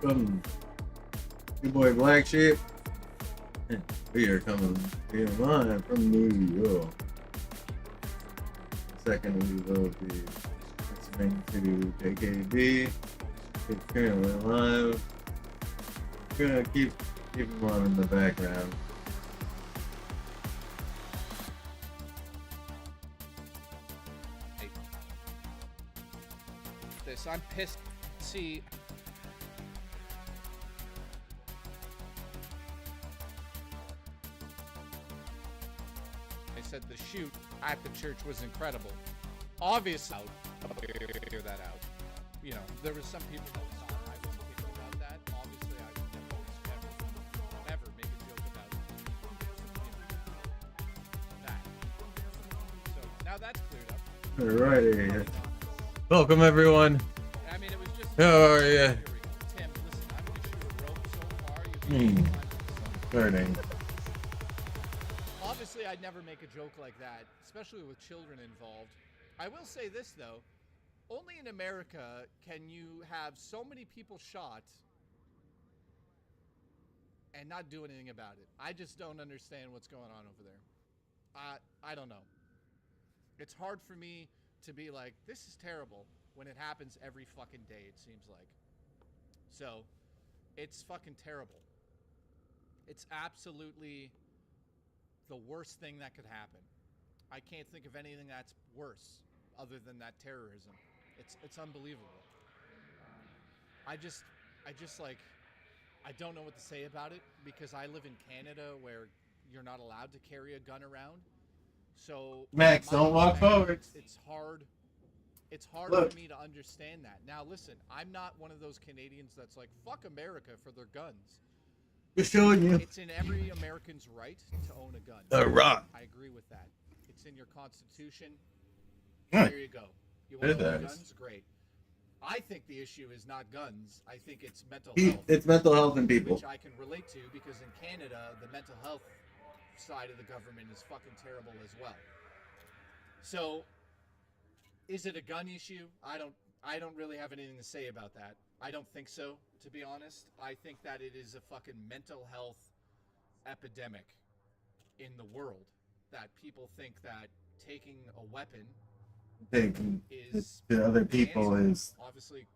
From your boy Blaqksheep. We are coming here live from New York. Second, we will be listening to JKB. It's currently live. We're gonna keep them on in the background. I'm pissed. See. I said the shoot at the church was incredible. Obviously, figure that out. You know, there was some people that saw I was thinking about that. Obviously, I would never make a joke about that. So now that's cleared up. Alrighty. Welcome everyone. I mean, it was just. How are you? Tim, listen, I'm gonna shoot a rope so far. You'll be Starting. Obviously, I'd never make a joke like that, especially with children involved. I will say this, though. Only in America can you have so many people shot and not do anything about it. I just don't understand what's going on over there. I don't know. It's hard for me to be like, this is terrible, when it happens every fucking day, it seems like. So, it's fucking terrible. It's absolutely the worst thing that could happen. I can't think of anything that's worse other than that terrorism. It's unbelievable. I just like, I don't know what to say about it because I live in Canada where you're not allowed to carry a gun around. So Max, don't walk forward. It's hard. It's hard Look. for me to understand that. Now listen, I'm not one of those Canadians that's like, fuck America for their guns. We're showing you. It's in every American's right to own a gun. Right. I agree with that. It's in your Constitution. Right. There you go. You want It to own does. guns? Great. I think the issue is not guns. I think it's mental health. It's mental health in people. Which I can relate to because in Canada, the mental health side of the government is fucking terrible as well. So, is it a gun issue? I don't really have anything to say about that. I don't think so, to be honest. I think that it is a fucking mental health epidemic in the world that people think that taking a weapon Thinking is to other the people answer. is Obviously it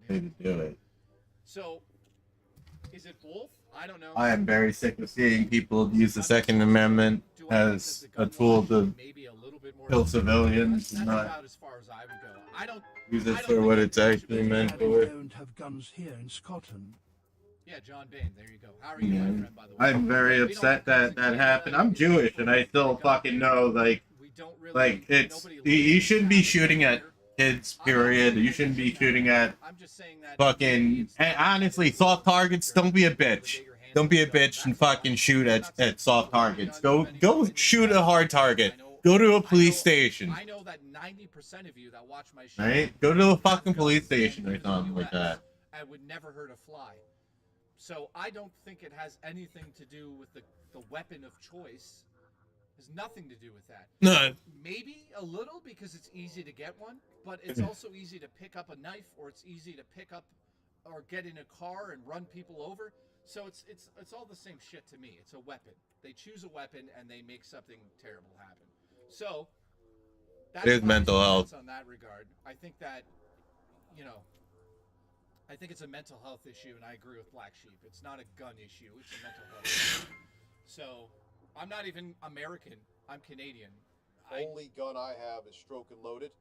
the way is. to do it. So is it both? I don't know. I am very sick of seeing people use the Second Amendment Do I think that as the a gun tool law should to be maybe a little bit more kill lenient? civilians That's and not about as far as I would go. I don't use it I don't for think what it it's should actually be meant banned. We for. don't have guns here in Scotland. Yeah, John Bain, there you go. How are you, Yeah. my friend, by the way? I'm very We don't upset have guns that in that Canada. happened. I'm It's Jewish people and I who still pick up. fucking know We don't really like it's nobody you lives shouldn't be out shooting at here. kids, I'm not period. saying You that shouldn't be shouldn't shooting happen. at I'm just saying that fucking it's not honestly it's soft not targets. fair Don't be a to be able to bitch. get your hands Don't on be a a gun. bitch and That's all. fucking shoot I'm not saying at soft people with targets. guns have Go anything to do shoot with a hard that. target. I know- Go to a I police know- station. I know that 90% of you that watch my show Right? Go to a have fucking guns police and station live or in the something like US that. and would never hurt a fly. So I don't think it has anything to do with the weapon of choice. Has nothing to do with that. No. Maybe a little because it's easy to get one, but it's also easy to pick up a knife, or it's easy to pick up or get in a car and run people over. So it's all the same shit to me. It's a weapon. They choose a weapon and they make something terrible happen. So that's It is my mental health. stance on that regard. I think that, I think it's a mental health issue, and I agree with Blaqksheep. It's not a gun issue; it's a mental health issue. So I'm not even American. I'm Canadian. Only gun I have is stroke and loaded.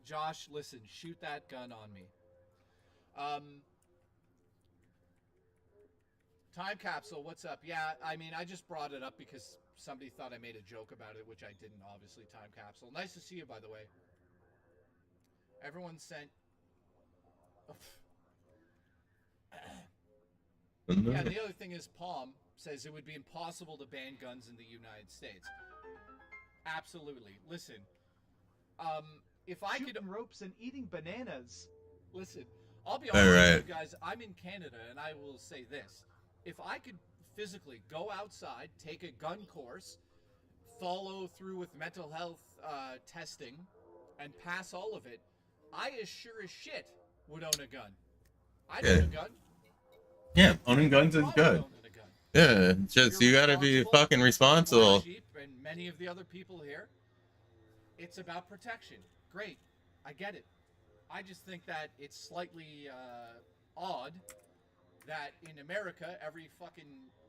Josh, listen, shoot that gun on me. Time capsule, what's up? Yeah, I mean, I just brought it up because somebody thought I made a joke about it, which I didn't, obviously. Time capsule. Nice to see you, by the way. Everyone sent... Yeah, the other thing is Palm says it would be impossible to ban guns in the United States. Absolutely. Listen, if I could... Shooting ropes and eating bananas. Listen, I'll be honest right. with you guys. I'm in Canada, and I will say this. If I could physically go outside, take a gun course, follow through with mental health testing, and pass all of it, I as sure as shit would own a gun. I'd own a gun. Yeah, owning guns is Probably good. owning a gun. Yeah, it's just you gotta be responsible, fucking responsible. Blaqksheep and many of the other people here, it's about protection. Great, I get it. I just think that it's slightly odd that in America, every fucking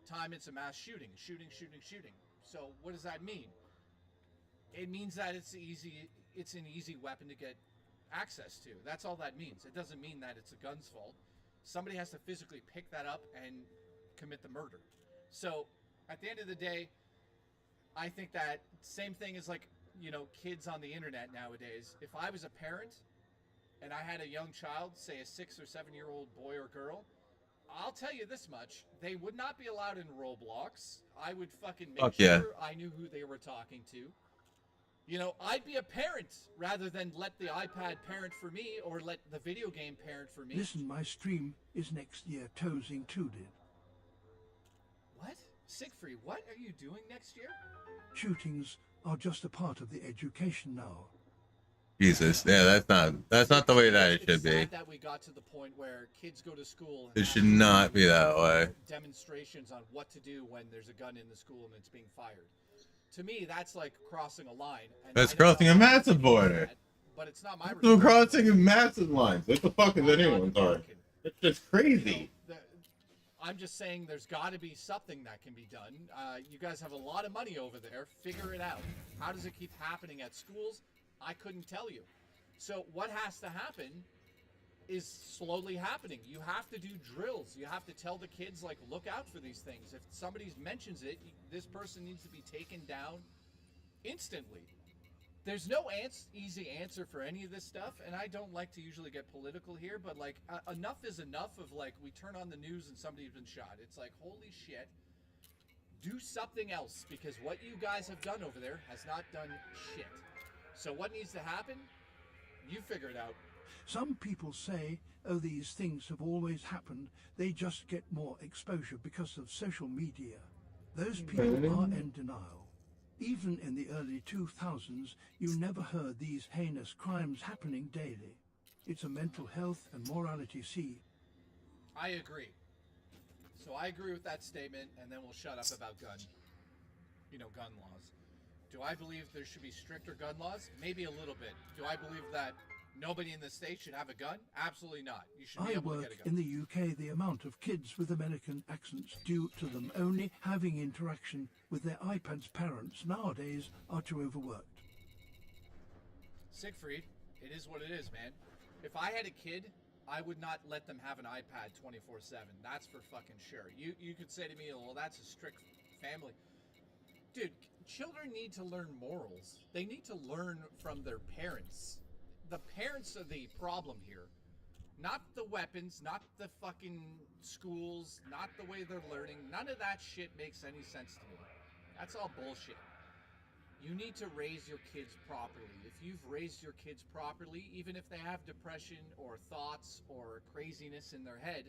time it's a mass shooting. So what does that mean? It means that it's an easy weapon to get access to. That's all that means. It doesn't mean that it's a gun's fault. Somebody has to physically pick that up and commit the murder. So at the end of the day, I think that same thing as kids on the internet nowadays. If I was a parent and I had a young child, say a 6 or 7 year old boy or girl, I'll tell you this much: they would not be allowed in Roblox. I would fucking make sure I knew who they were talking to. I'd be a parent rather than let the iPad parent for me or let the video game parent for me. Listen, my stream is next year, toes included. What? Siegfried, what are you doing next year? Shootings are just a part of the education now. Jesus, yeah, that's not the way that it should It's be. sad that we got to the point where kids go to school and It have should to not do be that way. demonstrations on what to do when there's a gun in the school and it's being fired. To me, that's like crossing a line. And That's I don't crossing know a how massive people do border. that, but it's not my We're responsibility. crossing massive lines. What the fuck is I'm not anyone's heart? American. It's just crazy. I'm just saying there's got to be something that can be done. You guys have a lot of money over there. Figure it out. How does it keep happening at schools? I couldn't tell you. So what has to happen is slowly happening. You have to do drills. You have to tell the kids, look out for these things. If somebody mentions it, this person needs to be taken down instantly. There's no easy answer for any of this stuff, and I don't like to usually get political here, but enough is enough of we turn on the news and somebody's been shot. It's holy shit. Do something else, because what you guys have done over there has not done shit. So what needs to happen? You figure it out. Some people say, oh, these things have always happened. They just get more exposure because of social media. Those people are in denial. Even in the early 2000s, you never heard these heinous crimes happening daily. It's a mental health and morality scene. I agree. So I agree with that statement, and then we'll shut up about gun laws. Do I believe there should be stricter gun laws? Maybe a little bit. Do I believe that nobody in the state should have a gun? Absolutely not. You should be I able to work get a gun. in the UK. The amount of kids with American accents due to them only having interaction with their iPads parents nowadays are too overworked. Siegfried, it is what it is, man. If I had a kid, I would not let them have an iPad 24/7. That's for fucking sure. You could say to me, well, that's a strict family. Dude, children need to learn morals. They need to learn from their parents. The parents are the problem here. Not the weapons, not the fucking schools, not the way they're learning. None of that shit makes any sense to me. That's all bullshit. You need to raise your kids properly. If you've raised your kids properly, even if they have depression or thoughts or craziness in their head,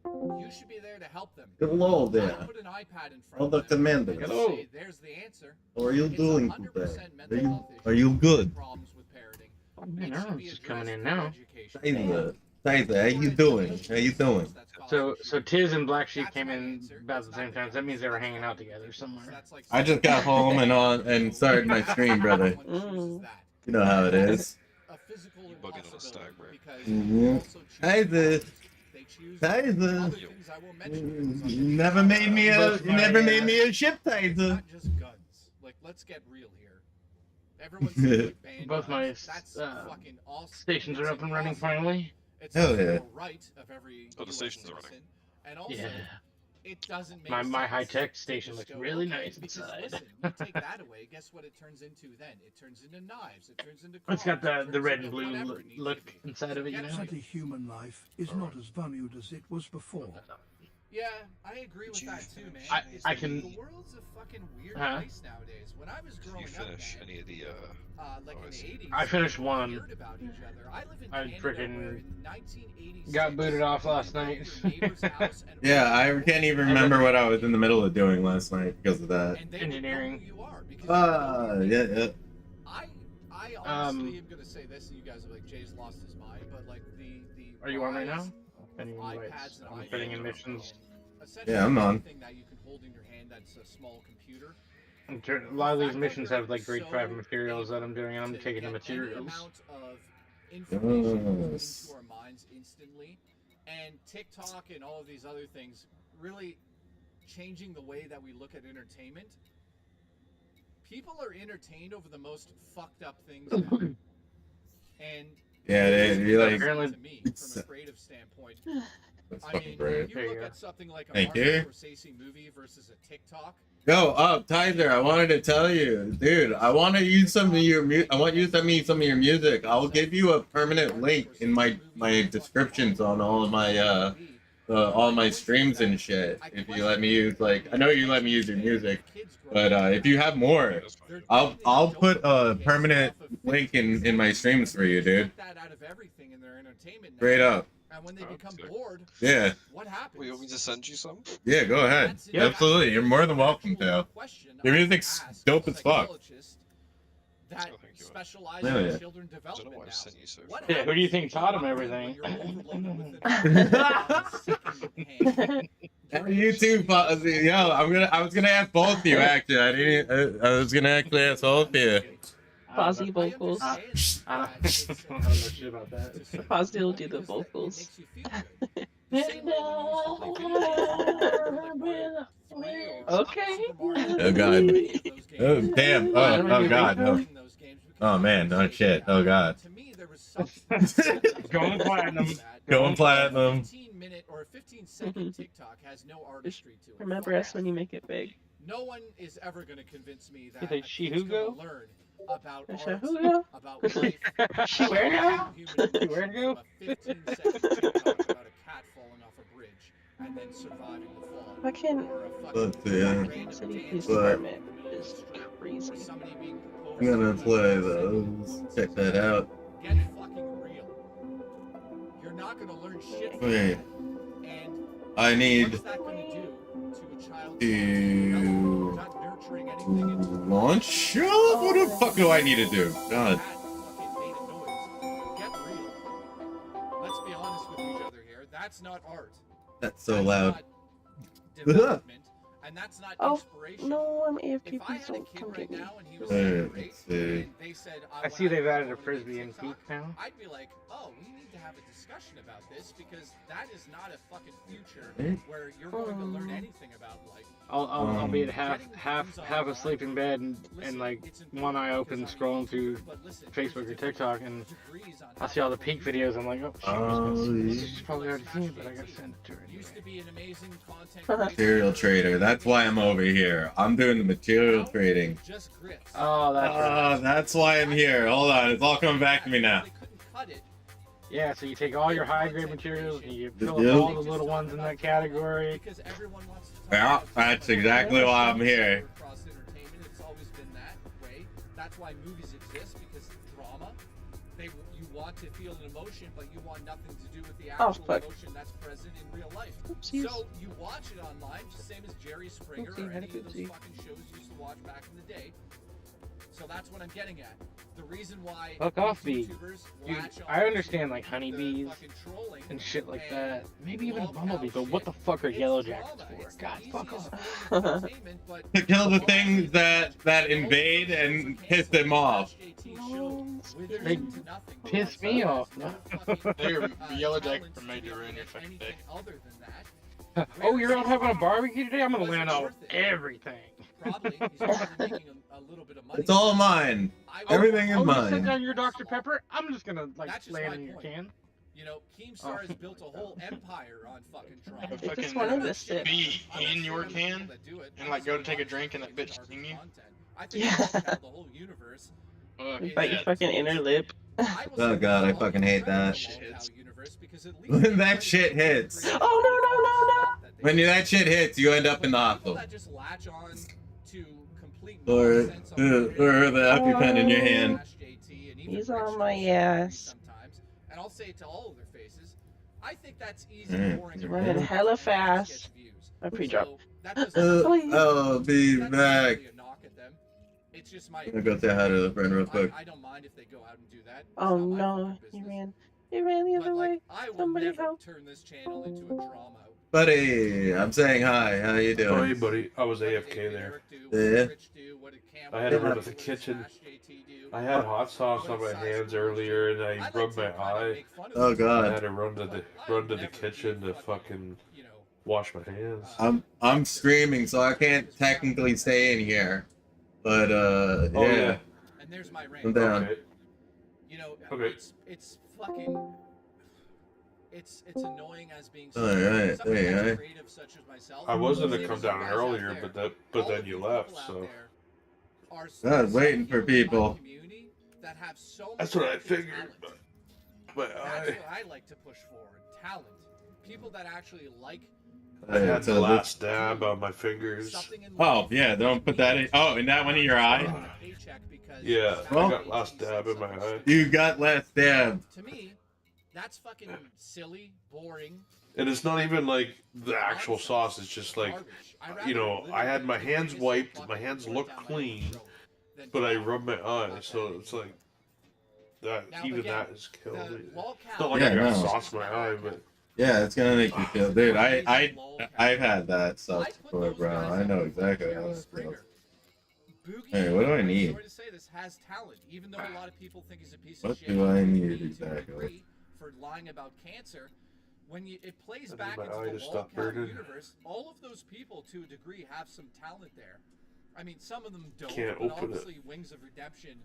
you should be there to help them. Hello Not there. put an iPad in front Hello, of them Commander. and Hello. say, there's the answer. How are you It's doing 100% today? mental health Are you issues, good? Problems with parenting. Oh, man, It should Aaron's be just coming addressed in through now. education. Tyler, how you doing? How you doing? So Tiz and Blaqksheep came in about the same time. So that means they were hanging out together somewhere. I just got home and started my stream, brother. Mm. You know how it is. Bugging on the stack, bro. Mhm. Hey, there. Hey, there. You never made me a ship, Tyler. Not just guns. Like, let's get real here. Everyone's like banned Both my guns. That's fucking awesome. stations are up and running Awesome. finally. It's Hell also yeah. the right of every Oh, the US stations are citizen. running. And also, Yeah. it doesn't make My sense high-tech to station just looks go, really okay, nice because inside. listen, you take that away, guess what it turns into then? It turns into knives, it turns into It's got cars, it the turns red into and blue whatever it needs to look be. inside of it, you Get know? real. Sadly, human life is not as valued as it was before. Yeah, I agree with that too, man. I can- The world's a fucking weird Huh? place nowadays. When I was Did growing you up, finish man, any of the like oh, I in the see. 80s, I finished people one. cared about each other. I live in I Canada, frickin' where in 1986, got booted off last you go to night. your neighbor's house and Yeah, I order can't even food, remember what I was in the middle of doing last night because of that. and they would know Engineering. who you are because you know who you Yeah, are. yeah. I honestly am gonna say this, and you guys are like, Jay's lost his mind, but like the Are you on right now? rise Fitting of invites. iPads and I'm iPhones fitting in and missions. essentially Yeah, I'm on. anything that you can hold in your hand that's a small computer. A lot of these missions have like grade 5 materials that I'm doing, and I'm To taking the get any materials. amount of information Yes. into our minds instantly, and TikTok and all of these other things really changing the way that we look at entertainment. People are entertained over the most fucked up things now. And Yeah, they like. Apparently- to me from a creative standpoint. That's I fucking mean, great. you There you look go. at something like a Thank Martin you. Scorsese movie versus a TikTok. Yo, Tyler, I wanted to tell you, dude. I want to use some of your I want you to send me some of your music. I'll give you a permanent link in my descriptions on all my streams and shit. If you let me use I know you let me use your music, but if you have more, that's fine. I'll put a permanent link in my streams for you, dude. That out of everything in their entertainment now. Straight up. And when they Oh, become sick. bored, Yeah, what happens? Well, you want me to send you some? yeah. Go ahead. That's Yep. Absolutely, you're more than welcome to. question Your I would music's ask dope a as fuck. psychologist That Oh, thank you. specializes Hell yeah. in children I don't development know why I now. sent you so What far. Yeah, who do you think happens taught him when everything? you're overloaded with an You too, yo. I was gonna ask both of you actually. I was gonna actually ask both of you. Fozzy vocals. I don't know shit about that. Fozzy will do the vocals. Okay. Oh god. Oh damn. Oh god. No. Oh man. No shit. Oh god. Going platinum. Going platinum. 15-minute or 15-second TikTok has no artistry to it. Remember us when you make it big. No one is ever going to convince me that Is it a kid's gonna Shihugo? learn about art, Shihugo? about life, She about where now? human Where to go? from a 15-second TikTok about a cat falling off a bridge and then surviving the fall. Fucking Or a fucking But, yeah. random City dance Police But- Department is crazy. or somebody being I'm gonna proposed play to those. Check that out. Get fucking real. You're not going to learn shit from Wait. that. And I need what's that going to do to a child's to You're not nurturing anything into launch. Oh, what the fuck do I need to do? God. That fucking made a noise. Get real. Let's be honest with each other here. That's not art. That's so That's loud. not development, and that's not Oh, inspiration. no, I'm AFK. If I Please had a don't kid come right get me. now and he was Alright, great, let's see. and they said, I when see they've grow up, added I a wanna be frisbee and TikTok, peak now. I'd be like, oh, we need to have a discussion about this because that is not a fucking future where you're going to learn anything about life. I'll be at half asleep in bed and Listen, like it's one eye important open because, I scrolling mean, through but listen, Facebook there's or TikTok, different and degrees on I how see all the people peak use videos. I'm like, oh she's probably already seen it, but I gotta send it to her Used to anyway. be an amazing content creator. Material trader. That's why I'm over here. I'm doing the material trading. Just grits. Oh, that's right. That's why I'm here. Hold on, it's all coming back to me now. They couldn't cut it. Yeah, so you take all your high grade materials and you fill Yep. up all the little ones in that category. Because everyone wants to talk Yeah, about that's drama. exactly why I'm here. Across entertainment, it's always been that way. That's why movies exist, because drama. You want to feel an emotion, but you want nothing to do with the actual emotion that's present in real life. Oopsies. So you watch it online, just same as Jerry Springer Oopsie, or had a any of those oopsie. fucking shows you used to watch back in the day. So that's what I'm getting at. The reason why Fuck off, Bee. YouTubers Dude, latch on I understand to like the honeybees fucking trolling and shit like and that. Maybe even a love bumblebee, how but what the shit- fuck are it's yellow drama. jackets for? It's the God, fuck easiest off. form of entertainment, but To kill the all things these that invade and piss them off. They piss me off. They're yellow jackets are made to ruin your fucking day. Oh, you're out having a barbecue today? I'm gonna land on everything. Probably he's probably making a little bit of money. It's all mine. I would- Everything is Oh, you set mine. down your Dr. Pepper? I'm just gonna like That's just land my in your point. can. You know, Keemstar has built a whole empire on fucking drama. A They just fucking wanna list it. bee in your can and like go to take a drink and that bitch sting you. I think Yeah. the whole universe. Fuck You bite your yeah. fucking inner lip. Oh god, I fucking hate that. When that shit hits. Oh, no. When that shit hits, you end up in the hospital. That just latch on to complete Or nonsense on or the EpiPen in your hand. He's on my ass. Sometimes, and I'll say it to all of their faces. I think that's easy. Boring, He's running hella fast. My pre-drop. So that doesn't I'll be that's not back. really a knock at them. It's just my. I'm gonna go say hi to the friend real quick. I don't mind if they go out and do that. It's Oh, not my no. fucking He business. ran. He ran the But, other like, way. I will Somebody never help. turn this channel into a drama. Buddy, I'm saying hi. How you Oh, hey, doing? buddy. I was What did AFK David there. Eric do? What did Yeah. Rich do? What did Cam I had do? to run to What the did kitchen. Smash JT do? I had hot sauce What on my did hands Side earlier, and I like rubbed to my kinda eye. make fun of Oh them, I god. had to run to the but I run would to the never be kitchen to fucking you know, wash my hands. I'm streaming, so I can't technically stay in here. But Oh yeah. yeah. and there's my I'm rant. down. Okay. You know, Okay. it's fucking. It's annoying as being Alright, somebody that's alright. creative such as myself. I was gonna same come as you down guys earlier, out but there. but All then of you you left, people out so there are I was some waiting for heroes in my people. community that have so that's much what I fucking figured. talent. But That's I what I like to push forward. Talent. People that actually like had So the this- last dab on my fingers. something in Oh life. yeah, don't put that in. Oh, in that one in your eye? Paycheck because Yeah, Well- I got last dab in my eye. You got less dab. To me, that's fucking silly, boring. And it's not even like the actual sauce. It's just like, you know, I had my hands wiped, my hands look clean, but I rubbed my eye, so it's like that. Now, Even again, that is killed. the It's lol not like Yeah, I got no. sauce in my eye, but Yeah, it's gonna make you feel, dude. I've had that stuff before, bro. I know exactly how it feels. Hey, what do I need? Sorry to say this, has talent, even though a lot of people think he's a piece What of shit. do I and need to a exactly? degree For lying about cancer, when it plays I need back my into eye the to lol stop count burning. universe, all of those people to a degree have some talent there. I mean, some of them don't, Can't but open it. obviously Wings of Redemption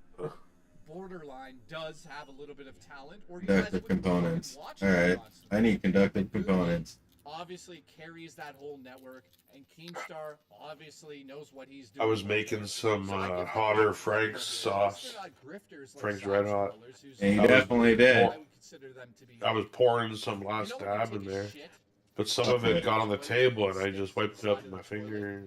borderline does have a little bit of talent. Or you guys Conductive wouldn't be components. watching Alright. it constantly. I need conductive components. Obviously carries that whole network, and Keemstar obviously knows what he's I doing. was making some So I give them hotter credit. Frank's sauce. They're not grifters like Frank's side Red Hot. scrollers whose- And you I was- definitely did. I would consider them to be. I was pouring some You last know when you dab take in a there, shit, but some of it got on the table, and I just wiped it up with my finger.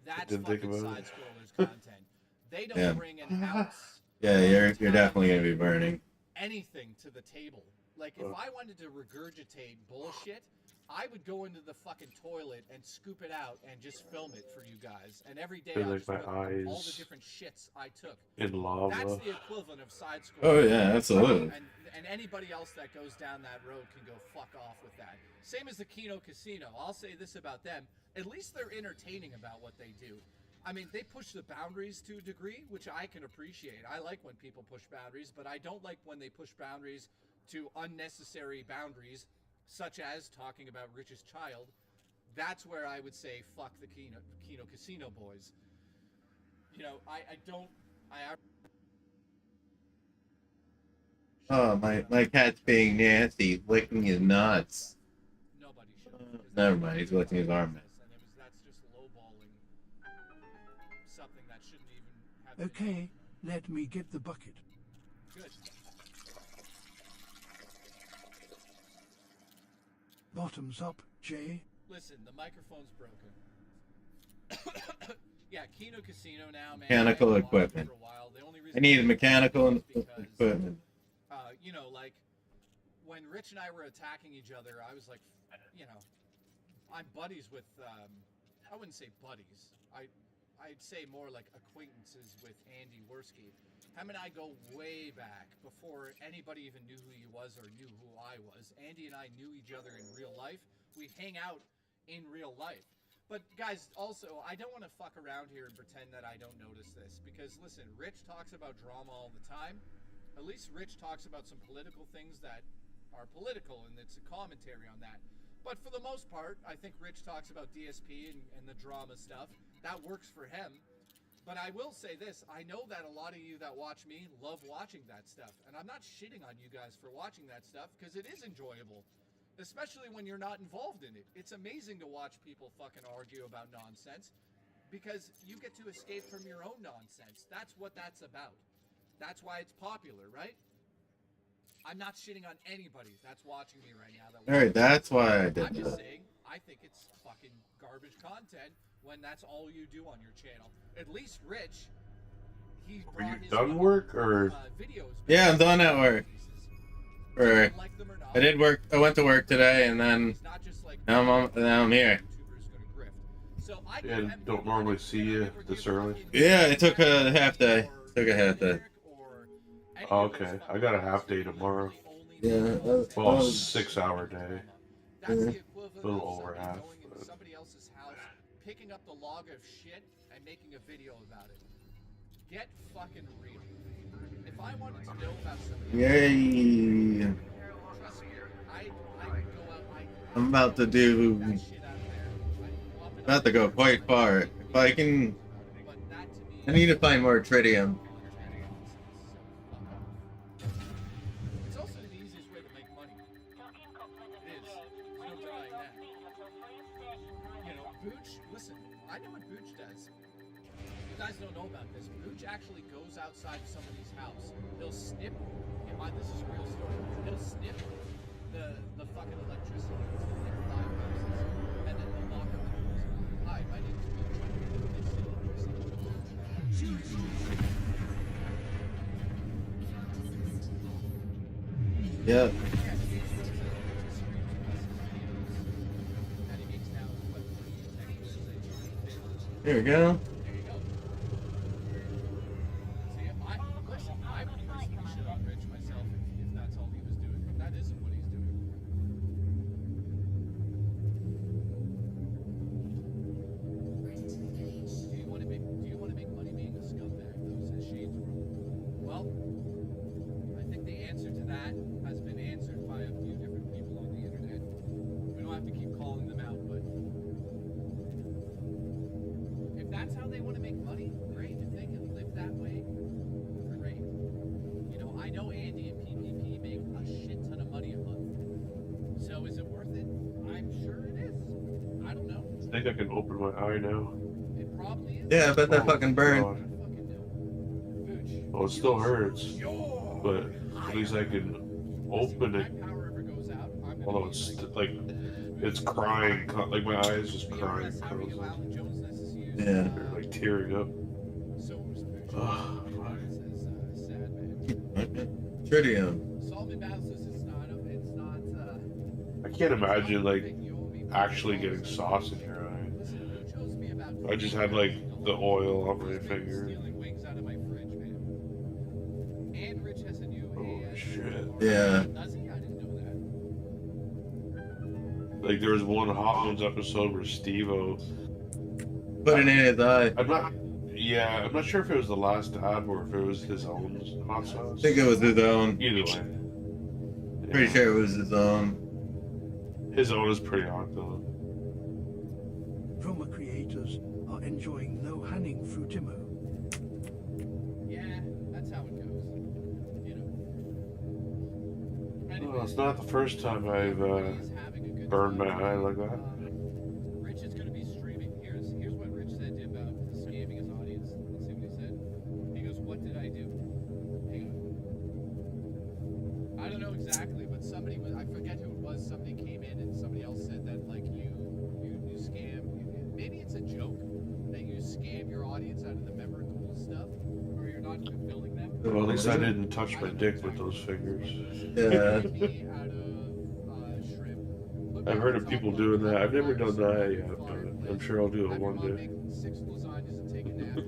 that's didn't think fucking about it. side scrollers content. They don't Yeah. bring an ounce Yeah, you're definitely gonna be burning. anything to the table. Like if I wanted to regurgitate bullshit, I would go into the fucking toilet and scoop it out and just film it for you guys. And every day Feel I like just my put all the eyes different shits I took. in lava. That's the equivalent of side scrolling. Oh yeah, absolutely. And anybody else that goes down that road can go fuck off with that. Same as the Kino Casino. I'll say this about them. At least they're entertaining about what they do. I mean, they push the boundaries to a degree, which I can appreciate. I like when people push boundaries, but I don't like when they push boundaries to unnecessary boundaries, such as talking about Rich's child. That's where I would say, fuck the Kino Casino boys. You know, I don't... Oh, my cat's being nasty, licking his nuts. Nobody should. Never mind, he's licking his arm. That's just lowballing something that shouldn't even have. Okay, let me get the bucket. Good. Bottoms up, Jay. Listen, the microphone's broken. Yeah, Kino Casino now, man. Mechanical equipment. I need mechanical equipment. You know, like when Rich and I were attacking each other, I was like, you know, I'm buddies with. I wouldn't say buddies. I'd say more like acquaintances with Andy Worski. Him and I go way back before anybody even knew who he was or knew who I was. Andy and I knew each other in real life. We hang out in real life. But guys, also, I don't want to fuck around here and pretend that I don't notice this. Because listen, Rich talks about drama all the time. At least Rich talks about some political things that are political, and it's a commentary on that. But for the most part, I think Rich talks about DSP and the drama stuff. That works for him. But I will say this, I know that a lot of you that watch me love watching that stuff. And I'm not shitting on you guys for watching that stuff, because it is enjoyable. Especially when you're not involved in it. It's amazing to watch people fucking argue about nonsense, because you get to escape from your own nonsense. That's what that's about. That's why it's popular, right? I'm not shitting on anybody that's watching me right now. Alright, that's why I did I'm just that. saying, I think it's fucking garbage content when that's all you do on your channel. At least Rich, he Are brought you his done work or? videos. Yeah, I'm done at work. Or I did work. I went to work today, and then now I'm here. Yeah, don't normally see you this early. Yeah, I took a half day. Took a half day. Oh, okay, I got a half day tomorrow. Yeah. Well, 6-hour day. That's the A equivalent little of over somebody half. going into somebody else's house, picking up the log of shit, and making a video about it. Get fucking real. If I wanted to know about somebody, Yay! trust me, I go out. I'm about to do. That shit out there. About to go quite far. If I can, I need to find more tritium. It's also the easiest way to make money. It is. There's no denying that. You know, Booch, listen, I know what Booch does. You guys don't know about this. Booch actually goes outside of somebody's house. He'll snip, this is a real story. He'll snip the fucking electricity to like 5 houses, and then he'll knock on the doors. Hi, my name is Booch. It's the electricity. Yeah. There we go. I think I can open my eye now. Yeah, I bet that fucking burned. Oh, it still hurts, but at least I can open it. Although it's like it's crying, like my eyes just crying. Yeah. They're like tearing up. Oh, fuck. Tritium. I can't imagine like actually getting sauce in your eye. I just had like the oil on my finger. Oh shit. Yeah. Like there was one Hot Ones episode where Steve-O Put it in his eye. I'm not sure if it was the last dab or if it was his own hot sauce. I think it was his own. Either way. Pretty sure it was his own. His own is pretty hot though. Drummer creators are enjoying no Hanning Frutimo. Yeah, that's how it goes. You know. Well, it's not the first time I've burned my eye like that. Rich is going to be streaming. Here's what Rich said about scamming his audience. Let's see what he said. He goes, "What did I do?" I don't know exactly, but somebody was, I forget who it was. Somebody came in and somebody else said that like you scam. Maybe it's a joke that you scam your audience out of the memorable stuff, or you're not fulfilling them. Well, at least I didn't touch my dick with those fingers. Yeah. I've heard of people doing that. I've never done that yet, but I'm sure I'll do it one day.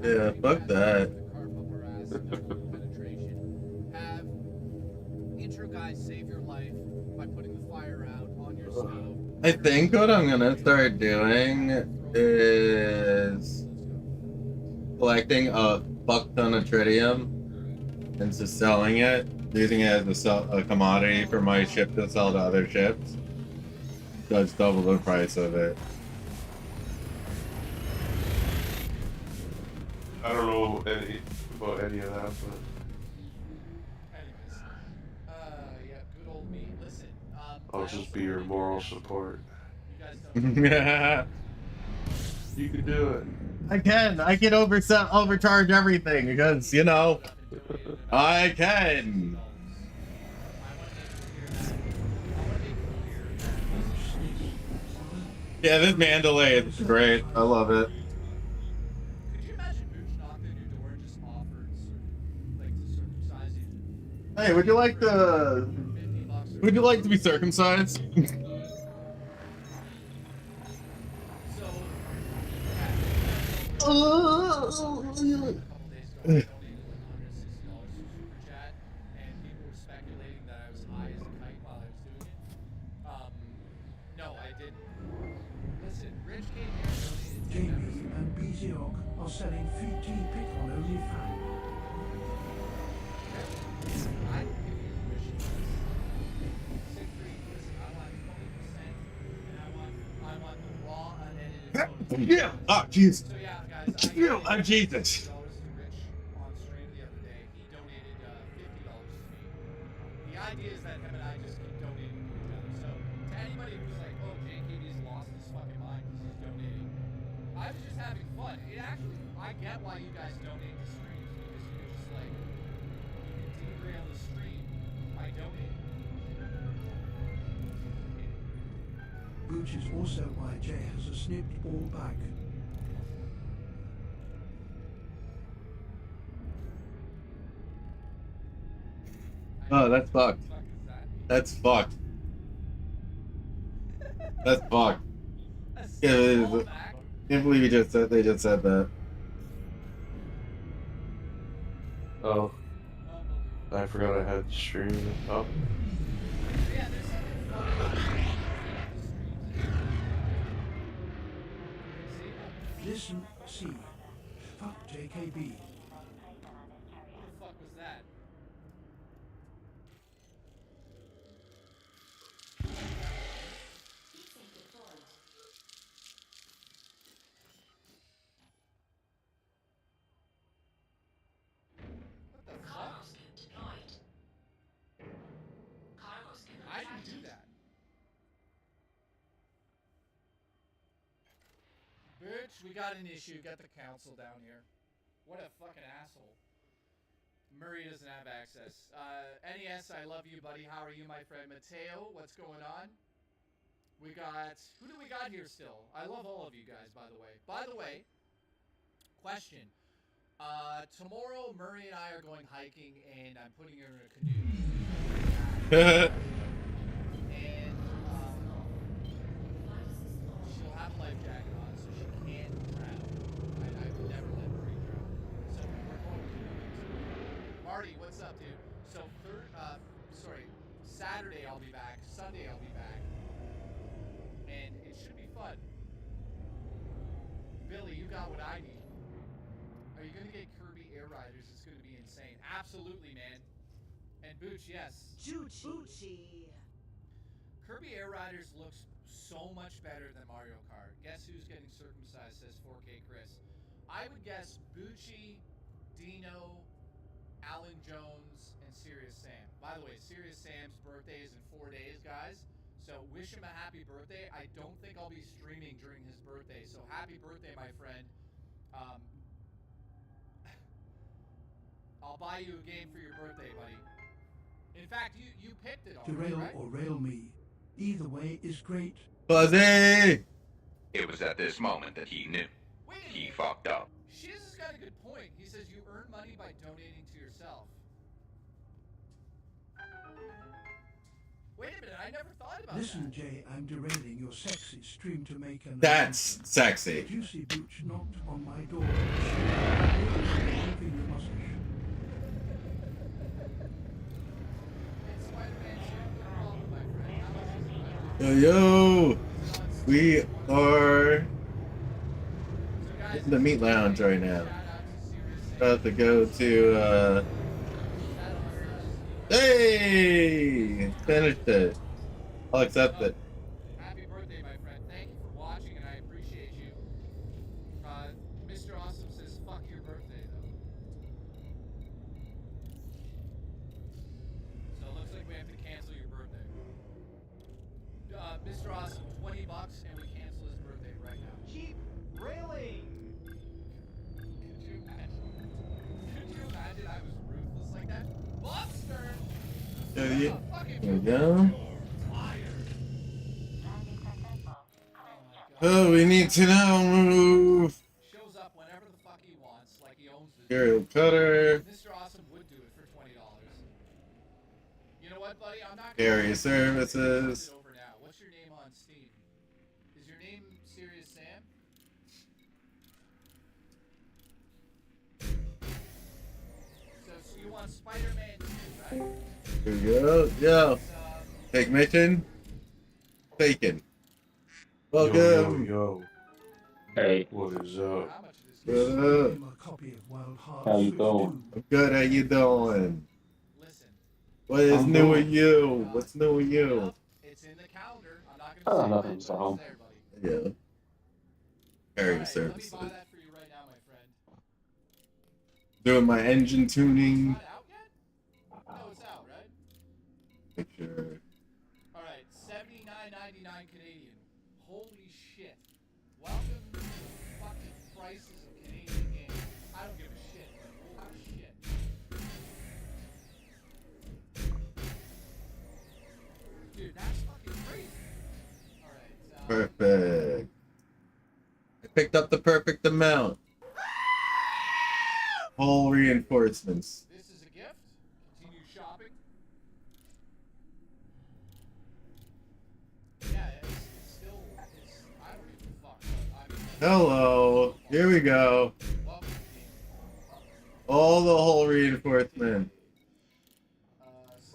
Yeah, fuck that. Have intro guys save your life by putting the fire out on your stove. I think what I'm gonna start doing is collecting a fuck ton of tritium and just selling it, using it as a commodity for my ship to sell to other ships. That's double the price of it. I don't know about any of that, but Anyways, yeah, good old me. Listen, I'll just be your moral support. you guys don't. Yeah. You can do it. I can overcharge everything because, you know, I can. Yeah, this Mandalay is great. I love it. Could you imagine Mooch knocked on your door and just offered, like, to circumcise you? Hey, would you like to be circumcised? Jamie and Beziok are selling 3T pick on OnlyFans. Yeah. Oh, Jesus. So yeah, guys. Yeah. Oh, Jesus. On stream the other day, he donated $50 to me. The idea is that him and I just keep donating to each other. So to anybody who's like, "Oh, JKB's lost his fucking mind because he's donating," I was just having fun. It actually, I get why you guys donate to streams because you're just like, you can disagree on the stream. I donate. Which is also why Jay has a snipped ball back. Oh, that's fucked. That's fucked. That's fucked. Yeah, can't believe they just said that. Oh, I forgot I had stream up. Listen, see. Fuck JKB. What the fuck was that? What the fuck? I didn't do that. Bitch, we got an issue. Got the council down here. What a fucking asshole. Murray doesn't have access. NES, I love you, buddy. How are you, my friend? Mateo, what's going on? We got... Who do we got here still? I love all of you guys, by the way. By the way, question. Tomorrow, Murray and I are going hiking, and I'm putting her in a canoe. And, life jacket on, so she can't drown. I've never let Marie drown. So we're going to do it. Marty, what's up, dude? So Saturday I'll be back. Sunday I'll be back, and it should be fun. Billy, you got what I need. Are you gonna get Kirby Air Riders? It's gonna be insane. Absolutely, man. And Booch, yes. Bucci. Kirby Air Riders looks so much better than Mario Kart. Guess who's getting circumcised, says 4K Chris. I would guess Bucci, Dino, Alan Jones, and Serious Sam. By the way, Serious Sam's birthday is in 4 days, guys. So wish him a happy birthday. I don't think I'll be streaming during his birthday. So happy birthday, my friend. I'll buy you a game for your birthday, buddy. In fact, you picked it already, Derail right? or rail me. Either way is great. Fuzzy! It was at this moment that he knew. Wait a He minute. fucked up. Shiz has got a good point. He says you earn money by donating to yourself. Wait a minute, I never thought about Listen, that. Jay, I'm derailing your sexy stream to make an That's announcement. sexy. Juicy Booch knocked on my door. Keeping the mustache. It's Spider-Man 2, no problem, my friend. How much is it? Yo, yo! We are So guys, in the meat lounge right now. shout out to Serious Sam. About to go to, hey! Finished it. I'll accept it. Happy birthday, my friend. Thank you for watching, and I appreciate you. Mr. Awesome says, fuck your birthday, though. So it looks like we have to cancel your birthday. Mr. Awesome, $20, and we cancel his birthday right now. Keep railing. Could you imagine? Could you imagine I was ruthless like that? Monster! Yeah. Fucking There we go. liar. Oh, we need to now move. Shows up whenever the fuck he wants, like he owns the Serial cutter. Mr. Awesome would do it for $20. You know what, buddy? I'm not Area gonna services. it over now. What's your name on Steam? Is your name Serious Sam? So you want Spider-Man 2, right? Here we go. Yo. It's, Take mission. Taken. Yo, Welcome. yo. Hey, What is how up? much is this? Listen, Good. give him a copy of Wild Hearts How you Switch doing? 2. I'm good. How you doing? Listen. What is I'm new good. with you? What's new with you? It's in the calendar. I'm not Oh, gonna say nothing, when, but so. it's there, buddy. Yeah. Area Alright, services. let me buy that for you right now, my friend. Doing my engine tuning. Not out yet? No, it's out, right? Make sure. Alright, $79.99 Canadian. Holy shit. Welcome to the fucking prices of Canadian games. I don't give a shit, but holy shit. Dude, that's fucking crazy. Alright, Perfect. I picked up the perfect amount. Whole reinforcements. this is a gift. Continue shopping. Yeah, it's still, I don't give a fuck, but I mean, Hello. Here we go. welcome to the game. All the whole reinforcement.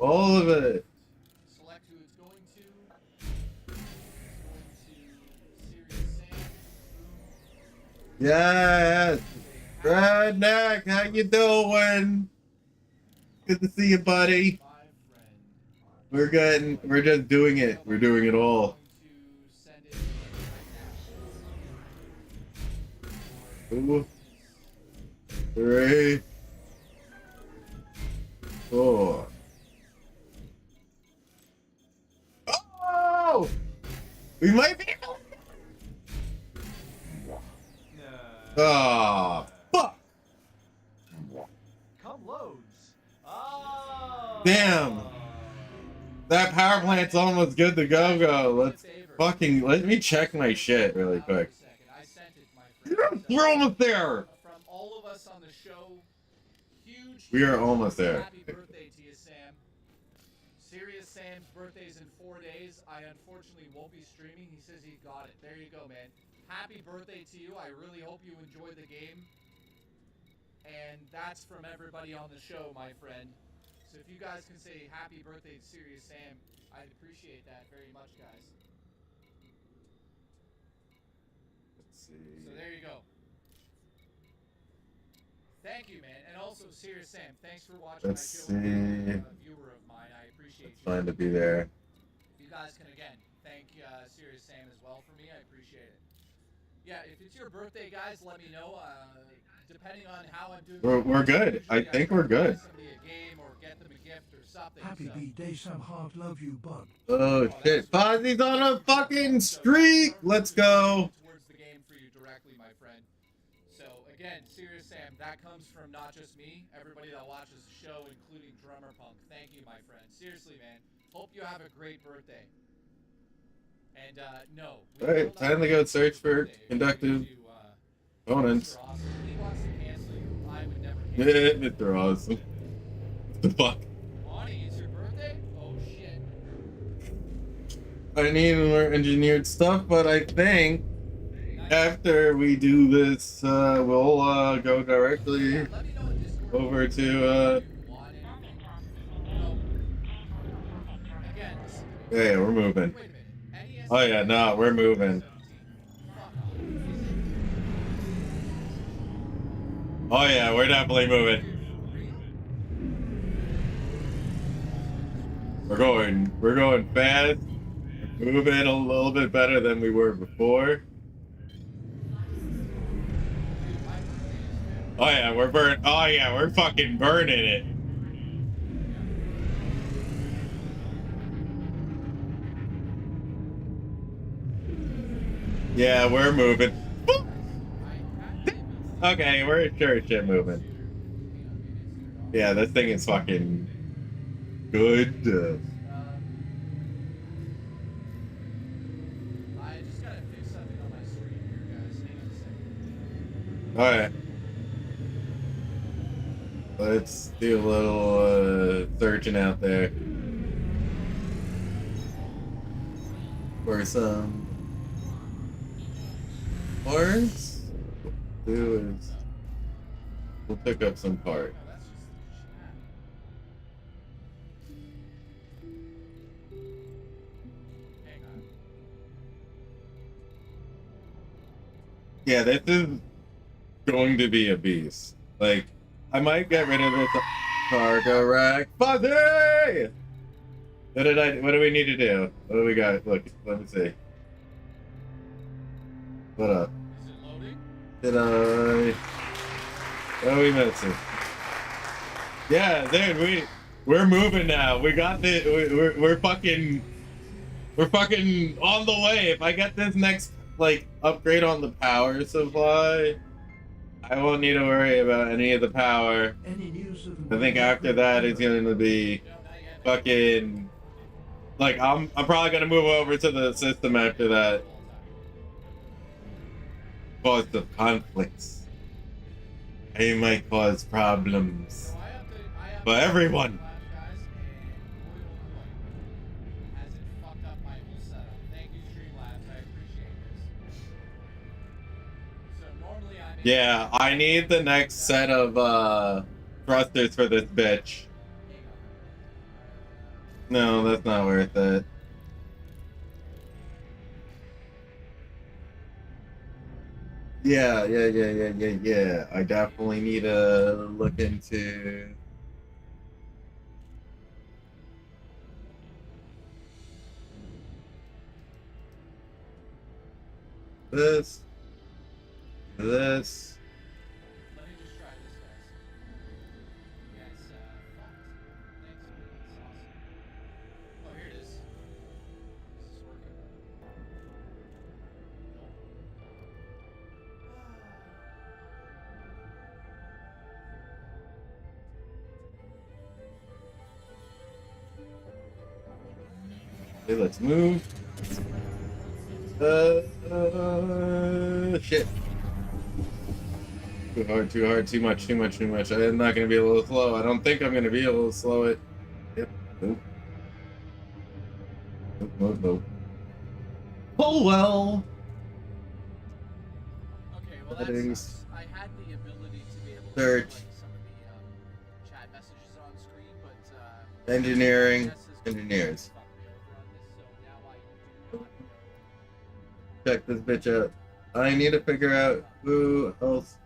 All of it. Select who it's going to. It's going to Serious Sam. Yes. Redneck, how you doing? Good to see you, buddy. My friend. We're just doing it. We're doing it all. I'm going to send it right now. 2, 3, 4. Oh! We might be. Oh, fuck! Come loads. Oh. Damn. That power plant's almost good to go. Let me check my shit really quick. I sent it, my friend. We're almost there. From all of us on the show, huge. We are almost there. Happy birthday to you, Sam. Serious Sam's birthday's in 4 days. I unfortunately won't be streaming. He says he got it. There you go, man. happy birthday to you. I really hope you enjoyed the game. And that's from everybody on the show, my friend. So if you guys can say happy birthday to Serious Sam, I'd appreciate that very much, guys. Let's see. So there you go. Thank you, man. And also, Serious Sam, thanks for watching Let's my show. see. A viewer of mine. I appreciate It's you. fine to be there. If you guys can, again, thank Serious Sam as well for me. I appreciate it. Yeah, if it's your birthday, guys, let me know. Depending on how I'm doing. We're good. I think we're good. Somebody a game or get them a gift or something. Happy so. B-Day, Sam Hart, love you, bud. Oh shit, Fozzie's on a fucking streak. Let's go. Towards the game for you directly, my friend. So again, Serious Sam, that comes from not just me, everybody that watches the show, including Drummer Punk. Thank you, my friend. Seriously, man. Hope you have a great birthday. And no. All right, time to go search for conductive opponents. Yeah, Mr. Awesome. What the fuck? Bonnie, it's your birthday? Oh shit. I need more engineered stuff, but I think after we do this, we'll go directly over to. Yeah, we're moving. Oh yeah, no, we're moving. Oh yeah, we're definitely moving. We're going fast. Moving a little bit better than we were before. Oh yeah, we're fucking burning it. Yeah, we're moving. Okay, we're sure shit moving. Yeah, this thing is fucking good. I just gotta fix something on my screen here, guys. Hang on a second. Alright. Let's do a little searching out there for some parts. Do is we'll pick up some parts. Yeah, this is going to be a beast. Like, I might get rid of this cargo rack. Fuzzy! What do we need to do? What do we got? Look, let me see. What up? Did I? What are we missing? Yeah, dude, we're moving now. We got the we're fucking on the way. If I get this next like upgrade on the power supply, I won't need to worry about any of the power. I think after that it's gonna be fucking like I'm probably gonna move over to the system after that. Cause of conflicts. I might cause problems for everyone. Yeah, I need the next set of thrusters for this bitch. No, that's not worth it. Yeah. I definitely need to look into this. Let me just try this, guys. Yeah, it's fucked. Thanks, man. It's awesome. Oh, here it is. Is this working? Okay, let's move. Shit. Too hard, too much. I'm not gonna be able to slow. I don't think I'm gonna be able to slow it. Yep. Nope. Oh well. that Settings. sucks. I had the ability to be able to Search. put, like, some of the chat messages on screen, but Engineering. OBS has Engineers. fucked me over on this, so now I do not know. Check this bitch out. I need to figure out who else.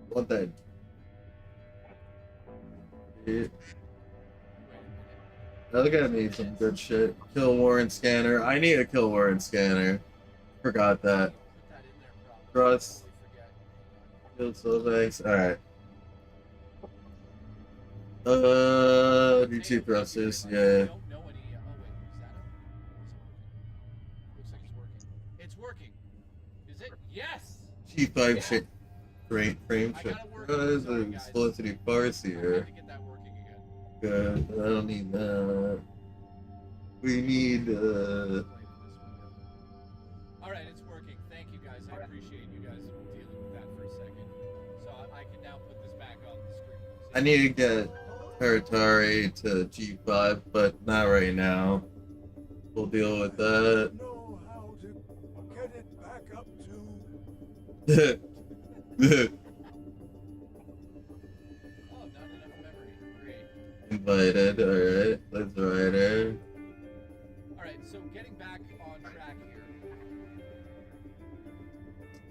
What that? Yeah. That guy needs some good shit. Kill warrant scanner. I need a kill warrant scanner. Forgot that. Trust. Field Silvex. Alright. DT thrusters. Yeah. It's working. Is it? Yes! G5 shit. Great frame shit. What is the Felicity Farce here? Good. I don't need that. We need Alright, it's working. Thank you guys. I appreciate you guys dealing with that for a second. So I can now put this back on the screen. I need to get Hereditary to G5, but not right now. We'll deal with that. Know how to get it back up to. Oh, not enough memory. Great. Invited, alright. Let's write her. Alright, so getting back on track here.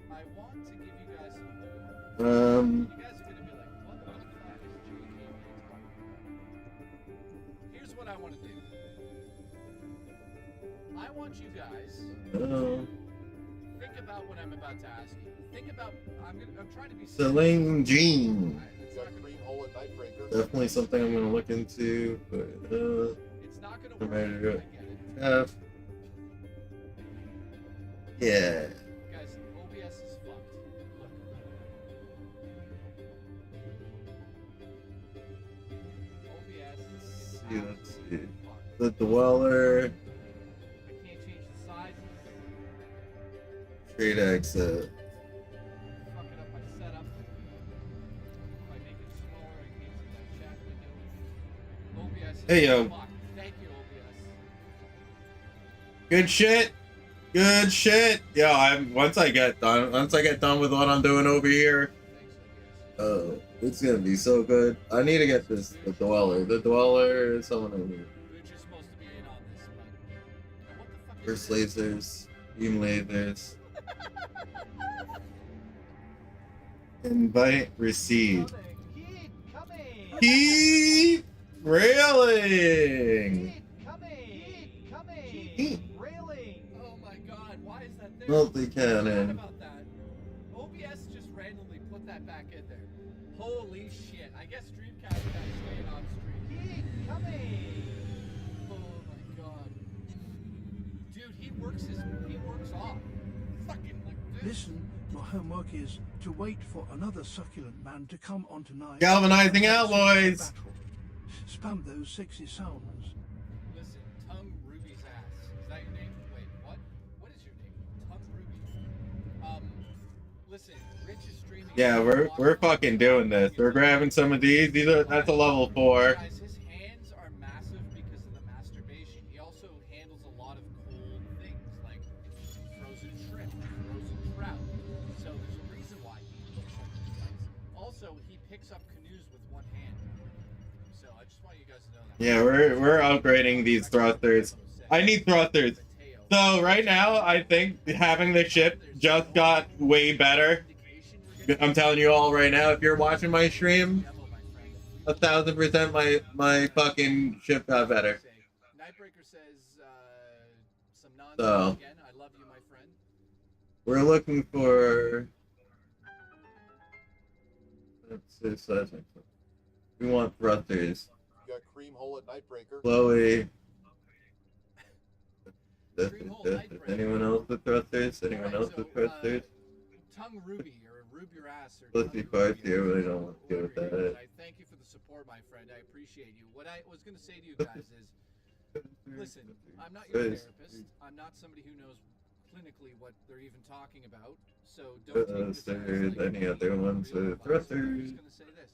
I want to give you guys some homework. You guys are gonna be like, what the fuck is JK talking about? Here's what I want to do. I want you guys to think about what I'm about to ask you. Think about, I'm trying to be Celine Jean. You got a green hole at Nightbreaker. Definitely something I'm gonna look into, but it's not gonna I'm work. ready to go. I get it. Yeah. Guys, OBS is fucked. Look. OBS is Let's see. fucked. The Dweller. I can't change the sizes. Straight exit. Fucking up my setup. If I make it smaller, I can't see that chat window. OBS is Hey, yo. fucked. Thank you, OBS. Good shit. Good shit. Yo, once I get done with what I'm doing over here, it's gonna be so good. I need to get the Dweller. The Dweller is someone I need. We're just supposed to be in on this, but what the fuck First is this? lasers, beam lasers. Invite, receive. Keep coming. Keep railing. Keep coming. Keep coming. Keep. Railing. Oh my god, why is that there? Multi-cannon. About that. OBS just randomly put that back in there. Holy shit. I guess Dreamcast guys staying on stream. Keep coming. Oh my god. Dude, he works off. Fucking like this. Listen, my homework is to wait for another succulent man to come onto night. Galvanizing alloys. Spam those sexy sounds. Listen, Tongue Ruby's ass. Is that your name? Wait, what? What is your name? Tongue Ruby. Listen, Rich is streaming. Yeah, we're fucking doing this. We're grabbing some of these. That's a level 4. Guys, his hands are massive because of the masturbation. He also handles a lot of cold things like frozen shrimp, frozen trout. So there's a reason why he looks like this guys. Also, he picks up canoes with one hand. So I just want you guys to know that. Yeah, we're upgrading these thrusters. I need thrusters. So right now, I think having the ship just got way better. I'm telling you all right now, if you're watching my stream, 1000% my fucking ship got better. Nightbreaker says some nonsense So again. I love you, my friend. we're looking for. We want thrusters. You got cream hole at Nightbreaker. Chloe. Anyone else with thrusters? Anyone else with thrusters? Tongue Ruby or Ruby your ass or Let's be quiet here. Really don't want to deal with that. I thank you for the support, my friend. I appreciate you. What I was going to say to you guys is, listen, I'm not your therapist. I'm not somebody who knows clinically what they're even talking about. So don't take this Thrusters, as, like, any other ones with thrusters? I'm just going to say this.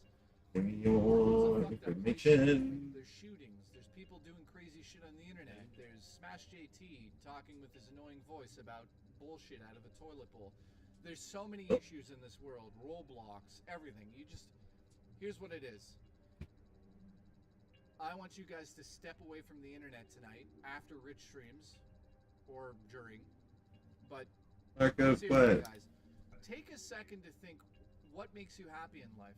Give me more information. There's shootings. There's people doing crazy shit on the internet. There's Smash JT talking with his annoying voice about bullshit out of a toilet bowl. There's so many issues in this world, Roblox, everything. Here's what it is. I want you guys to step away from the internet tonight after Rich streams or during. But Marco, seriously, what? guys, take a second to think what makes you happy in life.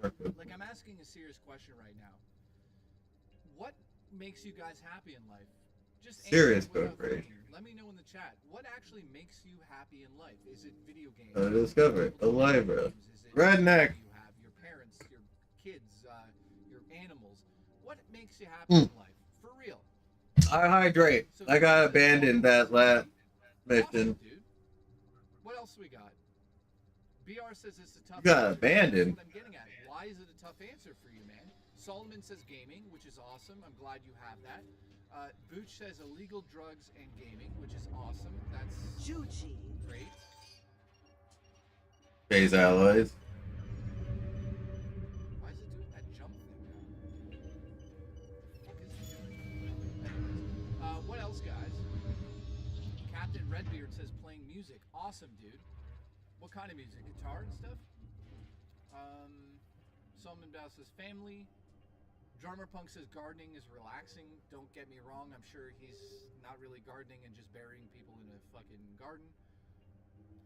Marco. Like, I'm asking a serious question right now. What makes you guys happy in life? Just Serious answer without code break. thinking. Let me know in the chat. What actually makes you happy in life? Is it video games? Discover it. A library. Is it Redneck. you have your parents, your kids, your animals? What makes you happy in life? For real. I hydrate. I got abandoned that last mission. Awesome, dude. What else we got? BR says it's a tough You got answer. abandoned. That's what I'm getting at. Why is it a tough answer for you, man? Solomon says gaming, which is awesome. I'm glad you have that. Booch says illegal drugs and gaming, which is awesome. That's great. Phase alloys. Why is it doing that jump thing? What is it doing? Anyways, what else, guys? Captain Redbeard says playing music. Awesome, dude. What kind of music? Guitar and stuff? Solomon Dow says family. Drummer Punk says gardening is relaxing. Don't get me wrong. I'm sure he's not really gardening and just burying people in a fucking garden.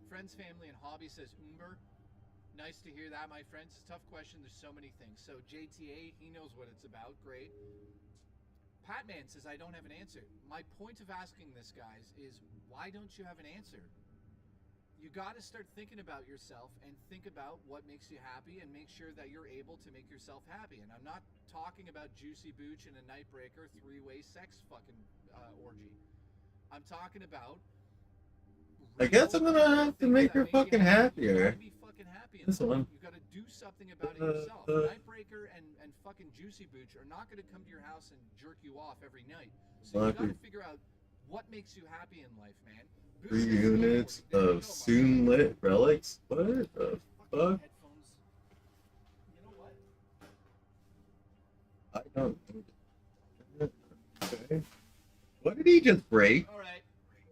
Friends, family, and hobby says Umber. Nice to hear that, my friends. It's a tough question. There's so many things. So JTA, he knows what it's about. Great. Patman says, I don't have an answer. My point of asking this, guys, is why don't you have an answer? You got to start thinking about yourself and think about what makes you happy and make sure that you're able to make yourself happy. And I'm not talking about Juicy Booch and a Nightbreaker three-way sex fucking orgy. I'm talking about... I guess I'm gonna have to make her fucking happier. You gotta be fucking happy in This life. one. You gotta do something about it yourself. Nightbreaker and fucking Juicy Booch are not gonna come to your house and jerk you off every night. So you gotta figure out what makes you happy in life, man. 3 units of soon lit relics? What the fuck? I don't. Okay. What did he just break? All right.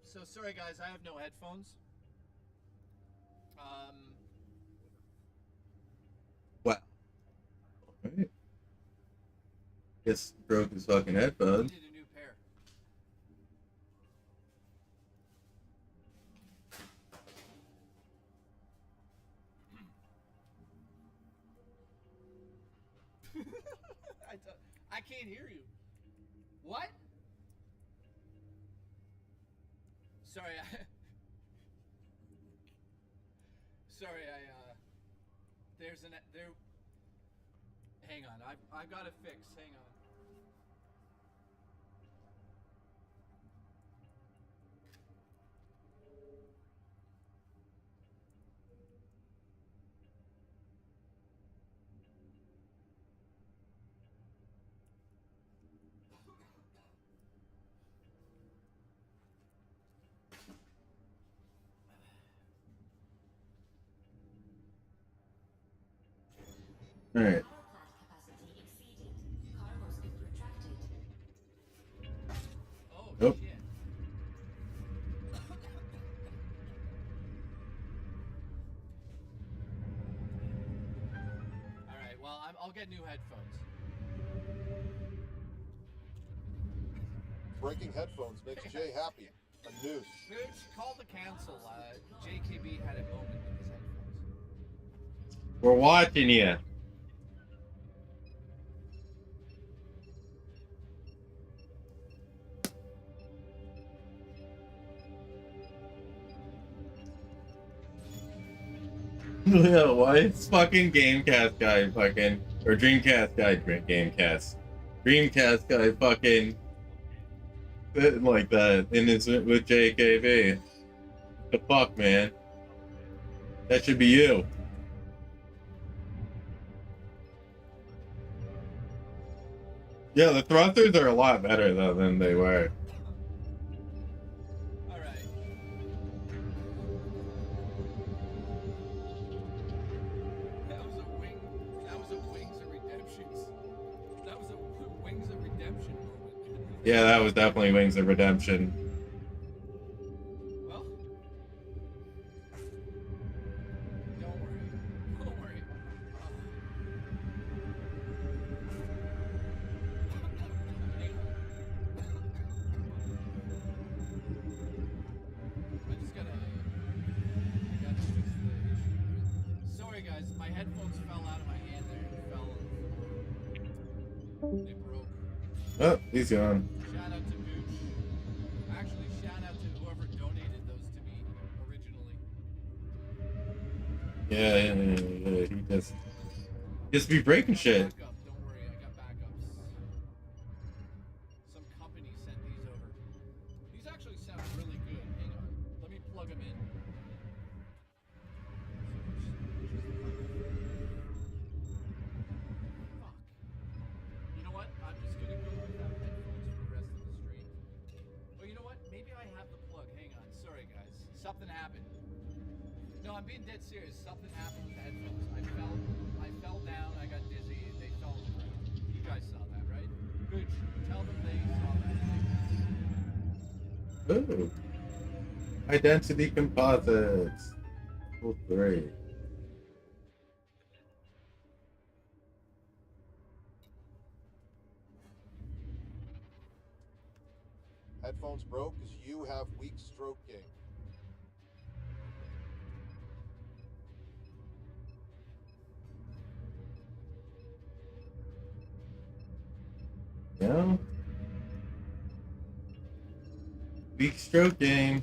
So sorry, guys. I have no headphones. Wow. Alright. Guess broke his fucking headphones. I needed a new pair. I can't hear you. What? Sorry, there. Hang on, I've got a fix. Hang on. Alright. Oh, Nope. shit. Alright, well, I'll get new headphones. Breaking headphones makes Jay happy. A noose. Bitch, call the council. JKB had a moment with his headphones. We're watching you. Yeah, why is fucking Gamecast guy fucking, or Dreamcast guy Gamecast, Dreamcast guy fucking sitting like that in his with JKB? The fuck, man? That should be you. Yeah, the thrusters are a lot better though than they were. Alright. That was a Wings of Redemptions. That was a Wings of Redemption moment. Yeah, that was definitely Wings of Redemption. Well, My headphones fell out of my hand there and fell on the floor. They broke. Oh, he's gone. Shout out to Gooch. Actually, shout out to whoever donated those to me originally. Yeah. He just be breaking shit. Backup. Don't worry, I got backups. Some company sent these over. These actually sound really good. Hang on. Let me plug them in. Fuck. You know what? I'm just gonna go without headphones for the rest of the stream. Oh, you know what? Maybe I have the plug. Hang on. Sorry, guys. Something happened. No, I'm being dead serious. Something happened with the headphones. I fell down. I got dizzy. They fell on the ground. You guys saw that, right? Good. Tell them they saw that. Ooh. Identity composites. Level 3. Headphones broke because you have weak stroking. Yeah. Weak stroking.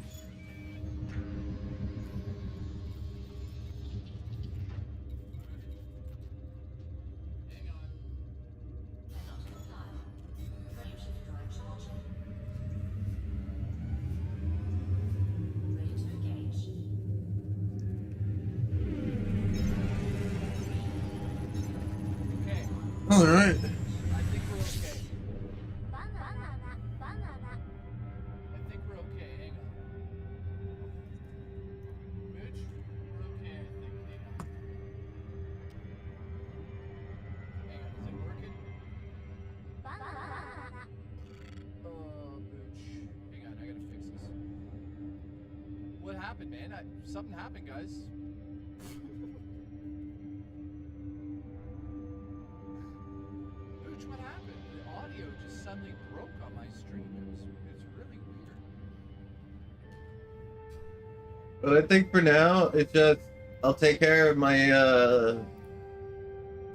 All right. I think we're okay. I think we're okay. Hang on. Mitch, we're okay, I think. Hang on. Is it working? Mitch. Hang on, I gotta fix this. What happened, man? Something happened, guys. What happened? The audio just suddenly broke on my stream. It's really weird. But I think for now, it's just I'll take care of my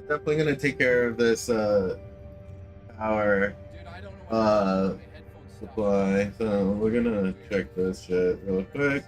definitely gonna take care of this power supply. So we're gonna check this shit real quick.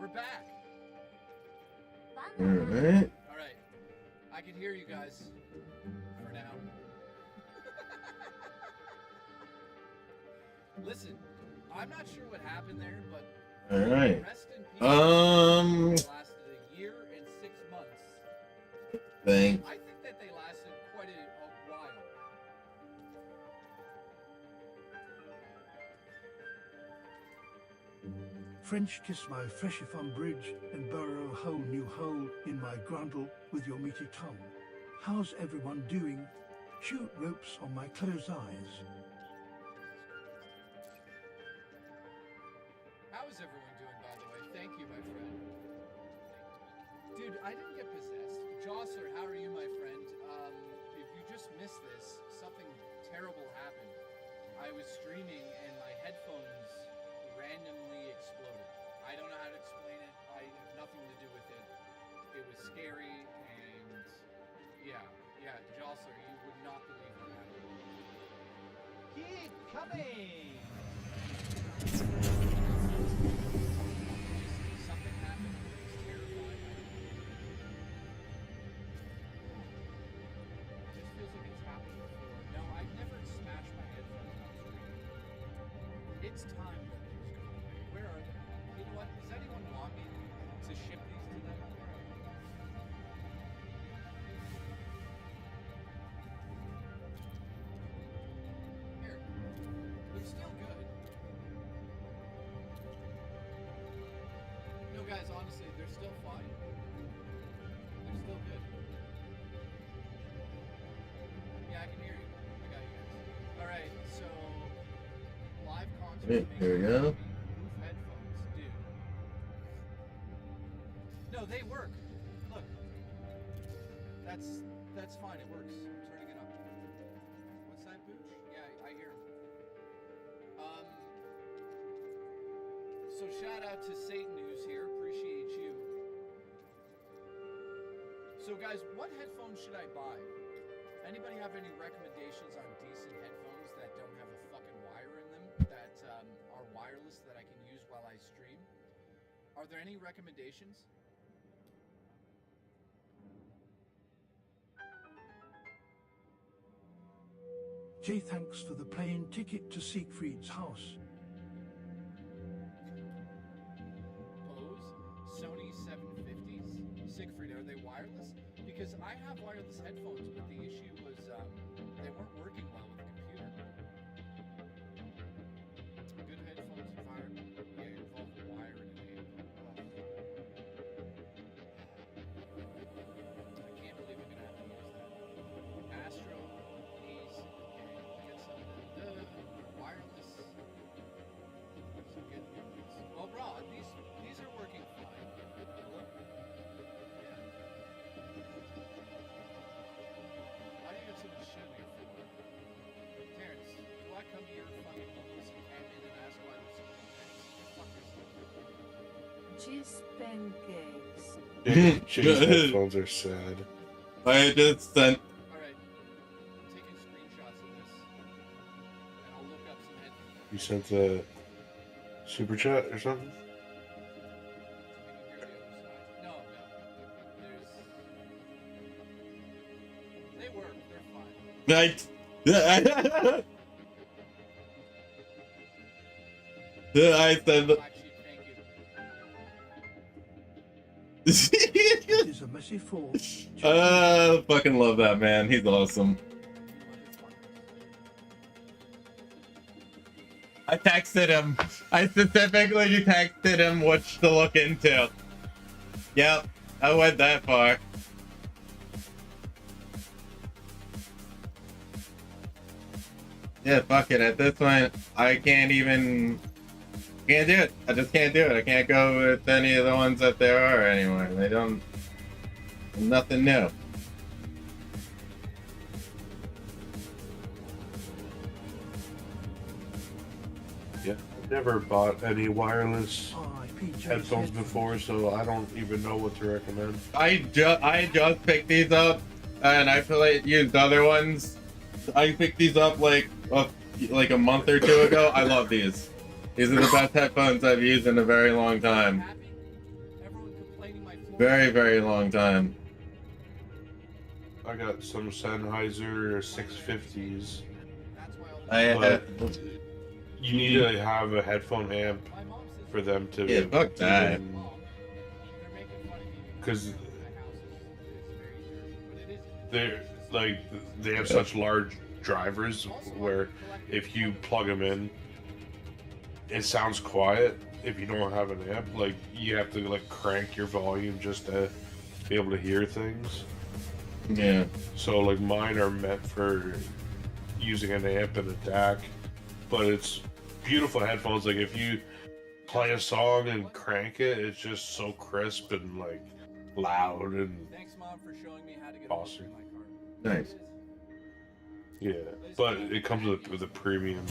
We're back. Alright. Alright. I can hear you guys for now. Listen, I'm not sure what happened there, but Alright. rest in peace. Lasted a year and 6 months. Thanks. I think that they lasted quite a while. French kiss my Freshifon bridge and burrow a whole new hole in my grundle with your meaty tongue. How's everyone doing? Shoot ropes on my closed eyes. How is everyone doing, by the way? Thank you, my friend. Dude, I didn't get possessed. Josser, how are you, my friend? If you just missed this, something terrible happened. I was streaming and my headphones randomly exploded. I don't know how to explain it. I have nothing to do with it. It was scary and yeah, Josser, you would not believe what happened. Keep coming! Something happened. It was terrifying. It just feels like it's happened before. No, I've never smashed my headphones on screen. It's time that those go away. Where are they? You know what? Does anyone want me to ship these to them? Here. They're still good. No, guys, honestly, they're still fine. still good. Yeah, I can hear you. I got you guys. All right, so live concert. Wait, here we go. Booth headphones, dude. No, they work. Look, that's fine. It works. I'm turning it up. What's that, Booch? Yeah, I hear him. So shout out to Satan News here. Appreciate you. So guys, what headphones should I buy? Anybody have any recommendations on decent headphones that don't have a fucking wire in them, that are wireless that I can use while I stream? Are there any recommendations? Jay, thanks for the plane ticket to Siegfried's house. Bose, Sony 750s, Siegfried, are they wireless? Because I have wireless headphones, but the issue was they weren't working well with the computer. Good headphones environment, yeah, involve the wire and an amp. I can't believe I'm gonna have to use that. Astro, Ace, okay, get some of the wireless. Some good ones. Well, Rod, these are working fine. Yeah. Why do you have so much shit on your floor? Terrence, do I come here fucking homeless and camp in and ask why there's so many beds? Fuck yourself. Just pancakes. Jay's headphones are sad. I just sent. Alright. I'm taking screenshots of this. And I'll look up some headphones. You sent the super chat or something? No. They work. They're fine. I said. Blaqksheep, thank you. It is a messy fall. Fucking love that man. He's awesome. I texted him. I specifically texted him what to look into. Yep, I went that far. Yeah, fuck it. At this point, I can't do it. I just can't do it. I can't go with any of the ones that there are anymore. They don't. Nothing new. Yeah, I've never bought any wireless headphones before, so I don't even know what to recommend. I just picked these up, and I used other ones. I picked these up like a month or two ago. I love these. These are the best headphones I've used in a very long time. Very, very long time. I got some Sennheiser 650s. You need to have a headphone amp for them to. Yeah, fuck that. Because they have such large drivers where if you plug them in, it sounds quiet. If you don't have an amp, like you have to crank your volume just to be able to hear things. Yeah. So mine are meant for using an amp and a DAC, but it's beautiful headphones. If you play a song and crank it, it's just so crisp and loud and Thanks, Mom, for showing me how to get awesome. my car. Nice. Yeah, but it comes with a premium.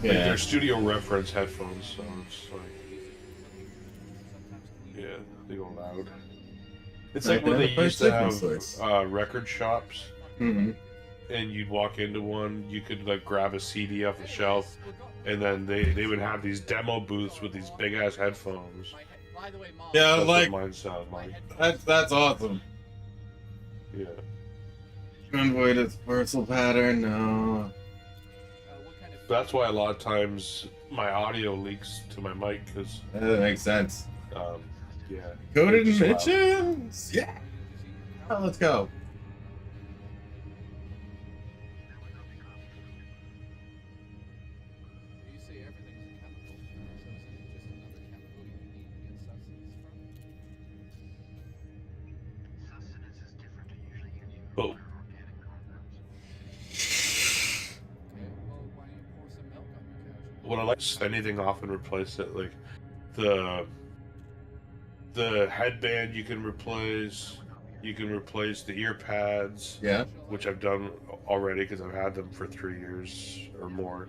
Yeah. They're studio reference headphones, so it's yeah, they go loud. It's like when they used to have record shops, and you'd walk into one, you could grab a CD off the shelf, and then they would have these demo booths with these big ass headphones. Yeah, that's what mine sound like. That's awesome. Yeah. Avoid its parcel pattern. No. That's why a lot of times my audio leaks to my mic because that makes sense. Yeah. Coded mentions. Yeah. Oh, let's go. You say everything's a chemical, so isn't it just another chemical you need to get substances Oh. When I like to send anything off and replace it, like the headband you can replace the ear pads, Yeah. which I've done already because I've had them for 3 years or more.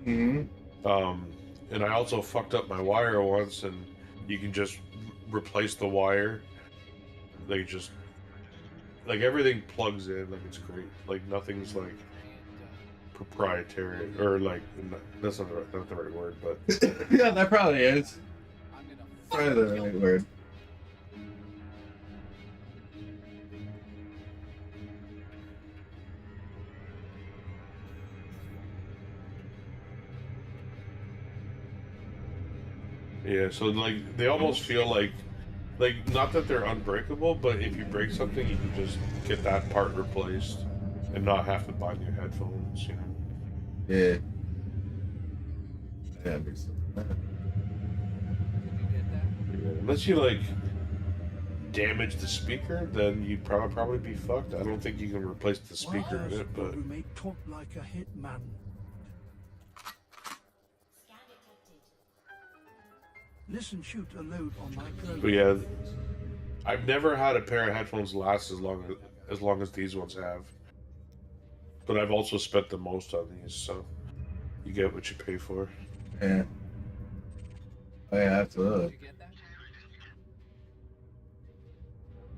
Mm-hmm. And I also fucked up my wire once, and you can just replace the wire. Like everything plugs in, like it's great. Like nothing's like proprietary or like that's not the right word, but Yeah, that probably is. Probably the right word. yeah. So like they almost feel like not that they're unbreakable, but if you break something, you can just get that part replaced and not have to buy new headphones. You know. Yeah. I understand. Yeah, unless you like damage the speaker, then you'd probably be fucked. I don't think you can replace the speaker in it, but roommate talk like a hitman. Listen, shoot a load on my program. But yeah, I've never had a pair of headphones last as long as these ones have. But I've also spent the most on these, so you get what you pay for. Yeah. Oh yeah, absolutely.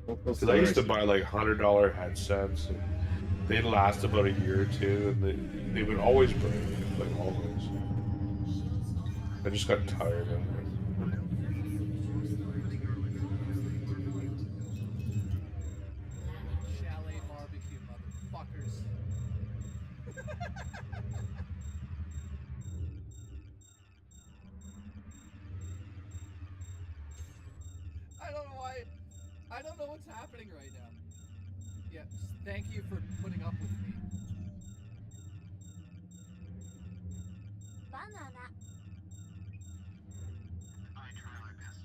Because I used to buy like $100 headsets, and they'd last about a year or two, and they would always break, like always. I just got tired of it. Chalet barbecue, motherfuckers. I don't know why. I don't know what's happening right now. Yeah, thank you for putting up with me. Banana. I try my best.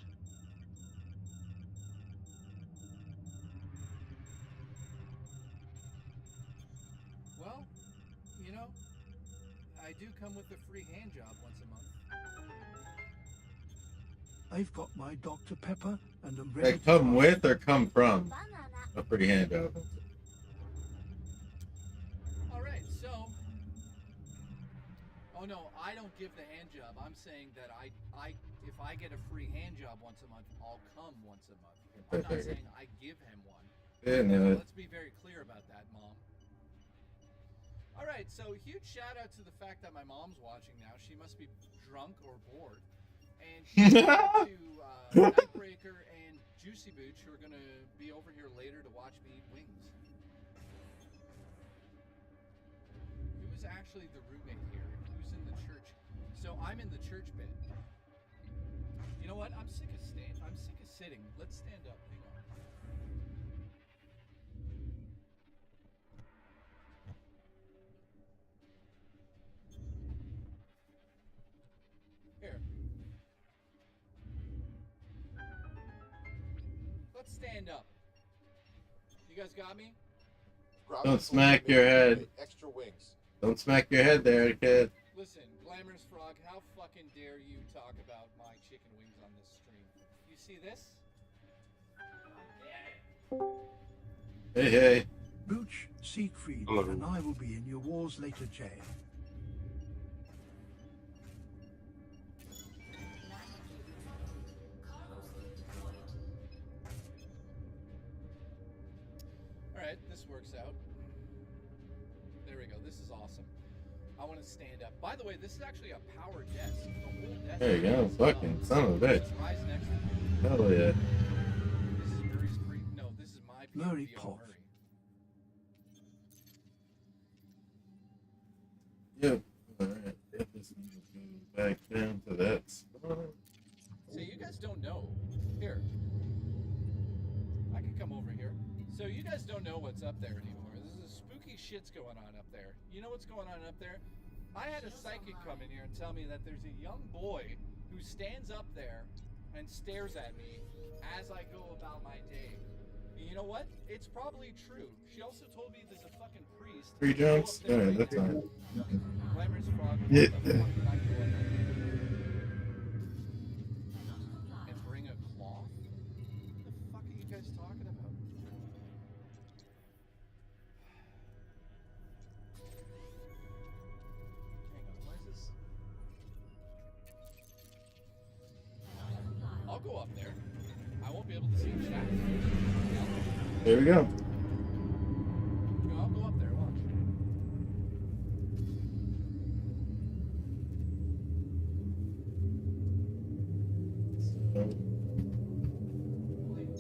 Well, you know, I do come with a free hand job once a month. I've got my Dr. Pepper and I'm They ready. come with or come from Banana. a free hand job. All right, so. Oh no, I don't give the hand job. I'm saying that if I get a free hand job once a month, I'll come once a month. I'm not saying I give him one. Yeah, no. Let's be very clear about that, Mom. All right, so huge shout out to the fact that my mom's watching now. She must be drunk or bored. And shout out to Nightbreaker and Juicy Booch, who are going to be over here later to watch me eat wings. Who is actually the roommate here? Who's in the church? So I'm in the church bit. You know what? I'm sick of sitting. Let's stand up. Hang on. Here. Let's stand up. You guys got me? Don't smack your head. Extra wings. Don't smack your head there, kid. Listen, Glamorous Frog, how fucking dare you talk about my chicken wings on this stream? You see this? Hey, hey. Booch, Siegfried, Hello. and I will be in your wars later, Jay. Alright, this works out. There we go, this is awesome. I want to stand up. By the way, this is actually a power desk. The whole desk. There you go. Fucking son of a bitch. It's right next to me. Hell yeah. This is Murray's free. No, this is my Murray POV on Pop. Murray. Yep. Alright. Yep, this needs to go back down to that spot. So you guys don't know. Here. I can come over here. So you guys don't know what's up there anymore. This is spooky shit's going on up there. You know what's going on up there? I had a psychic come in here and tell me that there's a young boy who stands up there and stares at me as I go about my day. You know what? It's probably true. She also told me there's a fucking priest. 3 jumps? Alright, that's fine. Glamorous frog. Yeah. What the fuck did I go up there? And bring a cloth? What the fuck are you guys talking about? Hang on, where's this? I'll go up there. I won't be able to see the chat. There we go. No, I'll go up there, watch.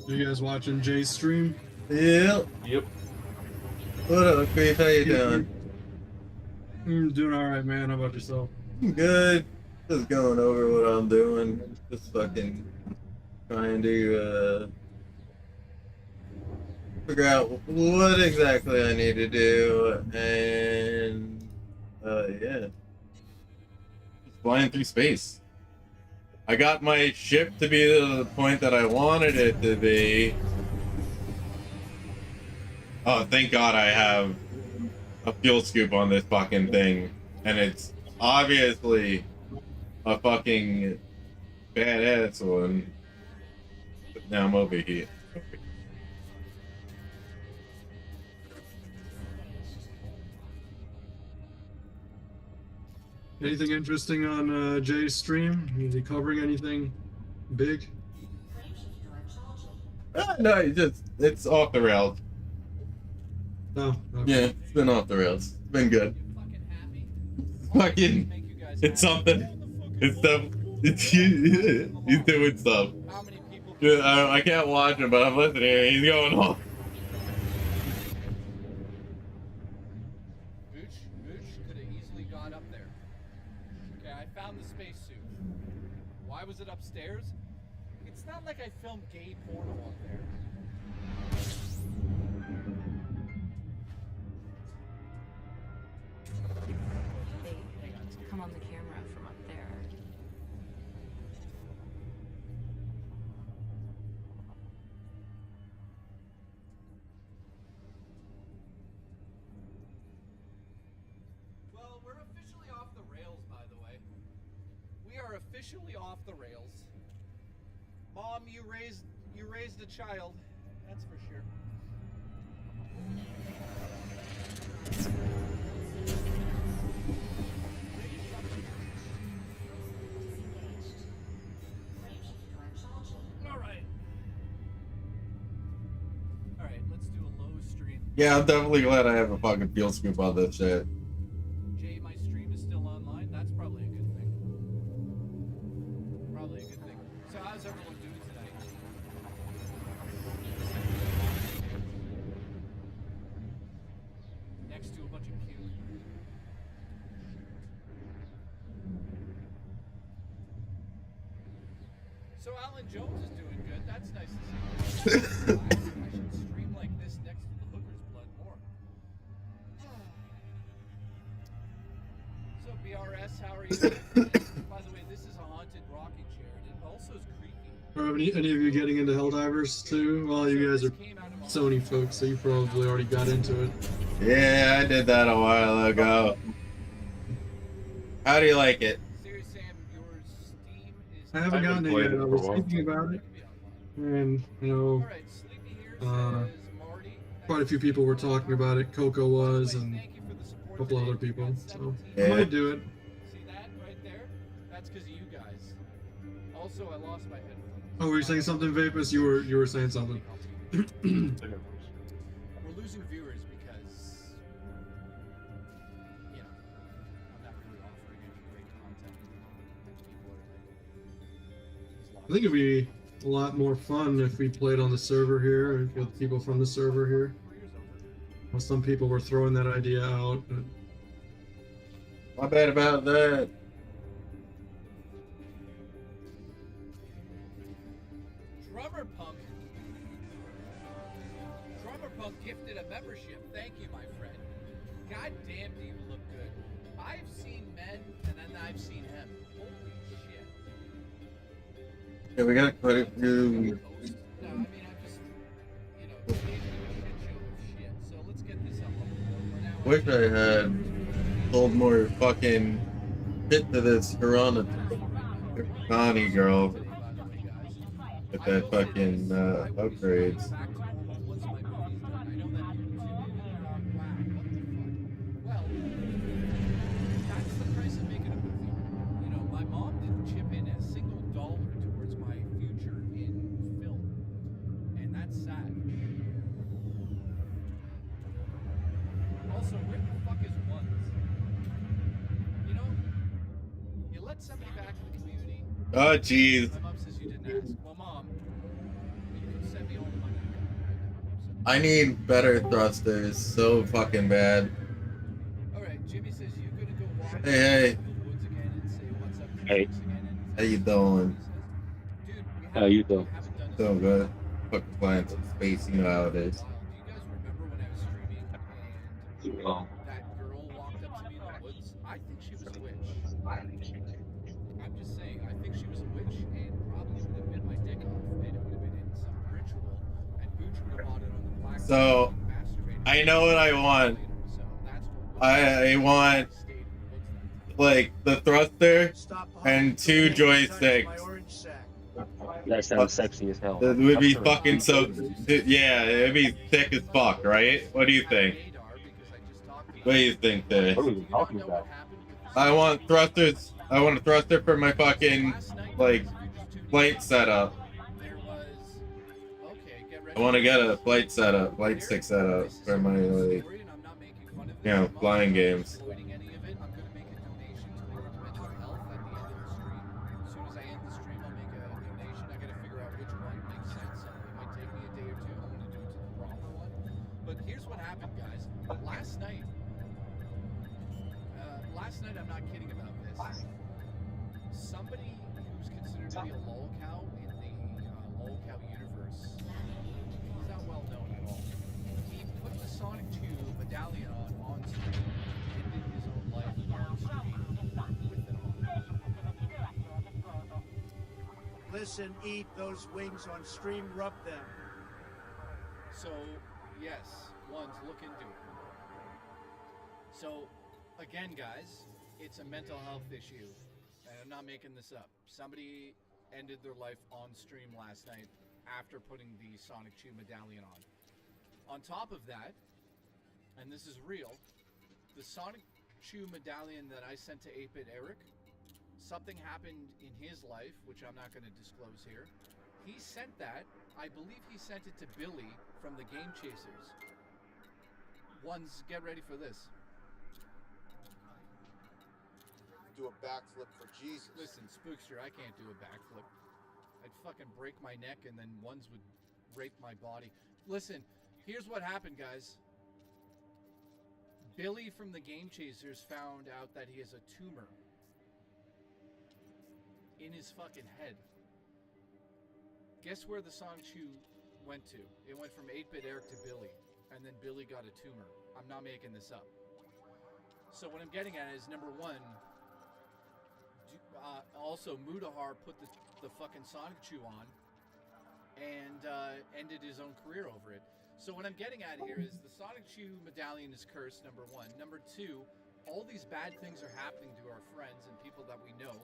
You guys watching Jay's stream? Yep. Yep. What up, Chris? How you doing? Doing alright, man. How about yourself? Good. Just going over what I'm doing. Just fucking trying to figure out what exactly I need to do, and yeah, just flying through space. I got my ship to be to the point that I wanted it to be. Oh, thank God I have a fuel scoop on this fucking thing, and it's obviously a fucking badass one. But now I'm over here. Anything interesting on Jay's stream? Is he covering anything big? No, it's off the rails. No. Okay. Yeah, it's been off the rails. It's been good. Fucking, it's something. It's stuff. He's doing stuff. Yeah, I can't watch him, but I'm listening. He's going off. Mooch could have easily got up there. Okay, I found the spacesuit. Why was it upstairs? It's not like I filmed gay porno up there. They come on the camera from up there. Well, we're officially off the rails, by the way. We are officially off the rails. Mom, you raised a child. That's for sure. Alright, let's do a low stream. Yeah, I'm definitely glad I have a fucking fuel scoop on this shit. Jay, my stream is still online. That's probably a good thing. Probably a good thing. So how's everyone doing tonight? Next to a bunch of puke. So Alan Jones is doing good. That's nice to see. I should stream like this next to the hooker's blood more. So BRS, how are you? By the way, this is a haunted rocking chair, and it also is creepy. Are any of you getting into Helldivers too? Well, you guys are Sony folks, so you probably already got into it. Yeah, I did that a while ago. How do you like it? I haven't gotten it yet. I was thinking about it, and you know, quite a few people were talking about it. Coco was, and a couple other people. So I might do it. See that right there? That's because of you guys. Also, I lost my headphones. Oh, were you saying something, Vapus? You were saying something. We're losing viewers because, you know, I'm not really offering any great content. And people are like, I think it'd be a lot more fun if we played on the server here with people from the server here. Well, some people were throwing that idea out. But... My bad about that. Drummer Punk gifted a membership. Thank you, my friend. God damn, do you look good. I've seen men, and then I've seen him. Holy shit. Yeah, we got quite a few. No, I mean, I'm just, you know, wish I had sold more fucking shit to this Corona Connie girl with that fucking upgrades. That's the price of making a movie. You know, my mom didn't chip in a single dollar towards my future in film, and that's sad. Also, where the fuck is Ones? You know, you let somebody back in the community. Oh jeez. My mom says you didn't ask. Well, Mom, you can send me all the money you got right now. So. I need better thrusters so fucking bad. Alright, Jimmy says you're gonna go walk Hey, in the woods again and say what's up to Hey. James again. how you doing? Dude, we How you doing? haven't done Doing good. Fucking playing some space, you know how it is. Do you guys remember when I was streaming and Oh. that girl walked up to me in the woods? I think she was a witch. I'm just saying, I think she was a witch and probably would have been my dick off and it would have been in some ritual and Booch would have bought it on the black So, I know what I want. So that's what I want like the thruster and 2 joysticks. That sounds sexy as hell. That would be fucking so. Yeah, it'd be thick as fuck, right? What do you think? What do you think, there? What are we talking about? I want thrusters. I want a thruster for my fucking like flight setup. I want to get a flight setup, flight stick setup for my like, you know, flying games. Last night, I'm not kidding about this. Somebody who's considered to be a lolcow in the lolcow universe, he's not well known at all. He put the Sonic 2 medallion on stream and ended his own life on stream with it on. Listen, eat those wings on stream, rub them. So, yes, Ones, look into it. So, again, guys, it's a mental health issue, and I'm not making this up. Somebody ended their life on stream last night after putting the Sonic 2 medallion on. On top of that, and this is real, the Sonic 2 medallion that I sent to 8-Bit Eric, something happened in his life, which I'm not going to disclose here. He sent that, I believe he sent it to Billy from the Game Chasers. Ones, get ready for this. Do a backflip for Jesus. Listen, Spookster, I can't do a backflip. I'd fucking break my neck and then Ones would rape my body. Listen, here's what happened, guys. Billy from the Game Chasers found out that he has a tumor in his fucking head. Guess where the Sonic 2 went to? It went from 8-Bit Eric to Billy, and then Billy got a tumor. I'm not making this up. So what I'm getting at is, number one, also Mudahar put the fucking Sonic 2 on and ended his own career over it. So what I'm getting at here is the Sonic 2 medallion is cursed, number one. Number two, all these bad things are happening to our friends and people that we know.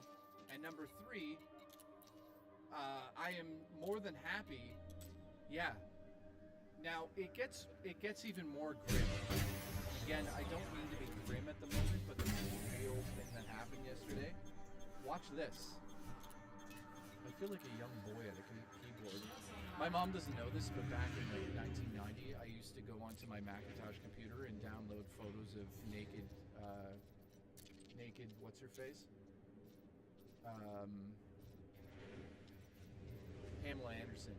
And number three, I am more than happy. Yeah. Now it gets even more grim. Again, I don't mean to be grim at the moment, but there's a real thing that happened yesterday. Watch this. I feel like a young boy at a keyboard. My mom doesn't know this, but back in like 1990, I used to go onto my Macintosh computer and download photos of naked, what's her face? Pamela Anderson.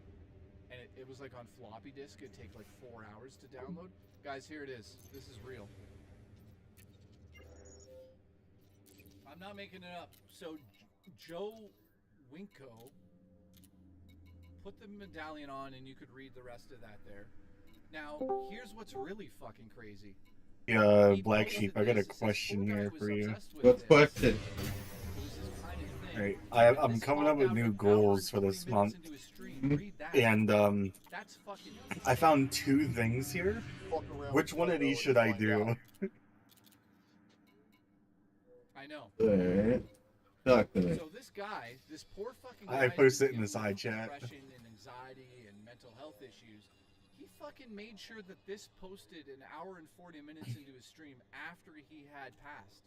And it was like on floppy disk. It'd take like 4 hours to download. Guys, here it is. This is real. I'm not making it up. So Joe Winko put the medallion on and you could read the rest of that there. Now, here's what's really fucking crazy. Blaqksheep, I got a question here for you. What question? Alright, I'm coming up with new goals for this month. And I found 2 things here. Which one of these should I do? I know. Alright. Talk to me. So this guy, this poor fucking I guy posted it who's in the dealing side with chat. depression and anxiety and mental health issues, he fucking made sure that this posted an hour and 40 minutes into his stream after he had passed.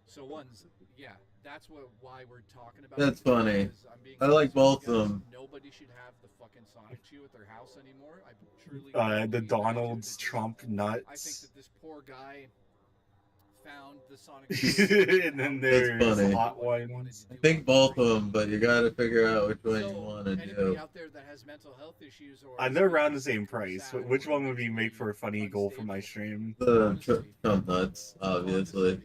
So yeah, that's why we're talking about. That's it, funny. because I'm being I like honest with both you of guys, them. Nobody should have the fucking Sonic Chew at their house anymore. I truly The believe that, Donald's because Trump I think nuts. that this poor guy found the Sonic Chew. And then That's there's funny. hot ones. I think both of them, but you gotta figure out which one you want to Anybody do. out there that has mental health issues or They're around the same price. But which one would you make for a funny goal for my stream? The Trump nuts, obviously.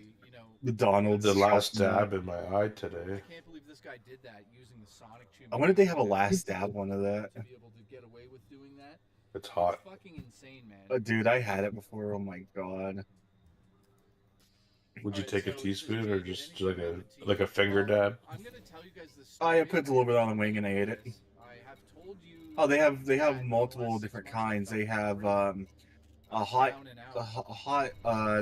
The Donald's The last Trump dab nut. in my eye today. I can't believe this guy did that using the Sonic Chew. I wonder if they have a last dab one of that. To be able to get away with doing that. It's hot. It's fucking insane, man. Dude, I had it before. Oh my god. Would you take a teaspoon or just like a finger dab? I'm gonna tell you guys this. I put a little bit on the wing and I ate it. I have told you. Oh, they have multiple different kinds. They have a hot,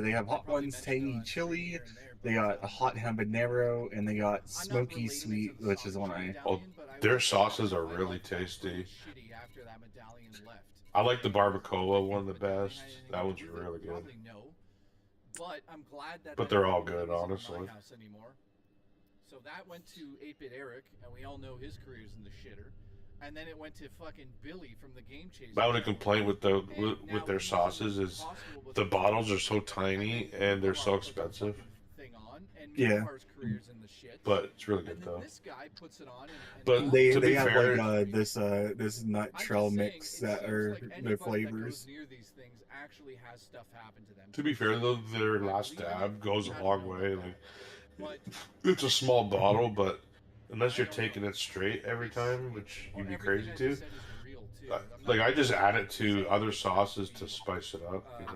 they have hot ones, tangy chili. They got a hot habanero, and they got smoky sweet, which is the one I. Oh, their sauces are really tasty. I like the barbacoa one the best. That one's really good. But I'm glad that. But they're all good, honestly. So that went to 8-Bit Eric, and we all know his career's in the shitter. And then it went to fucking Billy from the Game Chaser. My only complaint with their sauces is the bottles are so tiny and they're so expensive. Yeah. But it's really good though. This guy puts it on But They to be have fair, like this nut trail mix that are their flavors. To be fair though, their last dab goes a long way. Like it's a small bottle, but unless you're taking it straight every time, which you'd be crazy to, like I just add it to other sauces to spice it up, you know.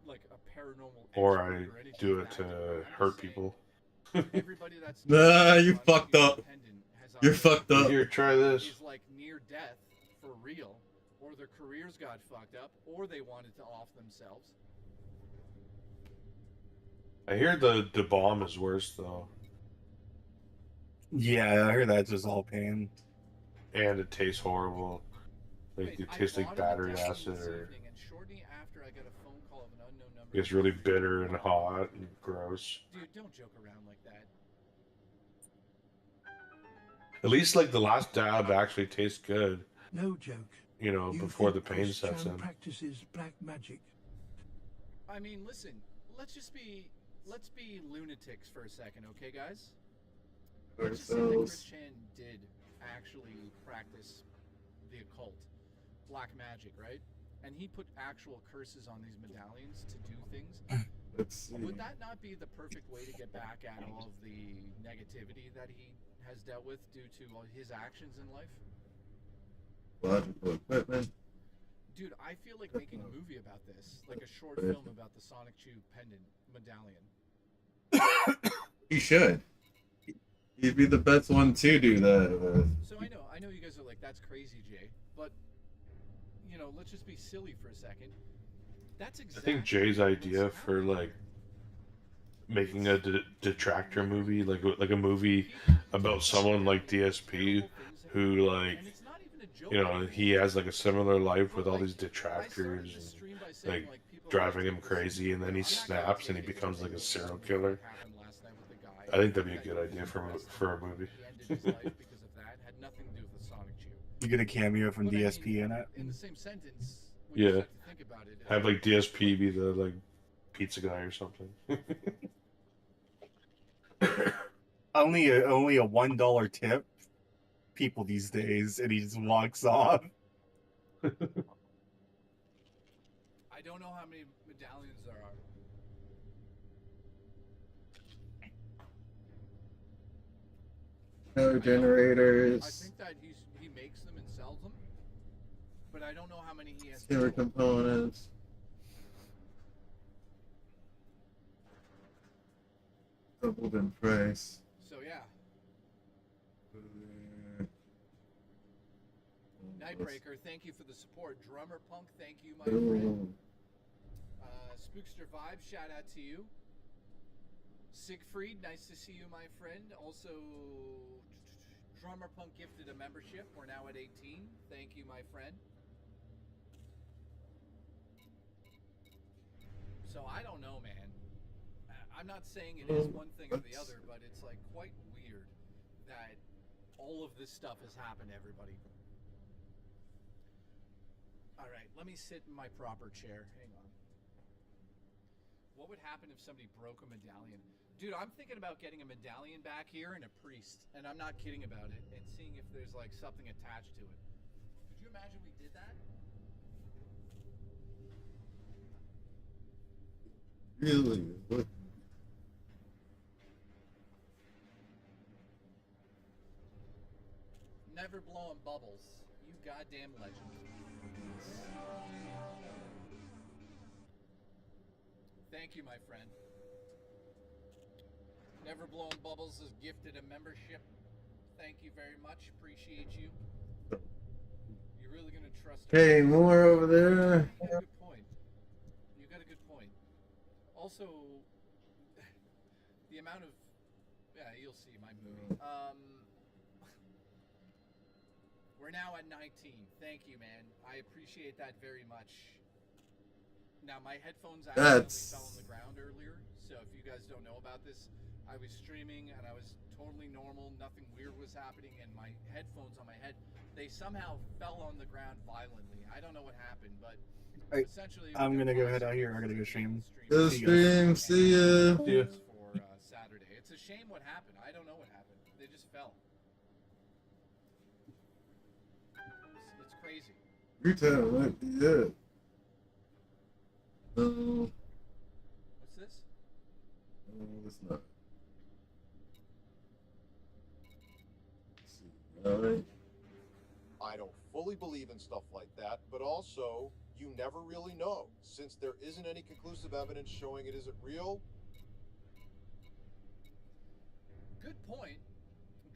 Like a paranormal. Or I do it to hurt people. Nah, you fucked up. You're fucked up. Here, try this. Is like near death for real, or their careers got fucked up, or they wanted to off themselves. I hear the bomb is worse though. Yeah, I heard that's just all pain. And it tastes horrible. Like it tastes like battery acid or it's really bitter and hot and gross. Dude, don't joke around like that. At least like the last dab actually tastes good. No joke. You know, You before the think pain Chris sets Chan in. practices black magic. I mean, listen, let's be lunatics for a second, okay, guys? Let's just say that Chris Chan did actually practice the occult, black magic, right? And he put actual curses on these medallions to do things. Would that not be the perfect way to get back at all of the negativity that he has dealt with due to his actions in life? Logical equipment. Dude, I feel like making a movie about this, like a short film about the Sonic Chew pendant medallion. You should. He'd be the best one to do that with. So I know you guys are like, that's crazy, Jay, but you know, let's just be silly for a second. That's exactly. I think Jay's idea for like making a detractor movie, like a movie about someone like DSP, who like, you know, he has like a similar life with all these detractors and like driving him crazy, and then he snaps and he becomes like a serial killer. I think that'd be a good idea for a movie. You get a cameo from DSP in it. In the same sentence. Yeah. Have like DSP be the like pizza guy or something. only a $1 tip. People these days, and he just walks off. I don't know how many medallions there are. No generators. I think that he makes them and sells them. I don't know how many he has. Silver components. Doubled in price. So yeah. Nightbreaker, thank you for the support. Drummer Punk, thank you, my friend. Spookster Vibe, shout out to you. Siegfried, nice to see you, my friend. Also, Drummer Punk gifted a membership. We're now at 18. Thank you, my friend. So I don't know, man. I'm not saying it is one thing or the other, but it's like quite weird that all of this stuff has happened to everybody. All right, let me sit in my proper chair. Hang on. What would happen if somebody broke a medallion? Dude, I'm thinking about getting a medallion back here and a priest, and I'm not kidding about it, and seeing if there's like something attached to it. Could you imagine we did that? Really? What? Never blowing bubbles. You goddamn legend. Thank you, my friend. Never Blowing Bubbles has gifted a membership. Thank you very much. Appreciate you. You're really gonna trust. Hey, more over there. You got a good point. You got a good point. Also, the amount of you'll see my movie. We're now at 19. Thank you, man. I appreciate that very much. Now, my headphones accidentally fell on the ground earlier, so if you guys don't know about this, I was streaming and I was totally normal, nothing weird was happening, and my headphones on my head, they somehow fell on the ground violently. I don't know what happened, but essentially... I'm gonna go head out here. I gotta go stream. Go stream, see ya. For Saturday. It's a shame what happened. I don't know what happened. They just fell. It's crazy. Retail might be it. No. What's this? No, it's not. Alright. I don't fully believe in stuff like that, but also, you never really know. Since there isn't any conclusive evidence showing it isn't real. Good point.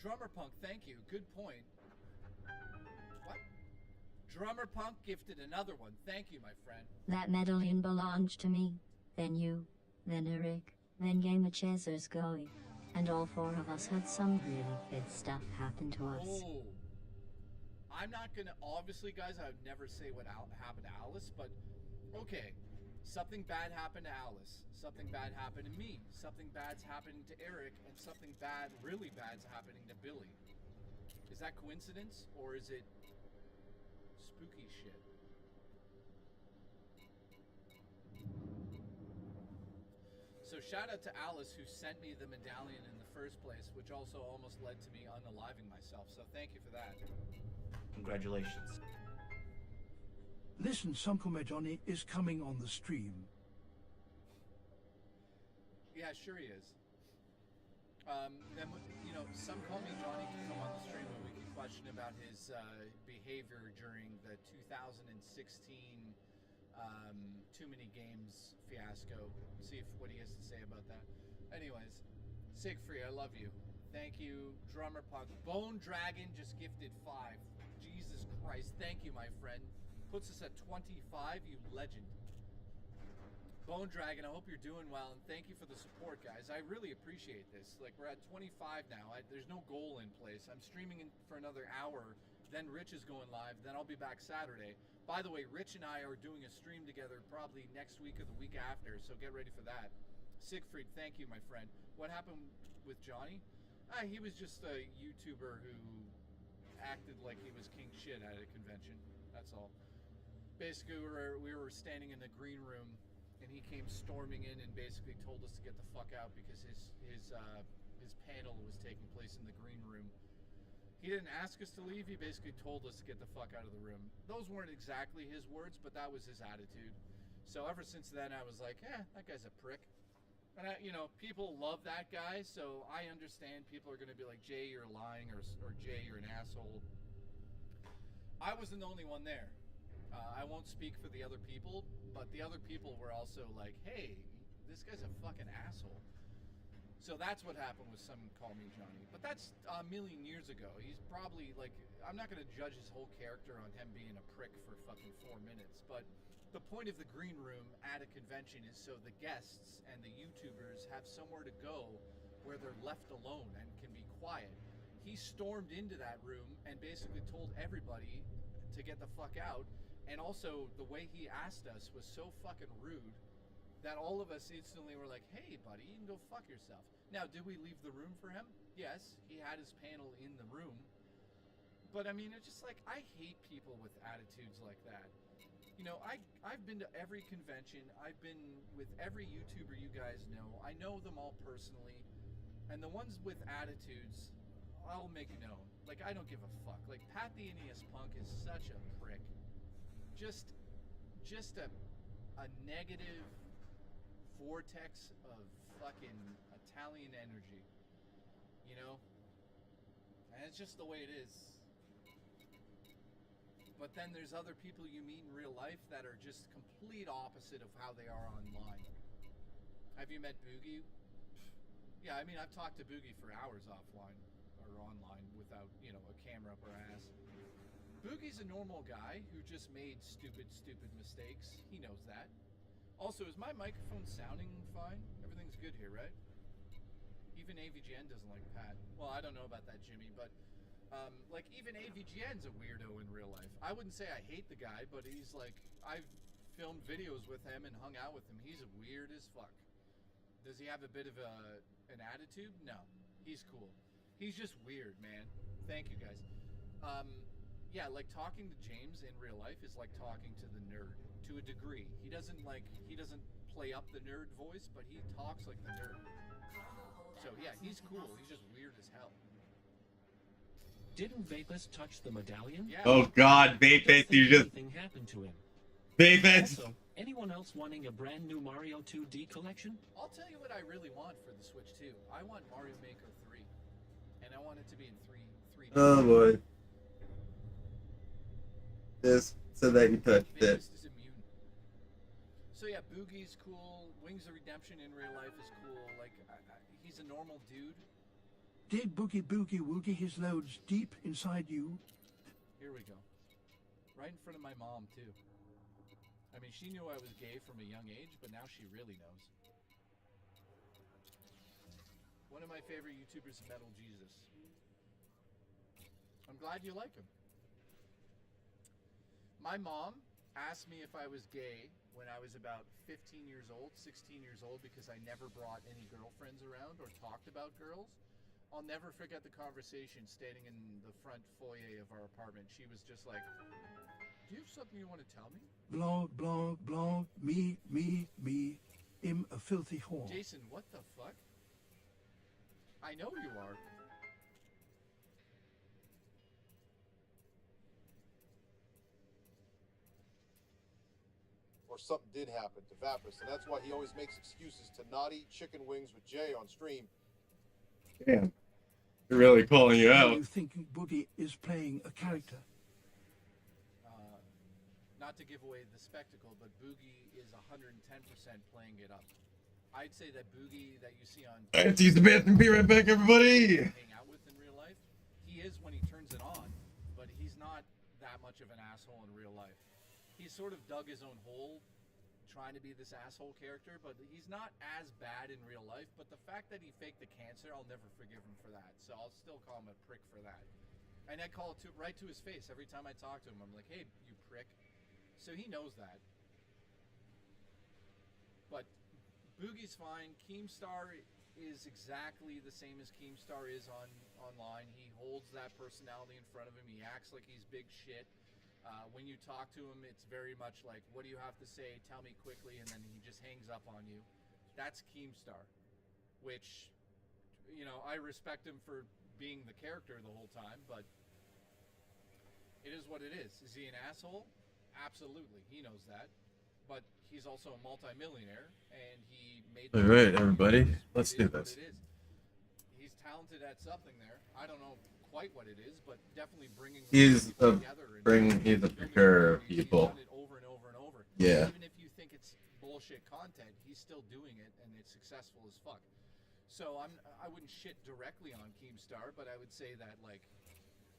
Drummer Punk, thank you. Good point. What? Drummer Punk gifted another one. Thank you, my friend. That medallion belonged to me, then you, then Eric, then Gamer Chasers going. And all four of us had some really bad stuff happen to us. Oh. I'm not gonna, obviously guys, I would never say what happened to Alice, but okay. Something bad happened to Alice. Something bad happened to me. Something bad's happening to Eric, and something bad, really bad's happening to Billy. Is that coincidence, or is it spooky shit? So shout out to Alice, who sent me the medallion in the first place, which also almost led to me unaliving myself. So thank you for that. Congratulations. Listen, Sunkelme Johnny is coming on the stream. Yeah, sure he is. Then, you know, some call me Johnny to come on the stream and we can question about his behavior during the 2016 Too Many Games fiasco. See what he has to say about that. Anyways, Siegfried, I love you. Thank you, Drummer Punk. Bone Dragon just gifted 5. Jesus Christ, thank you, my friend. Puts us at 25, you legend. Bone Dragon, I hope you're doing well, and thank you for the support, guys. I really appreciate this. Like, we're at 25 now. There's no goal in place. I'm streaming for another hour, then Rich is going live, then I'll be back Saturday. By the way, Rich and I are doing a stream together probably next week or the week after, so get ready for that. Siegfried, thank you, my friend. What happened with Johnny? He was just a YouTuber who acted like he was king shit at a convention. That's all. Basically, we were standing in the green room, and he came storming in and basically told us to get the fuck out because his panel was taking place in the green room. He didn't ask us to leave. He basically told us to get the fuck out of the room. Those weren't exactly his words, but that was his attitude. So ever since then, I was like, that guy's a prick. And you know, people love that guy, so I understand people are going to be like, Jay, you're lying, or Jay, you're an asshole. I wasn't the only one there. I won't speak for the other people, but the other people were also like, hey, this guy's a fucking asshole. So that's what happened with Some Call Me Johnny. But that's a million years ago. He's probably like, I'm not going to judge his whole character on him being a prick for fucking 4 minutes. But the point of the green room at a convention is so the guests and the YouTubers have somewhere to go where they're left alone and can be quiet. He stormed into that room and basically told everybody to get the fuck out. And also, the way he asked us was so fucking rude that all of us instantly were like, hey, buddy, you can go fuck yourself. Now, did we leave the room for him? Yes, he had his panel in the room. But, I mean, it's just like, I hate people with attitudes like that. You know, I've been to every convention. I've been with every YouTuber you guys know. I know them all personally. And the ones with attitudes, I'll make known. Like, I don't give a fuck. Like, Pat the NES Punk is such a prick. Just a negative vortex of fucking Italian energy, you know? And it's just the way it is. But then there's other people you meet in real life that are just complete opposite of how they are online. Have you met Boogie? Yeah, I mean, I've talked to Boogie for hours offline or online without, you know, a camera up her ass. Boogie's a normal guy who just made stupid mistakes. He knows that. Also, is my microphone sounding fine? Everything's good here, right? Even AVGN doesn't like Pat. Well, I don't know about that, Jimmy, but like even AVGN's a weirdo in real life. I wouldn't say I hate the guy, but he's like, I've filmed videos with him and hung out with him. He's weird as fuck. Does he have a bit of an attitude? No, he's cool. He's just weird, man. Thank you, guys. Yeah, like talking to James in real life is like talking to the nerd to a degree. He doesn't play up the nerd voice, but he talks like the nerd. So yeah, he's cool. He's just weird as hell. Didn't Vapus touch the medallion? Yeah. Oh God, Vapus, you just anything happened to him. Vapus. Also, anyone else wanting a brand new Mario 2D collection? I'll tell you what I really want for the Switch 2. I want Mario Maker 3, and I want it to be in 3D. Oh boy. Just so that you touched it. Is immune. So yeah, Boogie's cool. Wings of Redemption in real life is cool. Like, he's a normal dude. Did Boogie Boogie Woogie his loads deep inside you? Here we go. Right in front of my mom, too. I mean, she knew I was gay from a young age, but now she really knows. One of my favorite YouTubers is Metal Jesus. I'm glad you like him. My mom asked me if I was gay when I was about 15 years old, 16 years old, because I never brought any girlfriends around or talked about girls. I'll never forget the conversation standing in the front foyer of our apartment. She was just like, do you have something you want to tell me? Blah, blah, blah, me, I'm a filthy whore. Jason, what the fuck? I know you are. Or something did happen to Vapus, and that's why he always makes excuses to not eat chicken wings with Jay on stream. Damn. They're really calling you out. You think Boogie is playing a character? Not to give away the spectacle, but Boogie is 110% playing it up. I'd say that Boogie that you see on... I have to use the bathroom. Be right back, everybody. ...hang out with in real life, he is when he turns it on, but he's not that much of an asshole in real life. He's sort of dug his own hole trying to be this asshole character, but he's not as bad in real life. But the fact that he faked the cancer, I'll never forgive him for that. So I'll still call him a prick for that. And I call it right to his face every time I talk to him. I'm like, hey, you prick. So he knows that. But Boogie's fine. Keemstar is exactly the same as Keemstar is online. He holds that personality in front of him. He acts like he's big shit. When you talk to him, it's very much like, what do you have to say? Tell me quickly, and then he just hangs up on you. That's Keemstar, which, you know, I respect him for being the character the whole time, but it is what it is. Is he an asshole? Absolutely. He knows that. But he's also a multimillionaire, and he made... All right, everybody. Let's do this. He's talented at something there. I don't know quite what it is, but definitely bringing... He's a bringer of people. Yeah. Even if you think it's bullshit content, he's still doing it, and it's successful as fuck. So I wouldn't shit directly on Keemstar, but I would say that, like,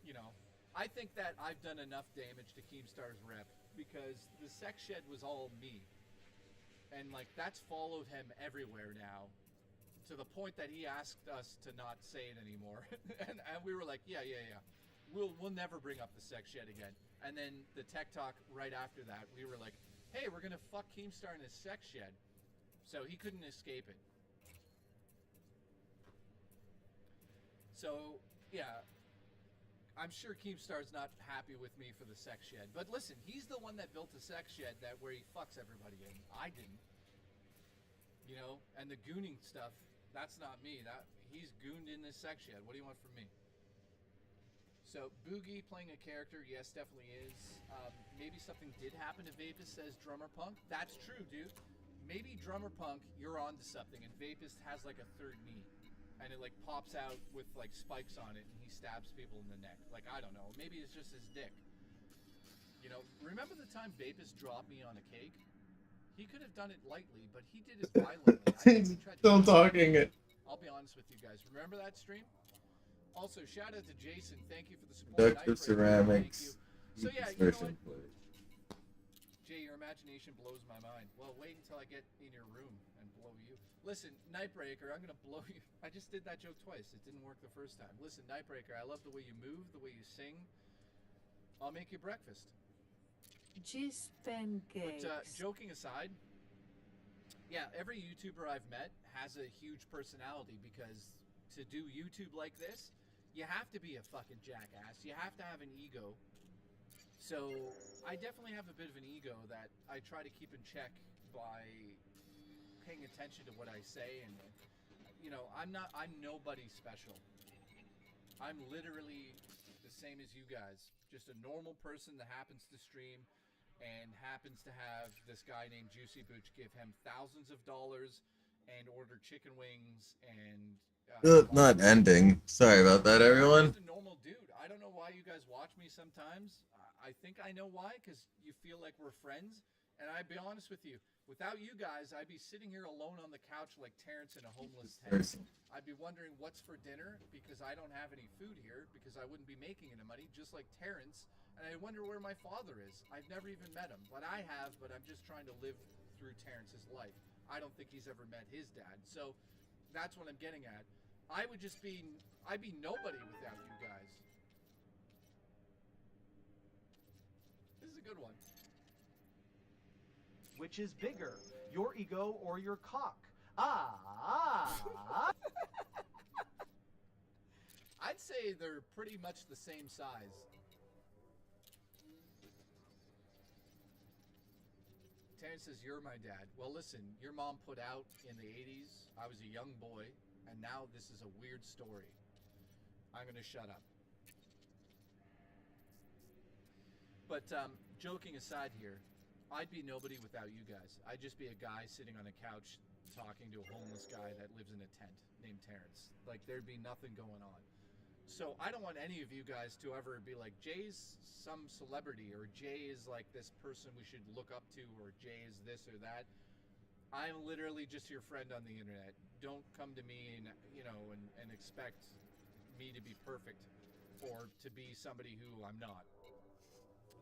you know, I think that I've done enough damage to Keemstar's rep because the sex shed was all me. And, like, that's followed him everywhere now to the point that he asked us to not say it anymore. and we were like, yeah. We'll never bring up the sex shed again. And then the tech talk right after that, we were like, hey, we're going to fuck Keemstar in his sex shed. So he couldn't escape it. So, yeah, I'm sure Keemstar's not happy with me for the sex shed. But listen, he's the one that built the sex shed where he fucks everybody in. I didn't. You know, and the gooning stuff, that's not me. He's gooned in this sex shed. What do you want from me? So, Boogie playing a character, yes, definitely is. Maybe something did happen to Vapus, says Drummer Punk. That's true, dude. Maybe Drummer Punk, you're onto something, and Vapus has like a third knee. And it like pops out with like spikes on it, and he stabs people in the neck. Like, I don't know. Maybe it's just his dick. You know, remember the time Vapus dropped me on a cake? He could have done it lightly, but he did it violently. Still talking it. I'll be honest with you guys. Remember that stream? Also, shout out to Jason. Thank you for the support. Dr. Ceramics. So yeah, you know what? Jay, your imagination blows my mind. Well, wait until I get in your room and blow you. Listen, Nightbreaker, I'm gonna blow you. I just did that joke twice. It didn't work the first time. Listen, Nightbreaker, I love the way you move, the way you sing. I'll make you breakfast. Cheese pancakes. But joking aside, yeah, every YouTuber I've met has a huge personality because to do YouTube like this, you have to be a fucking jackass. You have to have an ego. So I definitely have a bit of an ego that I try to keep in check by paying attention to what I say. And, you know, I'm nobody special. I'm literally the same as you guys. Just a normal person that happens to stream and happens to have this guy named Juicy Booch give him thousands of dollars and order chicken wings and Not ending. Sorry about that, everyone. I'm just a normal dude. I don't know why you guys watch me sometimes. I think I know why, because you feel like we're friends. And I'd be honest with you, without you guys, I'd be sitting here alone on the couch like Terrence in a homeless tent. I'd be wondering what's for dinner because I don't have any food here because I wouldn't be making any money, just like Terrence. And I wonder where my father is. I've never even met him, but I have, but I'm just trying to live through Terrence's life. I don't think he's ever met his dad. So that's what I'm getting at. I'd be nobody without you guys. This is a good one. Which is bigger, your ego or your cock? I'd say they're pretty much the same size. Terrence says, you're my dad. Well, listen, your mom put out in the 80s. I was a young boy, and now this is a weird story. I'm going to shut up. But joking aside here, I'd be nobody without you guys. I'd just be a guy sitting on a couch talking to a homeless guy that lives in a tent named Terrence. Like, there'd be nothing going on. So I don't want any of you guys to ever be like, Jay's some celebrity, or Jay is like this person we should look up to, or Jay is this or that. I'm literally just your friend on the internet. Don't come to me and, you know, and expect me to be perfect or to be somebody who I'm not.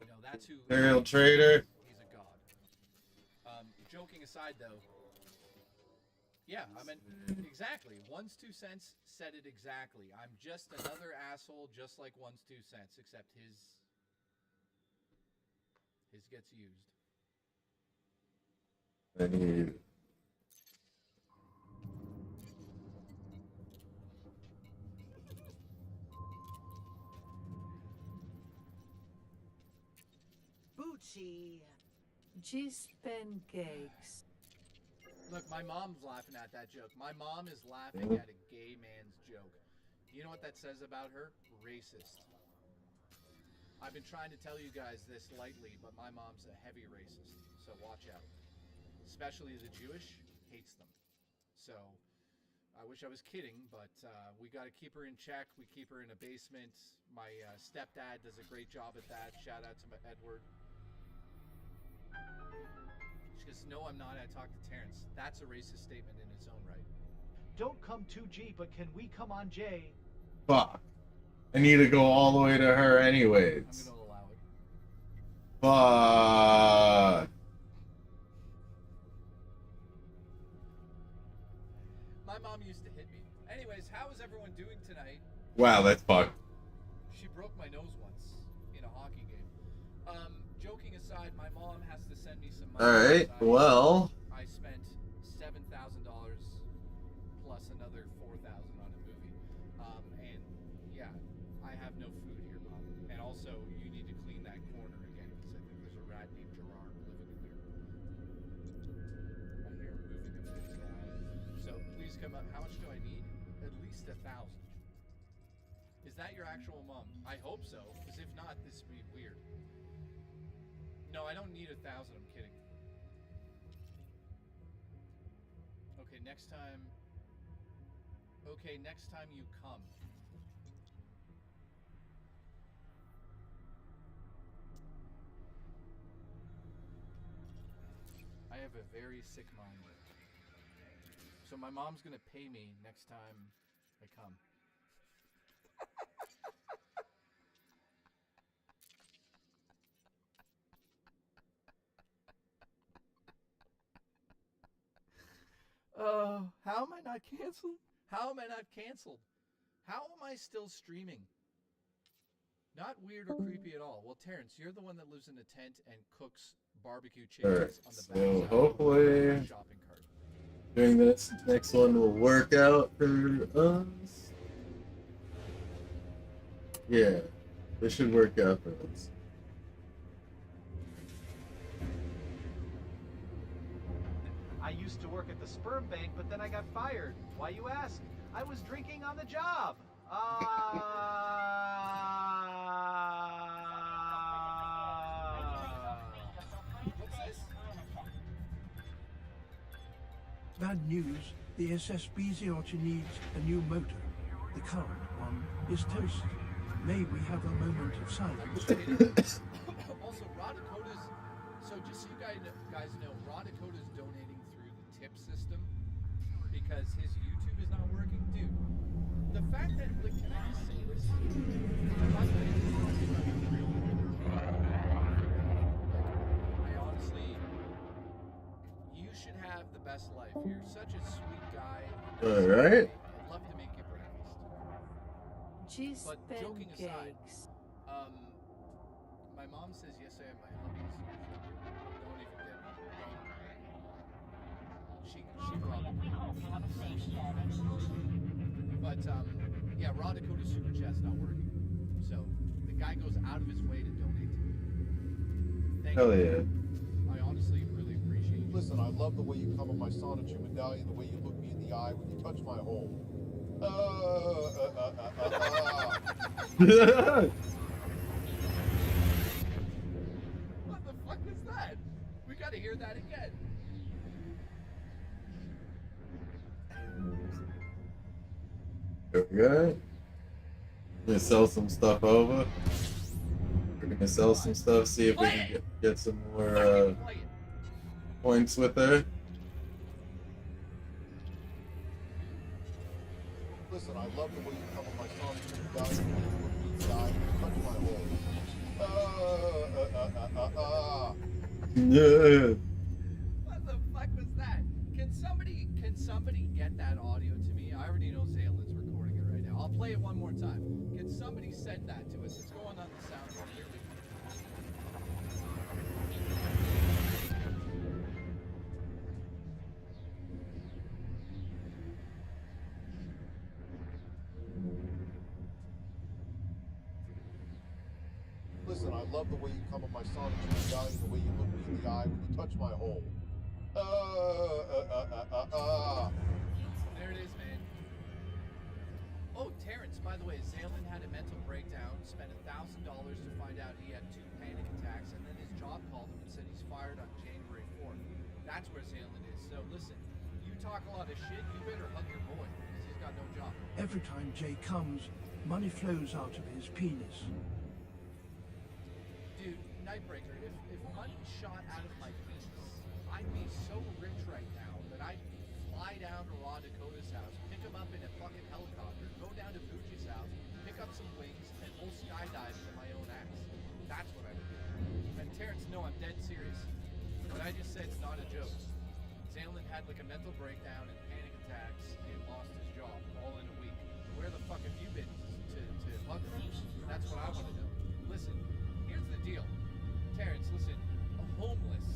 You know, that's who... Serial trader. He's a god. Joking aside, though, yeah, I mean, exactly. One's 2 cents said it exactly. I'm just another asshole, just like One's 2 cents, except his gets used. I need... Bootsy. Cheese pancakes. Look, my mom's laughing at that joke. My mom is laughing at a gay man's joke. You know what that says about her? Racist. I've been trying to tell you guys this lightly, but my mom's a heavy racist. So watch out. Especially the Jewish, hates them. So I wish I was kidding, but we got to keep her in check. We keep her in a basement. My stepdad does a great job at that. Shout out to Edward. racist? No, I'm not. I talked to Terrence. That's a racist statement in its own right. Don't come 2G, but can we come on J? Fuck. I need to go all the way to her anyways. I'm gonna allow it. Fuck. My mom used to hit me. Anyways, how is everyone doing tonight? Wow, that's fucked. She broke my nose once in a hockey game. Joking aside, my mom has to send me some money. Alright, well. I spent $7,000 plus another $4,000 on a movie. And yeah, I have no food here, Mom. And also, you need to clean that corner again because I think there's a rat named Gerard living in there. I hear him moving a bit. So please come up. How much do I need? At least 1,000. Is that your actual mom? I hope so, because if not, this would be weird. No, I don't need 1,000. I'm kidding. Okay, next time. Okay, next time you come. I have a very sick mind. So my mom's gonna pay me next time I come. How am I not canceled? How am I not canceled? How am I still streaming? Not weird or creepy at all. Well, Terrence, you're the one that lives in a tent and cooks barbecue chickens on the back So of hopefully a shopping cart. doing this next one will work out for us. Yeah, this should work out for us. I used to work at the sperm bank, but then I got fired. Why, you ask? I was drinking on the job. What's this? Bad news, the SS Biziota needs a new motor. The current one is toast. May we have a moment of silence? Also, Raw Dakota's. So just so you guys know, Raw Dakota's donating through the tip system because his YouTube is not working, dude. The fact that, like, can I just say this? I honestly, you should have the best life. You're such a sweet guy. All right. I'd love to make you breakfast. Cheese But joking aside, pancakes. my mom says yes, I am my hubby's. Don't even get me. She robbed me. But yeah, Raw Dakota Super Chat's not working. So the guy goes out of his way to donate to me. Thank Hell you. yeah. I honestly really appreciate you. Listen, I love the way you come on my Sonichu medallion, the way you look me in the eye when you touch my hole. What the fuck was that? We gotta hear that again. Okay. We're gonna sell some stuff over. We're gonna sell some stuff, see if we can get some more points with her. Listen, I love the way you come on my Sonichu medallion, the way you look me in the eye when you touch my hole. Yeah. What the fuck was that? Can somebody get that audio to me? I already know Zaylin's recording it right now. I'll play it one more time. Can somebody send that to us? It's going on the soundboard. Here we go. Listen, I love the way you come on my Sonichu medallion, the way you look me in the eye when you touch my hole. There it is, man. Oh, Terrence, by the way, Zaylin had a mental breakdown, spent $1,000 to find out he had 2 panic attacks, and then his job called him and said he's fired on January 4th. That's where Zaylin is. So listen, you talk a lot of shit, you better hug your boy, because he's got no job. Every time Jay comes, money flows out of his penis. Dude, Nightbreaker, if money shot out of my penis, I'd be jump in a fucking helicopter, go down to Fuji's house, pick up some wings, and full skydive to my own ass. That's what I would do. And Terrence, no, I'm dead serious. What I just said is not a joke. Zalen had like a mental breakdown and panic attacks and lost his job all in a week. Where the fuck have you been to hug him? That's what I want to know. Listen, here's the deal. Terrence, listen, a homeless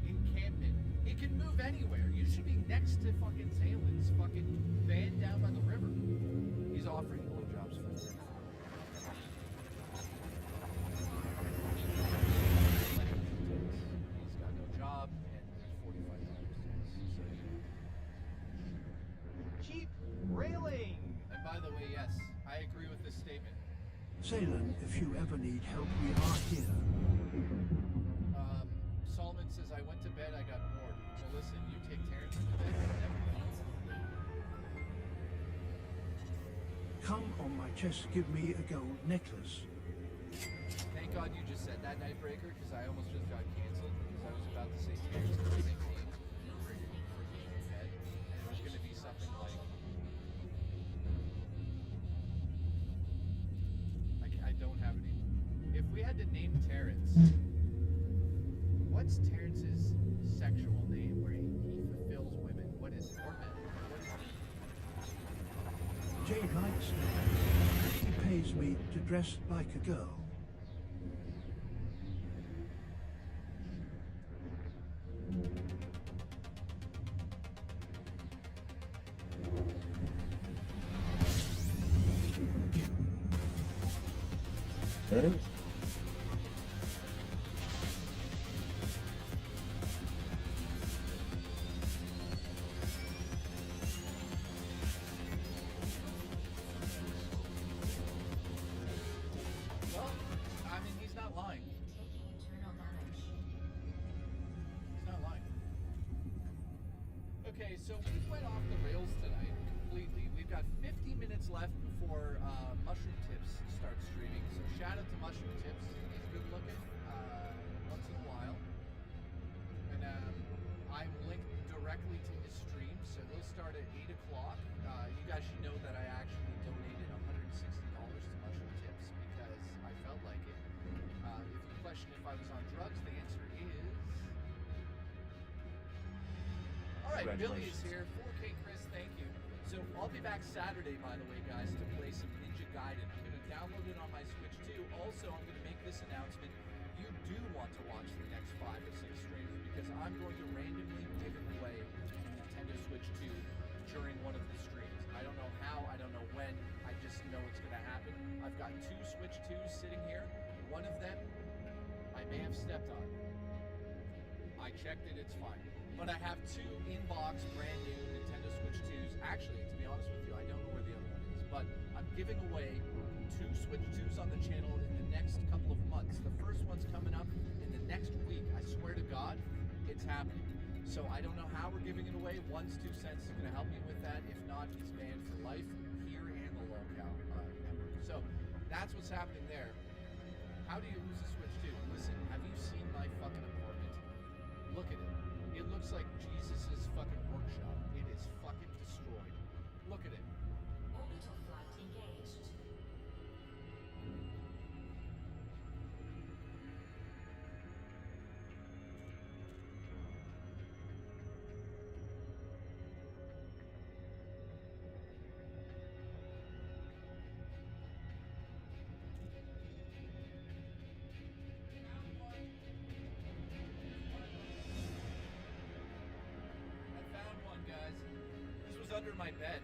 encampment, it can move anywhere. You should be next to fucking Zalen's fucking van down by the river. He's offering blowjobs for free. He's got no job and there's $45 to Keep railing! And by the way, yes, I agree with this statement. Zalen, if you ever need help, we are here. Solomon says, I went to bed, I got bored. So listen, you take Terrence to bed, never mind. Come on my chest, give me a gold necklace. Thank God you just said that, Nightbreaker, because I almost just got canceled because I was about to say Terrence to make me for being in bed, and it was going to be something like, I don't have any. If we had to name Terrence, what's Terrence's sexual name where he fulfills women? What is it? Or men? What is it? Jade likes me. He pays me to dress like a girl. Well, I mean, he's not lying. He's not lying. Okay, so we went off the rails tonight completely. We've got 50 minutes left before Mushroom Tips starts streaming. So shout out to Mushroom Tips. He's good looking once in a while. And I'm linked directly to his stream, so those start at 8 o'clock. You guys should know that I actually donated $160 to Mushroom Tips because I felt like it. If you question if I was on drugs, the answer is... Alright, Billy is here. 4K Chris, thank you. So I'll be back Saturday, by the way, guys, to play some Ninja Gaiden. I'm going to download it on my Switch too. Also, I'm going to make this announcement. You do want to watch the next 5 or 6 streams because I'm going to randomly give away a Nintendo Switch 2 during one of the streams. I don't know how, I don't know when, I just know it's going to happen. I've got 2 Switch 2s sitting here. One of them I may have stepped on. I checked it, it's fine. But I have 2 in-box brand new Nintendo Switch 2s. Actually, to be honest with you, I don't know where the other one is, but I'm giving away 2 Switch 2s on the channel in the next couple of months. The first one's coming up in the next week. I swear to God, it's happening. So I don't know how we're giving it away. 1's 2 cents is going to help me with that. If not, he's banned for life here and the local network. So that's what's happening there. How do you lose a Switch 2? Listen, have you seen my fucking apartment? Look at it. It looks like Jesus' fucking workshop. It is fucking destroyed. Look at it. Orbital flight engaged. Under my bed.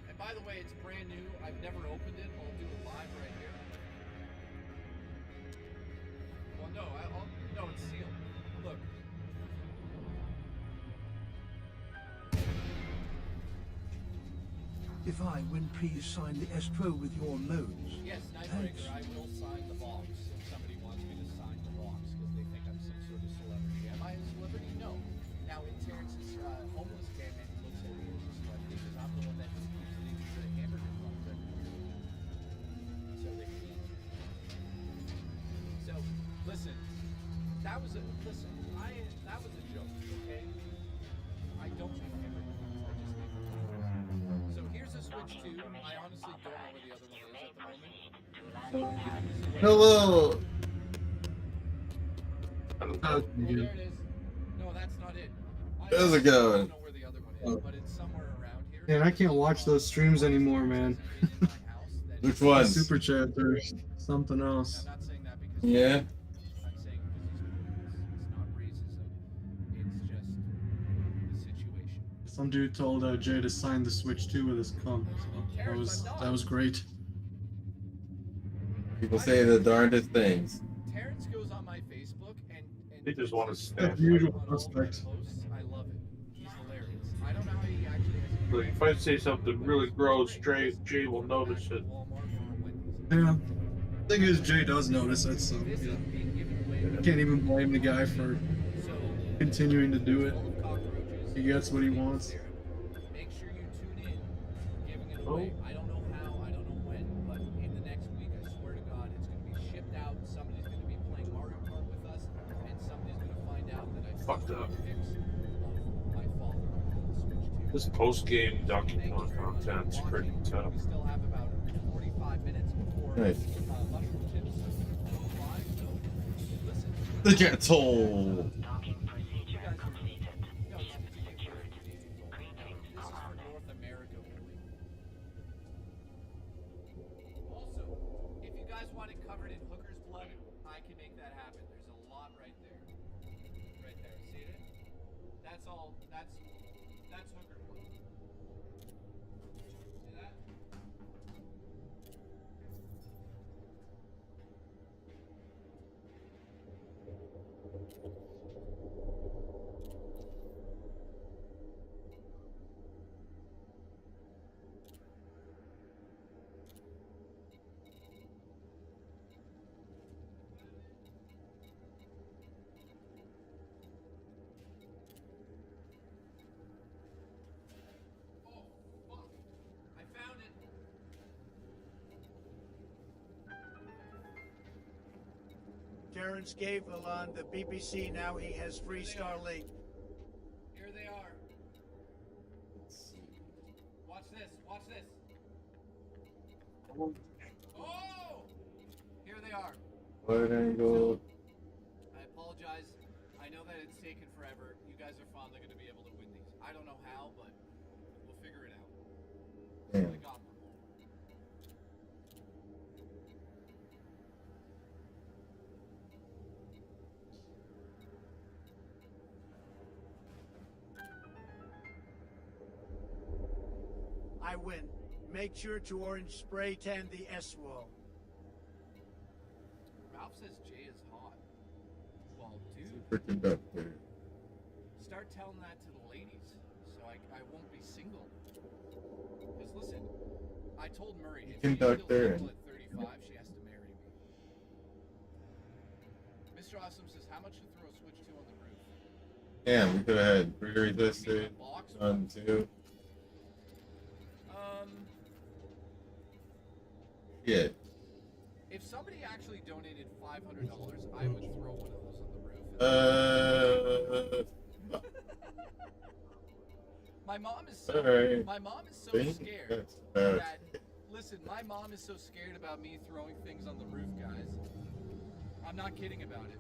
And by the way, it's brand new. I've never opened it. I'll do it live right here. Well, no, no, it's sealed. Look. If I win, please sign the escrow with your notes. Yes, Thanks. Nightbreaker, I will sign the box if somebody wants me to sign the box because they think I'm some sort of celebrity. Am I a celebrity? No. Now, in Terrence's homeless campaign, he looks at me as a celebrity because I'm the one that keeps the hamburger truck that so they can eat. So, listen, that was a joke, okay? I I don't need everything. I just need. So here's a Switch 2. I honestly don't know where the other one is at the moment. Hello. Oh, there it is. No, that's not it. How's it going? I don't know where the other one is, but it's somewhere around here. Man, I can't watch those streams anymore, man. Which one? Super chat or something else. Yeah. I'm saying it's not racism. It's just the situation. Some dude told Jay to sign the Switch 2 with his cum. So that was great. People say the darndest things. Terrence goes on my Facebook and They just want to That's spam. the usual suspect. I love it. He's hilarious. I don't know how he actually has. Like, if I say something really gross, Jay will notice it. Yeah. Thing is, Jay does notice it, so you know, can't even blame the guy for continuing to do it. He gets what he wants. Make sure you tune in. Giving it away. I don't know how, I don't know when, but in the next week, I swear to God, it's going to be shipped out. Somebody's going to be playing Mario Kart with us, and somebody's going to find out that I Fucked up. pics of my father on the Switch 2. This post-game Donkey Kong content's pretty tough. We still have about 45 minutes before Nice. mushroom tips live, so listen. The Gentle. Also, if you guys want it covered in hooker's blood, I can make that happen. There's a lot right there. Right there. See it? That's all. That's hooker blood. See that? I found it. Terrence gave Milan the BBC. Now he has free Starlink. Here they are. Watch this. Watch this. Oh! Here they are. Wide angle. I apologize. I know that it's taken forever. You guys are finally going to be able to win these. I don't know how, but we'll figure it out. Damn. I got them. I win. Make sure to orange spray tan the S wall. Ralph says Jay is hot. Well, dude, Superconductor. start telling that to the ladies, so I won't be single. Because listen, I told Murray if she's still Conductor. single at 35, she has to marry me. Mr. Awesome says, how much to throw a Switch 2 on the roof? Damn, we could have had pre-resisted on 2. Yeah. If somebody actually donated $500, I would throw one of those on the roof. My mom is so Alright. my mom is so Think scared that's about that listen, my mom is so scared about me throwing things on the roof, guys. I'm not kidding about it.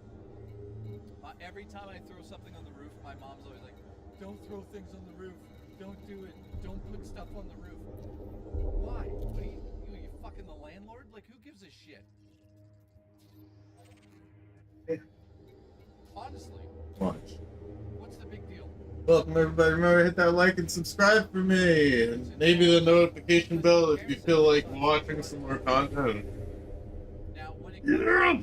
Every time I throw something on the roof, my mom's always like, "Don't throw things on the roof. Don't do it. Don't put stuff on the roof." Why? What are you fucking the landlord? Like, who gives a shit? Honestly. Watch. What's the big deal? Welcome everybody. Remember to hit that like and subscribe for me. And maybe the notification bell if you feel like watching some more content. Now, when it Yeah.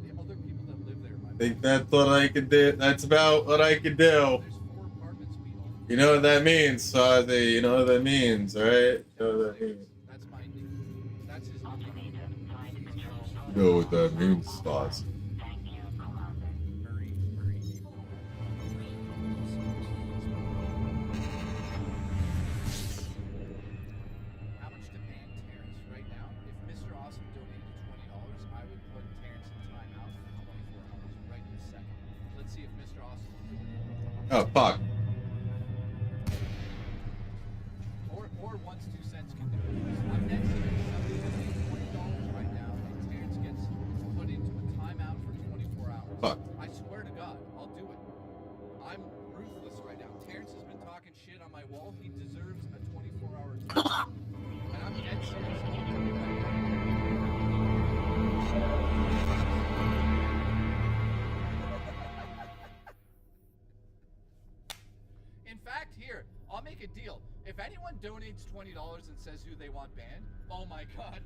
I think that's what I could do. That's about what I could do. You know what that means, Sazi. You know what that means, right? You know what that means. Go with the moon spots. How much to ban Terrence right now? If Mr. Awesome donated $20, I would put Terrence in timeout for 24 hours right this second. Let's see if Mr. Awesome will do it. Oh, fuck. Or once 2 cents can do it. I'm next to somebody donating $20 right now, and Terrence gets put into a timeout for 24 hours. Fuck. I swear to God, I'll do it. I'm ruthless right now. Terrence has been talking shit on my wall. He deserves a 24-hour timeout. And I'm dead serious. I'll do it right now. In fact, here, I'll make a deal. If anyone donates $20 and says who they want banned, oh my God.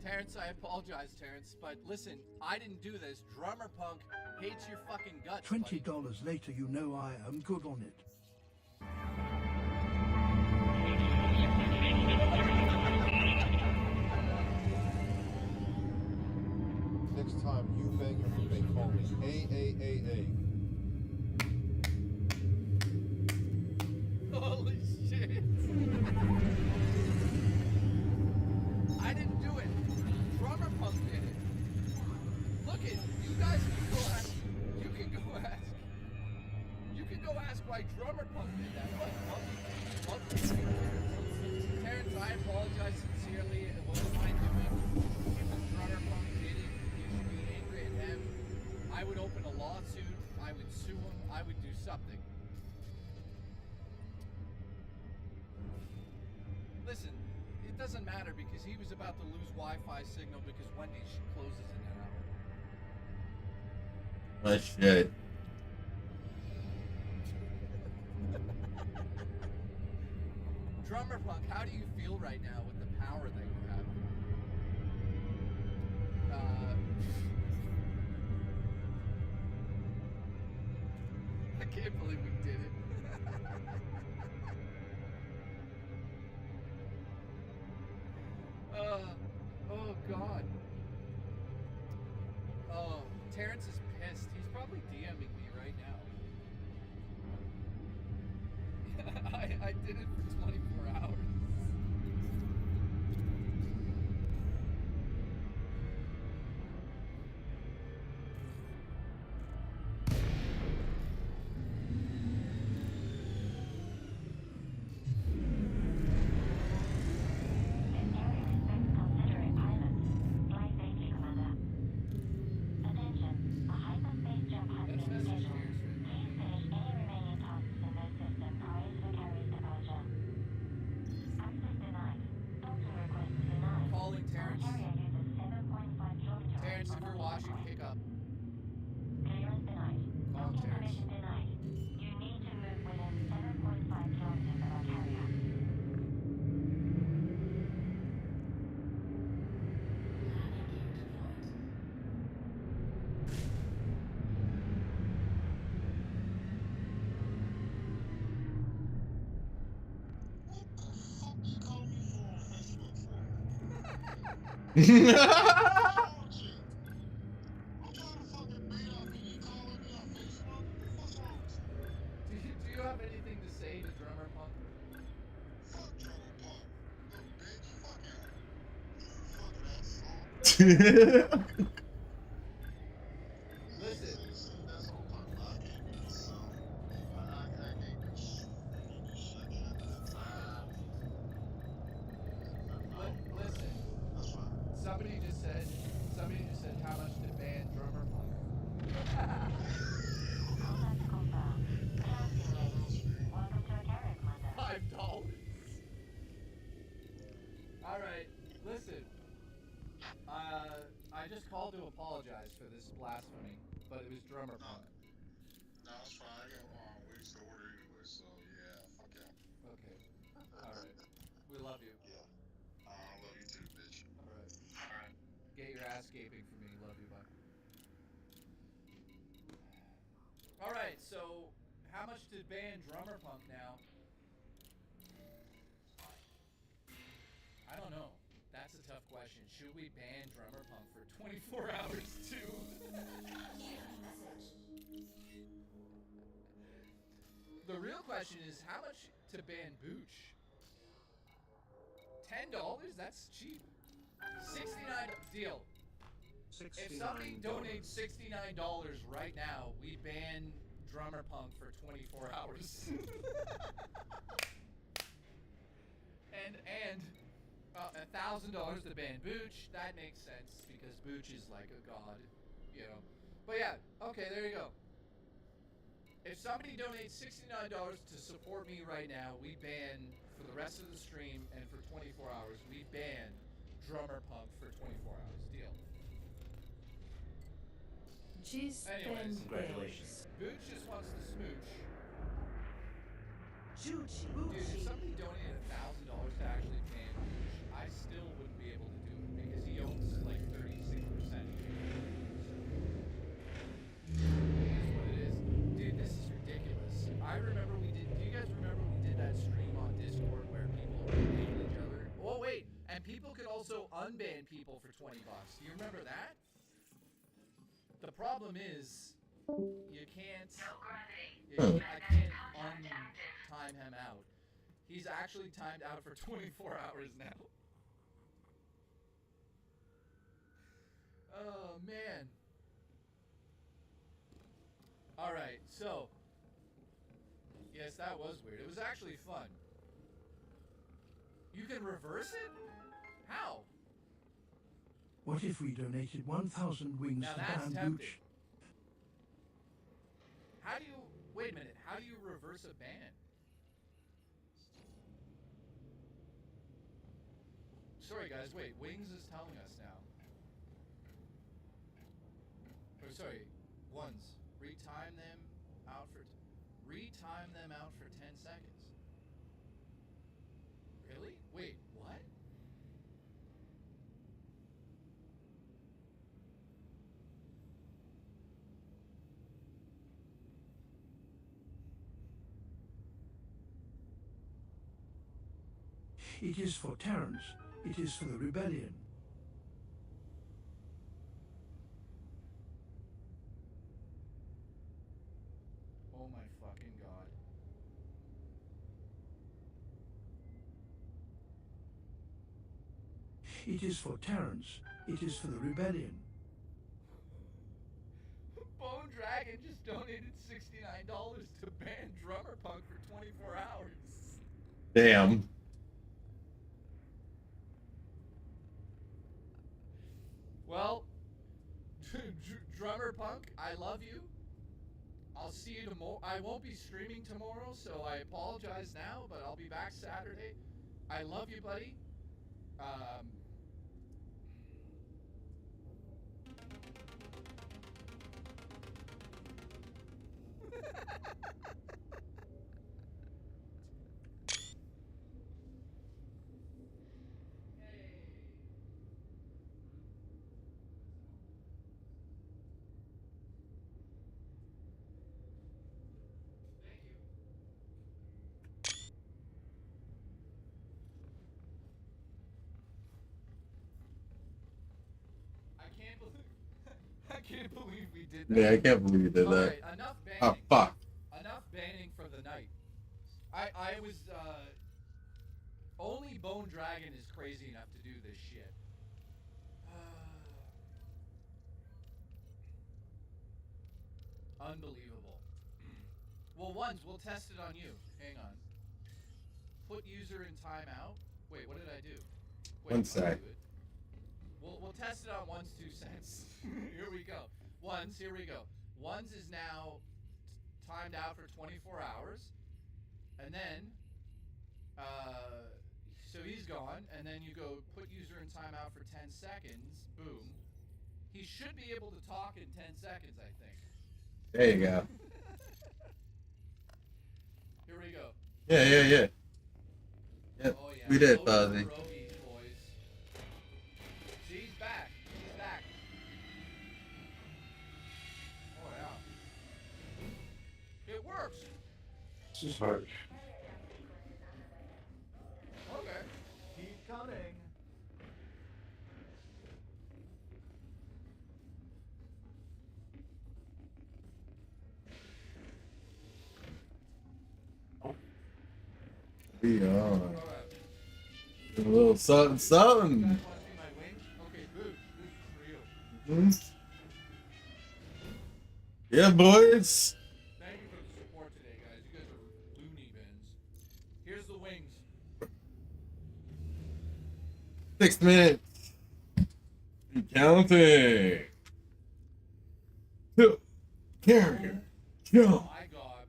Terrence, I apologize, Terrence, but listen, I didn't do this. Drummer Punk hates your fucking guts. $20 later, you know I am good on it. Next time you bang your roommate, call me AAAA. Holy shit. I didn't do it. Drummer Punk did it. Look it, you guys can go ask. You can go ask. You can go ask why Drummer Punk did that. What? Terrence, I apologize sincerely. It wasn't my doing. If Drummer Punk did it, you should be angry at him. I would open a lawsuit. I would sue him. I would do something. Listen, it doesn't matter because he was about to lose Wi-Fi signal because Wendy's closes in an hour. Oh, shit. Drummer Punk, how do you feel right now with the power that you have? I can't believe we did it. Oh God. Oh, Terrence is pissed. He's probably DMing me right now. I did it for 24 hours. Calling Terrence. Terrence, if you're watching, pick up. Call Terrence. You need to move within 7.5 kilometers of our carrier. Do you have anything to say to Drummer Punk? Listen. Listen. Somebody just said how much to ban Drummer Punk. $5. Alright, listen. I just called to apologize for this blasphemy, but it was Drummer Punk. No, it's fine. I got weeks to order anyway, so yeah, fuck yeah. Okay. Alright. We love you. Yeah. I love you too, bitch. Alright. Alright. Get your ass gaping for me. Love you, bye. Alright, so how much to ban Drummer Punk now? I don't know. That's a tough question. Should we ban Drummer Punk for 24 hours too? The real question is how much to ban Booch? $10? That's cheap. $69 deal. If somebody donates $69 right now, we ban Drummer Punk for 24 hours. and $1,000 to ban Booch. That makes sense because Booch is like a god, you know. But yeah, okay, there you go. If somebody donates $69 to support me right now, we ban for the rest of the stream and for 24 hours, we ban Drummer Punk for 24 hours. Deal. Anyways, Congratulations. Booch just wants to smooch. Dude, if somebody donated $1,000 to actually ban Booch, I still wouldn't be able to do it because he owns like 36%. That's what it is. Dude, this is ridiculous. I remember do you guys remember we did that stream on Discord where people were banning each other? Oh wait, and people could also unban people for $20. Do you remember that? The problem is, you can't. I can't un-time him out. He's actually timed out for 24 hours now. Oh man. All right, so yes, that was weird. It was actually fun. You can reverse it? How? What if we donated 1,000 wings Now to that's ban tempting. Booch? How do you, wait a minute, how do you reverse a ban? Sorry guys, wait, Wings is telling us now. Or sorry, ones, retime them out for 10 seconds. Really? Wait, what? It is for Terrence. It is for the rebellion. Oh my fucking god. It is for Terrence. It is for the rebellion. Bone Dragon just donated $69 to ban Drummer Punk for 24 hours. Damn. Well, Drummer Punk, I love you. I'll see you tomorrow. I won't be streaming tomorrow, so I apologize now, but I'll be back Saturday. I love you, buddy. I can't believe we did that. Yeah, I can't believe you did that. Alright, enough banning. Oh, fuck. Enough banning for the night. I was, only Bone Dragon is crazy enough to do this shit. Unbelievable. Well, we'll test it on you. Hang on. Put user in timeout. Wait, what did I do? Wait, One sec. We'll test it on one's 2 cents. Here we go. Here we go. One's is now timed out for 24 hours. And then, so he's gone. And then you go put user in timeout for 10 seconds. Boom. He should be able to talk in 10 seconds, I think. There you go. Here we go. Yeah. Yep, Oh, yeah. we did, Logan Fuzzy. Robies, boys. She's back. She's back. Oh, yeah. It works. This is hard. Okay. Keep coming. Be on. A little something, something. Yeah, boys. Thank you for the support today, guys. You guys are loony bins. Here's the wings. 6 minutes. And counting. Carrier. Jump. Oh my god.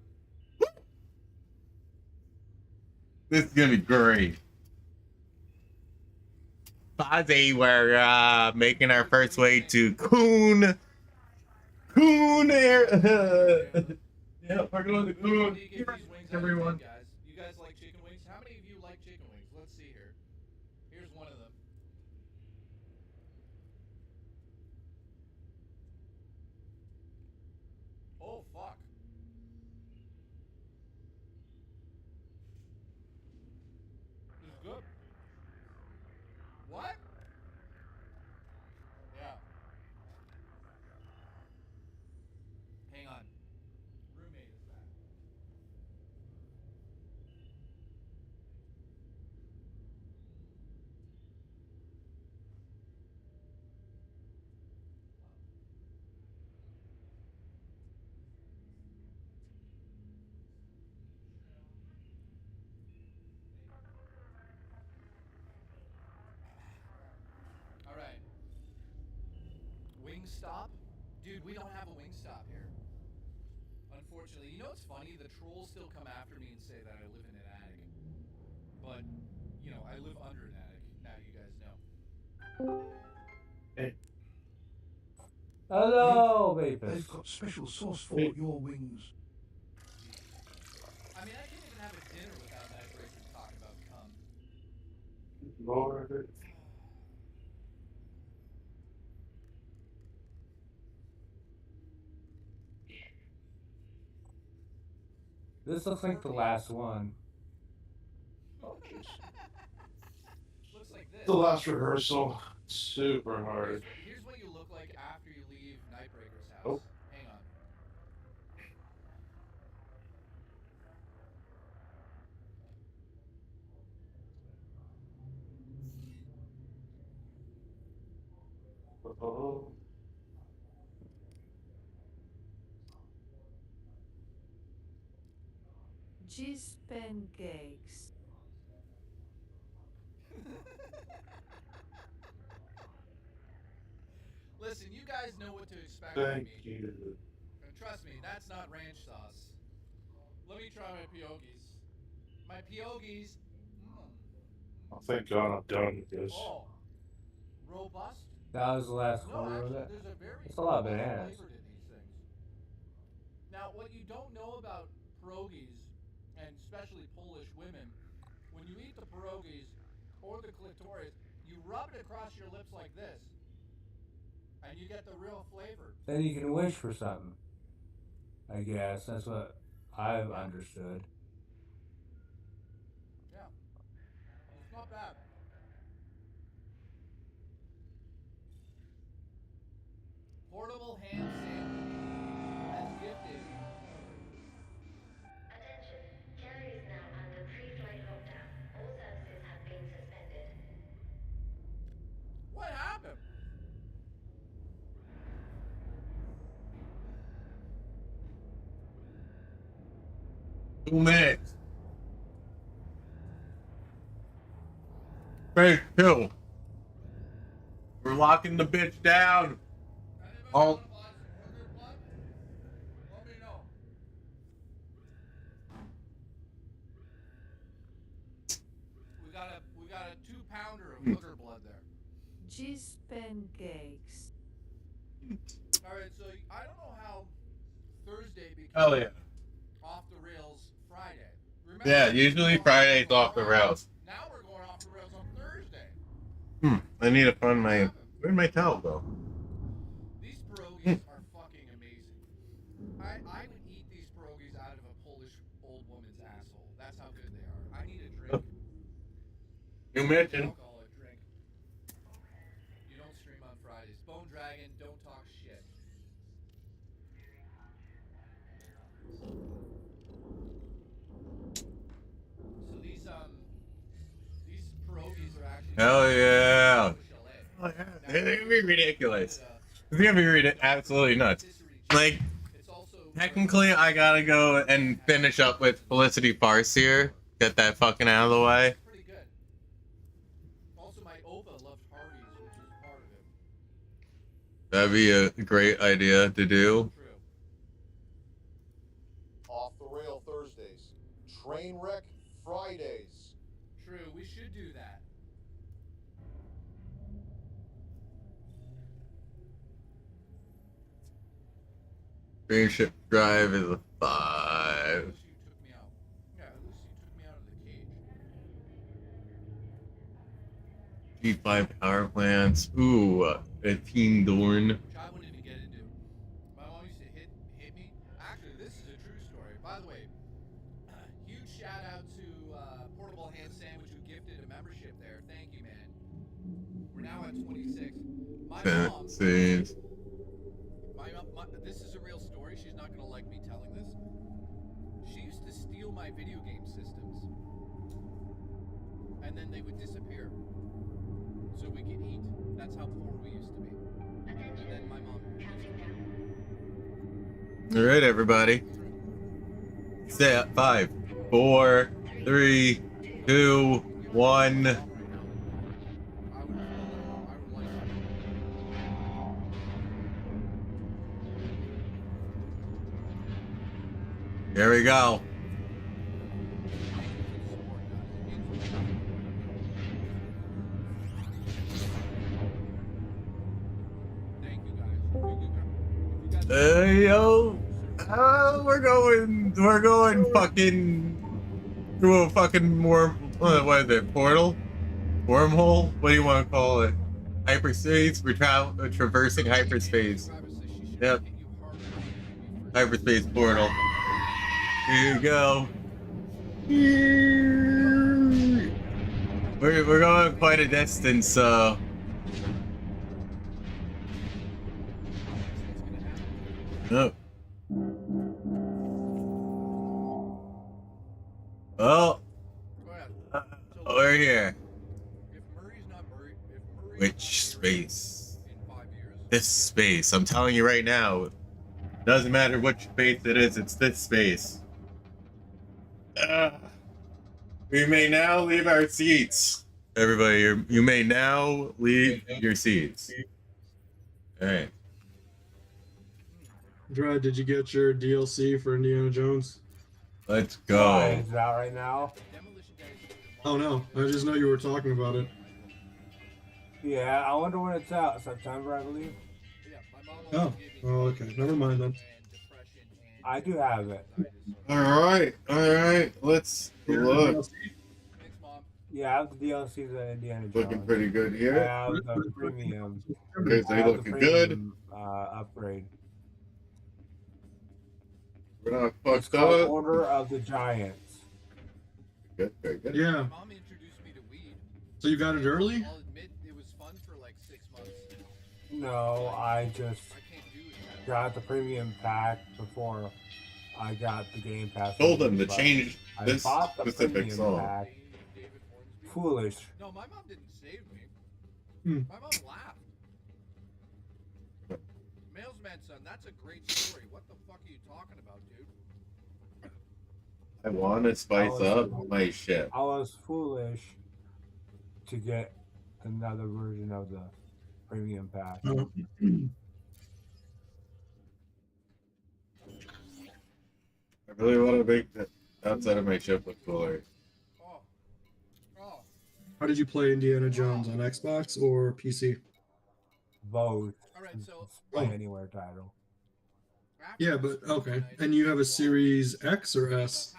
This is gonna be great. Fozzie, we're making our first way to Coon Air. Yeah, we're going to Coon. Everyone. Guys, you guys like chicken wings? How many of you like chicken wings? Let's see here. Here's one of them. Oh fuck. This is good. What? Yeah. Hang on. Roommate is back. All right. Wingstop? Dude, we don't have a Wingstop here. Unfortunately. You know what's funny? The trolls still come after me and say that I live in an attic. But, you know, I live under an attic. Now you guys know. Hey. Hello, They've got special sauce for your wings. I mean, I can't even have a dinner without that breaker talking about cum. Lord. This looks like the last one. Oh, jeez. Looks like this. The last rehearsal. Super hard. Here's what you look like after you leave Nightbreaker's house. Oh. Hang on. Oh. Cheese pancakes. Listen, you guys know what to expect Thank from me. you. And trust me, that's not ranch sauce. Let me try my pierogies. My pierogies. Oh, thank God I'm done with this. Oh, robust. That was the last No, one, was actually, it? there's a very It's a lot of robust bananas. flavor to these things. Now, what you don't know about pierogies, and especially Polish women, when you eat the pierogies or the clitoris, you rub it across your lips like this, and you get the real flavor. Then you can wish for something. I guess that's what I've understood. Yeah, it's not bad. Portable ham sandwich as gifted. Attention, carrier is now under pre-flight lockdown. All services have been suspended. What happened? Two minutes. Phase 2. We're locking the bitch down. All. Let me know. We got a 2-pounder of hooker blood there. Cheese pancakes. All right, so I don't know how Thursday became Hell yeah. off the rails Friday. Remember, Yeah, usually Friday's off the rails. now we're going off the rails on Thursday. I need to find my. Where'd my towel go? These pierogies are fucking amazing. I would eat these pierogies out of a Polish old woman's New mission. Alcoholic drink. You don't stream on Fridays. Bone Dragon, don't talk shit. So these pierogies are actually. Hell yeah. Oh, yeah. They're gonna be ridiculous. It's gonna be absolutely nuts. Like, technically, I gotta go and finish up with Felicity Farce here. Get that fucking out of the way. Pretty good. Also, my Opa loved Harvey's, which is part of it. That'd be a great idea to do. Off the rail Thursdays. Train wreck Fridays. True, we should do that. Spaceship Drive is a 5. Yeah, Lucy took me out of the cage. G5 power plants. Ooh, a Teen Dorn. Which I wouldn't even get into. My mom used to hit me. Actually, this is a true story. By the way, huge shout out to Portable Ham Sandwich who gifted a membership there. Thank you, man. We're now at 26. My mom. This is a real story. She's not gonna like me telling this. She used to steal my video game systems, and then they would disappear, so we could eat. That's how poor we used to be. And then my mom. All right, everybody. Set 5, 4, 3, 2, 1. Here we go. Yo, we're going fucking through a fucking what is it, portal? Wormhole? What do you want to call it? Hyperspace? We're traversing hyperspace. Yep. Hyperspace portal. Here you go. We're going quite a distance, so. Oh. Oh. We're here. Which space? This space. I'm telling you right now. Doesn't matter which space it is, it's this space. We may now leave our seats. Everybody, you may now leave your seats. Alright. Dred, did you get your DLC for Indiana Jones? Let's go. Is it out right now? Oh no, I just know you were talking about it. Yeah, I wonder when it's out. September, I believe. Oh, okay. Never mind then. I do have it. Alright. Let's look. Yeah, I have the DLCs of Indiana Jones. Looking pretty good here. I have the premium. Okay, so they looking good. Upgrade. We're not It's fucked called up. Order of the Giants. Good, very good. Yeah. So you got it early? I'll admit it was fun for like 6 months. No, I just got the premium pack before I got the Game Pass. Told them to But change I this bought the specific premium song. pack. Foolish. No, my mom didn't save me. Hmm. My mom laughed. Mailsman son, that's a great story. What the fuck are you talking about, dude? I want to spice up my shit. I was foolish to get another version of the premium pack. I really want to make the outside of my ship look cooler. How did you play Indiana Jones on Xbox or PC? Both. Alright, so Play anywhere title. Yeah, but okay. And you have a Series X or S?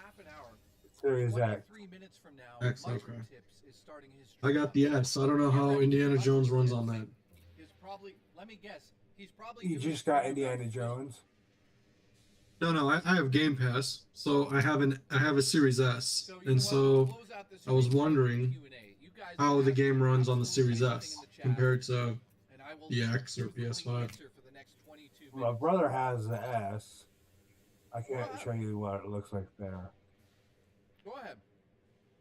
Series X. X, okay. I got the S. I don't know how Indiana Jones runs on that. Let me guess. He's probably You just got Indiana Jones. No, I have Game Pass, so I have a Series S, and so I was wondering how the game runs on the Series S compared to the X or PS5. My brother has the S. I can't show you what it looks like there. Go ahead.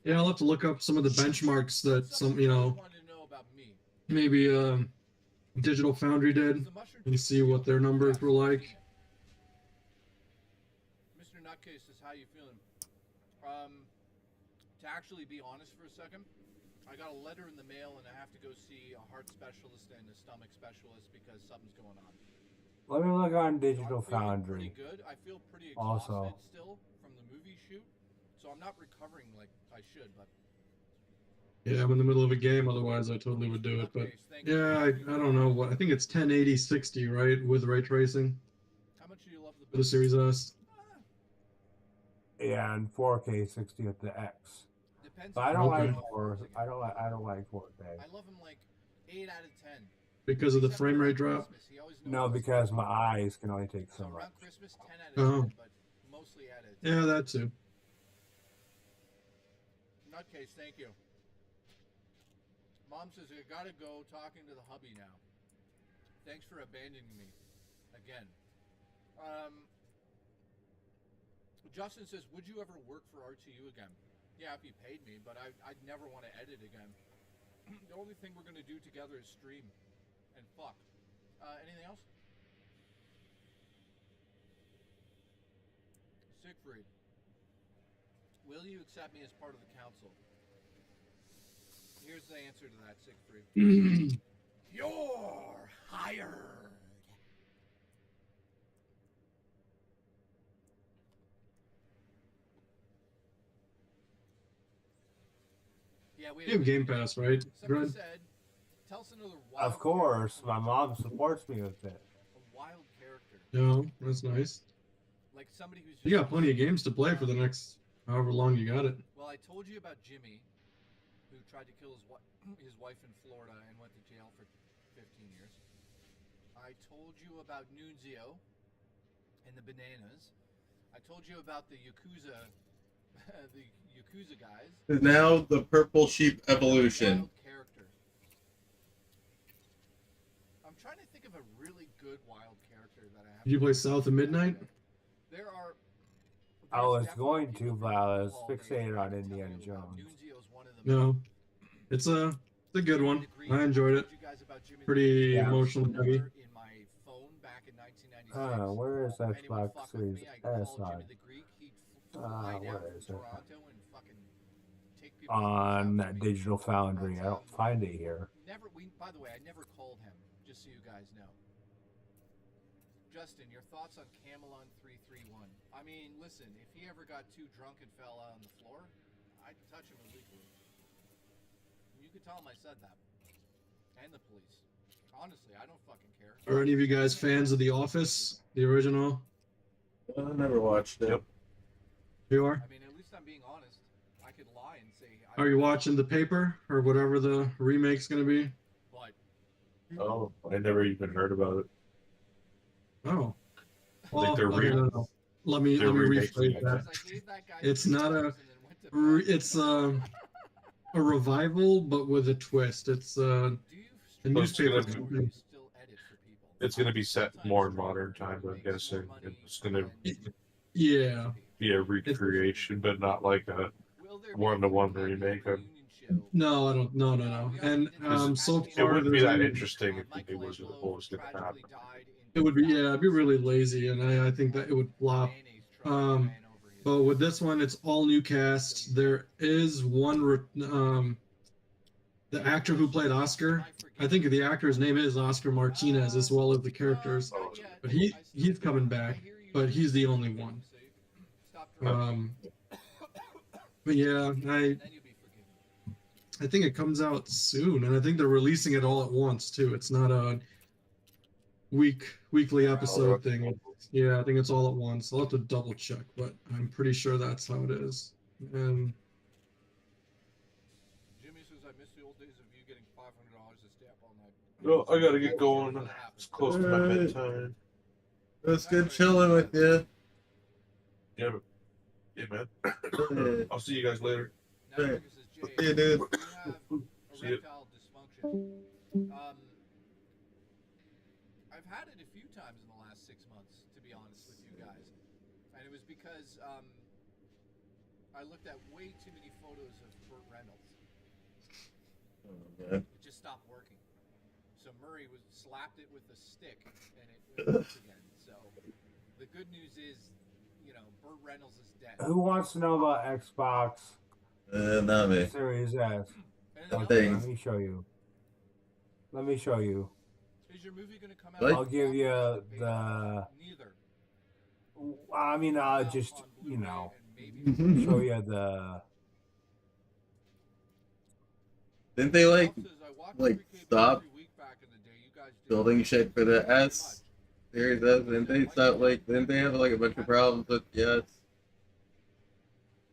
Yeah, I'll have to look up some of the benchmarks that some, maybe Digital Foundry did and see what their numbers were like. Mr. Nutcase says, how you feeling? To actually be honest for a second, I got a letter in the mail and I have to go see a heart specialist and a stomach specialist because something's going on. Let me look on Digital Foundry. Pretty good. I feel pretty exhausted Also, still from the movie shoot, so I'm not recovering like I should. But Yeah, I'm in the middle of a game. Otherwise, I totally would do it. But yeah, I don't know what. I think it's 1080 60, right, with ray tracing. How much do you love for the Series S? yeah, and 4K 60 at the X. But I don't like 4. I don't like 4K. I love him like 8 out of 10. Because of the frame rate drop? No, because my eyes can only take so much. Christmas, 10 out of 10, but mostly out of 10. Yeah, that too. Nutcase, thank you. Mom says, I gotta go talking to the hubby now. Thanks for abandoning me. Again. Justin says, would you ever work for RTU again? Yeah, if he paid me, but I'd never want to edit again. The only thing we're going to do together is stream. And fuck. Anything else? Siegfried. Will you accept me as part of the council? Here's the answer to that, Siegfried. You're hired. Yeah, You have Game Pass, right? Somebody said, tell us another wild Of course, my mom supports me with it. A wild character. No, that's nice. Like somebody who's You got plenty of games to play for the next however long you got it. Well, I told you about Jimmy, who tried to kill his wife in Florida and went to jail for 15 years. I told you about Nunzio and the bananas. I told you about the Yakuza, the Yakuza guys. Now the Purple Sheep evolution. Wild character. I'm trying to think of a really good wild character that I have. Did you play South of Midnight? There are. I was going to, but I was fixated on Indiana Jones. No. It's a good one. I enjoyed it. Pretty emotionally heavy. Where is Xbox Series S on? Where is it? On Digital Foundry. I don't find it here. By the way, I never called him, just so you guys know. Justin, your thoughts on Camelon 331? I mean, listen, if he ever got too drunk and fell out on the floor, I'd touch him illegally. You could tell him I said that. And the police. Honestly, I don't fucking care. Are any of you guys fans of The Office, the original? I never watched it. Yep. You are? I mean, at least I'm being honest. I could lie and say... Are you watching The Paper or whatever the remake's going to be? But... Oh, I never even heard about it. Oh. I think they're Let me rephrase that. It's not a... It's a revival, but with a twist. It's a newspaper company. It's going to be set more in modern times, I'm guessing. It's going to yeah, be a recreation, but not like a one-to-one remake. No, I don't. No. And so far, it wouldn't be that interesting if it was what was going to happen. It would be, yeah, it'd be really lazy, and I think that it would flop. But with this one, it's all new cast. There is one, the actor who played Oscar. I think the actor's name is Oscar Martinez, as well as the characters. But he's coming back, but he's the only one. But yeah, I think it comes out soon, and I think they're releasing it all at once too. It's not a weekly episode thing. Yeah, I think it's all at once. I'll have to double check, but I'm pretty sure that's how it is. And Jimmy says, I miss the old days of you getting $500 to stay up all night. Well, I gotta get going. It's close to my bedtime. It was good chilling with you. Yeah, man. I'll see you guys later. Now says, See you, dude. See it. Erectile dysfunction. I've had it a few times in the last 6 months, to be honest with you guys, and it was because I looked at way too many photos of Burt Reynolds. Okay. It just stopped working. So Murray slapped it with a stick, and it worked again. So the good news is, you know, Burt Reynolds is dead. Who wants to know about Xbox? Not me. Series S. Okay, let me show you. Let me show you. Is your movie gonna come out? What? I'll give you the. Neither. I mean, I'll just you know show you the. Didn't they like stop building shit for the S Series S? Didn't they stop didn't they have like a bunch of problems with the S?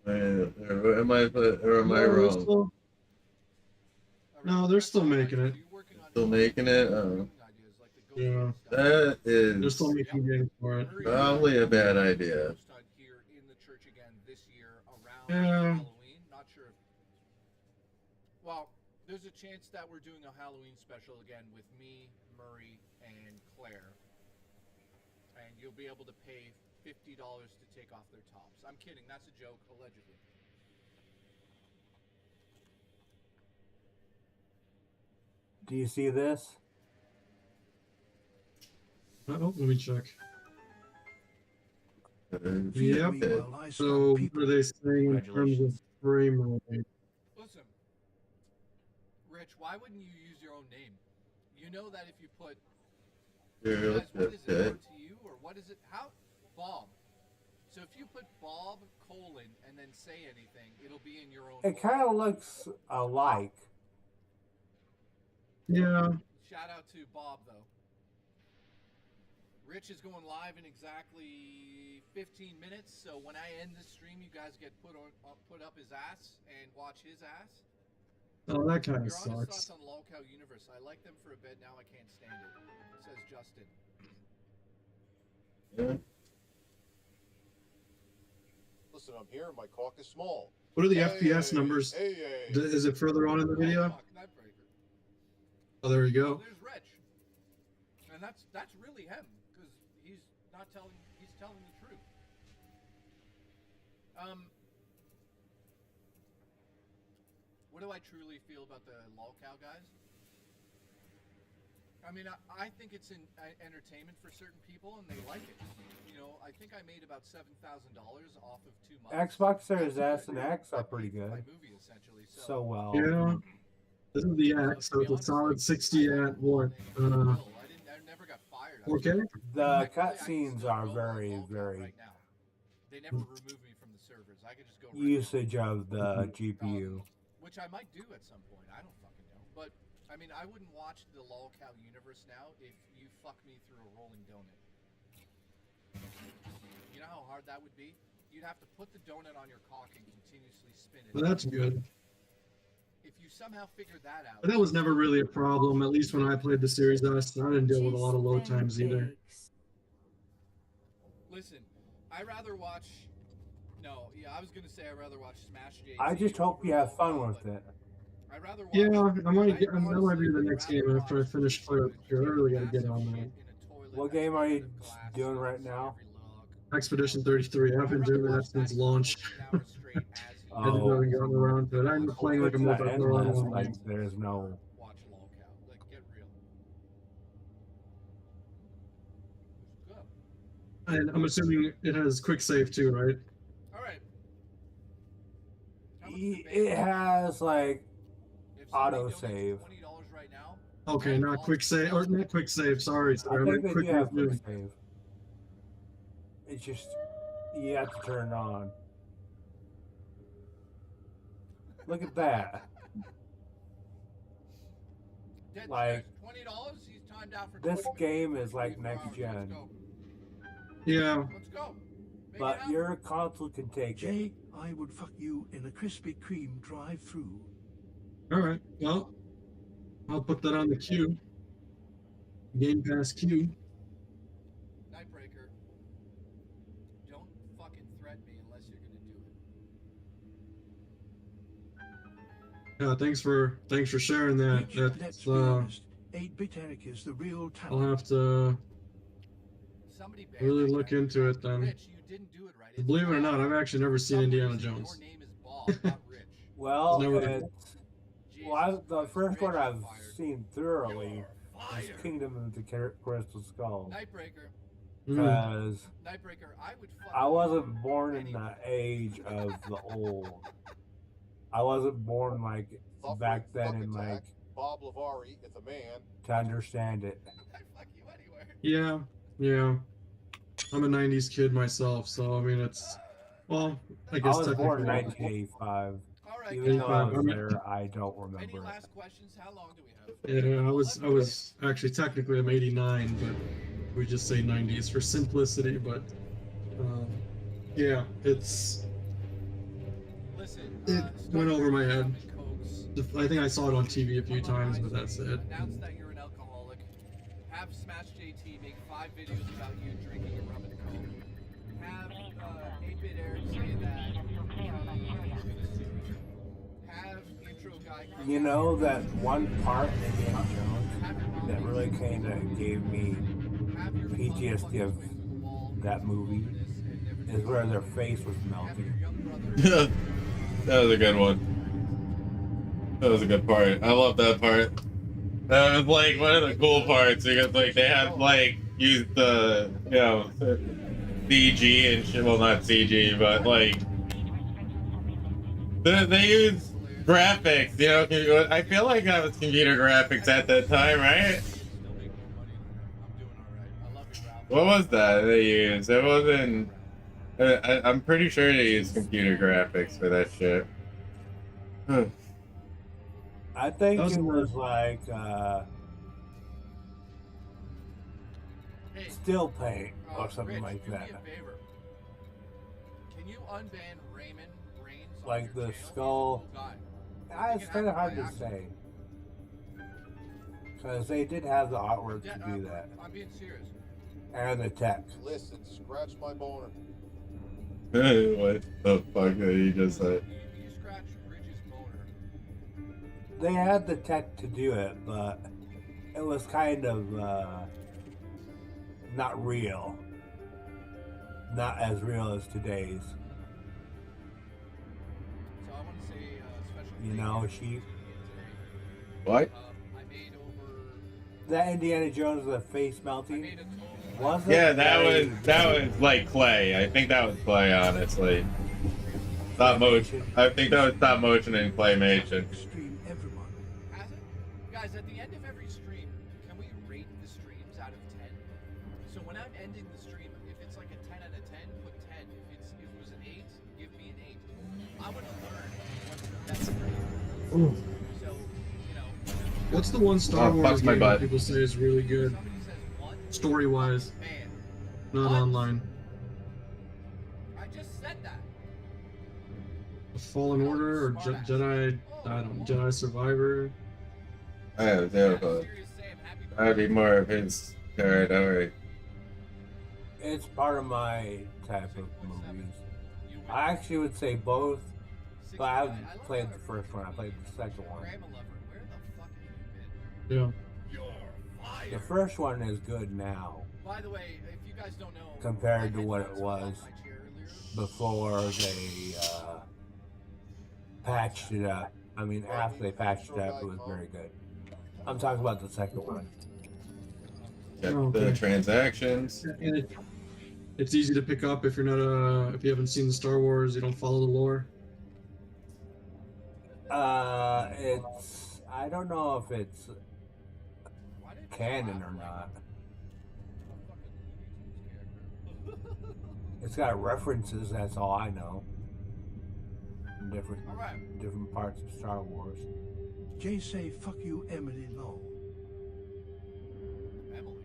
Or am I wrong? No, they're still making it. Still making it? Oh. Yeah. That is They're still making games for it. probably a bad idea. Yeah. Well, there's a chance that we're doing a Halloween special again with me, Murray, and Claire. And you'll be able to pay $50 to take off their tops. I'm kidding, that's a joke, allegedly. Do you see this? Oh, let me check. Yep. So, what are they saying in terms of frame rate? Listen, Rich, why wouldn't you use your own name? You know that if you put, guys, what is it, RTU, or what is it? How? Bob. So if you put Bob, and then say anything, it'll be in your own. It kind of looks alike. Yeah. Shout out to Bob, though. Rich is going live in exactly 15 minutes, so when I end the stream, you guys get put up his ass and watch his ass. Oh, that kind of Your honest sucks. thoughts on Lolcow Universe? I liked them for a bit, now I can't stand it. Says Justin. Yeah. Listen, I'm here. My cock is small. What are the FPS numbers? Is it further on in the video? Oh, there you go. There's Rich, and that's really him because he's telling the truth. What do I truly feel about the Lolcow guys? I mean, I think it's entertainment for certain people, and they like it. You know, I think I made about $7,000 off of 2 months. Xbox Series S and X are pretty good. Movie, essentially. So well. Yeah. This is the X, so it's a solid 60 at what? 4K? The cutscenes are very, very They never remove me from the servers. I could just go usage of the GPU. which I might do at some point. I don't fucking know. But I mean, I wouldn't watch the Lolcow Universe now if you fuck me through a rolling donut. You know how hard that would be? You'd have to put the donut on your cock and continuously spin it. Well, that's good. If you somehow figure that out. But that was never really a problem, at least when I played the Series S. I didn't deal with a lot of load times either. Listen, I rather watch. No, yeah, I was gonna say I'd rather watch Smash JT. I just hope you have fun with it. I'd rather watch. Yeah, that might be the next game after I finish Clear Up Cure. I really gotta get on that. What game are you doing right now? Expedition 33. I've been doing that since launch. I just haven't gotten around to it. I'm playing like a multiplayer one. Like there's no. Watch Lolcow. Like, get real. And I'm assuming it has quick save too, right? All right. It has like auto save. Okay, not quick save or not quick save. Sorry, I I think meant they quick do have quick review. save. It's just you have to turn it on. Look at that. Like $20. He's timed out for this game is like next gen. Yeah. Let's go. But your console can take it. Jay, I would fuck you in a Krispy Kreme drive-through. All right. Well, I'll put that on the queue. Game Pass queue. Nightbreaker. Don't fucking threaten me unless you're gonna do it. Yeah, thanks for sharing that. Let's That's be honest, 8-bit Eric is the real I'll talent. have to really look into it then. Believe it or not, I've actually never seen Indiana Jones. Well, Never- the first one I've seen thoroughly is Kingdom of the Crystal Skull. Because I wasn't born in the age of the old. I wasn't born like back then in like Bob Lavari, if a man. to understand it. Yeah. I'm a '90s kid myself, so I mean it's well. I I guess was born in technically. 1985. Even though I was there, I don't remember it. Yeah, I was actually technically I'm 89, but we just say 90s for simplicity. But yeah, it went over my head. I think I saw it on TV a few times, but that's it. Announce that you're an alcoholic. Have Smash JT make 5 videos about you drinking and rubbing coke. Have 8-bit Eric say that. Have intro guy. You know that one part in Indiana Jones that really kind of gave me PTSD of that movie is where their face was melting. That was a good one. That was a good part. I love that part. That was like one of the cool parts because like they had like used the CG and shit. Well, not CG, but like they used graphics. I feel like that was computer graphics at that time, right? What was that they used? It wasn't. I'm pretty sure they used computer graphics for that shit. I think it was like still paint or something like that. Can you unban Raymond Reigns? Like the skull. It's kind of hard to say. Because they did have the artwork to do that. I'm being serious. And the text. Listen, scratch my boner. What the fuck did you just say? You scratch Bridges' boner. They had the tech to do it, but it was kind of not real. Not as real as today's. So I want to say special. You know, she. What? I made over. That Indiana Jones with the face melting. Was it? Yeah, that was like clay. I think that was clay, honestly. Stop motion. I think that was stop motion and claymation. Guys, at the end of every stream, can we rate the streams out of 10? So when I'm ending the stream, if it's like a 10 out of 10, put 10. If it was an 8, give me an 8. I want to learn what's the best stream. So, What's the one Star Wars my game butt. that people say is really good, story-wise, not online? I just said that. Fallen Order or Jedi? I don't know, Jedi Survivor. I have zero clue. That'd be more of his territory. It's part of my type of movies. I actually would say both, but I haven't played the first one. I played the second one. Yeah. The first one is good now. By the way, if you guys don't know, compared to what it was before they patched it up. I mean, after they patched it up, it was very good. I'm talking about the second one. Check the transactions. And it's easy to pick up if you're not if you haven't seen the Star Wars, you don't follow the lore. I don't know if it's canon or not. It's got references, that's all I know. In different parts of Star Wars. Jay say, fuck you, Emily Lowell. Emily?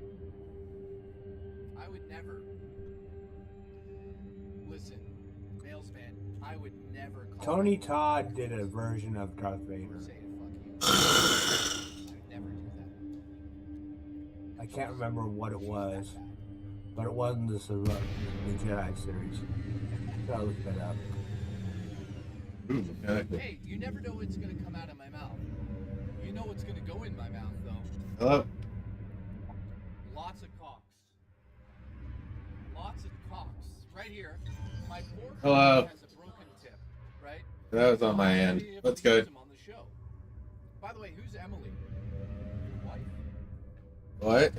I would never. Listen, Males fan, I would never call Tony Todd did a version of Darth Vader. I can't remember what it was, but it wasn't the Jedi series. Gotta look that up. Ooh, Hey, you never know what's gonna come out of my mouth. mouth. You know what's gonna go in my mouth, though. Hello? Lots of cocks. Lots of cocks. Right here. My poor Hello. has a broken tip, right? That was on my end. That's good. On the show. By the way, who's Emily? Your wife? What?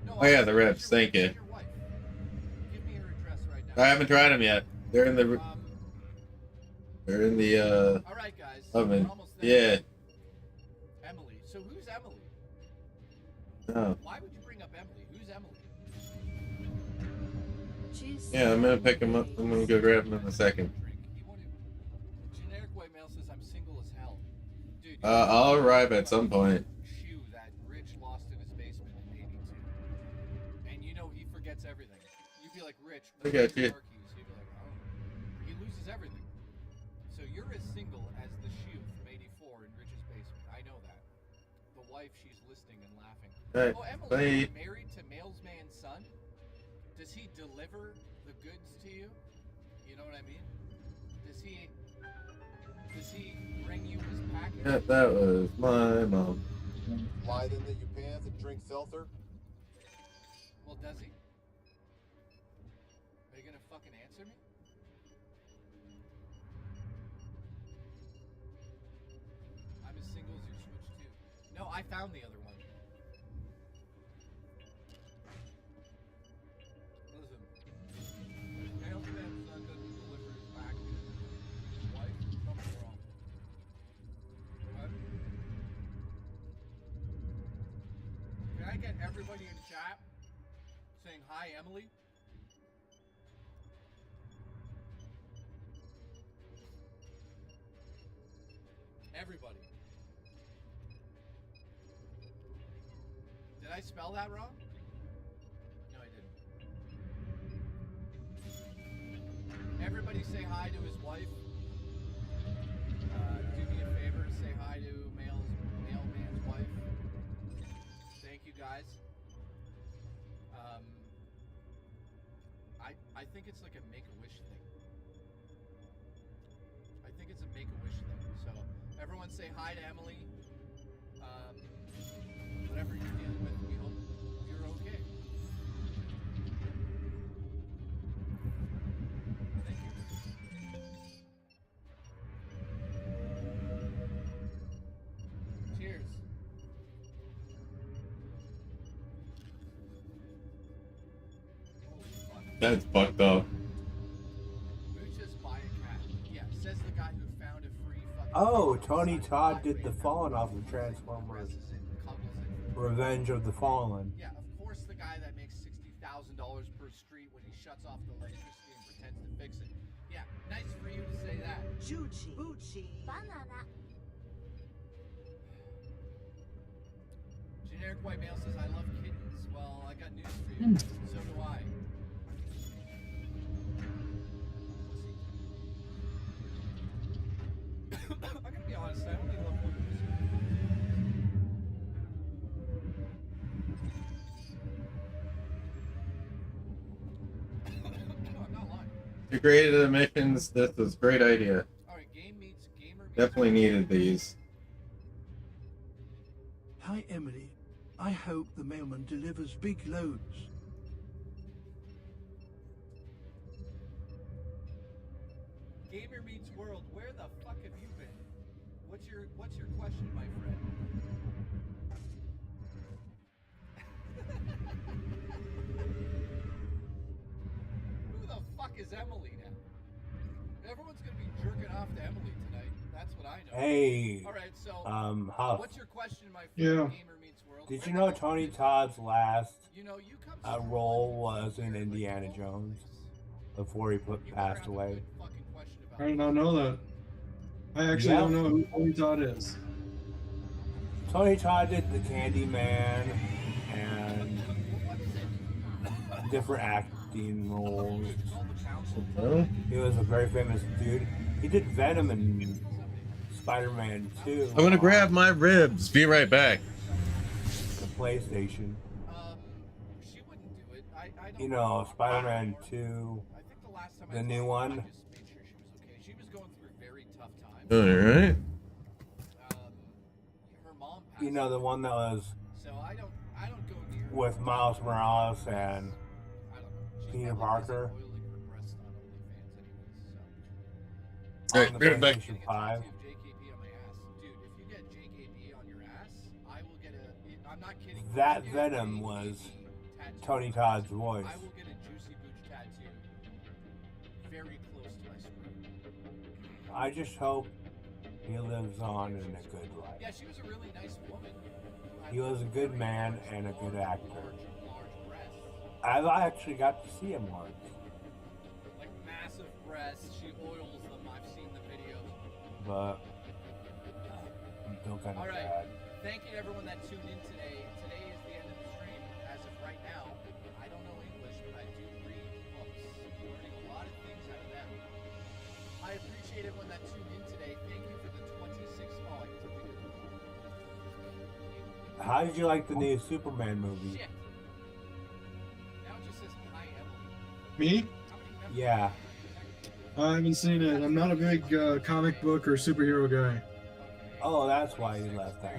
No, Oh yeah, the ribs. Thank you. your wife. Give me her address right now. I haven't tried them yet. They're in the. They're in the all right, guys. oven. We're almost there. Yeah. Emily. So who's Emily? Oh. Why would you bring up Emily? Who's Emily? Yeah, I'm gonna pick them up. I'm gonna go grab them in a second. Generic white male says I'm single as hell. Dude, I'll arrive at some point. shoe that Rich lost in his basement in '82, and you know he forgets everything. You'd be like, Rich, I got you. car keys. He'd be like, oh, he loses everything. So you're as single as the shoe from '84 in Rich's basement. I know that. The wife, she's listening and laughing. Right. Oh, Emily, Bye. you're married to Mailsman's son? Does he deliver the goods to you? You know what I mean? Does he bring you his package? Yeah, that was my mom. Lie then that you pant and drink filter? Well, does he? Are you gonna fucking answer me? I'm as single as your Switch too. No, I found the other one. Listen, Mailman's son doesn't deliver his package. His wife, something's wrong. What? Can I get everybody in chat saying hi, Emily? Everybody. Did I spell that wrong? No, I didn't. Everybody say hi to his wife. Do me a favor, say hi to Mailman's wife. Thank you, guys. I think it's like a Make-A-Wish thing. I think it's a Make-A-Wish thing. So everyone say hi to Emily. Whatever you're dealing with, we hope you're okay. Thank you. Cheers. That's fucked up. Mooches buy a cat. Yeah, says the guy who found a free fucking. Oh, Tony Todd did the Fallen off of Transformers. Revenge of the Fallen. Yeah, of course the guy that makes $60,000 per street when he shuts off the electricity and pretends to fix it. Yeah, nice for you to say that. Juchi. Bucci. Banana. Generic white male says, I love kittens. Well, I got news for you. So do I. I'm gonna be honest, I only love one person. I'm not lying. You created the missions. This was a great idea. Alright, game meets gamer meets Definitely needed these. Hi, Emily. I hope the mailman delivers big loads. Gamer meets world. Where the fuck have you been? What's your question, my friend? Who the fuck is Emily now? Everyone's gonna be jerking off to Emily tonight. That's what I know. Hey. All right, so Huff. what's your question, my friend? Yeah. Gamer meets world. Did you know Tony Todd's last You know, you come role was in Indiana Jones before he passed away? I did not know that. I actually don't know who Tony Todd is. Tony Todd did the Candyman and different acting roles. He was a very famous dude. He did Venom and Spider-Man 2. I'm gonna grab my ribs. Be right back. The PlayStation. You know, Spider-Man 2, the new one. She was going through a very tough time. All right. You know, the one that was So I don't go near. with Miles Morales and Peter Parker Hey, on the here's back. PlayStation 5. That Venom was Tony Todd's voice. I will get a Juicy Booch tattoo very close to my screen. I just hope he lives on in a good life. Yeah, she was a really nice woman. He was a good man and a good actor. I've actually got to see him once. Like massive breasts, she oils them. I've seen the videos. But I'm still kind of bad. Thank you to everyone that tuned in today. Today is the end of the stream. As of right now, I don't know English, but I do read books. I'm learning a lot of things out of them. I appreciate everyone that tuned in today. Thank you for the 26. Oh, I took the good one. How did you like the new Superman movie? Shit. Now it just says hi, Emily. Me? Yeah. I haven't seen it. I'm not a big comic book or superhero guy. Oh, that's why you left that.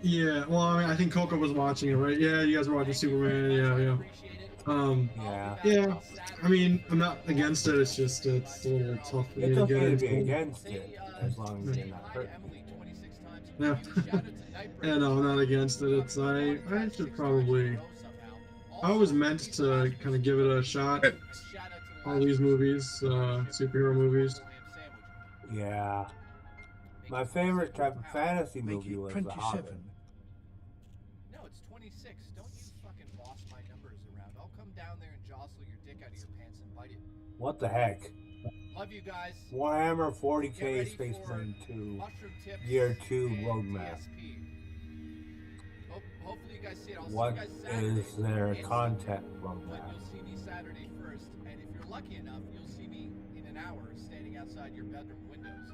Yeah, well, I mean, I think Coco was watching it, right? Yeah, you guys were watching Superman. Yeah. Yeah. I mean, I'm not against it. It's just it's a little tough for me It's to okay get to into. be against it as long as you're not hurt. Yeah. Yeah, no, I'm not against it. It's I should probably. I was meant to kind of give it a shot. All these movies, superhero movies. Yeah. My favorite type of fantasy movie was The Hobbit. No, it's 26. Don't you fucking boss my numbers around. I'll come down there and jostle your dick out of your pants and bite it. What the heck? Love you guys. Warhammer 40k Space Marine 2 Year 2 Roadmap. Hopefully you guys see it. I'll What see you guys Saturday. is their content But roadmap? you'll see me Saturday first, and if you're lucky enough, you'll see me in an hour standing outside your bedroom windows.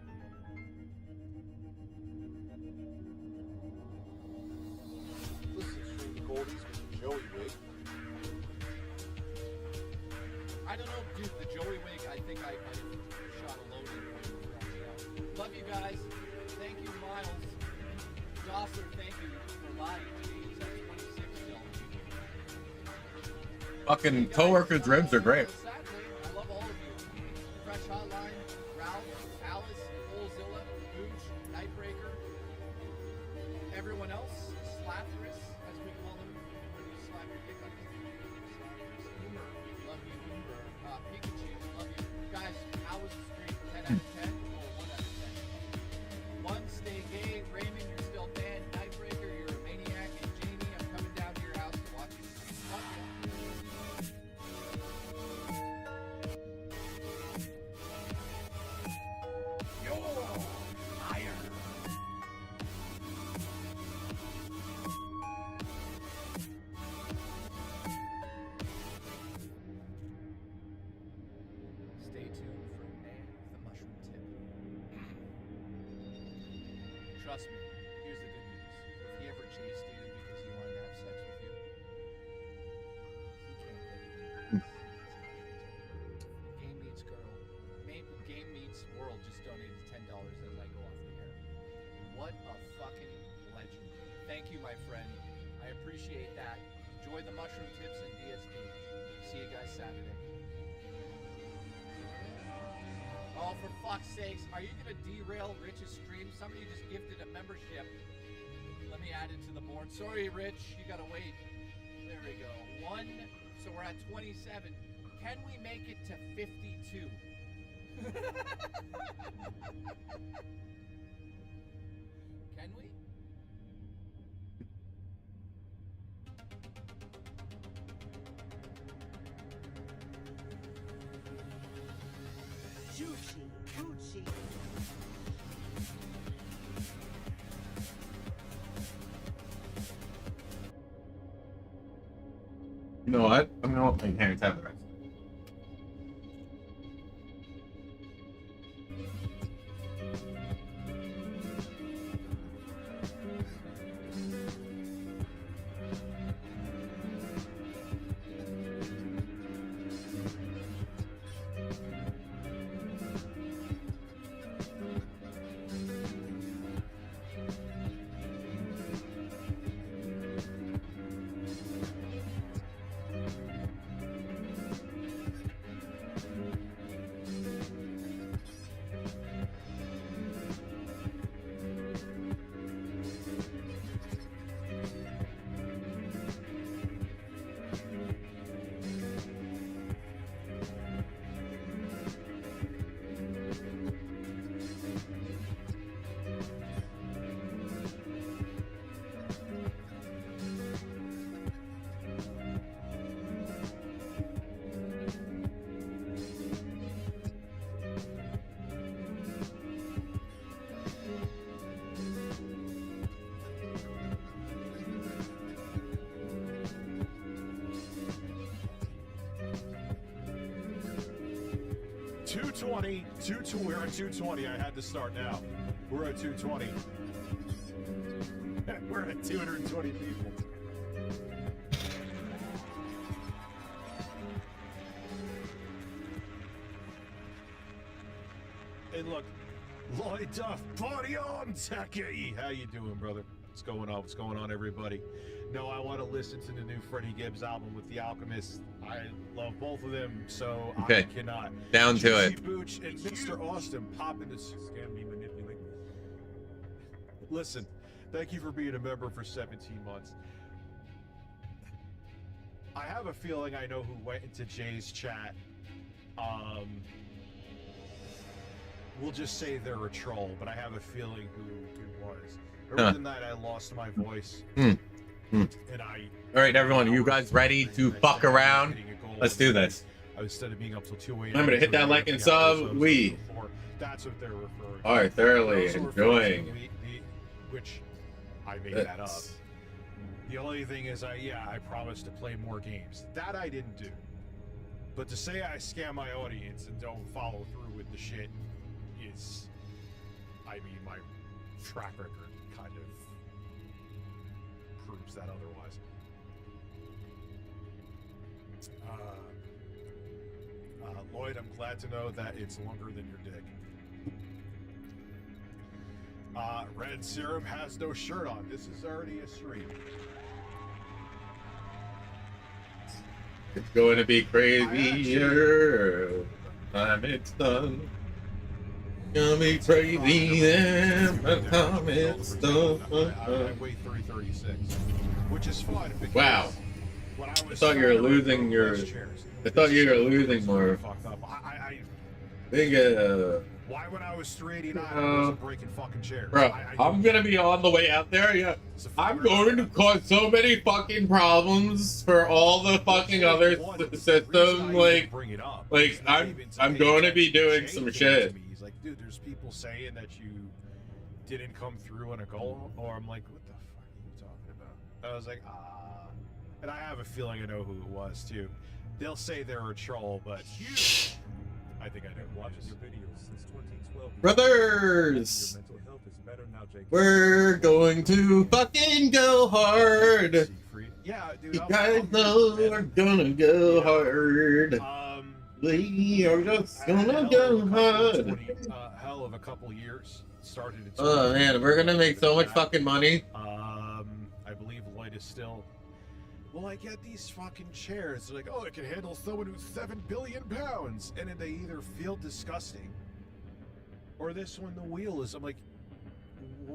Listen, stream the Goldies with the Joey wig. I don't know, dude, the Joey wig, I think I might have shot a load in. Love you guys. Thank you, Miles. Gosler, thank you for lying to me. He's at 26 still. Fucking coworkers' ribs are great. I love all of you. Fresh Hotline, Ralph, Alice, Olzilla, Gooch, Nightbreaker, everyone else, Slapperus, as we call him. When you slap your dick on his Slapperus. Boomer, love you. Boomer, Pikachu, love you. Guys, how was the stream? 10 out of 10 or 1 out of 10? 1, stay gay. Raymond, you're still banned. Nightbreaker, you're a maniac. And Jamie, I'm coming down to your house to watch you stream. Fuck yeah. Stay tuned for Man with the Mushroom Tip. Trust me, here's the good news. If he ever chased you because he wanted to have sex with you, he can't get you. Game Meets Girl. Game Meets World just donated $10 as I go off the air. What a fucking legend. Thank you, my friend. I appreciate that. Enjoy the mushroom tips and DSP. See you guys Saturday. Oh, for fuck's sakes, are you gonna derail Rich's stream? Somebody just gifted a membership. Let me add it to the board. Sorry, Rich, you gotta wait. There we go. 1, so we're at 27. Can we make it to 52? Can we? Juicy, Gucci. You know what? I'm gonna open my hands have the rest. 220. We're at 220. I had to start now. We're at 220. We're at 220 people. And look, Lloyd Duff, party on, Taki. How you doing, brother? What's going on? What's going on, everybody? No, I want to listen to the new Freddie Gibbs album with The Alchemist. I love both of them, so Okay. I cannot. Down to Juicy it. Booch and Mr. Austin popping to scam me, manipulate. Listen, thank you for being a member for 17 months. I have a feeling I know who went into Jay's chat. We'll just say they're a troll, but I have a feeling who was. Other than that, I lost my voice. And I. All right, everyone, you guys ready to fuck around? Let's do this. Instead of being up till 2 a.m. Remember to hit that like and sub. That's what they're referring to. Are thoroughly Those are referring enjoying. to which I made that up. The only thing is, I promised to play more games. That I didn't do. But to say I scam my audience and don't follow through with the shit is, I mean, my track record kind of proves that otherwise. Lloyd, I'm glad to know that it's longer than your dick. Red Serum has no shirt on. This is already a stream. It's going to be crazier. Time it's done. Gonna be crazy then. Time it's done. I weigh 336, which is fun. Wow. I thought you were losing your. I thought you were losing more. Big. Why when I was 389 I wasn't breaking fucking chairs? Bro, I'm gonna be on the way out there. Yeah, I'm going to cause so many fucking problems for all the fucking other systems. Like I'm going to be doing some shit. He's like, dude, there's people saying that you didn't come through on a goal, or I'm like, what the fuck are you talking about? I was like, and I have a feeling I know who it was too. They'll say they're a troll, but I think I know. Watches your videos since 2012. Brothers, we're going to fucking go hard. Yeah, dude. You guys know we're gonna go hard. We are just gonna go hard. Hell of a couple years. Started. Oh man, we're gonna make so much fucking money. I believe Lloyd is still. Well, I get these fucking chairs. They're like, oh, it can handle someone who's 7 billion pounds, and then they either feel disgusting, or this one the wheel is. I'm like,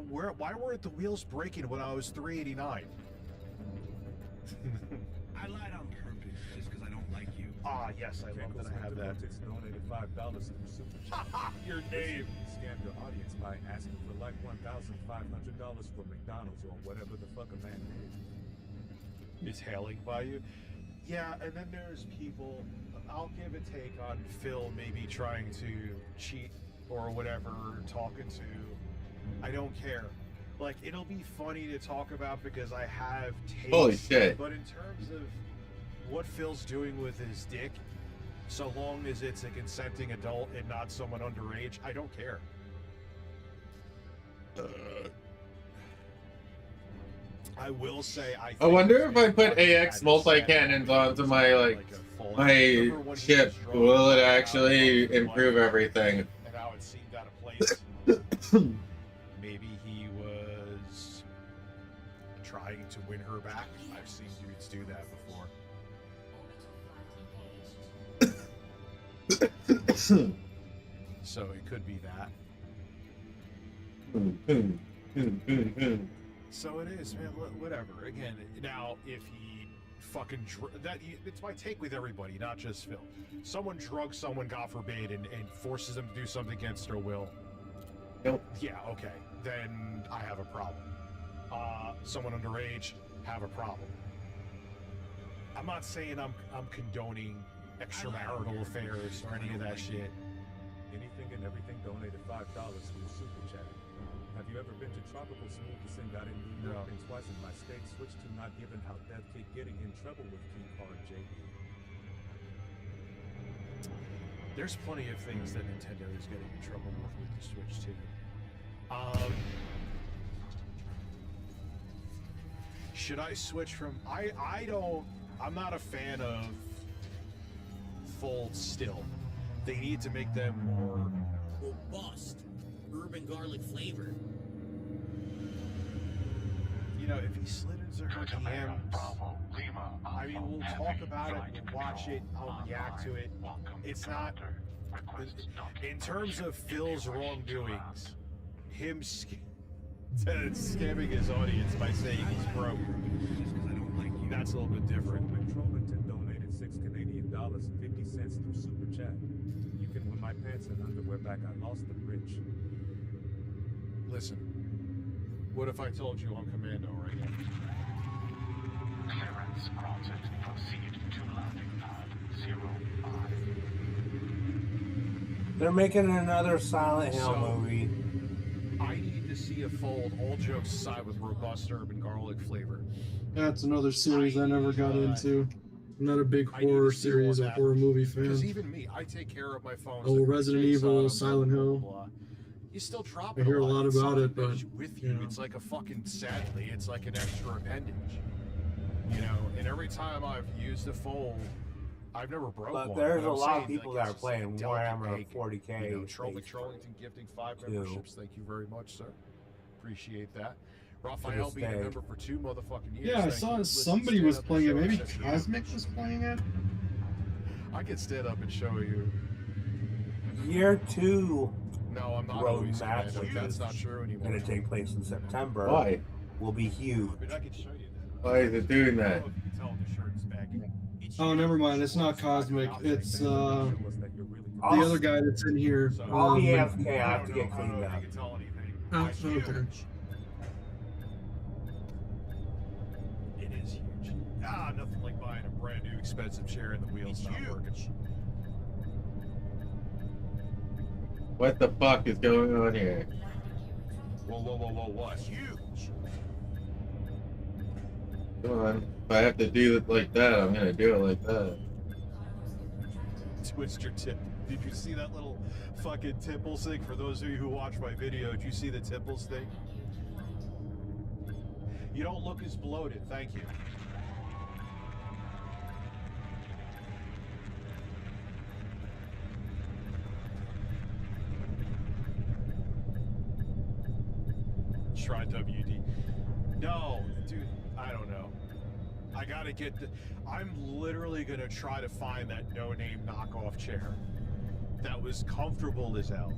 why weren't the wheels breaking when I was 389? I lied on purpose just because I don't like you. Ah, yes, I love that I have that. It's donated $5 through Super Chat. Your name. Scam your audience by asking for like $1,500 for McDonald's or whatever the fuck a man is hailing by you. Yeah, and then there's people. I'll give a take on Phil maybe trying to cheat or whatever, talking to. I don't care. Like, it'll be funny to talk about because I have taste. Holy shit. But in terms of what Phil's doing with his dick, so long as it's a consenting adult and not someone underage, I don't care. I will say I wonder if I put AX multi-cannons onto my my ship, will it actually improve everything? And how it seemed out of place. Maybe he was trying to win her back. I've seen dudes do that before. So it could be that. So it is, man. Whatever. Again, now if he fucking it's my take with everybody, not just Phil. Someone drugs someone, God forbid, and forces them to do something against their will. Nope. Yeah. Okay. Then I have a problem. Someone underage, have a problem. I'm not saying I'm condoning extramarital affairs or any of that shit. Anything and everything donated $5 through Super Chat. Have you ever been to Tropical Smoothies and got in New York and twice in my state switched to not giving how death keep getting in trouble with King Card JD? There's plenty of things that Nintendo is getting in trouble with the Switch too. Should I switch from? I'm not a fan of folds still. They need to make them more robust, urban garlic flavor. You know, if he slid into her DMs, I mean, we'll talk about it, we'll watch it, I'll react to it. It's not, in terms of Phil's wrongdoings, him scamming his audience by saying he's broke, that's a little bit different. Trollington donated $6 Canadian and 50 cents through Super Chat. You can win my pants and underwear back. I lost them rich. Listen, what if I told you I'm commando right now? Clearance granted. Proceed to landing pad 05. They're making another Silent Hill movie. I need to see a fold, all jokes aside, with robust urban garlic flavor. That's another series I never got into. I'm not a big horror series or horror movie fan. Because even me, I take care of my phone. Oh, Resident Evil, Silent Hill. You still drop I hear a lot about it, but with you, it's like a fucking, sadly, it's like an extra appendage. You know, and every time I've used a fold, I've never broke one. But there's a I'm lot of saying, people like, that are it's playing just like Warhammer delicate 40K. You know, Trollington gifting 5 memberships. Thank you very much, sir. Appreciate that. Raphael being a member for 2 motherfucking years. Yeah, I saw somebody was playing it. Maybe Cosmic was playing it. I could stand up and show you. Year 2 No, I'm not road always match. That's not true anymore. Going to take place in September. Why? Will be huge. I mean, I can show you that. Why is it doing that? Oh, never mind. It's not Cosmic. It's the other guy that's in here. I'll be AFK. I have to get cleaned up. Oh, okay. It is huge. Nothing like buying a brand new expensive chair and the wheels not working. What the fuck is going on here? Whoa, what? Huge. Come on. If I have to do it like that, I'm gonna do it like that. Twist your tip. Did you see that little fucking Tipples thing? For those of you who watch my video, did you see the Tipples thing? You don't look as bloated, thank you. Try WD. No, dude, I don't know. I gotta get I'm literally gonna try to find that no-name knockoff chair that was comfortable as hell,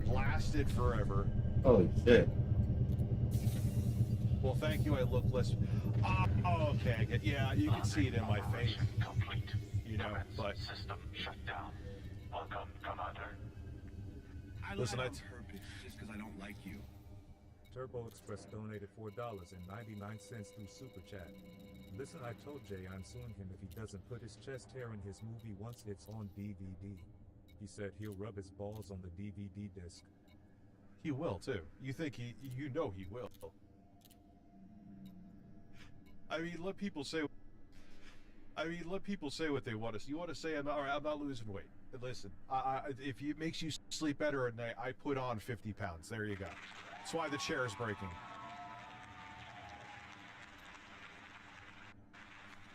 lasted forever. Holy shit. Well, thank you. I look less. Oh, okay. I get. Yeah, you can see it in my face. You know, but. System shut down. Welcome, Commander. Listen, I. Just because I don't like you. Turbo Express donated $4.99 through Super Chat. Listen, I told Jay I'm suing him if he doesn't put his chest hair in his movie once it's on DVD. He said he'll rub his balls on the DVD disc. He will too. You think he? You know he will. I mean, let people say. Let people say what they want to. You want to say I'm not losing weight. Listen, if it makes you sleep better at night, I put on 50 pounds. There you go. That's why the chair is breaking.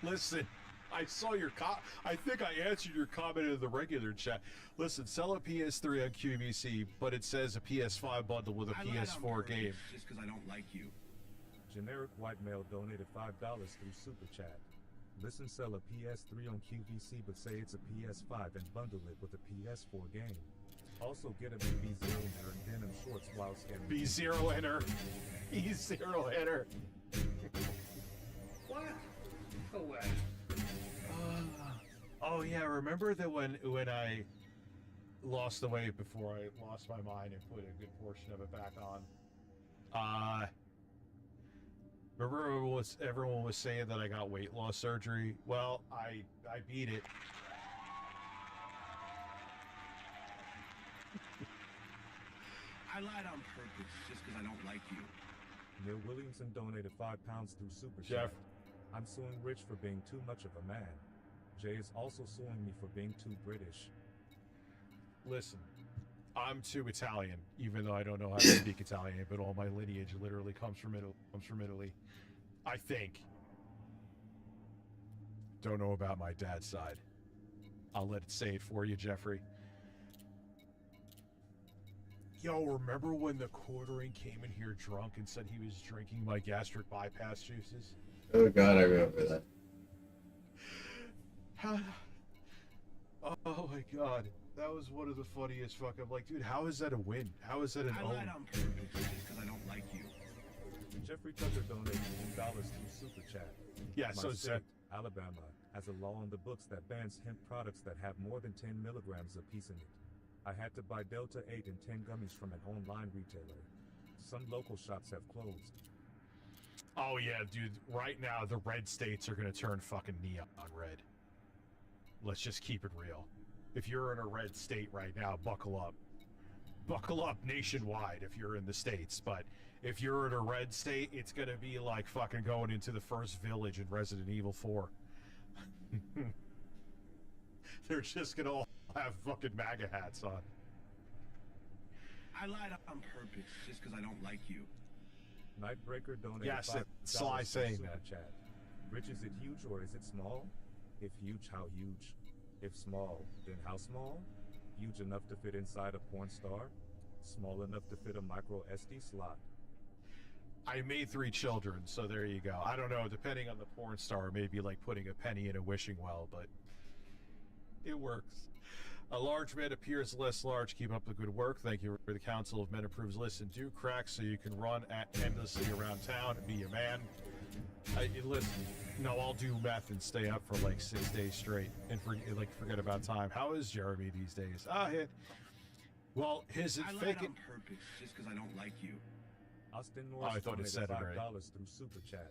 Listen, I saw your I think I answered your comment in the regular chat. Listen, sell a PS3 on QVC, but it says a PS5 bundle with a PS4 game. Just because I don't like you. Generic white male donated $5 through Super Chat. Listen, sell a PS3 on QVC, but say it's a PS5 and bundle it with a PS4 game. Also get a B0 header and denim shorts while scanning. B0 enter. B0 enter. What? No way. Oh yeah, remember that when I lost the weight before I lost my mind and put a good portion of it back on. Remember everyone was saying that I got weight loss surgery? Well, I beat it. I lied on purpose just because I don't like you. Neil Williamson donated £5 through Super Jeff. Chat. I'm suing Rich for being too much of a man. Jay is also suing me for being too British. Listen, I'm too Italian, even though I don't know how to speak Italian, but all my lineage literally comes from Italy. I think. Don't know about my dad's side. I'll let it say it for you, Jeffrey. Yo, remember when the quartering came in here drunk and said he was drinking my gastric bypass juices? Oh god, I remember that. Oh my god. That was one of the funniest I'm like, dude, how is that a win? How is that an I own? lied on purpose just because I don't like you. Jeffrey Tucker donated $2 through Super Chat. Yeah, My so state, Alabama, has a law on the books that bans hemp products that have more than 10 milligrams of piece in it. I had to buy Delta 8 and 10 gummies from an online retailer. Some local shops have closed. Oh yeah, dude, right now the red states are gonna turn fucking neon red. Let's just keep it real. If you're in a red state right now, buckle up. Buckle up nationwide if you're in the States, but if you're in a red state, it's gonna be like fucking going into the first village in Resident Evil 4. They're just gonna all have fucking MAGA hats on. I lied on purpose just because I don't like you. Nightbreaker donated Yes, $5 Sly saying Super that. Chat. Rich, is it huge or is it small? If huge, how huge? If small, then how small? Huge enough to fit inside a porn star? Small enough to fit a micro SD slot? I made 3 children, so there you go. I don't know, depending on the porn star, maybe like putting a penny in a wishing well, but it works. A large man appears less large. Keep up the good work. Thank you for the Council of Men approves. Listen, do crack so you can run endlessly around town and be a man. Listen, no, I'll do meth and stay up for like 6 days straight and forget about time. How is Jeremy these days? Well, his I lied on purpose just because I don't like you. Austin Oh, Norris I thought it said it donated right. $5 through Super Chat.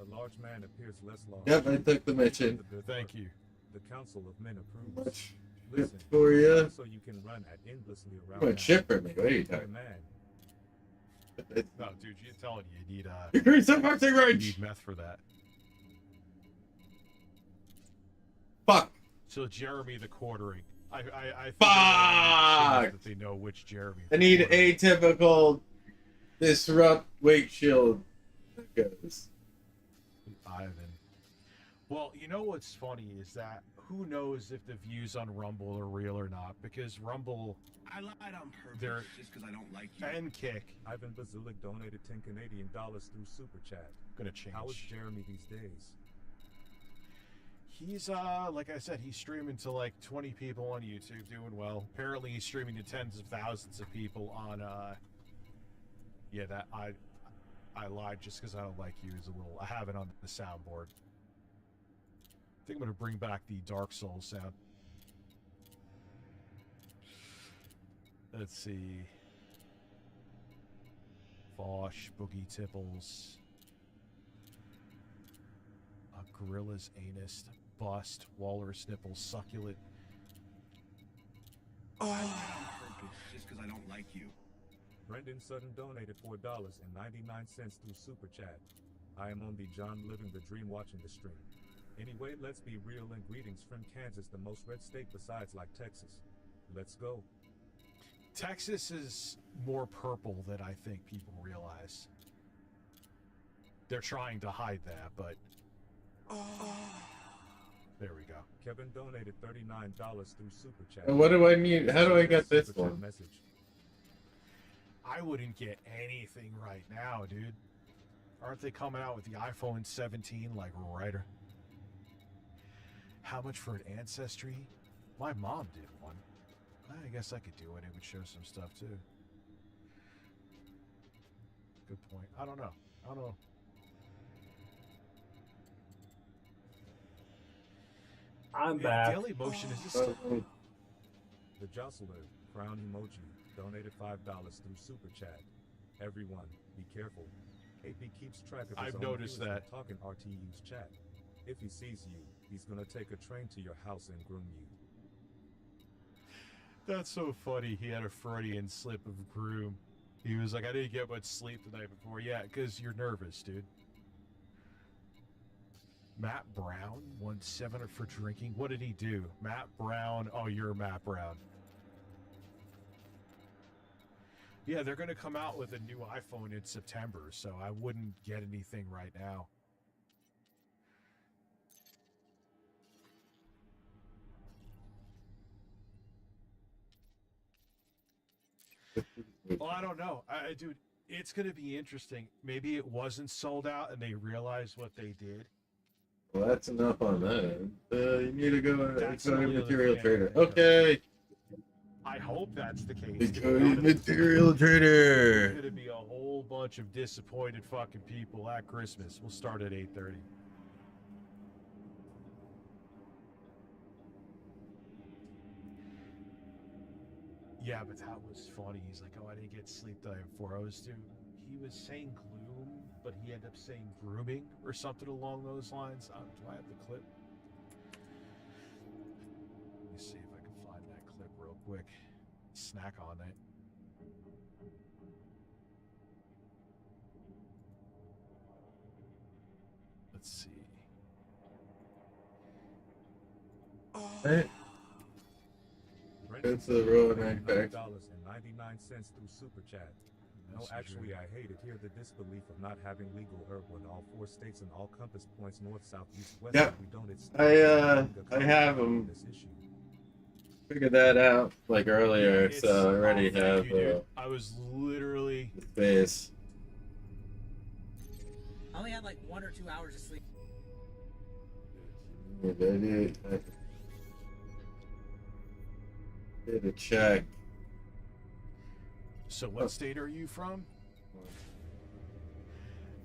A large man appears less large. Yep, I took the mission. Thank you. The Council of Men approves. Good Listen, for ya. so you can run at endlessly around. What shit for me? What are you Hey, talking man. No, dude, you're telling you need Increase the boxing you range! need meth for that. Fuck! So Jeremy the quartering. I Fuck! that they know which Jeremy. I need atypical disrupt wake shield. Goes. Ivan. Well, you know what's funny is that who knows if the views on Rumble are real or not, because Rumble I lied on They're- purpose just because I don't like you. and Kick Ivan Bazulik donated 10 Canadian dollars through Super Chat. gonna change. How is Jeremy these days? He's like I said, he's streaming to like 20 people on YouTube, doing well. Apparently he's streaming to tens of thousands of people on yeah, that I lied just because I don't like you is a little I have it on the soundboard. I think I'm gonna bring back the Dark Souls sound. Let's see. Vosh, Boogie Tipples, Gorilla's Anus, Bust, Walrus Nipples, Succulent. I lied on purpose just because I don't like you. Brendan Sutton donated $4.99 through Super Chat. I am on the John Living the Dream watching the stream. Anyway, let's be real and greetings from Kansas, the most red state besides like Texas. Let's go. Texas is more purple than I think people realize. They're trying to hide that, but there we go. Kevin donated $39 through Super Chat. And what do I need? How do I get this Super Chat one? message. I wouldn't get anything right now, dude. Aren't they coming out with the iPhone 17 like right? How much for an Ancestry? My mom did one. I guess I could do it. It would show some stuff too. Good point. I don't know. I'm Yeah, back. Daily Motion is just The Jostler, Crown Emoji, donated $5 through Super Chat. Everyone, be careful. AP keeps track of his I've own noticed viewers that. when talking RTU's chat. If he sees you, he's gonna take a train to your house and groom you. That's so funny. He had a Freudian slip of groom. He was like, I didn't get much sleep the night before. Yeah, because you're nervous, dude. Matt Brown won 7 for drinking. What did he do? Matt Brown. Oh, you're Matt Brown. Yeah, they're going to come out with a new iPhone in September, so I wouldn't get anything right now. Well, I don't know. Dude, it's going to be interesting. Maybe it wasn't sold out and they realized what they did. Well, that's enough on that. You need to go That's to the only material other trader. thing. Okay. I hope that's the case. Go to material trader. There's going to be a whole bunch of disappointed fucking people at Christmas. We'll start at 8:30. Yeah, but that was funny. He's like, oh, I didn't get sleep that I had 4 hours to. He was saying gloom, but he ended up saying grooming or something along those lines. Do I have the clip? Let me see if I can find that clip real quick. Snack on it. Let's see. Hey. It's the road $99.99 through Super Chat. No, actually, I hate it. Hear the disbelief of not having legal herb in all 4 states and all compass points north, south, east, west. Yeah, We don't I have them. Figured that out like earlier, so I already have I was literally the space. I only had like 1 or 2 hours of sleep. Yeah, baby. I did a check. So what state are you from?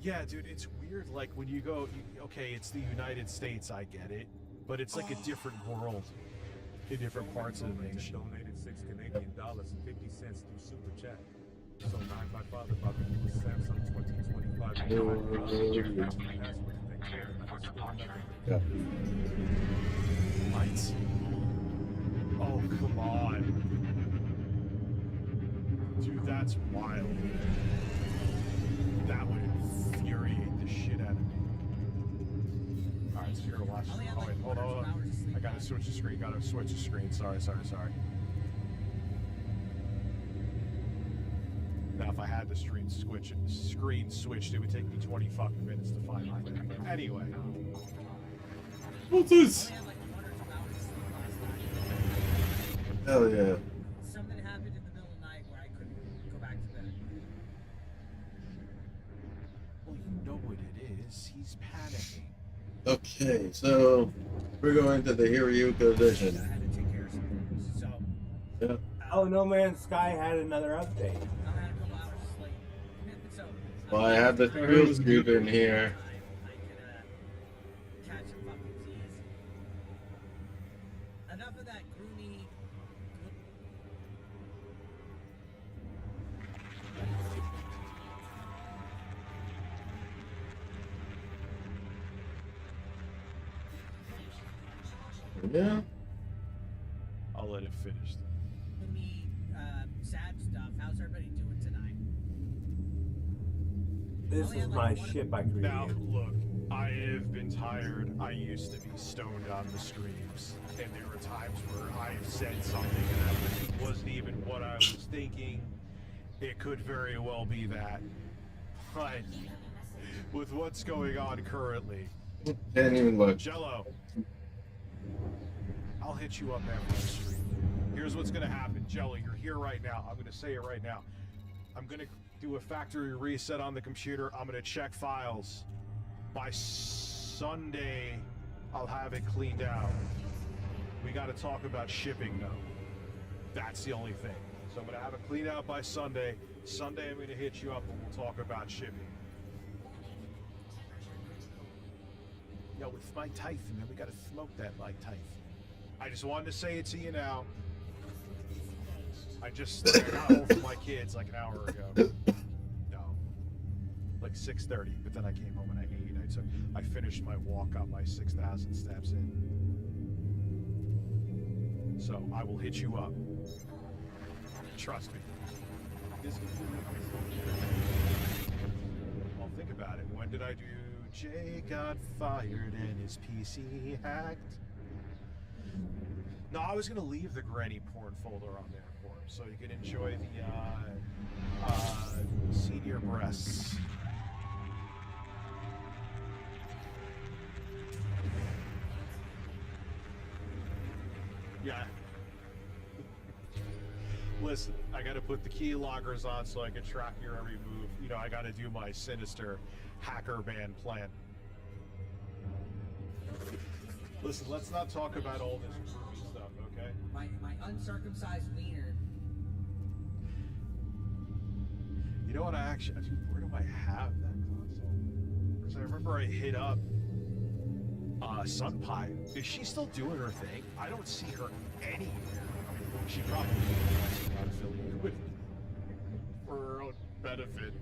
Yeah, dude, it's weird. Like when you go, okay, it's the United States, I get it, but it's like a different world in different parts of the nation. Donated $6.50 through Super Chat. So my father bought the newest Samsung 2025. Lights. Oh, come on. Dude, that's wild. That would infuriate the shit out of me. Alright, so you're gonna watch. Oh, wait, hold on. I gotta switch the screen. Sorry. Now, if I had the screen switched, it would take me 20 fucking minutes to find my way. Anyway. What's this? Hell yeah. Something happened in the middle of the night where I couldn't go back to bed. Well, you know what it is. He's panicking. Okay, so we're going to the Hiryuko edition. I had to take care of something. So. Yeah. Oh, No Man's Sky had another update. I had a couple hours of sleep. So. Well, I have the screw scoop in here. Catch some fucking Z's. Enough of that groomy. Yeah. I'll let it finish. Gloomy, sad stuff. How's everybody doing tonight? This is my ship I created. Now, look, I have been tired. I used to be stoned on the streams, and there were times where I have said something and that wasn't even what I was thinking. It could very well be that. But with what's going on currently, Can't even look. Jello, I'll hit you up after the stream. Here's what's gonna happen, Jello. You're here right now. I'm gonna say it right now. I'm gonna do a factory reset on the computer. I'm gonna check files. By Sunday, I'll have it cleaned out. We gotta talk about shipping though. That's the only thing. So I'm gonna have it cleaned out by Sunday. Sunday, I'm gonna hit you up and we'll talk about shipping. Yo, with Mike Tyson, man, we gotta smoke that Mike Tyson. I just wanted to say it to you now. I got home from my kids like an hour ago. No, like 6:30. But then I came home and I ate. I finished my walk, got my 6,000 steps in. So I will hit you up. Trust me. Well, think about it. When did I do? Jay got fired and his PC hacked. No, I was gonna leave the granny porn folder on there for him, so you can enjoy the senior breasts. Yeah. Listen, I gotta put the key loggers on so I can track your every move. You know, I gotta do my sinister hacker ban plan. Listen, let's not talk about all this groovy stuff, okay? My uncircumcised wiener. You know what dude, where do I have that console? Because I remember I hit up Sunpie. Is she still doing her thing? I don't see her anywhere. She probably is not affiliated with me for her own benefit.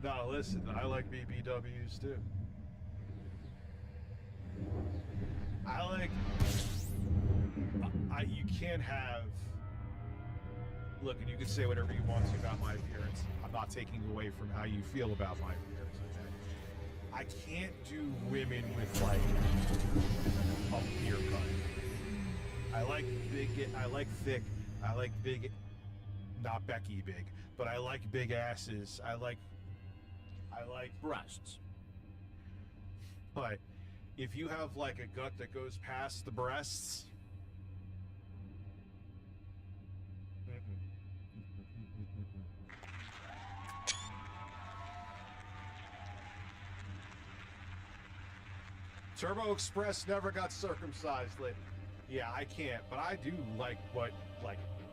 No, listen, I like BBWs too. You can't have. Look, and you can say whatever you want to about my appearance. I'm not taking away from how you feel about my appearance. Okay? I can't do women with like a beer cut. I like big. I like thick. I like big. Not Becky big, but I like big asses. I like breasts. But if you have like a gut that goes past the breasts. Turbo Express never got circumcised, lady. Yeah, I can't, but I do like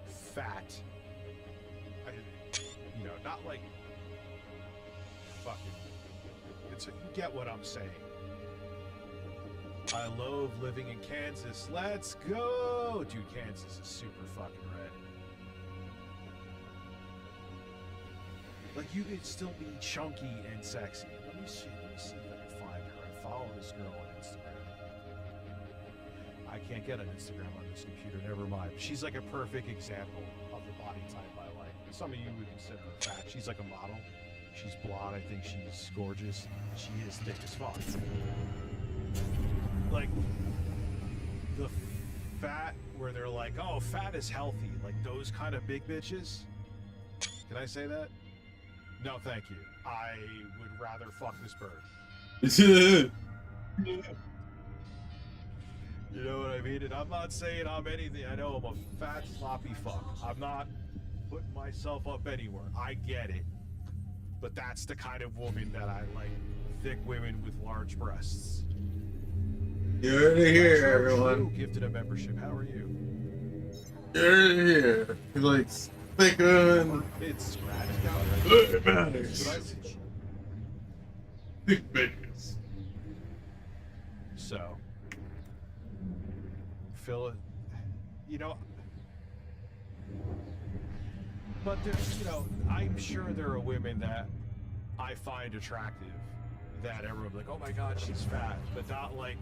fat. You know, not like fucking. You get what I'm saying. I love living in Kansas. Let's go, dude. Kansas is super fucking red. Like you could still be chunky and sexy. Let me see if I can find her. I follow this girl on Instagram. I can't get on Instagram on this computer, never mind. She's like a perfect example of the body type I like. Some of you would consider her fat. She's like a model. She's blonde, I think she's gorgeous. She is thick as fuck. Like, the fat where they're like, oh, fat is healthy. Like those kind of big bitches. Can I say that? No, thank you. I would rather fuck this bird. You know what I mean? And I'm not saying I'm anything. I know I'm a fat, sloppy fuck. I'm not putting myself up anywhere. I get it. But that's the kind of woman that I like. Thick women with large breasts. You heard it here, everyone. Gifted a membership. How are you? You heard it here. He likes thick women. It's It matters. Thick bitches. So, Phil, you know, but there's, you know, I'm sure there are women that I find attractive that everyone's like, oh my god, she's fat, but not like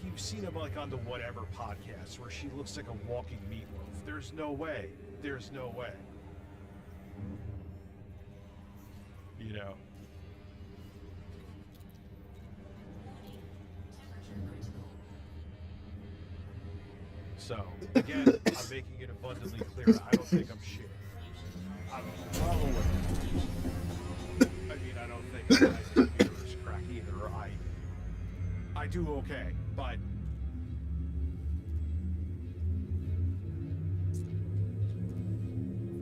you've seen them like on the whatever podcast where she looks like a walking meatloaf. There's no way. There's no way. You know. So, again, I'm making it abundantly clear. I don't think I'm shit. I'm probably. I mean, I don't think my computer's crack either. I do okay, but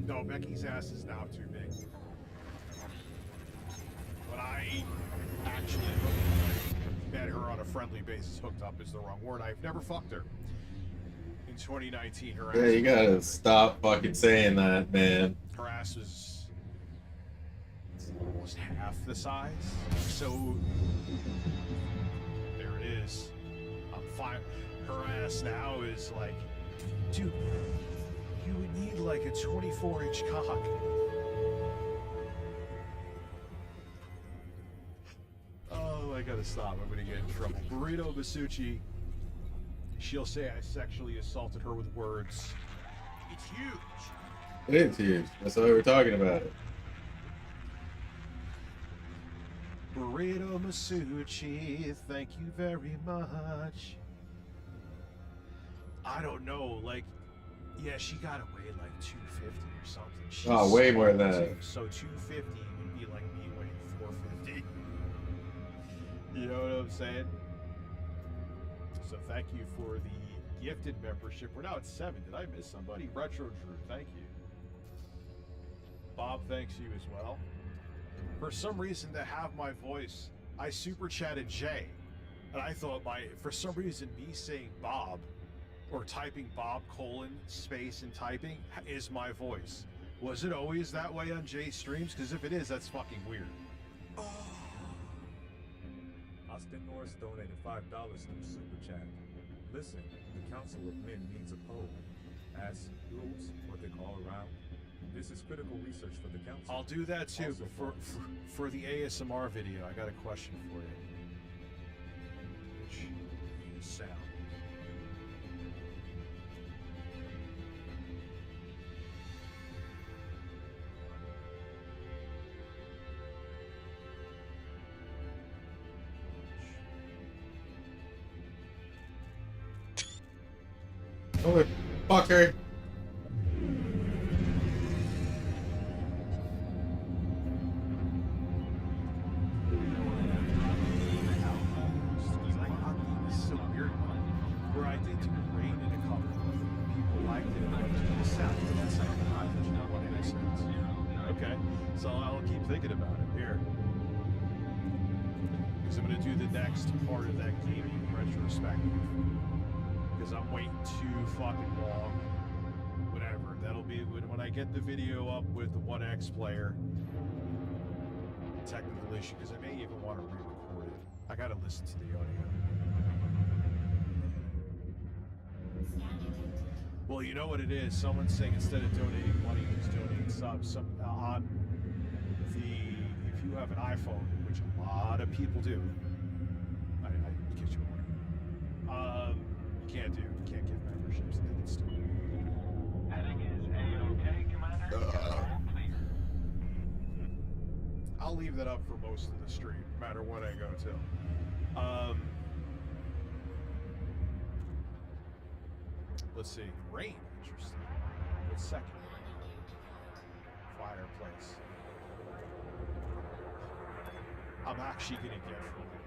no, Becky's ass is now too big. But I actually met her on a friendly basis. Hooked up is the wrong word. I've never fucked her. In 2019, her ass. Yeah, you gotta stop fucking saying that, man. Her ass was almost half the size. So there it is. I'm fine. Her ass now is like, dude, you would need like a 24-inch cock. Oh, I gotta stop. I'm gonna get in trouble. Burrito Basucci. She'll say I sexually assaulted her with words. It's huge. It is huge. That's why we're talking about it. Burrito Masucci, thank you very much. I don't know, like, yeah, she got away like 250 or something. She's way more than small, that. too, so 250 would be like me weighing 450. You know what I'm saying? So thank you for the gifted membership. We're now at 7. Did I miss somebody? Retro Drew, thank you. Bob, thanks you as well. For some reason, to have my voice, I super chatted Jay, and I thought for some reason me saying Bob or typing Bob : space and typing is my voice. Was it always that way on Jay's streams? Because if it is, that's fucking weird. Austin Norris donated $5 through Super Chat. Listen, the Council of Men needs a poll. Ask rules, what they call around. This is critical research for the council. I'll do that too, Also, but for the ASMR video, I got a question for you. Which sound? Motherfucker. So weird. Where I did do rain in a couple of people liked it. Like, the sound, that sound high, but you know what it makes sense. Okay, so I'll keep thinking about it here. Because I'm going to do the next part of that gaming retrospective. Because I'm waiting too fucking long. Whatever. That'll be when I get the video up with the 1X player. Technical issue, because I may even want to re-record it. I gotta listen to the audio. Well, you know what it is. Someone's saying instead of donating money, just donate subs. On if you have an iPhone, which a lot of people do, I kid you what. You can't give memberships. I think it's stupid. I'll leave that up for most of the stream, no matter what I go to. Let's see. Rain. Interesting. What's second? Fireplace. I'm actually going to get from it.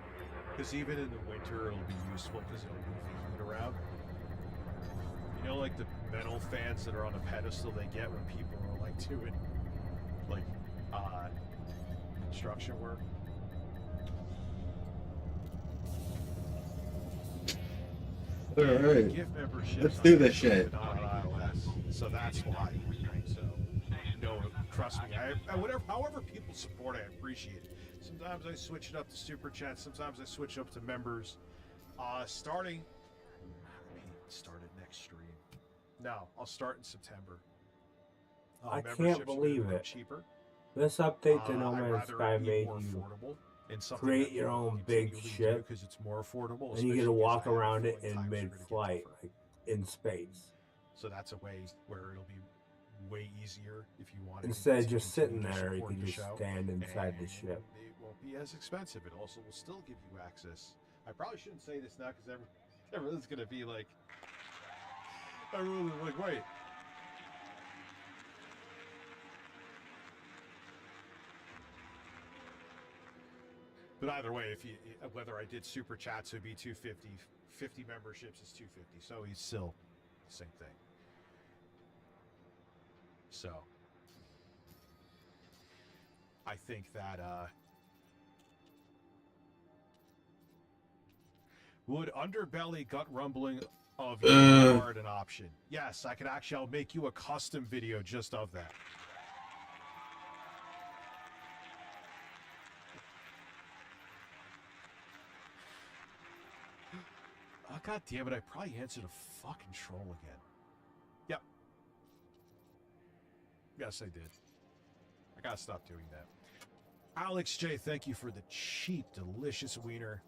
Because even in the winter, it'll be useful because it'll move the heat around. You know, like the metal fans that are on a pedestal they get when people are like doing, like, construction work. Alright. Gift memberships Let's do this shit. on iOS, so that's why. So, no, trust me. However people support, I appreciate it. Sometimes I switch it up to super chat. Sometimes I switch up to members. Starting. Maybe start it next stream. No, I'll start in September. I Memberships can't are believe gonna be it. cheaper. This update to No I'd Man's rather Sky it be made more you affordable and something create that your you'll own big continually do ship, because it's more affordable. and you get to especially walk because I have a around it feeling in times are gonna get mid-flight, tougher. like in space, So that's a way where it'll be way easier if you want. instead of just sitting there. You can just stand inside the ship. It won't be as expensive. It also will still give you access. I probably shouldn't say this now because everyone's gonna be like, everyone's like, wait. But either way, if you whether I did super chats, it would be 250. 50 memberships is 250. So he's still the same thing. So I think that would underbelly gut rumbling of your card an option? Yes, I could actually. I'll make you a custom video just of that. Oh, God damn it, I probably answered a fucking troll again. Yep. Yes, I did. I gotta stop doing that. Alex J, thank you for the cheap, delicious wiener.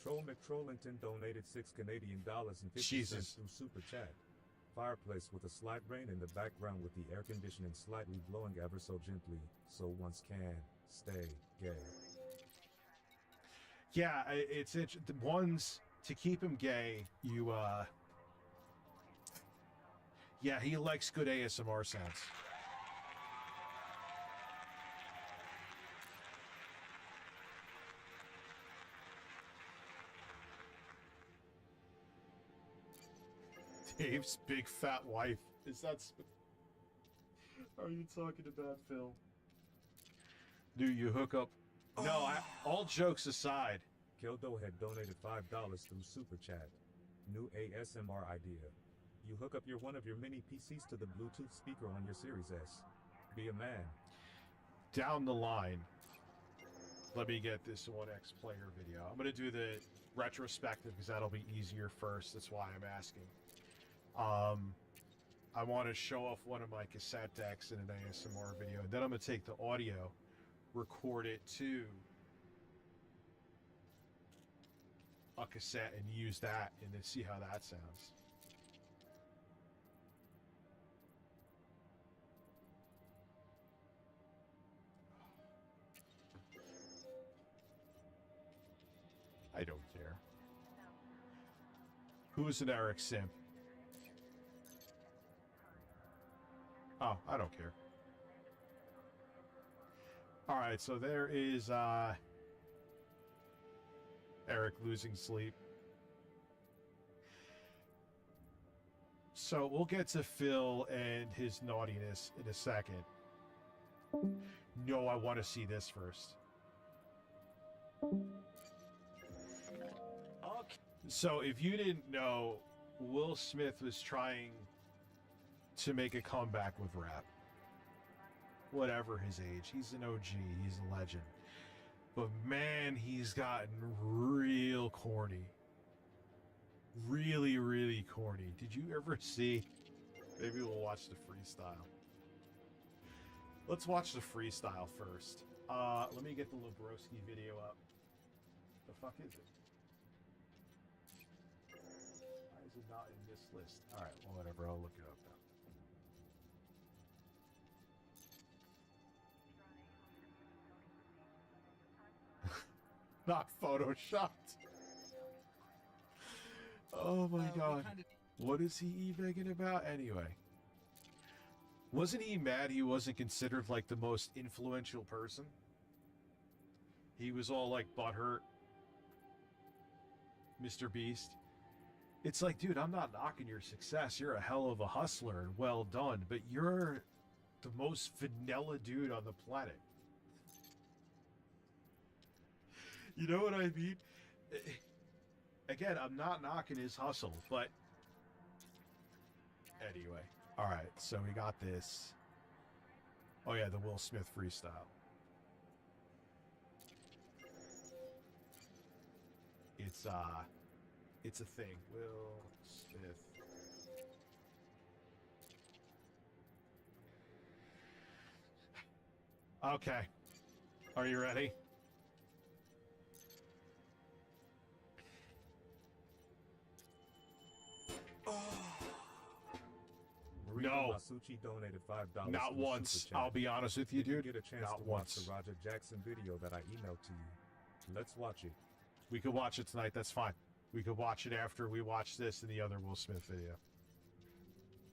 Troll McTrollington donated $6 Canadian and 50 Jesus. cents through Super Chat. Fireplace with a slight rain in the background with the air conditioning slightly blowing ever so gently, so one can stay gay. Yeah, it's the ones to keep him gay. Yeah, he likes good ASMR sounds. Dave's big fat wife. Is that? Are you talking about Phil? Do you hook up? No, all jokes aside. Kildo had donated $5 through Super Chat. New ASMR idea. You hook up one of your mini PCs to the Bluetooth speaker on your Series S. Be a man. Down the line. Let me get this 1X player video. I'm going to do the retrospective because that'll be easier first. That's why I'm asking. I want to show off one of my cassette decks in an ASMR video. And then I'm going to take the audio, record it to a cassette, and use that and then see how that sounds. I don't care. Who's an Eric Sim? Oh, I don't care. All right, so there is Eric losing sleep. So we'll get to Phil and his naughtiness in a second. No, I want to see this first. Okay. So if you didn't know, Will Smith was trying to make a comeback with rap. Whatever his age, he's an OG, he's a legend. But man, he's gotten real corny. Really, really corny. Did you ever see? Maybe we'll watch the freestyle. Let's watch the freestyle first. Let me get the Lebroski video up. The fuck is it? Why is it not in this list? Alright, well, whatever, I'll look it up now. Not photoshopped. Oh my god. What is he e-begging about anyway? Wasn't he mad he wasn't considered like the most influential person? He was all like butthurt. Mr. Beast. It's like, dude, I'm not knocking your success. You're a hell of a hustler and well done, but you're the most vanilla dude on the planet. You know what I mean? Again, I'm not knocking his hustle, but anyway. All right, so we got this. Oh yeah, the Will Smith freestyle. It's a thing. Will Smith. Okay. Are you ready? No. Masucci donated $5. Not once. I'll be honest with you, dude. Get a chance Not to once. watch the Roger Jackson video that I emailed to you. Let's watch it. We could watch it tonight. That's fine. We could watch it after we watch this and the other Will Smith video.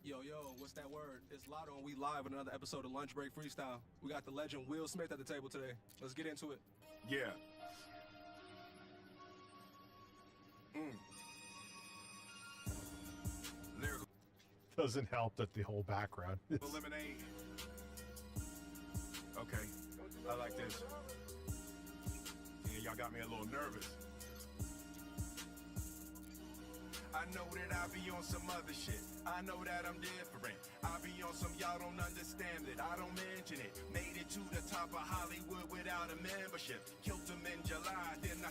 Yo, what's that word? It's Lotto and we live with another episode of Lunch Break Freestyle. We got the legend Will Smith at the table today. Let's get into it. Yeah. Lyrical. Doesn't help that the whole background is... Lemonade. Okay, I like this. Yeah, y'all got me a little nervous. I know that I be on some other shit. I know that I'm different. I be on some y'all don't understand it. I don't mention it. Made it to the top of Hollywood without a membership. Killed him in July, then I...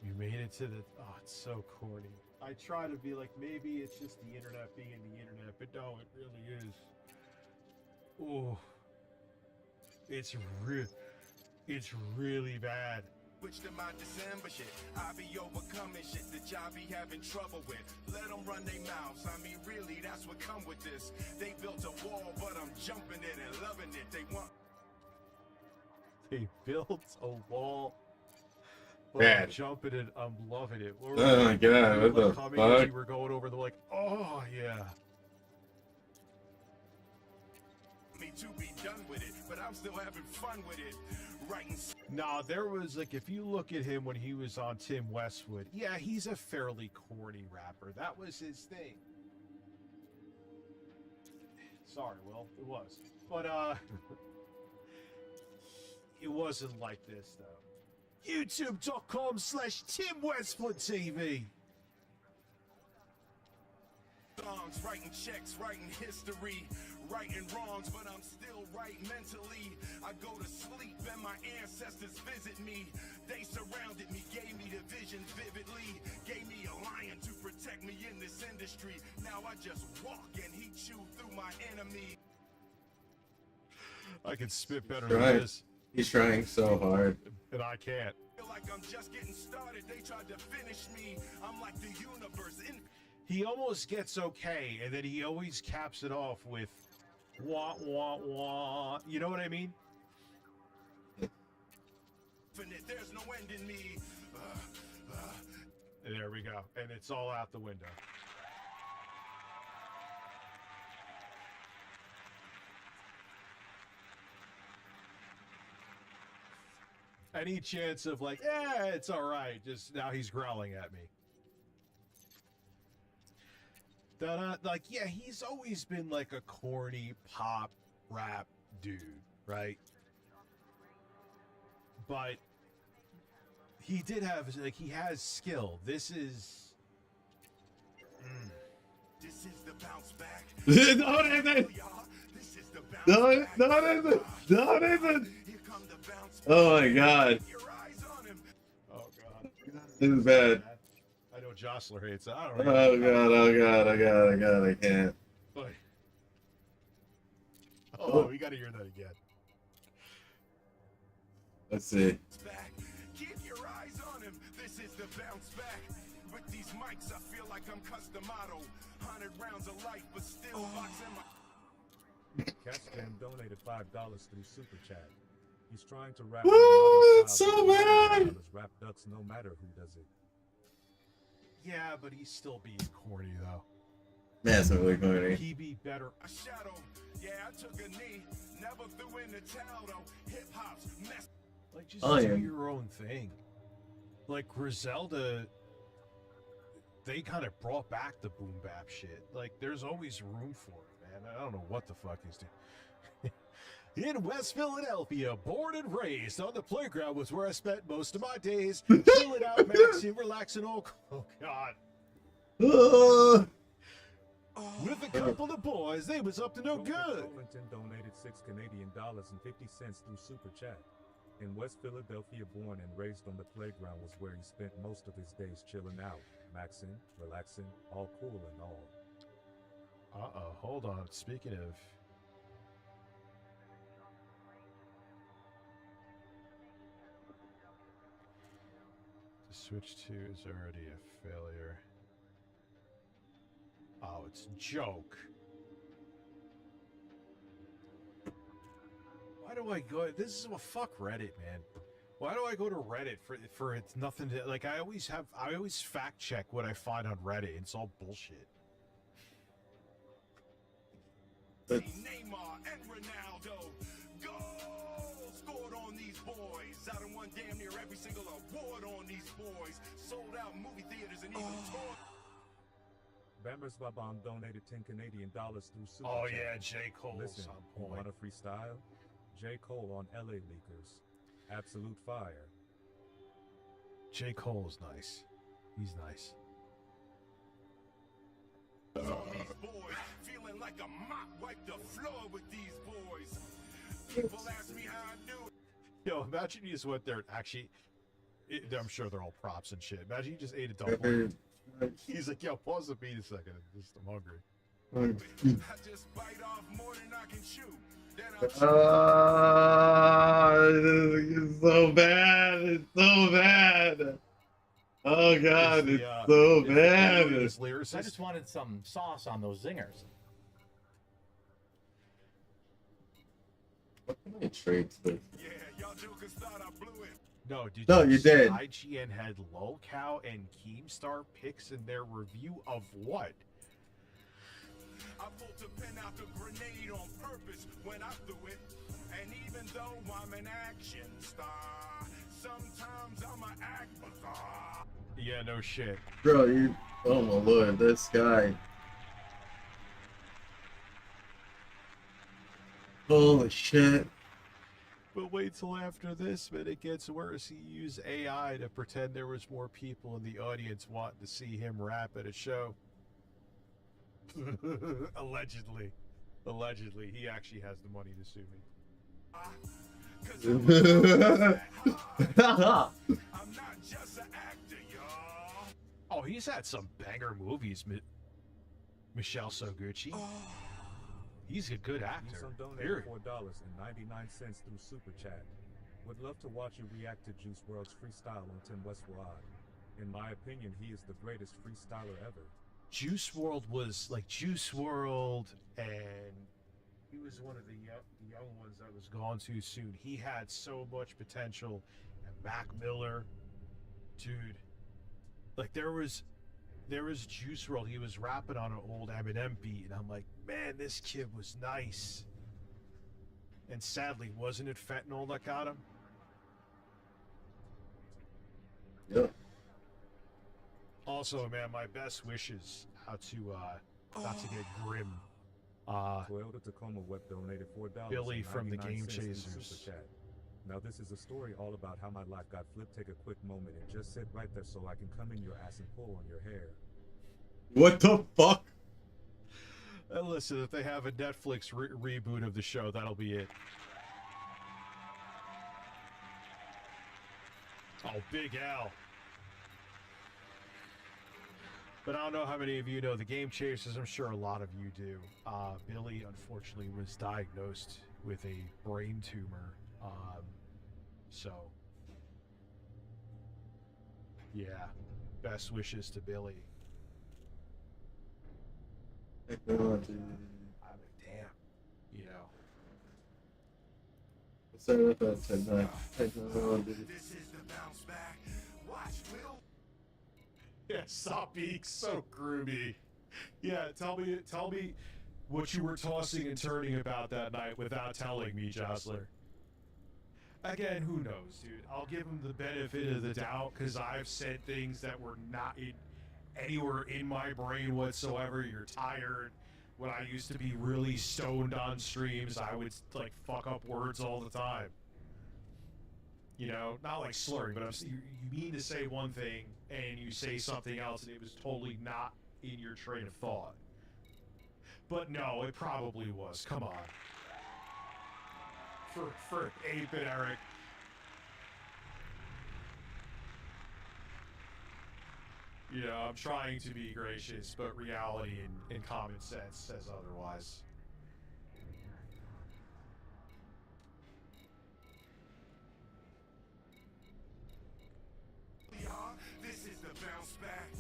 You made it to the... Oh, it's so corny. I try to be like, maybe it's just the internet being the internet, but no, it really is. Oh. It's really bad. Switch to my December shit. I be overcoming shit that y'all be having trouble with. Let them run their mouths. I mean, really, that's what come with this. They built a wall, but I'm jumping it and loving it. They want. They built a wall. But Bad. I'm jumping it. I'm loving it. Oh my god, what the fuck? We were going over the like, oh yeah. Me to be done with it, but I'm still having fun with it. Writing. Nah, there was like, if you look at him when he was on Tim Westwood, yeah, he's a fairly corny rapper. That was his thing. Sorry, Will, it was. But it wasn't like this though. YouTube.com/Tim Westwood TV. Songs, writing checks, writing history, righting wrongs, but I'm still right mentally. I go to sleep and my ancestors visit me. They surrounded me, gave me the vision vividly, gave me a lion to protect me in this industry. Now I just walk and he chew through my enemy. I can spit better Right. than this. He's trying so hard. And I can't. Feel like I'm just getting started. They tried to finish me. I'm like the universe in. He almost gets okay, and then he always caps it off with wah wah wah. You know what I mean? There's no end in me. There we go. And it's all out the window. Any chance of like, it's all right. Just now he's growling at me. Like, yeah, he's always been like a corny pop rap dude, right? But he did have, like, he has skill. This is... This is the bounce back. Don't even. Don't even. Oh my god. Oh god. This is bad. I know Jostler hates it. I Oh don't god, know. oh god, I can't. Oh, we gotta hear that again. Let's see. Keep your eyes on him. This is the bounce back. With these mics, I feel like I'm customato. 100 rounds of life, but still boxing my. Catchman donated $5 through Super Chat. He's trying to rap. Woo, it's so bad. Rap ducks no matter who does it. Yeah, but he's still being corny though. Massively corny. He be better. A shadow. Yeah, I took a knee. Never threw in the towel though. Hip hop's mess. Like, just do your own thing. Like Griselda, they kind of brought back the boom bap shit. Like, there's always room for it, man. I don't know what the fuck he's doing. In West Philadelphia, born and raised on the playground was where I spent most of my days. Chilling out, maxing, relaxing. Oh God. With a couple of boys, they was up to no good. Clinton donated $6 Canadian and 50 cents through Super Chat. In West Philadelphia, born and raised on the playground was where he spent most of his days chilling out, maxing, relaxing, all cool and all. Hold on. Speaking of... The switch to is already a failure. Oh, it's a joke. Why do I go? This is a fuck Reddit, man. Why do I go to Reddit for it's nothing to like? I always fact check what I find on Reddit. It's all bullshit. Neymar and Ronaldo. Goals scored on these boys. I done won damn near every single award on these boys. Sold out movie theaters and even toured. Bambers Babam donated $10 Canadian through Super Oh Chat. yeah, J. Cole. Listen, you want a freestyle? J. Cole on LA Leakers. Absolute fire. J. Cole is nice. He's nice. These boys feeling like a mop wiped the floor with these boys. People ask me how I do it. Yo, imagine you just went there and actually... I'm sure they're all props and shit. Imagine you just ate a dumpling. He's like, yo, pause the beat a second. I'm hungry. I just bite off more than I can chew. It's so bad. It's so bad. Oh god, it's so bad. I just wanted some sauce on those zingers. What can I trade this? No, did No, you you see did. IGN had Lolcow and Keemstar picks in their review of what? I pulled the pin out the grenade on purpose when I threw it. And even though I'm an action star, sometimes I'ma act bizarre. Yeah, no shit. Bro, you. Oh my lord, this guy. Holy shit. But wait till after this, man, it gets worse. He used AI to pretend there was more people in the audience wanting to see him rap at a show. Allegedly. Allegedly. He actually has the money to sue me. I'm not just an actor, y'all. Oh, he's had some banger movies, Michelle Soguchi. He's a good actor. Some donated Period. $4.99 through Super Chat. Would love to watch you react to Juice WRLD's freestyle on Tim Westwood. In my opinion, he is the greatest freestyler ever. Juice WRLD was like Juice WRLD, and he was one of the young ones that was gone too soon. He had so much potential. And Mac Miller, dude, like there was Juice WRLD. He was rapping on an old Eminem beat, and I'm like, man, this kid was nice. And sadly, wasn't it fentanyl that got him? Yep. Also, man, my best wishes out to not to get grim. Toyota Tacoma Web donated $4. Billy from the Game through Chasers. Super Chat. Now this is a story all about how my life got flipped. Take a quick moment and just sit right there so I can come in your ass and pull on your hair. What the fuck? And listen, if they have a Netflix reboot of the show, that'll be it. Oh, Big Al. But I don't know how many of you know the Game Chasers. I'm sure a lot of you do. Billy, unfortunately, was diagnosed with a brain tumor. So, yeah, best wishes to Billy. Technology. I mean, damn, you know. Sorry about that technology. This is the bounce back. Watch, Will. Yeah, stop being so groomy. Yeah, tell me what you were tossing and turning about that night without telling me, Jostler. Again, who knows, dude? I'll give him the benefit of the doubt because I've said things that were not anywhere in my brain whatsoever. You're tired. When I used to be really stoned on streams, I would like fuck up words all the time. You know, not like slurring, but you mean to say one thing and you say something else and it was totally not in your train of thought. But no, it probably was. Come on. For Ape and Eric. You know, I'm trying to be gracious, but reality and common sense says otherwise. This is the bounce back.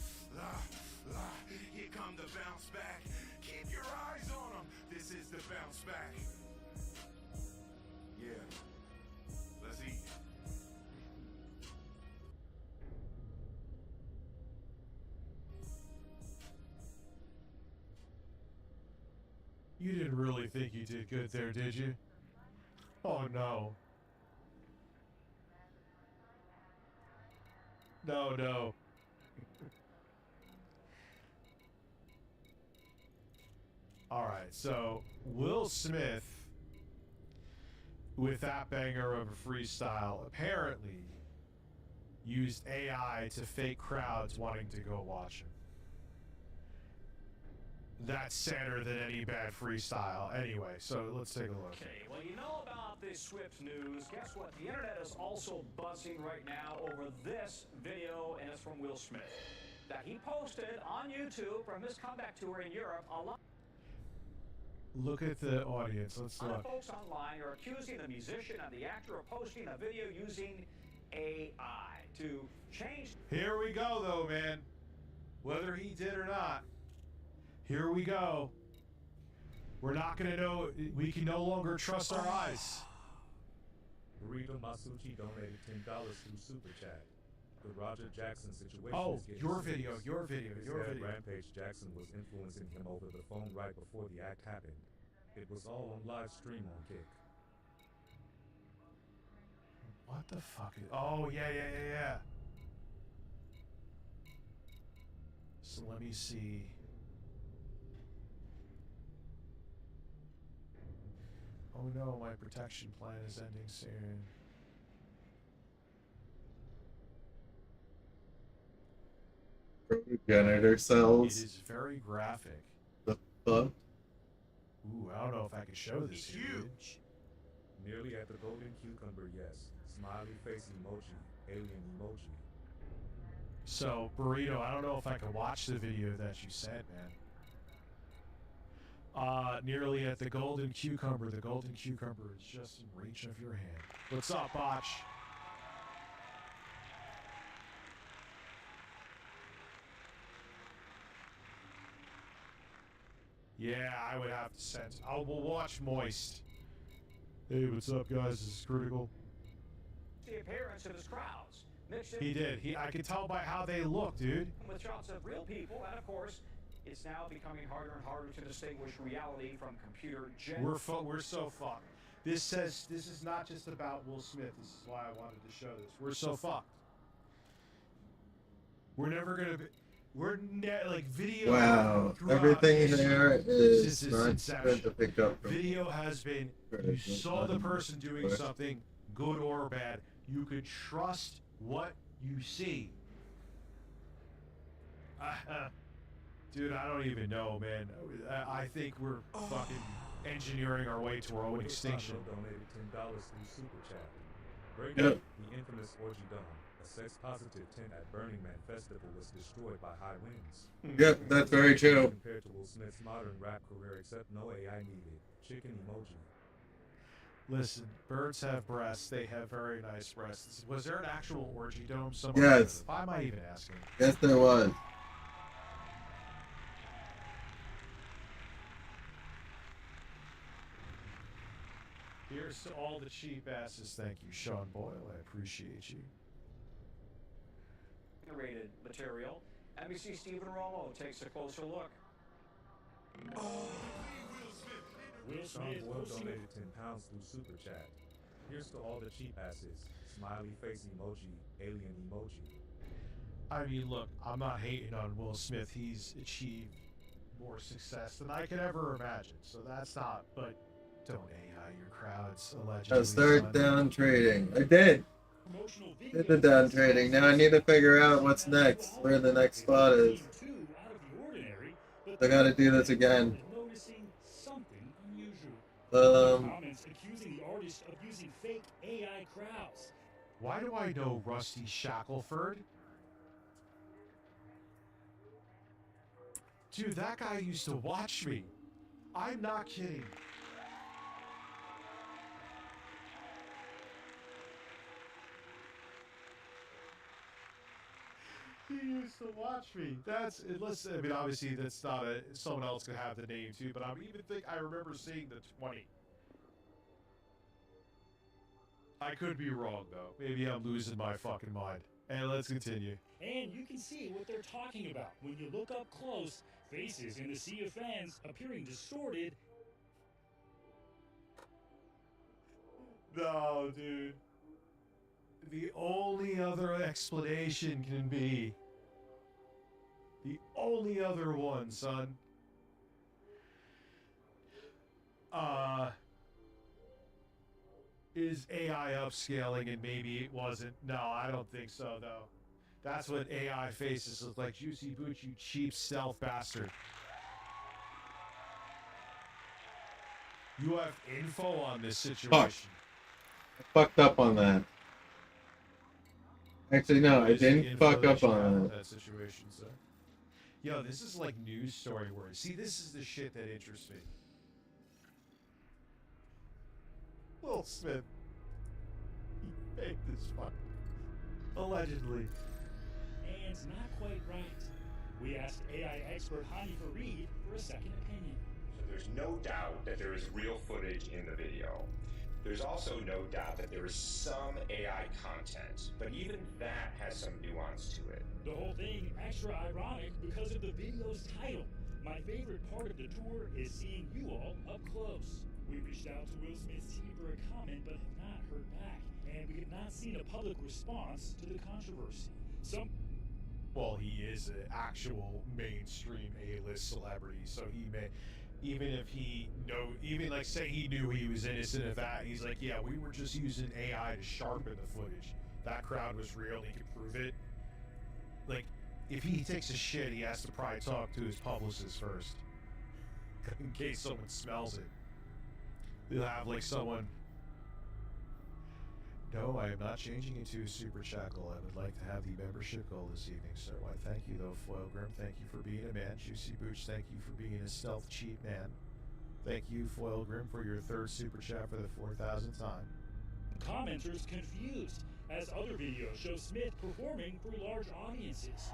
Here come the bounce back. Keep your eyes on them. This is the bounce back. Yeah. Let's eat. You didn't really think you did good there, did you? Oh no. No. Alright, so Will Smith, with that banger of a freestyle, apparently used AI to fake crowds wanting to go watch him. That's sadder than any bad freestyle. Anyway, so let's take a look. Okay, well, you know about this Swift news. Guess what? The internet is also buzzing right now over this video, and it's from Will Smith, that he posted on YouTube from his comeback tour in Europe. Look at the audience. Let's Other look. folks online are accusing the musician and the actor of posting a video using AI to change. Here we go, though, man. Whether he did or not, here we go. We're not gonna know. We can no longer trust our eyes. Burrito Masucci donated $10 through Super Chat. The Roger Jackson situation. Oh, is getting your serious. video, your video, It your said video. Rampage Jackson was influencing him over the phone right before the act happened. It was all on live stream on Kick. What the fuck is... Oh, yeah. So let me see. Oh no, my protection plan is ending soon. Progenitor cells. It is very graphic. The fuck? Ooh, I don't know if I can show this. Huge. Nearly at the golden cucumber, yes. Smiley face emoji, alien emoji. So, Burrito, I don't know if I can watch the video that you sent, man. Nearly at the golden cucumber. The golden cucumber is just in reach of your hand. What's up, Botch? Yeah, I would have to send. We'll watch Moist. Hey, what's up, guys? This is Critical. The appearance of his crowds. Mixed He did. I could tell by how they look, dude. with shots of real people, and of course, it's now becoming harder and harder to distinguish reality from computer gen. We're so fucked. This is not just about Will Smith. This is why I wanted to show this. We're so fucked. We're never gonna be. Like video. Wow, everything there is not good to pick up from. Video has been. You saw the person doing something, good or bad. You could trust what you see. Dude, I don't even know, man. I think we're fucking engineering our way to our own extinction. Donated $10 through Super Chat. Break Yep. The infamous Orgy Dome, a sex-positive tent at Burning Man Festival, was destroyed by high winds. Yep, that's very true. Compared to Will Smith's modern rap career, except no AI needed. Chicken emoji. Listen, birds have breasts. They have very nice breasts. Was there an actual orgy dome somewhere? Yes. Why am I even asking? Yes, there was. Here's to all the cheap asses. Thank you, Sean Boyle. I appreciate you. Rated material. NBC Stephen Romo takes a closer look. Sean Boyle donated £10 through Super Chat. Here's to all the cheap asses. Smiley face emoji, alien emoji. I mean, look, I'm not hating on Will Smith. He's achieved more success than I could ever imagine. So that's not, but don't AI your crowds, allegedly. I'll start down trading. I did. Did the down trading. Now I need to figure out what's next, where the next spot is. I gotta do this again. Comments accusing the artist of using fake AI crowds. Why do I know Rusty Shackelford? Dude, that guy used to watch me. I'm not kidding. He used to watch me. Listen, I mean, obviously that's not someone else could have the name too, but I remember seeing the 20. I could be wrong though. Maybe I'm losing my fucking mind. And let's continue. And you can see what they're talking about. When you look up close, faces in the sea of fans appearing distorted. No, dude. The only other explanation can be the only other one, son. Is AI upscaling and maybe it wasn't. No, I don't think so, though. That's what AI faces look like. Juicy Boots, you cheap stealth bastard. You have info on this situation. I fucked up on that. Actually, no, I didn't fuck up on that situation, so. Yo, this is like news story words. See, this is the shit that interests me. Will Smith. He faked this fuck. Allegedly. And not quite right. We asked AI expert Hani Fareed for a second opinion. So there's no doubt that there is real footage in the video. There's also no doubt that there is some AI content, but even that has some nuance to it. The whole thing extra ironic because of the video's title. My favorite part of the tour is seeing you all up close. We reached out to Will Smith's team for a comment but have not heard back, and we have not seen a public response to the controversy. Well, he is an actual mainstream A-list celebrity, so he may, even if he even like say he knew he was innocent of that, he's like, yeah, we were just using AI to sharpen the footage. That crowd was real, he could prove it. Like, if he takes a shit, he has to probably talk to his publicist first, in case someone smells it. They'll have like someone. No, I am not changing into a super chat goal. I would like to have the membership goal this evening, sir. Why, thank you, though, Foilgrim. Thank you for being a man. Juicy Booch, thank you for being a stealth cheat man. Thank you, Foilgrim, for your third super chat for the 4,000th time. Commenters confused, as other videos show Smith performing for large audiences.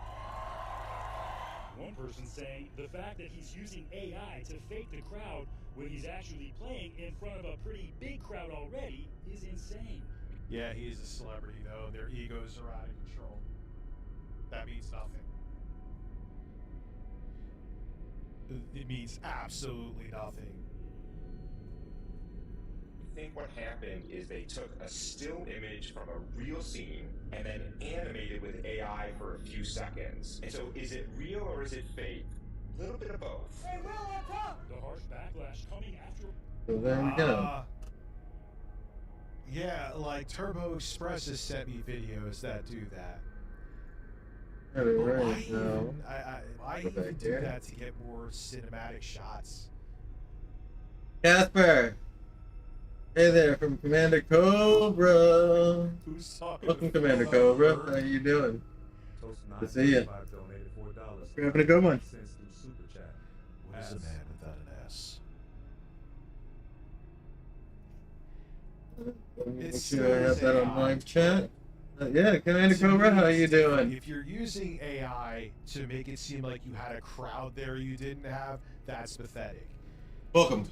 One person saying the fact that he's using AI to fake the crowd when he's actually playing in front of a pretty big crowd already is insane. Yeah, he is a celebrity, though. Their egos are out of control. That means nothing. It means absolutely nothing. I think what happened is they took a still image from a real scene and then animated with AI for a few seconds. And so is it real or is it fake? A little bit of both. Hey, Will, what's up? The harsh backlash coming after. So there we go. Yeah, like Turbo Express has sent me videos that do that. Right now. Why even do that to get more cinematic shots? Casper! Hey there, from Commander Cobra! Who's talking? Welcome, Commander Cobra. How you doing? Good to see you. You're having a good one. What is a man without an ass? Make sure I have that on live chat. Yeah, Commander Cobra, how you doing? If you're using AI to make it seem like you had a crowd there you didn't have, that's pathetic. Welcome.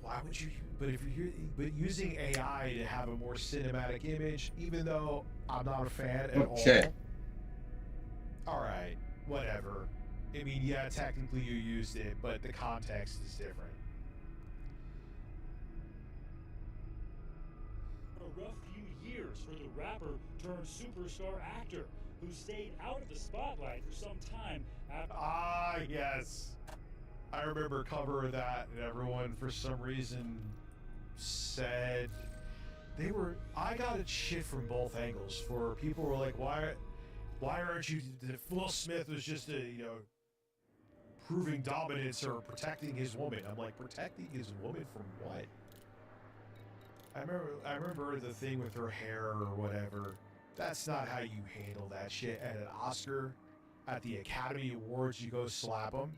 Why would you? But if you're using AI to have a more cinematic image, even though I'm not a fan at all. All right, whatever. I mean, yeah, technically you used it, but the context is different. A rough few years for the rapper turned superstar actor who stayed out of the spotlight for some time after. Yes. I remember a cover of that, and everyone, for some reason, said they were. I got a shit from both angles. For people were like, why aren't you? Will Smith was just proving dominance or protecting his woman. I'm like, protecting his woman from what? I remember the thing with her hair or whatever. That's not how you handle that shit at an Oscar, at the Academy Awards. You go slap them.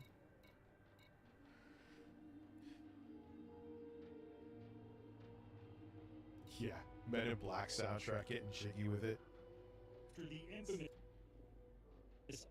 Yeah, Men in Black soundtrack, getting jiggy with it. After the infamous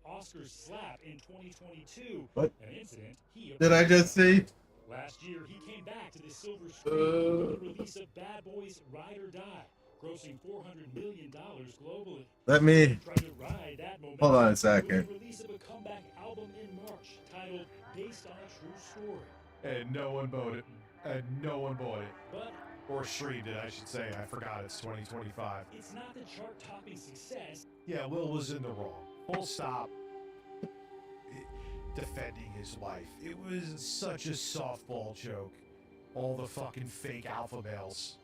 Oscar slap in 2022, what? An incident he did I just see? Last year, he came back to the silver screen with the release of Bad Boys Ride or Die, grossing $400 million globally. Let me Tried to ride that momentum hold on a with second. the release of a comeback album in March titled Based on a True Story. And no one bought it. But or streamed it, I should say. I forgot it's 2025. It's not the chart-topping success. Yeah, Will was in the wrong. Full stop. Defending his wife. It was such a softball joke. All the fucking fake alpha males.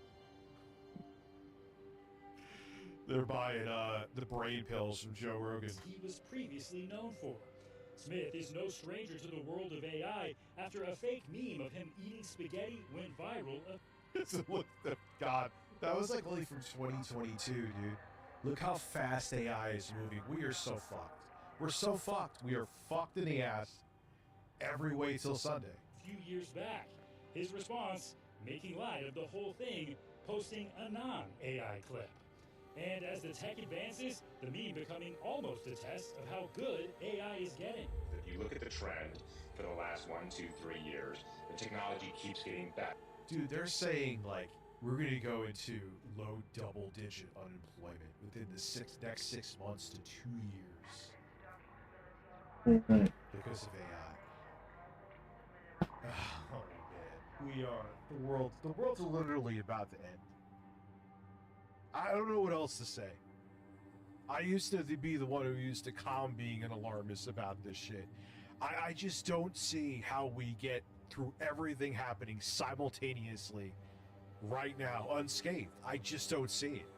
They're buying the brain pills from Joe Rogan. He was previously known for. Smith is no stranger to the world of AI after a fake meme of him eating spaghetti went viral. God, that was like only from 2022, dude. Look how fast AI is moving. We are so fucked. We're so fucked. We are fucked in the ass every way till Sunday. A few years back, his response, making light of the whole thing, posting a non-AI clip. And as the tech advances, the meme becoming almost a test of how good AI is getting. If you look at the trend for the last 1, 2, 3 years, the technology keeps getting better. Dude, they're saying, like, we're going to go into low double-digit unemployment within the next 6 months to 2 years. Because of AI. Oh, man. We are... The world's literally about to end. I don't know what else to say. I used to be the one who used to calm being an alarmist about this shit. I just don't see how we get through everything happening simultaneously right now unscathed. I just don't see it.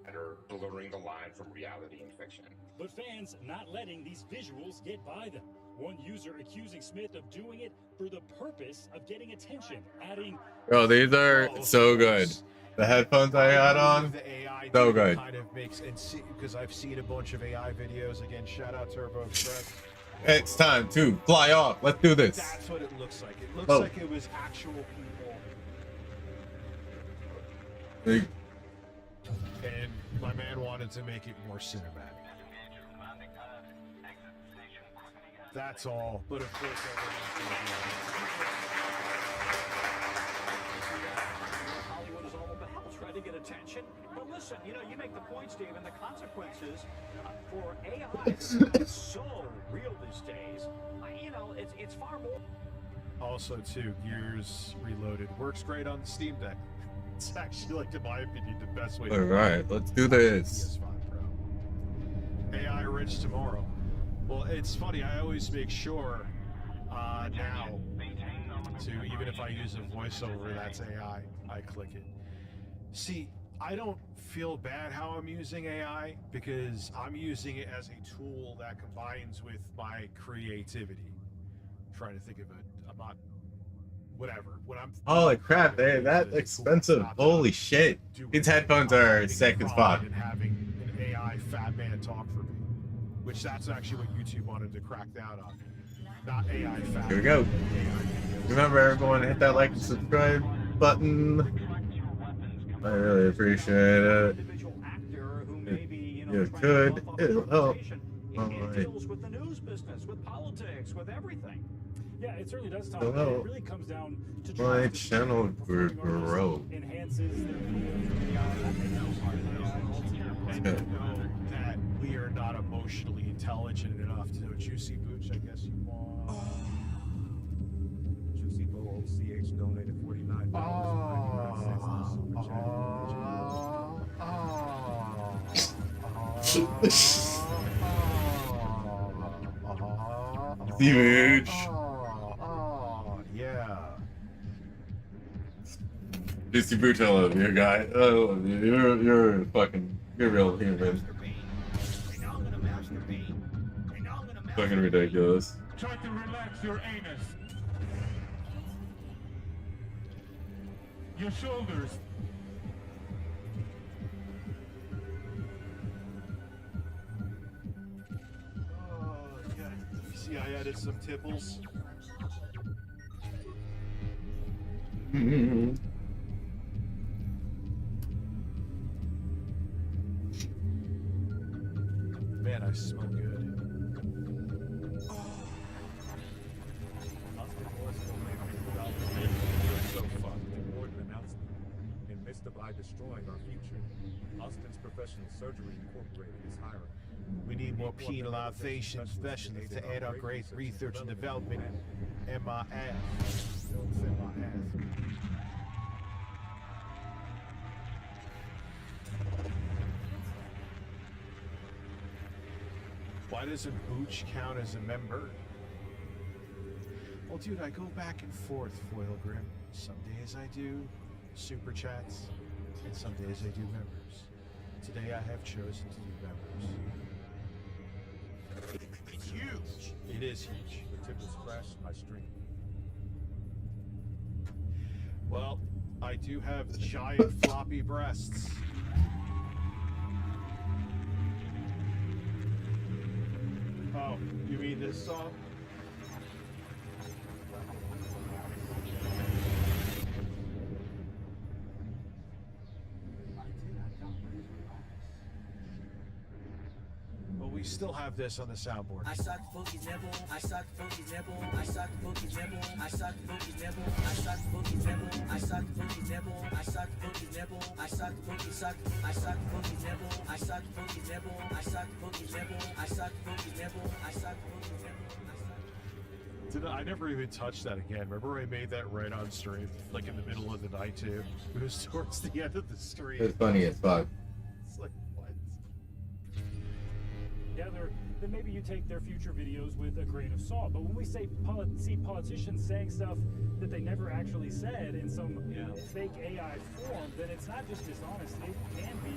And are blurring the line from reality and fiction. But fans not letting these visuals get by them. One user accusing Smith of doing it for the purpose of getting attention, adding, Bro, these are so good. The headphones I had on, so good. Kind of makes, because I've seen a bunch of AI videos. Again, shout out Turbo Express. It's time to fly off. Let's do this. That's what it looks like. It looks like it was actual people. And my man wanted to make it more cinematic. That's all. But of course, Hollywood is all about trying to get attention. But listen, you know, you make the point, Steve, and the consequences for AI is so real these days. You know, it's far more. Also, too, Gears Reloaded works great on the Steam Deck. It's actually, like, in my opinion, the best way to All right, let's do this. AI rich tomorrow. Well, it's funny. I always make sure now to, even if I use a voiceover that's AI, I click it. See, I don't feel bad how I'm using AI because I'm using it as a tool that combines with my creativity. I'm trying to think of it. I'm not. Whatever. When I'm Holy crap, they that expensive. Holy shit. These headphones are sick as fuck. And having an AI fat man talk for me. Which that's actually what YouTube wanted to crack down on. Not AI fat. Here we go. Remember, everyone, hit that like and subscribe button. I really appreciate it. You could. It'll help. It deals with the news business, with politics, with everything. Yeah, it certainly does, Tom. Hello. It really comes down to My channel will grow. enhances And you know that we are not emotionally intelligent enough to know. Juicy Booch, I guess you want. Juicy Bo CH donated $49. Huge. Yeah. Juicy Booch, I love you, guy. I love you. You're fucking, you're real human. Fucking ridiculous. Try to relax your anus. Your shoulders. Yeah. See, I added some tipples. Man, I smell good. So fucked. The Warden announced in midst of I destroying our future. Austin's Professional Surgery Incorporated is hiring. We need more penalization specialists to add our great research and development in my ass. Why doesn't Booch count as a member? Well, dude, I go back and forth, Foil Grim. Some days I do super chats, and some days I do members. Today I have chosen to do members. It's huge. It is huge. The tipples crash, I stream. Well, I do have giant floppy breasts. Oh, you mean this song? we still have this on the soundboard. I suck Boogie's nipple. I suck Boogie's nipple. I suck Boogie's nipple. I suck Boogie's nipple. I suck Boogie's nipple. I suck Boogie's nipple. I suck Boogie's nipple. I suck Boogie's suck. I suck Boogie's nipple. I suck Boogie's nipple. I suck Boogie's nipple. I suck Boogie's nipple. I suck Boogie's nipple. I never even touched that again. Remember I made that right on stream, like in the middle of the night too. It was towards the end of the stream. It's funny as fuck. It's like, what? Together, then maybe you take their future videos with a grain of salt. But when we see politicians saying stuff that they never actually said in some fake AI form, then it's not just dishonest. It can be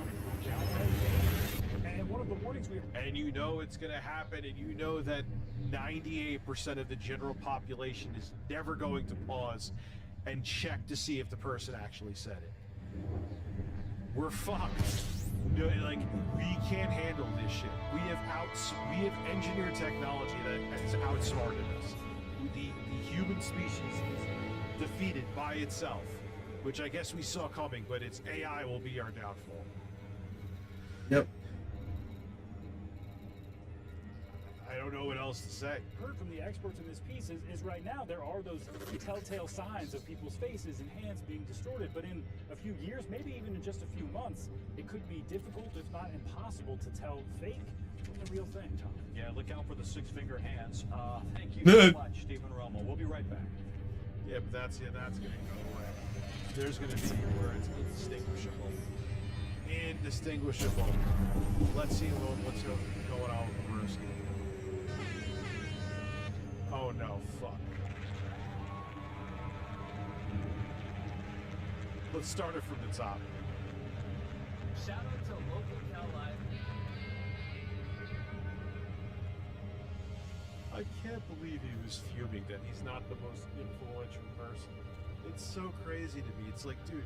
downright dangerous. And one of the warnings we... And you know it's going to happen, and you know that 98% of the general population is never going to pause and check to see if the person actually said it. We're fucked. No, like, we can't handle this shit. We have engineered technology that has outsmarted us. The human species is defeated by itself, which I guess we saw coming, but its AI will be our downfall. Yep. I don't know what else to say. Heard from the experts in this piece is right now there are those telltale signs of people's faces and hands being distorted, but in a few years, maybe even in just a few months, it could be difficult, if not impossible, to tell fake from the real thing, Tom. Yeah, look out for the six-finger hands. Thank you very much, Stephen Romo. We'll be right back. Yeah, but that's going to go away. There's going to be where it's indistinguishable. Indistinguishable. Let's see what's going on with Brewski. Oh no, fuck. Let's start it from the top. Shout out to Local Cal Live. I can't believe he was fuming that he's not the most influential person. It's so crazy to me. It's like, dude,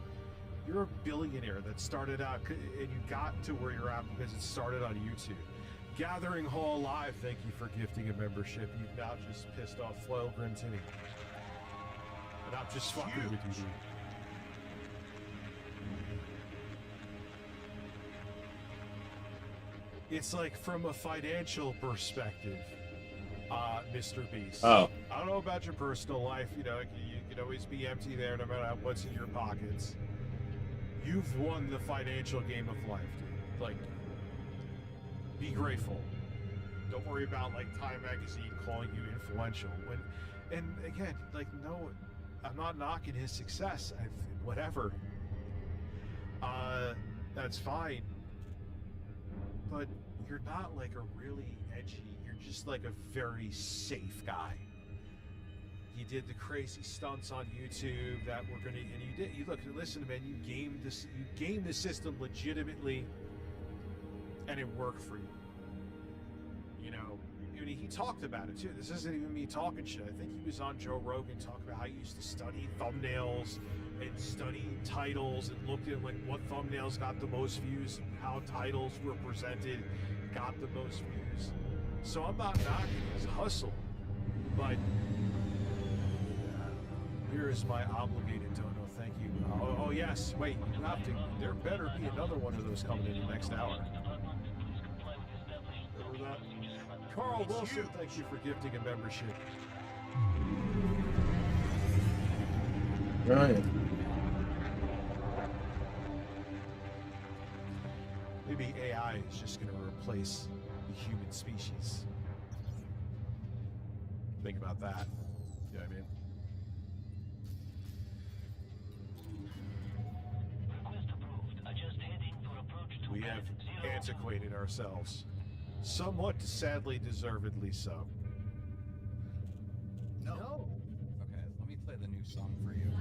you're a billionaire that started out, and you got to where you're at because it started on YouTube. Gathering Hall Live, thank you for gifting a membership. You've now just pissed off Floyle Grimtini. And I'm just fucking with you, dude. It's like from a financial perspective, Mr. Beast. Oh. I don't know about your personal life, you know, you can always be empty there no matter what's in your pockets. You've won the financial game of life, dude. Like, be grateful. Don't worry about like Time Magazine calling you influential. And again, like, no, I'm not knocking his success. Whatever. That's fine. But you're not like a really edgy. You're just like a very safe guy. You did the crazy stunts on YouTube that were gonna, and you did. You look, listen, man. You gamed the system legitimately, and it worked for you. You know, I mean, he talked about it too. This isn't even me talking shit. I think he was on Joe Rogan talking about how he used to study thumbnails and study titles and looked at like what thumbnails got the most views, and how titles were presented got the most views. So I'm not knocking his hustle, but here is my obligated dono. Thank you. Oh yes, wait, you have to. There better be another one of those coming in the next hour. Carl Wilson, thank you for gifting a membership. Right. Maybe AI is just going to replace the human species. Think about that. You know what I mean? We have antiquated ourselves. Somewhat sadly, deservedly so. No. Okay, let me play the new song for you.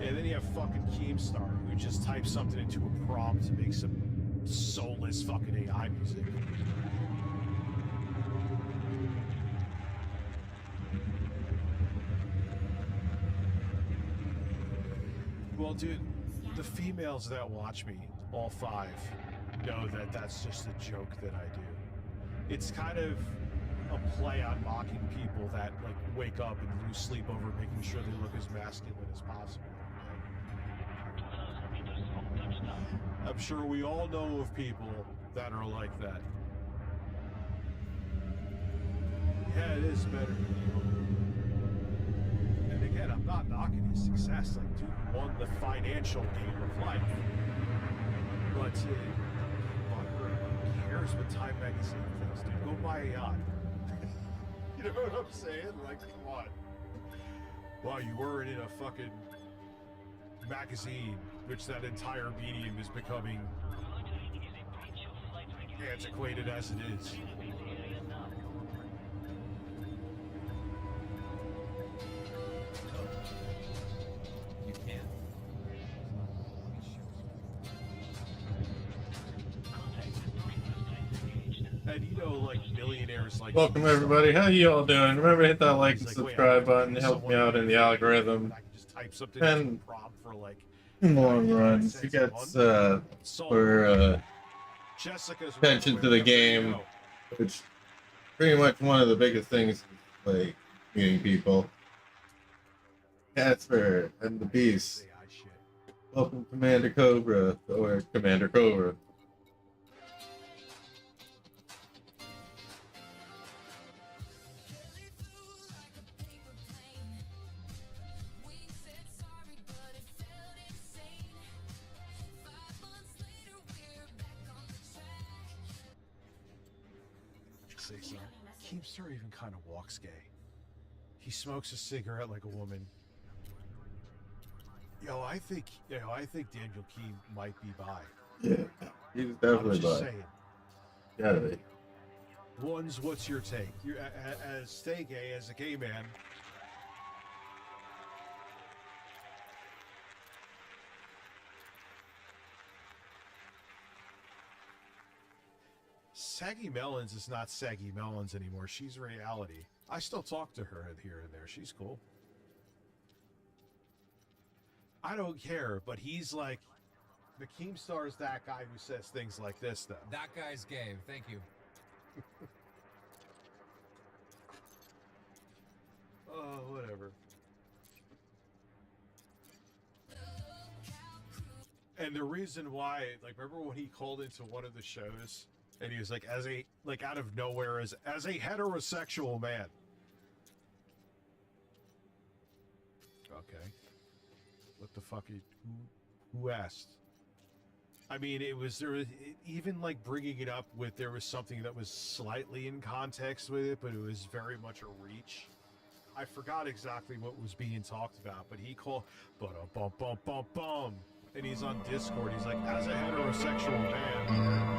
Yeah, then you have fucking Keemstar, who just types something into a prompt to make some soulless fucking AI music. Well, dude, the females that watch me, all 5, know that that's just a joke that I do. It's kind of a play on mocking people that like wake up and lose sleep over making sure they look as masculine as possible. I'm sure we all know of people that are like that. Yeah, it is better. And again, I'm not knocking his success. Like, dude won the financial game of life. But who cares what Time Magazine thinks, dude? Go buy a yacht. You know what I'm saying? Like, come on. Wow, you weren't in a fucking magazine, which that entire medium is becoming antiquated as it is. You can. And you know, like millionaires like Welcome everybody. How you all doing? Remember to hit that like and subscribe button. Help me out in the algorithm. And in the long run, it gets for attention to the game, which pretty much one of the biggest things is like meeting people. Casper and the Beast. Welcome Commander Cobra or Commander Cobra. Keemstar even kind of walks gay. He smokes a cigarette like a woman. I think Daniel Keem might be bi. Yeah, he's definitely I'm just bi. saying. Gotta be. What's your take? You as stay gay as a gay man. Saggy Melons is not Saggy Melons anymore. She's reality. I still talk to her here and there. She's cool. I don't care, but he's like, the Keemstar's that guy who says things like this, though. That guy's gay. Thank you. Oh, whatever. And the reason why, like, remember when he called into one of the shows and he was like, out of nowhere, as a heterosexual man. Okay. What the fuck? Who asked? I mean, even like bringing it up with, there was something that was slightly in context with it, but it was very much a reach. I forgot exactly what was being talked about, but he called, bum, and he's on Discord. He's like, as a heterosexual man.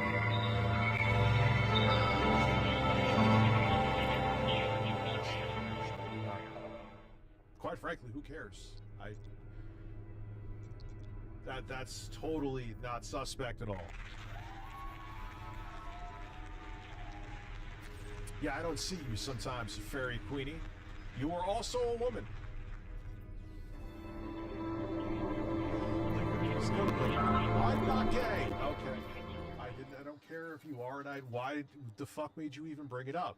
Quite frankly, who cares? That's totally not suspect at all. Yeah, I don't see you sometimes, Fairy Queenie. You are also a woman. I'm not gay. Okay. I don't care if you are, and why the fuck made you even bring it up?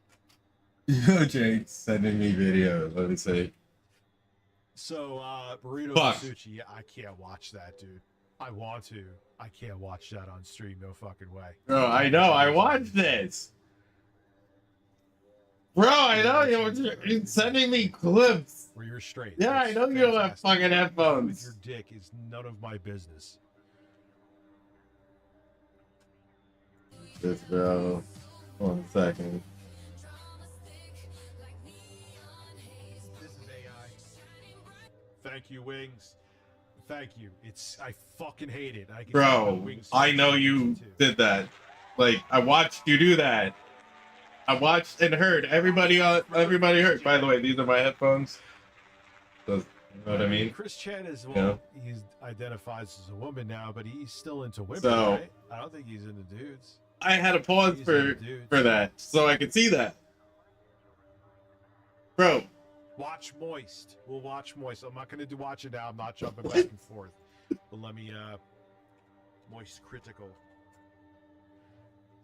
Yo, Jake's sending me videos. Let me see. So, Burrito Masucci, I can't watch that, dude. I want to. I can't watch that on stream. No fucking way. Bro, I know. I watched this. Bro, I know you're sending me clips. Where you're straight. Yeah, I know you don't have fucking headphones. Your dick is none of my business. This bro. 1 second. This is AI. Thank you, Wings. Thank you. I fucking hate it. Bro, I know you did that. Like, I watched you do that. I watched and heard. Everybody heard. By the way, these are my headphones. So, you know what I mean? Chris Chan is, well, yeah. He identifies as a woman now, but he's still into women, So, right? I don't think he's into dudes. I had a pause for that, so I could see that. Bro. Watch Moist. We'll watch Moist. I'm not going to watch it now. I'm not jumping back and forth. But let me, Moist Critical.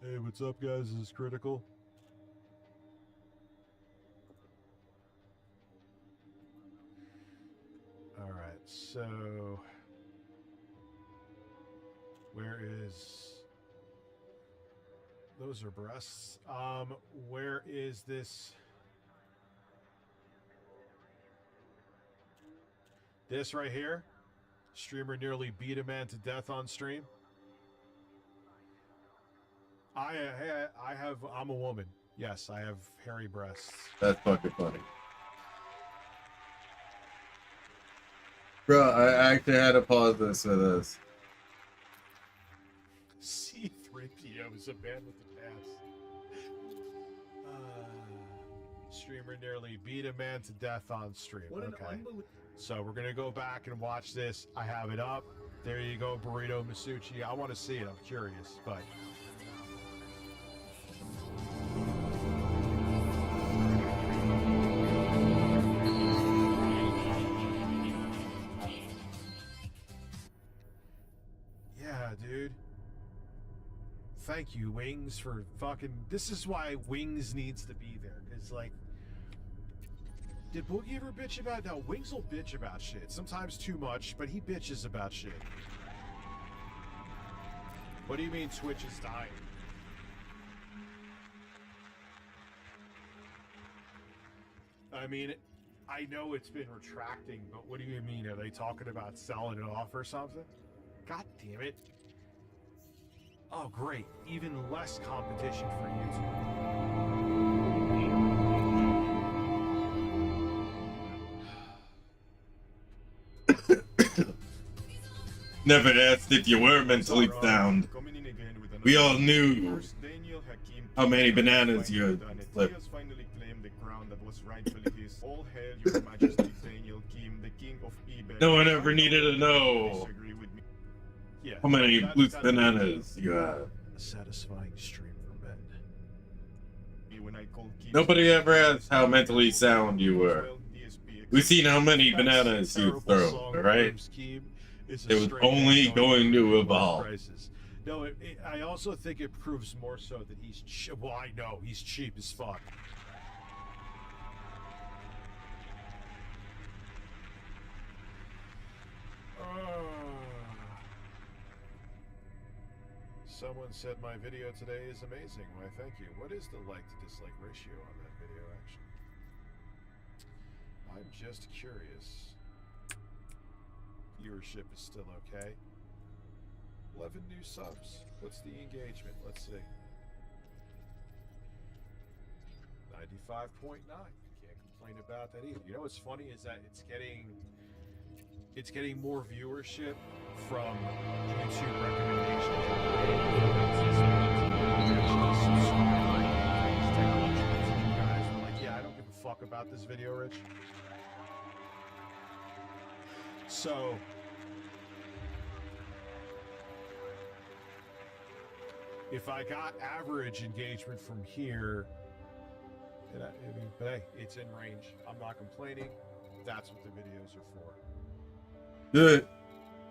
Hey, what's up, guys? This is Critical. All right, so where is... Those are breasts. Where is this? This right here? Streamer nearly beat a man to death on stream. I'm a woman. Yes, I have hairy breasts. That's fucking funny. Bro, I actually had to pause this for this. C-3PO is a man with an ass. Streamer nearly beat a man to death on stream. Okay. So we're going to go back and watch this. I have it up. There you go, Burrito Masucci. I want to see it. I'm curious, but... Yeah, dude. Thank you, Wings, for fucking... This is why Wings needs to be there, because, like... Did Boogie ever bitch about... No, Wings will bitch about shit. Sometimes too much, but he bitches about shit. What do you mean Twitch is dying? I mean, I know it's been retracting, but what do you mean? Are they talking about selling it off or something? God damn it. Oh, great. Even less competition for YouTube. Never asked if you were mentally sound. We all knew how many bananas you had flipped. No one ever needed to know how many loose bananas you have. A satisfying stream for men. Nobody ever asked how mentally sound you were. We've seen how many bananas you throw, right? It was only going to evolve. No, I also think it proves more so that he's well, I know he's cheap as fuck. Someone said my video today is amazing. Why, thank you. What is the like to dislike ratio on that video, actually? I'm just curious. Viewership is still okay. 11 new subs. What's the engagement? Let's see. 95.9. Can't complain about that either. You know what's funny is that it's getting more viewership from YouTube recommendations. Guys were like, yeah, I don't give a fuck about this video, Rich. So if I got average engagement from here, but hey, it's in range. I'm not complaining. That's what the videos are for. Good.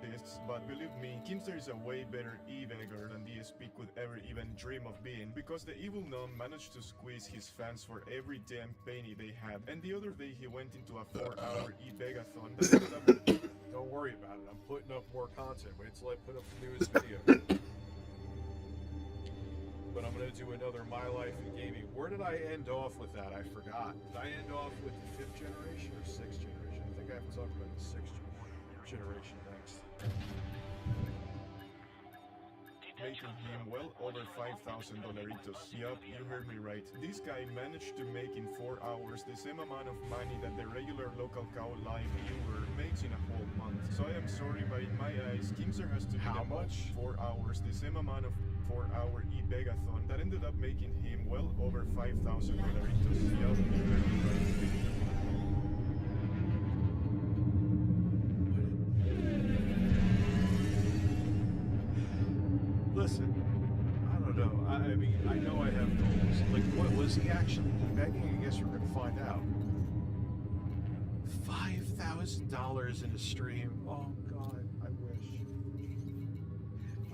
Yes, but believe me, Kimster is a way better e-beggar than DSP could ever even dream of being, because the evil gnome managed to squeeze his fans for every damn penny they had, and the other day he went into a 4-hour e-begathon that ended up... Don't worry about it, I'm putting up more content. Wait till I put up the newest video. But I'm gonna do another My Life in Gaming. Where did I end off with that? I forgot. Did I end off with the 5th generation or 6th generation? I think I have to talk about the 6th generation next. Making him well over $5,000. Yup, you heard me right. This guy managed to make in 4 hours the same amount of money that the regular local cow live viewer makes in a whole month. So I am sorry, but in my eyes, Kimster has to be How much? 4 hours, the same amount of 4-hour e-begathon that ended up making him well over $5,000. Yup, you heard me right. Listen, I don't know. I mean, I know I have goals. Like, what was he actually begging? I guess we're gonna find out. $5,000 in a stream. Oh God, I wish.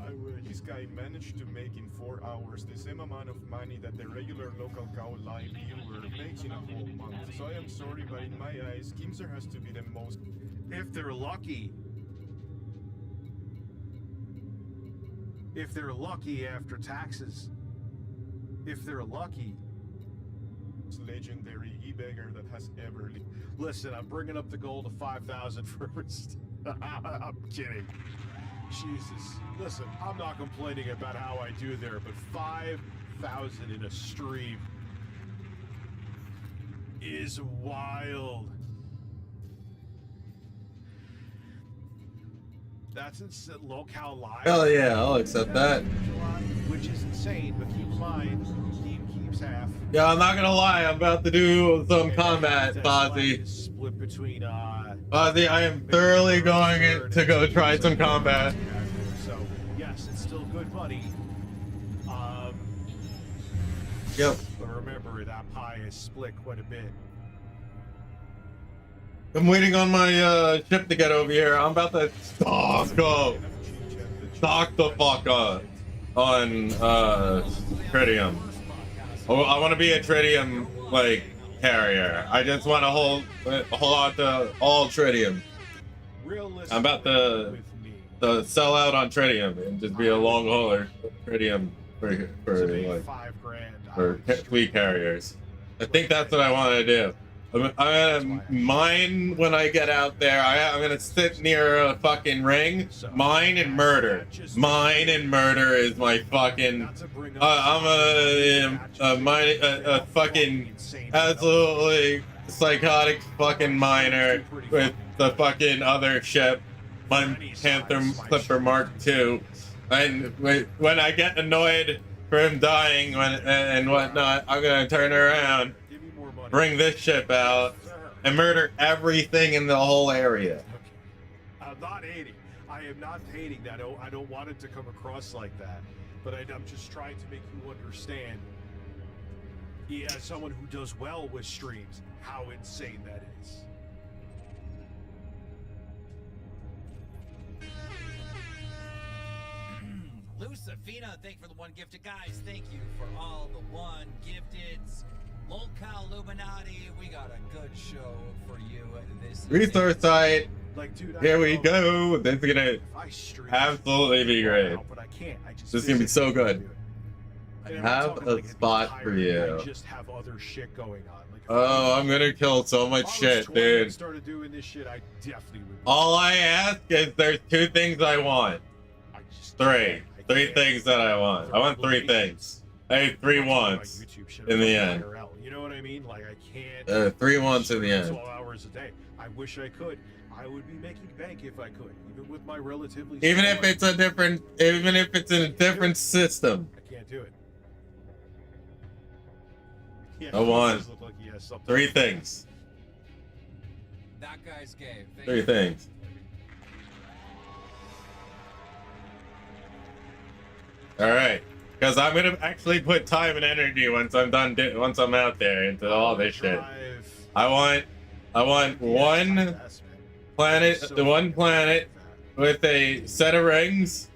I wish. This guy managed to make in 4 hours the same amount of money that the regular local cow live viewer makes in a whole month. So I am sorry, but in my eyes, Kimster has to be the most... If they're lucky. if they're lucky after taxes. If they're lucky. It's legendary e-beggar that has ever... Listen, I'm bringing up the goal to 5,000 first. I'm kidding. Jesus. Listen, I'm not complaining about how I do there, but 5,000 in a stream is wild. That's insane. Locale live. Hell yeah, I'll accept that. Which is insane, but keep in mind, team keeps half. Yeah, I'm not gonna lie, I'm about to do some combat, Fozzie. Split between Fozzie, I am thoroughly going to go try some combat. So yes, it's still good money. Yep. But remember, that pie is split quite a bit. I'm waiting on my ship to get over here. I'm about to stock the fuck up on tritium. Oh, I want to be a tritium like carrier. I just want to hold on to all tritium. I'm about to sell out on tritium and just be a long hauler tritium for fleet carriers. I think that's what I want to do. I'm gonna mine when I get out there. I'm gonna sit near a fucking ring. Mine and murder. Mine and murder is my fucking. I'm a fucking absolutely psychotic fucking miner with the fucking other ship, my Panther Clipper Mark II. And when I get annoyed for him dying and whatnot, I'm gonna turn around, bring this ship out, and murder everything in the whole area. I'm not hating. I am not hating that. I don't want it to come across like that. But I'm just trying to make you understand, as someone who does well with streams, how insane that is. Lucifina, thank you for the one gifted. Guys, thank you for all the one gifteds. Lolcal Illuminati, we got a good show for you this Resource site. Like, dude, here we go. This is gonna absolutely be great. This is gonna be so good. I have a spot for you. I just have other shit going on. Oh, I'm gonna kill so much shit, dude. Started doing this shit, I definitely would. All I ask is there's 2 things I want. 3 things that I want. I want 3 things. I have 3 wants in the end. You know what I mean? Like, I can't. 3 wants in the end. 12 hours a day. I wish I could. I would be making bank if I could, even with my relatively. Even if it's a different, even if it's in a different system. I can't do it. Yeah, I want 3 things. That guy's gay. 3 things. All right. Because I'm gonna actually put time and energy once I'm done. Once I'm out there into all this shit. I want one planet, one planet with a set of rings.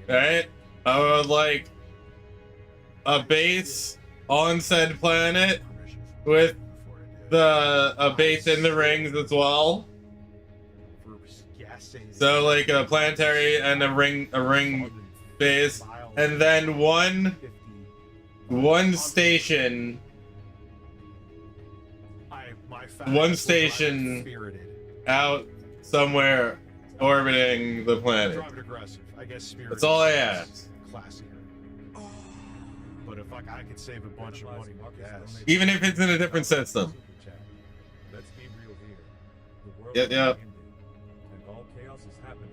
Right? I would like a base on said planet with a base in the rings as well. So like a planetary and a ring base. And then one station out somewhere orbiting the planet. That's all I ask. But if I could save a bunch of money with gas. Even if it's in a different system. Let's be real here. The world Yep. and all chaos is happening.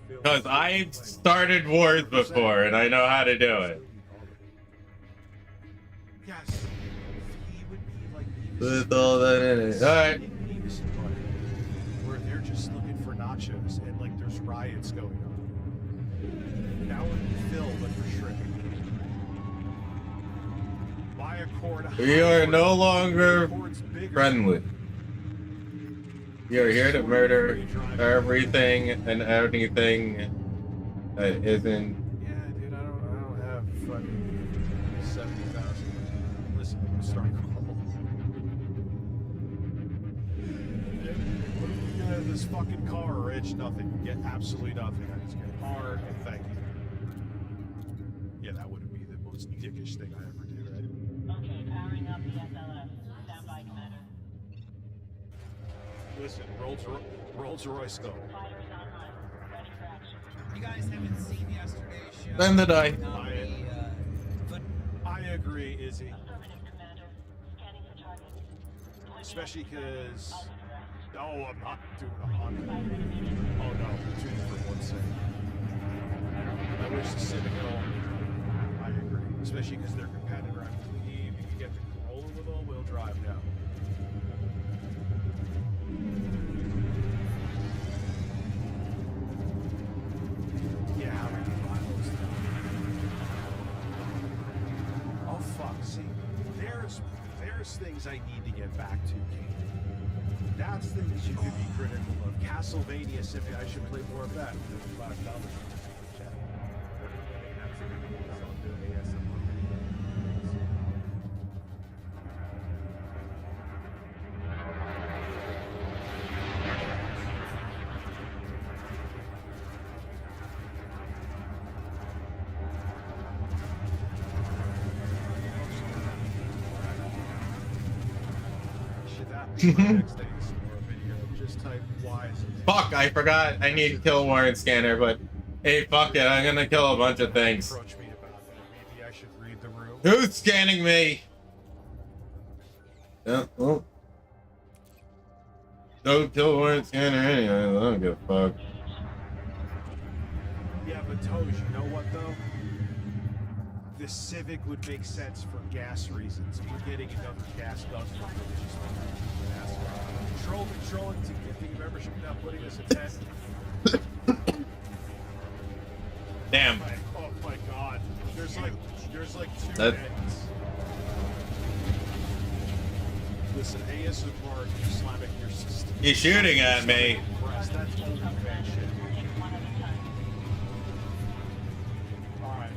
Because I've started wars before and I know how to do it. Yes. He would be like With all that in it. Alright. Where they're just looking for nachos and like there's riots going on. That would be filled under shrimping. Buy a cord. We are no longer friendly. We are here to murder everything and anything that isn't. Yeah, dude, I don't have fucking 70,000. Listen to Star Get this fucking car, Rich. Nothing. Get absolutely nothing. I just get a car and thank you. Yeah, that wouldn't be the most dickish thing I ever did, right? Okay, powering up the SLS. Stand by, Commander. Listen, Rolls-Royce go. Fighters online. Ready for action. You guys haven't seen yesterday's show. Then did I. I agree, Izzy. Affirmative, Commander. Scanning for target. Especially because... Oh, I'm not doing a Honda. Oh no, two for 1 second. I wish the Civic had all. I agree. Especially because their competitor, I believe, you can get the Corolla with all-wheel drive now. Yeah, how many miles? Oh fuck! See, there's things I need to get back to, Kate. That's things you could be critical of. Castlevania Symphony, I should play more of that. $5. Just type Y. Fuck, I forgot I need to kill warrant scanner, but hey, fuck it, I'm gonna kill a bunch of things. Approach me about that. Maybe I should read the room. Who's scanning me? Well, don't kill warrant scanner anyway, I don't give a fuck. Yeah, but Toes, you know what though? The Civic would make sense for gas reasons. We're getting another gas guzzler. Controlling to gifting membership now putting us at 10. Damn. Oh my god. There's like two That... ends. Listen, ASMR, you slamming your system. He's shooting at me. That's old man shit. Alright.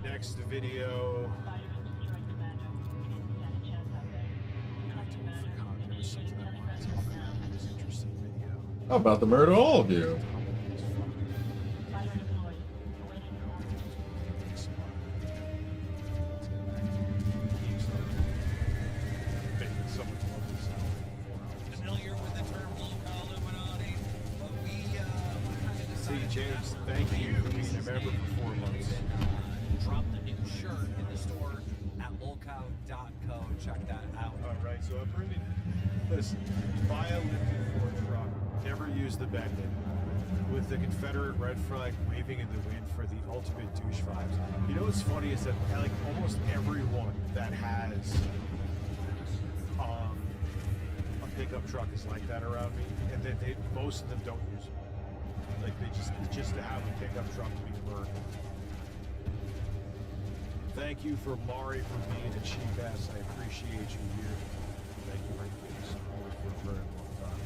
Next video. How about to murder all of you? Familiar with the term local Illuminati? But we See, James, thank you for being a member for 4 months. dropped a new shirt in the store at lolcow.co. Check that out. Alright, so I'm bringing. Listen, buy a lifted Ford truck. Never use the Beckett. With the Confederate red flag waving in the wind for the ultimate douche vibes. You know what's funny is that like almost everyone that has a pickup truck is like that around me, and then most of them don't use it. Like they just to have a pickup truck to be burned. Thank you for Mari for being a cheap ass. I appreciate you here. Thank you for being supported for a very long time.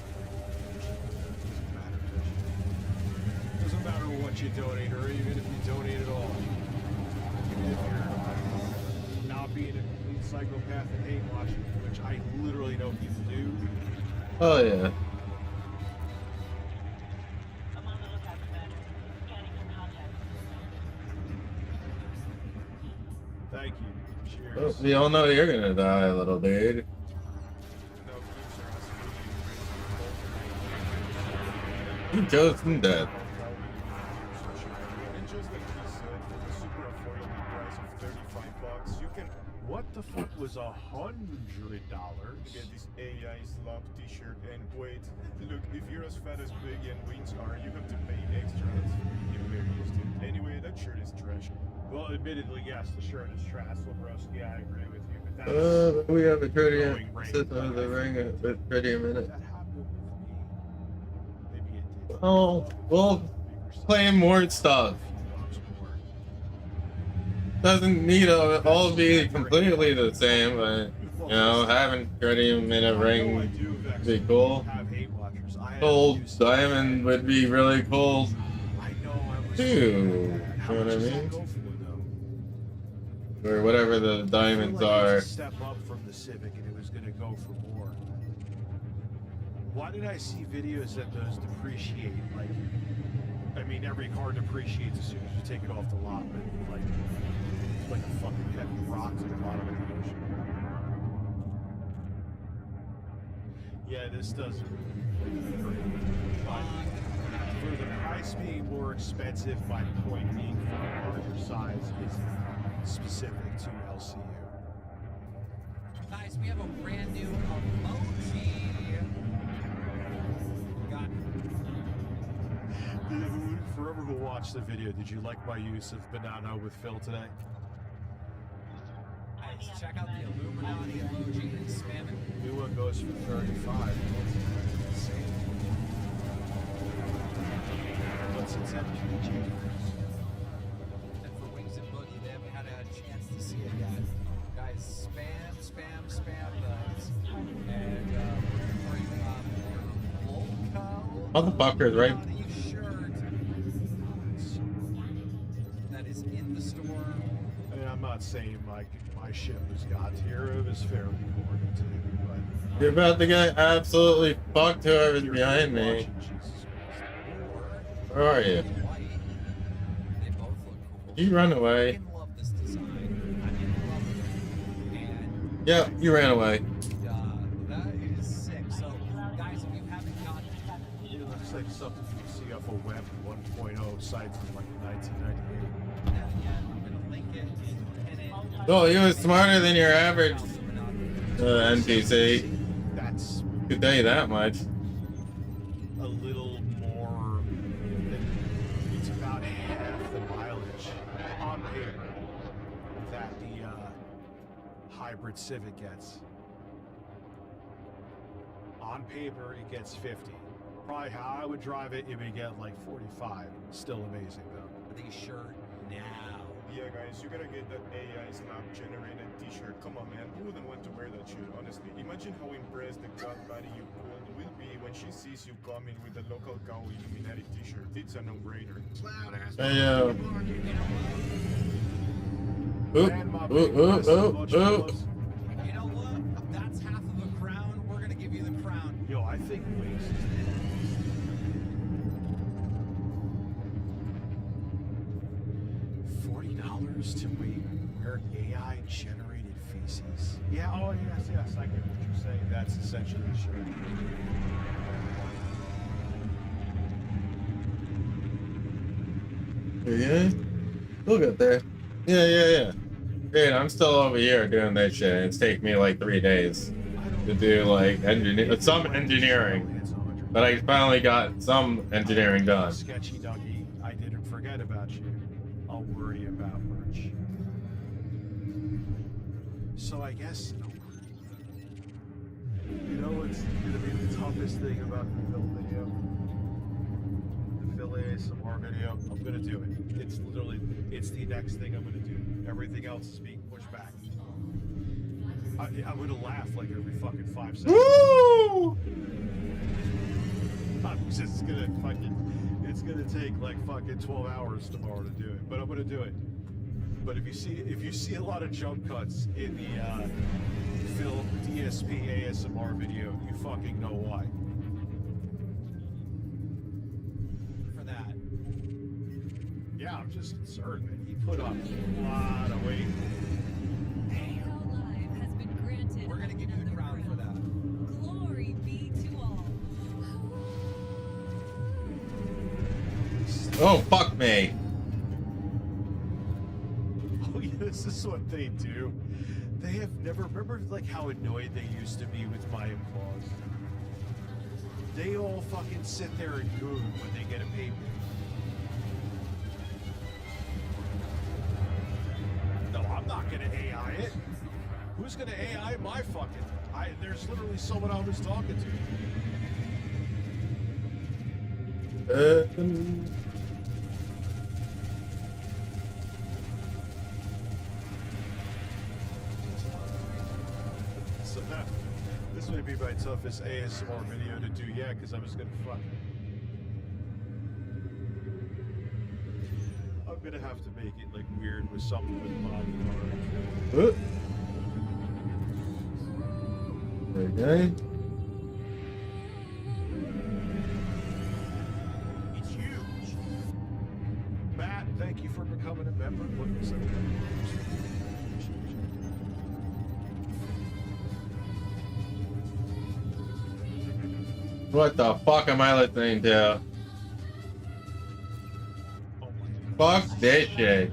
Doesn't matter what you donate, or even if you donate at all. Even if you're not being a complete psychopath and hate watching, which I literally know people do. Oh yeah. Thank you. Cheers. Well, we all know you're gonna die, little dude. You chosen death. And just like he said, for the super affordable price of $35, you can. What the fuck was $100? Get this AI slop t-shirt and wait. Look, if you're as fat as Biggie and Wings are, you have to pay extra. You're very used to. Anyway, that shirt is trash. Well, admittedly, yes, the shirt is trash, Lebroski. I agree with you, but that's. We have a trivia system of the ring with trivia minute. Oh, we'll play more stuff. Doesn't need to all be completely the same, but you know, having 30-minute ring would be cool. Gold diamond would be really cool too. You know what I mean? Or whatever the diamonds are. Step up from the Civic, and it was going to go for more. Why did I see videos that those depreciate? Like, I mean, every car depreciates as soon as you take it off the lot, but like a fucking heavy rock to the bottom of the ocean. Yeah, this does. For the price being more expensive, my point being for a larger size is specific to LCU. Guys, we have a brand new emoji. For everyone who watched the video, did you like my use of banana with Phil today? Guys, check out the Illuminati emoji and spam it. New one goes for 35. Insane. What's its MPG? And for Wings and Boogie, they haven't had a chance to see it yet. Guys, spam those. And Motherfuckers, right? that is in the store. I mean, I'm not saying like my ship was God's here. It was fairly coordinated, but You're about to get absolutely fucked, whoever's behind me. Where are you? You run away. Yeah, you ran away. That is sick. So, guys, if you haven't gotten it looks like something you see off a Web 1.0 site from like 1998. I'm gonna link it and Oh, he was smarter than your average NPC. That's could tell you that much. A little more. It's about half the mileage on paper that the hybrid Civic gets. On paper, it gets 50. Probably how I would drive it, it would get like 45. Still amazing though. Are they sure now? Yeah, guys, you gotta get that AI snap generated t-shirt. Come on, man. Who wouldn't want to wear that shit, honestly? Imagine how impressed the god body you pulled will be when she sees you coming with the local cow Illuminati t-shirt. It's a no-brainer. Hey, You know what? That's half of a crown. We're gonna give you the crown. Yo, I think Wings is $40 to wear AI generated feces. Yeah, oh yes, I get what you're saying. That's essentially the shirt. Yeah, we'll get there. Yeah. Dude, I'm still over here doing that shit. It's taken me like 3 days to do like some engineering. But I finally got some engineering done. Sketchy Dougie, I didn't forget about you. I'll worry about merch. So I guess, you know what's gonna be the toughest thing about the Phil video? The Phil ASMR video? I'm gonna do it. It's literally, it's the next thing I'm gonna do. Everything else is being pushed back. I'm gonna laugh like every fucking 5 seconds. Woo! I'm just gonna it's gonna take like fucking 12 hours tomorrow to do it, but I'm gonna do it. But if you see a lot of jump cuts in the Phil DSP ASMR video, you fucking know why. For that. Yeah, I'm just concerned, man. He put on a lot of weight. We're gonna give you the crown for that. Glory be to all. Oh, fuck me. Oh yeah, this is what they do. They have never, remember like how annoyed they used to be with my applause? They all fucking sit there and goon when they get a paper. No, I'm not gonna AI it. Who's gonna AI my fucking? There's literally someone I was talking to. So this may be my toughest ASMR video to do yet, because I'm just gonna I'm gonna have to make it like weird with something with body art. Okay. Thank you for becoming a member. What the fuck am I listening to? Fuck this shit.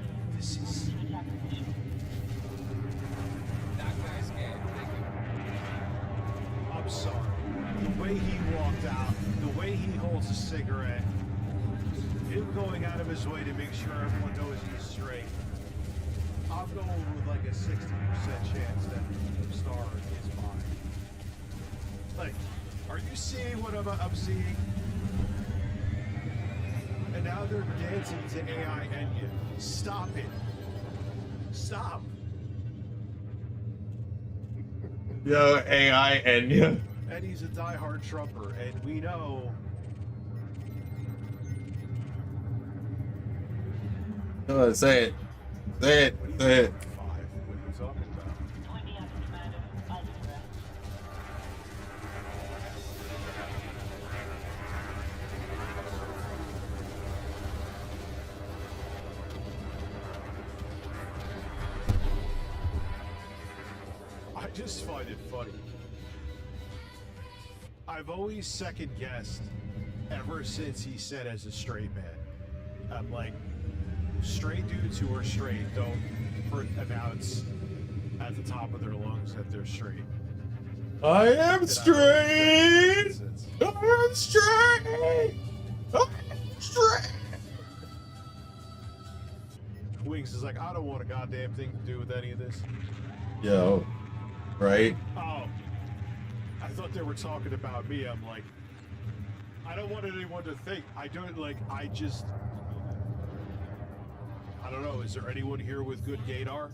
I'm sorry. The way he walked out, the way he holds a cigarette, him going out of his way to make sure everyone knows he's straight. I'm going with like a 60% chance that the star is mine. Like, are you seeing what I'm seeing? And now they're dancing to AI Enya. Stop it. Stop. Yo, AI Enya. And he's a diehard Trumper, and we know. Come on, say it. Say it. Say it. What are you talking about? I just find it funny. I've always second guessed ever since he said as a straight man. I'm like, straight dudes who are straight don't announce at the top of their lungs that they're straight. I am straight! I'm straight! I'm straight! Wings is like, I don't want a goddamn thing to do with any of this. Yo, right? Oh, I thought they were talking about me. I'm like, I don't want anyone to think. I don't like, I don't know. Is there anyone here with good gaydar?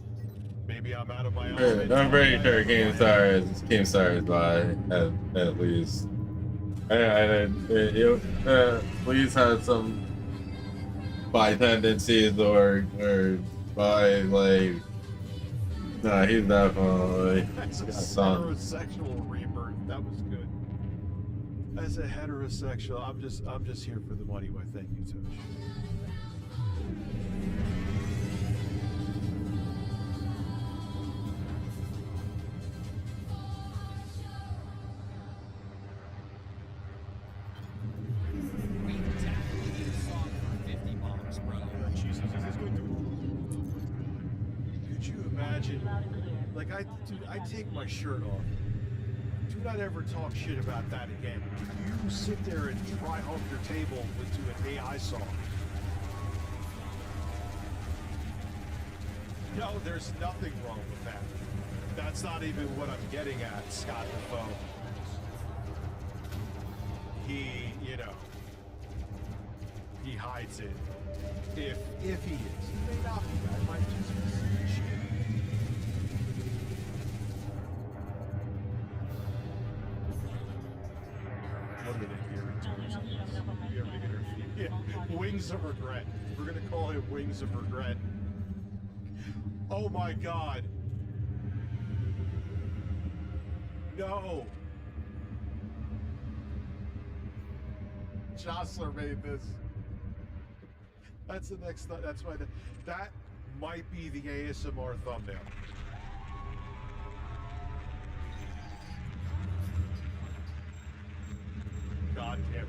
Maybe I'm out of my element. I'm pretty sure Keemstar is by at least. Please have some bi tendencies or by like. Nah, he's definitely. That's a heterosexual rebirth. That was good. As a heterosexual, I'm just here for the money. Why? Thank you, Tosh. Could you imagine? Like, dude, I take my shirt off. Do not ever talk shit about that again. You sit there and try home your table to an AI song. No, there's nothing wrong with that. That's not even what I'm getting at, Scott Defoe. He, he hides it. If he is. He may not be. I might just be shit. What are they hearing? Yeah, Wings of Regret. We're gonna call him Wings of Regret. Oh my god. No. Jostler made this. That's the next. That's why that might be the ASMR thumbnail. God damn it.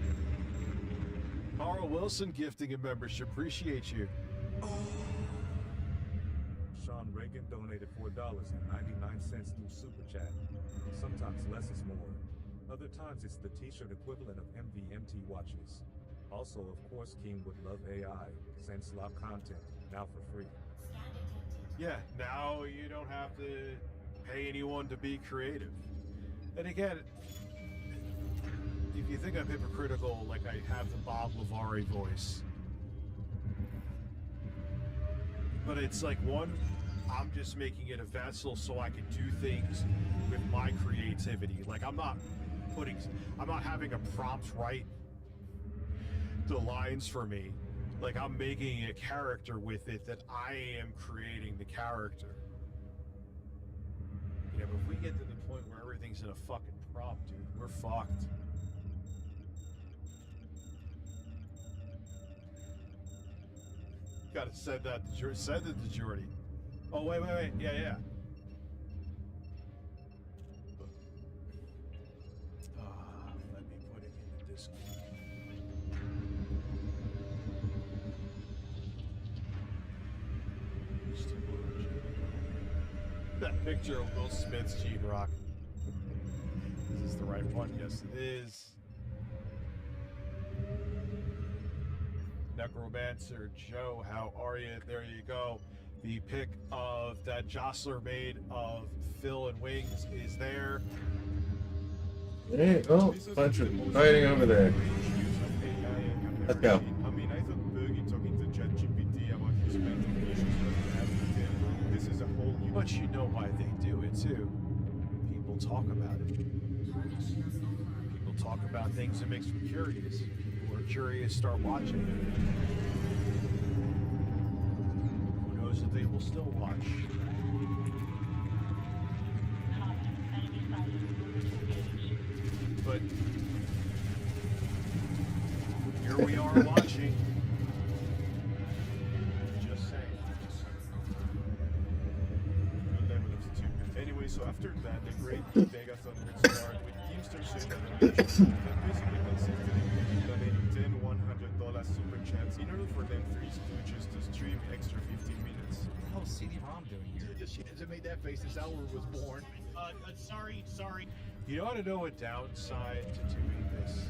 Carl Wilson gifting a membership. Appreciate you. Sean Reagan donated $4.99 through Super Chat. Sometimes less is more. Other times it's the t-shirt equivalent of MVMT watches. Also, of course, King would love AI. Send slop content, now for free. Yeah, now you don't have to pay anyone to be creative. And again, if you think I'm hypocritical, like I have the Bob Lavari voice. But it's like, one, I'm just making it a vessel so I can do things with my creativity. Like I'm not having a prompt write the lines for me. Like I'm making a character with it that I am creating the character. Yeah, but if we get to the point where everything's in a fucking prompt, dude, we're fucked. Gotta send that to Jordy. Send it to Jordy. Oh, wait. Yeah. Let me put it in the Discord. That picture of Will Smith's G-Rock. Is this the right one? Yes, it is. Necromancer Joe, how are you? There you go. The pic of that Jostler made of Phil and Wings is there. Hey, oh, bunch of fighting over there. Let's go. I mean, I thought Bergie talking to ChatGPT about his mental issues was happening. This is a whole new. But you know why they do it too. People talk about it. People talk about things that makes them curious. People are curious, start watching. Who knows if they will still watch? But here we are watching. Just saying. Anyway, so after that, the great Megathon would start with Teamsters saying that basically consisted in donating 10 $100 super chats in order for them Three Stooges to stream extra 15 minutes. What the hell is CD-ROM doing here? She hasn't made that face since Elwood was born. Sorry. You know how to know a downside to doing this,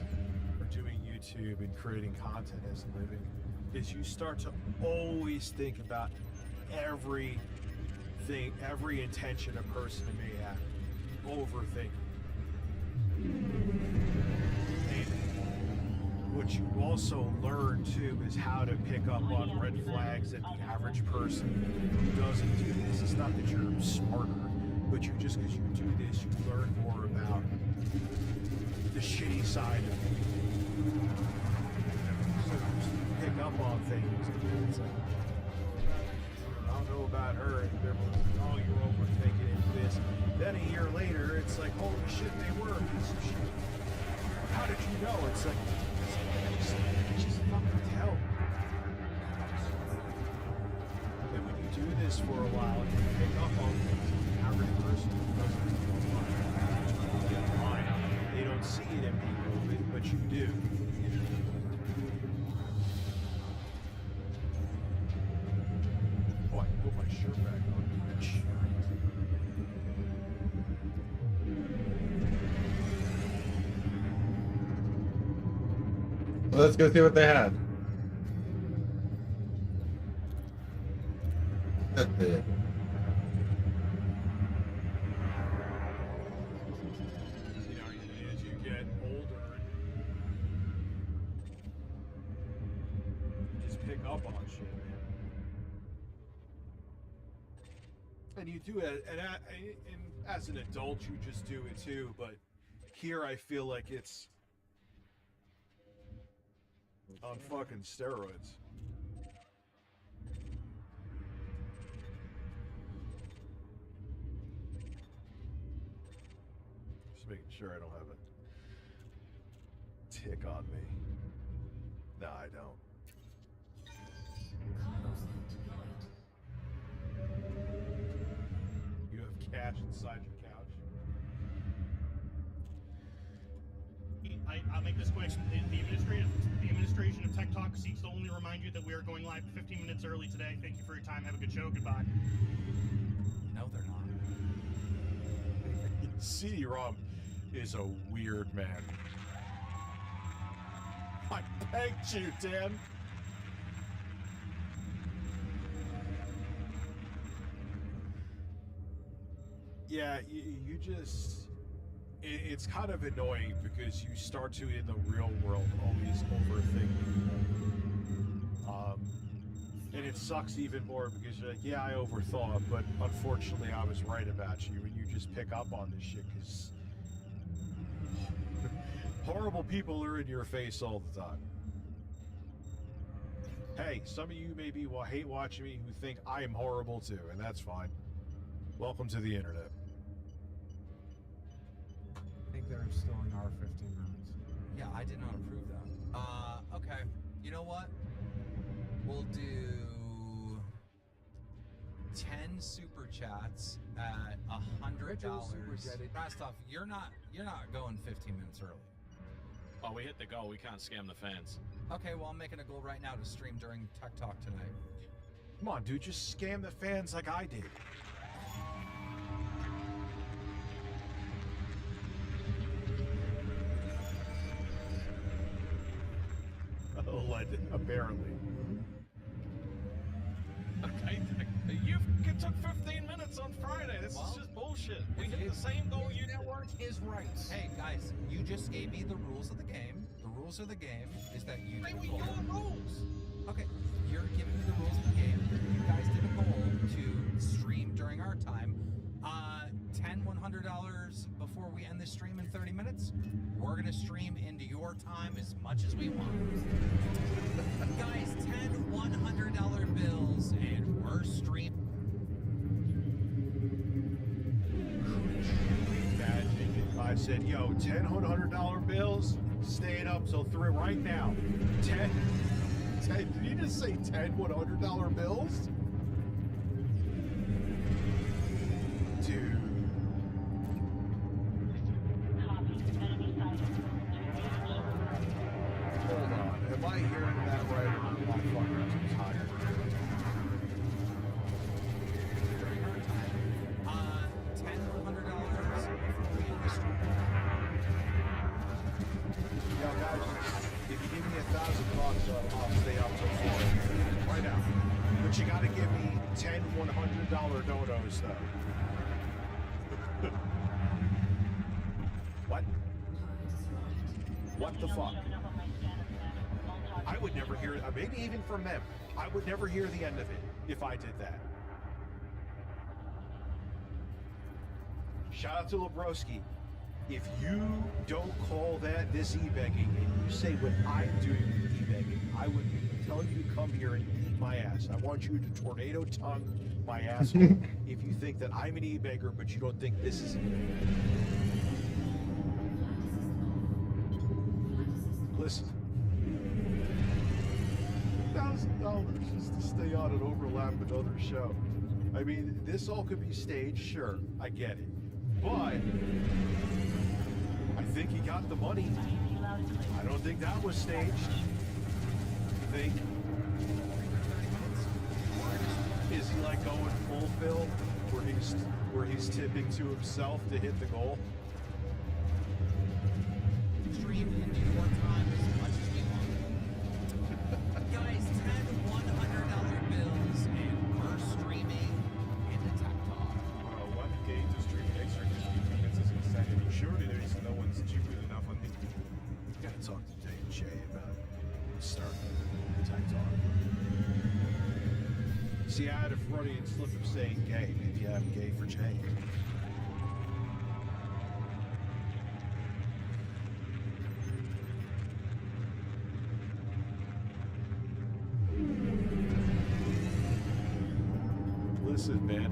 or doing YouTube and creating content as a living, is you start to always think about everything, every intention a person may have. Overthink. And what you also learn too is how to pick up on red flags that the average person who doesn't do this. It's not that you're smarter, but you just because you do this, you learn more about the shitty side of it. So just pick up on things. It's like, I don't know about her. And everyone's like, oh, you're overthinking it, this. Then a year later, it's like, holy shit, they were a piece of shit. How did you know? It's like, just fucking tell. And when you do this for a while, you pick up on things. The average person who doesn't online, they don't see it in people, but you do. Oh, I can put my shirt back on. Well, let's go see what they had. That's it. You know, as you get older, you just pick up on shit, man. And you do it, and as an adult, you just do it too. But here, I feel like it's on fucking steroids. Just making sure I don't have a tick on me. No, I don't. You have cash inside your couch. I'll make this quick. The administration of Tech Talk seeks to only remind you that we are going live 15 minutes early today. Thank you for your time. Have a good show. Goodbye. No, they're not. CD-ROM is a weird man. I begged you, Dan. Yeah, you just... It's kind of annoying because you start to, in the real world, always overthink people. And it sucks even more because you're like, yeah, I overthought, but unfortunately I was right about you, and you just pick up on this shit because horrible people are in your face all the time. Hey, some of you maybe will hate watching me who think I am horrible too, and that's fine. Welcome to the internet. I think they're installing our 15 minutes. Yeah, I did not approve that. Okay. You know what? We'll do 10 super chats at $100. Rostov, you're not going 15 minutes early. Oh, we hit the goal. We can't scam the fans. Okay, well, I'm making a goal right now to stream during Tech Talk tonight. Come on, dude, just scam the fans like I did. Apparently. Okay, you took 15 minutes on Friday. This is just bullshit. We hit the same goal you network is right. Hey, guys, you just gave me the rules of the game. The rules of the game is that you did a goal. rules. Okay, you're giving me the rules of the game. You guys did a goal to stream during our time. $100 before we end this stream in 30 minutes. We're gonna stream into your time as much as we want. Guys, 10 $100 bills and we're streaming. Imagine if I said, yo, 10 $100 bills, staying up till 3 right now. 10, did you just say 10 $100 bills? Dude. Hold on, am I hearing that right? I'm fucking too tired. Yo, guys, if you give me $1,000, I'll stay up till 4 right now. But you gotta give me 10 $100 donos, though. What? What the fuck? I would never hear it, maybe even from them. I would never hear the end of it if I did that. Shout out to Lebroski. If you don't call that this e-begging and you say what I'm doing with e-begging, I would tell you to come here and eat my ass. I want you to tornado tongue my asshole if you think that I'm an e-beggar, but you don't think this is Listen. $1,000 just to stay on and overlap another show. I mean, this all could be staged, sure, I get it. But I think he got the money. I don't think that was staged. I think. Is he like going full fill where he's tipping to himself to hit the goal? Stream into your time as much as we want. Guys, 10 $100 bills and we're streaming into Tech Talk. 1K to stream extra 15 minutes is insanity. Surely there is no one stupid enough on this. You gotta talk to Dave and Jay about starting Tech Talk. See, I had a Freudian slip of saying gay. Maybe I'm gay for Jay. Listen, man.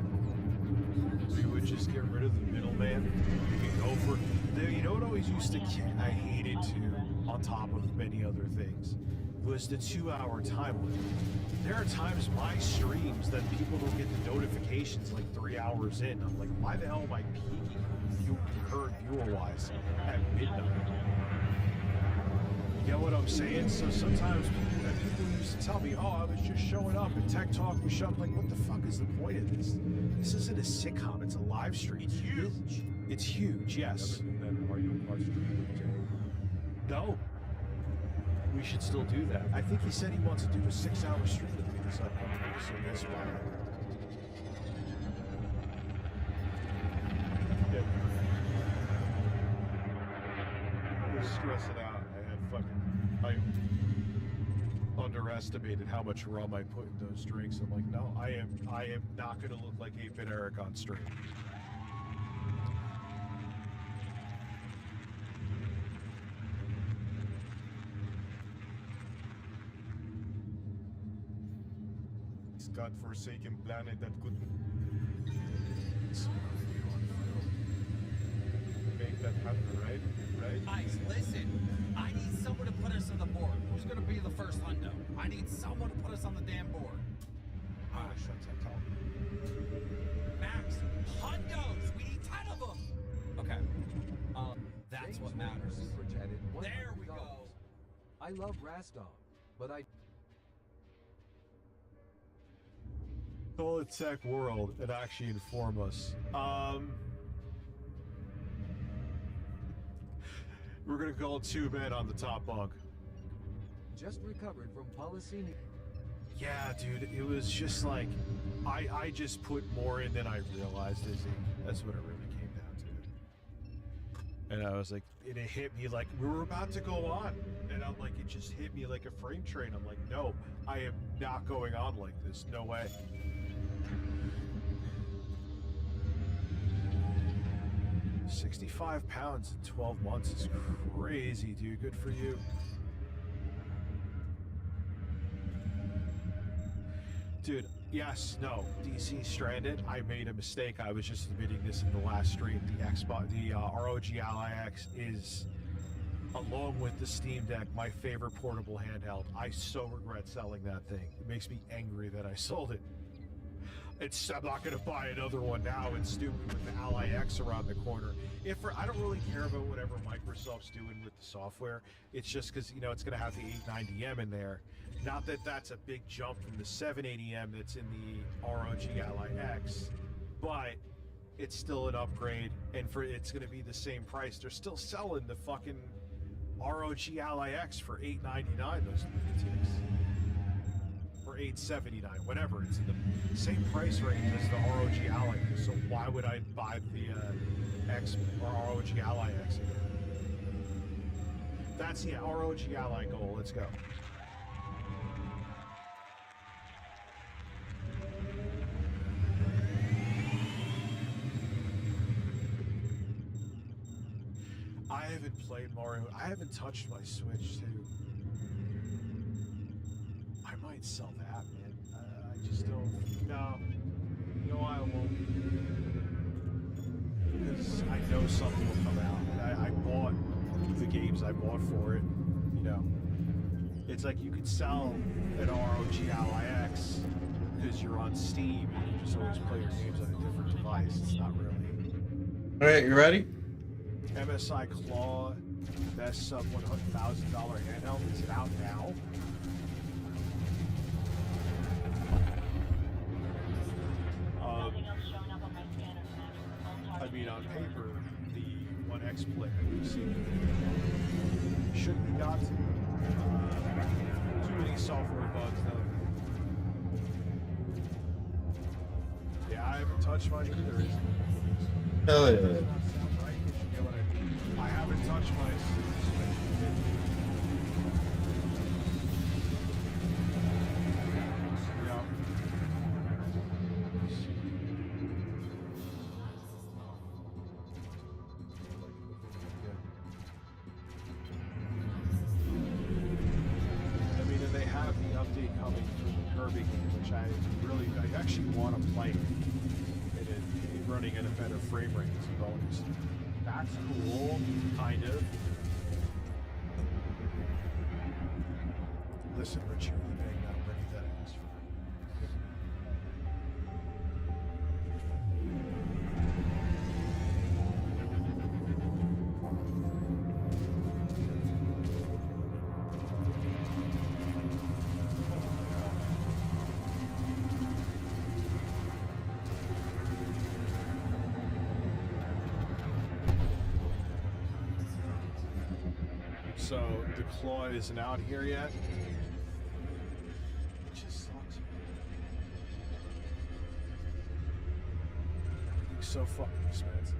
We would just get rid of the middleman. We could go for. You know what always used to. I hated too, on top of many other things, was the 2-hour time limit. There are times my streams that people don't get the notifications like 3 hours in. I'm like, why the hell am I peaking current viewer-wise at midnight? You get what I'm saying? So sometimes people used to tell me, oh, I was just showing up and Tech Talk was showing. Like, what the fuck is the point of this? This isn't a sitcom, it's a live stream. It's huge. It's huge, yes. No. We should still do that. I think he said he wants to do a 6-hour stream with me this upcoming week, so that's why. Yeah. We're stressing out. I underestimated how much rum I put in those drinks. I'm like, no, I am not going to look like 8-Bit Eric on stream. This godforsaken planet that could make that happen, right? Right? Guys, listen. I need someone to put us on the board. Who's going to be the first hundo? I need someone to put us on the damn board. Max, hundos! We need 10 of them! Okay. That's what matters. There we go. I love Rasdom, but I... Call the tech world and actually inform us. We're gonna call 2 men on the top bunk. Just recovered from Policini. Yeah, dude, it was just like I just put more in than I realized, Izzy. That's what it really came down to. And I was like, and it hit me like we were about to go on, and I'm like, it just hit me like a freight train. I'm like, no, I am not going on like this. No way. 65 pounds in 12 months is crazy, dude. Good for you. Dude, yes, no, DC Stranded, I made a mistake. I was just admitting this in the last stream. The ROG Ally X is, along with the Steam Deck, my favorite portable handheld. I so regret selling that thing. It makes me angry that I sold it. I'm not going to buy another one now. It's stupid with the Ally X around the corner. I don't really care about whatever Microsoft's doing with the software. It's just because, you know, it's going to have the 890M in there. Not that that's a big jump from the 780M that's in the ROG Ally X, but it's still an upgrade, and it's going to be the same price. They're still selling the fucking ROG Ally X for $899, those lunatics. Or $879, whatever. It's in the same price range as the ROG Ally. So why would I buy the X or ROG Ally X again? That's the ROG Ally goal. Let's go. I haven't played Mario. I haven't touched my Switch too. I might sell that, man. I just don't. No, I won't. Because I know something will come out. I bought the games I bought for it. You know, it's like you could sell an ROG Ally X because you're on Steam and you just always play your games on a different device. It's not really. All right, you ready? MSI Claw, best sub $100,000 handheld. Is it out now? I mean, on paper, the 1X Split we've seen shouldn't be got to. Too many software bugs, though. Yeah, I haven't touched mine either. Hell yeah. I haven't touched my Switch. Yeah. I mean, and they have the update coming for the Kirby game, which I actually want to play it running at a better frame rate as a bonus. That's cool, kind of. Listen, Richie, really bang that ready that ass for So the claw isn't out here yet. It just sucks. It's so fucking expensive.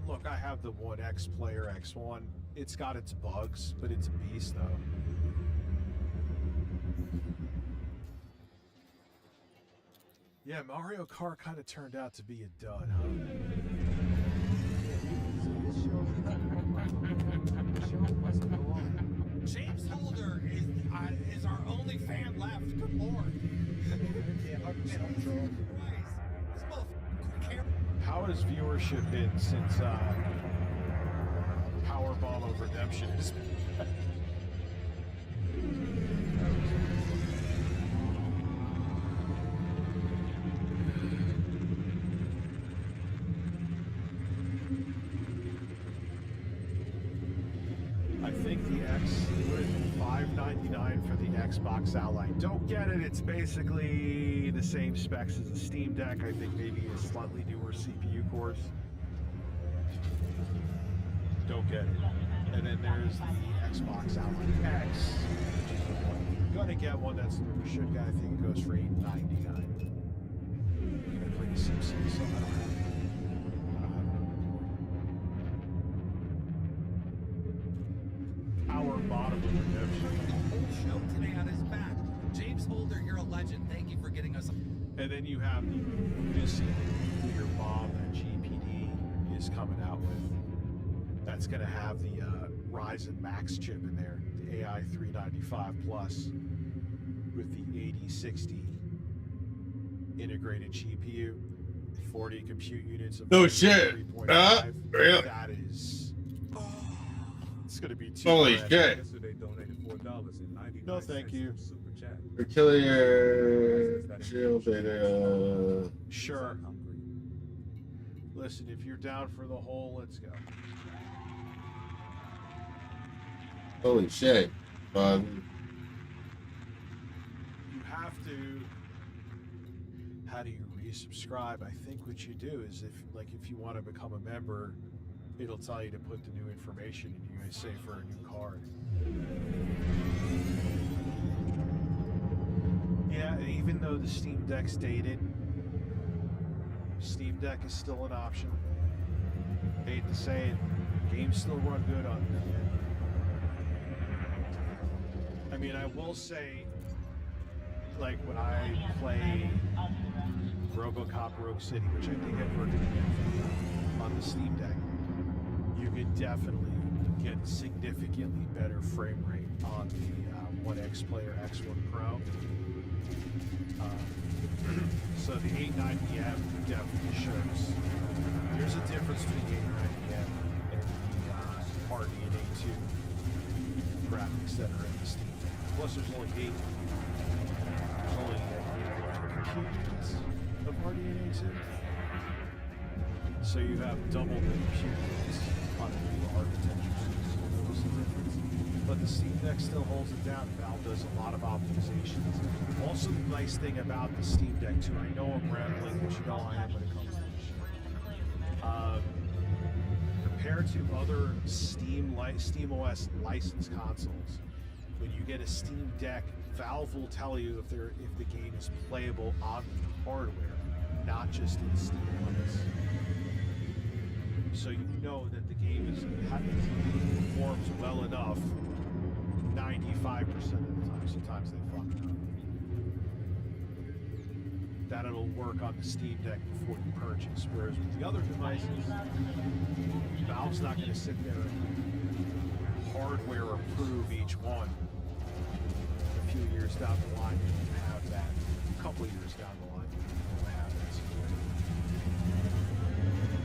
Look, I have the 1X Player X1. It's got its bugs, but it's a beast though. Yeah, Mario Kart kind of turned out to be a dud, huh? James Holder is our only fan left. Good lord. How has viewership been since Powerball of Redemption has been? $399 for the Xbox Ally. Don't get it. It's basically the same specs as the Steam Deck. I think maybe a slightly newer CPU cores. Don't get it. And then there's the Xbox Ally X, which is the one. If you're gonna get one, that's the should guy. I think it goes for $899. You're gonna play the Simpsons, so I don't have it. Our bottom of redemption. Whole show today on his back. James Holder, you're a legend. Thank you for getting us. And then you have the Lucy nuclear bomb that GPD is coming out with. That's going to have the Ryzen Max chip in there, the AI 395 Plus, with the 8060 integrated GPU, 40 compute units of No shit. 3.5. Really? That is. It's going to be too Holy bad. shit. Yesterday donated $4.99. No, thank you. Super chat. We're killing your shield data. Sure. Listen, if you're down for the whole, let's go. Holy shit. You have to. How do you resubscribe? I think what you do is if you want to become a member, it'll tell you to put the new information in. You say for a new card. Yeah, even though the Steam Deck's dated, Steam Deck is still an option. Hate to say it, games still run good on it. I mean, I will say, like when I play RoboCop Rogue City, which I think I've heard on the Steam Deck, you could definitely get significantly better frame rate on the One X Player X1 Pro. So the 890M definitely shows. There's a difference between the 890M and the RDNA 2 graphics that are in the Steam Deck. Plus, there's only 8. There's only 8 compute units of RDNA 2. So you have double the compute units on the new architecture. Notice the difference. But the Steam Deck still holds it down. Valve does a lot of optimizations. Also, the nice thing about the Steam Deck too, I know I'm rambling, but you know I am when it comes to this shit. Compared to other Steam OS licensed consoles, when you get a Steam Deck, Valve will tell you if the game is playable on the hardware, not just in Steam OS. So you know that the game performs well enough 95% of the time. Sometimes they fuck it up. That it'll work on the Steam Deck before you purchase. Whereas with the other devices, Valve's not going to sit there and hardware approve each one. A few years down the line, you're going to have that. A couple of years down the line, you're going to have that situation.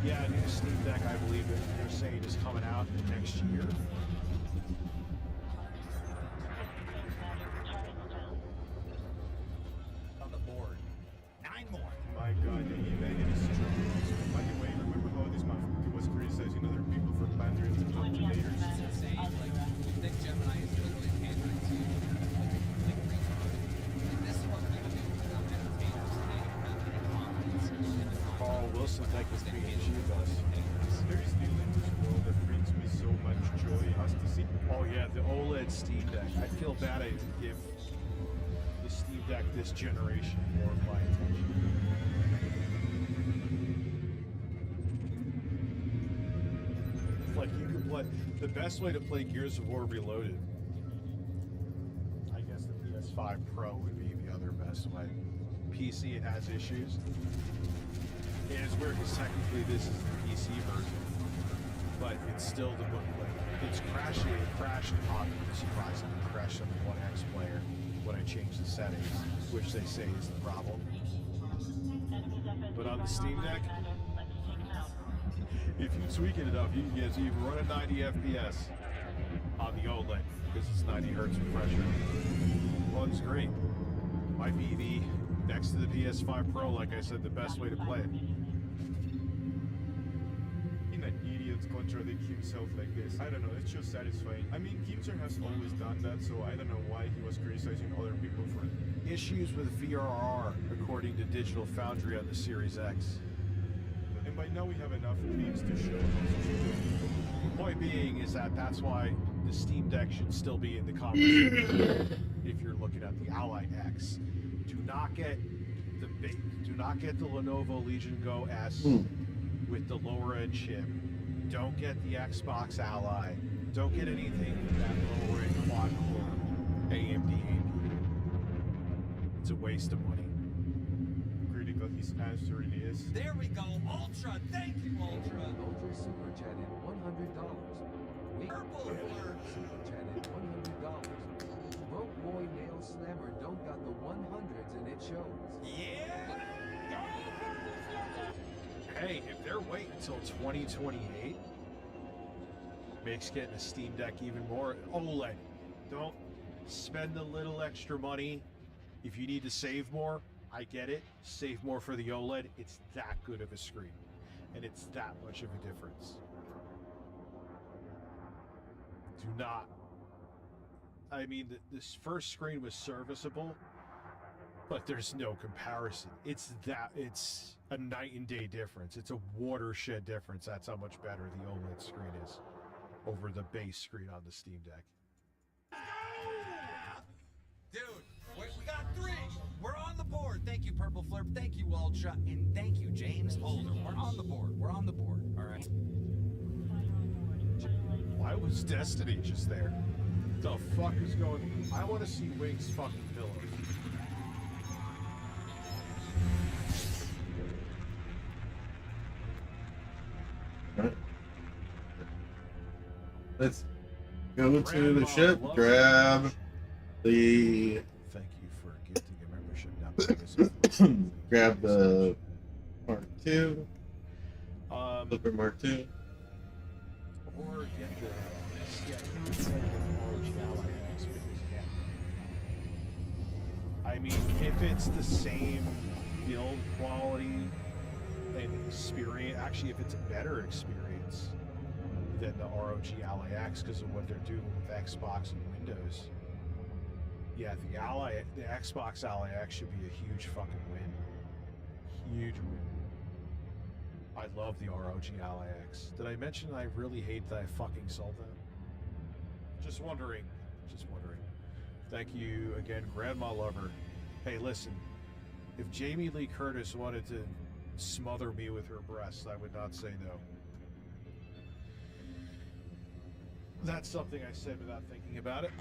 Yeah, a new Steam Deck, I believe that they're saying is coming out next year. On the board. 9 more. My God, the eBay is true. By the way, remember how this motherfucker was criticizing other people for pandering to calculators? It's insane. Like, you think Gemini is literally pandering to you. Like this is what people do without entertainers hanging around in the comments. Carl Wilson, that is being achieved us. There is still in this world that brings me so much joy as to see. Oh yeah, the OLED Steam Deck. I feel bad I didn't give the Steam Deck this generation more of my attention. Like you could play the best way to play Gears of War Reloaded. I guess the PS5 Pro would be the other best way. PC, it has issues. And it's weird because technically this is the PC version, but it's still the book. It's crashing. It crashed on, surprisingly, crashed on the One X player when I changed the settings, which they say is the problem. But on the Steam Deck, if you tweak it enough, you can get you can run at 90 FPS on the OLED because it's 90 hertz refresher. Runs great. Might be the next to the PS5 Pro, like I said, the best way to play it. In an idiot contradict himself like this. I don't know, it's just satisfying. I mean, Kimser has always done that, so I don't know why he was criticizing other people for it. Issues with VRR, according to Digital Foundry on the Series X. And by now we have enough clips to show. Point being is that that's why the Steam Deck should still be in the conversation. If you're looking at the Ally X, do not get the Lenovo Legion Go S with the lower end chip. Don't get the Xbox Ally. Don't get anything with that lower end quad core AMD APU. It's a waste of money. Critical his answer really is. There we go, Ultra. Thank you, Ultra. Ultra Super Chatted $100. Purple Flirt. Super Chatted $100. Broke boy nail slammer don't got the 100s and it shows. Yeah. Hey, if they're waiting until 2028, makes getting a Steam Deck even more OLED. Don't spend a little extra money. If you need to save more, I get it. Save more for the OLED. It's that good of a screen, and it's that much of a difference. Do not. I mean, this first screen was serviceable, but there's no comparison. It's a night and day difference. It's a watershed difference. That's how much better the OLED screen is over the base screen on the Steam Deck. Dude, we got 3. We're on the board. Thank you, Purple Flirp. Thank you, Ultra. And thank you, James Holder. We're on the board. We're on the board. All right. Why was Destiny just there? The fuck is going? I want to see Wings fucking pillows. Let's go to the ship, grab the... Thank you for gifting a membership. Grab the Mark II. Flipper Mark II. Or get the... I mean, if it's the same build quality and experience, actually if it's a better experience than the ROG Ally X because of what they're doing with Xbox and Windows, yeah, the Xbox Ally X should be a huge fucking win. Huge win. I love the ROG Ally X. Did I mention I really hate that I fucking sold them? Just wondering. Just wondering. Thank you again, Grandma Lover. Hey, listen. If Jamie Lee Curtis wanted to smother me with her breasts, I would not say no. That's something I said without thinking about it.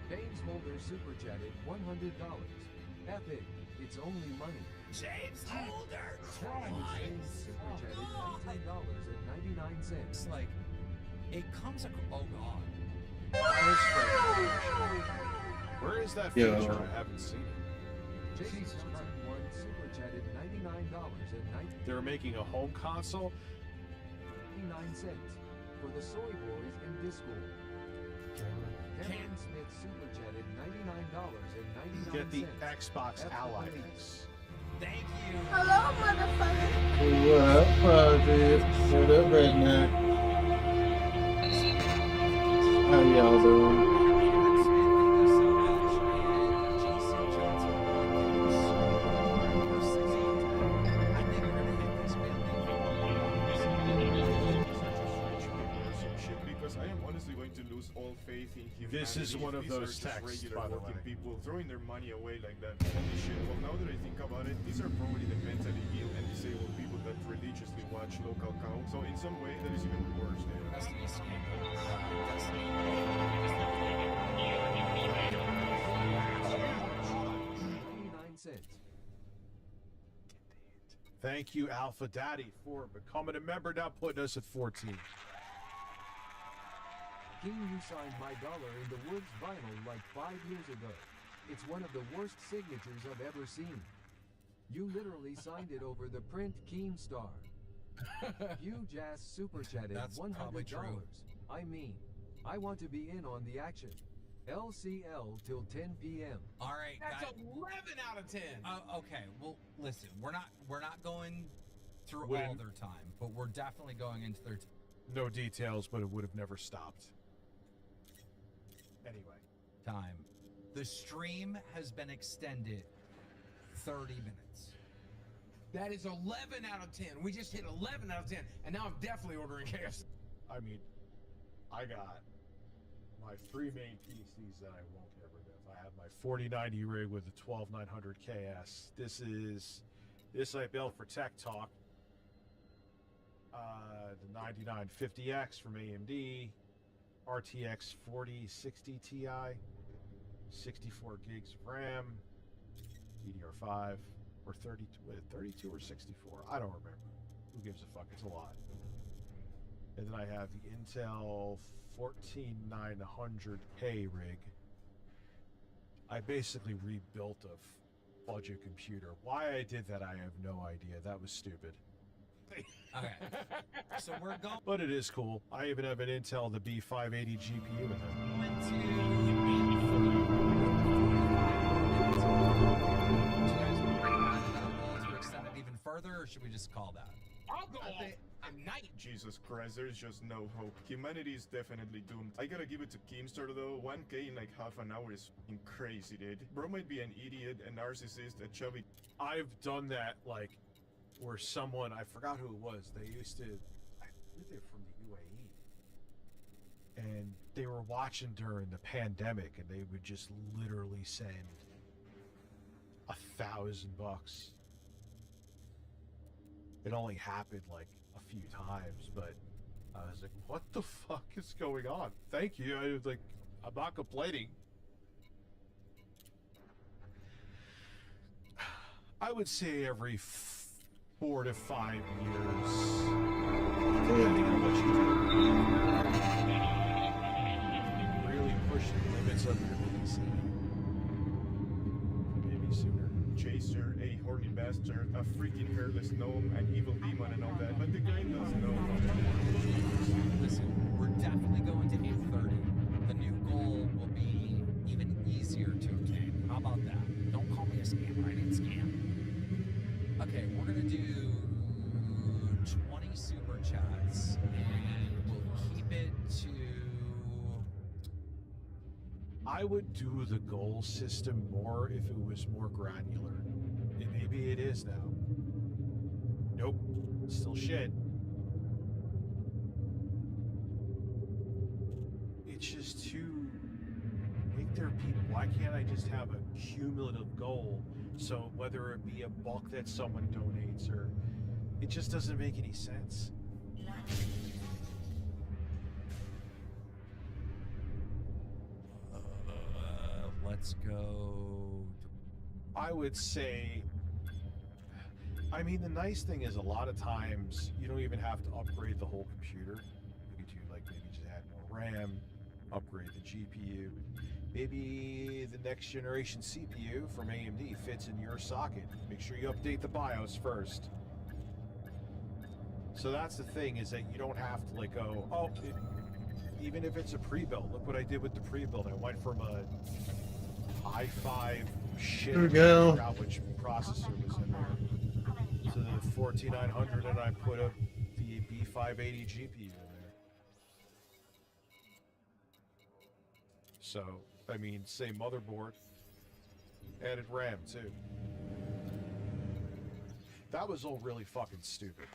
James Holder Super Chatted $100. Epic. It's only money. James Holder James Super Chatted $19.99. It's like, it comes across. Oh God. Where is that Yo. feature? I haven't seen it. James Johnson Super Chatted $99.99. They're making a home console? 99 cents for the soy boys in Discord. Cameron Smith Super Chatted $99.99. Get the Xbox Ally X. Thank you. Hello, motherfucker. What up, Project? What up, Redneck? How y'all doing? Because I am honestly going to lose all faith in humanity. This is one of These are those just texts, regular by the working way. people throwing their money away like that. Holy shit. Well, now that I think about it, these are probably the mentally ill and disabled people that religiously watch local cow. So in some way, that is even worse. Thank you, Alpha Daddy, for becoming a member, now putting us at 14. King, you signed my dollar in the Woods vinyl like 5 years ago. It's one of the worst signatures I've ever seen. You literally signed it over the print Keemstar. Huge ass super chatted That's probably $100. true. I mean, I want to be in on the action. LCL till 10 p.m. All right, That's guys. 11 out of 10. Okay, well, listen, we're not going through all Wouldn't- their time, but we're definitely going into their No details, but it would have never stopped. Anyway. time. The stream has been extended 30 minutes. That is 11 out of 10. We just hit 11 out of 10, and now I'm definitely ordering KFC. I mean, I got my three main PCs that I won't get rid of. I have my 4090 rig with the 12900 KS. This I built for Tech Talk. The 9950X from AMD, RTX 4060 Ti, 64 gigs of RAM, DDR5, or 32 or 64. I don't remember. Who gives a fuck? It's a lot. And then I have the Intel 14900K rig. I basically rebuilt a budget computer. Why I did that, I have no idea. That was stupid. Okay, so we're going. But it is cool. I even have an Intel, the B580 GPU in there. Do you guys want to extend it even further, or should we just call that? I'll go off at night. Jesus Christ, there's just no hope. Humanity is definitely doomed. I gotta give it to Keemstar though. 1K in like half an hour is fucking crazy, dude. Bro might be an idiot, a narcissist, a chubby. I've done that, like, where someone, I forgot who it was, they used to, I think they're from the UAE, and they were watching during the pandemic, and they would just literally send $1,000. It only happened like a few times, but I was like, what the fuck is going on? Thank you. I was like, I'm not complaining. I would say every 4 to 5 years, depending on what you do. Really push the limits of your PC. Maybe sooner. Chaser, a horny bastard, a freaking hairless gnome, an evil demon and all that, but the guy doesn't know how to work. Listen, we're definitely going to 8:30. The new goal will be even easier to obtain. How about that? Don't call me a scam. I didn't scam. Okay, we're gonna do 20 super chats, and we'll keep it to. I would do the goal system more if it was more granular. And maybe it is now. Nope. Still shit. It's just too... Make their people... Why can't I just have a cumulative goal? So whether it be a bulk that someone donates or... It just doesn't make any sense. Let's go. I would say, I mean, the nice thing is a lot of times you don't even have to upgrade the whole computer. You could do like maybe just add more RAM, upgrade the GPU. Maybe the next generation CPU from AMD fits in your socket. Make sure you update the BIOS first. So that's the thing, is that you don't have to like go, oh, even if it's a pre-built. Look what I did with the pre-built. I went from a i5 shit, There we go. I forgot which processor was in there, to the 14900, and I put the B580 GPU in there. So, I mean, same motherboard, added RAM too. That was all really fucking stupid.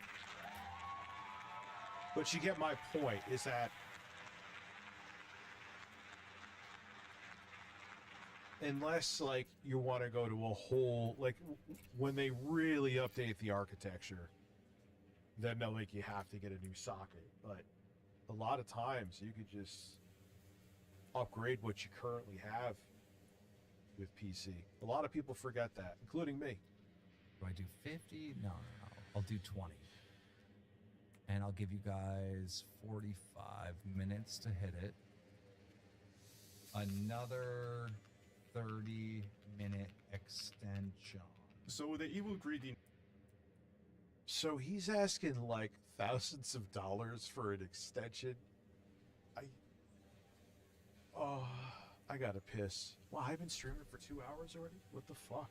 But you get my point, is that unless, like, you want to go to a whole, like, when they really update the architecture, then they'll make you have to get a new socket. But a lot of times, you could just upgrade what you currently have with PC. A lot of people forget that, including me. Do I do 50? No. I'll do 20. And I'll give you guys 45 minutes to hit it. Another 30-minute extension. So the evil greedy... So he's asking like thousands of dollars for an extension. I gotta piss. Wow, I've been streaming for 2 hours already? What the fuck?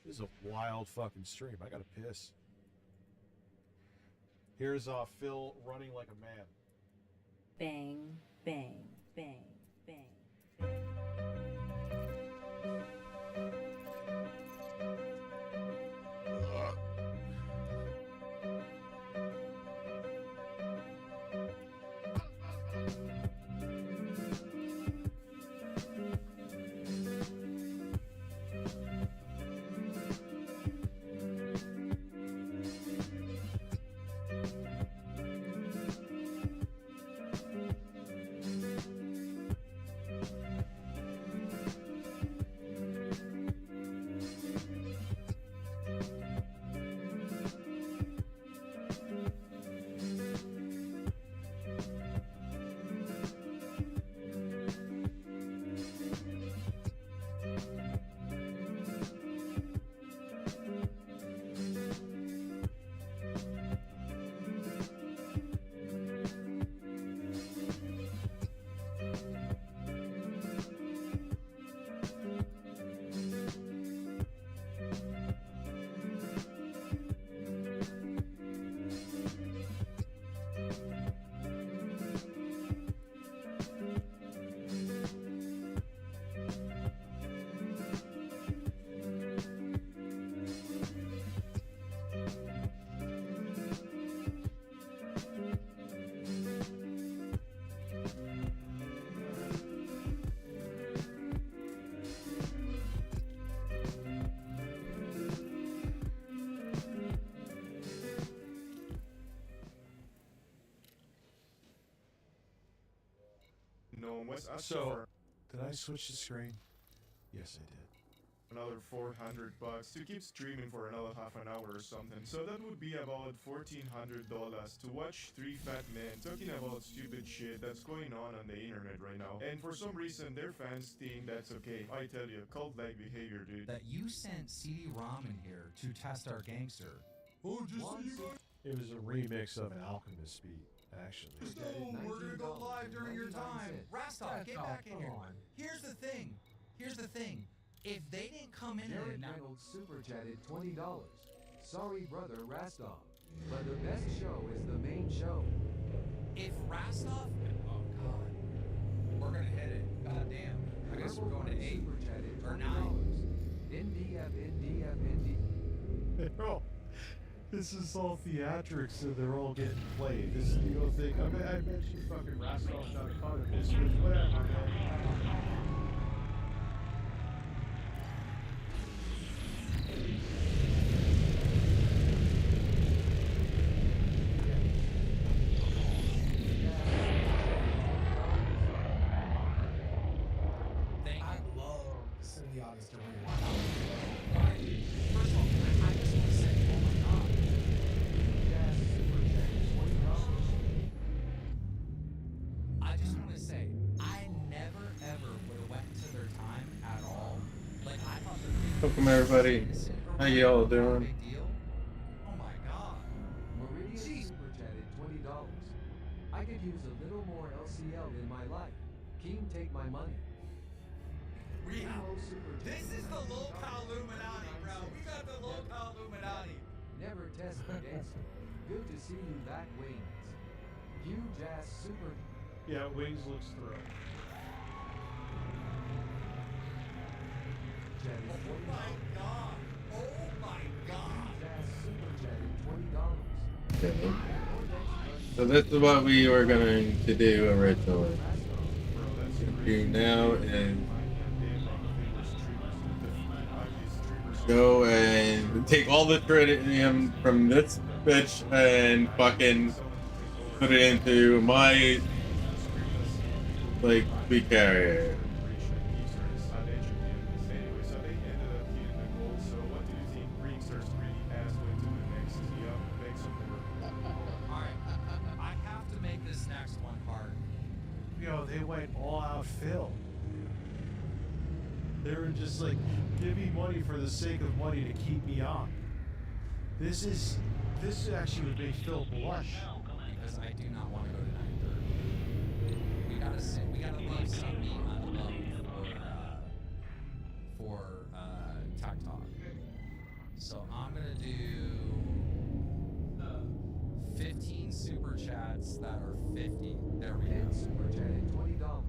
This is a wild fucking stream. I gotta piss. Here's Phil running like a man. Bang, bang, bang, bang. No, So, did I switch the screen? Yes, I did. Another $400 to keep streaming for another half an hour or something. So that would be about $1,400 to watch three fat men talking about stupid shit that's going on the internet right now. And for some reason, their fans think that's okay. I tell you, cult-like behavior, dude. That you sent CD-ROM in here to test our gangster. Oh, just so you guys. It was a remix of an Alchemist beat, actually. No, we're gonna go live during your time. Rastov, get back in here. Here's the thing. If they didn't come in Jared and Reynolds super chatted $20. Sorry, brother Rastov, but the best show is the main show. if Rastov, oh god, we're gonna hit it. God damn. I guess we're going to 8 or 9. Oh, this is all theatrics, so they're all getting played. This you don't think I mentioned fucking Rascals not a part of this, but whatever, man. I love symbiotics to read. First of all, I just want to say, oh my god. I just want to say, I never ever would have went to their time at all. Like, I thought their Welcome everybody. How y'all doing? Oh my god. Meridian super chatted $20. I could use a little more LCL in my life. King, take my money. This is the local Illuminati, bro. We got the local Illuminati. Never test against it. Good to see you back, Wings. Huge ass super. Yeah, Wings looks through. Chatted $20. Oh my god. Oh my god. Huge ass super chatted $20. Okay. So this is what we were going to do originally. Do now is go and take all the tritium from this bitch and fucking put it into my like sweet carrier. I have to make this next one hard. Yo, they went all out Phil. They were just like, give me money for the sake of money to keep me on. This actually would make Phil blush. Because I do not want to go to 9:30. We gotta leave some meat on the bone for Tech Talk. So I'm gonna do 15 super chats that are 50. There we go. 10 super chatted $20.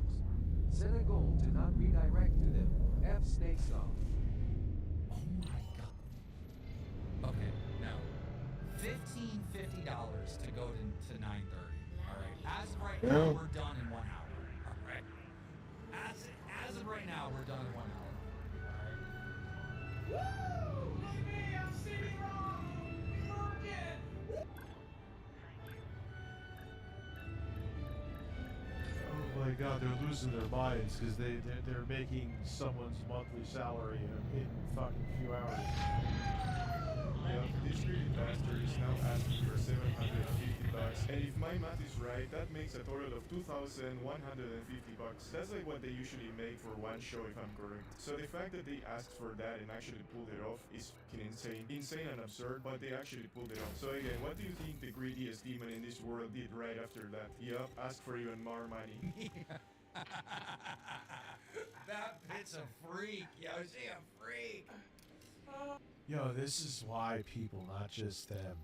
Set a goal to not redirect to them. F snakes off. Oh my god. Okay, no. $15.50 to go to 9:30. All right. As of right now, we're done in 1 hour. All right. As of right now, we're done in 1 hour. All right. Woo! Baby, I'm sitting wrong. Working. Oh my god, they're losing their minds because they're making someone's monthly salary in fucking few hours. Yeah, this greedy bastard is now asking for $750, and if my math is right, that makes a total of $2,150. That's like what they usually make for one show, if I'm correct. So the fact that they asked for that and actually pulled it off is fucking insane. Insane and absurd, but they actually pulled it off. So again, what do you think the greediest demon in this world did right after that? Yup, ask for even more money. That bit's a freak. Yo, she a freak. Yo, this is why people, not just them.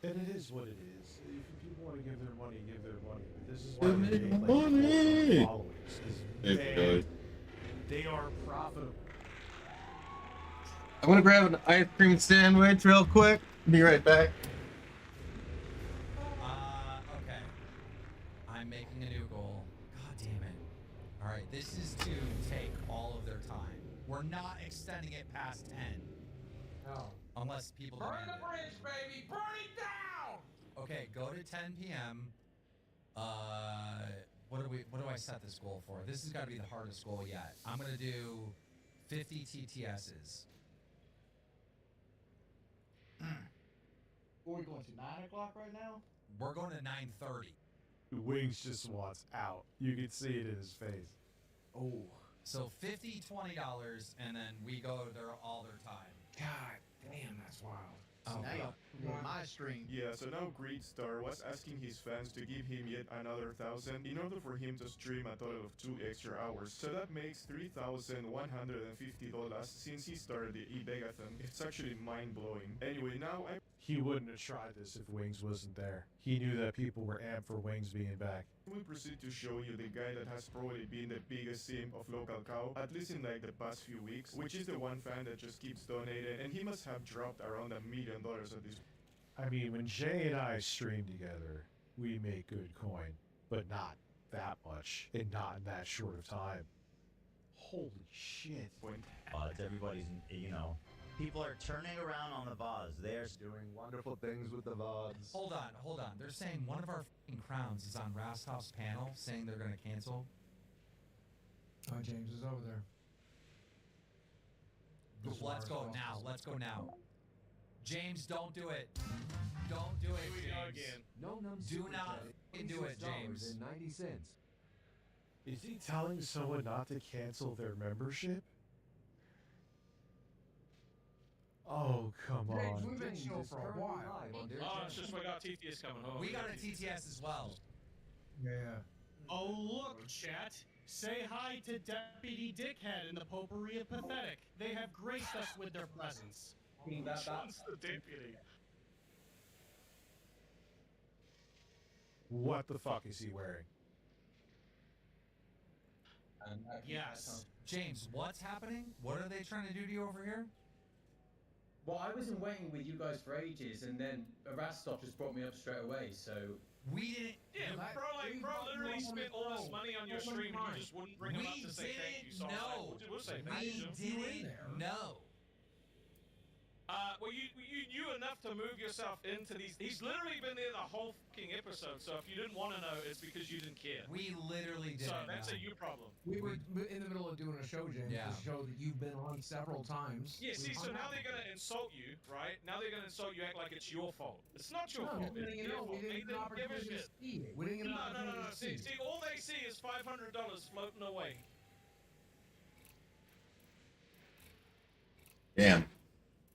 And it is what it is. If people want to give their money, give their money. But this is why they make like followers. They are profitable. I'm gonna grab an ice cream sandwich real quick. Be right back. Okay. I'm making a new goal. God damn it. All right, this is to take all of their time. We're not extending it past 10. No. Unless people Burn demand the it. bridge, baby. Burn it down. Okay, go to 10 p.m. What do I set this goal for? This has got to be the hardest goal yet. I'm gonna do 50 TTSs. What are we going to 9 o'clock right now? We're going to 9:30. Wings just wants out. You can see it in his face. Oh. So $50, $20, and then we go all their time. God damn, that's wild. So now you're on my stream. Yeah, so now Greedstar was asking his fans to give him yet another 1,000 in order for him to stream a total of 2 extra hours. So that makes $3,150 since he started the e-begathon. It's actually mind-blowing. Anyway, now He wouldn't have tried this if Wings wasn't there. He knew that people were amped for Wings being back. we'll proceed to show you the guy that has probably been the biggest simp of local cow, at least in like the past few weeks, which is the one fan that just keeps donating, and he must have dropped around $1 million at this. I mean, when Jay and I stream together, we make good coin, but not that much, and not in that short of time. Holy shit. Everybody's, people are turning around on the VODs. They're doing wonderful things with the VODs. Hold on. They're saying one of our f***ing crowns is on Rastop's panel, saying they're going to cancel. Oh, James is over there. Let's go now. James, don't do it. Don't do it, Here we go James. again. No num Do super not chat, f***ing do it, James. $26.90. Is he telling someone not to cancel their membership? Oh, come James, on. we've been show for a while. Oh, it's just we got TTS coming home. We got a TTS as well. Yeah. Oh, look, chat. Say hi to Deputy Dickhead and the Potpourri of Pathetic. They have graced us with their presence. John's the deputy. What the fuck is he wearing? Yes. James, what's happening? What are they trying to do to you over here? Well, I wasn't waiting with you guys for ages, and then Rastov just brought me up straight away, so... We didn't... Yeah, bro literally spent all this money on your stream and you just wouldn't bring him up to say thank you. So we'll say thank you. We didn't know. Well, you knew enough to move yourself into these. He's literally been there the whole fucking episode, so if you didn't want to know, it's because you didn't care. We literally didn't So that's know. a you problem. We were in the middle of doing a show, James, Yeah. to show that you've been on several times. Yeah, see, so now they're gonna insult you, right? Now they're gonna insult you, act like it's your fault. It's not your fault. we It's didn't their know. fault. We They didn't get an didn't give a opportunity to shit. see it. We didn't get an opportunity No. to see it. See, all they see is $500 floating away. Damn.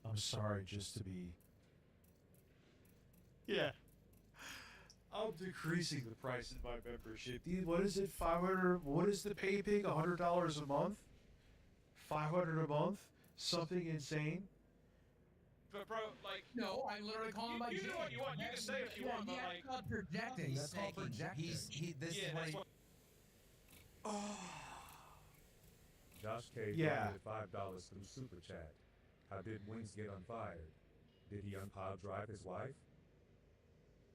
I'm sorry, just to be... Yeah. I'm decreasing the price of my membership. What is it? 500? What is the pay pig? $100 a month? 500 a month? Something insane? But bro, like, No, I'm literally calling by you James. do what you want. You can say if you want, but like, That's called projecting. That's called projecting. This is yeah, what that's he. what. Josh K Yeah. donated $5 through Super Chat. How did Wings get unfired? Did he unpile drive his wife?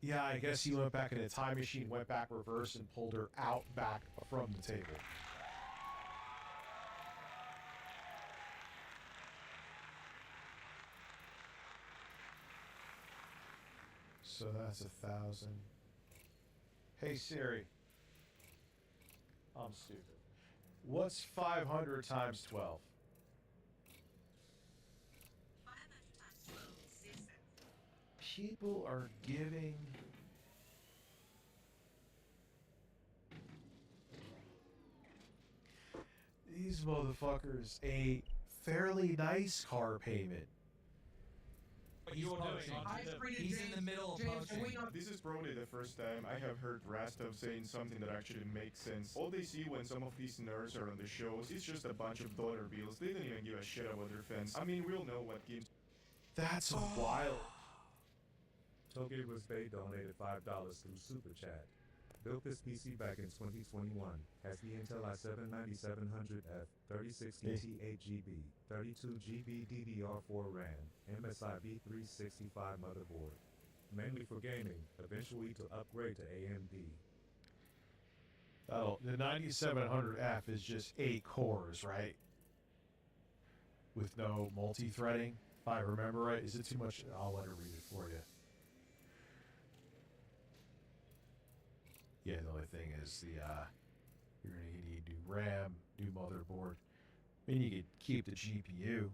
Yeah, I guess he went back in a time machine, went back reverse, and pulled her out back from the table. So that's 1,000. Hey Siri. I'm stupid. What's 500 times 12? People are giving these motherfuckers a fairly nice car payment. What you're doing. He's in the middle of poaching. This is probably the first time I have heard Rastov saying something that actually makes sense. All they see when some of these nerds are on the shows is just a bunch of dollar bills. They don't even give a shit about their fans. I mean, we all know what games. That's wild. Toge was Bay donated $5 through Super Chat. Built this PC back in 2021. Has the Intel i7-9700F, 36 8GB, 32GB DDR4 RAM, MSI B365 motherboard. Mainly for gaming, eventually to upgrade to AMD. The 9700F is just 8 cores, right? With no multi-threading, if I remember right. Is it too much? I'll let her read it for you. Yeah, the only thing is you're gonna need new RAM, new motherboard. I mean, you could keep the GPU.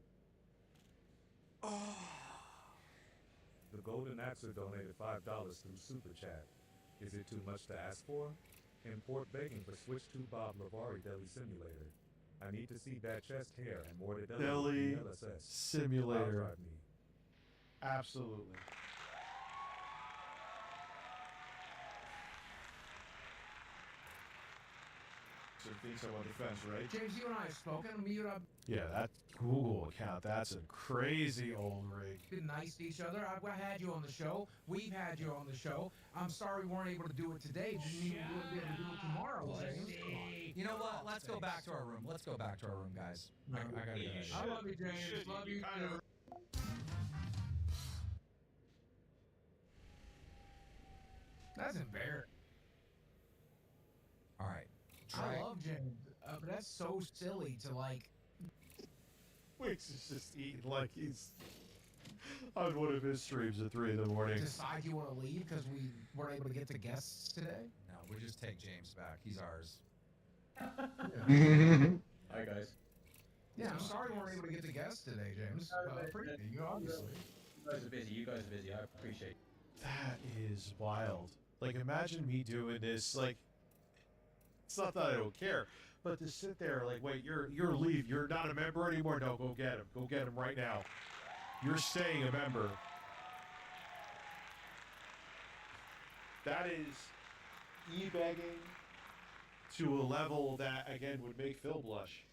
The Golden Axer donated $5 through Super Chat. Is it too much to ask for? Import begging for Switch 2 Bob Lavari Deli Simulator. I need to see that chest hair and more to Deli LSS. Simulator. I'll drive me. Absolutely. Things about the fans, right? James, you and I have spoken. Yeah, that Google account, that's a crazy old rig. Been nice to each other. I had you on the show. We've had you on the show. I'm sorry we weren't able to do it today. Didn't mean we wouldn't be able to do it tomorrow, James. You know what? Let's go back to our room. Let's go back to our room, guys. I gotta go. I love you, James. Love you too. That's embarrassing. All right. I love James, but that's so silly to like. Wix is just eating like he's on one of his streams at 3 in the morning. Decide you want to leave because we weren't able to get to guests today. No, we just take James back. He's ours. Hi guys. Yeah, I'm sorry we weren't able to get to guests today, James. Appreciate you, obviously. You guys are busy. You guys are busy. I appreciate it. That is wild. Like, imagine me doing this. Like, it's not that I don't care, but to sit there, like, wait, you're leave. You're not a member anymore. No, go get him. Go get him right now. You're staying a member. That is e-begging to a level that, again, would make Phil blush.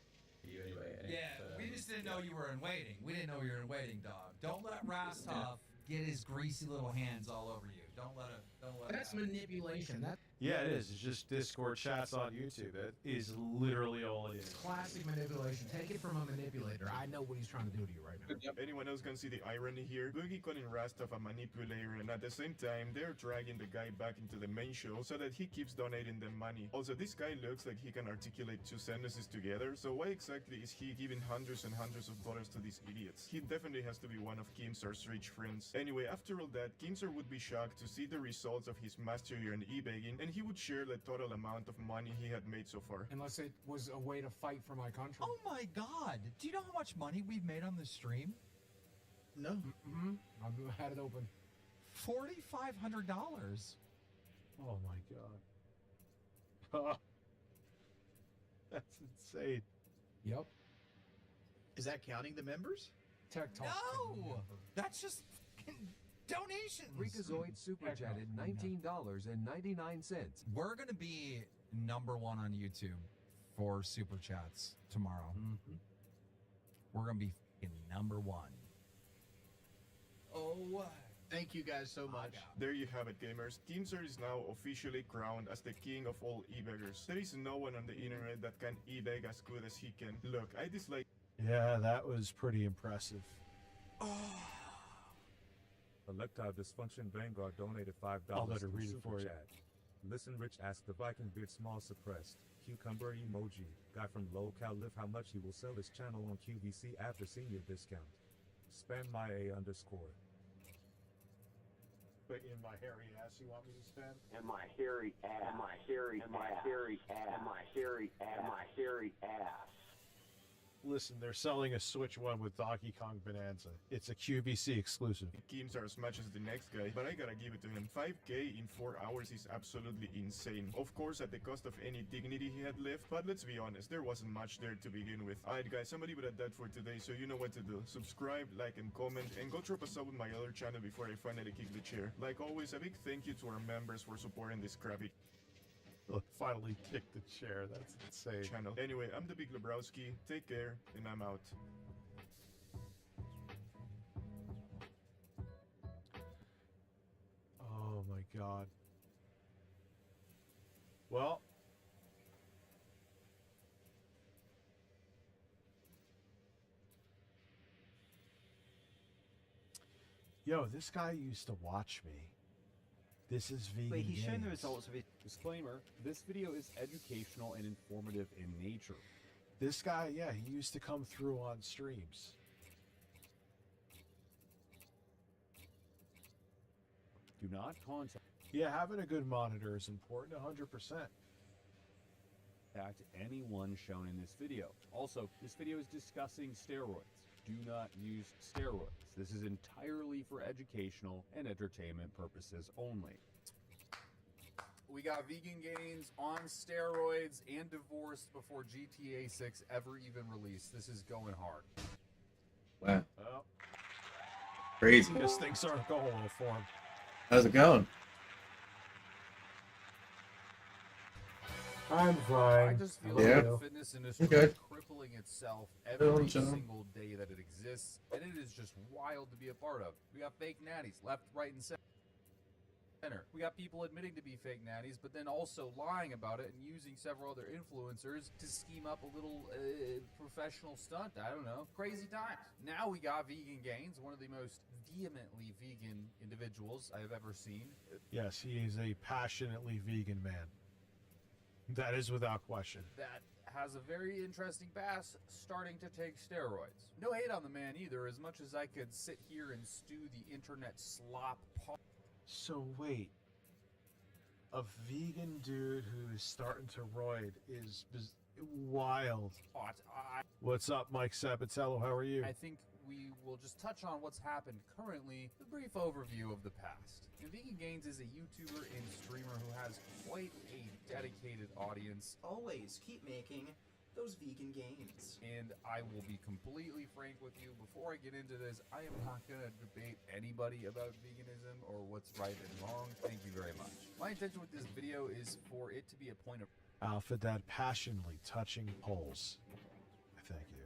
You anyway. Yeah, we just didn't know you were in waiting. We didn't know you were in waiting, dog. Don't let Rastov get his greasy little hands all over you. Don't let him. That's manipulation. That's Yeah, it is. It's just Discord chats on YouTube. That is literally all it is. classic manipulation. Take it from a manipulator. I know what he's trying to do to you right now. Anyone else can see the irony here? Boogie calling Rastov a manipulator, and at the same time, they're dragging the guy back into the main show so that he keeps donating them money. Also, this guy looks like he can articulate 2 sentences together, so why exactly is he giving hundreds and hundreds of dollars to these idiots? He definitely has to be one of Keemstar's rich friends. Anyway, after all that, Keemstar would be shocked to see the results of his mastery on e-begging, and he would share the total amount of money he had made so far. Unless it was a way to fight for my country. Oh my god! Do you know how much money we've made on this stream? No. Mm-hmm. I've had it open. $4,500. Oh my god. That's insane. Yep. Is that counting the members? Tech Talk. No! That's just fucking donation Congratulations! Freakazoid super chatted $19.99. We're gonna be #1 on YouTube for super chats tomorrow. We're gonna be f***ing #1. Oh, thank you guys so much. There you have it, gamers. Teamster is now officially crowned as the king of all e-beggars. There is no one on the internet that can e-beg as good as he can. Look, I dislike... Yeah, that was pretty impressive. Electile Dysfunction Vanguard donated $5 I'll let her to read it Super for you. Chat. Listen Rich asked the Viking bid small suppressed. Cucumber emoji. Guy from LoCal live how much he will sell his channel on QVC after senior discount. Spam my A underscore. But in my hairy ass, you want me to spend? And my hairy ass. And my hairy ass. And my hairy ass. And my hairy ass. And my hairy ass. Listen, they're selling a Switch 1 with Donkey Kong Bonanza. It's a QVC exclusive. Games are as much as the next guy, but I gotta give it to him. 5K in 4 hours is absolutely insane. Of course, at the cost of any dignity he had left, but let's be honest, there wasn't much there to begin with. Alright guys, somebody would have that for today, so you know what to do. Subscribe, like, and comment, and go drop a sub with my other channel before I finally kick the chair. Like always, a big thank you to our members for supporting this crappy Finally kicked the chair. That's insane. channel. Anyway, I'm the Big Lebrowski. Take care, and I'm out. Oh my god. Well. Yo, this guy used to watch me. This is vegan. But he's shown the Games. results of it. Disclaimer, this video is educational and informative in nature. This guy, yeah, he used to come through on streams. Do not contact Yeah, having a good monitor is important, 100%. anyone shown in this video. Also, this video is discussing steroids. Do not use steroids. This is entirely for educational and entertainment purposes only. We got vegan gains on steroids and divorced before GTA 6 ever even released. This is going hard. Wow. Well, Crazy. These things aren't going well for him. How's it going? I'm I fine. just feel Yeah. like the fitness industry Okay. is crippling itself every Chilling, chilling. single day that it exists, and it is just wild to be a part of. We got fake natties left, right, and center. We got people admitting to be fake natties, but then also lying about it and using several other influencers to scheme up a little professional stunt. I don't know. Crazy times. Now we got Vegan Gains, one of the most vehemently vegan individuals I have ever seen. Yes, he is a passionately vegan man. That is without question. That has a very interesting past starting to take steroids. No hate on the man either, as much as I could sit here and stew the internet slop. So wait, a vegan dude who is starting to roid is wild. What's up, Mike Sabatello? How are you? I think we will just touch on what's happened currently, a brief overview of the past. And Vegan Gains is a YouTuber and streamer who has quite a dedicated audience. Always keep making those vegan gains. And I will be completely frank with you, before I get into this, I am not going to debate anybody about veganism or what's right and wrong. Thank you very much. My intention with this video is for it to be a point of Alpha Dad passionately touching poles. Thank you.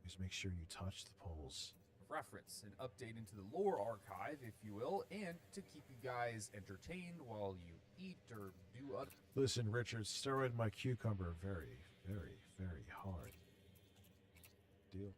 Just make sure you touch the poles. reference, an update into the lore archive, if you will, and to keep you guys entertained while you eat or do other. Listen, Richard, steroid my cucumber very, very, very hard. Deal.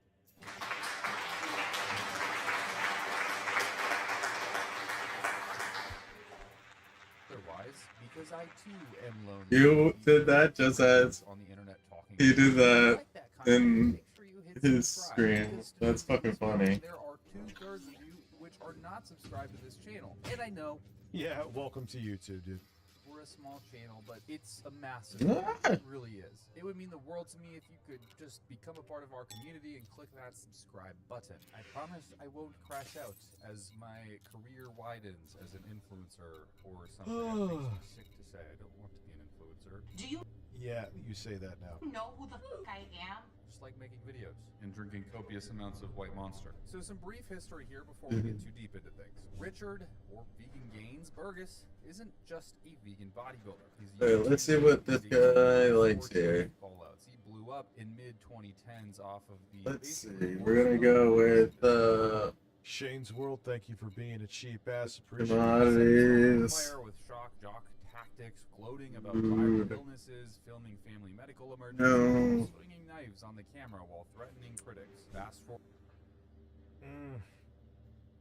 Otherwise, because I too am lonely. You did that just as on the internet talking. he did that Like that kind of in make sure you hit his subscribe, stream. because to That's me, fucking funny. There are 2/3 of you which are not subscribed to this channel, and I know Yeah, welcome to YouTube, dude. we're a small channel, but it's a massive. Ah! It really is. It would mean the world to me if you could just become a part of our community and click that subscribe button. I promise I won't crash out as my career widens as an influencer or something. It makes me sick to say I don't want to be an influencer. Do you Yeah, you say that now. know who the fuck I am? Just like making videos and drinking copious amounts of White Monster. So some brief history here before we get too deep into things. Rich Richard, or Vegan Gains Burgess, isn't just a vegan bodybuilder. He's Alright, let's see what this guy likes here. Fallouts. He blew up in mid 2010s off of the. Let's see. We're gonna go with Shane's World, thank you for being a cheap ass. Appreciate it. commodities. Fire with shock jock tactics, gloating about viral illnesses, filming family medical emergencies, No. swinging knives on the camera while threatening critics. Fast forward.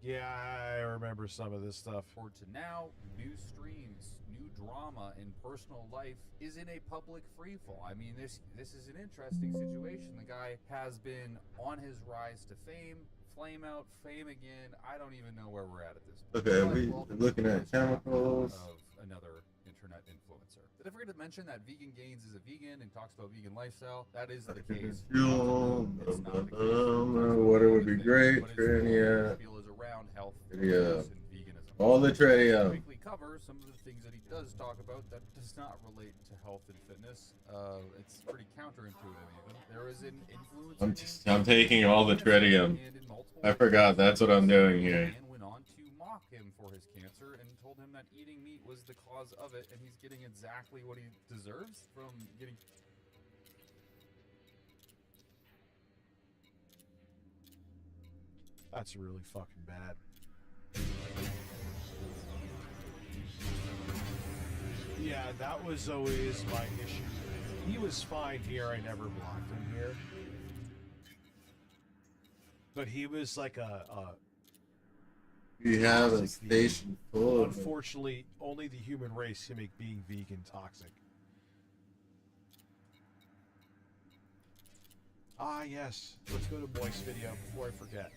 Yeah, I remember some of this stuff. Forward to now, new streams, new drama, and personal life is in a public freefall. I mean, this is an interesting situation. The guy has been on his rise to fame, flame out, fame again. I don't even know where we're at this point. Okay, we're looking at chemicals. Of another internet influencer. Did I forget to mention that Vegan Gains is a vegan and talks about vegan lifestyle? That is the case. Fuel. Water would be great. Tritium. Around health, Yeah. and veganism. All the tritium. Quickly cover some of the things that he does talk about that does not relate to health and fitness. It's pretty counterintuitive even. There is an influencer. I'm taking all the tritium. I forgot. That's what I'm doing here. And went on to mock him for his cancer and told him that eating meat was the cause of it, and he's getting exactly what he deserves from getting. That's really fucking bad. Yeah, that was always my issue. He was fine here. I never blocked him here. But he was like We have a station full of them. Unfortunately, only the human race can make being vegan toxic. Ah, yes. Let's go to Moist video before I forget.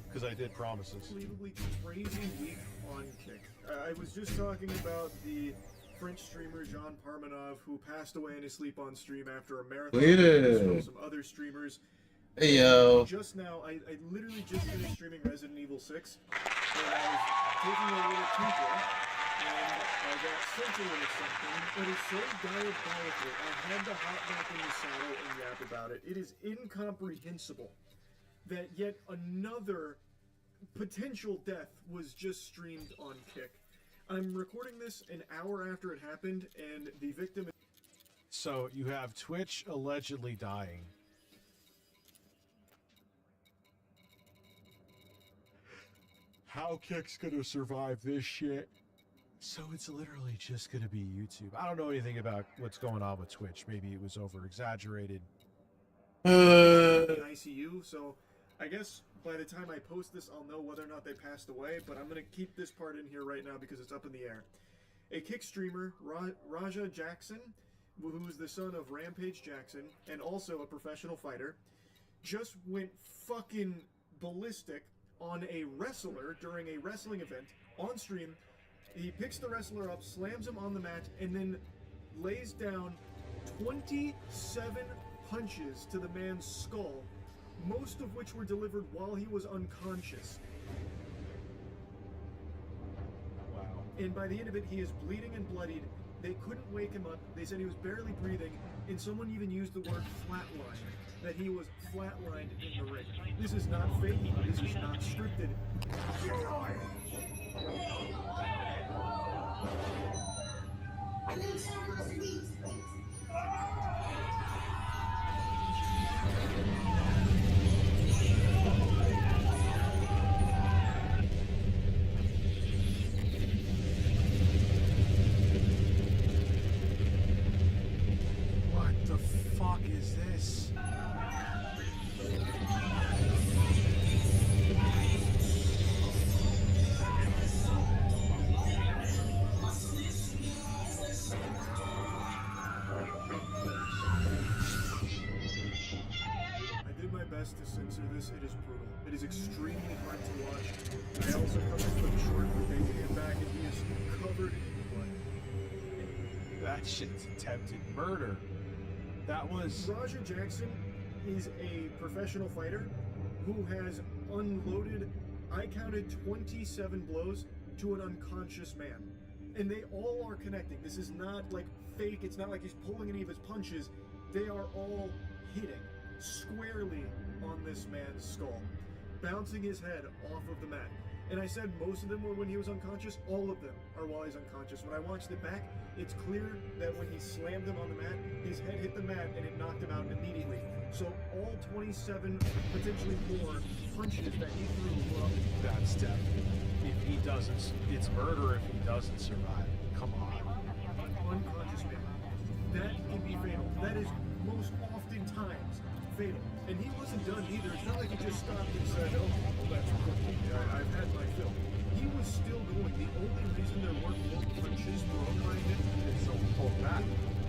Because I did promises. Unbelievably crazy week on Kick. I was just talking about the French streamer Jean Parmenov who passed away in his sleep on stream after a marathon. Some other streamers. Hey yo. Just now, I literally just finished streaming Resident Evil 6, and I was taking a little tinkle, and I got sent a little something that is so diabolical. I had to hop back in the saddle and yap about it. It is incomprehensible that yet another potential death was just streamed on Kick. I'm recording this an hour after it happened, and the victim... So, you have Twitch allegedly dying. How Kick's gonna survive this shit? So it's literally just gonna be YouTube. I don't know anything about what's going on with Twitch. Maybe it was over-exaggerated. in ICU, so I guess by the time I post this, I'll know whether or not they passed away, but I'm going to keep this part in here right now because it's up in the air. A Kick streamer, Raja Jackson, who is the son of Rampage Jackson, and also a professional fighter, just went fucking ballistic on a wrestler during a wrestling event on stream. He picks the wrestler up, slams him on the mat, and then lays down 27 punches to the man's skull, most of which were delivered while he was unconscious. Wow. And by the end of it, he is bleeding and bloodied. They couldn't wake him up. They said he was barely breathing, and someone even used the word flatline, that he was flatlined in the ring. This is not fake. This is not scripted. What the fuck is this? I did my best to censor this. It is brutal. It is extremely hard to watch. I also covered the short with taking him back, and he is covered in blood. That shit's attempted murder. That was... Raja Jackson is a professional fighter who has unloaded, I counted 27 blows to an unconscious man. And they all are connecting. This is not like fake. It's not like he's pulling any of his punches. They are all hitting squarely on this man's skull, bouncing his head off of the mat. And I said most of them were when he was unconscious. All of them are while he's unconscious. When I watched it back, it's clear that when he slammed him on the mat, his head hit the mat and it knocked him out immediately. So all 27, potentially more, punches that he threw were up. That's definitely. If he doesn't, it's murder if he doesn't survive. Come on. An unconscious man. That can be fatal. That is most oftentimes fatal. And he wasn't done either. It's not like he just stopped and said, oh, well, that's cool. I've had my fill. He was still going. The only reason there weren't more punches thrown by him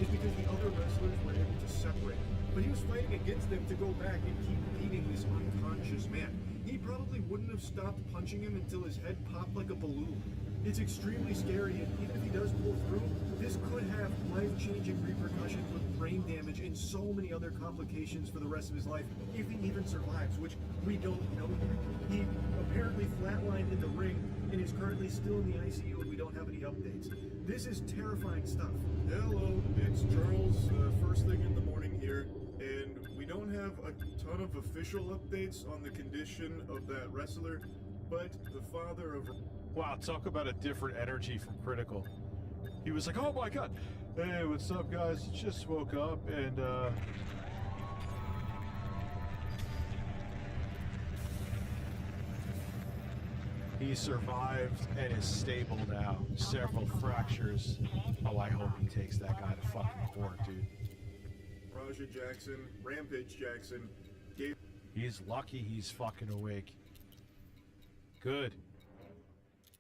is because the other wrestlers were able to separate. But he was fighting against them to go back and keep beating this unconscious man. He probably wouldn't have stopped punching him until his head popped like a balloon. It's extremely scary, and even if he does pull through, this could have life-changing repercussions with brain damage and so many other complications for the rest of his life, if he even survives, which we don't know yet. He apparently flatlined in the ring and is currently still in the ICU, and we don't have any updates. This is terrifying stuff. Hello, it's Charles, first thing in the morning here, and we don't have a ton of official updates on the condition of that wrestler, but the father of... Wow, talk about a different energy from Critical. He was like, oh my god, hey, what's up guys? Just woke up and he survived and is stable now. Several fractures. Oh, I hope he takes that guy to fucking court, dude. Raja Jackson, Rampage Jackson, gave... He's lucky he's fucking awake. Good.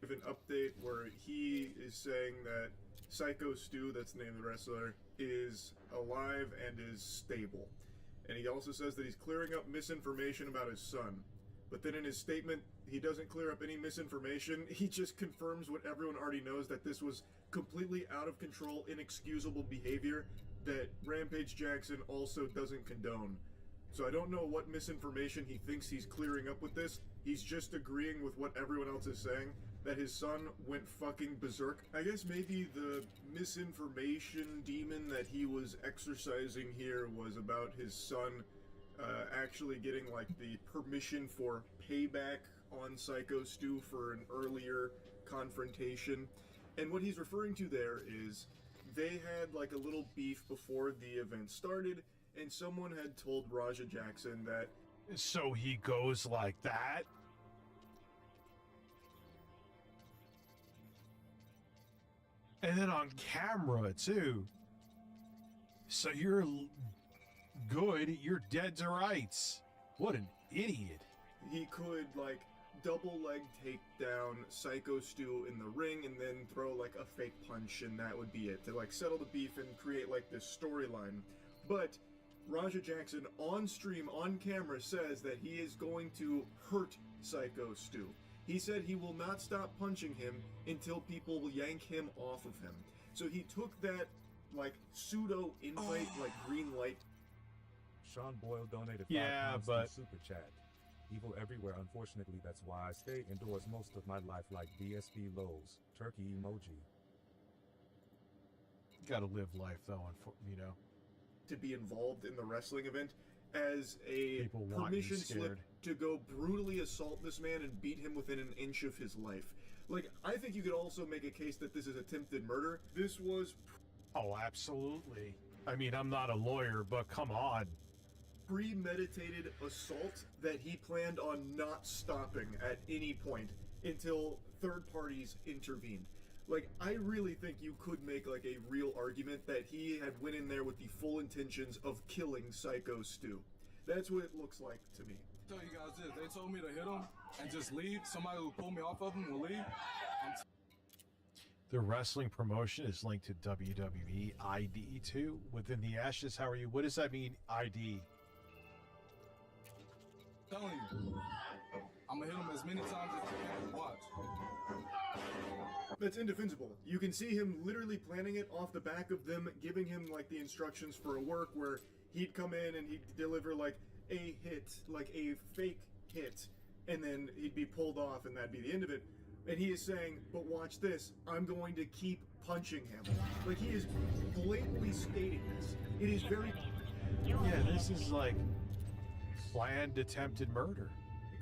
An update where he is saying that Psycho Stu, that's the name of the wrestler, is alive and is stable. And he also says that he's clearing up misinformation about his son. But then in his statement, he doesn't clear up any misinformation. He just confirms what everyone already knows, that this was completely out of control, inexcusable behavior that Rampage Jackson also doesn't condone. So I don't know what misinformation he thinks he's clearing up with this. He's just agreeing with what everyone else is saying, that his son went fucking berserk. I guess maybe the misinformation demon that he was exercising here was about his son actually getting like the permission for payback on Psycho Stu for an earlier confrontation. And what he's referring to there is they had like a little beef before the event started, and someone had told Raja Jackson that... So he goes like that? And then on camera, too. So you're good, you're dead to rights. What an idiot. He could, like, double leg take down Psycho Stu in the ring and then throw, like, a fake punch, and that would be it. To, like, settle the beef and create, like, this storyline. But Raja Jackson, on stream, on camera, says that he is going to hurt Psycho Stu. He said he will not stop punching him until people will yank him off of him. So he took that, like, pseudo-invite, like, green light. Sean Boyle donated £5 but... to Super Chat. Evil everywhere, unfortunately, that's why I stay indoors most of my life like BSB Lowe's. Turkey emoji. Gotta live life, though, you know. To be involved in the wrestling event as a permission slip to go brutally assault this man and beat him within an inch of his life. Like, I think you could also make a case that this is attempted murder. This was... Oh, absolutely. I mean, I'm not a lawyer, but come on. Premeditated assault that he planned on not stopping at any point until third parties intervened. Like, I really think you could make, like, a real argument that he had went in there with the full intentions of killing Psycho Stu. That's what it looks like to me. Tell you guys this, they told me to hit him and just leave. Somebody will pull me off of him will leave. The wrestling promotion is linked to WWE ID too. Within the Ashes, how are you? What does that mean, ID? I'm telling you, I'm gonna hit him as many times as I can. Watch. That's indefensible. You can see him literally planning it off the back of them giving him, like, the instructions for a work where he'd come in and he'd deliver, like, a hit, like a fake hit, and then he'd be pulled off and that'd be the end of it. And he is saying, but watch this, I'm going to keep punching him. Like, he is blatantly stating this. It is very... Yeah, this is like planned attempted murder.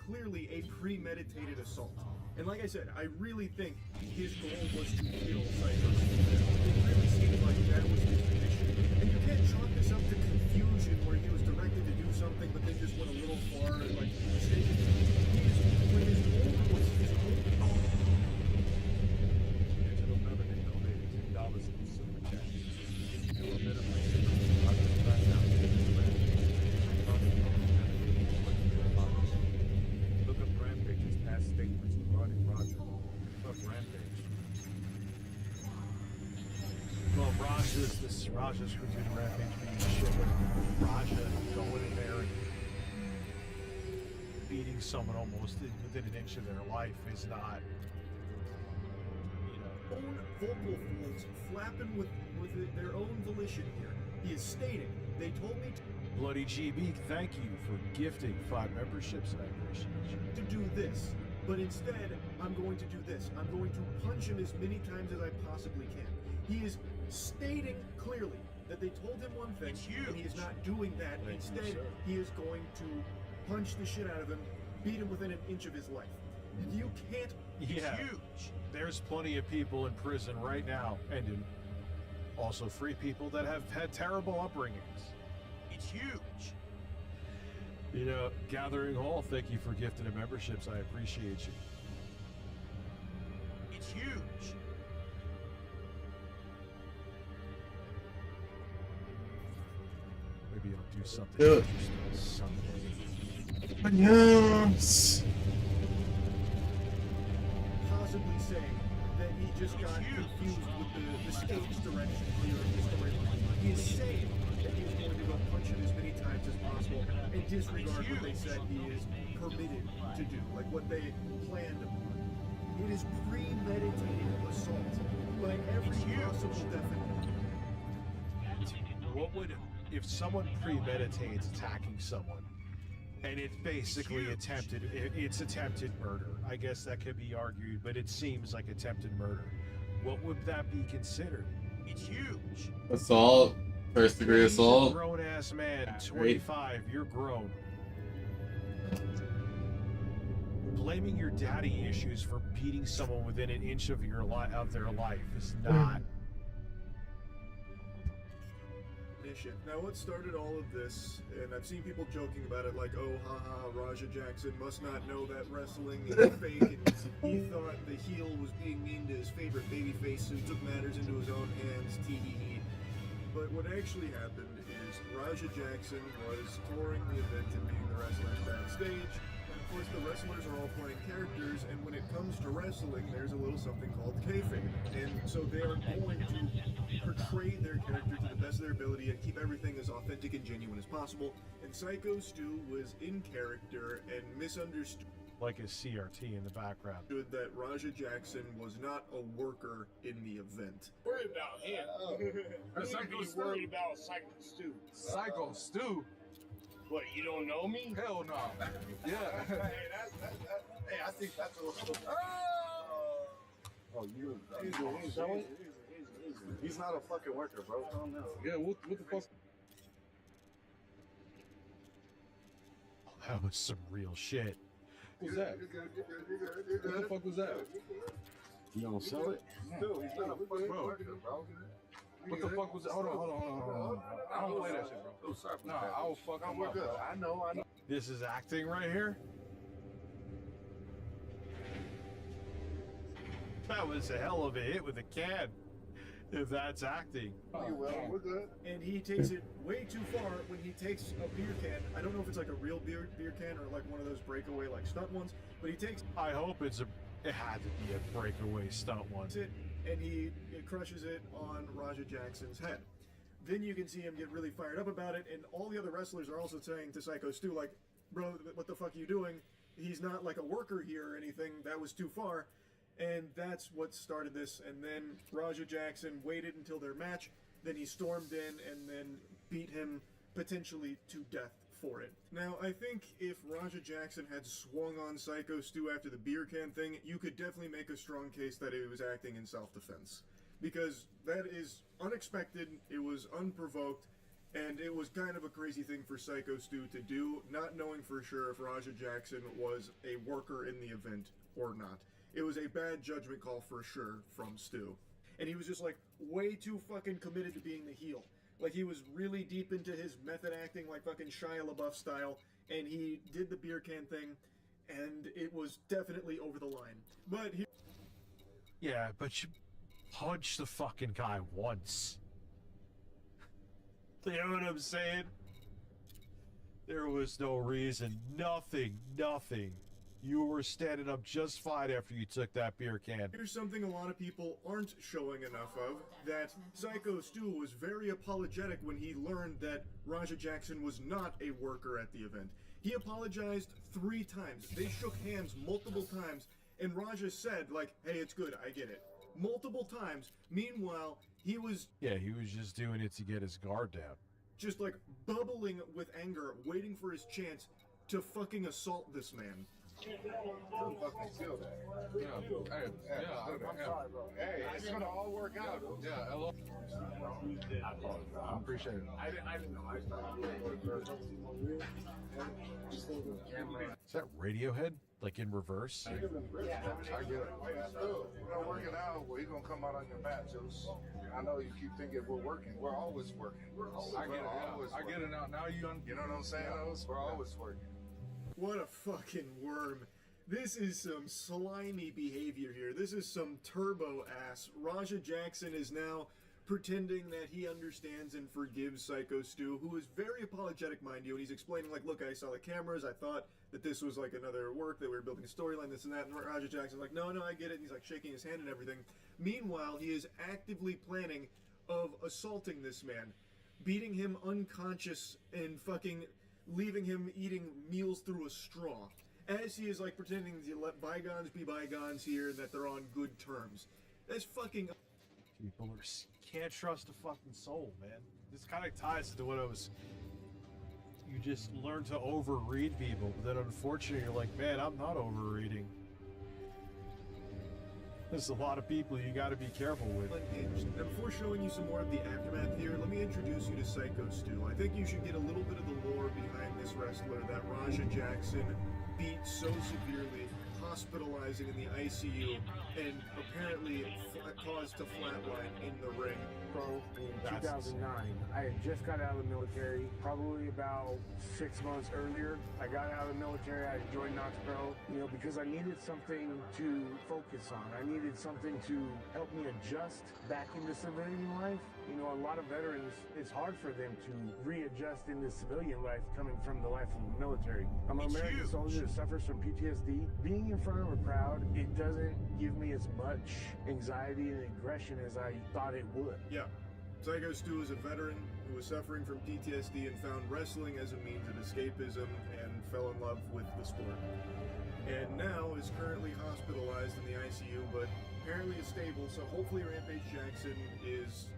Clearly a premeditated assault. And like I said, I really think his goal was to kill Psycho Stu. It really seemed like that was his mission. And you can't chalk this up to confusion where he was directed to do something but then just went a little far and like mistaken. When his goal was his own. Digital Melody donated $10 to the Super Chat. Do a bit of research. I'll just back down to the Look up Rampage's past statements regarding Roger. Fuck Rampage. Well, Raja's critique Rampage being shit, but Raja going in there and beating someone almost within an inch of their life is not, you know. Own vocal folds flapping with their own volition here. He is stating, they told me Bloody GB, thank you for gifting 5 memberships. I appreciate you. to do this, but instead, I'm going to do this. I'm going to punch him as many times as I possibly can. He is stating clearly that they told him one thing, and he is not doing that. Instead, he is going to punch the shit out of him, beat him within an inch of his life. You can't. Yeah, huge. There's plenty of people in prison right now, and also free people that have had terrible upbringings. It's huge. You know, Gathering Hall, thank you for gifting the memberships. I appreciate you. It's huge. Maybe I'll do something Do it. interesting someday. Yes. Possibly saying that he just got confused with the stage direction here of the storyline. He is saying that he is going to go punch him as many times as possible and disregard what they said he is permitted to do, like what they planned upon. It is premeditated assault by every possible definition. What would, if someone premeditates attacking someone, and it's basically it's attempted murder. I guess that could be argued, but it seems like attempted murder. What would that be considered? It's huge. Assault. First degree You're a assault. grown ass man, 25, you're grown. Blaming your daddy issues for beating someone within an inch of their life is not. Now, what started all of this, and I've seen people joking about it, like, oh, haha, Raja Jackson must not know that wrestling is fake, and he thought the heel was being mean to his favorite babyface, who took matters into his own hands, tee-hee-hee. But what actually happened is Raja Jackson was touring the event and meeting the wrestlers backstage, and of course the wrestlers are all playing characters, and when it comes to wrestling, there's a little something called kayfabe, and so they are going to portray their character to the best of their ability and keep everything as authentic and genuine as possible, and Psycho Stu was in character and misunderstood Like a CRT in the background. that Raja Jackson was not a worker in the event. Worried about him. Psycho Be Stu. worried about Psycho Stu. Psycho Stu? What, you don't know me? Hell no. Yeah. Hey, I think that's a little. Oh, you. Easy. He's not a fucking worker, bro. Calm down. Yeah, what the fuck? That was some real shit. What was that? What the fuck was that? You don't sell it? No, he's not a fucking worker, bro. What the fuck was that? Hold on. I don't play that shit, bro. Nah, I will fuck him up. I know. This is acting right here? That was a hell of a hit with a can. If that's acting. We're good. And he takes it way too far when he takes a beer can. I don't know if it's like a real beer can or like one of those breakaway like stunt ones, but he takes I hope it had to be a breakaway stunt one. it and he crushes it on Raja Jackson's head. Then you can see him get really fired up about it, and all the other wrestlers are also saying to Psycho Stu, like, bro, what the fuck are you doing? He's not like a worker here or anything. That was too far. And that's what started this. And then Raja Jackson waited until their match. Then he stormed in and then beat him potentially to death for it. Now, I think if Raja Jackson had swung on Psycho Stu after the beer can thing, you could definitely make a strong case that he was acting in self-defense. Because that is unexpected, it was unprovoked, and it was kind of a crazy thing for Psycho Stu to do, not knowing for sure if Raja Jackson was a worker in the event or not. It was a bad judgment call for sure from Stu. And he was just like way too fucking committed to being the heel. Like he was really deep into his method acting like fucking Shia LaBeouf style, and he did the beer can thing, and it was definitely over the line. But he... Yeah, but you punch the fucking guy once. You know what I'm saying? There was no reason, nothing. You were standing up just fine after you took that beer can. Here's something a lot of people aren't showing enough of, that Psycho Stu was very apologetic when he learned that Raja Jackson was not a worker at the event. He apologized 3 times. They shook hands multiple times, and Raja said, like, hey, it's good, I get it. Multiple times. Meanwhile, he was... Yeah, he was just doing it to get his guard down. Just, like, bubbling with anger, waiting for his chance to fucking assault this man. Fucking feel that. I'm sorry, bro. Hey, it's gonna all work out. Yeah, hello. I appreciate it. I didn't know. Is that Radiohead? Like in reverse? I get it. We're not working out. Well, he's gonna come out on your back, Juice. I know you keep thinking we're working. We're always working. I get it now. I get it now. Now you know what I'm saying? We're always working. What a fucking worm. This is some slimy behavior here. This is some turbo ass. Raja Jackson is now pretending that he understands and forgives Psycho Stu, who is very apologetic, mind you, and he's explaining, like, look, I saw the cameras, I thought that this was like another work, that we were building a storyline, this and that, and Raja Jackson's like, no, I get it, and he's like shaking his hand and everything. Meanwhile, he is actively planning of assaulting this man, beating him unconscious and fucking leaving him eating meals through a straw, as he is like pretending to let bygones be bygones here and that they're on good terms. That's fucking... People can't trust a fucking soul, man. This kind of ties into what I was... You just learn to overread people, but then unfortunately you're like, man, I'm not overreading. There's a lot of people you gotta be careful with. Now, before showing you some more of the aftermath here, let me introduce you to Psycho Stu. I think you should get a little bit of the lore behind this wrestler that Raja Jackson beat so severely, hospitalizing in the ICU, and apparently caused to flatline in the ring. Pro in 2009. I had just got out of the military, probably about 6 months earlier. I got out of the military, I joined Knox Pro, because I needed something to focus on. I needed something to help me adjust back into civilian life. A lot of veterans, it's hard for them to readjust into civilian life coming from the life of the military. I'm an American soldier that suffers from PTSD. Being in front of a crowd, it doesn't give me as much anxiety and aggression as I thought it would. Yeah. Psycho Stu is a veteran who was suffering from PTSD and found wrestling as a means of escapism and fell in love with the sport. And now is currently hospitalized in the ICU, but apparently is stable, so hopefully Rampage Jackson is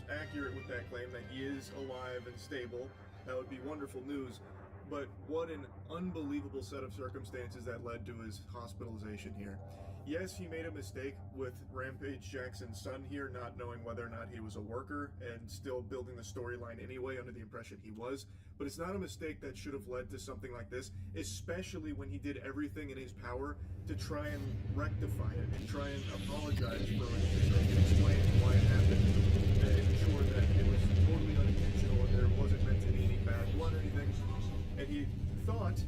accurate with that claim, that he is alive and stable. That would be wonderful news. But what an unbelievable set of circumstances that led to his hospitalization here. Yes, he made a mistake with Rampage Jackson's son here, not knowing whether or not he was a worker and still building the storyline anyway under the impression he was. But it's not a mistake that should have led to something like this, especially when he did everything in his power to try and rectify it and try and apologize for it, and explain why it happened, and ensure that it was totally unintentional and there wasn't meant to be any bad blood or anything. And he thought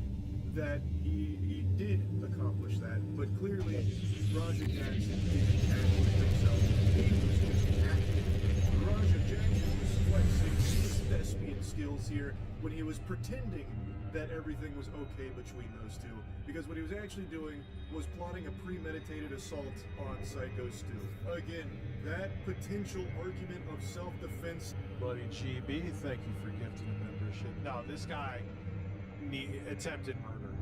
that he did accomplish that, but clearly Raja Jackson didn't actually think so. He was just acting. Raja Jackson was flexing his thespian skills here when he was pretending that everything was okay between those two, because what he was actually doing was plotting a premeditated assault on Psycho Stu. Again, that potential argument of self-defense. Buddy GB, thank you for gifting the membership. No, this guy attempted murder.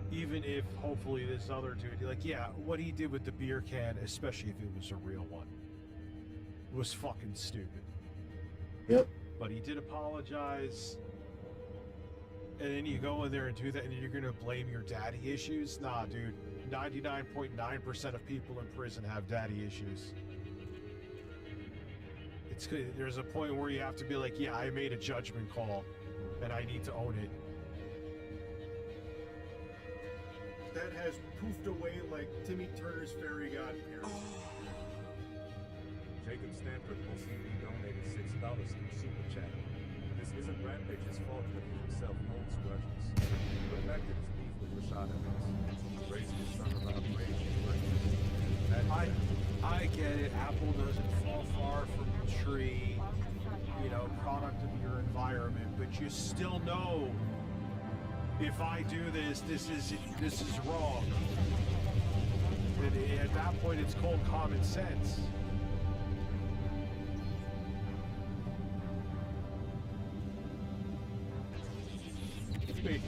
Even if hopefully this other dude, like, yeah, what he did with the beer can, especially if it was a real one, was fucking stupid. Yep. But he did apologize. And then you go in there and do that, and you're gonna blame your daddy issues? Nah, dude. 99.9% of people in prison have daddy issues. It's good. There's a point where you have to be like, yeah, I made a judgment call, and I need to own it. that has poofed away like Timmy Turner's fairy godparents. Jacob Stanford possibly donated $6 through Super Chat. This isn't Rampage's fault, but he himself holds grudges. Look back at his beef with Rashad Evans. He raised his son about rage and grudges. I get it. Apple doesn't fall far from the tree, you know, product of your environment, but you still know if I do this is wrong. And at that point, it's called common sense.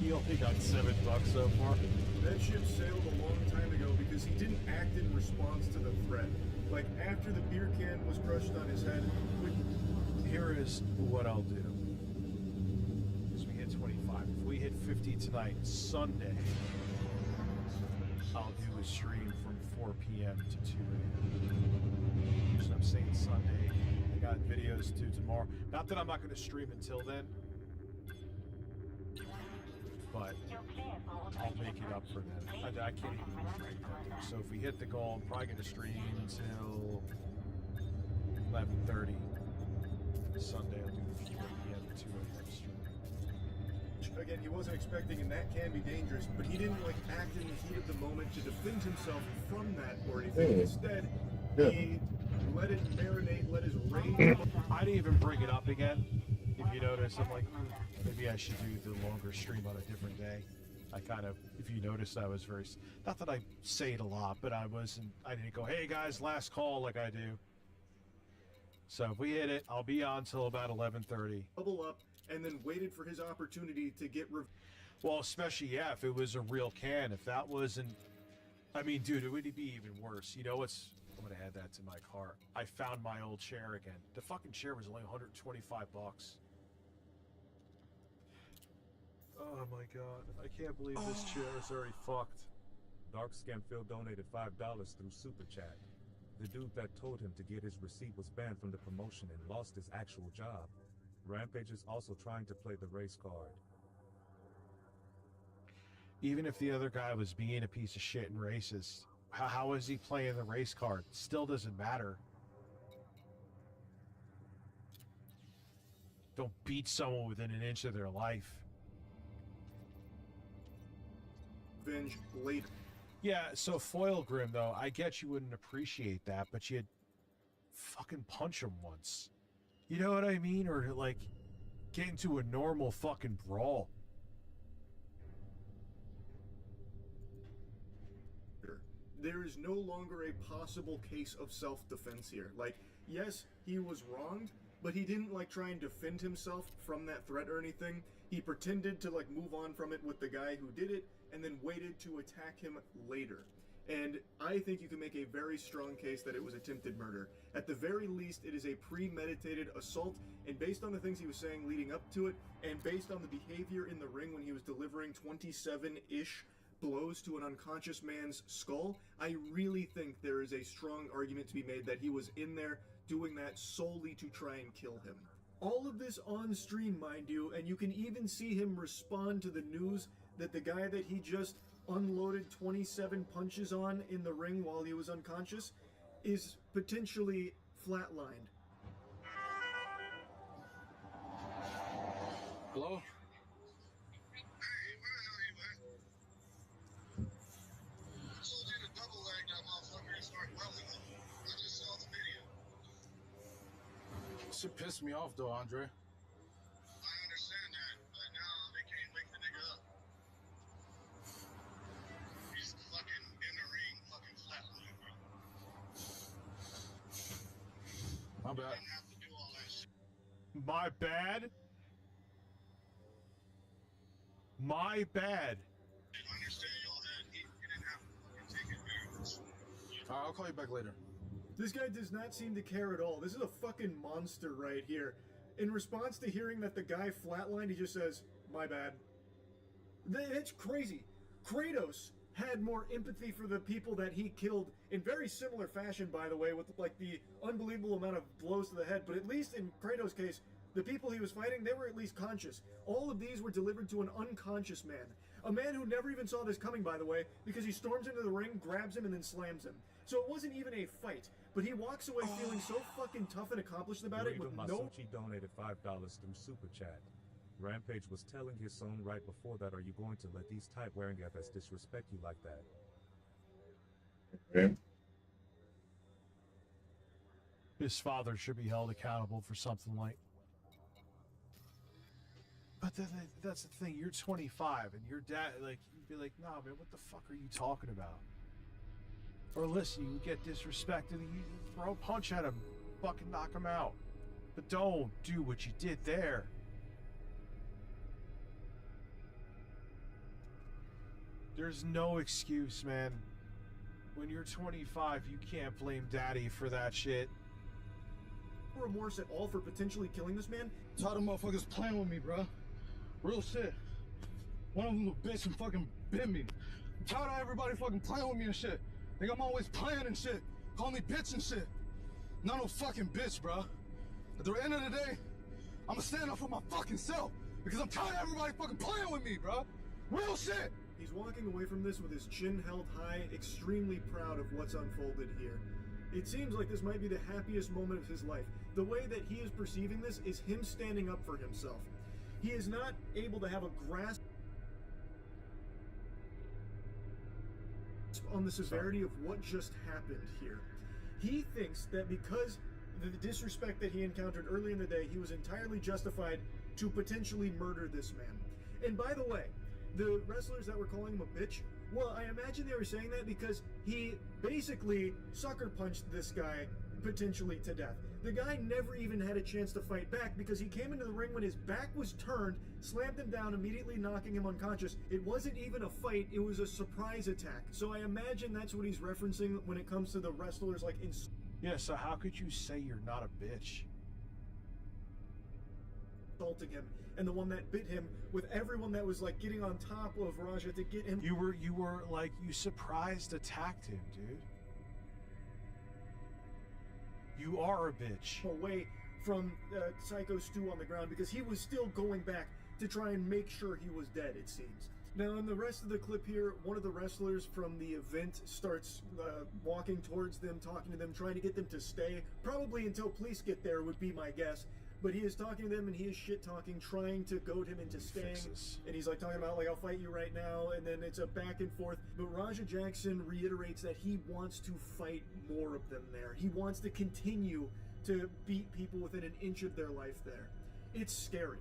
He only got $7 so far. That ship sailed a long time ago because he didn't act in response to the threat. Like, after the beer can was crushed on his head, here is what I'll do. As we hit 25. If we hit 50 tonight, Sunday, I'll do a stream from 4 p.m. to 2 a.m. So I'm saying Sunday. I got videos to do tomorrow. Not that I'm not going to stream until then, but I'll make it up for them. I can't even break that. So if we hit the goal, I'm probably going to stream until 11:30. Sunday I'll do 4 p.m. to 2 a.m. stream. again, he wasn't expecting, and that can be dangerous, but he didn't like act in the heat of the moment to defend himself from that or anything. Instead, he let it marinate, let his rage. I didn't even bring it up again. If you notice, I'm like, maybe I should do the longer stream on a different day. I kind of, if you noticed, I was very, not that I say it a lot, but I didn't go, hey guys, last call like I do. So if we hit it, I'll be on till about 11:30. Bubble up, and then waited for his opportunity to get. Well, especially if it was a real can. If that wasn't, I mean, dude, it would be even worse. You know what's? I'm gonna add that to my cart. I found my old chair again. The fucking chair was only $125. Oh my god, I can't believe this chair is already fucked. Dark Scamfield donated $5 through Super Chat. The dude that told him to get his receipt was banned from the promotion and lost his actual job. Rampage is also trying to play the race card. Even if the other guy was being a piece of shit and racist, how is he playing the race card? Still doesn't matter. Don't beat someone within an inch of their life. Revenge later. Yeah, so Foil Grim, though, I get you wouldn't appreciate that, but you'd fucking punch him once. You know what I mean? Or, like, get into a normal fucking brawl. There is no longer a possible case of self-defense here. Like, yes, he was wronged, but he didn't, like, try and defend himself from that threat or anything. He pretended to, like, move on from it with the guy who did it, and then waited to attack him later. And I think you can make a very strong case that it was attempted murder. At the very least, it is a premeditated assault, and based on the things he was saying leading up to it, and based on the behavior in the ring when he was delivering 27-ish blows to an unconscious man's skull, I really think there is a strong argument to be made that he was in there doing that solely to try and kill him. All of this on stream, mind you, and you can even see him respond to the news that the guy that he just unloaded 27 punches on in the ring while he was unconscious is potentially flatlined. Hello? Shit pissed me off though, Andre. I understand that, but now they can't wake the nigga up. He's fucking in the ring, fucking flatline, bro. My bad. Didn't have to do all that shit. My bad? My bad. I understand y'all had heat. You didn't have to fucking take advantage. Alright, I'll call you back later. This guy does not seem to care at all. This is a fucking monster right here. In response to hearing that the guy flatlined, he just says, my bad. It's crazy. Kratos had more empathy for the people that he killed in very similar fashion, by the way, with like the unbelievable amount of blows to the head, but at least in Kratos' case, the people he was fighting, they were at least conscious. All of these were delivered to an unconscious man. A man who never even saw this coming, by the way, because he storms into the ring, grabs him, and then slams him. So it wasn't even a fight, but he walks away feeling so fucking tough and accomplished about it with no... Masucci donated $5 through Super Chat. Rampage was telling his son right before that, are you going to let these tight-wearing FS disrespect you like that? Okay. His father should be held accountable for something like... But that's the thing, you're 25, and your dad, like, you'd be like, nah, man, what the fuck are you talking about? Or listen, you get disrespected, and you throw a punch at him, fucking knock him out. But don't do what you did there. There's no excuse, man. When you're 25, you can't blame daddy for that shit. Remorse at all for potentially killing this man? Tired of motherfuckers playing with me, bro. Real shit. One of them a bitch and fucking bit me. I'm tired of everybody fucking playing with me and shit. Think I'm always playing and shit. Call me bitch and shit. Not no fucking bitch, bro. At the end of the day, I'ma stand up for my fucking self. Because I'm tired of everybody fucking playing with me, bro. Real shit. He's walking away from this with his chin held high, extremely proud of what's unfolded here. It seems like this might be the happiest moment of his life. The way that he is perceiving this is him standing up for himself. He is not able to have a grasp on the severity of what just happened here. He thinks that because the disrespect that he encountered early in the day, he was entirely justified to potentially murder this man. And by the way, the wrestlers that were calling him a bitch, well, I imagine they were saying that because he basically sucker punched this guy potentially to death. The guy never even had a chance to fight back because he came into the ring when his back was turned, slammed him down, immediately knocking him unconscious. It wasn't even a fight, it was a surprise attack. So I imagine that's what he's referencing when it comes to the wrestlers like Yeah, so how could you say you're not a bitch? Insulting him, and the one that bit him with everyone that was like getting on top of Raja to get him. You were like, you surprised attacked him, dude. You are a bitch. Away from Psycho Stu on the ground because he was still going back to try and make sure he was dead, it seems. Now, in the rest of the clip here, one of the wrestlers from the event starts walking towards them, talking to them, trying to get them to stay. Probably until police get there would be my guess. But he is talking to them and he is shit-talking, trying to goad him into staying. And he's like talking about, like, I'll fight you right now. And then it's a back and forth. But Raja Jackson reiterates that he wants to fight more of them there. He wants to continue to beat people within an inch of their life there. It's scary.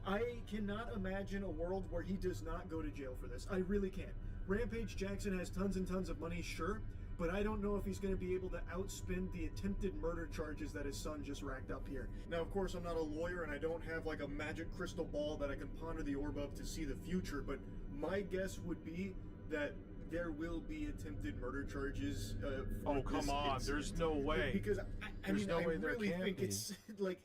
I cannot imagine a world where he does not go to jail for this. I really can't. Rampage Jackson has tons and tons of money, sure. But I don't know if he's going to be able to outspend the attempted murder charges that his son just racked up here. Now, of course, I'm not a lawyer and I don't have like a magic crystal ball that I can ponder the orb of to see the future, but my guess would be that there will be attempted murder charges. Oh, come on. There's no way. Because, I mean, no I way there really can think be. it's like,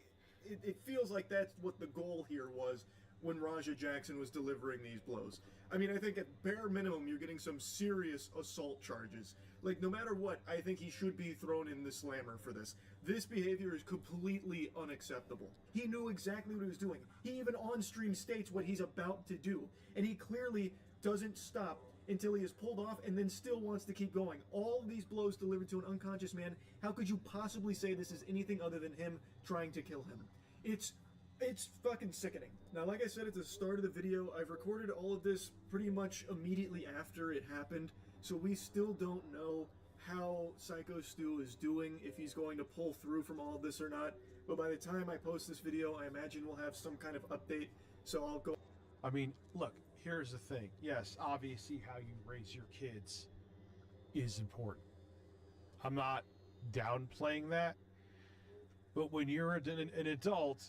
it feels like that's what the goal here was when Raja Jackson was delivering these blows. I mean, I think at bare minimum, you're getting some serious assault charges. Like, no matter what, I think he should be thrown in the slammer for this. This behavior is completely unacceptable. He knew exactly what he was doing. He even on stream states what he's about to do. And he clearly doesn't stop until he is pulled off and then still wants to keep going. All these blows delivered to an unconscious man. How could you possibly say this is anything other than him trying to kill him? It's fucking sickening. Now, like I said at the start of the video, I've recorded all of this pretty much immediately after it happened, so we still don't know how Psycho Stu is doing, if he's going to pull through from all of this or not. But by the time I post this video, I imagine we'll have some kind of update, so I'll go... I mean, look, here's the thing. Yes, obviously how you raise your kids is important. I'm not downplaying that, but when you're an adult,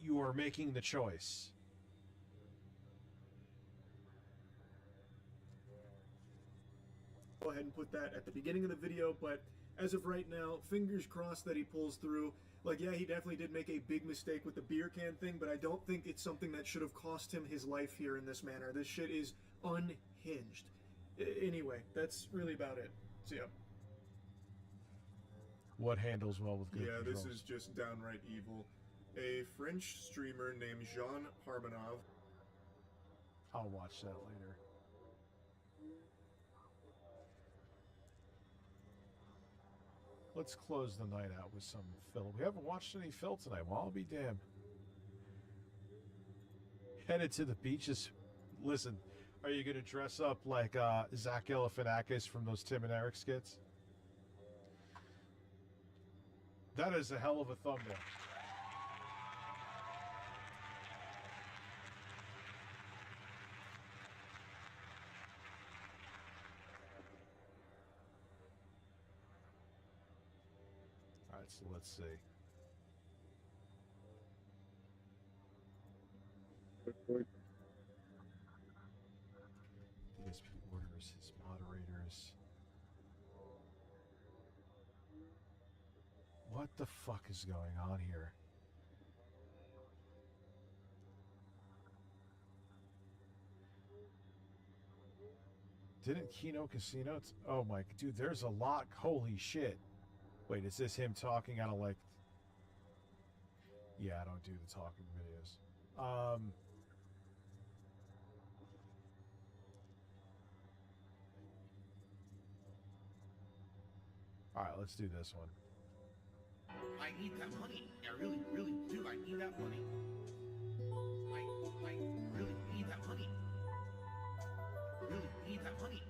you are making the choice. Go ahead and put that at the beginning of the video, but as of right now, fingers crossed that he pulls through. Like, yeah, he definitely did make a big mistake with the beer can thing, but I don't think it's something that should have cost him his life here in this manner. This shit is unhinged. Anyway, that's really about it. So, yeah. What handles well with good Yeah, controls? this is just downright evil. A French streamer named Jean Harmonov. I'll watch that later. Let's close the night out with some Phil. We haven't watched any Phil tonight. Well, I'll be damned. Headed to the beaches. Listen, are you going to dress up like Zach Galifianakis from those Tim and Eric skits? That is a hell of a thumbnail. All right, so let's see. DSP orders his moderators. What the fuck is going on here? Didn't Kino Casino? Oh my, dude, there's a lot. Holy shit. Wait, is this him talking out of like... Yeah, I don't do the talking videos. Alright, let's do this one. I need that money. I really, really do. I need that money. I really need that money. Really need that money.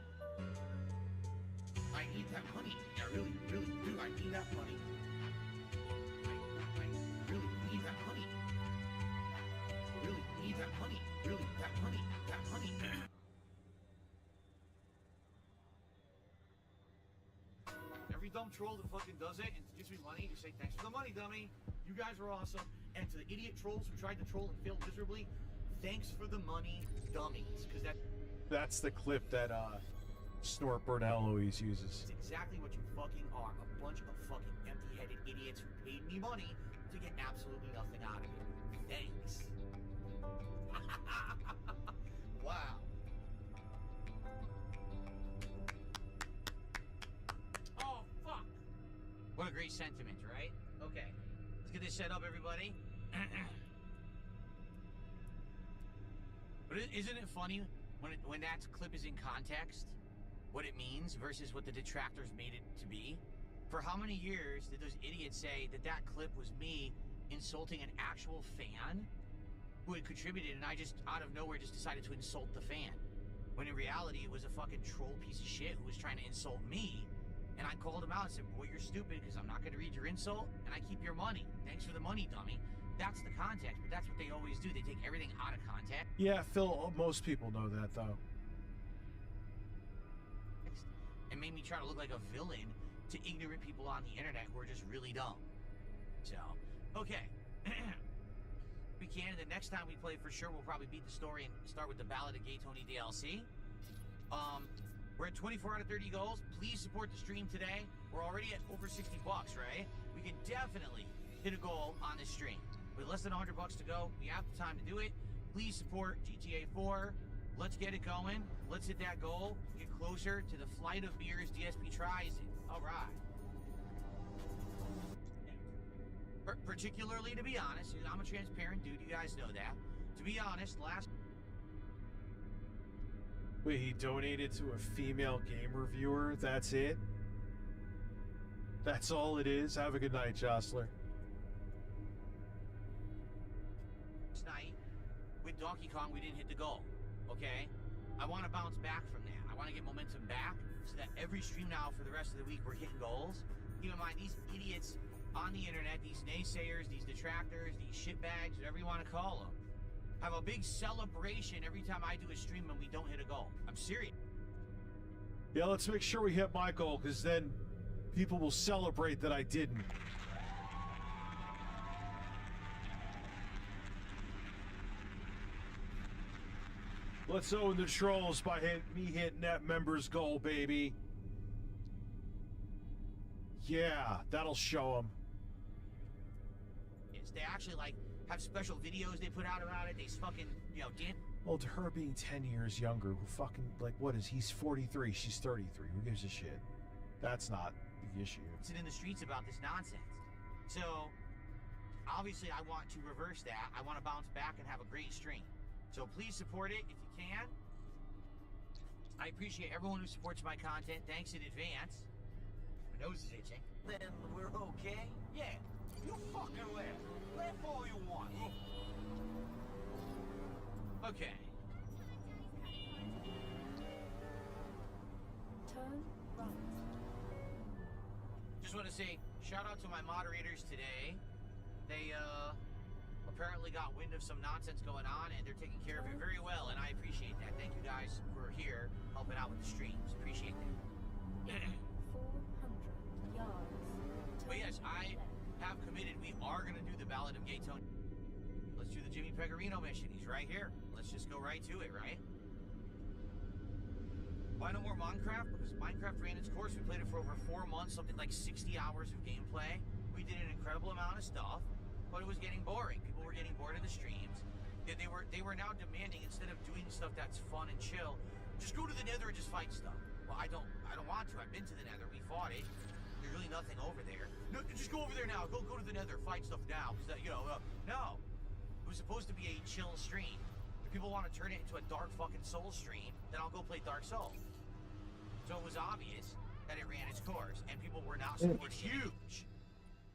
I need that money. I really, really do. I need that money. I really need that money. Really need that money. Really, that money. That money. Every dumb troll that fucking does it and gives me money to say thanks for the money, dummy. You guys are awesome. And to the idiot trolls who tried to troll and failed miserably, thanks for the money, dummies. Because that's the clip that Snort Burnell always uses. It's exactly what you fucking are. A bunch of fucking empty-headed idiots who paid me money to get absolutely nothing out of it. Thanks. Wow. Oh, fuck. What a great sentiment, right? Okay. Let's get this set up, everybody. But isn't it funny when that clip is in context, what it means versus what the detractors made it to be? For how many years did those idiots say that that clip was me insulting an actual fan who had contributed, and I just out of nowhere just decided to insult the fan, when in reality it was a fucking troll piece of shit who was trying to insult me, and I called him out and said, boy, you're stupid because I'm not going to read your insult and I keep your money. Thanks for the money, dummy. That's the context, but that's what they always do. They take everything out of context. Yeah, Phil, most people know that, though. And made me try to look like a villain to ignorant people on the internet who are just really dumb. So, okay. We can, and the next time we play for sure, we'll probably beat the story and start with the Ballad of Gay Tony DLC. We're at 24 out of 30 goals. Please support the stream today. We're already at over 60 bucks, right? We can definitely hit a goal on this stream. With less than 100 bucks to go, we have the time to do it. Please support GTA 4. Let's get it going. Let's hit that goal. Get closer to the Flight of Beers DSP tries it. All right. Particularly, to be honest, I'm a transparent dude. You guys know that. To be honest, last... Wait, he donated to a female game reviewer? That's it? That's all it is? Have a good night, Jostler. Night with Donkey Kong, we didn't hit the goal. Okay? I want to bounce back from that. I want to get momentum back so that every stream now for the rest of the week we're hitting goals. Keep in mind, these idiots on the internet, these naysayers, these detractors, these shitbags, whatever you want to call them, have a big celebration every time I do a stream and we don't hit a goal. I'm serious. Yeah, let's make sure we hit my goal, because then people will celebrate that I didn't. Let's own the trolls by me hitting that member's goal, baby. Yeah, that'll show them. They actually, like, have special videos they put out about it. They fucking, you know, Well, to her being 10 years younger, who fucking, like, what is, he's 43, she's 33. Who gives a shit? That's not the issue. in the streets about this nonsense. So, obviously, I want to reverse that. I want to bounce back and have a great stream. So please support it if you can. I appreciate everyone who supports my content. Thanks in advance. My nose is itching. Then we're okay? Yeah. You fucking laugh. Laugh all you want. Okay. Turn right. Just want to say shout out to my moderators today. They apparently got wind of some nonsense going on and they're taking care of it very well, and I appreciate that. Thank you guys for here helping out with the streams. Appreciate that. 400 yards. But yes, I have committed. We are going to do the Ballad of Gay Tony. Let's do the Jimmy Pecorino mission. He's right here. Let's just go right to it, right? Why no more Minecraft? Because Minecraft ran its course. We played it for over 4 months, something like 60 hours of gameplay. We did an incredible amount of stuff, but it was getting boring. People were getting bored of the streams. They were now demanding, instead of doing stuff that's fun and chill, just go to the Nether and just fight stuff. Well, I don't want to. I've been to the Nether. We fought it. There's really nothing over there. No, just go over there now. Go to the Nether. Fight stuff now. Because no. It was supposed to be a chill stream. If people want to turn it into a dark fucking soul stream, then I'll go play Dark Souls. So it was obvious that it ran its course, and people were not supporting it. Huge.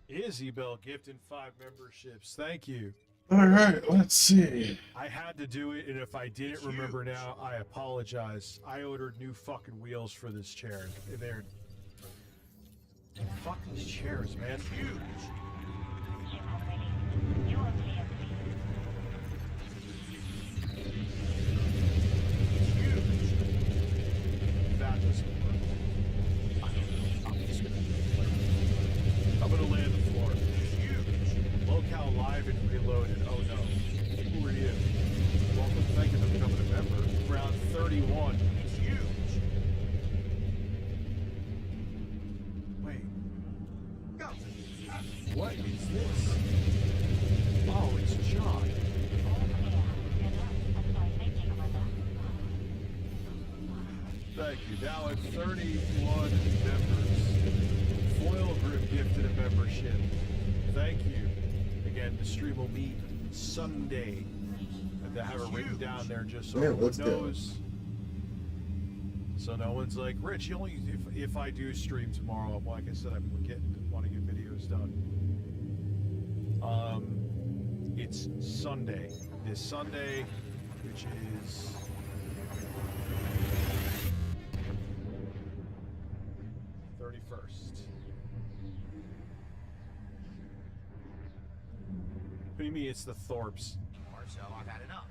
Isabel gifted 5 memberships. Thank you. All right, let's see. I had to do it, and if I didn't remember now, I apologize. I ordered new fucking wheels for this chair. They're... Fuck these chairs, man. Huge. That doesn't work. I'm gonna lay on the floor. Huge. Locale live and reloaded. Oh no. Who are you? Welcome, thank you for becoming a member. Round 31. It's huge. Wait. Go. What is this? Oh, it's John. Thank you. Now at 31 members. Foil Group gifted a membership. Thank you. Again, the stream will meet Sunday. And to have it written down there just so everyone knows. So no one's like, Rich, you only if I do stream tomorrow, like I said, I want to get videos done. It's Sunday. This Sunday, which is What do you mean it's the Thorpes? Or so I've had enough.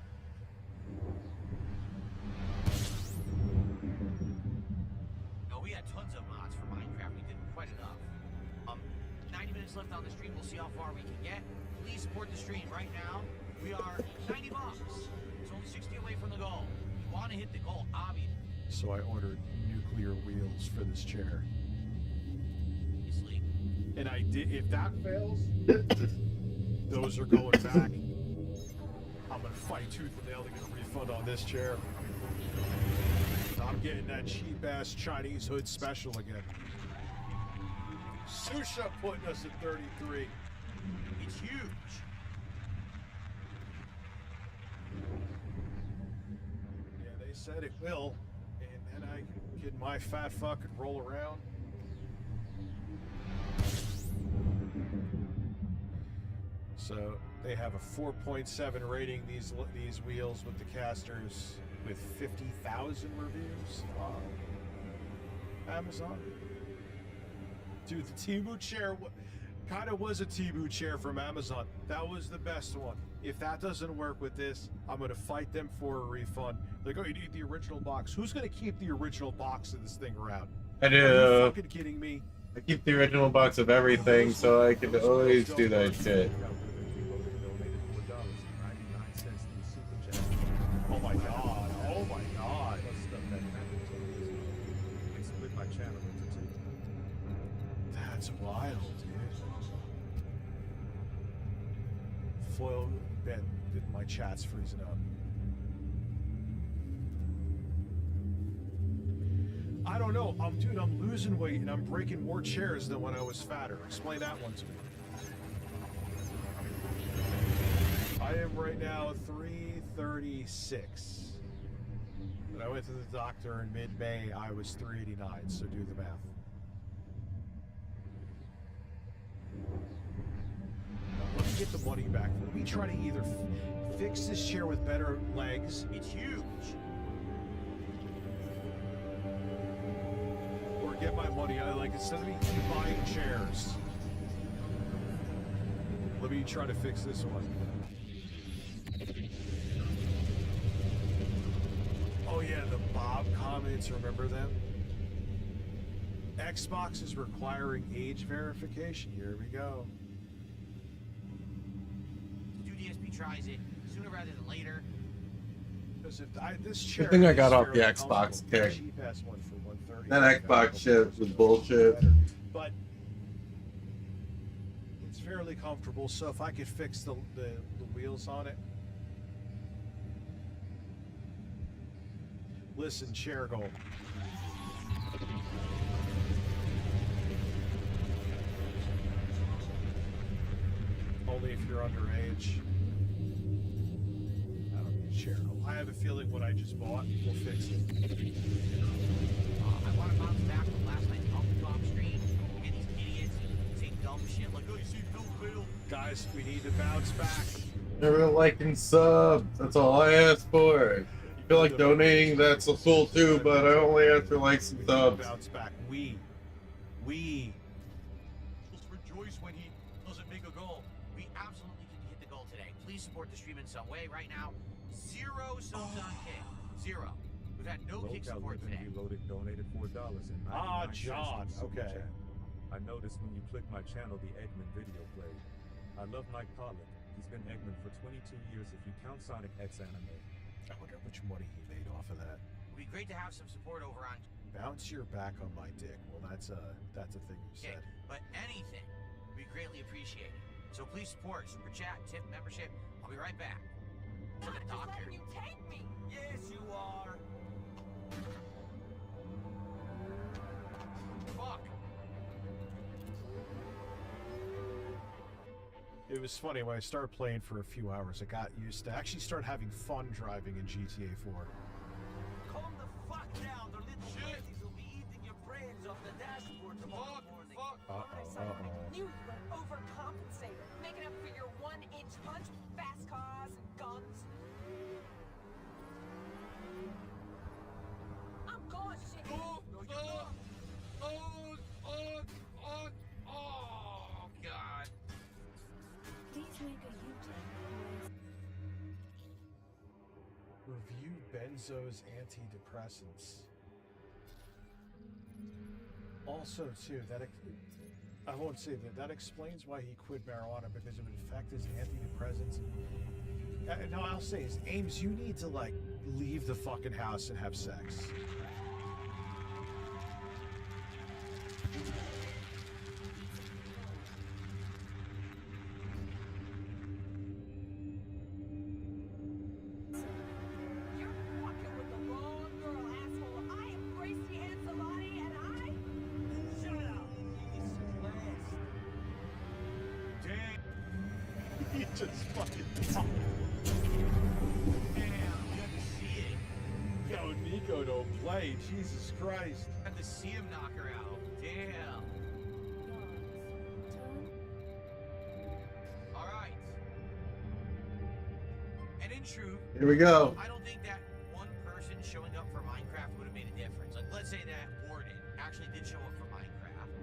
No, we had tons of mods for Minecraft. We did quite enough. 90 minutes left on the stream. We'll see how far we can get. Please support the stream right now. We are 90 bucks. It's only 60 away from the goal. We want to hit the goal, obviously. So I ordered nuclear wheels for this chair. And I did. If that fails, those are going back. I'm gonna fight tooth and nail to get a refund on this chair. I'm getting that cheap ass Chinese hood special again. Susha putting us at 33. It's huge. Yeah, they said it will, and then I get my fat fuck and roll around. So they have a 4.7 rating, these wheels with the casters, with 50,000 reviews on Amazon. Dude, the Temu chair kind of was a Temu chair from Amazon. That was the best one. If that doesn't work with this, I'm going to fight them for a refund. They're going, you need the original box. Who's going to keep the original box of this thing around? I do. Are you fucking kidding me? I keep the original box of everything, so I can always do that shit. Oh my god, oh my god. That's wild, dude. Foil Ben, my chat's freezing up. I don't know, dude, I'm losing weight and I'm breaking more chairs than when I was fatter. Explain that one to me. I am right now 330. 136. When I went to the doctor in mid-May, I was 389, so do the math. Let me get the money back. Let me try to either fix this chair with better legs. It's huge. Or get my money. Like, instead of me buying chairs, let me try to fix this one. Oh yeah, the Bob comments, remember them? Xbox is requiring age verification. Here we go. Do DSP tries it sooner rather than later. Because if this I chair think I got is off the fairly Xbox comfortable. kick. Cheap-ass one for 130. That Xbox shit was bullshit. But it's fairly comfortable, so if I could fix the wheels on it. Listen, chair goal. Only if you're underage. I don't need chair goal. I have a feeling what I just bought will fix it. I want to bounce back from last night's top stream and these idiots saying dumb shit like, oh, you see, no bill. Guys, we need to bounce back. Never like and sub. That's all I ask for. You feel like donating, that's cool too, but I only ask for likes and subs. Bounce back. We Rejoice when he doesn't make a goal. We absolutely can hit the goal today. Please support the stream in some way. Right now, 0 subs on kick. 0. We've had no kick support today. Reloaded donated $4 and John. Okay. I noticed when you clicked my channel, the Eggman video played. I love Mike Pollock. He's been Eggman for 22 years if you count Sonic X anime. I wonder how much money he made off of that. It'd be great to have some support over on Bounce your back on my dick. Well, that's a thing you kick, said. but anything would be greatly appreciated. So please support, super chat, tip, membership. I'll be right back. To the doctor. You take me. Yes, you are. Fuck. It was funny when I started playing for a few hours. I got used to actually start having fun driving in GTA 4. Calm the fuck down. The little shits will be eating your brains off the dashboard tomorrow morning. Knew you were overcompensated, making up for your 1-inch punch with fast cars and guns. I'm gone, shit. Oh, God. Please make a U-turn. Review benzos antidepressants. Also, too, I won't say that explains why he quit marijuana, because it would affect his antidepressants. No, I'll say is, Ames, you need to like leave the fucking house and have sex. You're fucking with the wrong girl, asshole. I am Gracie Ancelotti, and I... Shut up. He just fucking. Damn, good to see it. Yo, Nico, don't play. Jesus Christ. Had to see him knock her out. Damn. All right. And in truth, Here we go. I don't think that one person showing up for Minecraft would have made a difference. Like, let's say that Warden actually did show up for Minecraft,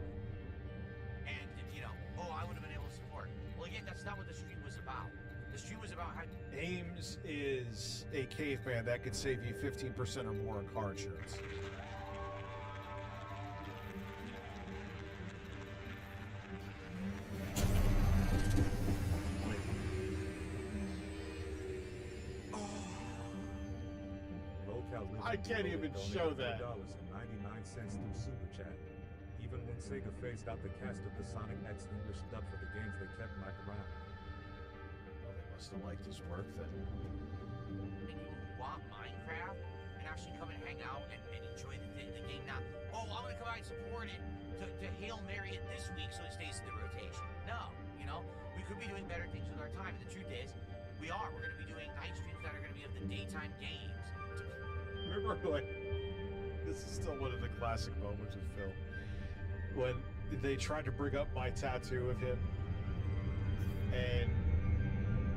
and I would have been able to support. Well, again, that's not what the stream was about. The stream was about how. Ames is a caveman that could save you 15% or more on car insurance. I can't even show that. $99 through Super Chat. Even when Sega phased out the cast of the Sonic X English dub for the games, they kept Mike around. Well, they must have liked his work then. And you want Minecraft and actually come and hang out and enjoy the game. Not, I'm going to come out and support it to Hail Mary it this week so it stays in the rotation. No, we could be doing better things with our time. And the truth is, We are. We're going to be doing night streams that are going to be of the daytime games. Remember, like, this is still one of the classic moments of Phil. When they tried to bring up my tattoo of him, and,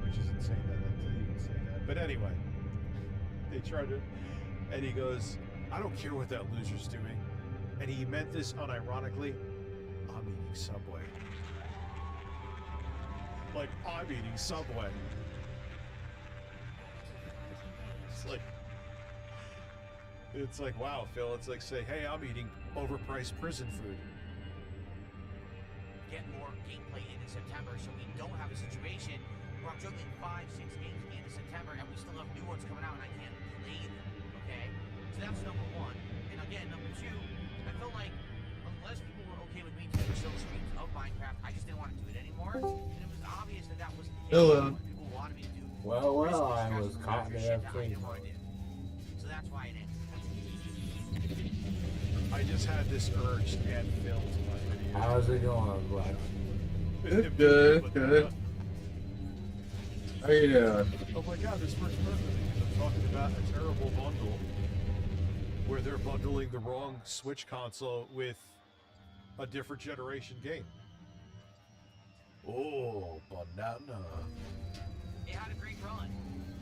which is insane that they even say that. But anyway, they tried to, and he goes, I don't care what that loser's doing. And he meant this unironically, I'm eating Subway. Like, I'm eating Subway. It's like, wow, Phil, it's like, say, hey, I'm eating overpriced prison food. Get more gameplay in September so we don't have a situation where I'm juggling 5-6 games at the end of September and we still have new ones coming out and I can't play them, okay? So that's number one. And again, number two, I felt like unless people were okay with me doing show streams of Minecraft, I just didn't want to do it anymore. And it was obvious that that wasn't the case. Hello. People wanted me to do Well, I was caught in shit the that I didn't want to do. So that's why it ended. I just had this urge to add Phil to my video. How's it going, Black? Good. How you doing? Oh my god, this first person is talking about a terrible bundle where they're bundling the wrong Switch console with a different generation game. Oh, banana. It had a great run.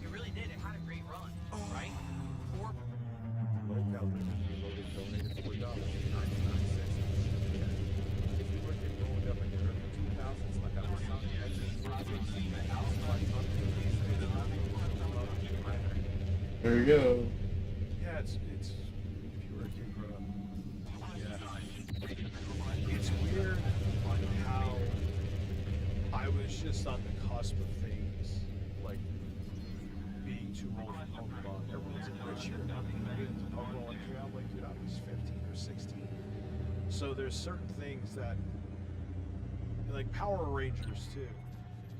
It really did. It had a great run, right? Or Local Living Reloaded donated $4.99. If you were getting rolled up in the early 2000s like I was talking There you go. Yeah, it's if you were a kid growing up. Yeah. It's weird how I was just on the cusp of things, like being too old for Pokemon. Everyone's like, Rich, you're not going to get into Pokemon like you. I'm like, dude, I was 15 or 16. So there's certain things that, like Power Rangers too.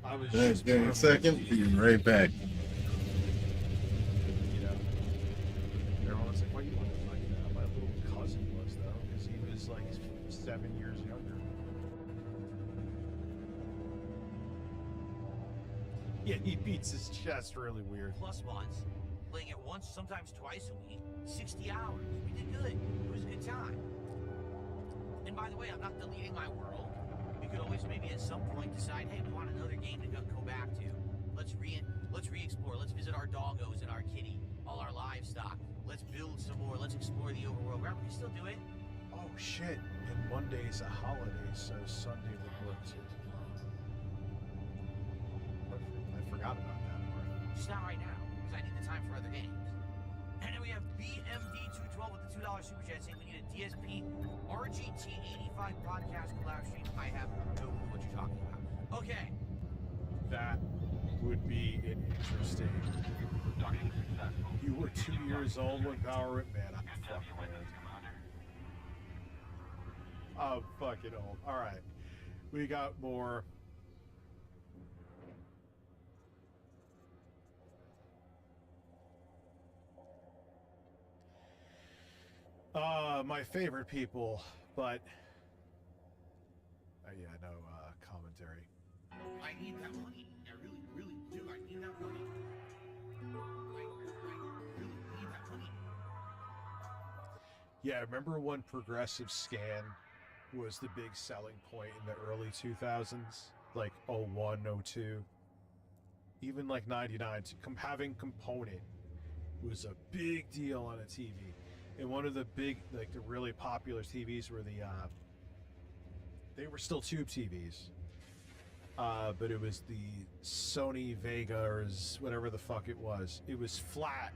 I was just Give me a second. Be right back. You know, everyone's like, why you want to like that? My little cousin was though, because he was like 7 years younger. Yeah, he beats his chest really weird. plus months, playing it once, sometimes twice a week, 60 hours. We did good. It was a good time. And by the way, I'm not deleting my world. We could always maybe at some point decide, hey, we want another game to go back to. Let's re-explore. Let's visit our doggos and our kitty, all our livestock. Let's build some more. Let's explore the overworld. Right? We can still do it. Oh shit! And Monday's a holiday, so Sunday would work too. I forgot about that part. Just not right now, because I need the time for other games. And then we have BMD212 with the $2 super chat saying we need a DSP RGT85 podcast collab stream. I have no clue what you're talking about. Okay. That would be an interesting. You were 2 years old when Power Rip, man. I'm fucking old. All right, we got more. My favorite people, but yeah, no commentary. I need that money. I really, really do. I need that money. I really need that money. Yeah, remember when Progressive Scan was the big selling point in the early 2000s? Like 01, 02. Even like 99. Having component was a big deal on a TV. And one of the big, like the really popular TVs were the, they were still tube TVs. But it was the Sony Vega or whatever the fuck it was. It was flat,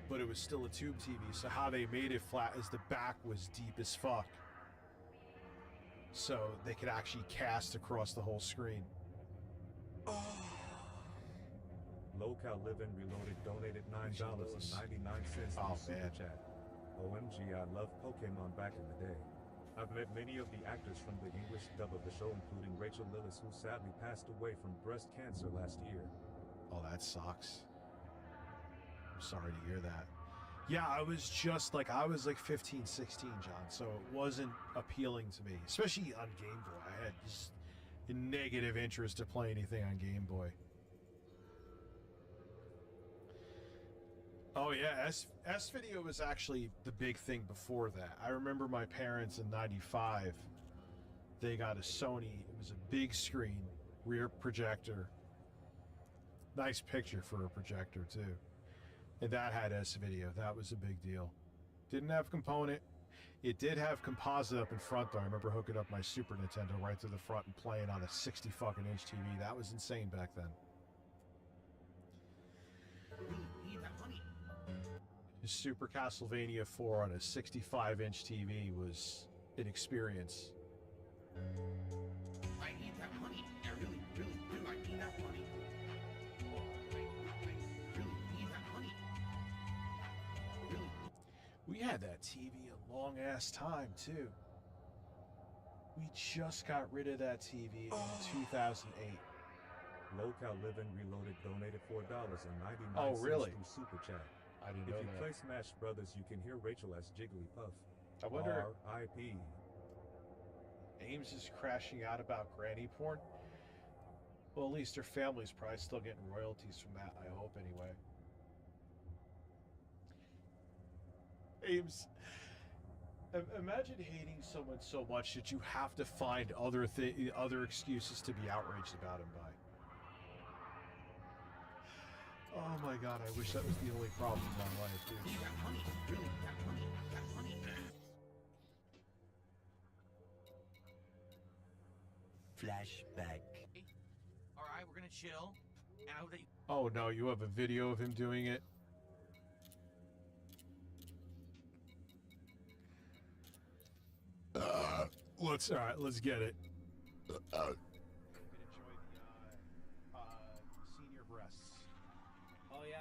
but it was still a tube TV. So how they made it flat is the back was deep as fuck. So they could actually cast across the whole screen. Local Living Reloaded donated $9.99 Oh, to Super man. Chat. OMG, I love Pokemon back in the day. I've met many of the actors from the English dub of the show, including Rachel Lillis, who sadly passed away from breast cancer last year. Oh, that sucks. I'm sorry to hear that. Yeah, I was like 15, 16, John, so it wasn't appealing to me, especially on Game Boy. I had just a negative interest to play anything on Game Boy. Oh yeah, S video was actually the big thing before that. I remember my parents in '95. They got a Sony. It was a big screen, rear projector. Nice picture for a projector too. And that had S video. That was a big deal. Didn't have component. It did have composite up in front though. I remember hooking up my Super Nintendo right to the front and playing on a 60 fucking inch TV. That was insane back then. Super Castlevania 4 on a 65 inch TV was an experience. I need that money. I really, really do. I need that money. I really need that money. Really. We had that TV a long ass time too. We just got rid of that TV in 2008. Local Living Reloaded donated $4.99 Oh, really? through Super Chat. I didn't If know you that. play Smash Brothers, you can hear Rachel as Jigglypuff. I wonder- R.I.P. Ames is crashing out about granny porn. Well, at least her family's probably still getting royalties from that, I hope, anyway. Ames, imagine hating someone so much that you have to find other excuses to be outraged about him by. Oh my god, I wish that was the only problem in my life, dude. That money. Really, that money. That money. Flashback. All right, we're gonna chill. And I hope that you. Oh no, you have a video of him doing it? Let's get it. Senior breasts. Oh yeah,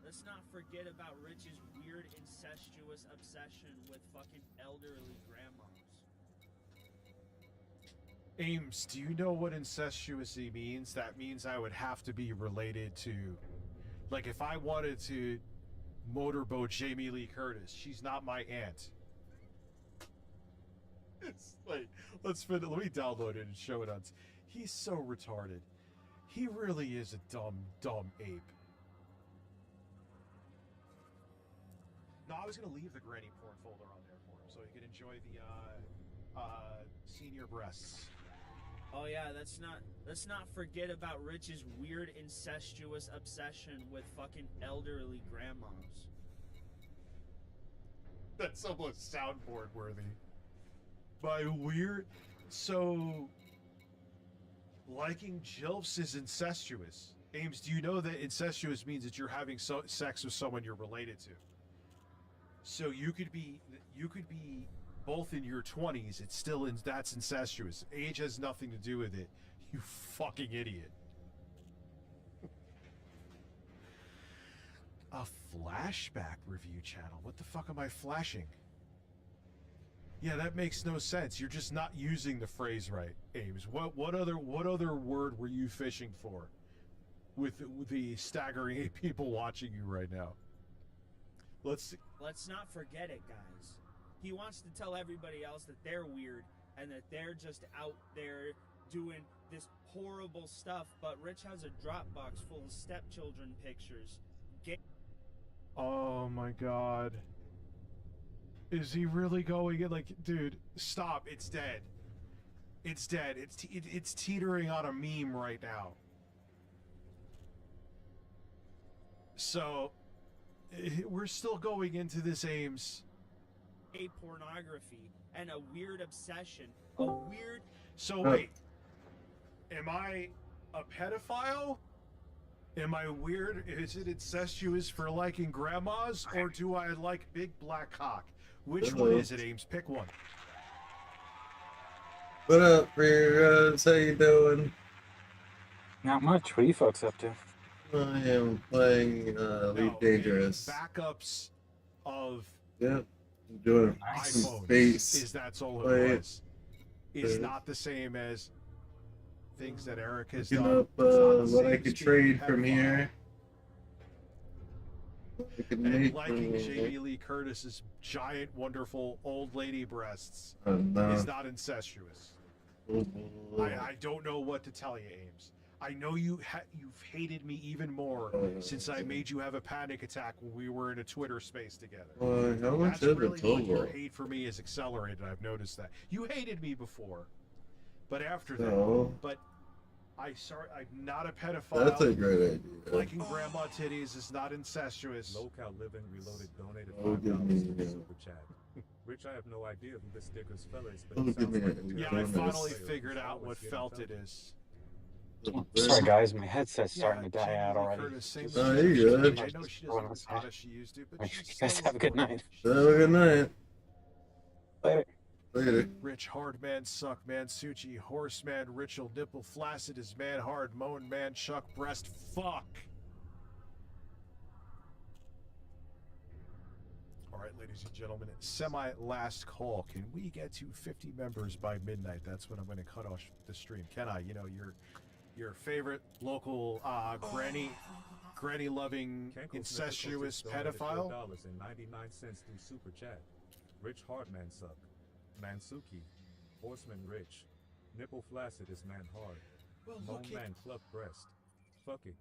let's not forget about Rich's weird incestuous obsession with fucking elderly grandmas. Ames, do you know what incestuously means? That means I would have to be related to, like, if I wanted to motorboat Jamie Lee Curtis, she's not my aunt. It's like, let me download it and show it on. He's so retarded. He really is a dumb ape. No, I was gonna leave the granny porn folder on there for him so he could enjoy the senior breasts. Oh yeah, let's not forget about Rich's weird incestuous obsession with fucking elderly grandmas. That's almost soundboard worthy. By weird, so liking GILFs is incestuous. Ames, do you know that incestuous means that you're having sex with someone you're related to? So you could be both in your 20s. It's still that's incestuous. Age has nothing to do with it. You fucking idiot. A flashback review channel. What the fuck am I flashing? Yeah, that makes no sense. You're just not using the phrase right, Ames. What other word were you fishing for with the staggering 8 people watching you right now? Let's not forget it, guys. He wants to tell everybody else that they're weird and that they're just out there doing this horrible stuff, but Rich has a Dropbox full of stepchildren pictures. Oh my god. Is he really going in? Like, dude, stop. It's dead. It's dead. It's teetering on a meme right now. So, we're still going into this, Ames. A pornography and a weird obsession. A weird... So, wait. Am I a pedophile? Am I weird? Is it incestuous for liking grandmas? Or do I like big black cock? Which one is it, Ames? Pick one. What up, Rears? How you doing? Not much. What are you folks up to? I am playing Elite Dangerous. Backups of Yep. I'm doing some space. Is that's all it play. was. Is not the same as things that Eric has Looking done. up what I could trade from here. I could And make liking Jamie Lee Curtis's giant, wonderful old lady breasts no. is not incestuous. I don't know what to tell you, Ames. I know you've hated me even more since I made you have a panic attack when we were in a Twitter space together. How much That's is really the when your total? hate for me is accelerated. I've noticed that. You hated me before, but after No. that, I'm not a pedophile. That's a great idea. Liking grandma titties is not incestuous. Local Living Reloaded donated Oh, give me $5 to the a- super chat. Rich, I have no idea who this sticker's fella is, but Oh, it give sounds me like a- a Yeah, I terrible finally player figured who's out always what getting felt it something. is. Sorry guys, my headset's starting to die Jamie out Lee already. Curtis, same Oh, as you Jamie good. Lee. I know she Everyone doesn't was as hot as she used to, but Make she's sure you guys still have a good important. night. Have a good night. Later. Later. Rich hard man suck man Suchi horseman ritual nipple flaccid is man hard moan man chuck breast fuck. All right, ladies and gentlemen, semi last call. Can we get to 50 members by midnight? That's when I'm going to cut off the stream. Can I? You know, your favorite local granny loving Kenko's incestuous Medical Tips pedophile. donated $4.99 through super chat. Rich Hardman suck. Mansuki. Horseman Rich. Nipple flaccid is man hard. Well, Moan look man club breast. Fuck it.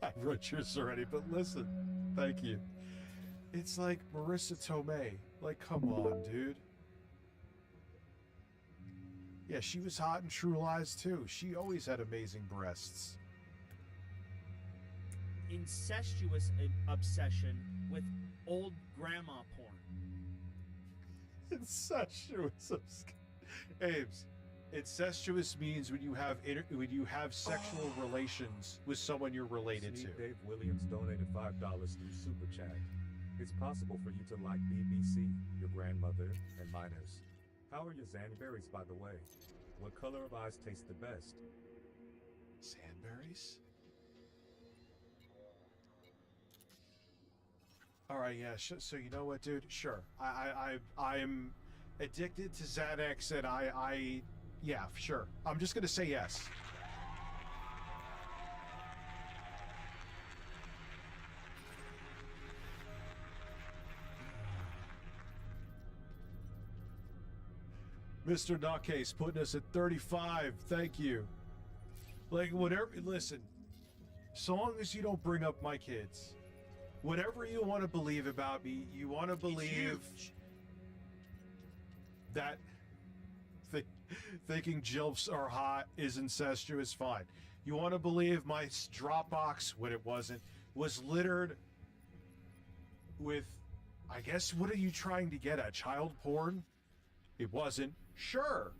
I wrote yours already, but listen, thank you. It's like Marissa Tomei. Like, come on, dude. Yeah, she was hot in True Lies too. She always had amazing breasts. Incestuous obsession with old grandma porn. Incestuous. Ames, incestuous means when you have sexual relations with someone you're related Sneak to. Dave Williams donated $5 through super chat. It's possible for you to like BBC, your grandmother, and minors. How are your Zanberries, by the way? What color of eyes taste the best? Sandberries? All right, yeah. So you know what, dude? Sure. I'm addicted to Xanax, and yeah, sure. I'm just gonna say yes. Mr. Nutcase putting us at 35. Thank you. Like, whatever. Listen, so long as you don't bring up my kids, whatever you want to believe about me, you want to believe that thinking jilfs are hot is incestuous, fine. You want to believe my Dropbox, when it wasn't, was littered with, I guess, what are you trying to get at? Child porn? It wasn't. Sure.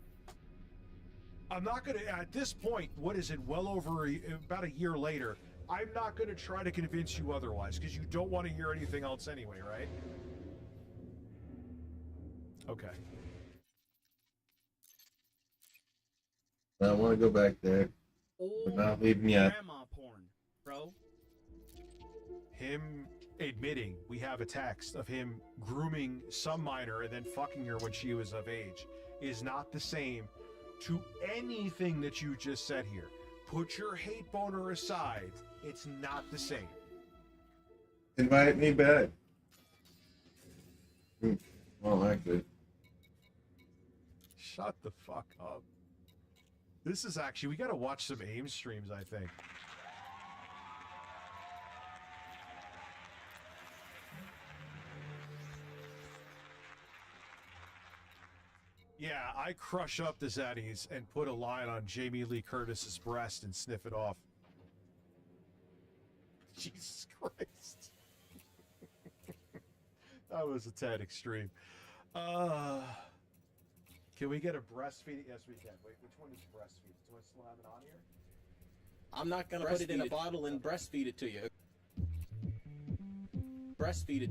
I'm not going to, at this point, what is it, well over about a year later, I'm not going to try to convince you otherwise, because you don't want to hear anything else anyway, right? Okay. I want to go back there. But not leaving yet. Grandma porn, bro. Him admitting, we have a text of him grooming some minor and then fucking her when she was of age, is not the same to anything that you just said here. Put your hate boner aside. It's not the same. Invite me back. Well, actually. Shut the fuck up. This is actually, we gotta watch some AIM streams, I think. Yeah, I crush up the zaddies and put a line on Jamie Lee Curtis's breast and sniff it off. Jesus Christ. That was a tad extreme. Can we get a breastfeed? Yes, we can. Wait, which one is breastfeed? Do I still have it on here? I'm not gonna put it in a bottle and breastfeed it to you. Breastfeed it.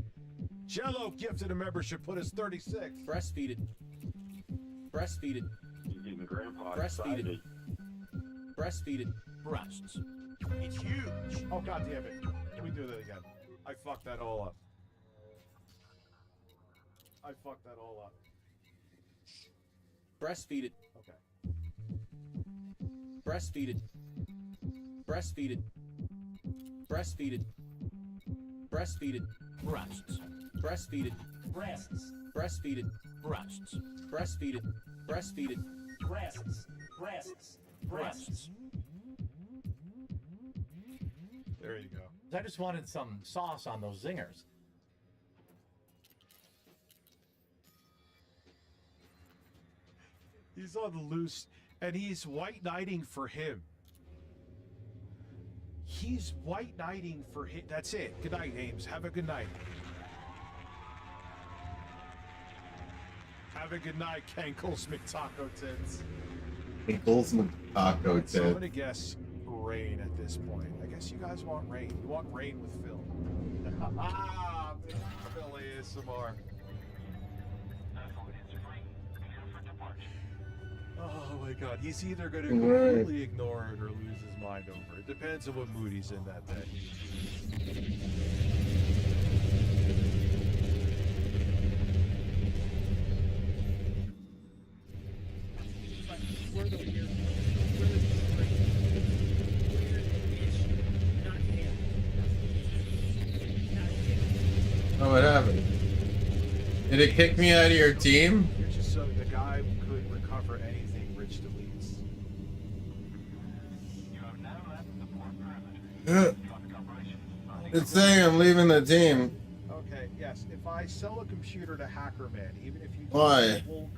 Jello gifted a membership, put us 36. Breastfeed it. Breastfeed it. Breastfeed it. Breastfeed it. Breasts. It's huge. Oh, God damn it. Can we do that again? I fucked that all up. I fucked that all up. Breastfeed it. Okay. Breastfeed it. Breastfeed it. Breastfeed it. Breastfeed it. Breasts. Breastfeed it. Breasts. Breastfeed it. Breasts. Breastfeed it. Breastfeed it. Breasts. Breasts. Breasts. There you go. I just wanted some sauce on those zingers. He's on the loose, and he's white knighting for him. He's white knighting for him. That's it. Good night, Ames. Have a good night. Have a good night, Cankles McTaco Tits. Cankles McTaco Tits. So I'm gonna guess rain at this point. I guess you guys want rain. You want rain with Phil. Ah, Phil ASMR. Oh my god, he's either going to completely ignore it or lose his mind over it. Depends on what mood he's in that day. We're the weird. We're the straight. We're the bitch. Not him. Not him. Oh, what happened? Did it kick me out of your team? You're just so the guy could recover anything Rich deletes. It's saying I'm leaving the team. Okay, yes. If I sell a computer to HackerMan, even if you do Why? the Hulk,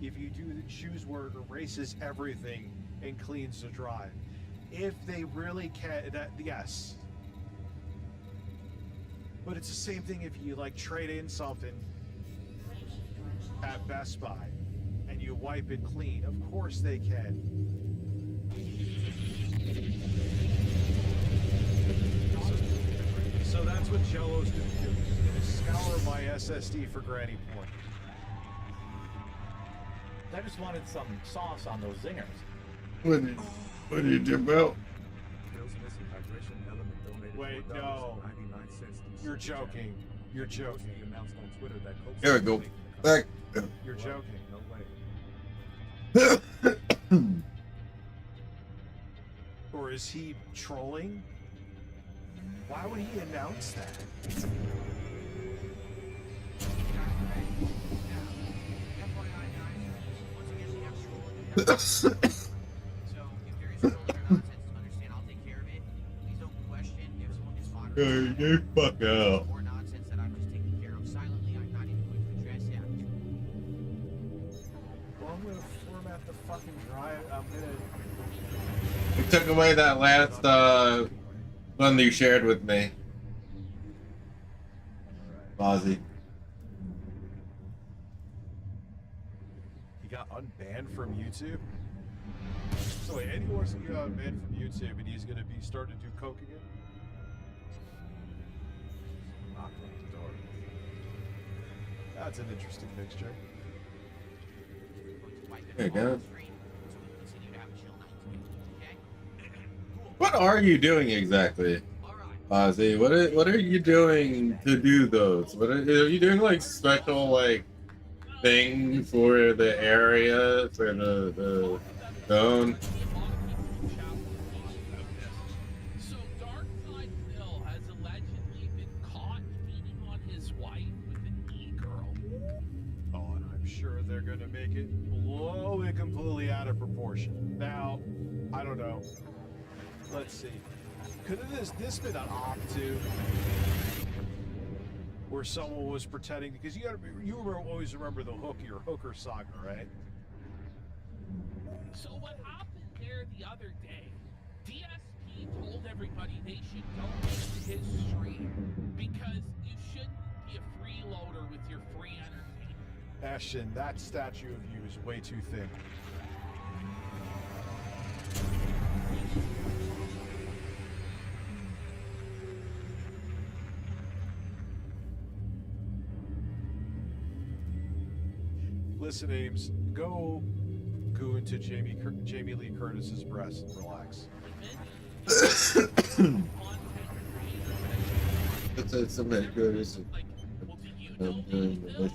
if you do the choose where it erases everything and cleans the drive, if they really can, that yes. But it's the same thing if you like trade in something at Best Buy and you wipe it clean. Of course they can. So that's what Jello's gonna do. He's gonna scour my SSD for granny porn. I just wanted some sauce on those zingers. What did you do, Bill? Wait, no. You're joking. You're joking. Here we go. Back. You're joking. No way. Or is he trolling? Why would he announce that? Hey, you fuck out. Well, I'm gonna format the fucking drive. I'm gonna. You took away that last one that you shared with me. Ozzy. He got unbanned from YouTube? So wait, Eddie Orson got unbanned from YouTube and he's gonna be starting to do coke again? Knock on the door. That's an interesting mixture. There you go. What are you doing exactly, Ozzy? What are you doing to do those? Are you doing like special like things for the area for the zone? So Darkside Phil has allegedly been caught cheating on his wife with an e-girl. Oh, and I'm sure they're gonna make it blow it completely out of proportion. Now, I don't know. Let's see. Could this been an op too? Where someone was pretending, because always remember the hooker saga, right? So what happened there the other day, DSP told everybody they should donate to his stream because you shouldn't be a freeloader with your free entertainment. Ashton, that statue of you is way too thin. Listen, Ames, go into Jamie Lee Curtis's breast and relax. It's a bit good, isn't it?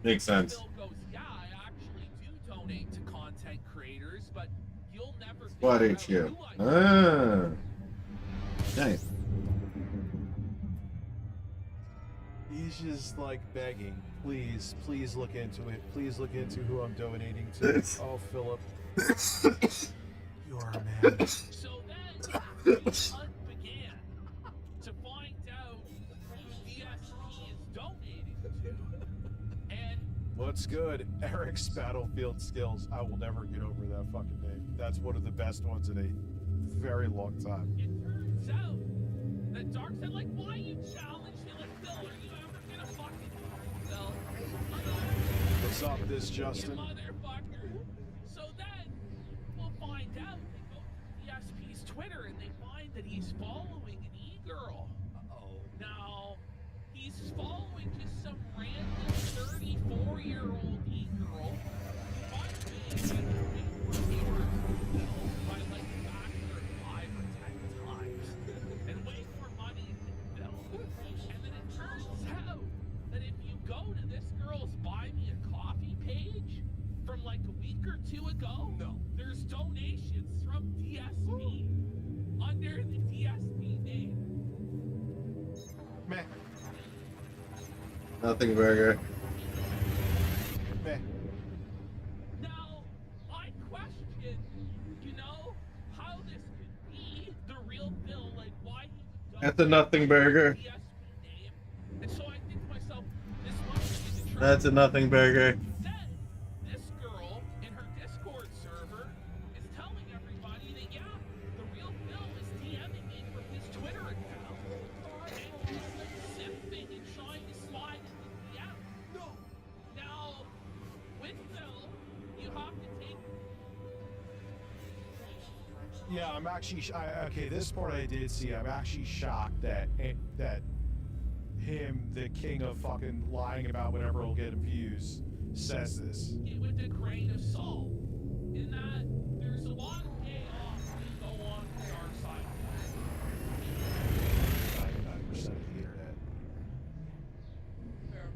Makes sense. Phil goes, yeah, I actually do donate to content creators, but you'll never What figure HU? out who I Nice. He's just like begging, please look into it. Please look into who I'm donating to. Oh, Philip. You are a man. So then the hunt began. What's good? Eric's Battlefield Skills. I will never get over that fucking name. That's one of the best ones in a very long time. It turns out that Dark said, like, why you challenge him? Like, Phil, are you ever gonna fucking Phil? What's up, this You Justin? motherfucker. So then we'll find out. They go to DSP's Twitter and they find that he's following an e-girl. Now, he's following just some random 34-year-old e-girl. By the way, by like a factor of 5 or 10 times. And way more money than Bill. And then it turns out that if you go to this girl's Buy Me a Coffee page from like a week or two ago, there's donations from DSP under the DSP name. Meh. Nothing burger. Meh. Now, I question, you know, how this could be the real Bill, like why he would That's a nothing burger. DSP name. And so I think to myself, this must be the truth. That's a nothing burger. Instead, this girl in her Discord server is telling everybody that, yeah, the real Bill is DMing me from his Twitter account. And he's like simping and trying to slide into DM. No. Now, with Bill, you have to take. Yeah, I'm actually. Okay, this part I did see. I'm actually shocked that him, the king of fucking lying about whatever will get him views, says this. It with a grain of salt. In that there's a lot of payoff that go on the dark side. 99% of the internet.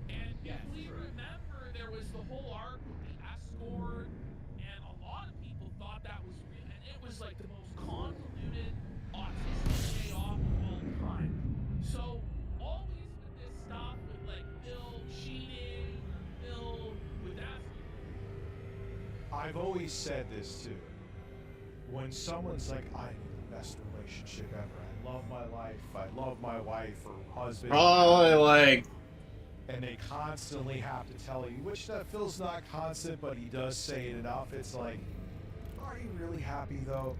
And if we remember, there was the whole arc with the escort, and a lot of people thought that was real, and it was like the most convoluted autistic payoff of all time. So always with this stuff with like Bill cheating or Bill with that. I've always said this too. When someone's like, I need the best relationship ever. I love my life. I love my wife or husband. Probably like. And they constantly have to tell you, which that Phil's not constant, but he does say it enough. It's like, are you really happy though?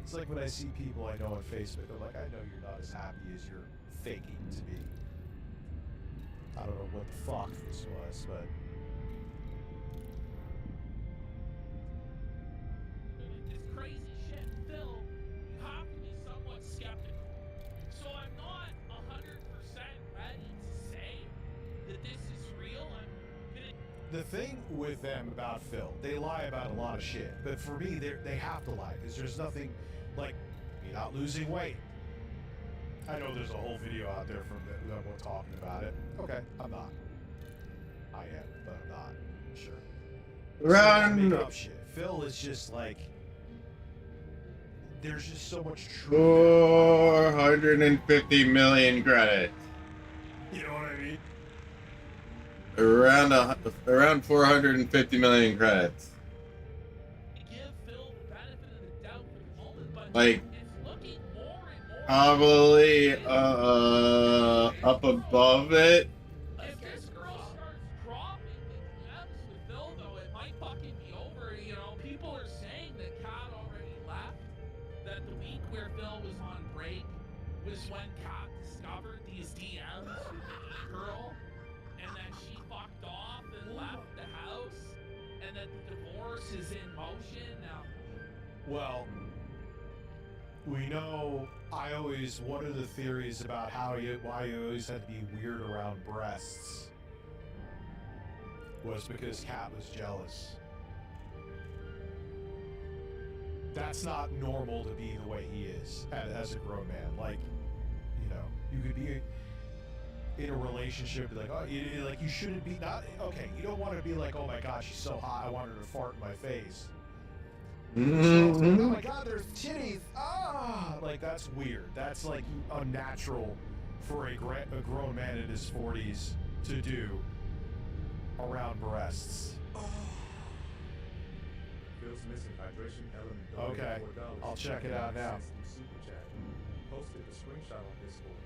It's like when I see people I know on Facebook, they're like, I know you're not as happy as you're faking to be. I don't know what the fuck this was, but. This crazy shit, Phil, you have to be somewhat skeptical. So I'm not 100% ready to say that this is real. I'm gonna. The thing with them about Phil, they lie about a lot of shit. But for me, they have to lie because there's nothing like you're not losing weight. I know there's a whole video out there from that one talking about it. Okay, I'm not. I am, but I'm not. Sure. Run. Make up shit. Phil is just like. There's just so much truth. 450 million credits. You know what I mean? Around 450 million credits. Like, probably up above it. If this girl starts dropping the DMs with Bill, though, it might fucking be over. You know, people are saying that Kat already left. That the week where Bill was on break was when Kat discovered these DMs with this girl, and that she fucked off and left the house, and that the divorce is in motion now. Well, we know. One of the theories about why you always had to be weird around breasts was because Kat was jealous. That's not normal to be the way he is as a grown man. Like, you know, you could be in a relationship like, oh, you shouldn't be okay. You don't want to be like, oh my God, she's so hot, I want her to fart in my face. Mm-hmm. Oh my God, there's titties. Like that's weird. That's like unnatural for a grown man in his 40s to do around breasts. Phil's missing hydration element. Okay, I'll check it out now. Super chat. Posted a screenshot on Discord.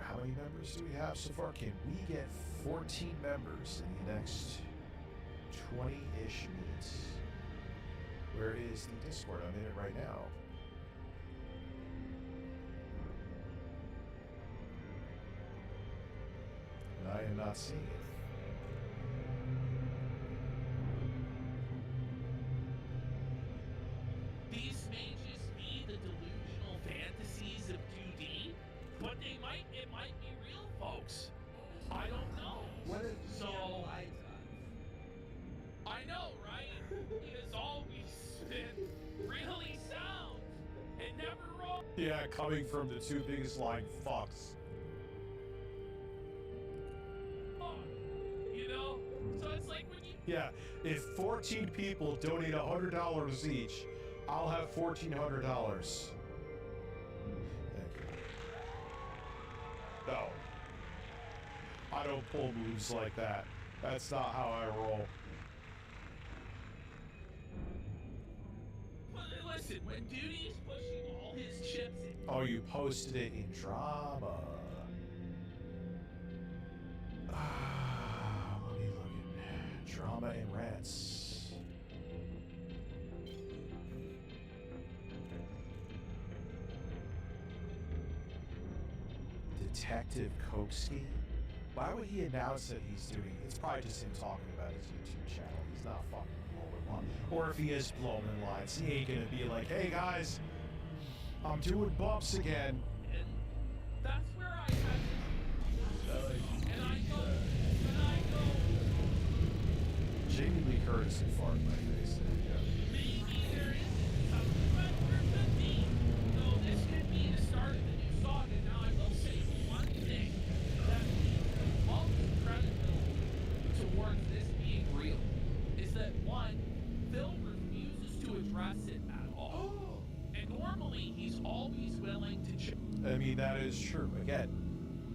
how many members do we have so far? Can we get 14 members in the next 20-ish minutes? Where is the Discord? I'm in it right now. And I am not seeing it. These may just be the delusional fantasies of 2D, but it might be real, folks. I don't know. So I know, right? It has always been really sound and never wrong. Yeah, coming from the two biggest lying fucks. You know? So it's like when you... Yeah, if 14 people donate $100 each, I'll have $1,400. Thank you. No. I don't pull moves like that. That's not how I roll. Well, listen, when Duty's pushing all his chips in... Oh, you posted it in drama. Let me look at drama and rants. Detective Koksky? Why would he announce that he's doing it? It's probably just him talking about his YouTube channel. He's not fucking blowing line. Or if he is blowing lines, he ain't gonna be like, hey guys, I'm doing bumps again. That's where I have and I go. Jamie Lee Curtis and fart in my face. Maybe there is something, but there could be. So this could be the start of the new saga. Now I will say one thing that leads the most credibility towards this being real is that one, Phil refuses to address it at all. And normally he's always willing to I mean, that is true. Again,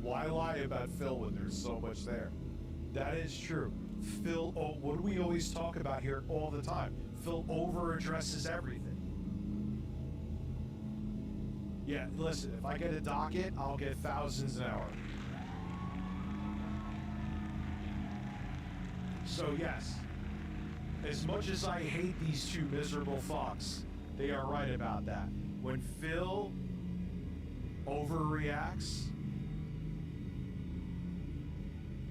why lie about Phil when there's so much there? That is true. Phil, oh, what do we always talk about here all the time? Phil over addresses everything. Yeah, listen, if I get a docket, I'll get thousands an hour. So yes, as much as I hate these two miserable fucks, they are right about that. When Phil overreacts,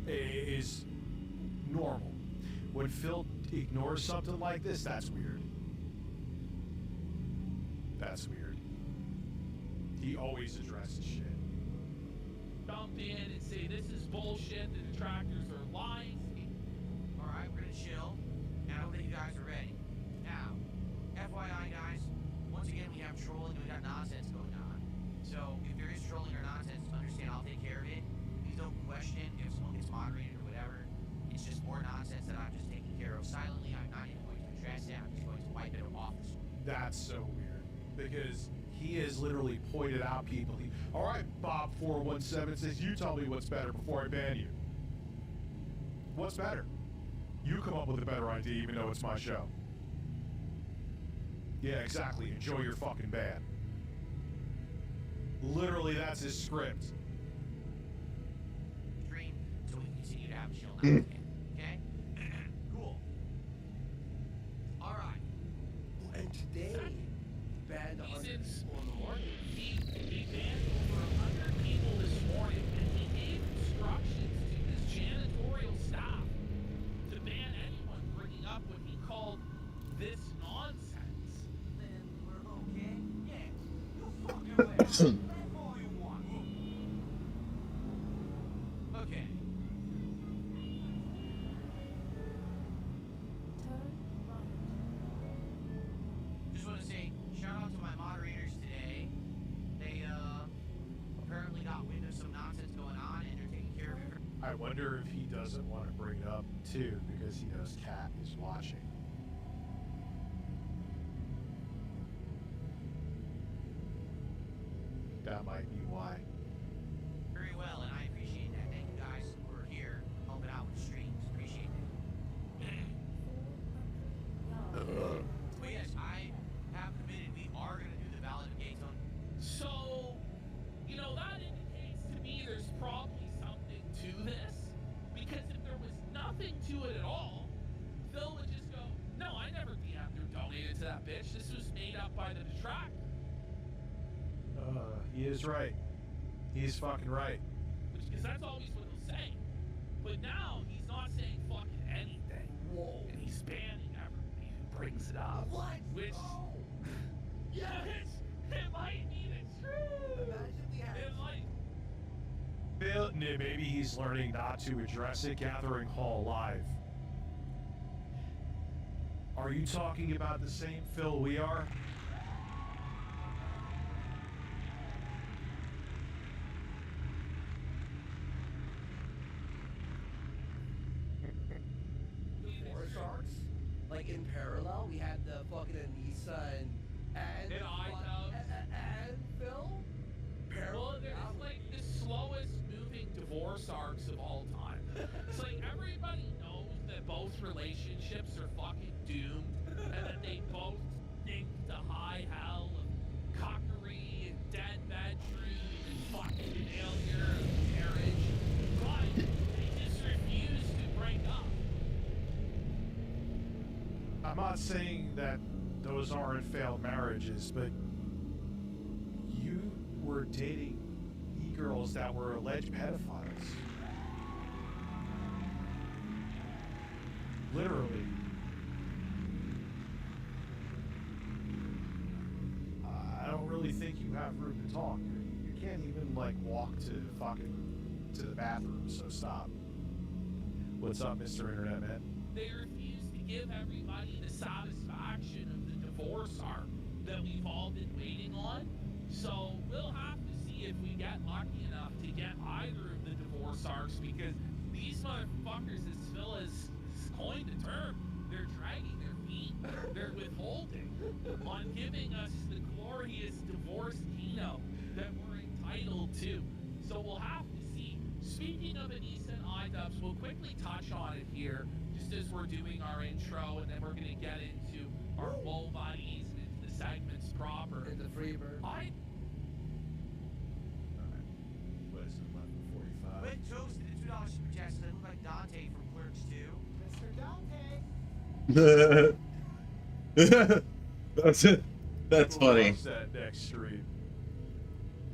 is normal. When Phil ignores something like this, that's weird. That's weird. He always addresses shit. jump in and say this is bullshit, the detractors are lying. Alright, we're gonna chill. And I hope that you guys are ready. Now, FYI guys, once again we have trolling and we got nonsense going on. So if there is trolling or nonsense, understand I'll take care of it. Please don't question if someone gets moderated or whatever. It's just more nonsense that I'm just taking care of silently. I'm not even going to address it. I'm just going to wipe it off. That's so weird. Because he has literally pointed out people. All right, Bob417 says, you tell me what's better before I ban you. What's better? You come up with a better idea even though it's my show. Yeah, exactly. Enjoy your fucking ban. Literally, that's his script. Dream, so we can continue to have a chill night. Okay? Cool. Alright. And today, banned 100 people in the morning. He banned over 100 people this morning, and he gave instructions to his janitorial staff to ban anyone bringing up what he called this nonsense. Then we're okay? Yeah. You fucking way. All you want. Okay. Just want to say, shout out to my moderators today. They, apparently got wind of some nonsense going on and they're taking care of it. I wonder if he doesn't want to bring it up too because he knows Kat is watching. That might be why. Very well, and I appreciate that. Thank you guys for here helping out with streams. Appreciate it. But yes, I have committed. We are going to do the Ballad of Gayton. So, you know, that indicates to me there's to it at all, Phil would just go, "No, I never DM'd or donated to that bitch. This was made up by the detractor." He is right. He's fucking right. Because that's always what he'll say. But now he's not saying fucking anything. Whoa. And he's banning everybody who brings it up. What? Which, Yes! it might be the truth. Imagine we had. It might. Phil, maybe he's learning not to address it. Gathering Hall Live. Are you talking about the same Phil we are? Divorce arcs? Like in parallel, we had the fucking Anissa and Phil? Well, it's like the slowest moving divorce arcs of all time. It's like everybody knows that both relationships are fucking doomed and that they both stink to high hell of cockery and dead bedroom and fucking failure of marriage. But they just refuse to break up. I'm not saying that those aren't failed marriages, but you were dating e-girls that were alleged pedophiles. Literally. I don't really think you have room to talk. You can't even like walk to the bathroom, so stop. What's up, Mr. Internet Man? They refuse to give everybody the satisfaction of the divorce arc that we've all been waiting on. So we'll have to see if we get lucky enough to get either of the divorce arcs, because these motherfuckers, as Phil has coined the term, they're dragging their feet. They're withholding on giving us the glorious divorce keynote that we're entitled to. So we'll have to see. Speaking of Anissa and iDubbbz, we'll quickly touch on it here, just as we're doing our intro, and then we're going to get into our bull buddies and into the segments proper. And the Freebird. What is it, 11:45? Quick toast to the $2 super chats. They look like Dante from Clerks 2. Mr. Dante! That's funny. Watch that next stream.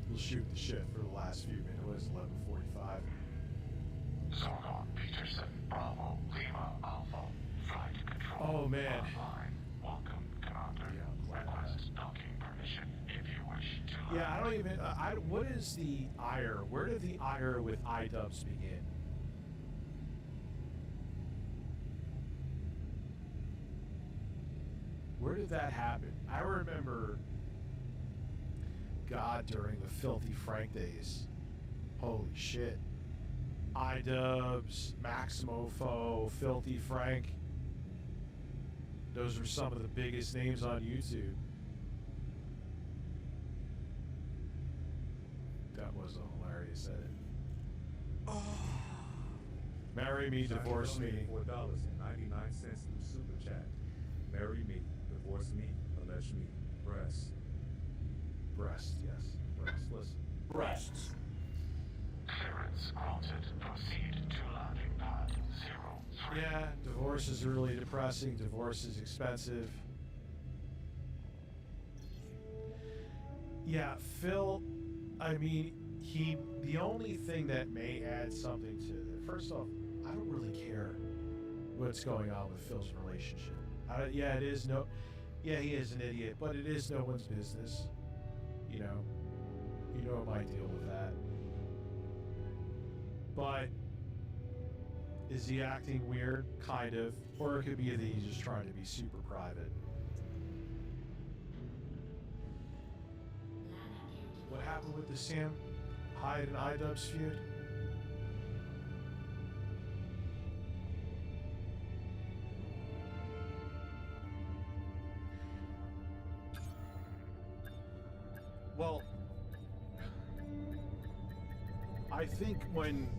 We'll shoot the shit for the last few minutes. What is it, 11:45? Zorgon Peterson, Bravo, Lima, Alpha, flight control. Oh man. Online. Welcome, Commander. Request docking permission if you wish to. Yeah, I don't even. What is the ire? Where did the ire with iDubbbz begin? Where did that happen? I remember, God, during the Filthy Frank days. Holy shit. iDubbbz, Maximofo, Filthy Frank. Those were some of the biggest names on YouTube. That was a hilarious edit. Oh. Marry me, divorce me. $4.99 through Super Chat. Marry me, divorce me, allege me. Breast. Breast, yes. Breast, listen. Breasts. Clearance granted. Proceed to landing pad 03. Yeah, divorce is really depressing. Divorce is expensive. Yeah, Phil, I mean, the only thing that may add something to it, first off, I don't really care what's going on with Phil's relationship. He is an idiot, but it is no one's business. You know my deal with that. But is he acting weird? Kind of. Or it could be that he's just trying to be super private. What happened with the Sam Hyde and iDubbbz feud? Well, I think when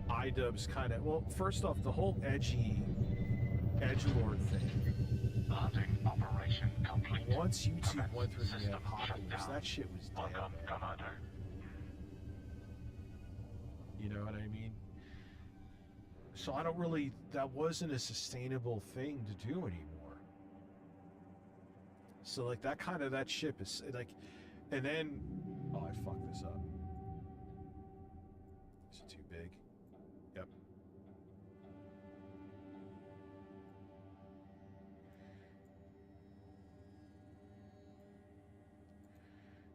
iDubbbz kind of, well, first off, the whole edgelord thing. Landing operation complete. Once YouTube went through the apocalypse, that shit was dead. Welcome, Commander. You know what I mean? So I don't really, that wasn't a sustainable thing to do anymore. So like that ship is like, and then, oh, I fucked this up. Is it too big? Yep.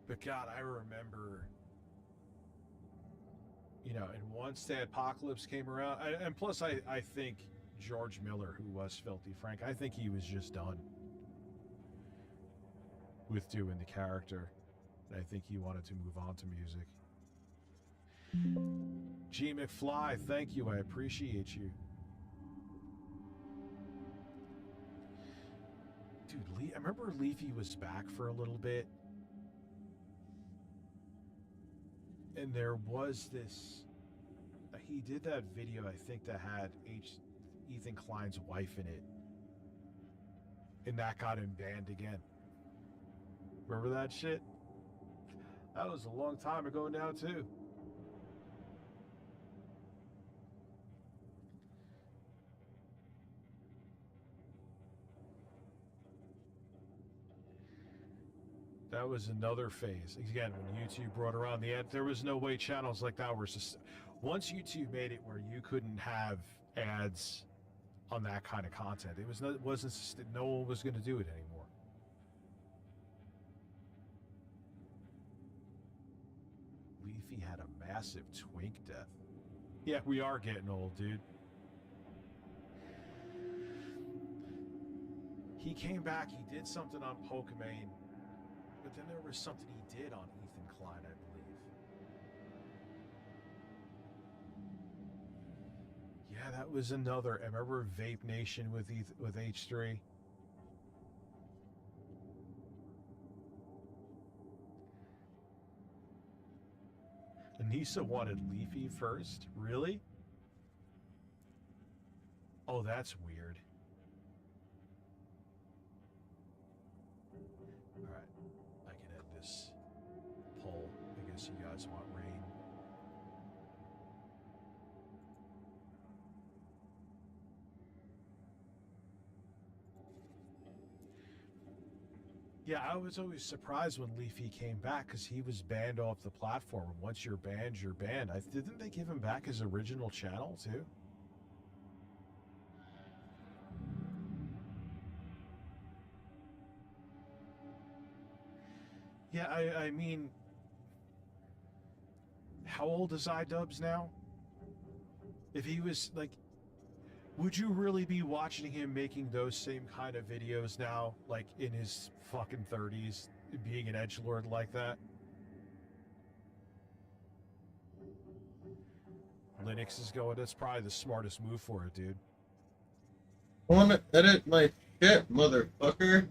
But God, I remember, you know, and once the apocalypse came around, and plus I think George Miller, who was Filthy Frank, I think he was just done with doing the character. I think he wanted to move on to music. G. McFly, thank you. I appreciate you. Dude, I remember Leafy was back for a little bit. And there was this, he did that video, I think, that had Ethan Klein's wife in it. And that got him banned again. Remember that shit? That was a long time ago now, too. That was another phase. Again, when YouTube brought around the ad, there was no way channels like that were just. Once YouTube made it where you couldn't have ads on that kind of content, no one was going to do it anymore. Leafy had a massive twink death. Yeah, we are getting old, dude. He came back, he did something on Pokemon, but then there was something he did on Ethan Klein, I believe. Yeah, that was another. I remember Vape Nation with H3. Anissa wanted Leafy first? Really? Oh, that's weird. Alright, I can end this poll. I guess you guys want rain. Yeah, I was always surprised when Leafy came back because he was banned off the platform. Once you're banned, you're banned. Didn't they give him back his original channel too? Yeah, I mean, how old is iDubbbz now? If he was like, would you really be watching him making those same kind of videos now, like in his fucking 30s, being an edgelord like that? Linux is going, that's probably the smartest move for it, dude. I want to edit my shit, motherfucker.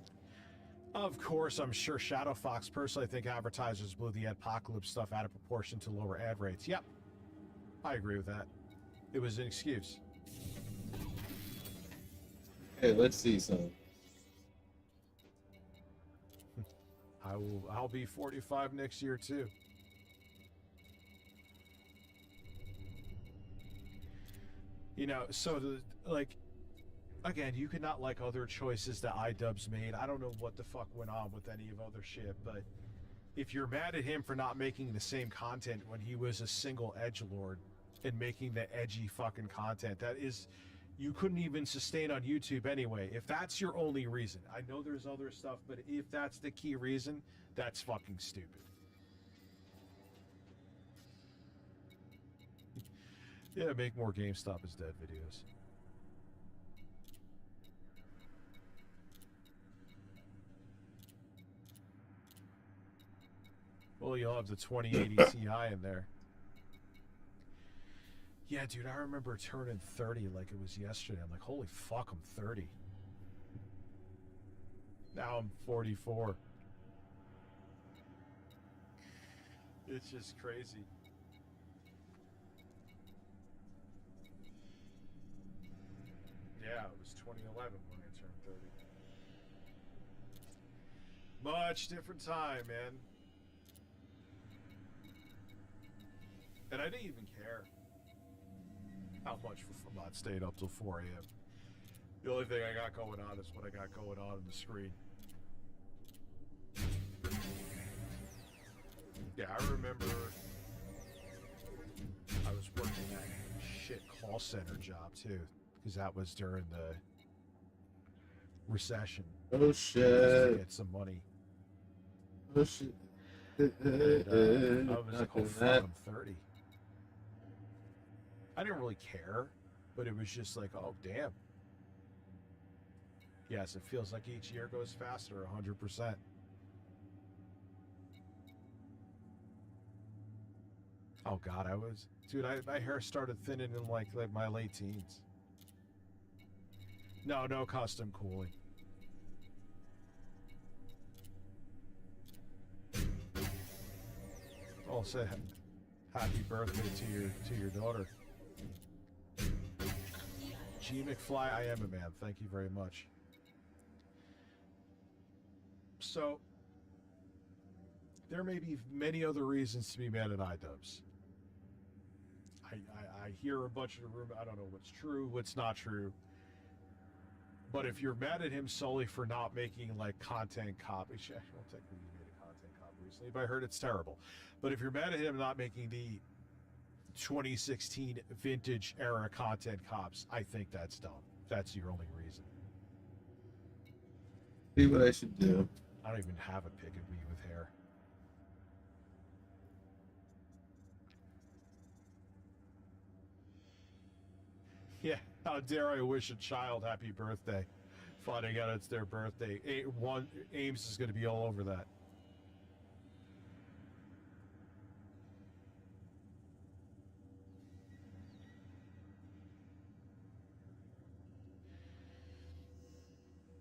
Of course, I'm sure Shadow Fox. Personally, I think advertisers blew the apocalypse stuff out of proportion to lower ad rates. Yep, I agree with that. It was an excuse. Hey, let's see some. I'll be 45 next year too. You know, so again, you could not like other choices that iDubbbz made. I don't know what the fuck went on with any of other shit, but if you're mad at him for not making the same content when he was a single edgelord and making the edgy fucking content, that is, you couldn't even sustain on YouTube anyway. If that's your only reason, I know there's other stuff, but if that's the key reason, that's fucking stupid. Yeah, make more GameStop is dead videos. Well, you'll have the 2080 Ti in there. Yeah, dude, I remember turning 30 like it was yesterday. I'm like, holy fuck, I'm 30. Now I'm 44. It's just crazy. Yeah, it was 2011 when I turned 30. Much different time, man. And I didn't even care. How much for not staying up till 4 a.m.? The only thing I got going on is what I got going on the screen. Yeah, I remember I was working that shit call center job too, because that was during the recession. Oh shit! To get some money. Oh shit! And, I was like, oh fuck, I'm 30. I didn't really care, but it was just like, oh damn. Yes, it feels like each year goes faster, 100%. Oh god, dude, my hair started thinning in like my late teens. No custom cooling. I'll say happy birthday to your daughter. G McFly, I am a man. Thank you very much. So, there may be many other reasons to be mad at iDubbbz. I hear a bunch of rumors. I don't know what's true, what's not true. But if you're mad at him solely for not making like content copy, I don't technically he made a content copy recently, but I heard it's terrible. But if you're mad at him not making the 2016 vintage era content cops, I think that's dumb. That's your only reason. See what I should do. I don't even have a pic of me with hair. Yeah, how dare I wish a child happy birthday, finding out it's their birthday. Ames is going to be all over that.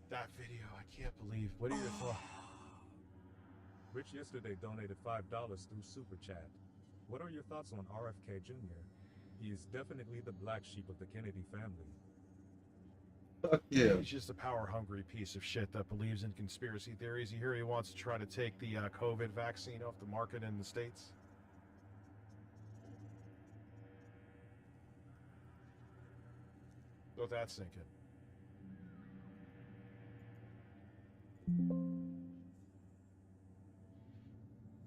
That video, I can't believe. What are your thoughts? Rich yesterday donated $5 through Super Chat. What are your thoughts on RFK Jr.? He is definitely the black sheep of the Kennedy family. Fuck yeah. He's just a power-hungry piece of shit that believes in conspiracy theories. You hear he wants to try to take the COVID vaccine off the market in the States? Let that sink in.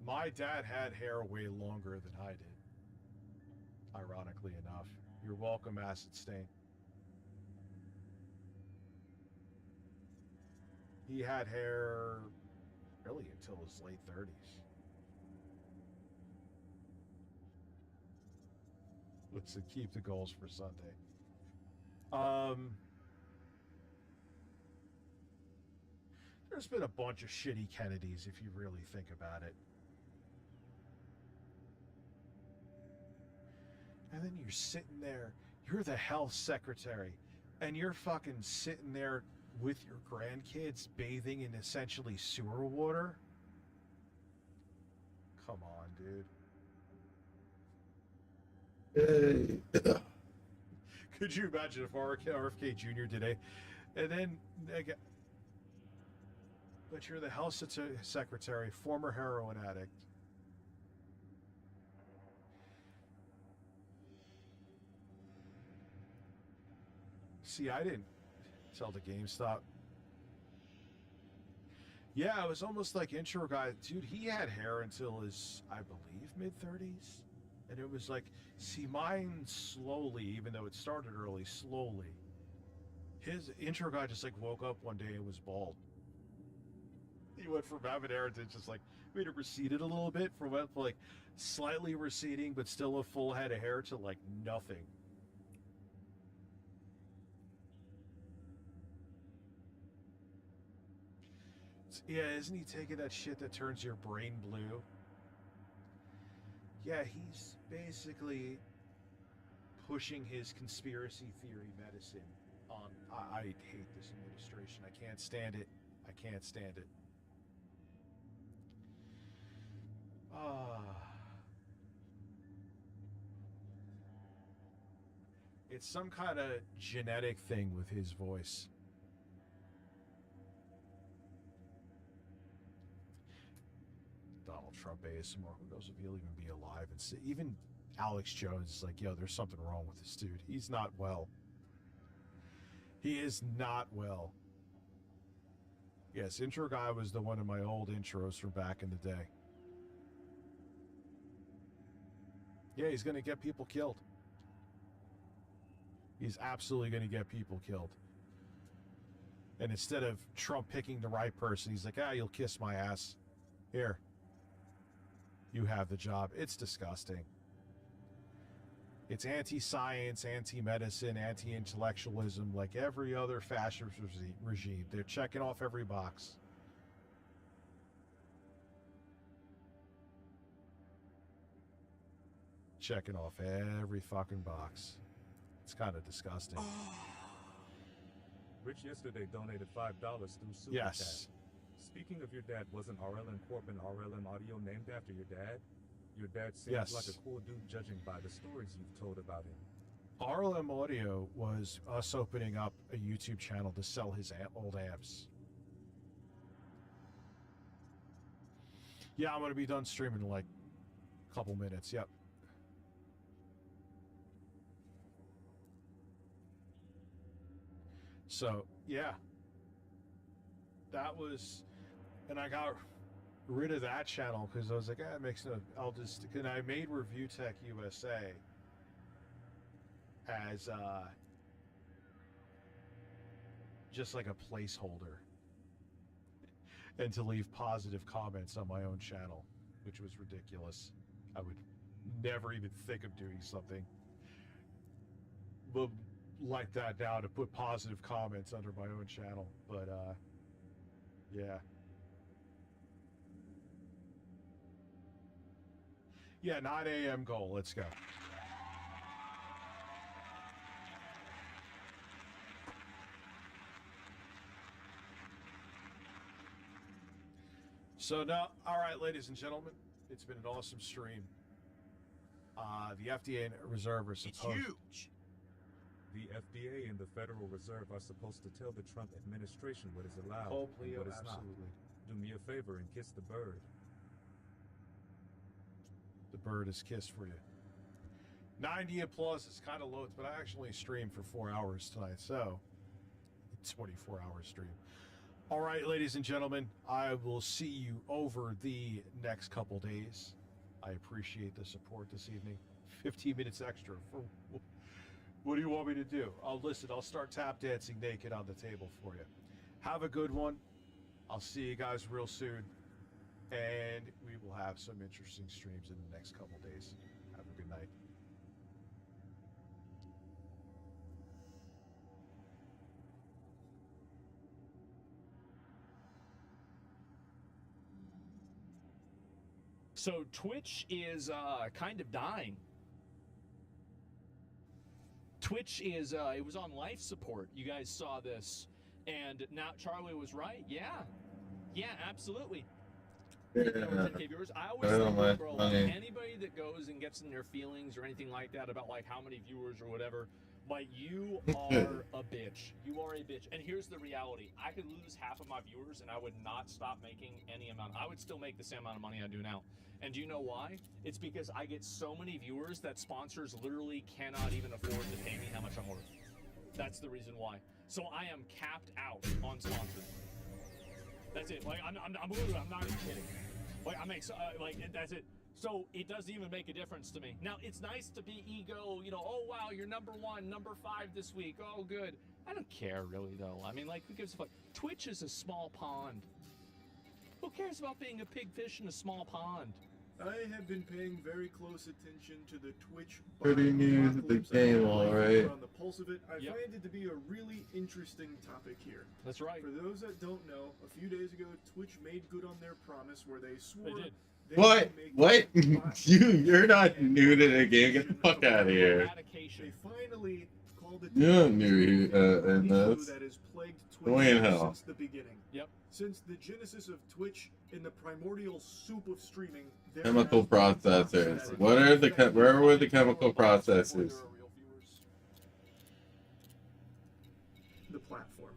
My dad had hair way longer than I did. Ironically enough. You're welcome, Acid Stain. He had hair really until his late 30s. Let's keep the goals for Sunday. There's been a bunch of shitty Kennedys if you really think about it. And then you're sitting there, you're the health secretary, and you're fucking sitting there with your grandkids bathing in essentially sewer water? Come on, dude. Hey. Could you imagine if RFK Jr. today, and then, but you're the health secretary, former heroin addict. See, I didn't tell the GameStop. Yeah, it was almost like intro guy. Dude, he had hair until his, I believe, mid-30s. And it was like, see, mine slowly, even though it started early, slowly. His intro guy just like woke up one day and was bald. He went from having hair to just like, made it receded a little bit, from like slightly receding, but still a full head of hair to like nothing. Yeah, isn't he taking that shit that turns your brain blue? Yeah, he's basically pushing his conspiracy theory medicine on. I hate this administration. I can't stand it. I can't stand it. It's some kind of genetic thing with his voice. Donald Trump ASMR. Who knows if he'll even be alive and see. Even Alex Jones is like, yo, there's something wrong with this dude. He's not well. He is not well. Yes, intro guy was the one of my old intros from back in the day. Yeah, he's going to get people killed. He's absolutely going to get people killed. And instead of Trump picking the right person, he's like, you'll kiss my ass. Here. You have the job. It's disgusting. It's anti-science, anti-medicine, anti-intellectualism, like every other fascist regime. They're checking off every box. Checking off every fucking box. It's kind of disgusting. Rich yesterday donated $5 through Super Yes. Chat. Speaking of your dad, wasn't RLM Corp and RLM Audio named after your dad? Your dad seems Yes. like a cool dude judging by the stories you've told about him. RLM Audio was us opening up a YouTube channel to sell his old amps. Yeah, I'm going to be done streaming in like a couple minutes. Yep. So, yeah. That was... And I got rid of that channel because I was like, it makes no... I'll just... And I made Review Tech USA as just like a placeholder and to leave positive comments on my own channel, which was ridiculous. I would never even think of doing something but like that now, to put positive comments under my own channel. But yeah. Yeah, 9 a.m. goal. Let's go. So now, all right, ladies and gentlemen, it's been an awesome stream. The FDA and Reserve are supposed... It's huge. The FDA and the Federal Reserve are supposed to tell the Trump administration what is allowed and what is absolutely. not. Do me a favor and kiss the bird. The bird is kissed for you. 90 applause is kind of low, but I actually streamed for 4 hours tonight, so 24-hour stream. All right, ladies and gentlemen, I will see you over the next couple days. I appreciate the support this evening. 15 minutes extra for... What do you want me to do? I'll start tap dancing naked on the table for you. Have a good one. I'll see you guys real soon. And we will have some interesting streams in the next couple days. Have a good night. So Twitch is kind of dying. Twitch is, it was on life support. You guys saw this. And now Charlie was right. Yeah. Yeah, absolutely. Yeah. 10K viewers. I always think, bro, like, anybody that goes and gets in their feelings or anything like that about like how many viewers or whatever, like, you are a bitch. You are a bitch. And here's the reality. I could lose half of my viewers and I would not stop making any amount. I would still make the same amount of money I do now. And do you know why? It's because I get so many viewers that sponsors literally cannot even afford to pay me how much I'm worth. That's the reason why. So I am capped out on sponsors. That's it. Like, I'm literally, I'm not even kidding. Like, I make, that's it. So it doesn't even make a difference to me. Now, it's nice to be ego, you know, oh, wow, you're number 1, number 5 this week. Oh, good. I don't care, really, though. I mean, like, who gives a fuck? Twitch is a small pond. Who cares about being a big fish in a small pond? I have been paying very close attention to the Twitch Pretty news of the game, alright. on the pulse of it. I find it to be a really interesting topic here. That's right. For those that don't know, a few days ago, Twitch made good on their promise where they swore they did. What? What? You're not new to the game. Get the fuck out of here. They finally called it You're not new in issue this. that has plagued Go Twitch in hell. since the beginning. Yep. Since the genesis of Twitch in the primordial soup of streaming, there Chemical has been processors. What are the where were the chemical processors? the platform.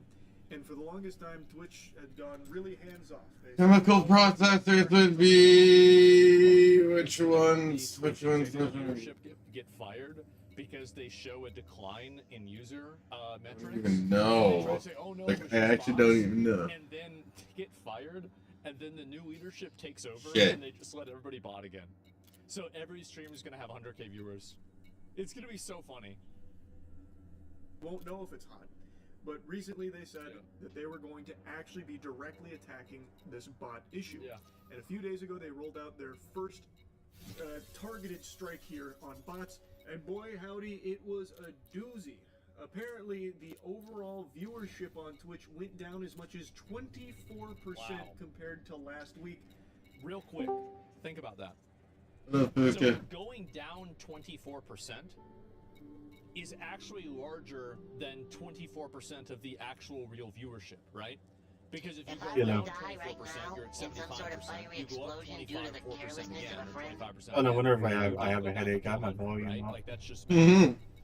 And for the longest time, Twitch had gone really hands-off. Chemical processors would be Which ones? Which ones? Viewership get fired because they show a decline in user metrics. I don't even They try know. to say, oh, no, Like, it was I just actually bots, don't even know. And then get fired, and then the new leadership takes over, Shit. and they just let everybody bot again. So every streamer is gonna have 100K viewers. It's gonna be so funny. Won't know if it's hot. But recently they said that they were going to actually be directly attacking this bot issue. Yeah. And a few days ago they rolled out their first targeted strike here on bots, and boy howdy, it was a doozy. Apparently the overall viewership on Twitch went down as much as 24% compared to last week. Real quick, think about that. Okay. So going down 24% is actually larger than 24% of the actual real viewership, right? Because if you go down 24%, you're at 75%. You go up 25% again, or 25%. Oh no, again, whenever you're I have a at headache, I have my 25%, volume right? up. Like that's just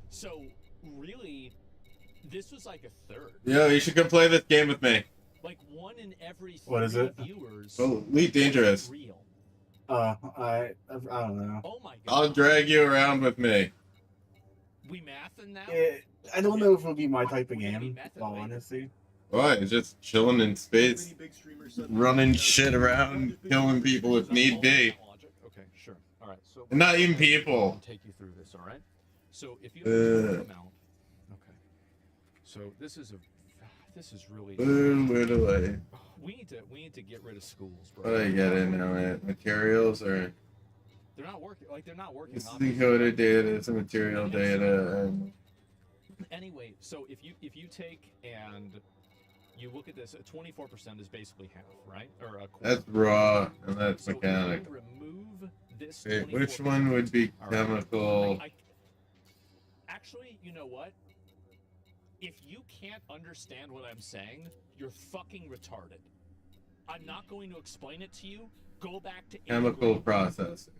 So really, this was like a third. Yo, you should come play this game with me. Like 1 in every 3 What is it? viewers. Oh, Elite Dangerous. Real. I don't know. Oh my god. I'll drag you around with me. We mathing now? I don't know if it'll be my type of game, in all honesty. Why? It's just chilling in space, running shit around, killing people if need be. Okay, sure. All right. So And not even people. I'll take you through this, all right? So if you have them out, okay. So this is really. Where do I? We need to get rid of schools, bro. What do I get in now? Materials or? They're not working. Like they're not working. This is obviously. encoded data. It's a material data. Anyway, so if you take and you look at this, 24% is basically half, right? Or a quarter. That's raw and that's So mechanic. if you remove this. Okay, which 24%, one would be all right, chemical? Actually, you know what? If you can't understand what I'm saying, you're fucking retarded. I'm not going to explain it to you. Go back to Chemical processing.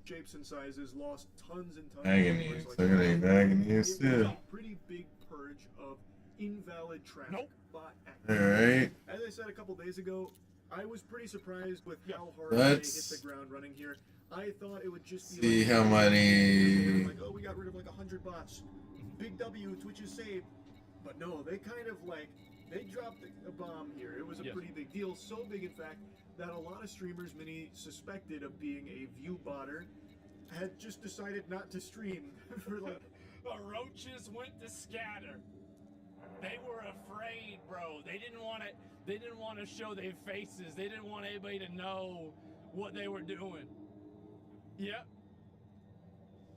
Shapes and sizes, lost tons and tons Manganese. of viewers. They're gonna need manganese It was too. a pretty big purge of invalid traffic. Bot Alright. As I said a couple days ago, I was pretty surprised with how hard Let's they hit the ground running here. I thought it would just be see like, how many. like, oh, we got rid of like 100 bots. Big W, Twitch is saved. But no, they kind of like, they dropped a bomb here. It was a pretty big deal. So big, in fact, that a lot of streamers, many suspected of being a view botter, had just decided not to stream for like. The roaches went to scatter. They were afraid, bro. They didn't want to show their faces. They didn't want anybody to know what they were doing. Yep.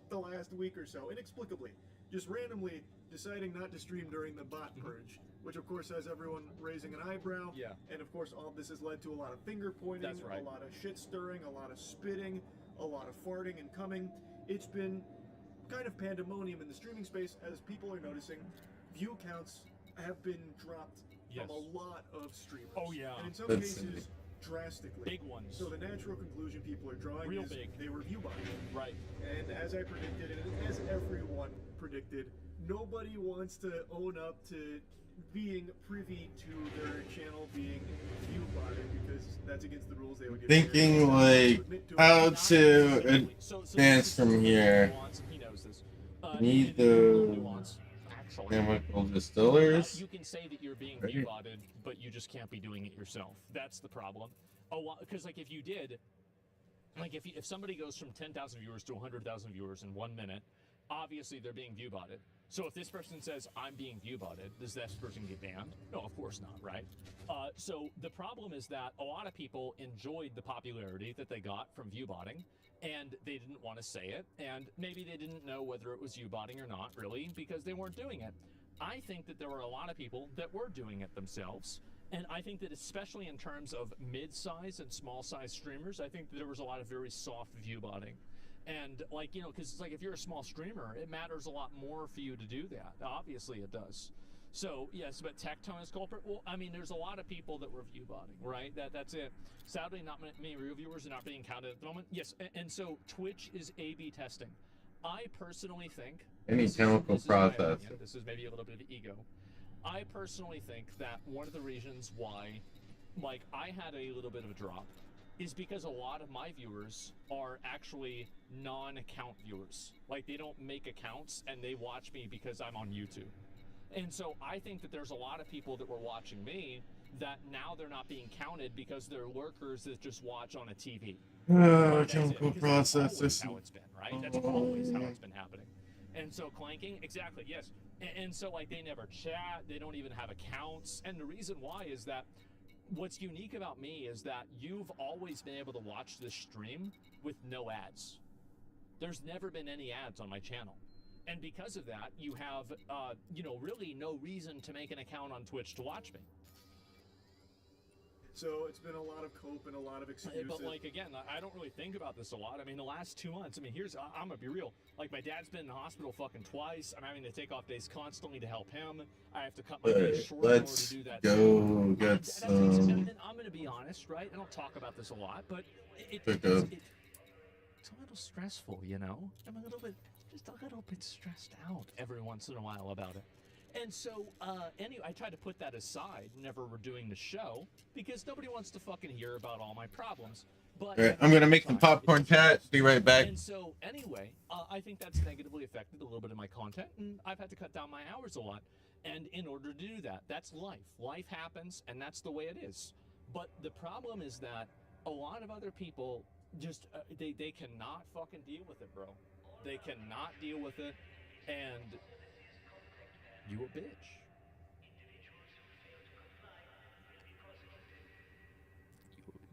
The last week or so, inexplicably, just randomly deciding not to stream during the bot purge, which of course has everyone raising an eyebrow. Yeah. And of course, all of this has led to a lot of finger pointing, That's right. a lot of shit stirring, a lot of spitting, a lot of farting and coming. It's been kind of pandemonium in the streaming space as people are noticing view counts have been dropped from a lot of streamers. Oh yeah. And in some That's cases, drastically. Big ones. So the natural conclusion people are drawing Real is big. they were view botting. Right. And as I predicted, and as everyone predicted, nobody wants to own up to being privy to their channel being view botted because that's against the rules. They would get Thinking like how to advance from here. He knows this. Need the chemical distillers. You can say that you're being view botted, but you just can't be doing it yourself. That's the problem. Because like if you did, like if somebody goes from 10,000 viewers to 100,000 viewers in 1 minute, obviously they're being view botted. So if this person says, I'm being view botted, does this person get banned? No, of course not, right? So the problem is that a lot of people enjoyed the popularity that they got from view botting, and they didn't want to say it, and maybe they didn't know whether it was view botting or not, really, because they weren't doing it. I think that there were a lot of people that were doing it themselves, and I think that especially in terms of mid-size and small-size streamers, I think that there was a lot of very soft view botting. And like, you know, because it's like if you're a small streamer, it matters a lot more for you to do that. Obviously it does. So yes, but Tectone is culprit. Well, I mean, there's a lot of people that were view botting, right? That's it. Sadly, not many real viewers are not being counted at the moment. Yes, and so Twitch is A/B testing. I personally think Any chemical process. This is maybe a little bit of ego. I personally think that one of the reasons why, like, I had a little bit of a drop is because a lot of my viewers are actually non-account viewers. Like, they don't make accounts and they watch me because I'm on YouTube. And so I think that there's a lot of people that were watching me that now they're not being counted because they're lurkers that just watch on a TV. Chemical process. That's how it's been, right? That's always how it's been happening. And so clanking, exactly, yes. And so, like, they never chat, they don't even have accounts. And the reason why is that what's unique about me is that you've always been able to watch this stream with no ads. There's never been any ads on my channel. And because of that, you have, you know, really no reason to make an account on Twitch to watch me. So it's been a lot of cope and a lot of excuses. But, like, again, I don't really think about this a lot. I mean, the last 2 months, I mean, I'm gonna be real. Like, my dad's been in the hospital fucking twice. I'm having to take off days constantly to help him. I have to cut my days short in order to do that. Go get some. And I'm gonna be honest, right? I don't talk about this a lot, but it's a little stressful, you know? I'm just a little bit stressed out every once in a while about it. And so, anyway, I tried to put that aside whenever we're doing the show because nobody wants to fucking hear about all my problems. But All right, I'm gonna make some popcorn, chat. Be right back. And so, anyway, I think that's negatively affected a little bit of my content, and I've had to cut down my hours a lot. And in order to do that, that's life. Life happens, and that's the way it is. But the problem is that a lot of other people just they cannot fucking deal with it, bro. They cannot deal with it, and you a bitch.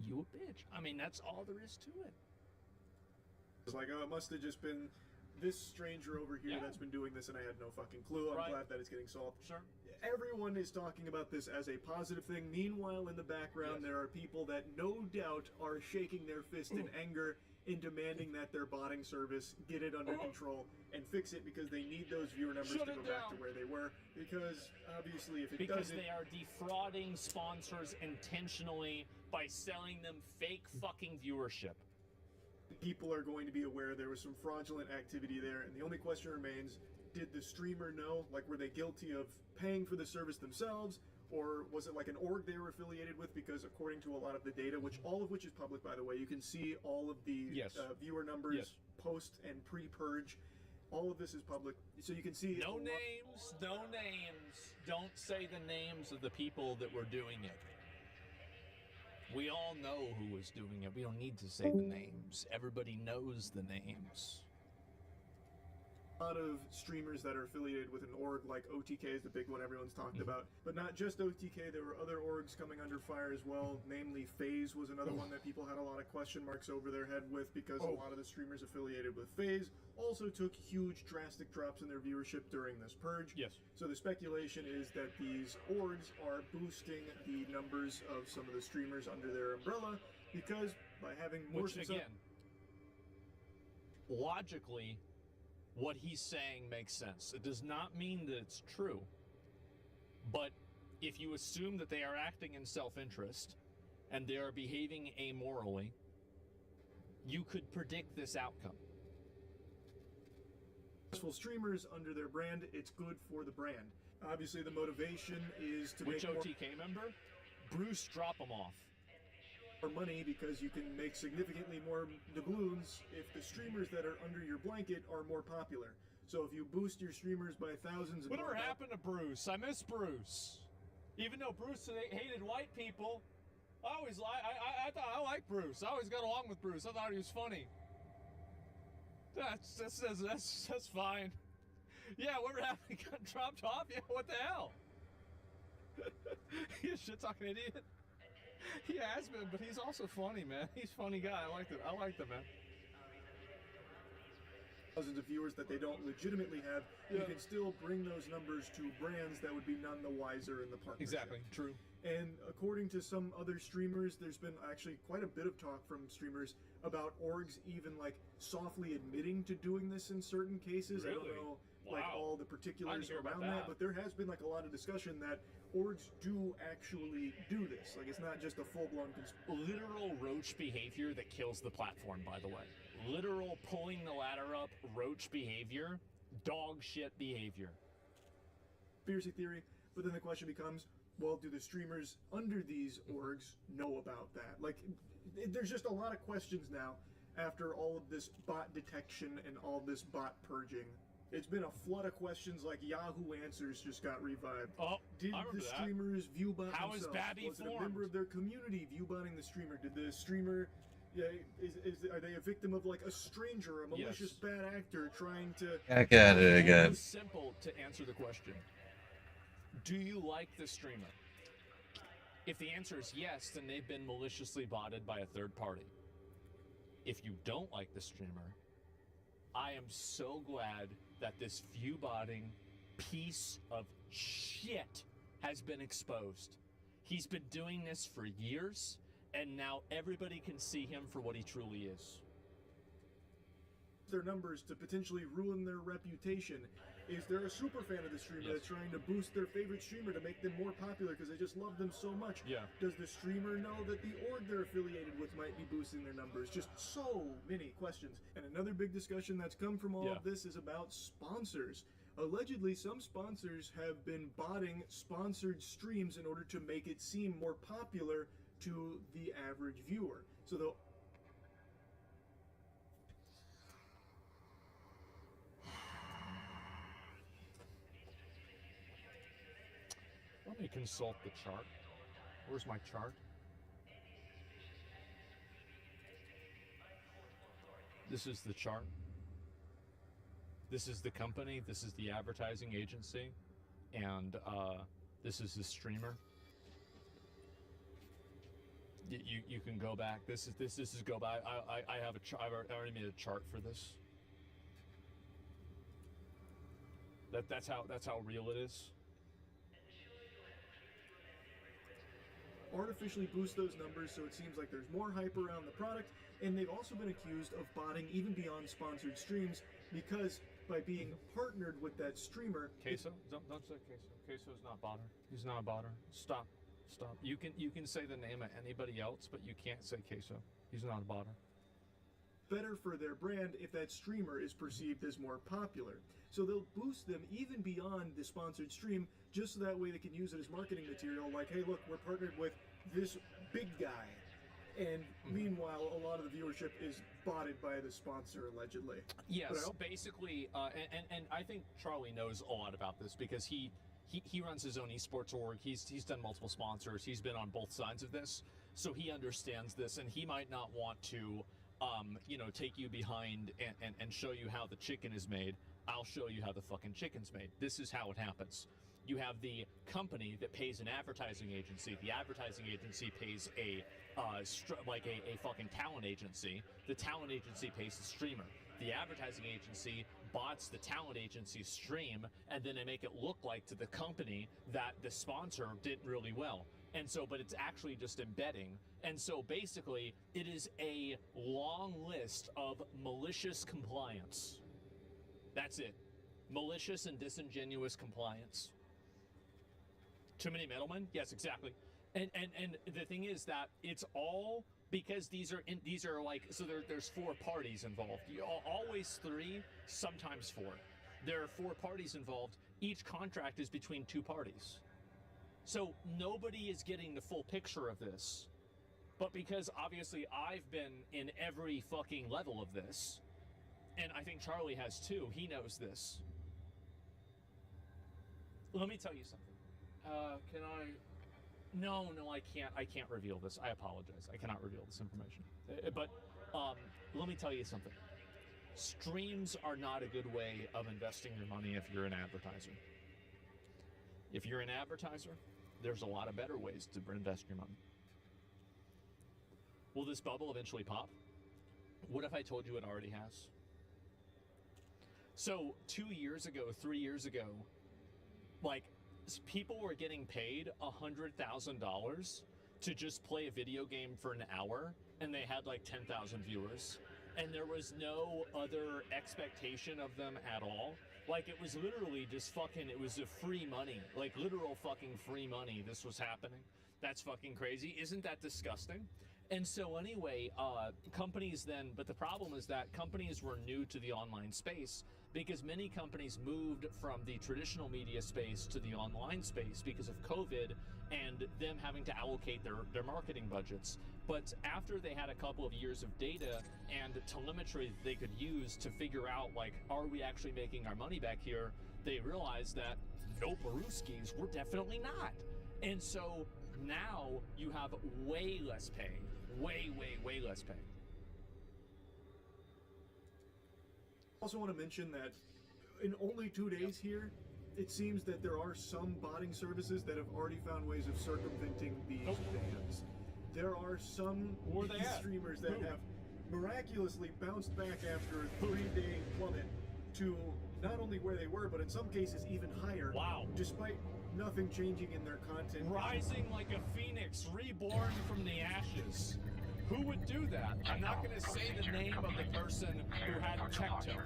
You a bitch. I mean, that's all there is to it. It's like, oh, it must have just been this stranger over here that's been doing this and I had no fucking clue. I'm glad that it's getting solved. Sure. Everyone is talking about this as a positive thing. Meanwhile, in the background, there are people that no doubt are shaking their fist in anger in demanding that their botting service get it under control and fix it because they need those viewer numbers to go back to where they were. Because obviously, if it doesn't, they are defrauding sponsors intentionally by selling them fake fucking viewership. People are going to be aware there was some fraudulent activity there, and the only question remains: did the streamer know? Like, were they guilty of paying for the service themselves? Or was it like an org they were affiliated with? Because according to a lot of the data, all of which is public, by the way, you can see all of the viewer numbers post and pre-purge. All of this is public, so you can see. No names, no names. Don't say the names of the people that were doing it. We all know who was doing it. We don't need to say the names. Everybody knows the names. A lot of streamers that are affiliated with an org like OTK is the big one everyone's talked about. But not just OTK, there were other orgs coming under fire as well. Namely, FaZe was another one that people had a lot of question marks over their head with because a lot of the streamers affiliated with FaZe also took huge drastic drops in their viewership during this purge. Yes. So the speculation is that these orgs are boosting the numbers of some of the streamers under their umbrella because by having more... Which, again, logically, what he's saying makes sense. It does not mean that it's true. But if you assume that they are acting in self-interest and they are behaving amorally, you could predict this outcome. Successful streamers under their brand, it's good for the brand. Obviously, the motivation is to make more... Which OTK member? Bruce, drop them off. More money because you can make significantly more doubloons if the streamers that are under your blanket are more popular. So if you boost your streamers by thousands of... Whatever happened to Bruce? I miss Bruce. Even though Bruce hated white people, I thought I liked Bruce. I always got along with Bruce. I thought he was funny. That's fine. Yeah, whatever happened? He got dropped off? Yeah, what the hell? You a shit-talking idiot? He has been, but he's also funny, man. He's a funny guy. I like him, man. Thousands of viewers that they don't legitimately have, you can still bring those numbers to brands that would be none the wiser in the partnership. Exactly, true. And according to some other streamers, there's been actually quite a bit of talk from streamers about orgs even like softly admitting to doing this in certain cases. Really? I don't know like all the particulars around that, but there has been like a lot of discussion that orgs do actually do this. Like, it's not just a full-blown literal roach behavior that kills the platform, by the way. Literal pulling the ladder up, roach behavior, dog shit behavior. Conspiracy theory, But then the question becomes, well, do the streamers under these orgs know about that? Like, there's just a lot of questions now after all of this bot detection and all this bot purging. It's been a flood of questions, like Yahoo Answers just got revived. Oh, did I remember the that. streamers viewbot How is themselves? Babby Was it a formed? member of their community viewbotting the streamer? Did the streamer, are they a victim of like a stranger, a malicious bad actor trying to... Back at it again. It's simple to answer the question. Do you like the streamer? If the answer is yes, then they've been maliciously botted by a third party. If you don't like the streamer, I am so glad that this viewbotting piece of shit has been exposed. He's been doing this for years, and now everybody can see him for what he truly is. Their numbers to potentially ruin their reputation. Is there a super fan of the streamer that's trying to boost their favorite streamer to make them more popular because they just love them so much? Yeah. Does the streamer know that the org they're affiliated with might be boosting their numbers? Just so many questions. And another big discussion that's come from all of this is about sponsors. Allegedly, some sponsors have been botting sponsored streams in order to make it seem more popular to the average viewer. So they'll Let me consult the chart. Where's my chart? This is the chart. This is the company. This is the advertising agency, and this is the streamer. You can go back. This is go back. I have a chart. I already made a chart for this. That's how real it is. Artificially boost those numbers so it seems like there's more hype around the product, and they've also been accused of botting even beyond sponsored streams because by being partnered with that streamer... Queso? Don't say Queso. Queso's not botter. He's not a botter. Stop. You can say the name of anybody else, but you can't say Queso. He's not a botter. Better for their brand if that streamer is perceived as more popular. So they'll boost them even beyond the sponsored stream, just so that way they can use it as marketing material, like, hey, look, we're partnered with this big guy. And meanwhile, a lot of the viewership is botted by the sponsor, allegedly. Yes, basically, and I think Charlie knows a lot about this because he runs his own esports org. He's done multiple sponsors. He's been on both sides of this, so he understands this, and he might not want to take you behind and show you how the chicken is made. I'll show you how the fucking chicken's made. This is how it happens. You have the company that pays an advertising agency. The advertising agency pays a fucking talent agency. The talent agency pays the streamer. The advertising agency bots the talent agency's stream, and then they make it look like to the company that the sponsor did really well. And so, but it's actually just embedding. And so basically, it is a long list of malicious compliance. That's it. Malicious and disingenuous compliance. Too many middlemen? Yes, exactly. And the thing is that it's all because these are like, so there's four parties involved. Always three, sometimes four. There are four parties involved. Each contract is between two parties. So nobody is getting the full picture of this. But because obviously I've been in every fucking level of this, and I think Charlie has too, he knows this. Let me tell you something. Can I? No, I can't. I can't reveal this. I apologize. I cannot reveal this information. But let me tell you something. Streams are not a good way of investing your money if you're an advertiser. If you're an advertiser, there's a lot of better ways to invest your money. Will this bubble eventually pop? What if I told you it already has? So 2 years ago, 3 years ago, like, people were getting paid $100,000 to just play a video game for an hour, and they had like 10,000 viewers, and there was no other expectation of them at all. Like, it was literally just fucking, it was a free money, like literal fucking free money. This was happening. That's fucking crazy. Isn't that disgusting? And so anyway, companies then, but the problem is that companies were new to the online space because many companies moved from the traditional media space to the online space because of COVID and them having to allocate their marketing budgets. But after they had a couple of years of data and telemetry that they could use to figure out, like, are we actually making our money back here? They realized that nope, Peruskis, we're definitely not. And so now you have way less pay. Way less pay. Also want to mention that in only 2 days here, it seems that there are some botting services that have already found ways of circumventing these bans. There are some streamers that have miraculously bounced back after a 3-day plummet to not only where they were, but in some cases even higher. Wow. Despite nothing changing in their content. Rising like a phoenix, reborn from the ashes. Who would do that? I'm not going to say the name of the person who hadn't checked him.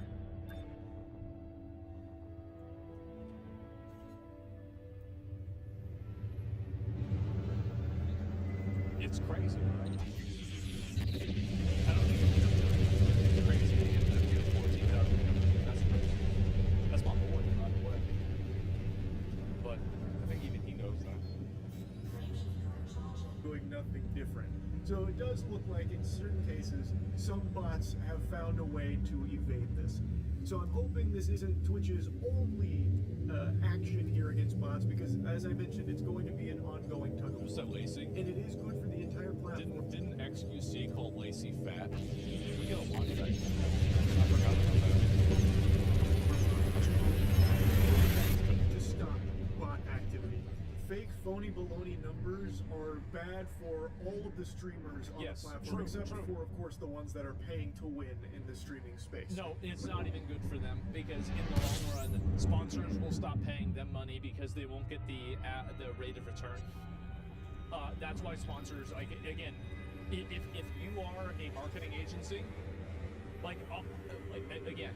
It's crazy, right? I don't think it's crazy to get 14,000. That's crazy. That's my boy, by the way. But I think even he knows that. Doing nothing different. So it does look like in certain cases, some bots have found a way to evade this. So I'm hoping this isn't Twitch's only action here against bots, because as I mentioned, it's going to be an ongoing tug of war. So Lacey? And it is good for the entire platform. Didn't XQC call Lacey fat? We gotta watch that. I forgot about that. To stop bot activity. Fake, phony, baloney numbers are bad for all of the streamers on the platform, except for, of course, the ones that are paying to win in the streaming space. No, it's not even good for them, because in the long run, sponsors will stop paying them money because they won't get the rate of return. That's why sponsors, like, again, if you are a marketing agency, again,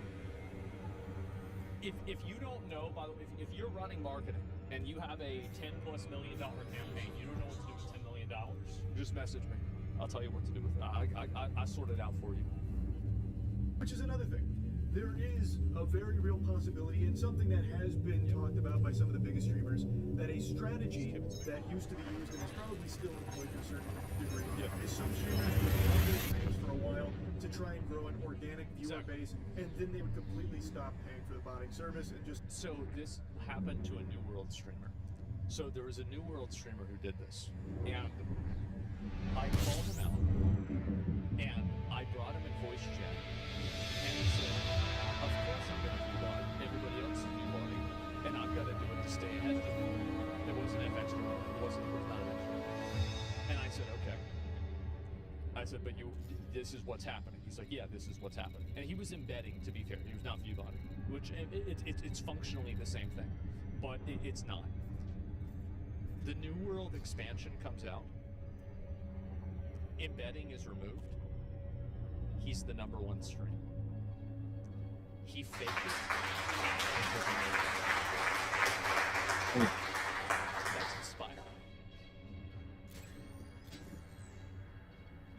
if you don't know, by the way, if you're running marketing and you have a $10+ million campaign, you don't know what to do with $10 million, just message me. I'll tell you what to do with it. I sort it out for you. Which is another thing. There is a very real possibility, and something that has been talked about by some of the biggest streamers, that a strategy that used to be used and is probably still employed to a certain degree is some streamers would run their streams for a while to try and grow an organic viewer base, and then they would completely stop paying for the botting service and just... So this happened to a New World streamer. So there was a New World streamer who did this, and I called him out, and I brought him in voice chat, and he said, of course I'm going to view everybody else is viewing, and I've got to do it to stay ahead of them. It wasn't FX, it was not FX. And I said, okay. I said, but this is what's happening. He's like, yeah, this is what's happening. And he was embedding, to be fair. He was not viewbotting, which it's functionally the same thing, but it's not. The New World expansion comes out. Embedding is removed. He's the #1 stream. He faked it. That's inspiring.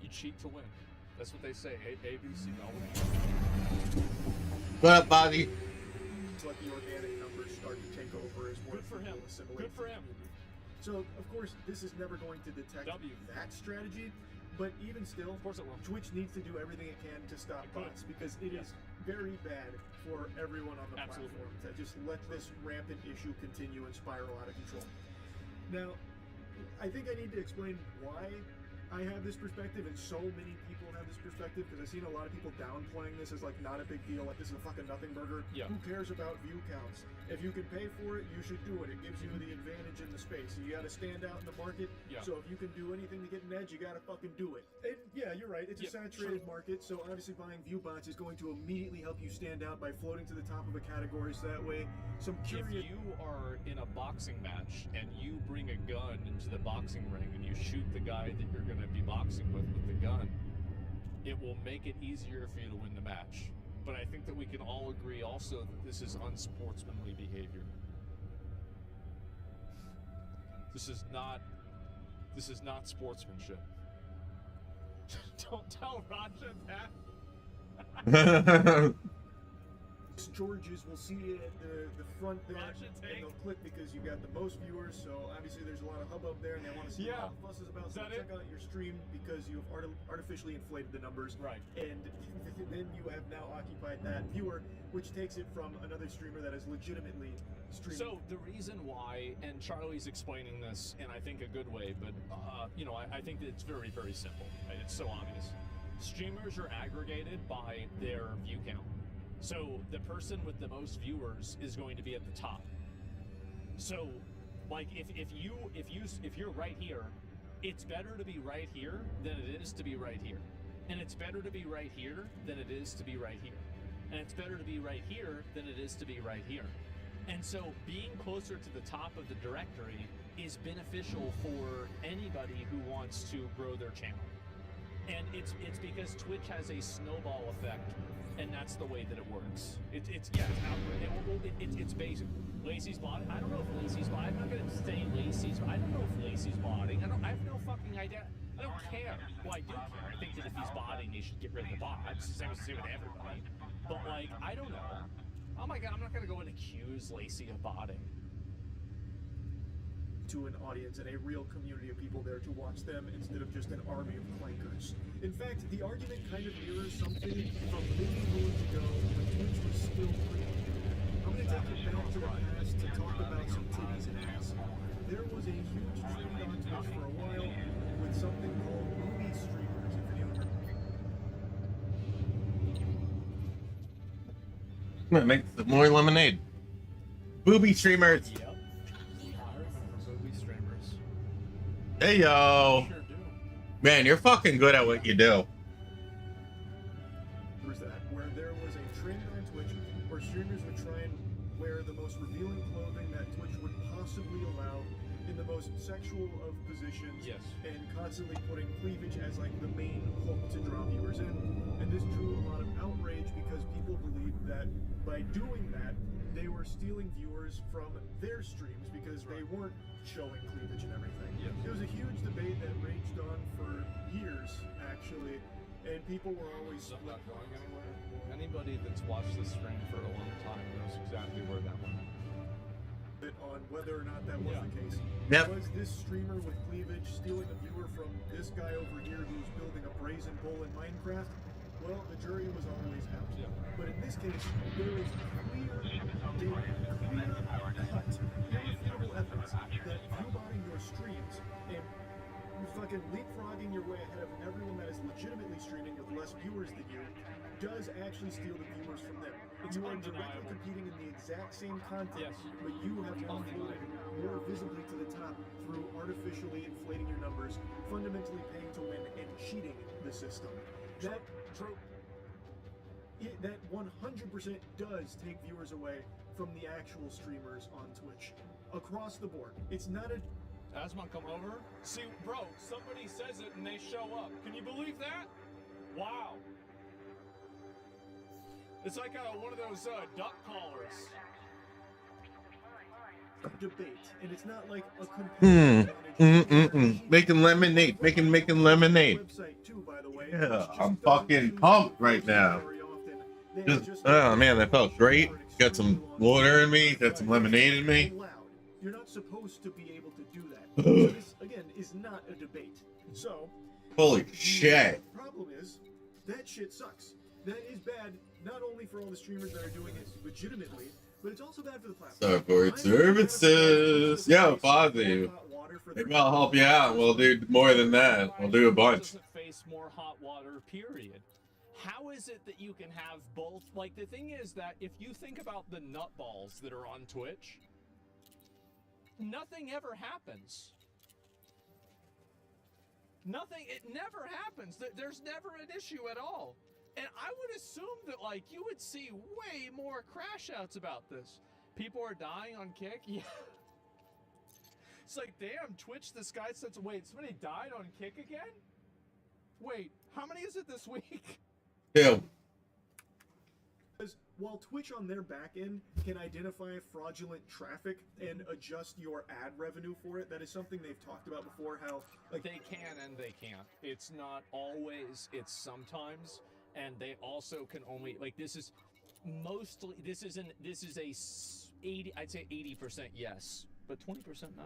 You cheat to win. That's what they say. ABC, no. What up, Bobby? Let the organic numbers start to take over as more for him. Good for him. So, of course, this is never going to detect that strategy, but even still, of course it will. Twitch needs to do everything it can to stop bots, because it is very bad for everyone on the platform to just let this rampant issue continue and spiral out of control. Now, I think I need to explain why I have this perspective, and so many people have this perspective, because I've seen a lot of people downplaying this as like not a big deal, like this is a fucking nothing burger. Yeah. Who cares about view counts? If you can pay for it, you should do it. It gives you the advantage in the space. You got to stand out in the market. Yeah. So if you can do anything to get an edge, you got to fucking do it. And yeah, you're right. It's a saturated market, so obviously buying view bots is going to immediately help you stand out by floating to the top of a category. So that way, some curious. If you are in a boxing match and you bring a gun into the boxing ring and you shoot the guy that you're going to be boxing with the gun, it will make it easier for you to win the match. But I think that we can all agree also that this is unsportsmanly behavior. This is not sportsmanship. Don't tell Raja that. Georges will see it at the front there, and they'll click because you got the most viewers. So obviously there's a lot of hubbub there, and they want to see what the fuss is about. So check out your stream because you've artificially inflated the numbers. Right. And then you have now occupied that viewer, which takes it from another streamer that is legitimately streaming. So the reason why, and Charlie's explaining this in I think a good way, but you know, I think that it's very, very simple. Right? It's so obvious. Streamers are aggregated by their view count. So the person with the most viewers is going to be at the top. So, like, if you're right here, it's better to be right here than it is to be right here, and it's better to be right here than it is to be right here, and it's better to be right here than it is to be right here. And so, being closer to the top of the directory is beneficial for anybody who wants to grow their channel. And it's because Twitch has a snowball effect. And that's the way that it works. It's basic. Lacey's botting. I don't know if Lacey's botting. I'm not gonna say Lacey's. I don't know if Lacey's botting. I have no fucking idea. I don't care. Well, I do care. I think that if he's botting, they should get rid of the bot. I'm just saying with everybody. But like, I don't know. Oh my god, I'm not gonna go and accuse Lacey of botting. To an audience and a real community of people there to watch them instead of just an army of clankers. In fact, the argument kind of mirrors something from many moons ago when Twitch was still pretty new. I'm going to take you back to the past to talk about some titties and ass. There was a huge trend on Twitch for a while with something called movie streamers, if anyone I'm gonna make some more lemonade. Booby streamers. Yep. I remember movie streamers. Hey yo. Sure do. Man, you're fucking good at what you do. was that, where there was a trend on Twitch where streamers would try and wear the most revealing clothing that Twitch would possibly allow in the most sexual of positions, yes, and constantly putting cleavage as like the main hook to draw viewers in. And this drew a lot of outrage because people believed that by doing that, they were stealing viewers from their streams because they weren't showing cleavage and everything. Yes. It was a huge debate that raged on for years, actually, and people were always split. Not going anywhere. Anybody that's watched this stream for a long time knows exactly where that went. On whether or not that was the case. Yep. Was this streamer with cleavage stealing a viewer from this guy over here who's building a brazen bull in Minecraft? Well, the jury was always out. Yeah. But in this case, there is clear data, cut, irrefutable evidence that viewbotting your streams and fucking leapfrogging your way ahead of everyone that is legitimately streaming with less viewers than you does actually steal the viewers from them. You are directly competing in the exact same content, but you have now floated more visibly to the top through artificially inflating your numbers, fundamentally paying to win and cheating the system. That 100% does take viewers away from the actual streamers on Twitch across the board. It's not a Asmon, come over. See, bro, somebody says it and they show up. Can you believe that? Wow. It's like one of those duck callers. Debate, and it's not like a Making lemonade. Making lemonade. website too, by the way. Yeah, I'm fucking pumped right now. Oh man, that felt great. Got some water in me. Got some lemonade in me. You're not supposed to be able to do that. So this, again, is not a debate. So, Holy shit. The problem is, that shit sucks. That is bad, not only for all the streamers that are doing it legitimately, but it's also bad for the platform. Support services. Yo, Fozzie. Maybe I'll help you out. We'll do more than that. We'll do a bunch. Doesn't face more hot water, period. How is it that you can have both? Like, the thing is that if you think about the nutballs that are on Twitch, nothing ever happens. Nothing, it never happens. There's never an issue at all. And I would assume that, like, you would see way more crash outs about this. People are dying on Kick? Yeah. It's like, damn, Twitch, this guy said, wait, somebody died on Kick again? Wait, how many is it this week? Ew. while Twitch on their back end can identify fraudulent traffic and adjust your ad revenue for it, that is something they've talked about before, how like they can and they can't. It's not always, it's sometimes, and they also can only, like, this is mostly, this is a 80, I'd say 80% yes, but 20% no.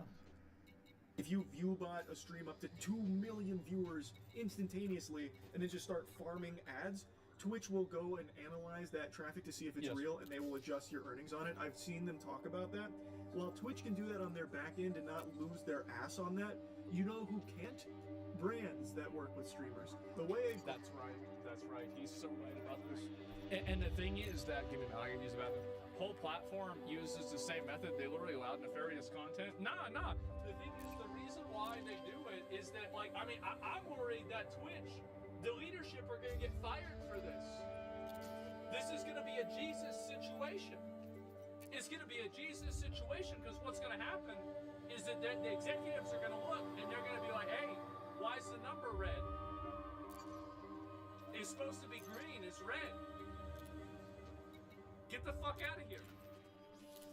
if you view bot a stream up to 2 million viewers instantaneously and then just start farming ads, Twitch will go and analyze that traffic to see if it's real, and they will adjust your earnings on it. I've seen them talk about that. While Twitch can do that on their back end and not lose their ass on that, you know who can't? Brands that work with streamers. The way That's right. He's so right about this. And the thing is that, give me a minute, I can use the bathroom. Whole platform uses the same method. They literally allow nefarious content. Nah. The thing is, the reason why they do it is that, like, I mean, I'm worried that Twitch, the leadership are going to get fired for this. This is going to be a Jesus situation. It's going to be a Jesus situation because what's going to happen is that the executives are going to look and they're going to be like, hey, why is the number red? It's supposed to be green. It's red. Get the fuck out of here.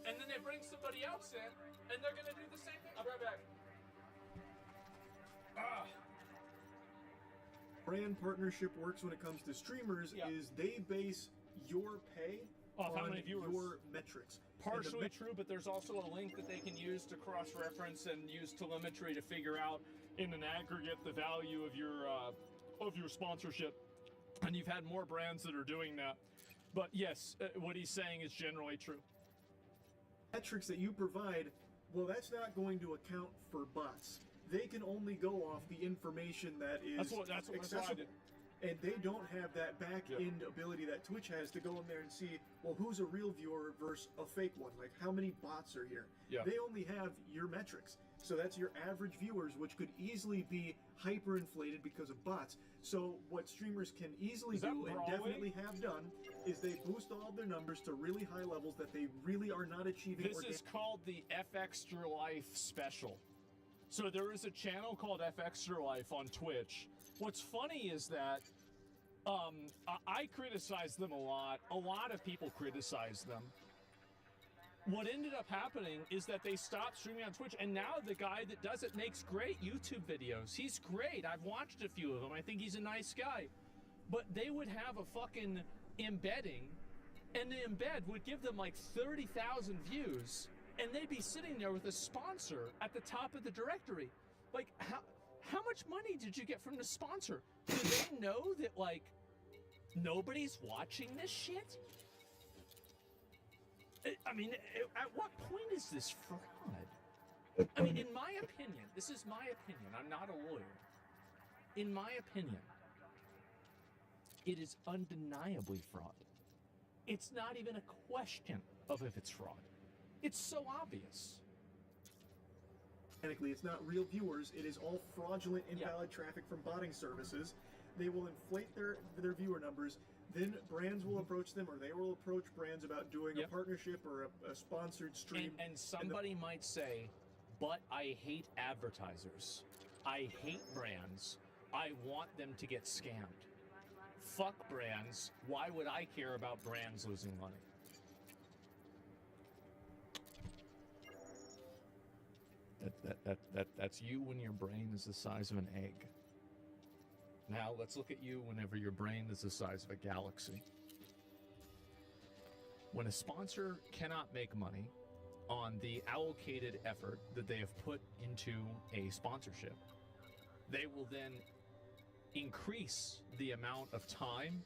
And then they bring somebody else in and they're going to do the same thing. I'll be right back. brand partnership works when it comes to streamers is they base your pay off on how many viewers. your metrics. Partially true, but there's also a link that they can use to cross-reference and use telemetry to figure out in an aggregate the value of your sponsorship. And you've had more brands that are doing that. But yes, what he's saying is generally true. Metrics that you provide, well, that's not going to account for bots. They can only go off the information that is that's what accessible. And they don't have that back-end ability that Twitch has to go in there and see, well, who's a real viewer versus a fake one? Like, how many bots are here? Yeah. They only have your metrics. So that's your average viewers, which could easily be hyperinflated because of bots. So what streamers can easily do, and definitely have done, is they boost all of their numbers to really high levels that they really are not achieving. This is called the F Extra Life special. So there is a channel called F Extra Life on Twitch. What's funny is that I criticize them a lot. A lot of people criticize them. What ended up happening is that they stopped streaming on Twitch, and now the guy that does it makes great YouTube videos. He's great. I've watched a few of them. I think he's a nice guy. But they would have a fucking embedding, and the embed would give them like 30,000 views, and they'd be sitting there with a sponsor at the top of the directory. Like, how much money did you get from the sponsor? Do they know that, like, nobody's watching this shit? I mean, at what point is this fraud? I mean, in my opinion, this is my opinion, I'm not a lawyer. In my opinion, it is undeniably fraud. It's not even a question of if it's fraud. It's so obvious. Technically, it's not real viewers. It is all fraudulent, invalid traffic from botting services. They will inflate their viewer numbers. Then brands will approach them, or they will approach brands about doing a partnership or a sponsored stream. And somebody might say, but I hate advertisers. I hate brands. I want them to get scammed. Fuck brands. Why would I care about brands losing money? That's you when your brain is the size of an egg. Now let's look at you whenever your brain is the size of a galaxy. When a sponsor cannot make money on the allocated effort that they have put into a sponsorship, they will then increase the amount of time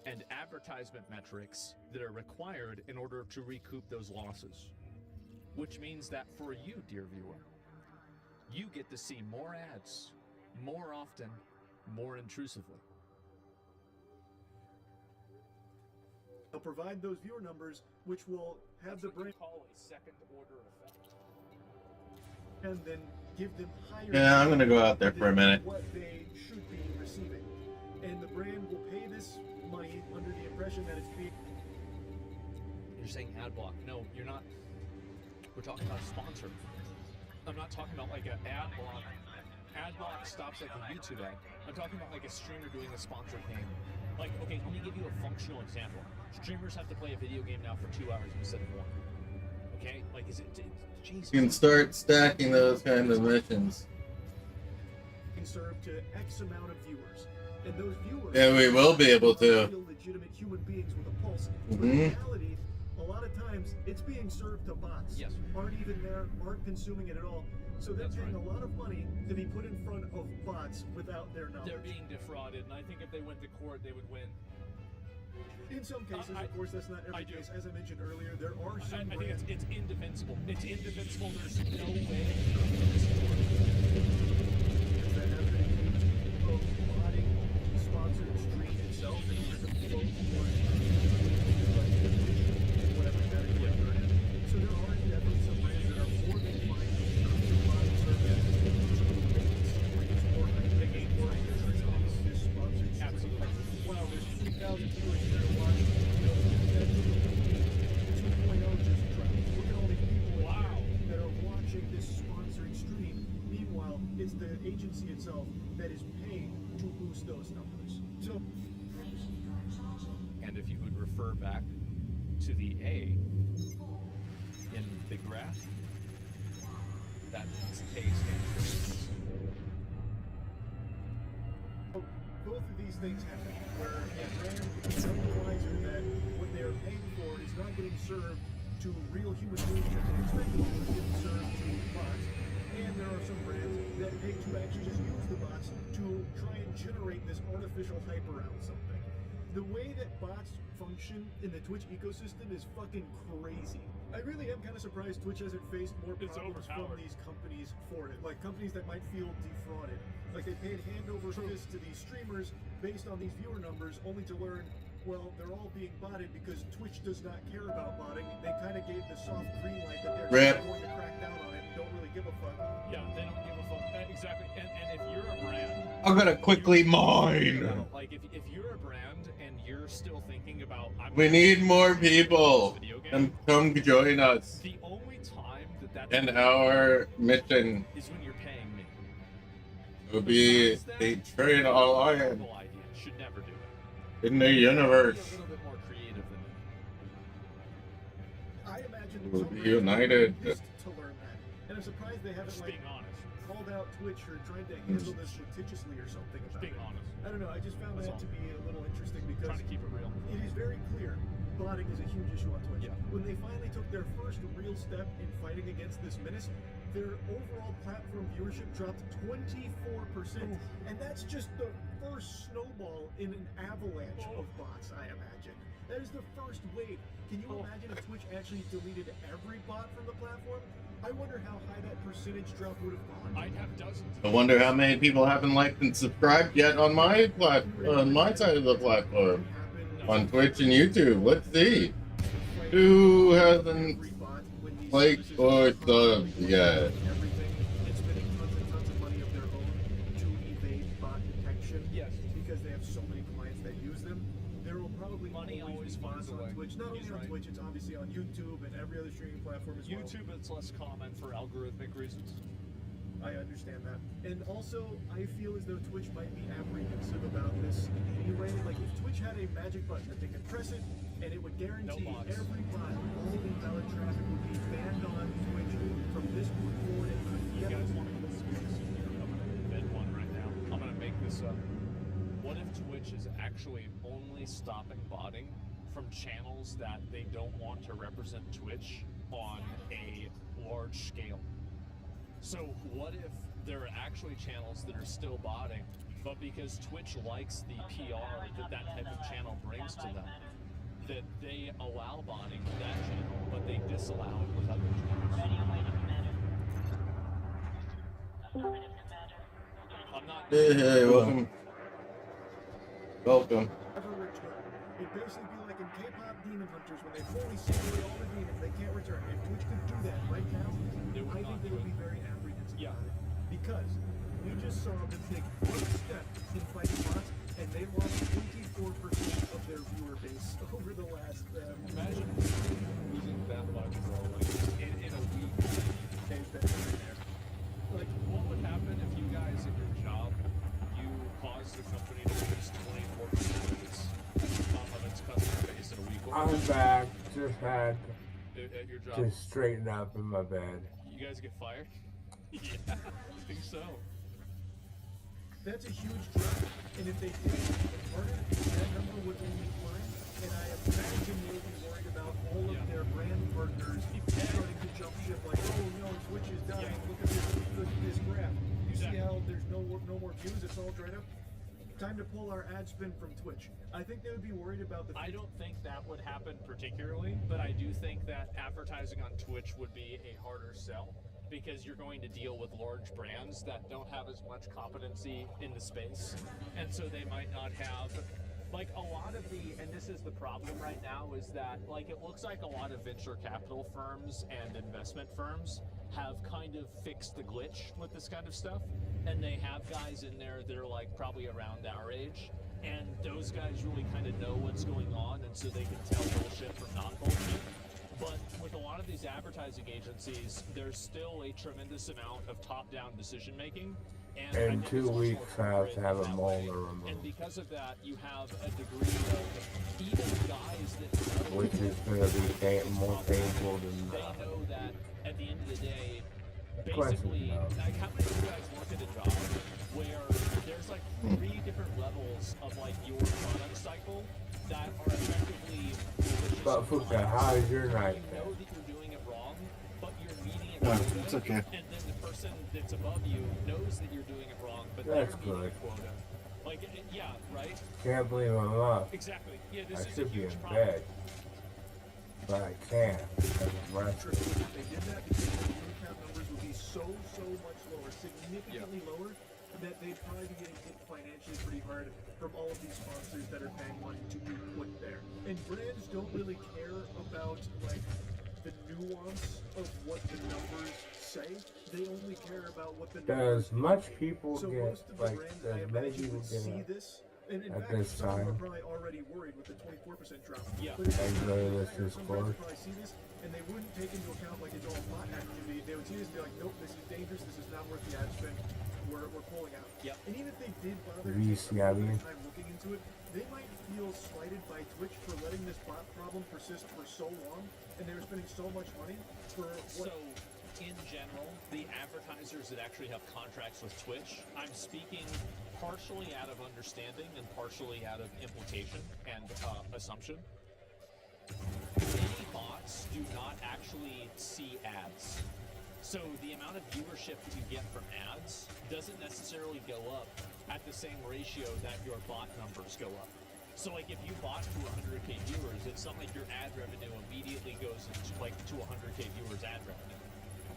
and advertisement metrics that are required in order to recoup those losses. Which means that for you, dear viewer, you get to see more ads, more often, more intrusively. They'll provide those viewer numbers, which will have the brand call a second order effect, and then give them higher. Yeah, I'm gonna go out there for a minute. What they should be receiving, and the brand will pay this money under the impression that it's being. You're saying ad block? No, you're not. We're talking about a sponsor. I'm not talking about like an ad block. Ad block stops like a YouTube ad. I'm talking about like a streamer doing a sponsor thing Like, okay, let me give you a functional example. Streamers have to play a video game now for 2 hours instead of 1. Okay? Like, is it... Jesus. You can start stacking those kind of missions. Can serve to X amount of viewers. And those viewers... Yeah, we will be able to. ...real legitimate human beings with a pulse. Mhm. But in reality, a lot of times, it's being served to bots. Yes. Aren't even there, aren't consuming it at all. So they're paying a lot of money to be put in front of bots without their knowledge. They're being defrauded, and I think if they went to court, they would win. In some cases, of course, that's not every case. As I mentioned earlier, there are some I think it's indefensible. It's indefensible. There's no way. that have been accused of botting the sponsored stream itself in order to float more whatever category you're in. So there are definitely some brands that are more than fine to bot service to raise more hype, they gain more interest in this sponsored stream. Absolutely. Wow, there's 3,000 viewers here to watch. You know, that 2.0 just dropped. Look at all these people that are watching this sponsored stream. Meanwhile, it's the agency itself that is paying to boost those numbers. So, And if you would refer back to the A in the graph, that means A stands both of these things happen where a brand is realizer that what they're paying for is not getting served to real human beings that they expect it to, is getting served to bots. And there are some brands that pay to actually just use the bots to try and generate this artificial hype around something. The way that bots function in the Twitch ecosystem is fucking crazy. I really am kind of surprised Twitch hasn't faced more problems from these companies for it. Like companies that might feel defrauded. Like they paid hand over fist to these streamers based on these viewer numbers, only to learn, well, they're all being botted because Twitch does not care about botting. They kind of gave the soft green light that they're just going to crack down on it and don't really give a fuck. Yeah, they don't give a fuck. Exactly. And if you're a brand... I'm gonna quickly mine. Like, if you're a brand and you're still thinking about... We need more people. And come join us The only time that's... in our mission. is when you're paying me. It will be a trade alliance Terrible idea. Should never do it. in the universe. Be a little bit more creative than that. I imagine We'll some be brands united. are used to learn that. And I'm surprised they haven't like called out Twitch or tried to handle this litigiously or something about being it. honest. I don't know, I just found That's that all. to be a little interesting because Trying to keep it real. it is very clear botting is a huge issue on Twitch. When they finally took their first real step in fighting against this menace, their overall platform viewership dropped 24%. And that's just the first snowball in an avalanche of bots, I imagine. That is the first wave. Can you imagine if Twitch actually deleted every bot from the platform? I wonder how high that percentage drop would have gone. I'd have dozens. I wonder how many people haven't liked and subscribed yet on my on my side of the platform, on Twitch and YouTube. Let's see who hasn't liked or subbed yet. And spending tons and tons of money of their own to evade bot detection. Yes. Because they have so many clients that use them. There will probably always be bots on Twitch. Not only on Twitch, it's obviously on YouTube and every other streaming platform as well. YouTube, it's less common for algorithmic reasons. I understand that. And also, I feel as though Twitch might be apprehensive about this anyway. Like, if Twitch had a magic button that they could press it, and it would guarantee every bot, all invalid traffic would be banned on Twitch from this point forward. You guys want to go conspiracy theory? I'm going to invent one right now. I'm going to make this up. What if Twitch is actually only stopping botting from channels that they don't want to represent Twitch on a large scale? So what if there are actually channels that are still botting, but because Twitch likes the PR that type of channel brings to them, that they allow botting to that channel, but they disallow it with other channels? I'm not... Hey, welcome. Welcome. It'd basically be like in K-pop Demon Hunters when they fully see away all the demons, they can't return. If Twitch could do that right now, I think they would be very apprehensive about it. Because we just saw them take one step in fighting bots, and they lost 24% of their viewer base over the last... Imagine losing that much, bro, like, in a week. Like, what would happen if you guys, at your job, you caused the company to lose 24% of its I'm back. Just had At your job. to straighten up in my bed. You guys get fired? Yeah, I think so. That's a huge drop, and if they did it harder, that number would only climb. And I imagine they'll be worried about all of their brand partners starting to jump ship, like, oh no, Twitch is dying. Look at this graph. You see how there's no more views? It's all dried up. Time to pull our ad spend from Twitch. I think they would be worried about the. I don't think that would happen particularly, but I do think that advertising on Twitch would be a harder sell because you're going to deal with large brands that don't have as much competency in the space, and so they might not have. Like a lot of and this is the problem right now, is that like it looks like a lot of venture capital firms and investment firms have kind of fixed the glitch with this kind of stuff, and they have guys in there that are like probably around our age, and those guys really kind of know what's going on, and so they can tell bullshit from not bullshit. But with a lot of these advertising agencies, there's still a tremendous amount of top-down decision making. And in 2 weeks, I have to have a molar removed. And because of that, you have a degree of even guys that which is going to be more painful than they know that at the end of the day, basically, like how many of you guys work at a job where there's like 3 different levels of like your product cycle that are effectively. But Fuka, how is your night? You know that you're doing it wrong, but you're meeting it quota, it's okay. and then the person that's above you knows that you're doing it wrong, but That's they're meeting good. a quota. Like, yeah, right? Can't believe I'm up. Exactly. Yeah, this I is should a be huge in problem. bed, but I can't because I'm resting. If they did that, because the viewer count numbers would be so much lower, significantly lower, that they'd probably be getting hit financially pretty hard from all of these sponsors that are paying money to be put there. And brands don't really care about like the nuance of what the numbers say. They only care about what the numbers. Does much people So get most of the like? brands, I Does many imagine, people would get see it this. And in at fact, this some of them time? are probably already worried with the 24% drop. Yeah. But if I go to this some brands Discord. probably see this, and they wouldn't take into account like it's all bot activity. They would see this and be like, nope, this is dangerous. This is not worth the ad spend. We're pulling out. Yep. And even if they did bother VCIB. time looking into it, they might feel slighted by Twitch for letting this bot problem persist for so long, and they were spending so much money for what. So, in general, the advertisers that actually have contracts with Twitch, I'm speaking partially out of understanding and partially out of implication and assumption. Many bots do not actually see ads. So the amount of viewership that you get from ads doesn't necessarily go up at the same ratio that your bot numbers go up. So like if you bot to 100K viewers, it's not like your ad revenue immediately goes into like to 100K viewers ad revenue.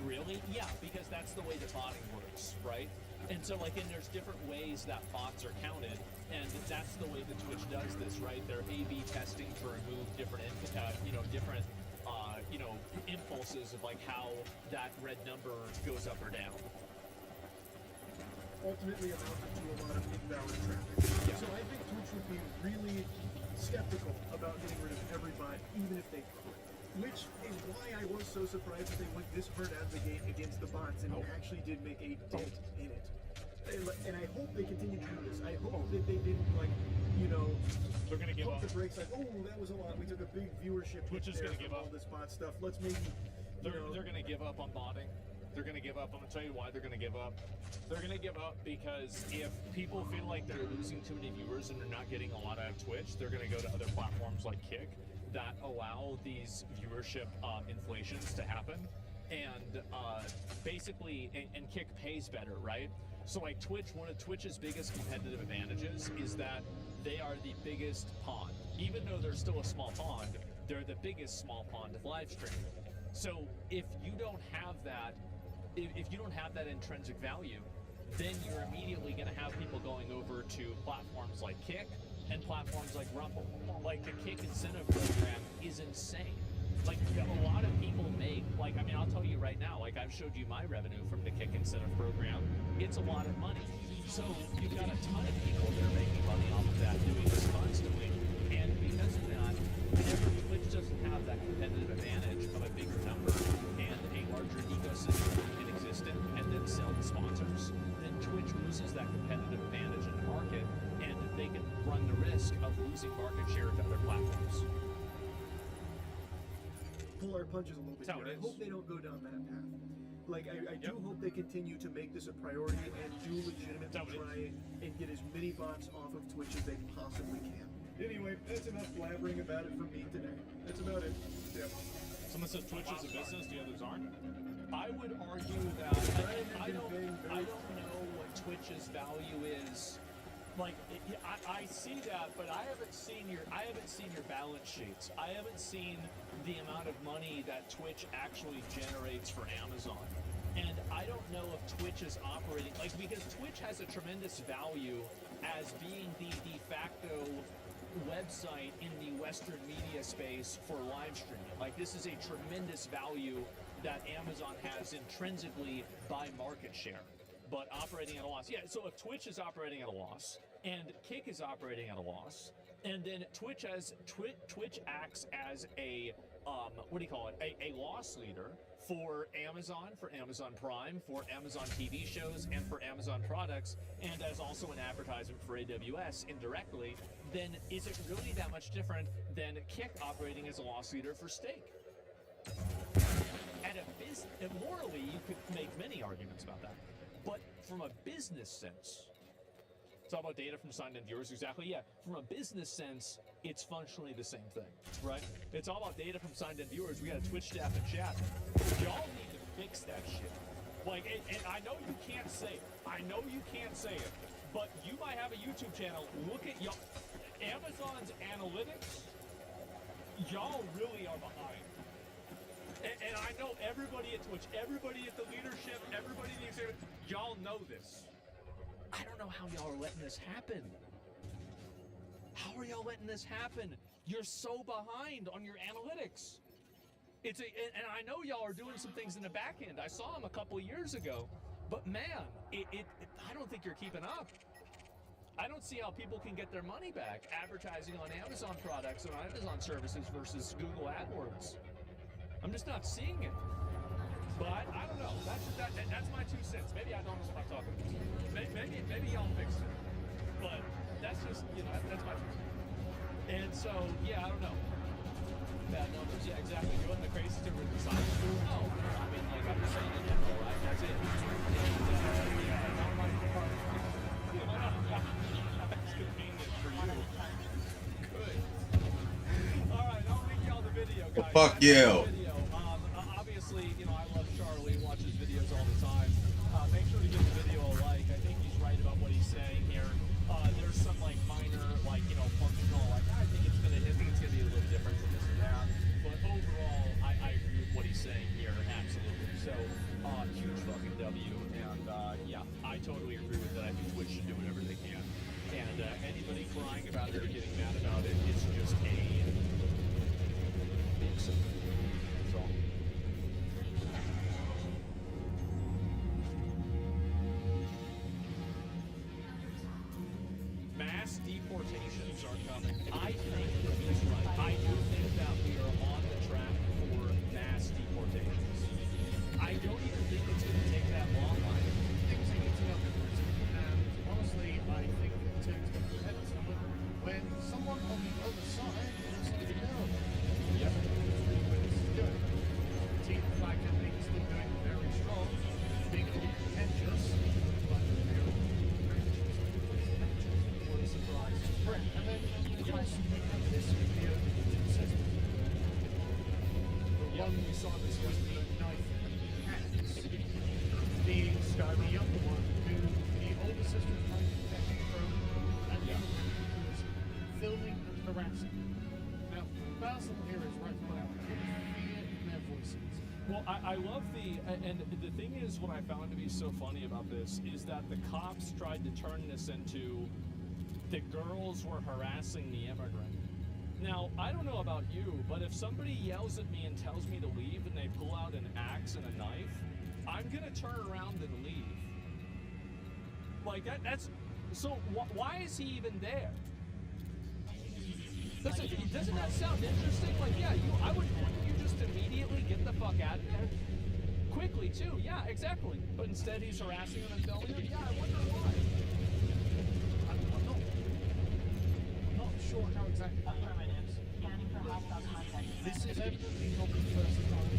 Really? Yeah, because that's the way that botting works, right? And so like, and there's different ways that bots are counted, and that's the way that Twitch does this, right? They're A/B testing to remove different, different impulses of like how that red number goes up or down. Ultimately amounted to a lot of invalid traffic. Yeah. So I think Twitch would be really skeptical about getting rid of every bot, even if they could. Which is why I was so surprised that they went this hard out of the gate against the bots and actually did make a dent in it. And I hope they continue to do this. I hope that they didn't they're gonna give pump up. the brakes like, oh, that was a lot. We took a big viewership Twitch hit is there gonna give from up. all this bot stuff. Let's maybe They're going to give up on botting. They're going to give up. I'm going to tell you why they're going to give up. They're going to give up because if people feel like they're losing too many viewers and they're not getting a lot out of Twitch, they're going to go to other platforms like Kick that allow these viewership inflations to happen. And basically, and Kick pays better, right? So like Twitch, one of Twitch's biggest competitive advantages is that they are the biggest pond. Even though they're still a small pond, they're the biggest small pond of live streaming. So if you don't have that, if you don't have that intrinsic value, then you're immediately going to have people going over to platforms like Kick and platforms like Rumble. Like the Kick incentive program is insane. Like a lot of people make, like, I mean, I'll tell you right now, like I've showed you my revenue from the Kick incentive program. It's a lot of money. So you've got a ton of people that are making money off of that, doing this constantly. And because of that, whenever Twitch doesn't have that competitive advantage of a bigger number and a larger ecosystem in existence and then sell to sponsors, then Twitch loses that competitive advantage in the market, and they can run the risk of losing market share to other platforms. pull our punches a little bit here. I hope they don't go down that path. Like, I do hope they continue to make this a priority and do legitimately try and get as many bots off of Twitch as they possibly can. Anyway, that's enough blabbering about it for me today. That's about it. Yep. Someone says Twitch is a business, the others aren't. I would argue that I don't know what Twitch's value is. Like, I see that, but I haven't seen your balance sheets. I haven't seen the amount of money that Twitch actually generates for Amazon. And I don't know if Twitch is operating, like, because Twitch has a tremendous value as being the de facto website in the Western media space for live streaming. Like, this is a tremendous value that Amazon has intrinsically by market share, but operating at a loss. Yeah, so if Twitch is operating at a loss, and Kick is operating at a loss, and then Twitch acts as a a loss leader for Amazon Prime, for Amazon TV shows, and for Amazon products, and as also an advertisement for AWS indirectly, then is it really that much different than Kick operating as a loss leader for Stake? Morally, you could make many arguments about that, but from a business sense, it's all about data from signed-in viewers, exactly, yeah. From a business sense, it's functionally the same thing, right? It's all about data from signed-in viewers. We got a Twitch staff and chat. Y'all need to fix that shit. Like, and I know you can't say it. But you might have a YouTube channel. Look at y'all. Amazon's analytics, y'all really are behind. And I know everybody at Twitch, everybody at the leadership, everybody in the exhibit, y'all know this. I don't know how y'all are letting this happen. How are y'all letting this happen? You're so behind on your analytics. And I know y'all are doing some things in the back end. I saw them a couple of years ago, but man, I don't think you're keeping up. I don't see how people can get their money back advertising on Amazon products and on Amazon services versus Google AdWords. I'm just not seeing it. But I don't know. That's my 2 cents. Maybe I don't know what I'm talking about. Maybe y'all fix it. But that's just, that's my 2 cents. And so, yeah, I don't know. Bad numbers, yeah, exactly. You're the crazy to the side. No, I mean, like, I'm just saying in general, right? That's it. And, yeah, not my part. That's convenient for you. Good. All right, I'll link y'all the video, guys. Well, fuck you. Obviously, I love Charlie, watches videos all the time. Make sure to give the video a like. I think he's right about what he's saying here. There's some minor, functional, I think it's gonna be a little different than this and that. But overall, I agree with what he's saying here, absolutely. So, huge fucking W, and yeah, I totally agree with that. I think Twitch should do whatever they can. And anybody crying about it or getting mad about it, it's just a mix of it. That's all. Mass deportations are coming. I think that he's right. I do think that we are on the track for mass deportations. I don't even think it's going to take that long. I think it's going to take and honestly, I think it takes when someone on the other side wants to know. Yep. This is good. Team Flag campaign is still going very strong. Being a little contentious, but very what a surprise. And then you also have this video system. The one we saw this was the knife hands. The younger one, who the older sister is trying to protect from, and the other one who's filming and harassing. Now, Basil here is right about fear in their voices. Well, I love and the thing is, what I found to be so funny about this is that the cops tried to turn this into the girls were harassing the immigrant. Now, I don't know about you, but if somebody yells at me and tells me to leave and they pull out an axe and a knife, I'm gonna turn around and leave. Like, that's... So, why is he even there? Doesn't that sound interesting? Like, yeah, wouldn't you just immediately get the fuck out of there? Quickly, too, yeah, exactly. But instead he's harassing him and filming him? Yeah, I wonder why. I'm not sure how exactly. Affirmative. Scanning for hostile contact. This is evidently not the first time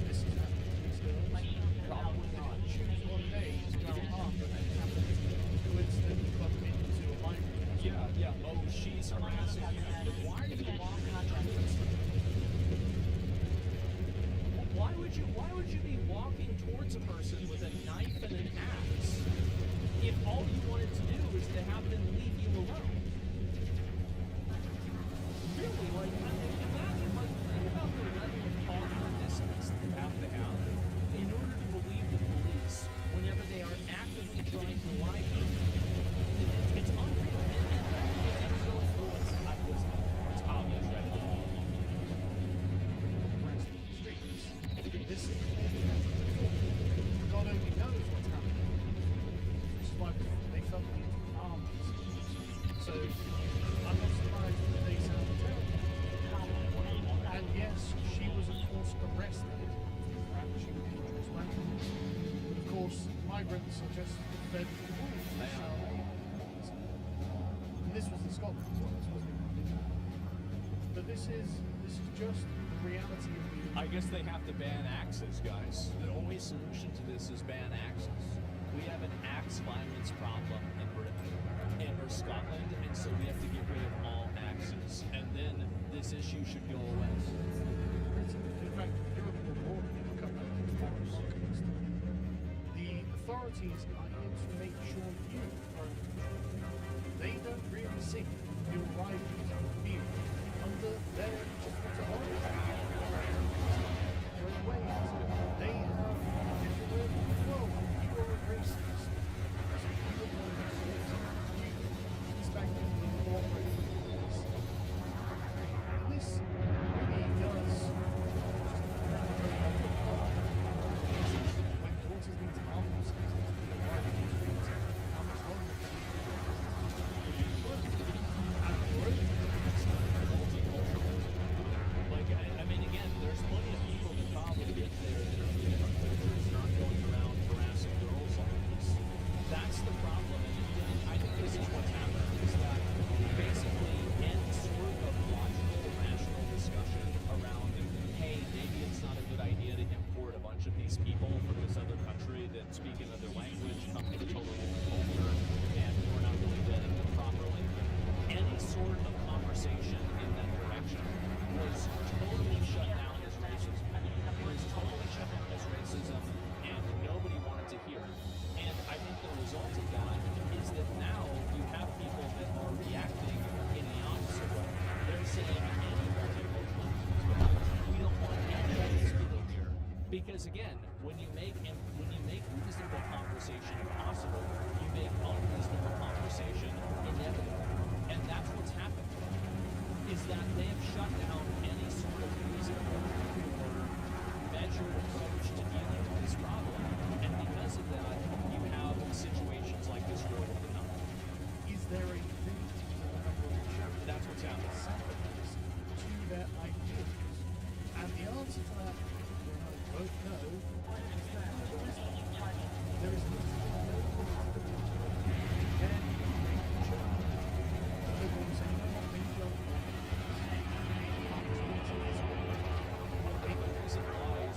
this has happened to these girls. Probably not. Choose one day to go up and then happen to coincidentally bump into a migrant. Yeah. Oh, she's harassing you. But why are you walking towards her? Why would you be walking towards a person with a knife and an axe if all you wanted to do is to have them leave you alone? Really, like, I mean, imagine, like, think about the level of cognitive dissonance that you have to have in order to believe the police whenever they are actively trying to lie to you. It's unreal. And so it's obvious, right? This God only knows what's happening. Which is why they felt the need to arm themselves. So I'm not surprised that they sound terrible. And yes, she was of course arrested for brandishing a dangerous weapon. But of course, migrants are just fed to the wolves. And this was in Scotland as well, wasn't it? But this is just the reality of the I guess they have to ban axes, guys. The only solution to this is ban axes. We have an axe violence problem in Britain and or Scotland, and so we have to get rid of all axes. And then this issue should go away. In fact, Europe will warn you to come back to the forest. The authorities are here to make sure you are they don't really see your right view under their they have everywhere in the world. You are a racist. So you don't want to see it. You expect them to incorporate this. And this really does when daughters need to arm themselves, why do you do it? How much longer can you do it? And moreover, like, I mean, again, there's plenty of people that probably get there that are different cultures not going around harassing girls like this. That's the problem. And I think this is what's happening, is that basically any sort of logical, rational discussion around, hey, maybe it's not a good idea to import a bunch of these people from this other country that speak another language, come from a totally different culture, and we're not really vetting them properly. Any sort of conversation in that direction was totally shut down as racism. Was totally shut down as racism, and nobody wanted to hear it. And I think the result of that is that now you have people that are reacting in the opposite way. They're saying we don't want any of this behavior. Because again, when you make reasonable conversation impossible, you make unreasonable conversation inevitable. And that's what's happened. Is that they have shut down any sort of reasonable or measured approach to dealing with this problem. And because of that, you have situations like this girl with the knife. Is there a limit to the number of chapters? That's what's happening. Sacrifice to their ideals? And the answer to that, I both know, is that there is no again,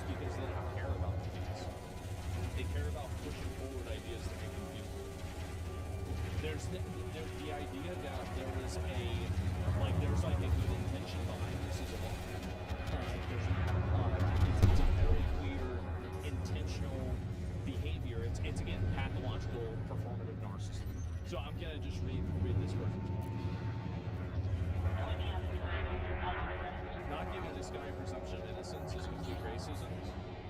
because they don't care about things. They care about pushing forward ideas that make them feel good. There's the idea that there's a good intention behind this as well. It's a very clear intentional behavior. It's again pathological performative narcissism. So I'm gonna just read this version. Not giving this guy a presumption of innocence is complete racism.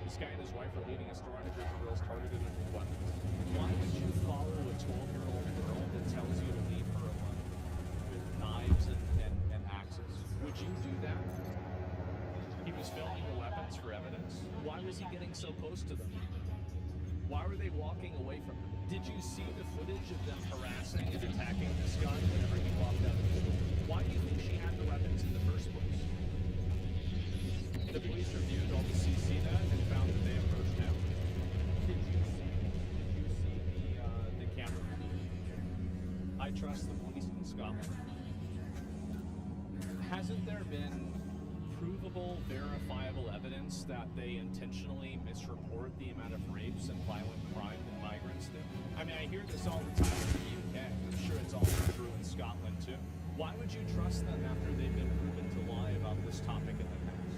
This guy and his wife are leading a store on a group of girls targeted with weapons. Why would you follow a 12-year-old girl that tells you to leave her alone with knives and axes? Would you do that? He was filming the weapons for evidence. Why was he getting so close to them? Why were they walking away from him? Did you see the footage of them harassing and attacking this guy whenever he walked out of the store? Why do you think she had the weapons in the first place? The police reviewed all the CC that and found that they approached him. Did you see the camera? I trust the police in Scotland. Hasn't there been provable, verifiable evidence that they intentionally misreport the amount of rapes and violent crime that migrants do? I mean, I hear this all the time in the UK. I'm sure it's all true in Scotland too. Why would you trust them after they've been proven to lie about this topic in the past?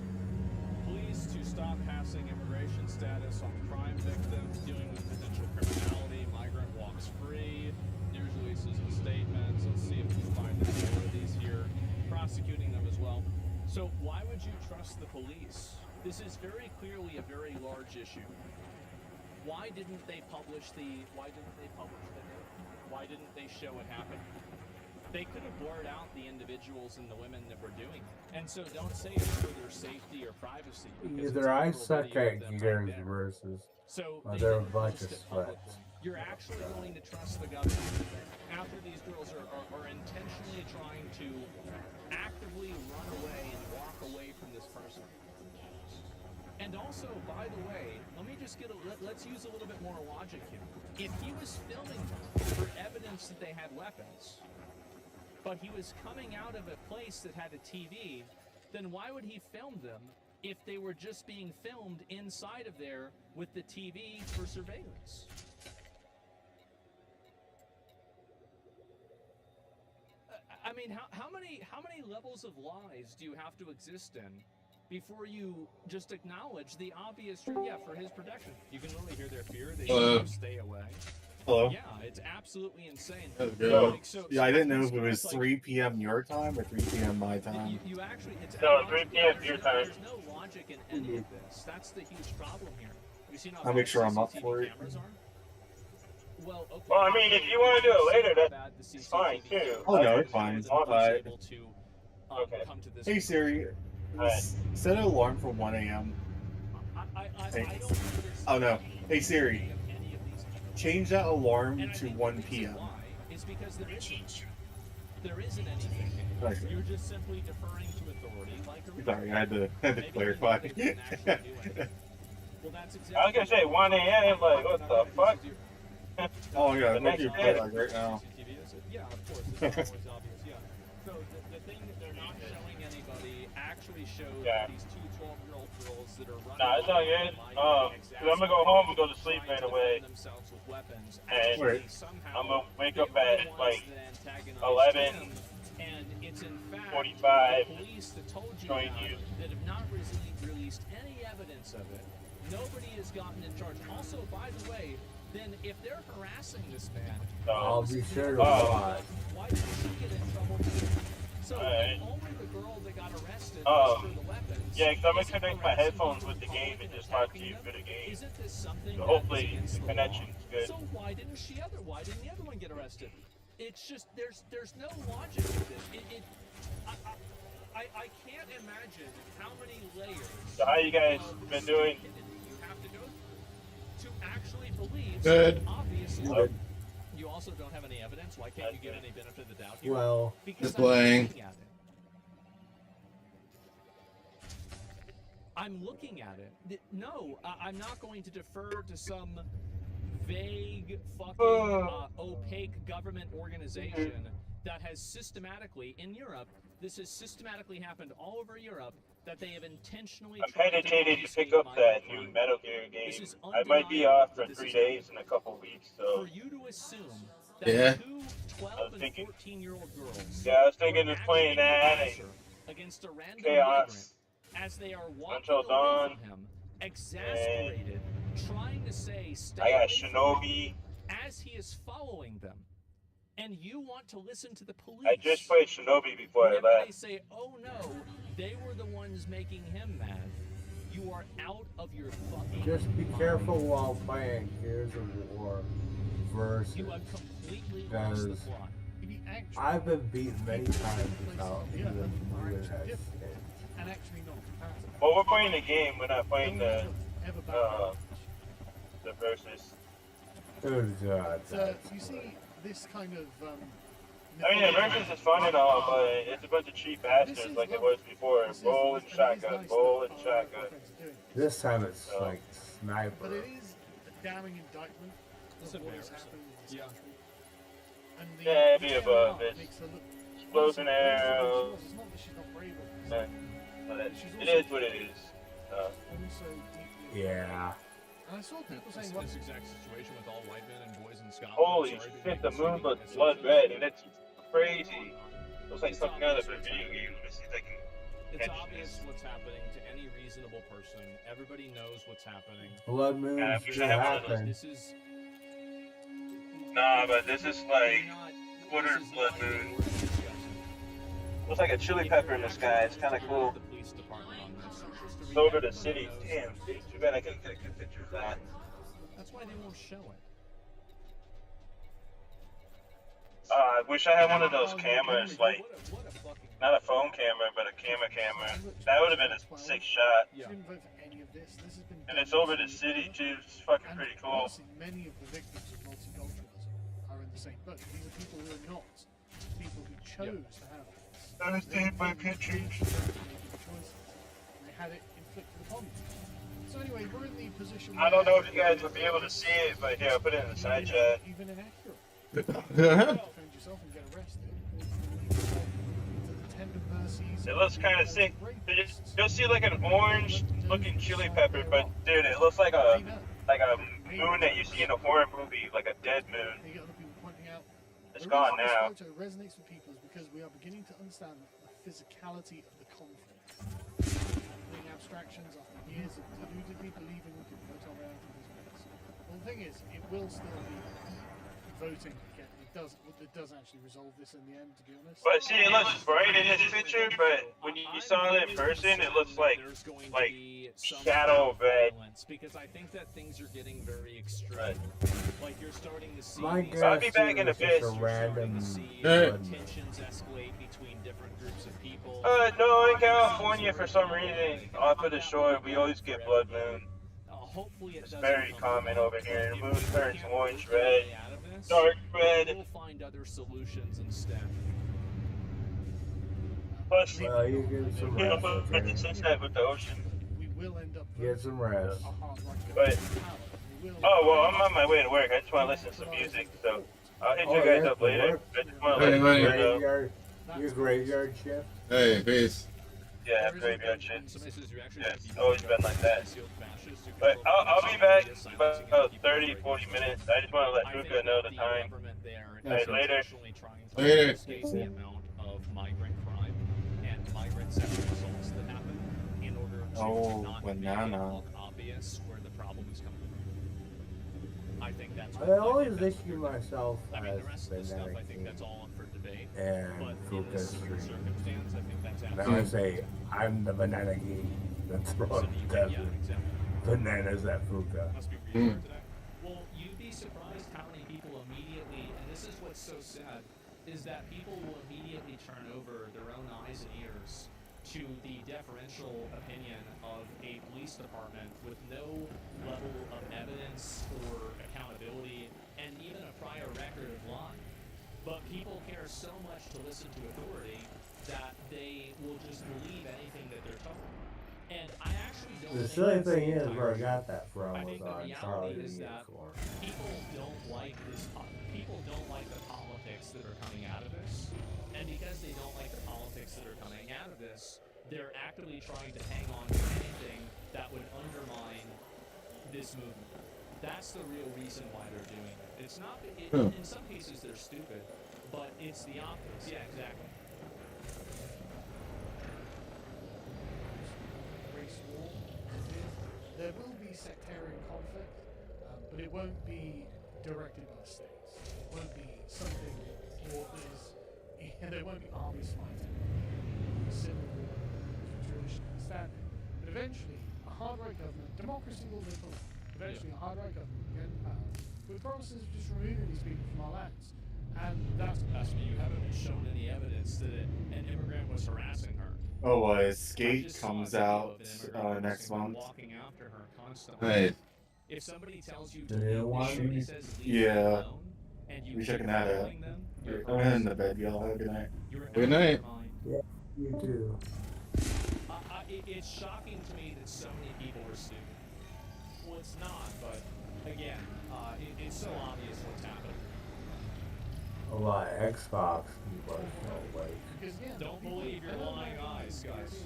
Please to stop passing immigration status on crime victims, dealing with potential criminality, migrant walks free, news releases and statements. Let's see if we can find any more of these here. Prosecuting them as well. So why would you trust the police? This is very clearly a very large issue. Why didn't they publish the data? Why didn't they show it happen? They could have blurred out the individuals and the women that were doing it. And so don't say it's for their safety or privacy. Either I suck at gears versus they're a bunch of sluts. You're actually willing to trust the government after these girls are intentionally trying to actively run away and walk away from this person. And also, by the way, let me just let's use a little bit more logic here. If he was filming them for evidence that they had weapons, but he was coming out of a place that had a TV, then why would he film them if they were just being filmed inside of there with the TV for surveillance? I mean, how many levels of lies do you have to exist in before you just acknowledge the obvious truth? Yeah, for his protection. You can really hear their fear. They should stay away. Hello. Yeah, it's absolutely insane. Yeah, I didn't know if it was 3 p.m. your time or 3 p.m. my time. You actually, it's No, 3 p.m. your time. There's no logic in any of this. That's the huge problem here. You see how I'll make sure I'm up CCTV for it. cameras are? Well, okay. Well, I mean, if you want to do it later, that's fine too. Oh no, it's fine. But Okay. hey Siri, set an alarm for 1 a.m. Hey. Oh no. Hey Siri, change that alarm to 1 p.m. Is because there isn't anything. Okay. You're just simply deferring to authority like a Sorry, I had to clarify. Well, that's exactly I was gonna say 1 a.m. Like, what the fuck? Oh yeah, The look next at day. your like right now. Yeah, of course, it's always obvious, yeah. So the thing that they're not showing anybody actually shows these two 12-year-old girls that are running. Nah, it's all good. Cause I'm gonna go home and go to sleep right away. And I'm gonna wake up at like 11:45. Join you. That have not released any evidence of it. Nobody has gotten in charge. Also, by the way, then if they're harassing this man, I'll be sure to watch. why did she get in trouble too? So Alright. only the girl that got arrested was for the weapons. Yeah, cause I'm gonna connect my headphones with the game and just talk to you through the game. Isn't this something So hopefully the connection's good. So why didn't the other one get arrested? It's just there's no logic to this. I can't imagine how many layers. So how you guys been doing? You have to go to actually believe. Good. Obviously, Good. you also don't have any evidence. Why can't you give any benefit of the doubt here? Well, because just playing. I'm looking at it. No, I'm not going to defer to some vague, fucking, opaque government organization that has systematically, in Europe, this has systematically happened all over Europe, that they have intentionally I'm hesitating to pick up that new Metal Gear game. I might be off for 3 days in a couple weeks, so. For you to assume that Yeah. two 12 and 14-year-old girls Yeah, I was thinking of playing that and against a random Chaos migrant as they are walking until away dawn. from him, exasperated, trying to say, stay I got away from Shinobi. him, as he is following them. And you want to listen to the police. I just played Shinobi before I Whenever they left. say, oh no, they were the ones making him mad, you are out of your fucking just be careful while playing Gears of War versus. You have completely lost the Because plot. I've been beaten many times without even moving that shit. And actually not. Well, we're playing the game. We're not playing the versus. Oh god. So you see this kind of. I mean, the versus is fun and all, but it's a bunch of cheap bastards like it was before. Rolling shotgun, rolling shotgun. This time it's So. like sniper. But it is a damning indictment of what has happened in this country. And the Yeah, it'd be above it. makes her look Explosion arrows. It's not that she's not brave or Yeah. But it is what it is. Yeah. And I saw people saying, This exact situation with all white men and boys in Scotland. Holy Sorry to shit, be the moon looks blood red, and it's crazy. Looks like something out of a video game. Let me see if I can It's catch obvious this. what's happening to any reasonable person. Everybody knows what's happening. Blood moons I do wish I had one of those. happen. This is Nah, but this is like quarter blood moon. Looks like a chili pepper in the sky. It's kind of cool. the police department on this. It's over the city. Damn, dude. Too bad I couldn't get a good picture of that. That's why they won't show it. I wish I had one of those cameras, like, not a phone camera, but a camera. That would have been a sick shot. And it's over the city, too. It's fucking pretty cool. Many of the victims of multiculturalism are in the same boat. These are people who are not. People who chose to have this. Understand my pictures. They had it inflicted upon them. So anyway, we're in the position I don't know if you guys would be able to see it, but here, I'll put it in the side chat. even inaccurate. Yeah. Defend yourself and get arrested. To the tender mercies. It looks kind of sick. You'll see like an orange-looking chili pepper, but dude, it looks like a moon that you see in a horror movie, like a dead moon. You get other people pointing out. It's The gone reason now. This photo resonates with people is because we are beginning to understand the physicality of the conflict. Being abstractions after years of deludedly believing we could vote our way out of this mess. Well, the thing is, it will still be voting again. It does actually resolve this in the end, to be honest. But see, it looks bright in this picture, but when you saw it in person, it looks like shadow red. Because I think that things are getting very extreme. Like you're starting to see. My these- guess I'll be back in a is bit. just a random tensions escalate between different groups of people. No, in California, for some reason, off of the shore, we always get blood moon. Hopefully it It's doesn't very come common to over here. The moon turns orange, way red, out of this. dark red. We'll find other solutions instead. Plus, Well, you get some you know, rest, but okay? the sunset with the ocean. We will end up Get some rest. But, oh, well, I'm on my way to work. I just want to listen to some music, so I'll hit you guys up later. I just want to let you know. Graveyard, your graveyard shift. Hey, peace. Yeah, graveyard shit. Yeah, it's always been like that. But I'll be back in about 30, 40 minutes. I just want to let Fuka know the time. Alright, later. Later. The amount of migrant crime and migrant sexual assaults that happen in order to not make it obvious where the problem is coming from. I think that's I always issue myself I mean, the as rest of the stuff, I think Banana that's all up for debate. and But in Fuka this Street. circumstance, I think that's And I absolutely. would say, I'm the banana king that's throwing bananas at Fuka. Must be really hard today. Well, you'd be surprised how many people immediately, and this is what's so sad, is that people will immediately turn over their own eyes and ears to the deferential opinion of a police department with no level of evidence or accountability and even a prior record of lying. But people care so much to listen to authority that they will just believe anything that they're told. And I actually don't The think silly that's thing the is, where I entire got that from I was think the on reality Charlie is that Unicorn. people don't like this. People don't like the politics that are coming out of this, and because they don't like the politics that are coming out of this, they're actively trying to hang on to anything that would undermine this movement. That's the real reason why they're doing it. It's not. In some cases, they're stupid, but it's the optics. Yeah, exactly. Race war. There will be sectarian conflict, but it won't be directed by the states. It won't be something there won't be armies fighting. Civil war, traditional standing. But eventually, a hard right government, democracy will live on. Eventually, a hard right government will get in power with promises of just removing these people from our lands. And that's Ask me, you haven't shown any evidence that an immigrant was harassing her. Oh, Skate comes out next month. Walking after her constantly. Right. If somebody tells you Do you want somebody me? says leave Yeah. them alone, and you Be keep checking that out. following them, you're I'm in the bed, y'all. Have a good night. Good night. Yeah, you too. It's shocking to me that so many people are stupid. Well, it's not, but again, it's so obvious what's happening. A lot of Xbox people are so like. because Don't believe your lying eyes, guys.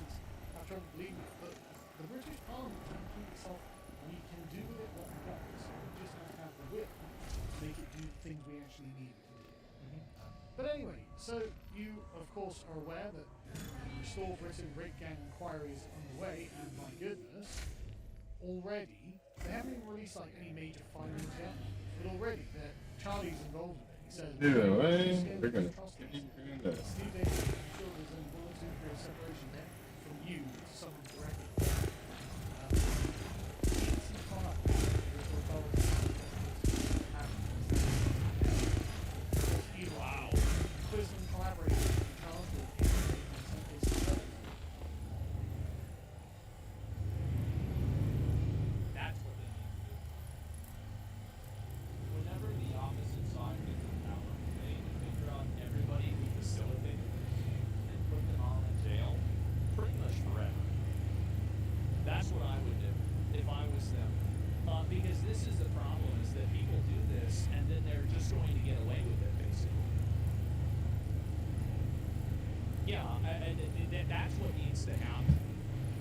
Have Trump, believe me, but the British Parliament can keep itself. We can do with it what we want. We just have to have the will to make it do the things we actually need it to do. But anyway, so you of course are aware that the Restore Britain Rape Gang inquiry is underway, and my goodness, already they haven't even released like any major findings yet, but already that Charlie's involved in it. He says, Either way, we're we're gonna Steve Davis ensure there's an involuntary separation there from you to someone directly. Wow. Quizman collaborating with Charles That's what they need to do. Whenever the opposite side gets in power, they need to figure out everybody who facilitated and put them all in jail pretty much forever. That's what I would do if I was them. Because this is the problem, is that people do this and then they're just going to get away with it, basically. Yeah, and that's what needs to happen,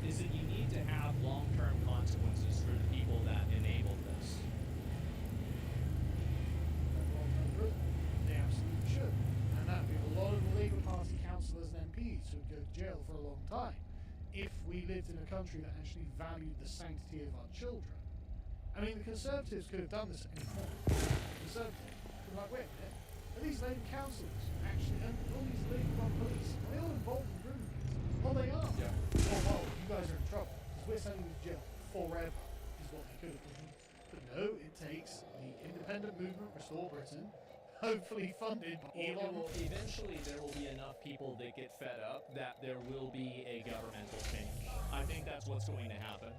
is that you need to have long-term consequences for the people that enabled this. They absolutely should. And that would be a lot of the Labour Party councillors and MPs who would go to jail for a long time if we lived in a country that actually valued the sanctity of our children. I mean, the Conservatives could have done this at any point. The Conservatives could have like, wait a minute, are these Labour councillors actually, and all these Labour police, are they all involved in grooming kids? Well, they are. Yeah. Oh, well, you guys are in trouble, because we're sending you to jail forever, is what they could have done. But no, it takes the independent movement, Restore Britain, hopefully funded by Elon. Eventually there will be enough people that get fed up that there will be a governmental change. I think that's what's going to happen.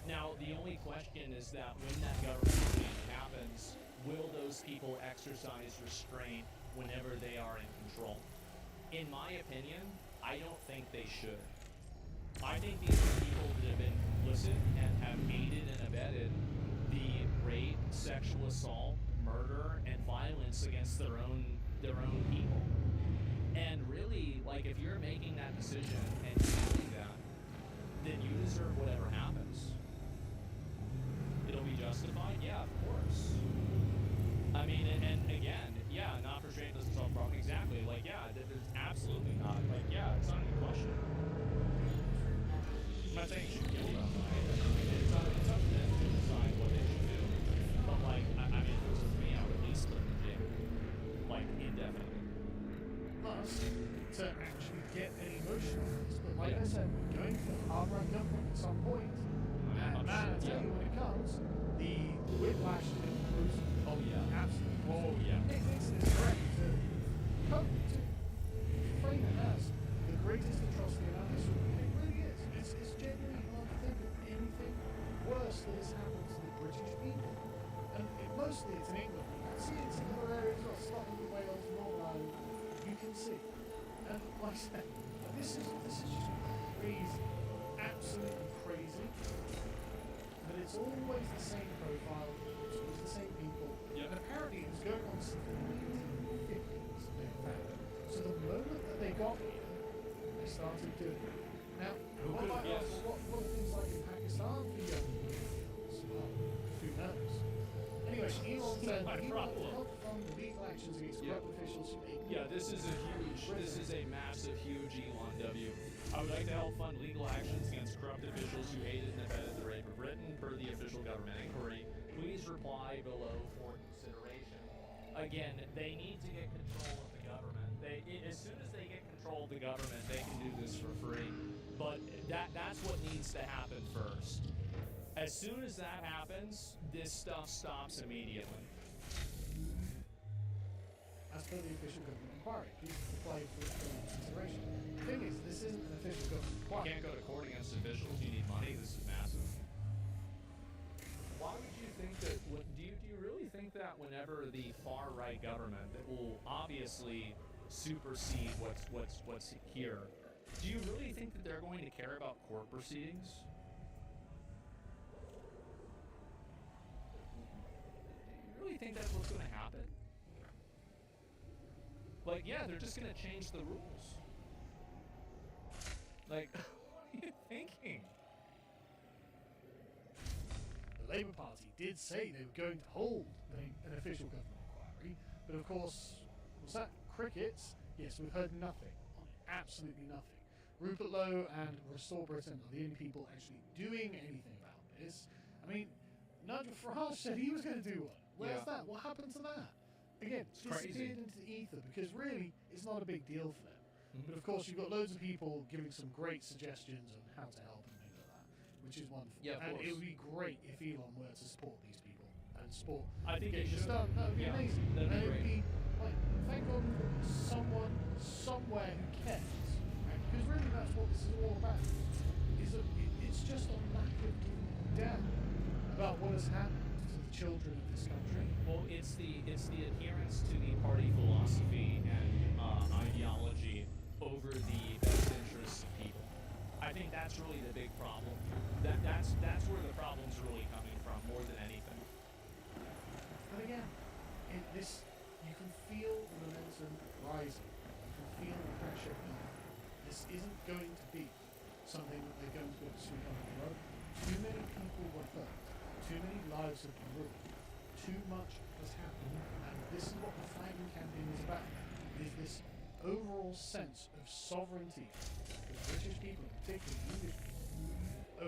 Now, the only question is that when that governmental change happens, will those people exercise restraint whenever they are in control? In my opinion, I don't think they should. I think these are people that have been complicit and have aided and abetted the rape, sexual assault, murder, and violence against their own people. And really, like, if you're making that decision and you're doing that, then you deserve whatever happens. It'll be justified? Yeah, of course. I mean, and again, yeah, not for straight doesn't solve the problem. Exactly. Like, yeah, there's absolutely not. Like, yeah, it's not even a question. I'm not saying you should kill them, right? It's up to them to decide what they should do. But, like, I mean, if it was me, I would at least put them in jail. Like, indefinitely. Plus, to actually get any motion on this, but like I said, we're going for hard-right government at some point. And man, I tell you, when it comes, the whiplash to oh yeah, absolutely. Oh yeah. It makes this correct to come to frame it as the greatest atrocity in our history. It really is. It's genuinely hard to think of anything worse that has happened to the British people. And mostly it's in England. You can see it's in other areas like Scotland, Wales, Northern Ireland. You can see. And like I said, this is just crazy. Absolutely crazy. But it's always the same profile, it's always the same people. Yep. And apparently it was going on since the 1950s, they found. So the moment that they got here, they started doing it. Now, what are things like in Pakistan for young girls? Well, who knows? Anyway, Elon said he will help fund legal actions against corrupt officials who make. Yeah, this is a massive, huge Elon W. I would like to help fund legal actions against corrupt officials who aided and abetted the rape of Britain per the official government inquiry. Please reply below for consideration. Again, they need to get control of the government. As soon as they get control of the government, they can do this for free. But that's what needs to happen first. As soon as that happens, this stuff stops immediately. As per the official government inquiry, please apply for consideration. The thing is, this isn't an official government inquiry. You can't go to court against officials. You need money. This is massive. Why would you think that? Do you really think that whenever the far right government that will obviously supersede what's here, do you really think that they're going to care about court proceedings? Do you really think that's what's going to happen? Like, yeah, they're just gonna change the rules. Like, are you thinking? The Labour Party did say they were going to hold an official government inquiry, but of course, was that crickets? Yes, we've heard nothing on it, absolutely nothing. Rupert Lowe and Restore Britain are the only people actually doing anything about this. I mean, Nigel Farage said he was going to do one. Where's that? What happened to that? Again, It's disappeared crazy. into the ether because really, it's not a big deal for them. But of course, you've got loads of people giving some great suggestions on how to help and things like that, which is wonderful. Yeah, of and course. it would be great if Elon were to support these people and support I think getting he this should. done. That would be Yeah, amazing. that'd be and it would great. be like, thank God we've got someone somewhere who cares. Right? Because really, that's what this is all about. It's just a lack of giving a damn about what has happened to the children of this country. Well, it's the adherence to the party philosophy and ideology over the best interests of people. I think that's really the big problem. That's where the problem's really coming from more than anything. But again, you can feel the momentum rising. You can feel the pressure building. This isn't going to be something that they're going to be able to sweep under the rug. Too many people were hurt. Too many lives have been ruined. Too much has happened. And this is what the flagging campaign is about. Is this overall sense of sovereignty of the British people, particularly English people,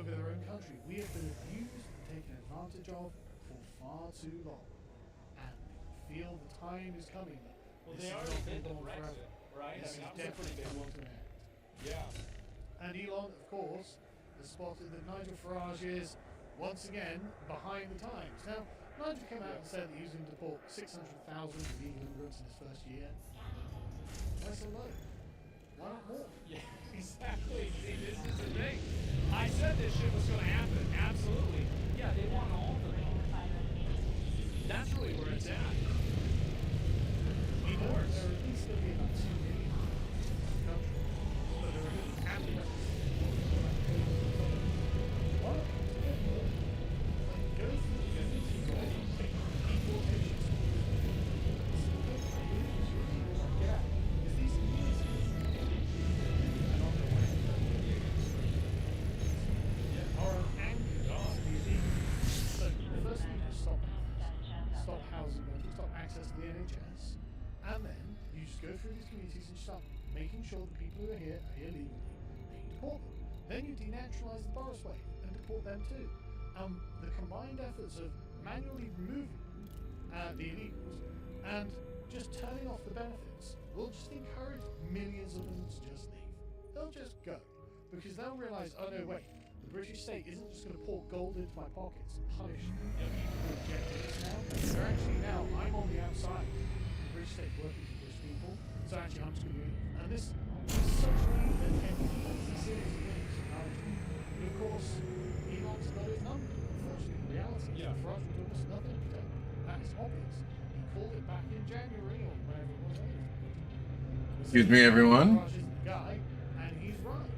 over their own country. We have been abused and taken advantage of for far too long. And feel the time is coming. Well, This they is already not did the going on forever. Brexit, right? This I mean, is that was a pretty definitely big going one. to an end. Yeah. And Elon, of course, has spotted that Nigel Farage is, once again, behind the times. Now, Nigel came out and said that he was going to deport 600,000 illegal immigrants in his first year. Why so low? Why not more? Yeah, exactly. See, this is the thing. I said this shit was going to happen. Absolutely. Yeah, they want all of it. That's really where it's at. Of course. There are at least going to be about 2 million in the country. But there are going to be cameras. What? Like, go through the deportation. Yeah. If these communities and on the way are anchored to the elite. So the first thing is stop housing them, stop access to the NHS, and then you just go through these communities and start making sure the people who are here legally, then you deport them. Then you denaturalise the Boris way and deport them too. The combined efforts of manually removing the illegals and just turning off the benefits will just encourage millions of them to just leave. They'll just go. Because they'll realise, oh no, wait, the British state isn't just going to pour gold into my pockets and punish people who reject it now. They're actually now, I'm on the outside. The British state working for British people, so actually I'm just going to leave. And this is such an easy series of things. But of course, Elon's got his number. Unfortunately, the reality is that Farage will do almost nothing to protect them. That is obvious. He called it back in January or whenever it was. Excuse me, everyone. Farage isn't the guy, and he's right.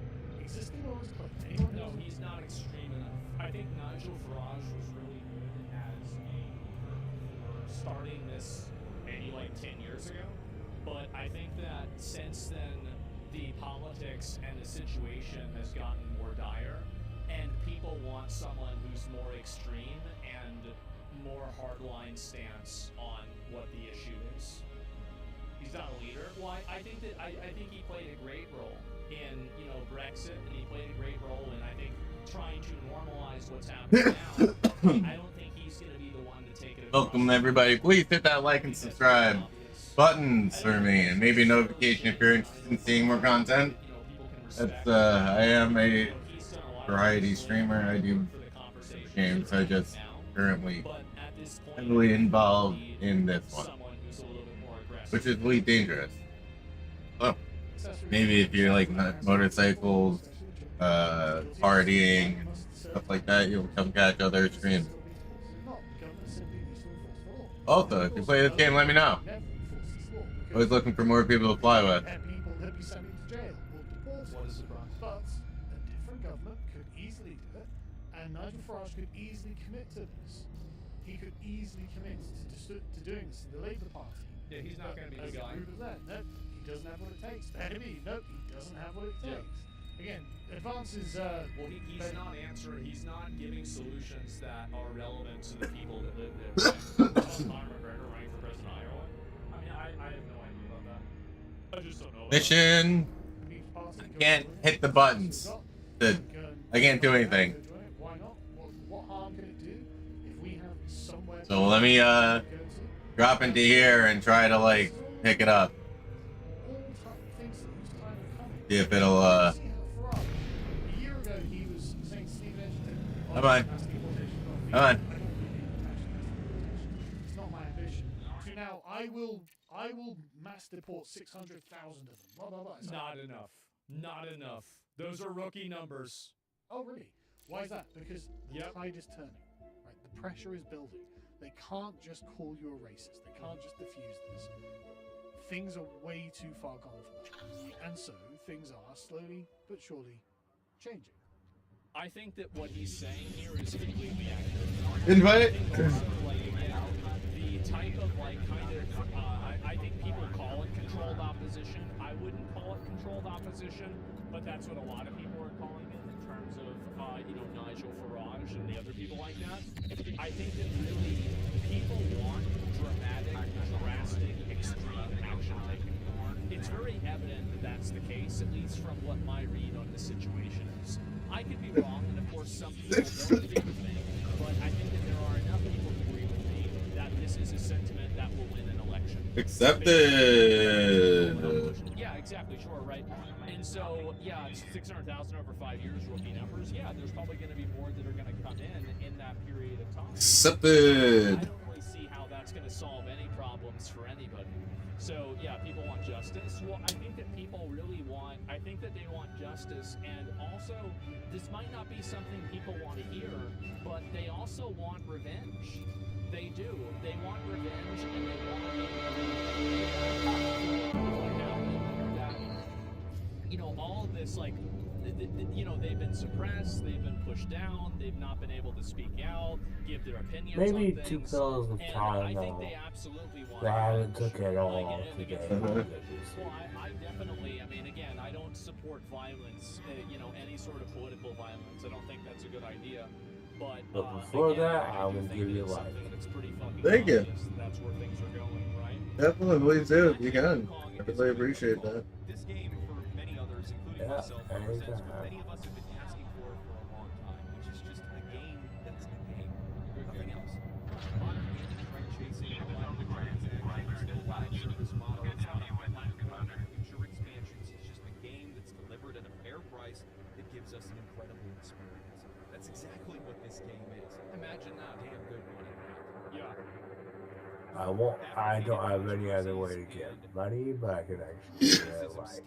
Existing law is closed. Anyone No, knows he's not extreme enough. I think Nigel Farage was really good as for starting this maybe like 10 years ago. But I think that since then, the politics and the situation has gotten more dire, and people want someone who's more extreme and more hardline stance on what the issue is. He's not a leader. Well, I think he played a great role in Brexit, and he played a great role in I think trying to normalize what's happening now. I don't think he's going to be the one to take it. Welcome everybody. Please hit that like and subscribe buttons for me, and maybe a notification if you're interested in seeing more content. That's I am a variety streamer. I do games. I just currently heavily involved in this one, which is really dangerous. Oh, maybe if you're like motorcycles, partying, and stuff like that, you'll come catch other streams. Also, if you play this game, let me know. Always looking for more people to fly with. And people that be sent into jail or deported. What is the price? But a different government could easily do it, and Nigel Farage could easily commit to this. He could easily commit to doing this in the Labour Party. Yeah, he's not going to be the guy. No, he doesn't have what it takes. The enemy, no, he doesn't have what it takes. again, advances. Well, he's not answering. He's not giving solutions that are relevant to the people that live there. Right? Conor McGregor running for president of Iowa. I mean, I have no idea about that. I just don't know. Mission. I can't hit the buttons. I can't do anything. Why not? What harm can it do if we have somewhere? So let me drop into here and try to like pick it up. See if it'll Come on. Come on. It's not my ambition. So now I will mass deport 600,000 of them. Blah, blah, blah. Not enough. Not enough. Those are rookie numbers. Oh really? Why is that? Because the tide is turning. Right? The pressure is building. They can't just call you a racist. They can't just diffuse this. Things are way too far gone for that. And so things are slowly but surely changing. I think that what he's saying here is completely accurate. Invite it. The type of like kind of, I think people call it controlled opposition. I wouldn't call it controlled opposition, but that's what a lot of people are calling it in terms of, Nigel Farage and the other people like that. I think that really people want dramatic, drastic, extreme action taken. It's very evident that that's the case, at least from what my read on the situation is. I could be wrong, and of course some people don't agree with me, but I think that there are enough people who agree with me that this is a sentiment that will win an election. Accepted. Yeah, exactly, sure, right? And so, yeah, it's 600,000 over 5 years, rookie numbers. Yeah, there's probably going to be more that are going to come in that period of time. Accepted. I don't really see how that's going to solve any problems for anybody. So, yeah, people want justice. Well, I think that people really want, I think that they want justice, and also, this might not be something people want to hear, but they also want revenge. They do. They want revenge, and they want all of this, like, they've been suppressed, they've been pushed down, they've not been able to speak out, give their opinions Maybe on 2 things. pills of Tylenol. They haven't took it all today. Well, I definitely, again, I don't support violence, any sort of political violence. I don't think that's a good idea. But before that, I will give you life. Thank you. That's where things are going, right? Definitely, please do. You can. I really appreciate that. This game, for many others, including myself, represents what many of us have been asking for a long time, which is just a game that's a game, nothing else. Modern gaming trend chasing, microtransactions, no live service model, it's not a future expansions. It's just a game that's delivered at a fair price that gives us an incredible experience. That's exactly what this game is. Imagine that. Damn good money. Yeah. I don't have any other way to get money, but I can actually get life.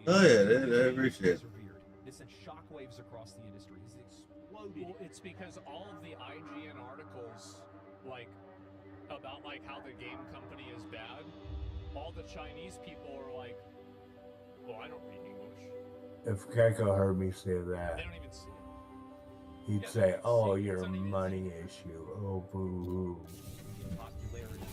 Oh yeah, I appreciate it. This sent shockwaves across the industry. It's exploded. Well, it's because all of the IGN articles, about how the game company is bad, all the Chinese people are like, well, I don't read English. If Keiko heard me say that, They don't even see it. he'd say, "Oh, your money issue. Oh, boo-hoo." Popularity,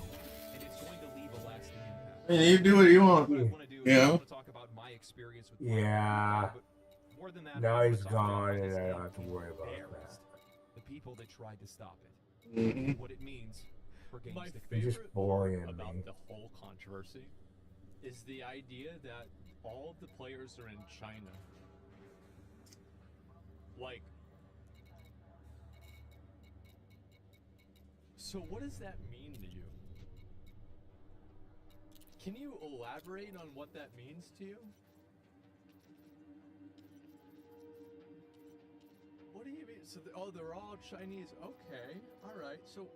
and it's going to leave a lasting impact. I mean, you do what you want. What I want to do is You I know? want to talk about my experience with Yeah. but more than that, I Now want he's to talk about gone, what and this I game don't have to worry about that. embarrassed the people that tried to stop it. Mhm. What it means for games My to You're just favorite bullying part about me. the whole controversy is the idea that all of the players are in China. So what does that mean to you? Can you elaborate on what that means to you? What do you mean? So, they're all Chinese. Okay, all right. So,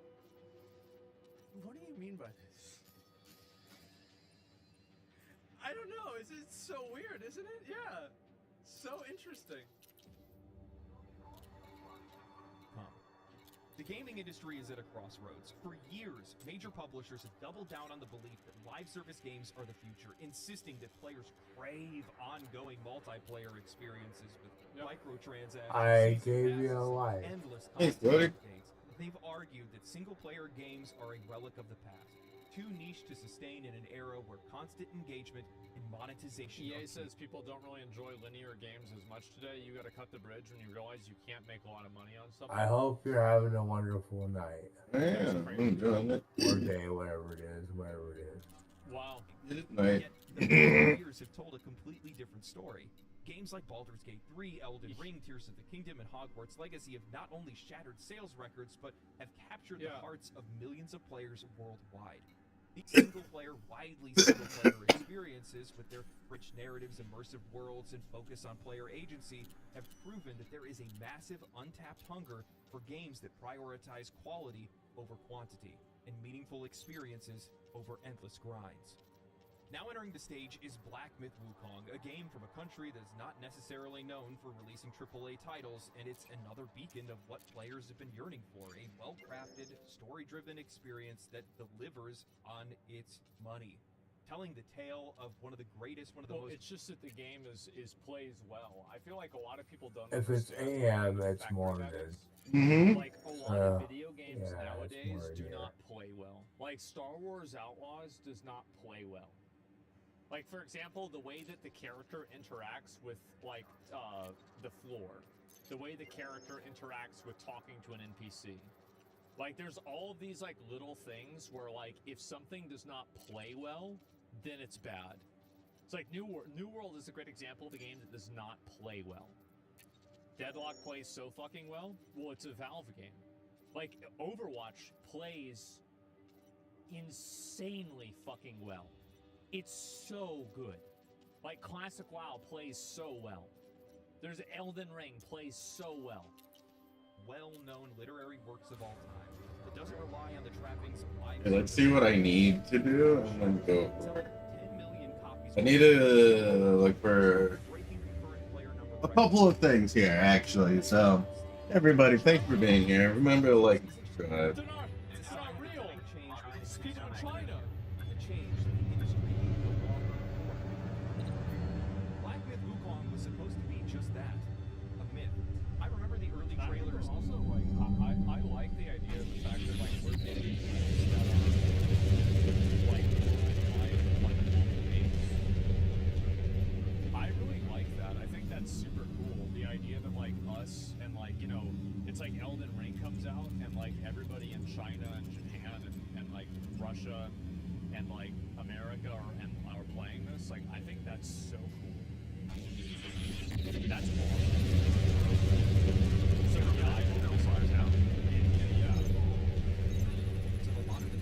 what do you mean by this? I don't know. It's so weird, isn't it? Yeah. So interesting. The gaming industry is at a crossroads. For years, major publishers have doubled down on the belief that live service games are the future, insisting that players crave ongoing multiplayer experiences with microtransactions. I gave you a life. Endless Hey, content brother. updates. They've argued that single-player games are a relic of the past. too niche to sustain in an era where constant engagement and monetization. EA says people don't really enjoy linear games as much today. You gotta cut the bridge when you realize you can't make a lot of money on something. I hope you're having a wonderful night. Yeah, I'm enjoying it. Or day, whatever it is, wherever it is. Wow. Night. Yet, the past years have told a completely different story. Games like Baldur's Gate 3, Elden Ring, Tears of the Kingdom, and Hogwarts Legacy have not only shattered sales records, but have captured the hearts of millions of players worldwide. These single-player, widely single-player experiences, with their rich narratives, immersive worlds, and focus on player agency, have proven that there is a massive untapped hunger for games that prioritize quality over quantity, and meaningful experiences over endless grinds. Now entering the stage is Black Myth Wukong, a game from a country that is not necessarily known for releasing AAA titles, and it's another beacon of what players have been yearning for, a well-crafted, story-driven experience that delivers on its money. Telling the tale of one of the greatest, one of the most... It's just that the game is plays well. I feel like a lot of people don't If it's AM, it's morning. Like a lot of video games nowadays do not play well. Like Star Wars Outlaws does not play well. Like, for example, the way that the character interacts with, like, the floor. The way the character interacts with talking to an NPC. Like, there's all of these, like, little things where, like, if something does not play well, then it's bad. It's like New World is a great example of a game that does not play well. Deadlock plays so fucking well. Well, it's a Valve game. Like, Overwatch plays insanely fucking well. It's so good. Like, Classic WoW plays so well. There's Elden Ring plays so well. Well-known literary works of all time that doesn't rely on the trappings of life. Okay, let's see what I need to do and then go. I need to look for a couple of things here, actually. So, everybody, thanks for being here. Remember to like and subscribe. It's not real. It's people in China. Black Myth Wukong was supposed to be just that, a myth. I remember the early trailers. Also, like, I like the idea of the fact that, like, we're getting I really like that. I think that's super cool. The idea that, like, us and, like, you know, it's like Elden Ring comes out and, like, everybody in China and Japan and like, Russia and, like, America are playing this. Like, I think that's so cool. That's awesome. So, yeah, I hope this comes out. Yeah. So a lot of the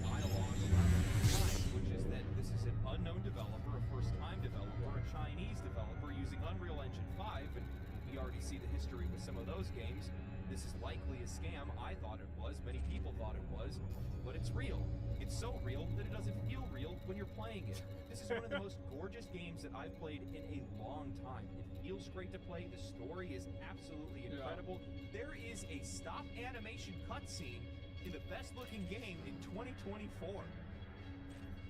dialogue around the time, which is that this is an unknown developer, a first-time developer, a Chinese developer using Unreal Engine 5, and we already see the history with some of those games. This is likely a scam. I thought it was. Many people thought it was. But it's real. It's so real that it doesn't feel real when you're playing it. This is one of the most gorgeous games that I've played in a long time. It feels great to play. The story is absolutely incredible. There is a stop animation cutscene in the best-looking game in 2024.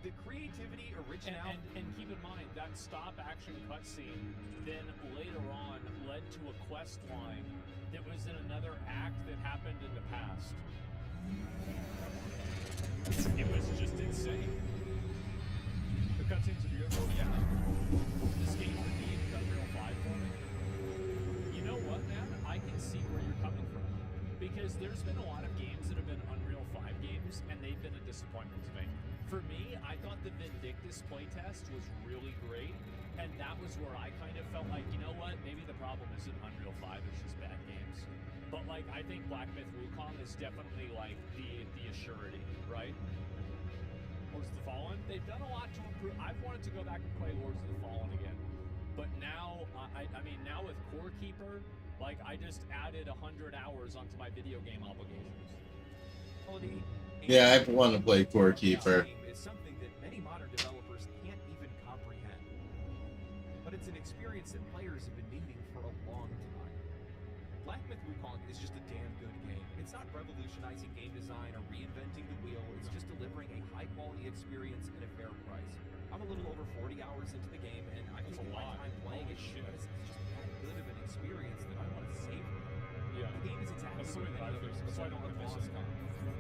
The creativity, originality... And keep in mind, that stop-action cutscene then later on led to a quest line that was in another act that happened in the past. It was just insane. The cutscenes are beautiful, yeah. This game would be Unreal 5 for me. You know what, man? I can see where you're coming from. Because there's been a lot of games that have been Unreal 5 games, and they've been a disappointment to me. For me, I thought the Vindictus playtest was really great, and that was where I kind of felt like, you know what, maybe the problem isn't Unreal 5, it's just bad games. But, like, I think Black Myth Wukong is definitely, like, the assurity, right? Lords of the Fallen, they've done a lot to improve. I've wanted to go back and play Lords of the Fallen again. But now, I mean, now with Core Keeper, like, I just added 100 hours onto my video game obligations. Yeah, I want to play Core Keeper. It's something that many modern developers can't even comprehend. But it's an experience that players have been needing for a long time. Black Myth Wukong is just a damn good game. It's not revolutionizing game design or reinventing the wheel. It's just delivering a high-quality experience at a fair price. I'm a little over 40 hours into the game, and I think my time playing it is just that good of an experience that I want to savor. Yeah. The game is exactly what many others, so I don't want to miss it.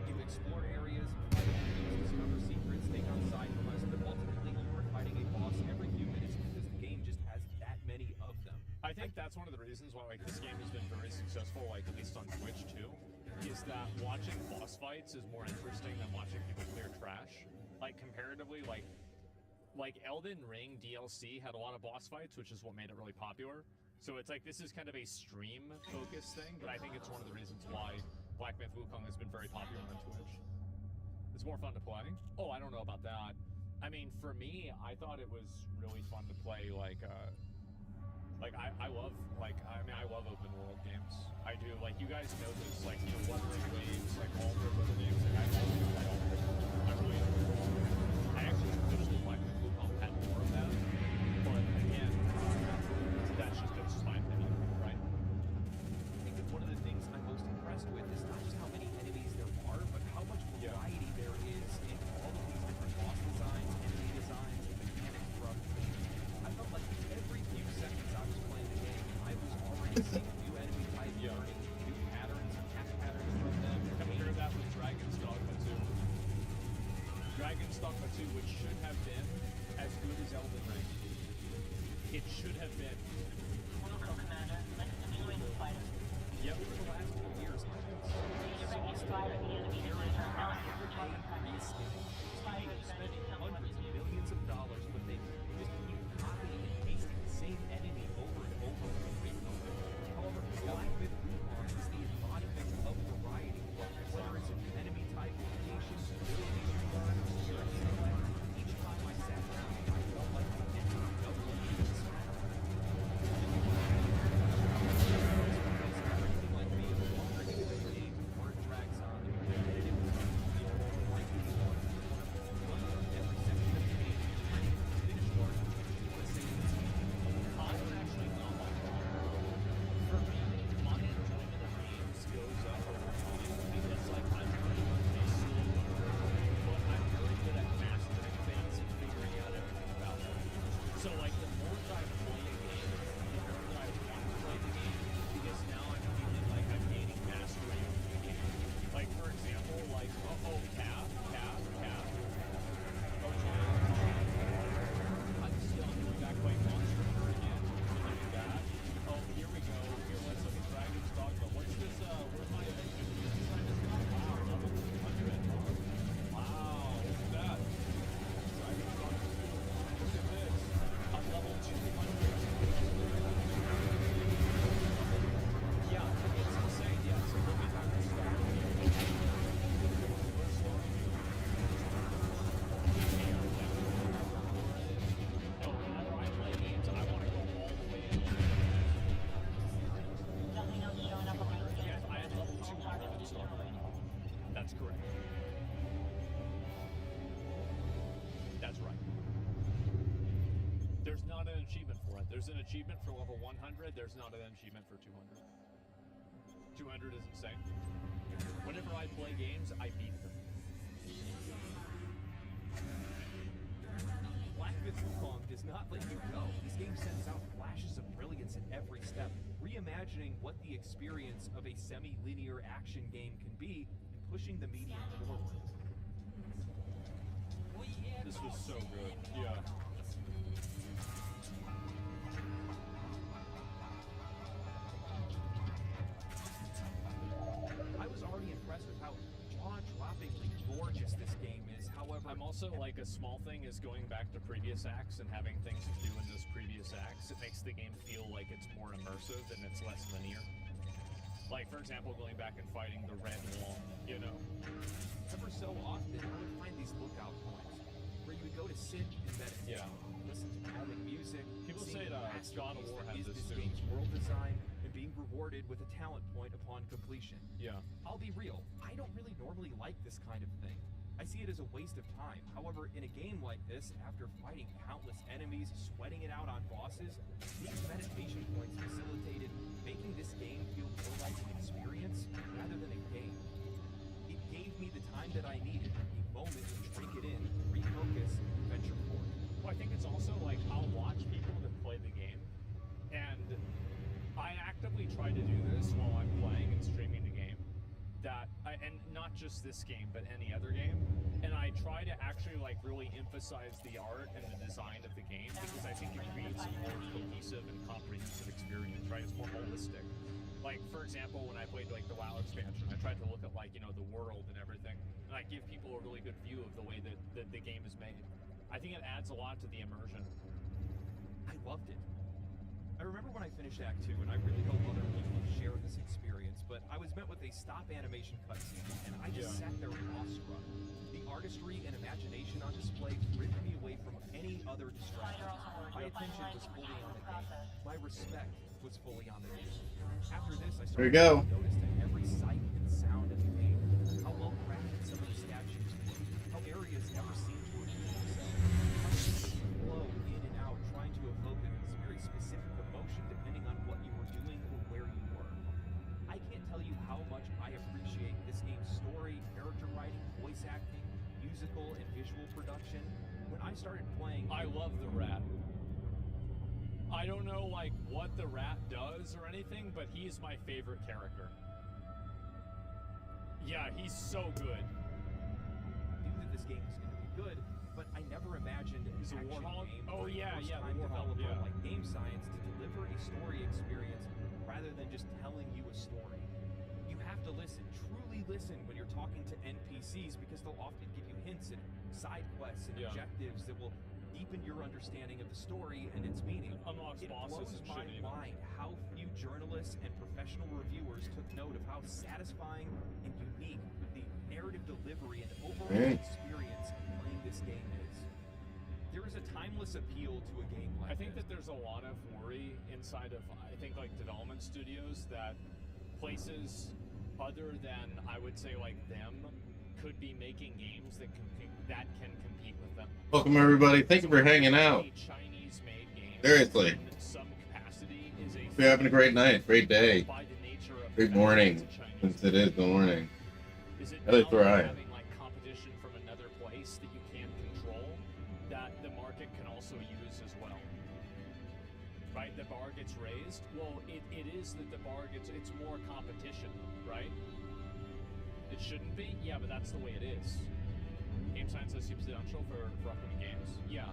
You explore areas, fight enemies, discover secrets, take on side quests, but ultimately you are fighting a boss every few minutes because the game just has that many of them. I think that's one of the reasons why like this game has been very successful, like at least on Twitch too, is that watching boss fights is more interesting than watching people clear trash. Like comparatively, like Elden Ring DLC had a lot of boss fights, which is what made it really popular. So it's like this is kind of a stream-focused thing, but I think it's one of the reasons why Black Myth Wukong has been very popular on Twitch. It's more fun to play. Oh, I don't know about that. I mean, for me, I thought it was really fun to play. I love open world games. I do. Like you guys know this, like the Wuthering Waves, like all the other games. Like I really. I actually wish that Black Myth Wukong had more of that, but again, that's just my opinion, right? I think that one of the things I'm most impressed with is not just how many enemies there are, but how much variety there is in all of these different boss designs, enemy designs, and mechanic structure. I felt like every few seconds I was playing the game, I was already seeing new enemy types, learning new patterns, attack patterns from them. Compare that with Dragon's Dogma 2. Dragon's Dogma 2, which should have been as good as Elden Ring. It should have been. Welcome, Commander. Let's deploy the fighter. Yep. Over the last 2 years, I've been so exhausted. Spending hundreds of millions of dollars, but they just keep copying and pasting the same enemy over and over and over. However, Black Myth Wukong is the embodiment of variety, whether it's an enemy type, location, ability to learn, or intellect. Each time I sat down, I felt like I entered another game's everything like me, the longer into the game, the more it drags on, the more competitive it becomes, the more likely you are to every section of the game, finish work, let's say it's I'm actually not like that. For me, my enjoyment of games goes up over time because like I'm pretty much a slow learner, but I'm very good at mastering things and figuring out everything about them. So like the more that I play a game, the more that I want to play the game because now I'm feeling like I'm gaining mastery over the game. Like for example, like calf. I'm still going back playing Monster Hunter again. Doing that. Oh, here we go. Here, let's look at Dragon's Dogma. What's this? Where's my adventure? Wow, level 200. Wow, look at that. Dragon's Dogma 2. Look at this. I'm level 200. Yeah, it's insane. Yeah, so look at that. That's correct. That's right. There's not an achievement for it. There's an achievement for level 100. There's not an achievement for 200. 200 is insane. Whenever I play games, I beat them. Black Myth Wukong does not let you go. This game sends out flashes of brilliance at every step, reimagining what the experience of a semi-linear action game can be and pushing the medium forward. This was so good. Yeah. I was already impressed with how jaw-droppingly gorgeous this game is. However, I'm also like a small thing is going back to previous acts and having things to do in those previous acts. It makes the game feel like it's more immersive and it's less linear. Like for example, going back and fighting the red wall, you know. Ever so often, I would find these lookout points where you would go to sit and meditate, listen to calming music. People say God of War has this too. Game's world design and being rewarded with a talent point upon completion. Yeah. I'll be real, I don't really normally like this kind of thing. I see it as a waste of time. However, in a game like this, after fighting countless enemies, sweating it out on bosses, these meditation points facilitated making this game feel more like an experience rather than a game. It gave me the time that I needed, a moment to drink it in, refocus, and venture forward. Well, I think it's also like I'll watch people that play the game, and I actively try to do this while I'm playing and streaming the game. And not just this game, but any other game. And I try to actually like really emphasize the art and the design of the game because I think it creates a more cohesive and comprehensive experience, right? It's more holistic. Like, for example, when I played like the WoW expansion, I tried to look at like, you know, the world and everything, and I give people a really good view of the way that the game is made. I think it adds a lot to the immersion. I loved it. I remember when I finished Act 2, and I really hope other people share this experience, but I was met with a stop animation cutscene, and I just sat there awestruck. The artistry and imagination on display ripped me away from any other distractions. My attention was fully on the game. My respect was fully on the game. After this, I There you started go. to notice every sight and sound in the game, how well crafted some of the statues were, how areas never seemed to repeat themselves, how they flow in and out, trying to evoke a very specific emotion depending on what you were doing or where you were. I can't tell you how much I appreciate this game's story, character writing, voice acting, musical and visual production. When I started playing, I love the rat. I don't know like what the rat does or anything, but he's my favorite character. Yeah, he's so good. I knew that this game was going to be good, but I never imagined an action game Oh or a yeah, yeah, first-time the Warhol, developer yeah. like Game Science to deliver a story experience rather than just telling you a story. You have to listen, truly listen when you're talking to NPCs because they'll often give you hints and side quests and objectives that will deepen your understanding of the story and its meaning. Unlocks It bosses blows and my shit even. mind how few journalists and professional reviewers took note of how satisfying and unique the narrative delivery and overall experience playing this game is. There is a timeless appeal to a game like I think this. that there's a lot of worry inside of, I think, like development studios that places other than, I would say, like them could be making games that can compete with them. Welcome everybody. Thank you for hanging out. Chinese-made game Seriously. in some capacity is a Hope you're having a great night, great day, by the nature of great the fact morning, that it's a Chinese since it is the morning. Is it At least now where I am. having like competition from another place that you can't control that the market can also use as well? Right? The bar gets raised. Well, it is that the bar gets, it's more competition, right? It shouldn't be? Yeah, but that's the way it is. Game science is substantial for upcoming games? Yeah.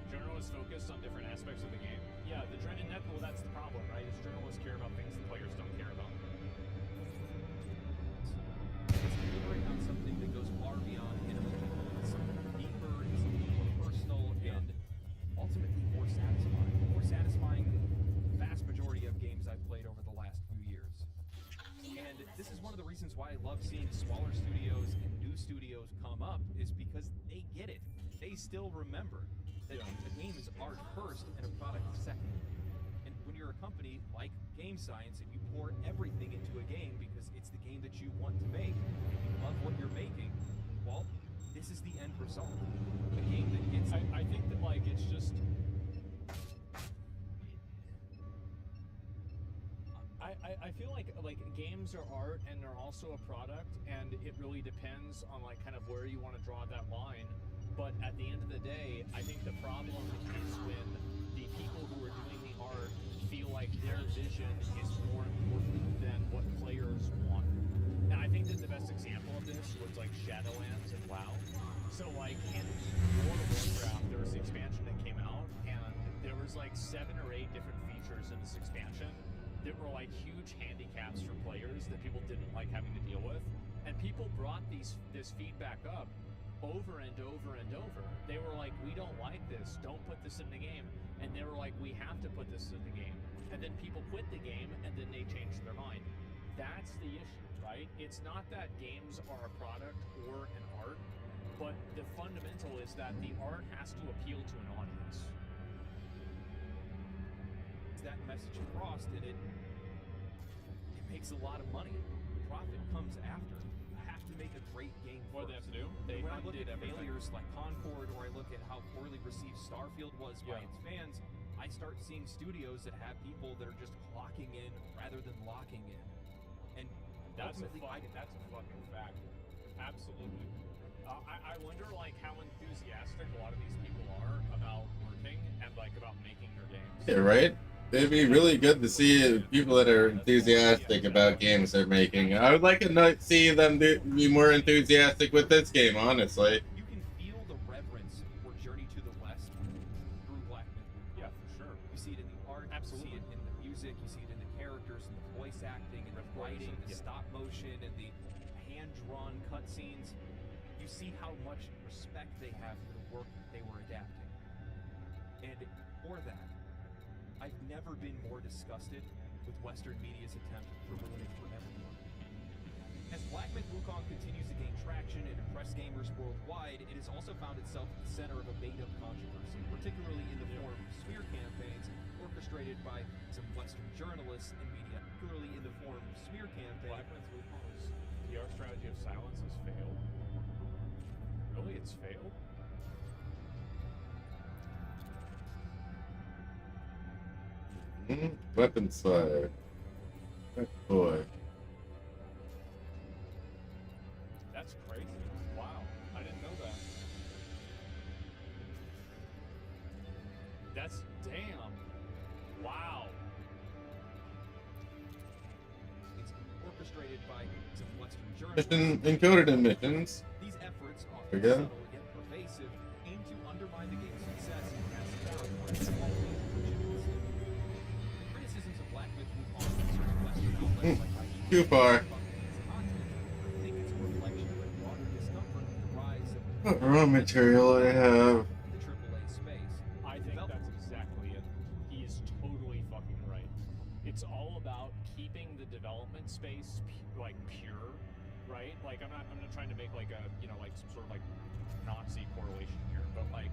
Journalists focus on different aspects of the game? Yeah, and well, that's the problem, right? Is journalists care about things that players don't care about. It's delivering on something that goes far beyond intellectual. It's something deeper, it's something more personal, and ultimately more satisfying. More satisfying than the vast majority of games I've played over the last few years. And this is one of the reasons why I love seeing smaller studios and new studios come up, is because they get it. They still remember that a game is art first and a product second. And when you're a company like Game Science and you pour everything into a game because it's the game that you want to make and you love what you're making, well, this is the end result. A game that gets... I think that like it's just... I feel like games are art and they're also a product, and it really depends on like kind of where you want to draw that line. But at the end of the day, I think the problem is when the people who are doing the art feel like their vision is more important than what players want. And I think that the best example of this was like Shadowlands and WoW. So like in World of Warcraft, there was the expansion that came out, and there was like 7 or 8 different features in this expansion that were like huge handicaps for players that people didn't like having to deal with. And people brought this feedback up over and over and over. They were like, we don't like this, don't put this in the game. And they were like, we have to put this in the game. And then people quit the game and then they changed their mind. That's the issue, right? It's not that games are a product or an art, but the fundamental is that the art has to appeal to an audience. that message across, and it makes a lot of money. Profit comes after. You have to make a great game. What do they have to do? When I look at failures like Concord, or I look at how poorly received Starfield was by its fans, I start seeing studios that have people that are just clocking in rather than locking in. And that's a ultimately, fucking fact. Absolutely. I wonder like how enthusiastic a lot of these people are about working and like about making their games. Yeah, right? It'd be really good to see people that are enthusiastic about games they're making. I would like to see them be more enthusiastic with this game, honestly. You can feel the reverence for Journey to the West through Black Myth Wukong. Yeah, for sure. You see it in the art, absolutely. You see it in the music, you see it in the characters, and the voice acting, and the writing, the stop motion, and the hand-drawn cutscenes. You see how much respect they have for the work they were adapting. And for that, I've never been more disgusted with Western media's attempt to ruin it for everyone. As Black Myth Wukong continues to gain traction and impress gamers worldwide, it has also found itself at the center of a made-up controversy, particularly in the form of smear campaigns orchestrated by some Western journalists and media, particularly in the form of smear campaigns. Black Myth Wukong's PR strategy of silence has failed. Really, it's failed? Weapons fire. Boy. That's crazy. Wow. I didn't know that. That's damn. Wow. It's orchestrated by some Western journalists. Mission encoded in missions. These efforts are There we go. subtle yet pervasive, aim to undermine the game's success and cast doubt on its quality and legitimacy. The criticisms of Black Myth Wukong from certain Western outlets like IGN Too far. I think it's a reflection of a broader discomfort with the rise of What raw material I have. the AAA space. I think that's exactly it. He is totally fucking right. It's all about keeping the development space like pure, right? Like I'm not trying to make like a like some sort of like Nazi correlation here, but like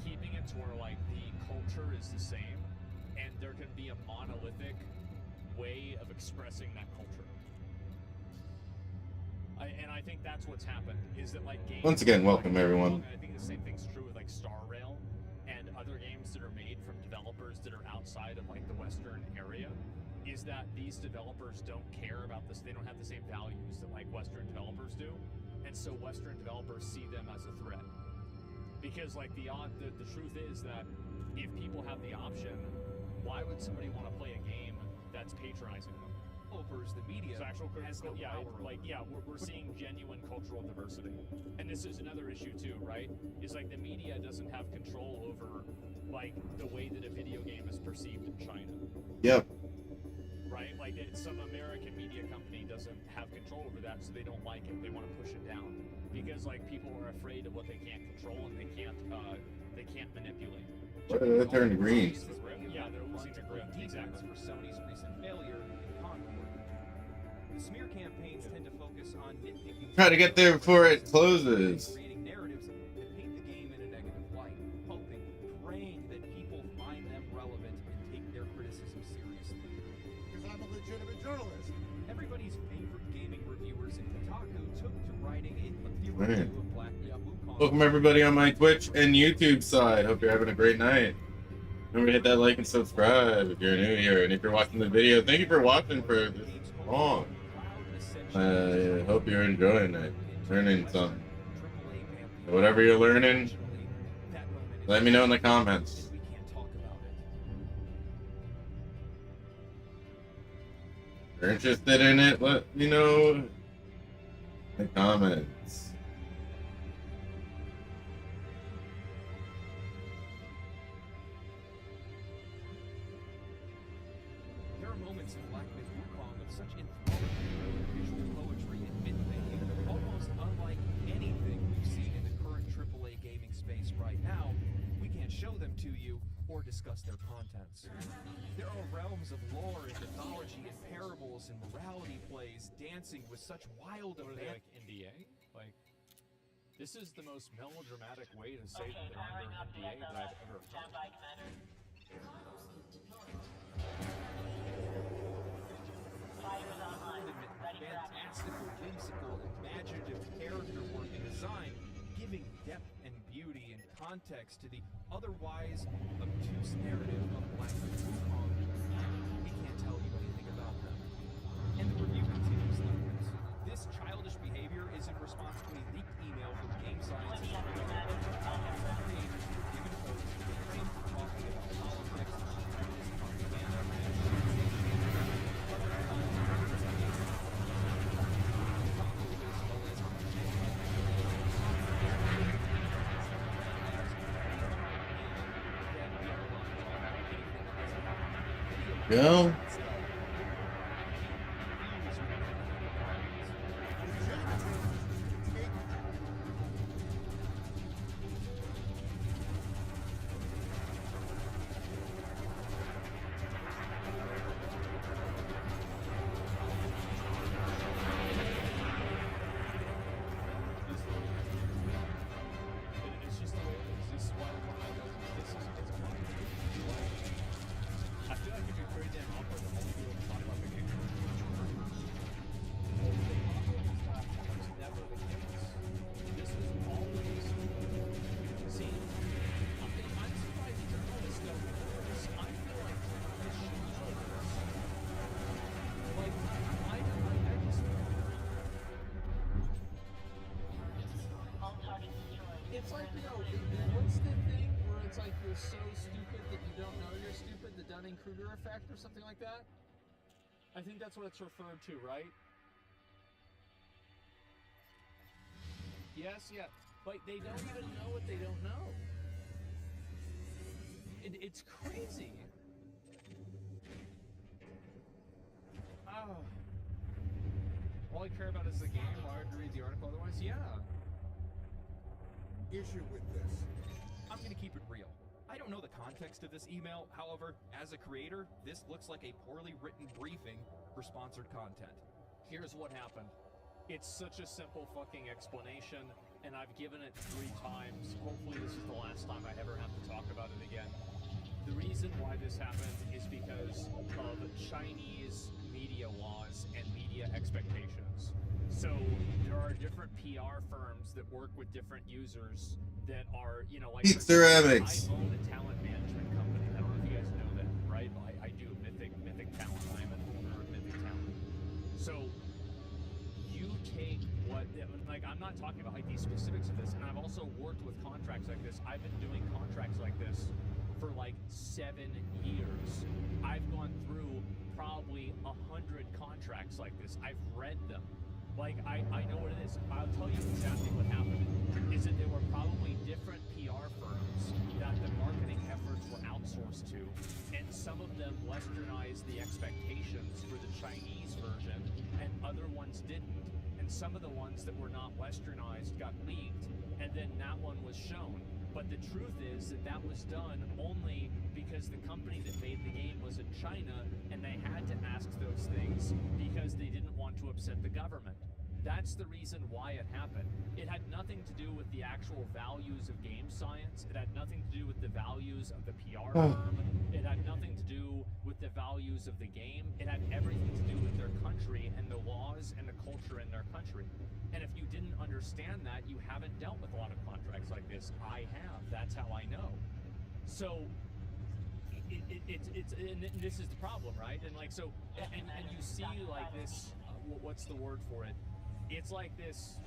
keeping it to where like the culture is the same, and there can be a monolithic way of expressing that culture. And I think that's what's happened is that like games. Once again, welcome everyone. I think the same thing's true with like Star Rail and other games that are made from developers that are outside of like the Western area. Is that these developers don't care about this? They don't have the same values that like Western developers do, and so Western developers see them as a threat. Because like the truth is that if people have the option, why would somebody want to play a game that's patronizing them? Developers, the media, So actual has no yeah, power. like yeah, we're seeing genuine cultural diversity, and this is another issue too, right? Is like the media doesn't have control over like the way that a video game is perceived in China. Yep. Right? Like some American media company doesn't have control over that, so they don't like it. They want to push it down because like people are afraid of what they can't control and they can't manipulate. That turned green. Yeah, they're losing the grip. Exactly. For Sony's recent failure in Concord. The smear campaigns tend to focus on nitpicking. Try to get there before it closes. Creating narratives that paint the game in a negative light, hoping, praying that people find them relevant and take their criticism seriously. Because I'm a legitimate journalist. Everybody's favorite gaming reviewers in Kotaku took to writing a lengthy Man. review of Black Myth Wukong. Welcome everybody on my Twitch and YouTube side. Hope you're having a great night. Remember to hit that like and subscribe if you're new here, and if you're watching the video, thank you for watching for this long. I hope you're enjoying it, learning something. Whatever you're learning, let me know in the comments. We can't talk about it. If you're interested in it, let me know in the comments. There are moments in Black Myth Wukong of such enthralling visual poetry and myth-making, almost unlike anything we've seen in the current AAA gaming space right now. We can't show them to you or discuss their contents. There are realms of lore and mythology and parables and morality plays dancing with such wild What are they, abandon. like NDA? Like this is the most melodramatic way to say that they're under NDA that I've ever heard. Fantastical, whimsical, imaginative character work and design, giving depth and beauty and context to the otherwise obtuse narrative of Black Myth Wukong. We can't tell you anything about them. And the review continues like this. This childish behavior is in response to a leaked email from game scientists creators who were given codes to refrain from talking about politics, communist propaganda, go. It's just the way it is. This is why the company does it. This is it's fun. I feel like if you're pretty damn awkward, the whole people talk about the game. Never the case. This was always. See, I'm surprised journalists don't know this. I feel like journalists should know this. Like, I just. It's like, you know, what's the thing where it's like you're so stupid that you don't know you're stupid, the Dunning-Kruger effect or something like that? I think that's what it's referred to, right? Yes, yeah. Like, they don't even know what they don't know. It's crazy. Oh. All I care about is the game. Why would you read the article otherwise? Yeah. Issue with this. I'm gonna keep it real. I don't know the context of this email. However, as a creator, this looks like a poorly written briefing for sponsored content. Here's what happened. It's such a simple fucking explanation, and I've given it 3 times. Hopefully this is the last time I ever have to talk about it again. The reason why this happened is because of Chinese media laws and media expectations. So there are different PR firms that work with different users that are, you know, like Eat ceramics. I own a talent management company. I don't know if you guys know that, right? I do Mythic Talent. I'm an owner of Mythic Talent. So you take what, like, I'm not talking about like these specifics of this, and I've also worked with contracts like this. I've been doing contracts like this for like 7 years. I've gone through probably 100 contracts like this. I've read them. Like, I know what it is. I'll tell you exactly what happened. Is that there were probably different PR firms that the marketing efforts were outsourced to, and some of them westernized the expectations for the Chinese version, and other ones didn't. And some of the ones that were not westernized got leaked, and then that one was shown. But the truth is that that was done only because the company that made the game was in China, and they had to ask those things because they didn't want to upset the government. That's the reason why it happened. It had nothing to do with the actual values of game science. It had nothing to do with the values of the PR firm. It had nothing to do with the values of the game. It had everything to do with their country and the laws and the culture in their country. And if you didn't understand that, you haven't dealt with a lot of contracts like this. I have. That's how I know. So it's and this is the problem, right? And like, so, and you see like this, what's the word for it? It's like this.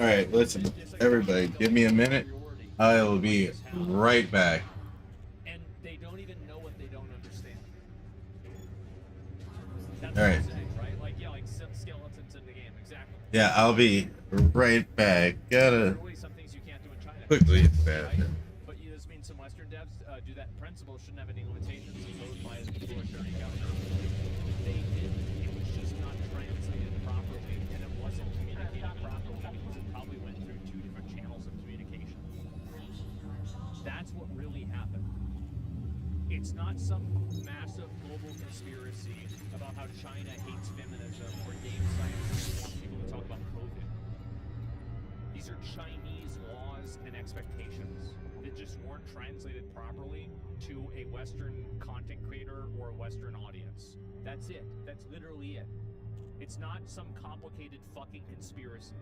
All right, listen, everybody, give me a minute. I will be right back. And they don't even know what they don't understand. All right. What I'm saying, right? Like, yeah, like skeletons in the game, exactly. Yeah, I'll be right back. Gotta Some things you can't do in China. quickly hit the bathroom. But this means some Western devs do that in principle, shouldn't have any limitations imposed by the authoritarian government. They didn't. It was just not translated properly, and it wasn't communicated properly because it probably went through 2 different channels of communication. That's what really happened. It's not some massive global conspiracy about how China hates feminism or game science wants people to talk about COVID. These are Chinese laws and expectations that just weren't translated properly to a Western content creator or a Western audience. That's it. That's literally it. It's not some complicated fucking conspiracy.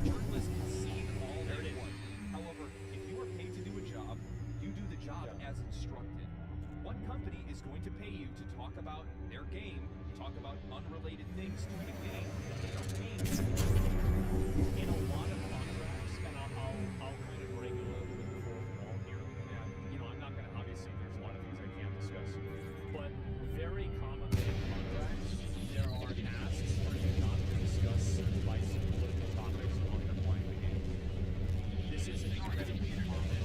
Journalists see all they want. However, if you are paid to do a job, you do the job as instructed. One company is going to pay you to talk about their game, talk about unrelated things to the game that they are paying you for. In a lot of contracts, and I'll kind of break it a little bit before the wall here. And, you know, I'm not going to, obviously, there's a lot of things I can't discuss. But very commonly in contracts, there are asks for you not to discuss like political topics while you're playing the game. This is an incredibly common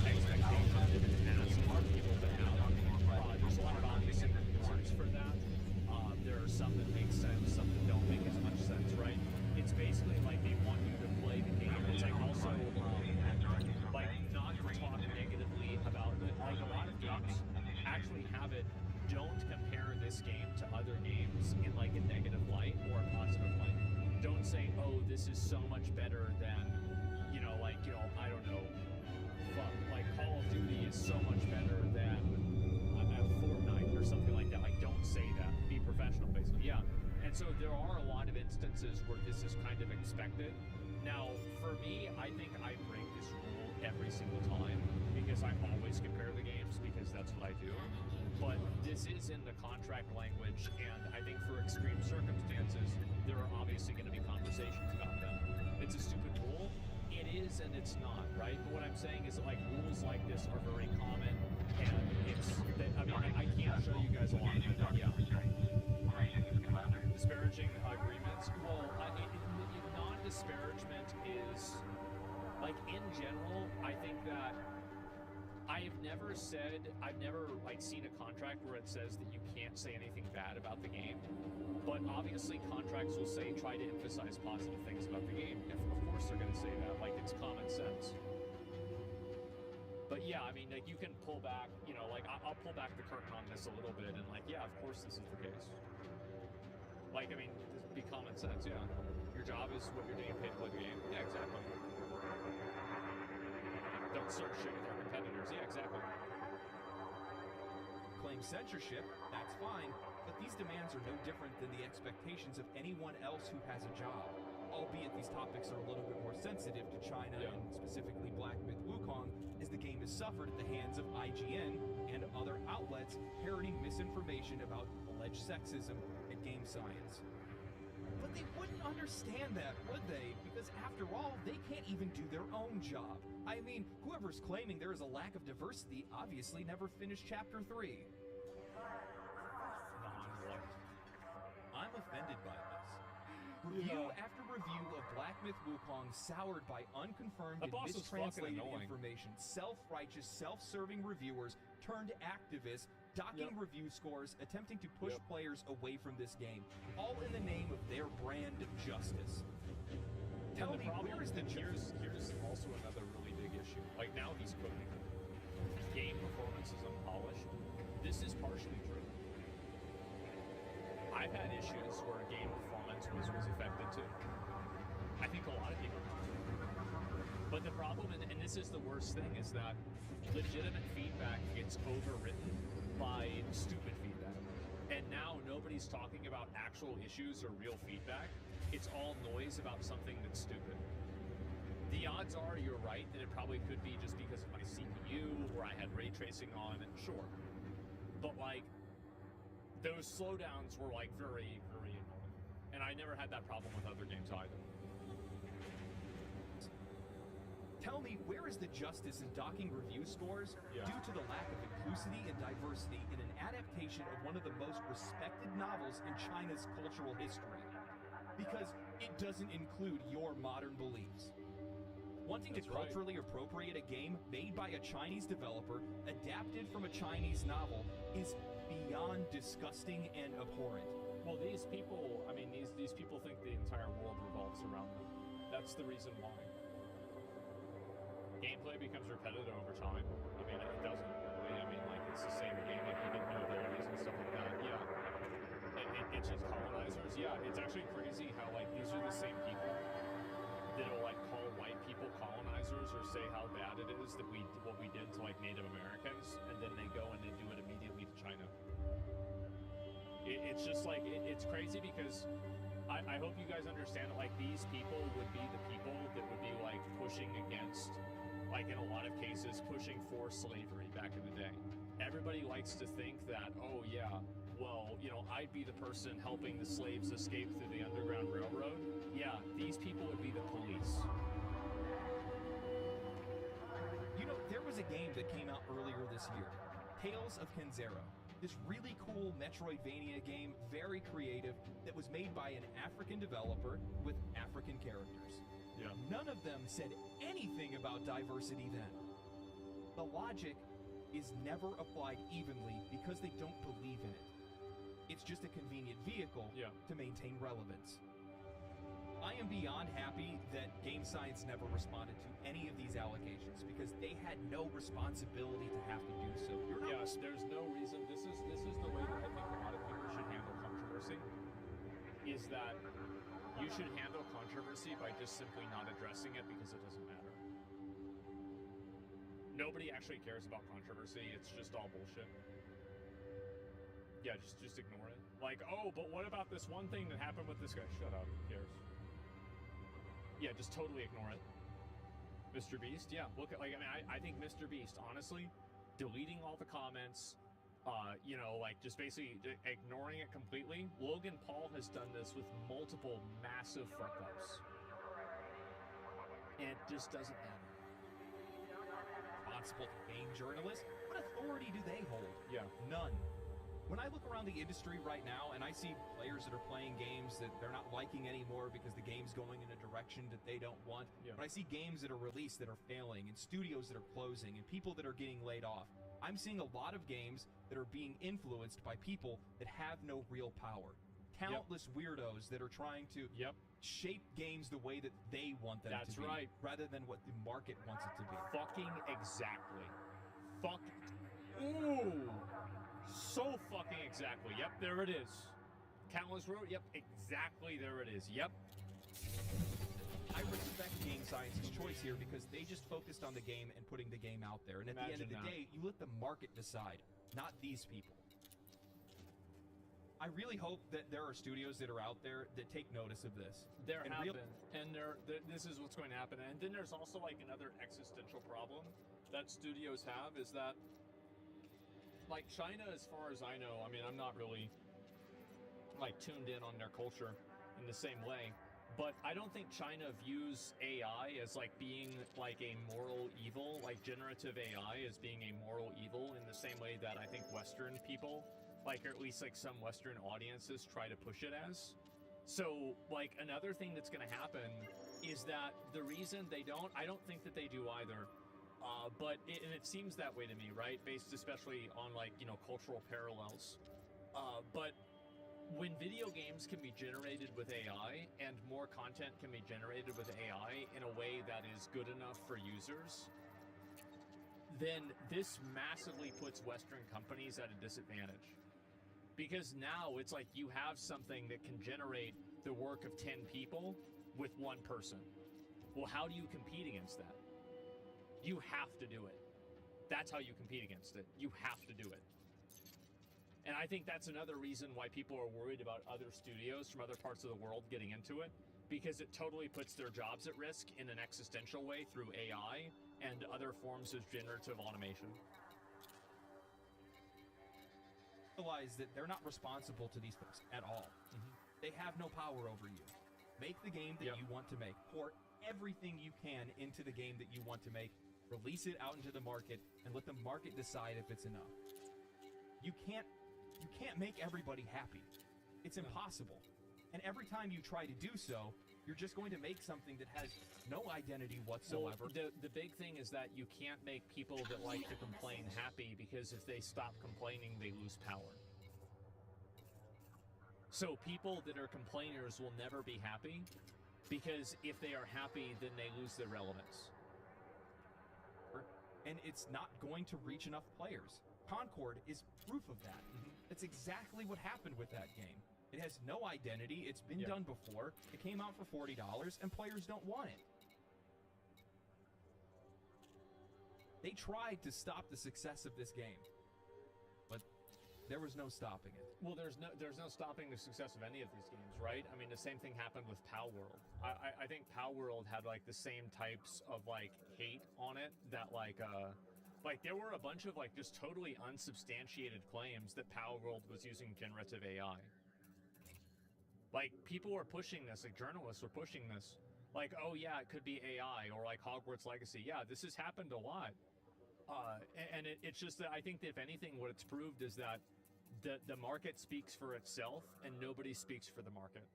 expectation that an ask for people to have say, oh, this is so much better than, I don't know, like Call of Duty is so much better than Fortnite or something like that. Like, don't say that. Be professional, basically. Yeah. And so there are a lot of instances where this is kind of expected. Now, for me, I think I break this rule every single time because I always compare the games because that's what I do. But this is in the contract language, and I think for extreme circumstances, there are obviously going to be conversations about them. It's a stupid rule. It is and it's not, right? But what I'm saying is that, like, rules like this are very common, and I can't show you guys a lot of them. Yeah. Disparaging agreements. Well, non-disparagement is, like, in general, I think that I've never seen a contract where it says that you can't say anything bad about the game. But obviously contracts will say try to emphasize positive things about the game. Of course they're going to say that. Like, it's common sense. But yeah, I mean, like, you can pull back, I'll pull back the curtain on this a little bit and, like, yeah, of course this is the case. Like, I mean, just be common sense, yeah. Your job is what you're getting paid to play the game. Yeah, exactly. Don't start shit with our competitors. Yeah, exactly. Claim censorship, that's fine, but these demands are no different than the expectations of anyone else who has a job. Albeit these topics are a little bit more sensitive to China and specifically Black Myth Wukong, as the game has suffered at the hands of IGN and other outlets parroting misinformation about alleged sexism and game science. But they wouldn't understand that, would they? Because after all, they can't even do their own job. I mean, whoever's claiming there is a lack of diversity obviously never finished Chapter 3. I'm offended by this. Review after review of Black Myth Wukong soured by unconfirmed and mistranslated information, self-righteous, self-serving reviewers turned activists, docking review scores, attempting to push players away from this game, all in the name of their brand of justice. Tell me, where is the here's also another really big issue. Like, now he's cooking. Game performance is unpolished. This is partially true. I've had issues where game performance was affected too. I think a lot of people do. But the problem, and this is the worst thing, is that legitimate feedback gets overwritten by stupid feedback. And now nobody's talking about actual issues or real feedback. It's all noise about something that's stupid. The odds are you're right that it probably could be just because of my CPU or I had ray tracing on, and sure. But, like, those slowdowns were, like, very, very annoying. And I never had that problem with other games either. Tell me, where is the justice in docking review scores due to the lack of inclusivity and diversity in an adaptation of one of the most respected novels in China's cultural history? Because it doesn't include your modern beliefs. Wanting to culturally appropriate a game made by a Chinese developer, adapted from a Chinese novel, is beyond disgusting and abhorrent. Well, these people, I mean, these people think the entire world revolves around them. That's the reason why. Gameplay becomes repetitive over time. I mean, it doesn't really. I mean, like, it's the same game, like, you get new abilities and stuff like that. Yeah. It's just colonizers. Yeah, it's actually crazy how, like, these are the same people that'll, like, call white people colonizers or say how bad it is that what we did to, like, Native Americans, and then they go and they do it immediately to China. It's just, like, it's crazy because I hope you guys understand that, like, these people would be the people that would be, like, pushing against, like, in a lot of cases, pushing for slavery back in the day. Everybody likes to think that, oh, yeah, well, you know, I'd be the person helping the slaves escape through the Underground Railroad. Yeah, these people would be the police. You know, there was a game that came out earlier this year, Tales of Kenzero. This really cool Metroidvania game, very creative, that was made by an African developer with African characters. Yeah. None of them said anything about diversity then. The logic is never applied evenly because they don't believe in it. It's just a convenient vehicle to maintain relevance. I am beyond happy that Game Science never responded to any of these allegations because they had no responsibility to have to do so. Yes, there's no reason. This is the way that I think a lot of people should handle controversy. Is that You should handle controversy by just simply not addressing it because it doesn't matter. Nobody actually cares about controversy. It's just all bullshit. Yeah, just ignore it. Like, oh, but what about this one thing that happened with this guy? Shut up. Who cares? Yeah, just totally ignore it. Mr. Beast, yeah. Look at, like, I mean, I think Mr. Beast, honestly, deleting all the comments, you know, like, just basically ignoring it completely. Logan Paul has done this with multiple massive fuck-ups. And it just doesn't matter. Responsible game journalists? What authority do they hold? Yeah. None. When I look around the industry right now and I see players that are playing games that they're not liking anymore because the game's going in a direction that they don't want, when I see games that are released that are failing and studios that are closing and people that are getting laid off, I'm seeing a lot of games that are being influenced by people that have no real power. Countless weirdos that are trying to shape games the way that they want them to be. Right. Rather than what the market wants it to be. Fucking exactly. Fuck. Ooh. So fucking exactly. Yep, there it is. Countless Road. Yep, exactly. There it is. Yep. I respect Game Science's choice here because they just focused on the game and putting the game out there. And at the end of the day, you let the market decide, not these people. I really hope that there are studios that are out there that take notice of this. There have been, and this is what's going to happen. And then there's also like another existential problem that studios have is that, like, China, as far as I know, I mean, I'm not really like tuned in on their culture in the same way, but I don't think China views AI as like being like a moral evil, like generative AI as being a moral evil in the same way that I think Western people, like, or at least like some Western audiences, try to push it as. So, like, another thing that's going to happen is that the reason they don't, I don't think that they do either, but it seems that way to me, right? Based especially on, like, you know, cultural parallels. But when video games can be generated with AI and more content can be generated with AI in a way that is good enough for users, then this massively puts Western companies at a disadvantage. Because now it's like you have something that can generate the work of 10 people with one person. Well, how do you compete against that? You have to do it. That's how you compete against it. You have to do it. And I think that's another reason why people are worried about other studios from other parts of the world getting into it, because it totally puts their jobs at risk in an existential way through AI and other forms of generative automation. Realize that they're not responsible to these folks at all. They have no power over you. Make the game that you want to make. Pour everything you can into the game that you want to make. Release it out into the market and let the market decide if it's enough. You can't make everybody happy. It's impossible. And every time you try to do so, you're just going to make something that has no identity whatsoever. Well, the big thing is that you can't make people that like to complain happy, because if they stop complaining, they lose power. So people that are complainers will never be happy, because if they are happy, then they lose their relevance. And it's not going to reach enough players. Concord is proof of that. That's exactly what happened with that game. It has no identity. It's been done before. It came out for $40, and players don't want it. They tried to stop the success of this game, but there was no stopping it. Well, there's no stopping the success of any of these games, right? I mean, the same thing happened with Pow World. I think Pow World had like the same types of like hate on it that like there were a bunch of like just totally unsubstantiated claims that Pow World was using generative AI. Like, people were pushing this, like journalists were pushing this, like, oh yeah, it could be AI, or like Hogwarts Legacy. Yeah, this has happened a lot. And it's just that I think that if anything, what it's proved is that the market speaks for itself and nobody speaks for the market.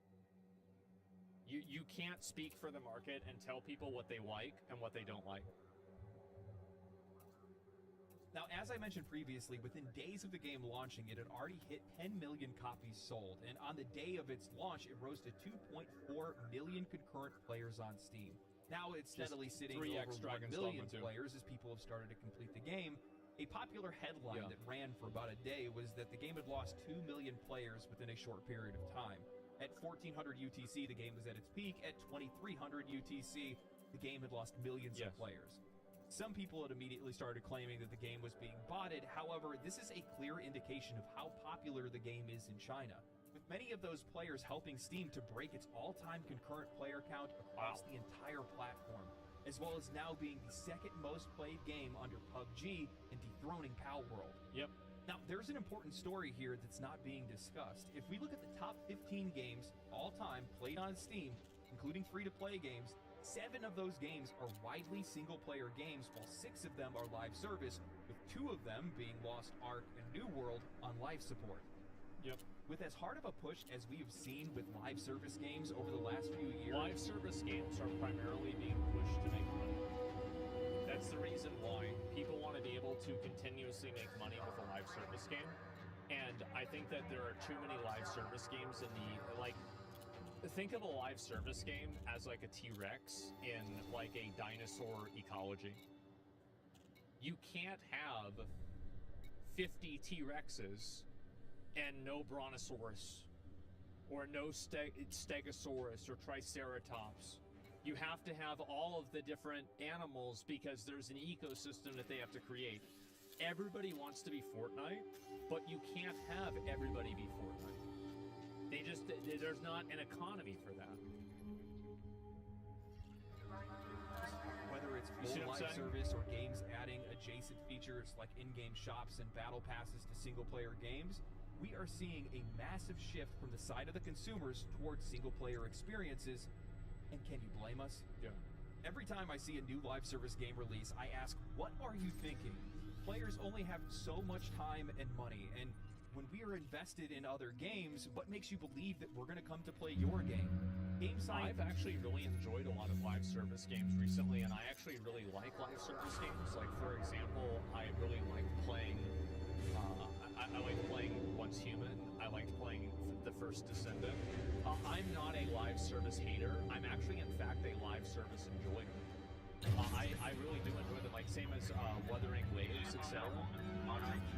You can't speak for the market and tell people what they like and what they don't like. Now, as I mentioned previously, within days of the game launching, it had already hit 10 million copies sold, and on the day of its launch, it rose to 2.4 million concurrent players on Steam. Now it's steadily sitting over 1 million players as people have started to complete the game. A popular headline that ran for about a day was that the game had lost 2 million players within a short period of time. At 1400 UTC, the game was at its peak. At 2300 UTC, the game had lost millions of players. Some people had immediately started claiming that the game was being botted. However, this is a clear indication of how popular the game is in China, with many of those players helping Steam to break its all-time concurrent player count across the entire platform, as well as now being the second most played game under PUBG and dethroning Palworld. Yep. Now, there's an important story here that's not being discussed. If we look at the top 15 games all time played on Steam, including free-to-play games, 7 of those games are widely single-player games, while 6 of them are live service, with 2 of them being Lost Ark and New World on life support. Yep. With as hard of a push as we have seen with live service games over the last few years... Live service games are primarily being pushed to make money. That's the reason why people want to be able to continuously make money with a live service game. And I think that there are too many live service games in the, like, think of a live service game as like a T-Rex in like a dinosaur ecology. You can't have 50 T-Rexes and no Brontosaurus or no Stegosaurus or Triceratops. You have to have all of the different animals because there's an ecosystem that they have to create. Everybody wants to be Fortnite, but you can't have everybody be Fortnite. There's not an economy for that. Whether it's full live service or games adding adjacent features like in-game shops and battle passes to single-player games, we are seeing a massive shift from the side of the consumers towards single-player experiences. And can you blame us? Yeah. Every time I see a new live service game release, I ask, what are you thinking? Players only have so much time and money, and when we are invested in other games, what makes you believe that we're going to come to play your game? I've actually really enjoyed a lot of live service games recently, and I actually really like live service games. Like, for example, I really like playing, I like playing Once Human. I liked playing The First Descendant. I'm not a live service hater. I'm actually, in fact, a live service enjoyer. I really do enjoy them. Like, same as Wuthering Waves, etc.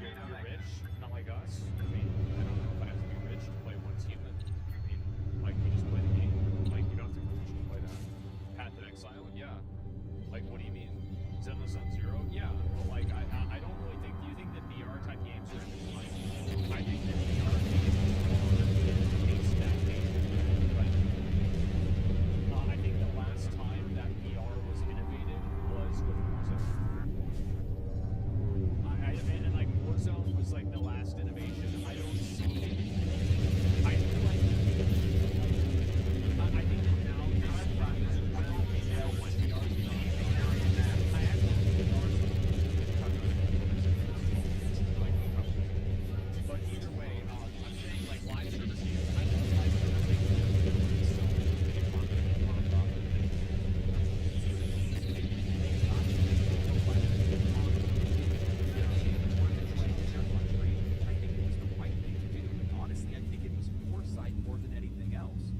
You're rich, not like us. I mean, I don't know if I have to be rich to play Once Human. I mean, like, you just play the game. Like, you don't have to be rich to play that. Path of Exile, yeah. Like, what do you mean? Zenless Sun Zero? Yeah. But, like, I don't really think... Do you think that VR type games are like... I think that VR games are a stagnation. Right? I think the last time that VR was innovated was with Warzone. And like Warzone was like the last innovation. I don't see... I feel like... I think that now VR practice is well now what VR is doing. I actually think VR is but either way, I'm saying like live service games, I love live service games. So honestly, I think it was foresight more than anything else.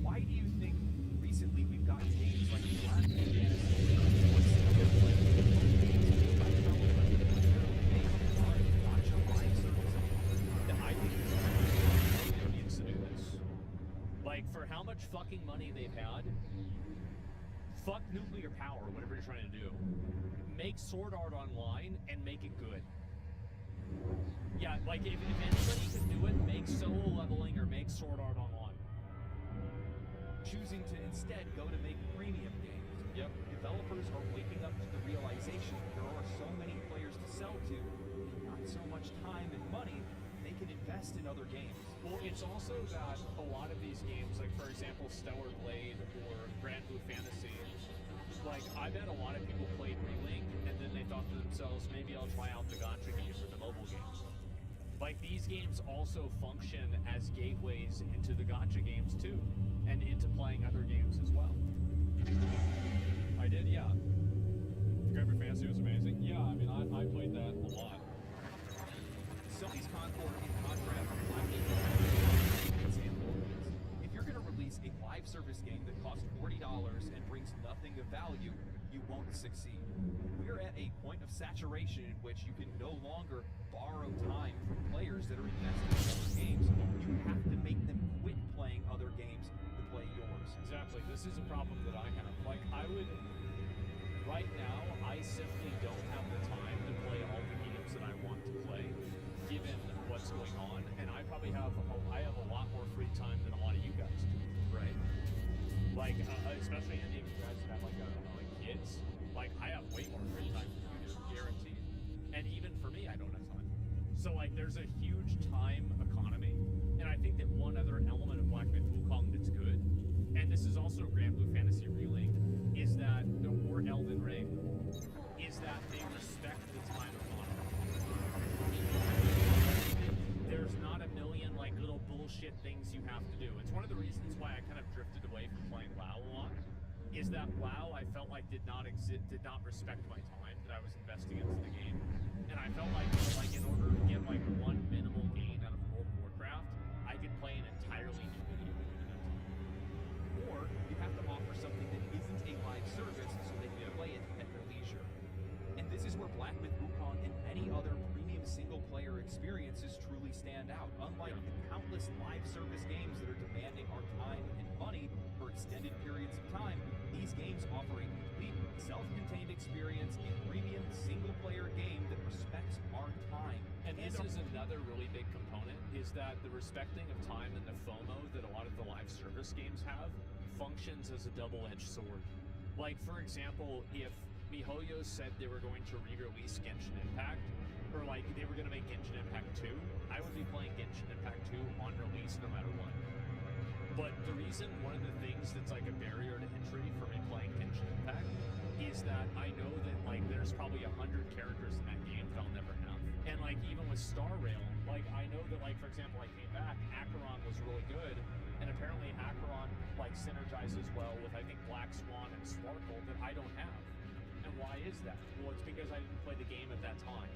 Why do you think recently we've gotten games like Blaqksheep? I think needs to do this. Like, for how much fucking money they've had, fuck nuclear power, whatever you're trying to do. Make Sword Art Online and make it good. Yeah, like, if anybody can do it, make solo leveling or make Sword Art Online. Choosing to instead go to make premium games. Yep. Developers are waking up to the realization that there are so many players to sell to, and not so much time and money, they can invest in other games. Well, it's also that a lot of these games, like, for example, Stellar Blade or Grand Blue Fantasy, like, I bet a lot of people played Relink, and then they thought to themselves, maybe I'll try out the gacha games or the mobile games. Like, these games also function as gateways into the gacha games, too, and into playing other games as well. I did, yeah. Grand Blue Fantasy was amazing. Yeah, I mean, I played that a lot. Sony's Concord, in contrast to Blaqksheep, example of this. If you're going to release a live service game that costs $40 and brings nothing of value, you won't succeed. We are we're at a point of saturation in which you can no longer borrow time from players that are invested in other games. You have to make them quit playing other games to play yours. Exactly. This is a problem that I have. Like, I would... Right now, I simply don't have the time to play all the games that I want to play, given what's going on. And I probably have a lot more free time than a lot of you guys do, right? Like, especially any of you guys that have, like, kids. Like, I have way more free time than you do, guaranteed. And even for me, I don't have time. So, like, there's a huge time economy. And I think that one other element of Black Myth Wukong that's good, and this is also Grand Blue Fantasy Relink, is that, or Elden Ring, is that they respect the time economy. There's not a million, like, little bullshit things you have to do. It's one of the reasons why I kind of drifted away from playing WoW a lot, is that WoW I felt like did not respect my time that I was investing into the game. And I felt like in order to get, like, one minimal gain out of World of Warcraft, I could play an entirely new video game in that time. Or you have to offer something that isn't a live service so they can play it at their leisure. And this is where Black Myth Wukong and many other premium single-player experiences truly stand out. Unlike the countless live service games that are demanding our time and money for extended periods of time, these games offer a complete, self-contained experience, a premium single-player game that respects our time. And this is another really big component, is that the respecting of time and the FOMO that a lot of the live service games have functions as a double-edged sword. Like, for example, if MiHoYo said they were going to re-release Genshin Impact, or like they were going to make Genshin Impact 2, I would be playing Genshin Impact 2 on release no matter what. But the reason, one of the things that's like a barrier to entry for me playing Genshin Impact is that I know that like there's probably 100 characters in that game that I'll never have. And like even with Star Rail, like I know that like for example I came back, Acheron was really good, and apparently Acheron like synergizes well with I think Black Swan and Sparkle that I don't have. And why is that? Well, it's because I didn't play the game at that time.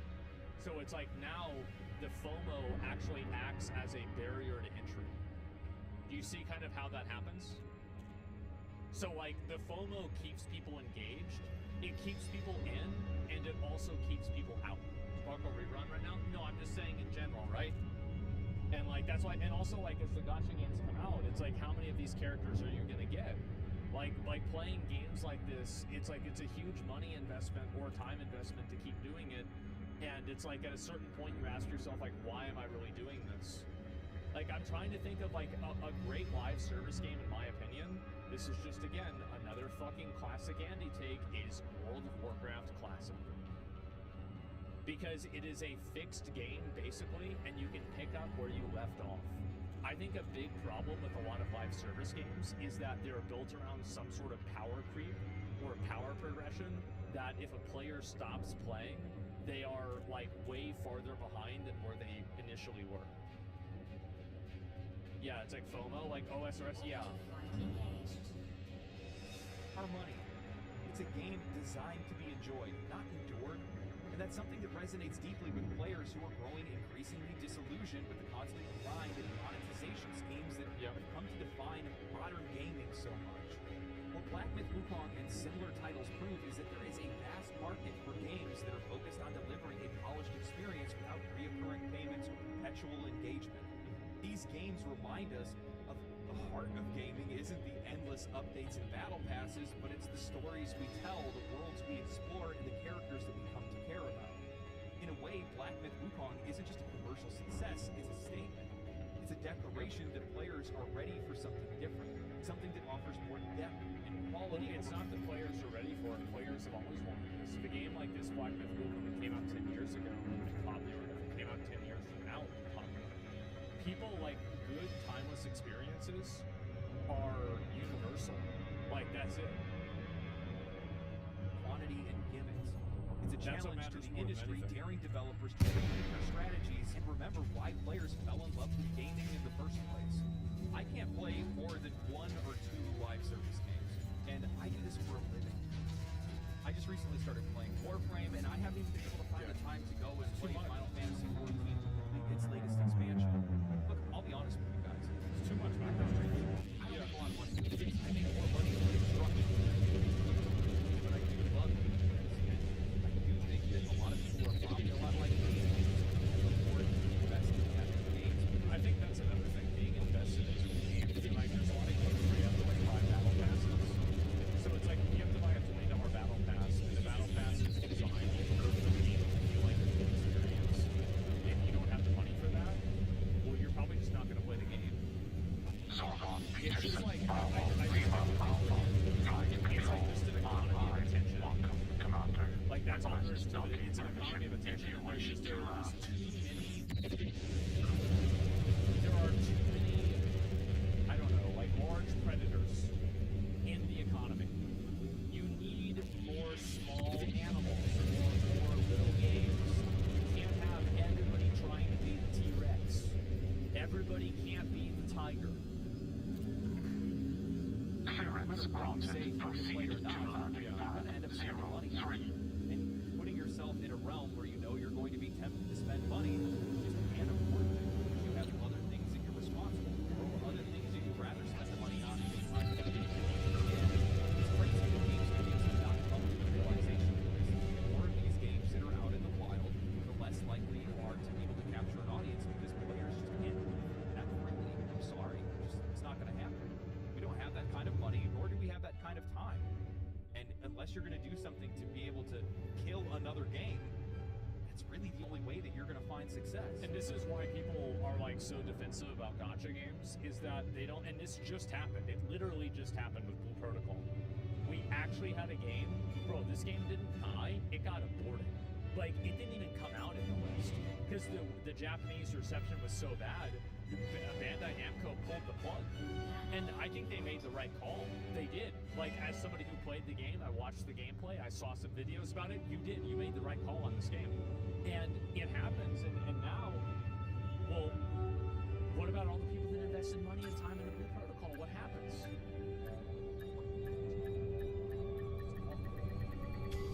So it's like now the FOMO actually acts as a barrier to entry. Do you see kind of how that happens? So like the FOMO keeps people engaged, it keeps people in, and it also keeps people out. Sparkle rerun right now? No, I'm just saying in general, right? And like that's why, and also like as the gacha games come out, it's like how many of these characters are you gonna get? Like playing games like this, it's like it's a huge money investment or time investment to keep doing it, and it's like at a certain point you ask yourself like, why am I really doing this? Like I'm trying to think of like a great live service game in my opinion. This is just again another fucking classic Andy take is World of Warcraft Classic. Because it is a fixed game basically, and you can pick up where you left off. I think a big problem with a lot of live service games is that they're built around some sort of power creep or power progression that if a player stops playing, they are like way farther behind than where they initially were. Yeah, it's like FOMO, like OSRS, yeah. Our money. It's a game designed to be enjoyed, not endured. And that's something that resonates deeply with players who are growing increasingly disillusioned with the constant grind and monetization schemes that have come to define modern gaming so much. What Black Myth Wukong and similar titles prove is that there is a vast market for games that are focused on delivering a polished experience without reoccurring payments or perpetual engagement. These games remind us of the heart of gaming isn't the endless updates and battle passes, but it's the stories we tell, the worlds we explore, and the characters that we come to care about. In a way, Black Myth Wukong isn't just a commercial success, it's a statement. It's a declaration that players are ready for something different, something that offers more depth and quality. It's not that players are ready for it, players have always wanted this. If a game like this, Black Myth Wukong, came out 10 years ago, it would be popular. If it came out 10 years from now, it would be popular. People like good timeless experiences are universal. Like that's it. Quantity and gimmicks. It's a challenge to the industry, daring developers to rethink their strategies and remember why players fell in love with gaming in the first place. I can't play more than 1 or 2 live service games, and I do this for a living. I just recently started playing Warframe, and I haven't even been able to find the time to go and play Final Fantasy XIV to complete its latest expansion. Look, I'll be honest with you guys. It's too much microtransaction. I don't make a lot of money. I make more money from construction. But I do love it. I that's all there is to it. It's an economy of attention. There's just too many. There are too many, I don't know, like large predators in the economy. You need more small animals, more little games. You can't have everybody trying to be the T-Rex. Everybody can't be the tiger. Clearance granted. Proceed to landing pad 03. And putting yourself in a realm where you know you're going to be tempted to spend money, you just can't afford it because you have other things that you're responsible for, or other things that you'd rather spend the money on. It's crazy that games have not come to the realization of this. The more of these games that are out in the wild, the less likely you are to be able to capture an audience because players just can't do that freely. I'm sorry, it's not going to happen. We don't have that kind of money, nor do we have that kind of time. And unless you're going to do something to be able to kill another game, that's really the only way that you're going to find success. And this is why people are like so defensive about gacha games, is that they don't, and this just happened. It literally just happened with Blue Protocol. We actually had a game, bro, this game didn't die, it got aborted. Like, it didn't even come out in the list. Because the Japanese reception was so bad, Bandai Namco pulled the plug. And I think they made the right call. They did. Like, as somebody who played the game, I watched the gameplay, I saw some videos about it. You did. You made the right call on this game. And it happens, and now, well, what about all the people that invested money and time in the Blue Protocol? What happens?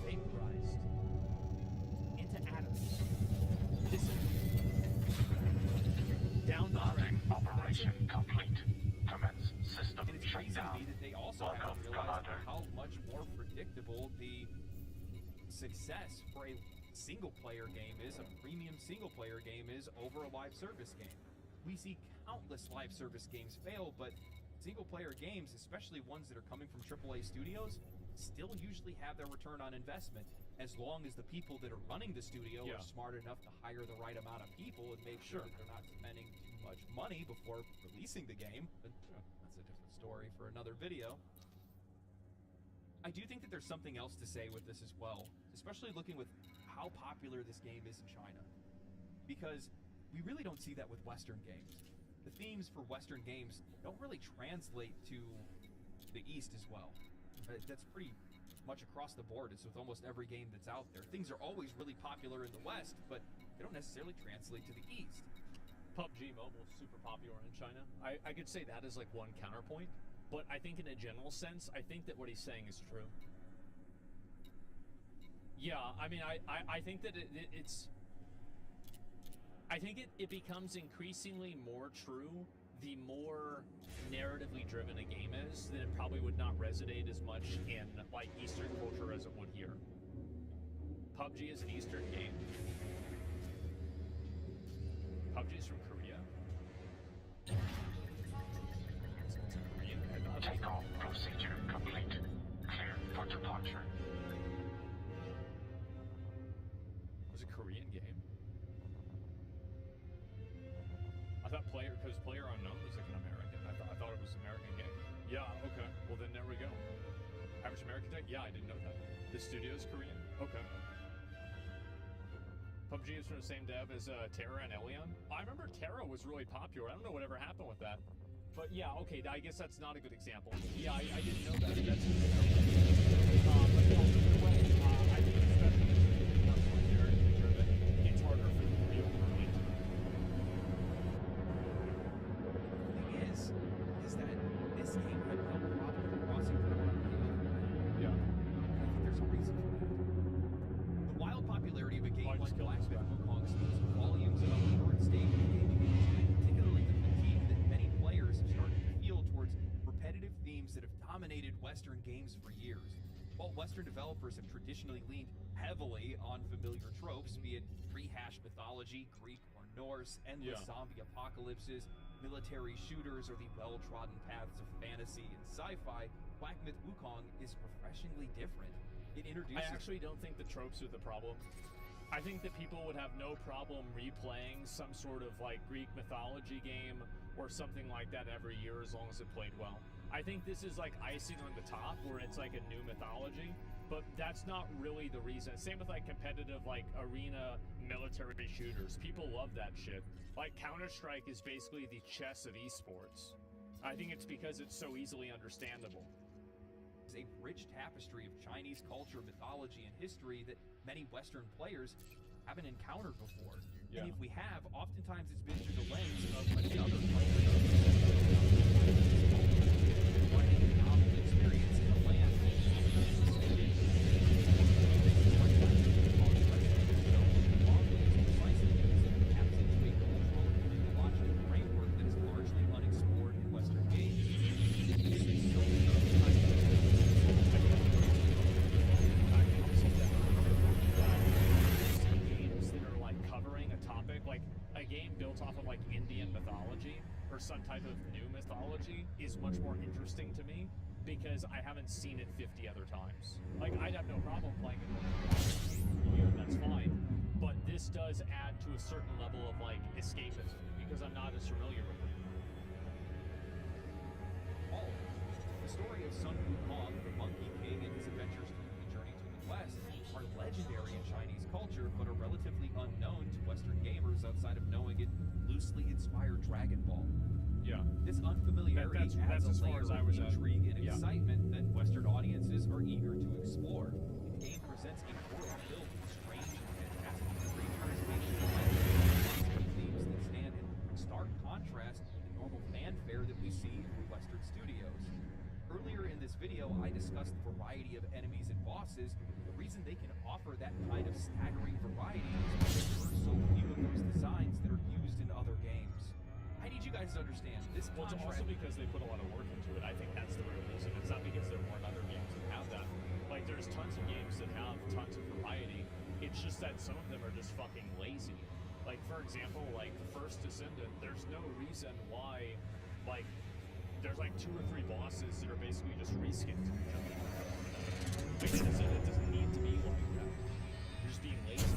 Vaporized into atoms. Down the drain. Operation complete. Commence system And it's crazy to shutdown. me that they also haven't realized how much more predictable the success for a single-player game is, a premium single-player game is, over a live service game. We see countless live service games fail, but single-player games, especially ones that are coming from AAA studios, still usually have their return on investment as long as the people that are running the studio are smart enough to hire the right amount of people and make sure they're not spending too much money before releasing the game. But that's a different story for another video. I do think that there's something else to say with this as well, especially looking with how popular this game is in China. Because we really don't see that with Western games. The themes for Western games don't really translate to the East as well. That's pretty much across the board. It's with almost every game that's out there. Things are always really popular in the West, but they don't necessarily translate to the East. PUBG Mobile is super popular in China. I could say that as like one counterpoint, but I think in a general sense, I think that what he's saying is true. Yeah, I mean, I think that it's... I think it becomes increasingly more true the more narratively driven a game is, then it probably would not resonate as much in like Eastern culture as it would here. PUBG is an Eastern game. PUBG is from Korea. It's a Korean game. Takeoff procedure complete. Clear for departure. It was a Korean game. I thought Player Unknown was like an American. I thought it was an American game. Yeah, okay. Well then there we go. Average American Tech? Yeah, I didn't know that. The studio's Korean? Okay. PUBG is from the same dev as Terra and Elion? I remember Terra was really popular. I don't know whatever happened with that. But yeah, okay, I guess that's not a good example. Yeah, I didn't know that. That's but no, either way, I think especially if it becomes more narratively driven, it's harder for the real Korean to Is that this game had no problem crossing the line with the other way. Yeah. I think there's a reason for that. The wild popularity of a game like Blaqksheep speaks volumes about the current state of the gaming industry, particularly the fatigue that many players have started to feel towards repetitive themes that have dominated Western games for years. While Western developers have traditionally leaned heavily on familiar tropes, be it rehashed mythology, Greek or Norse, endless zombie apocalypses, military shooters, or the well-trodden paths of fantasy and sci-fi, Black Myth Wukong is refreshingly different. It introduces... I actually don't think the tropes are the problem. I think that people would have no problem replaying some sort of like Greek mythology game or something like that every year as long as it played well. I think this is like icing on the top where it's like a new mythology. But that's not really the reason. Same with like competitive like arena military shooters. People love that shit. Like Counter-Strike is basically the chess of esports. I think it's because it's so easily understandable. It's a rich tapestry of Chinese culture, mythology, and history that many Western players haven't encountered before. Yeah. And if we have, oftentimes it's been through the lens of another player. Novel experience in a land framework that is largely unexplored in Western games. Games that are like covering a topic, like a game built off of like Indian mythology or some type of new mythology is much more interesting to me because I haven't seen it 50 other times. Like I'd have no problem playing it that's fine. But this does add to a certain level of like escapism because I'm not as familiar with it. The story of Sun Wukong, the Monkey King, and his adventures through the journey to the West are legendary in Chinese culture, but are relatively unknown to Western gamers outside of knowing it loosely inspired Dragon Ball. Yeah. This unfamiliarity adds a layer of intrigue and excitement that Western audiences are eager to explore. The game presents a world filled with strange and fantastic creatures, themes that stand in stark contrast to the normal fanfare that we see from Western studios. Earlier in this video, I discussed the variety of enemies and bosses. The reason they can offer that kind of staggering variety is because there are so few of those designs that are used in other games. I need you guys to understand this Well, it's also because they put a lot of work into it. I think that's the real reason. It's not because there weren't other games that have that. Like, there's tons of games that have tons of variety. It's just that some of them are just fucking lazy. Like, for example, like, First Descendant, there's no reason why, like, there's like 2 or 3 bosses that are basically just reskins of each other. Like, Descendant doesn't need to be like that. You're just being lazy.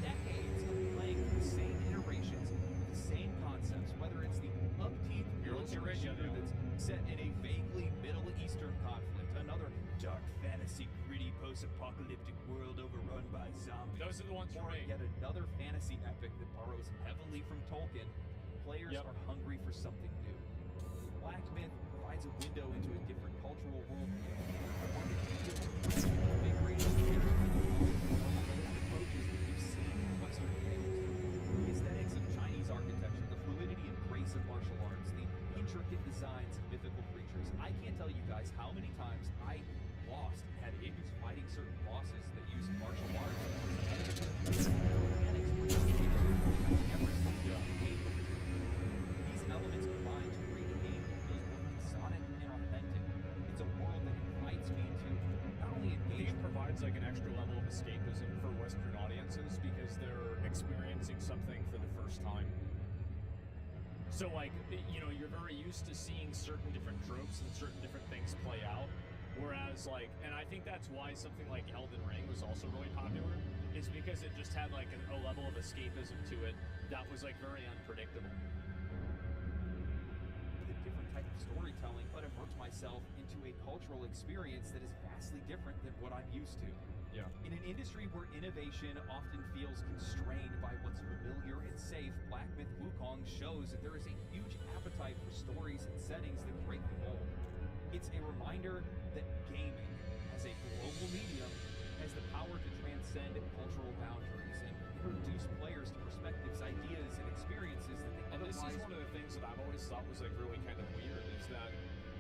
Decades of playing the same iterations, the same concepts, whether it's the upbeat military shooter that's set in a vaguely Middle Eastern conflict, another dark fantasy, gritty post-apocalyptic world overrun by zombies. Those are the ones for me. Yet another fantasy epic that borrows heavily from Tolkien. Players are hungry for something new. Black Myth provides a window into a different cultural worldview. One that deals with invigorating approaches that we've seen in Western games. The aesthetics of Chinese architecture, the fluidity and grace of martial arts, the intricate designs of mythical creatures. I can't tell you guys how many times I lost and had issues fighting certain bosses that use martial arts. These elements combine to create a game that feels both exotic and authentic. It's a world that invites me to not only engage. It provides like an extra level of escapism for Western audiences because they're experiencing something for the first time. So like, you know, you're very used to seeing certain different tropes and certain different things play out. Whereas like, and I think that's why something like Elden Ring was also really popular, is because it just had like a level of escapism to it that was like very unpredictable. Different type of storytelling, but immerse myself into a cultural experience that is vastly different than what I'm used to. Yeah. In an industry where innovation often feels constrained by what's familiar and safe, Black Myth Wukong shows that there is a huge appetite for stories and settings that break the mold. It's a reminder that gaming, as a global medium, has the power to transcend cultural boundaries and introduce players to perspectives, ideas, and experiences that they And otherwise. this is one of the things that I've always thought was like really kind of weird is that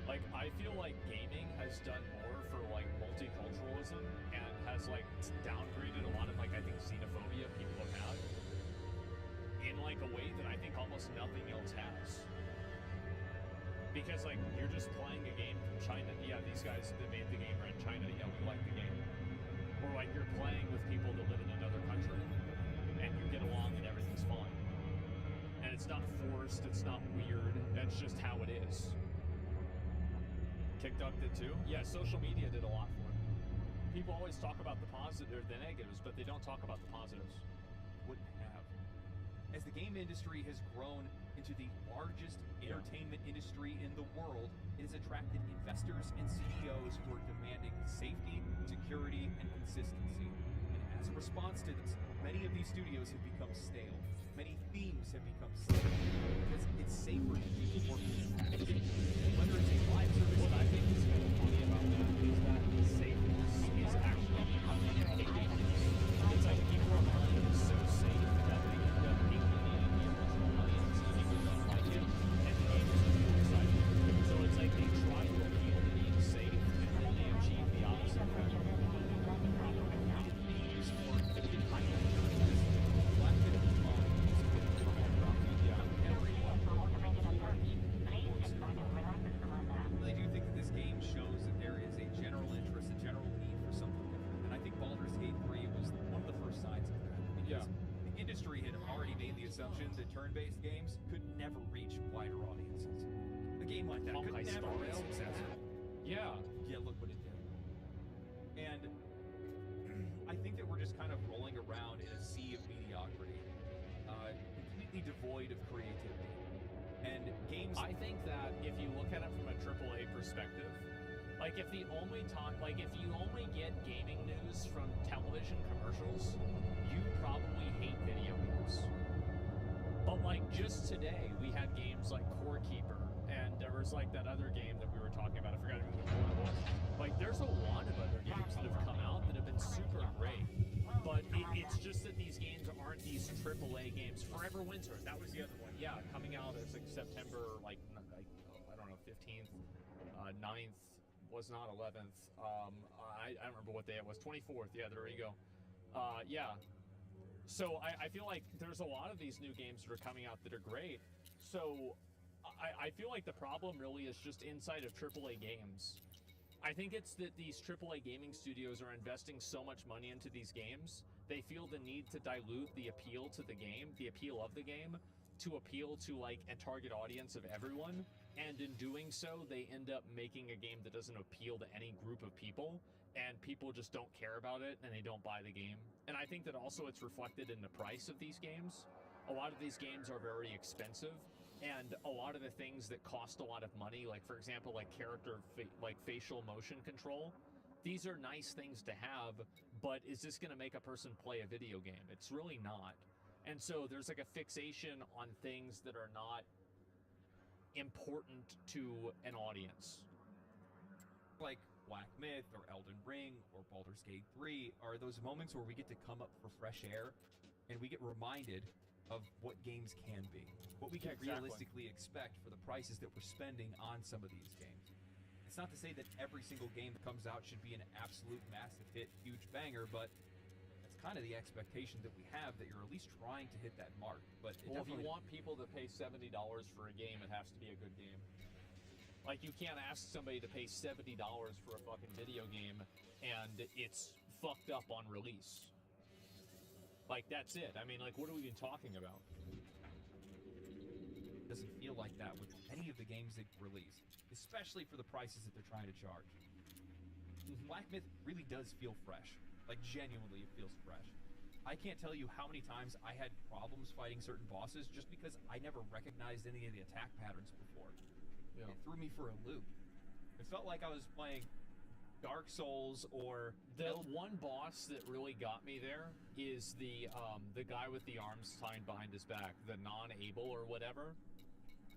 like I feel like gaming has done more for like multiculturalism and has like downgraded a lot of like I think xenophobia people have had in like a way that I think almost nothing else has. Because like you're just playing a game from China. Yeah, these guys that made the game are in China. Yeah, we like the game. Or like you're playing with people that live in another country and you get along and everything's fine. And it's not forced, it's not weird, that's just how it is. TikTok did too? Yeah, social media did a lot for it. People always talk about the positive, the negatives, but they don't talk about the positives. Wouldn't have. As the game industry has grown into the largest entertainment industry in the world, it has attracted investors and CEOs who are demanding safety, security, and consistency. And as a response to this, many of these studios have become stale. Many themes have become stale because it's safer to do work in practice. Whether it's a live service, what I think is kind of funny about that is that safeness is actually becoming a hate. It's like people are playing it so safe that they end up alienating the original audience and people don't like it, and the game is too exciting. So it's like they try to appeal to being safe, and then they achieve the opposite effect. I do think that this game shows that there is a general interest, a general need for something different. And I think Baldur's Gate 3 was one of the first signs of that. Because the industry had already made the assumption that turn-based games could never reach wider audiences. A game like that could never be successful. Yeah. Yeah, look what it did. And I think that we're just kind of rolling around in a sea of mediocrity, completely devoid of creativity. And games... I think that if you look at it from a AAA perspective, like if you only get gaming news from television commercials, you probably hate video games. But like just today, we had games like Core Keeper, and there was like that other game that we were talking about. I forgot even which one it was. Like there's a lot of other games that have come out that have been super great. But it's just that these games aren't these AAA games. Forever Winter, that was the other one. Yeah, coming out as like September, like I don't know, 15th, 9th, was not 11th. I don't remember what day it was. 24th. Yeah, there you go. Yeah. So I feel like there's a lot of these new games that are coming out that are great. So I feel like the problem really is just inside of AAA games. I think it's that these AAA gaming studios are investing so much money into these games, they feel the need to dilute the appeal to the game, the appeal of the game, to appeal to like a target audience of everyone, and in doing so, they end up making a game that doesn't appeal to any group of people, and people just don't care about it, and they don't buy the game. And I think that also it's reflected in the price of these games. A lot of these games are very expensive, and a lot of the things that cost a lot of money, like for example, like facial motion control, these are nice things to have, but is this going to make a person play a video game? It's really not. And so there's like a fixation on things that are not important to an audience. Like Black Myth or Elden Ring or Baldur's Gate 3 are those moments where we get to come up for fresh air and we get reminded of what games can be, what we can realistically expect for the prices that we're spending on some of these games. It's not to say that every single game that comes out should be an absolute massive hit, huge banger, but that's kind of the expectation that we have, that you're at least trying to hit that mark. But well, if you want people to pay $70 for a game, it has to be a good game. Like, you can't ask somebody to pay $70 for a fucking video game and it's fucked up on release. Like, that's it. I mean, like, what are we even talking about? It doesn't feel like that with any of the games they release, especially for the prices that they're trying to charge. Black Myth really does feel fresh. Like, genuinely, it feels fresh. I can't tell you how many times I had problems fighting certain bosses just because I never recognized any of the attack patterns before. Yeah. It threw me for a loop. It felt like I was playing Dark Souls or... The one boss that really got me there is the guy with the arms tied behind his back, the non-able or whatever.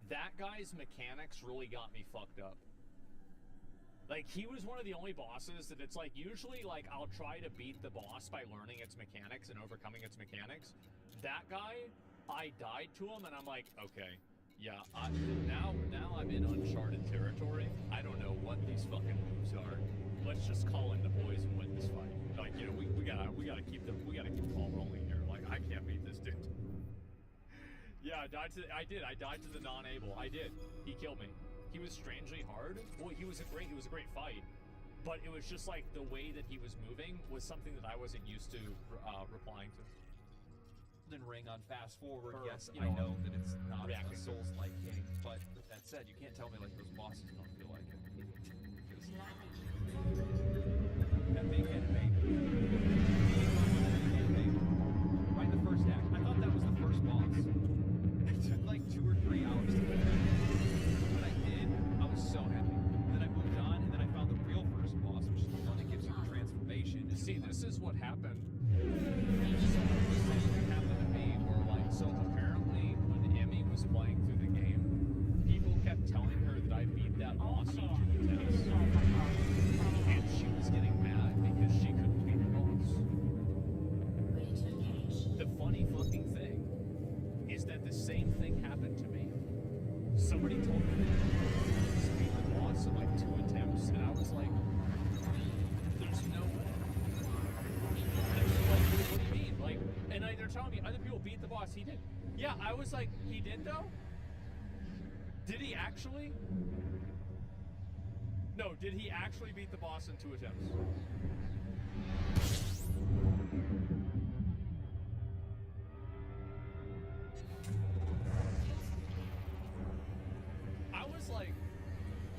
That guy's mechanics really got me fucked up. Like, he was one of the only bosses that it's like, usually, like, I'll try to beat the boss by learning its mechanics and overcoming its mechanics. That guy, I died to him and I'm like, okay, yeah, now I'm in uncharted territory. I don't know what these fucking moves are. Let's just call in the boys and win this fight. Like, you know, we gotta keep the ball rolling here. Like, I can't beat this dude. Yeah, I died to the non-able. I did. He killed me. He was strangely hard. Well, he was a great fight. But it was just like the way that he was moving was something that I wasn't used to replying to. Elden Ring on fast forward, yes, I know that it's not a Souls-like game, but with that said, you can't tell me like those bosses don't feel like it. That big enemy. Right in the first act. I thought that was the first boss. It took like 2 or 3 See, this is what happened. Something happened to me where, like, so apparently when Emmy was playing through the game, people kept telling her that I beat that boss in 2 attempts. And she was getting mad because she couldn't beat the boss. The funny fucking thing is that the same thing happened to me. Somebody told me that I just beat the boss in like 2 attempts, and I was like, there's no way. Like, what do you mean? Like, and they're telling me other people beat the boss. He did. Yeah, I was like, he did though? Did he actually? No, did he actually beat the boss in 2 attempts? I was like,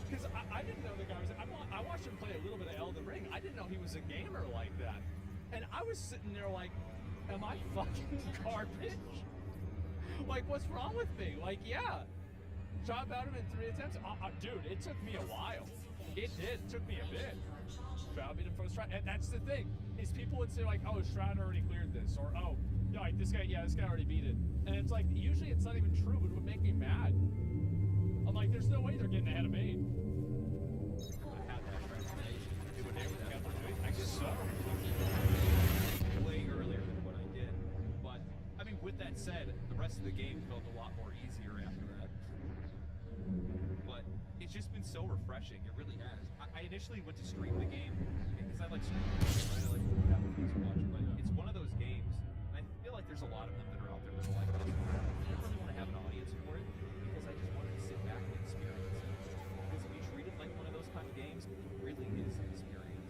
because I didn't know the guy was. I watched him play a little bit of Elden Ring. I didn't know he was a gamer like that. And I was sitting there like, am I fucking garbage? Like, what's wrong with me? Like, yeah. Shot about him in 3 attempts. Dude, it took me a while. It did. It took me a bit. Shroud beat him first try. And that's the thing, is people would say like, oh, Shroud already cleared this. Or, oh, like, this guy already beat it. And it's like, usually it's not even true, but it would make me mad. I'm like, there's no way they're getting ahead of me. I guess so. Way earlier than what I did. But, I mean, with that said, the rest of the game felt a lot more easier after that. But it's just been so refreshing. It really has. I initially went to stream the game because I like streaming, right? I like to have friends watch. But it's one of those games, and I feel like there's a lot of them that are out there that are like this. I don't really want to have an audience for it because I just wanted to sit back and experience it. Because if you treat it like one of those kind of games, it really is an experience.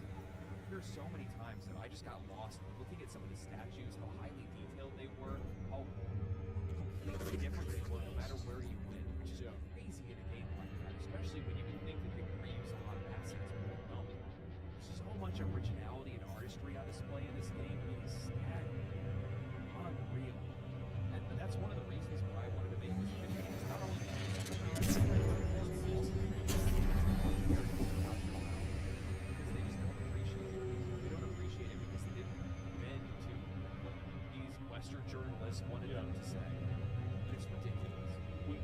There's so many times that I just got lost looking at some of the statues, how highly detailed they were, how completely different they were no matter where you went, which is crazy in a game like that, especially when you can think that they can reuse a lot of assets, but they don't. There's so much originality and artistry on display in this game. It is staggering, unreal. And that's one of the reasons why I wanted to make this video. It's not only Western journalists wanted them to say. It's ridiculous. We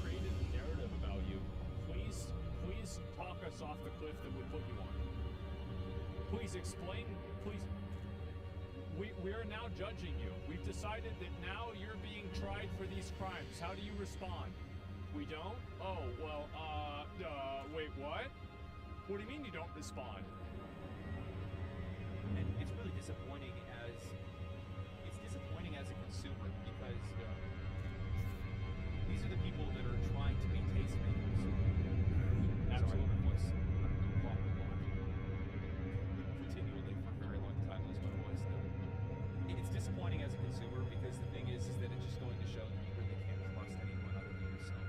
created a narrative about you. Please talk us off the cliff that we put you on. Please explain. Please. We are now judging you. We've decided that now you're being tried for these crimes. How do you respond? We don't? Oh, well, wait, what? What do you mean you don't respond? And it's really disappointing as a consumer because these are the people that are trying to be tastemakers. Absolutely. Continually for a very long time lose my voice now. It's disappointing as a consumer because the thing is that it's just going to show that you really can't trust anyone other than yourself.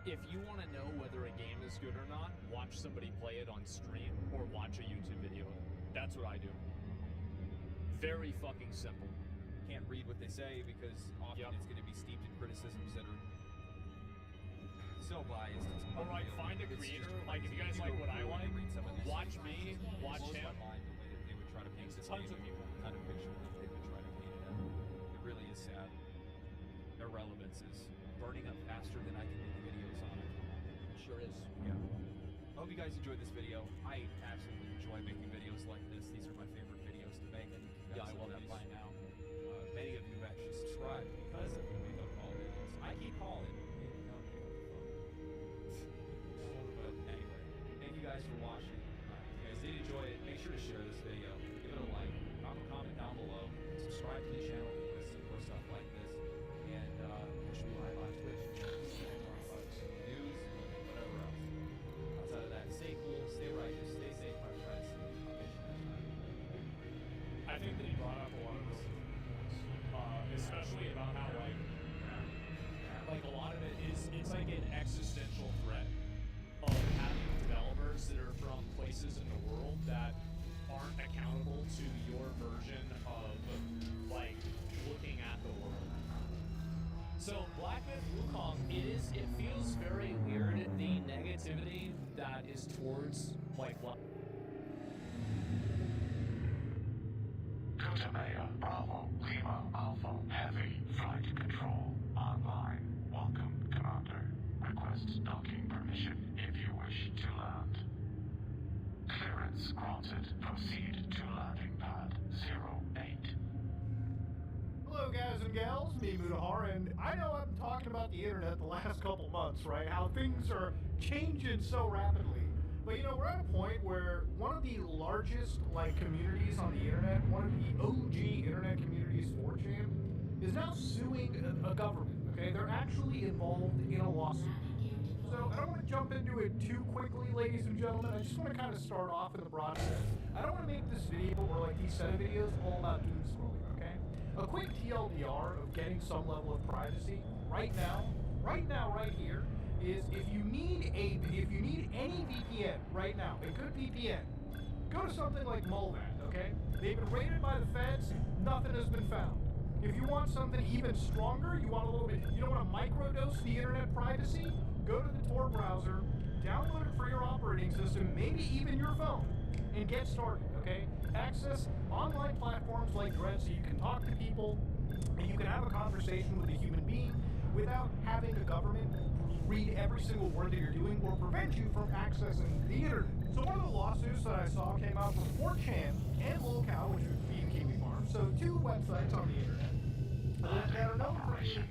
If you want to know whether a game is good or not, watch somebody play it on stream or watch a YouTube video. That's what I do. Very fucking simple. Can't read what they say because often it's going to be steeped in criticisms that are so biased. All right, find a creator. Like, if you guys like what I like, watch me, watch him. They would try to paint Tons of people. Kind of picture that they would try to paint it out. It really is sad. Irrelevance is burning up faster than I can make videos on it. It sure is. Yeah. I hope you guys enjoyed this video. I absolutely enjoy making videos like this. These are my favorite videos to make. Yeah, I love that by now. Many of you have actually subscribed because of the Make Up Call videos. I keep calling. But anyway, thank you guys for watching. If you guys did enjoy it, make sure to share this video. Give it a like. Drop a comment down below. Subscribe to the channel for more stuff like this. And catch me live on Twitch. News, whatever else. Outside of that, stay cool, stay righteous, stay safe, my friends. I think that he brought up a lot of this, especially about how like a lot of it is, it's like an existential threat of having developers that are from places in the world that aren't accountable to your version of like looking at the world. So Black Myth Wukong it feels very weird, the negativity that is towards starts like what? Kutamea, Bravo, Lima, Alpha, Heavy, Flight Control, online. Welcome, Commander. Request docking permission if you wish to land. Clearance granted. Proceed to landing pad 08. Hello guys and gals, me Mutahar, and I know I've been talking about the internet the last couple months, right? How things are changing so rapidly. But you know, we're at a point where one of the largest communities on the internet, one of the OG internet communities, 4chan, is now suing a government, okay? They're actually involved in a lawsuit. So I don't want to jump into it too quickly, ladies and gentlemen. I just want to kind of start off in the broad sense. I don't want to make this video or these set of videos all about doom scrolling, okay? A quick TLDR of getting some level of privacy right now, right here, is if you need any VPN right now, a good VPN, go to something like Mulvat, okay? They've been raided by the feds, nothing has been found. If you want something even stronger, you want to microdose the internet privacy, go to the Tor browser, download it for your operating system, maybe even your phone, and get started, okay? Access online platforms like Dread so you can talk to people, and you can have a conversation with a human being without having the government read every single word that you're doing or prevent you from accessing the internet. So one of the lawsuits that I saw came out from 4chan and Locale, which would be Kiwi Farm, so two websites on the internet that are known for being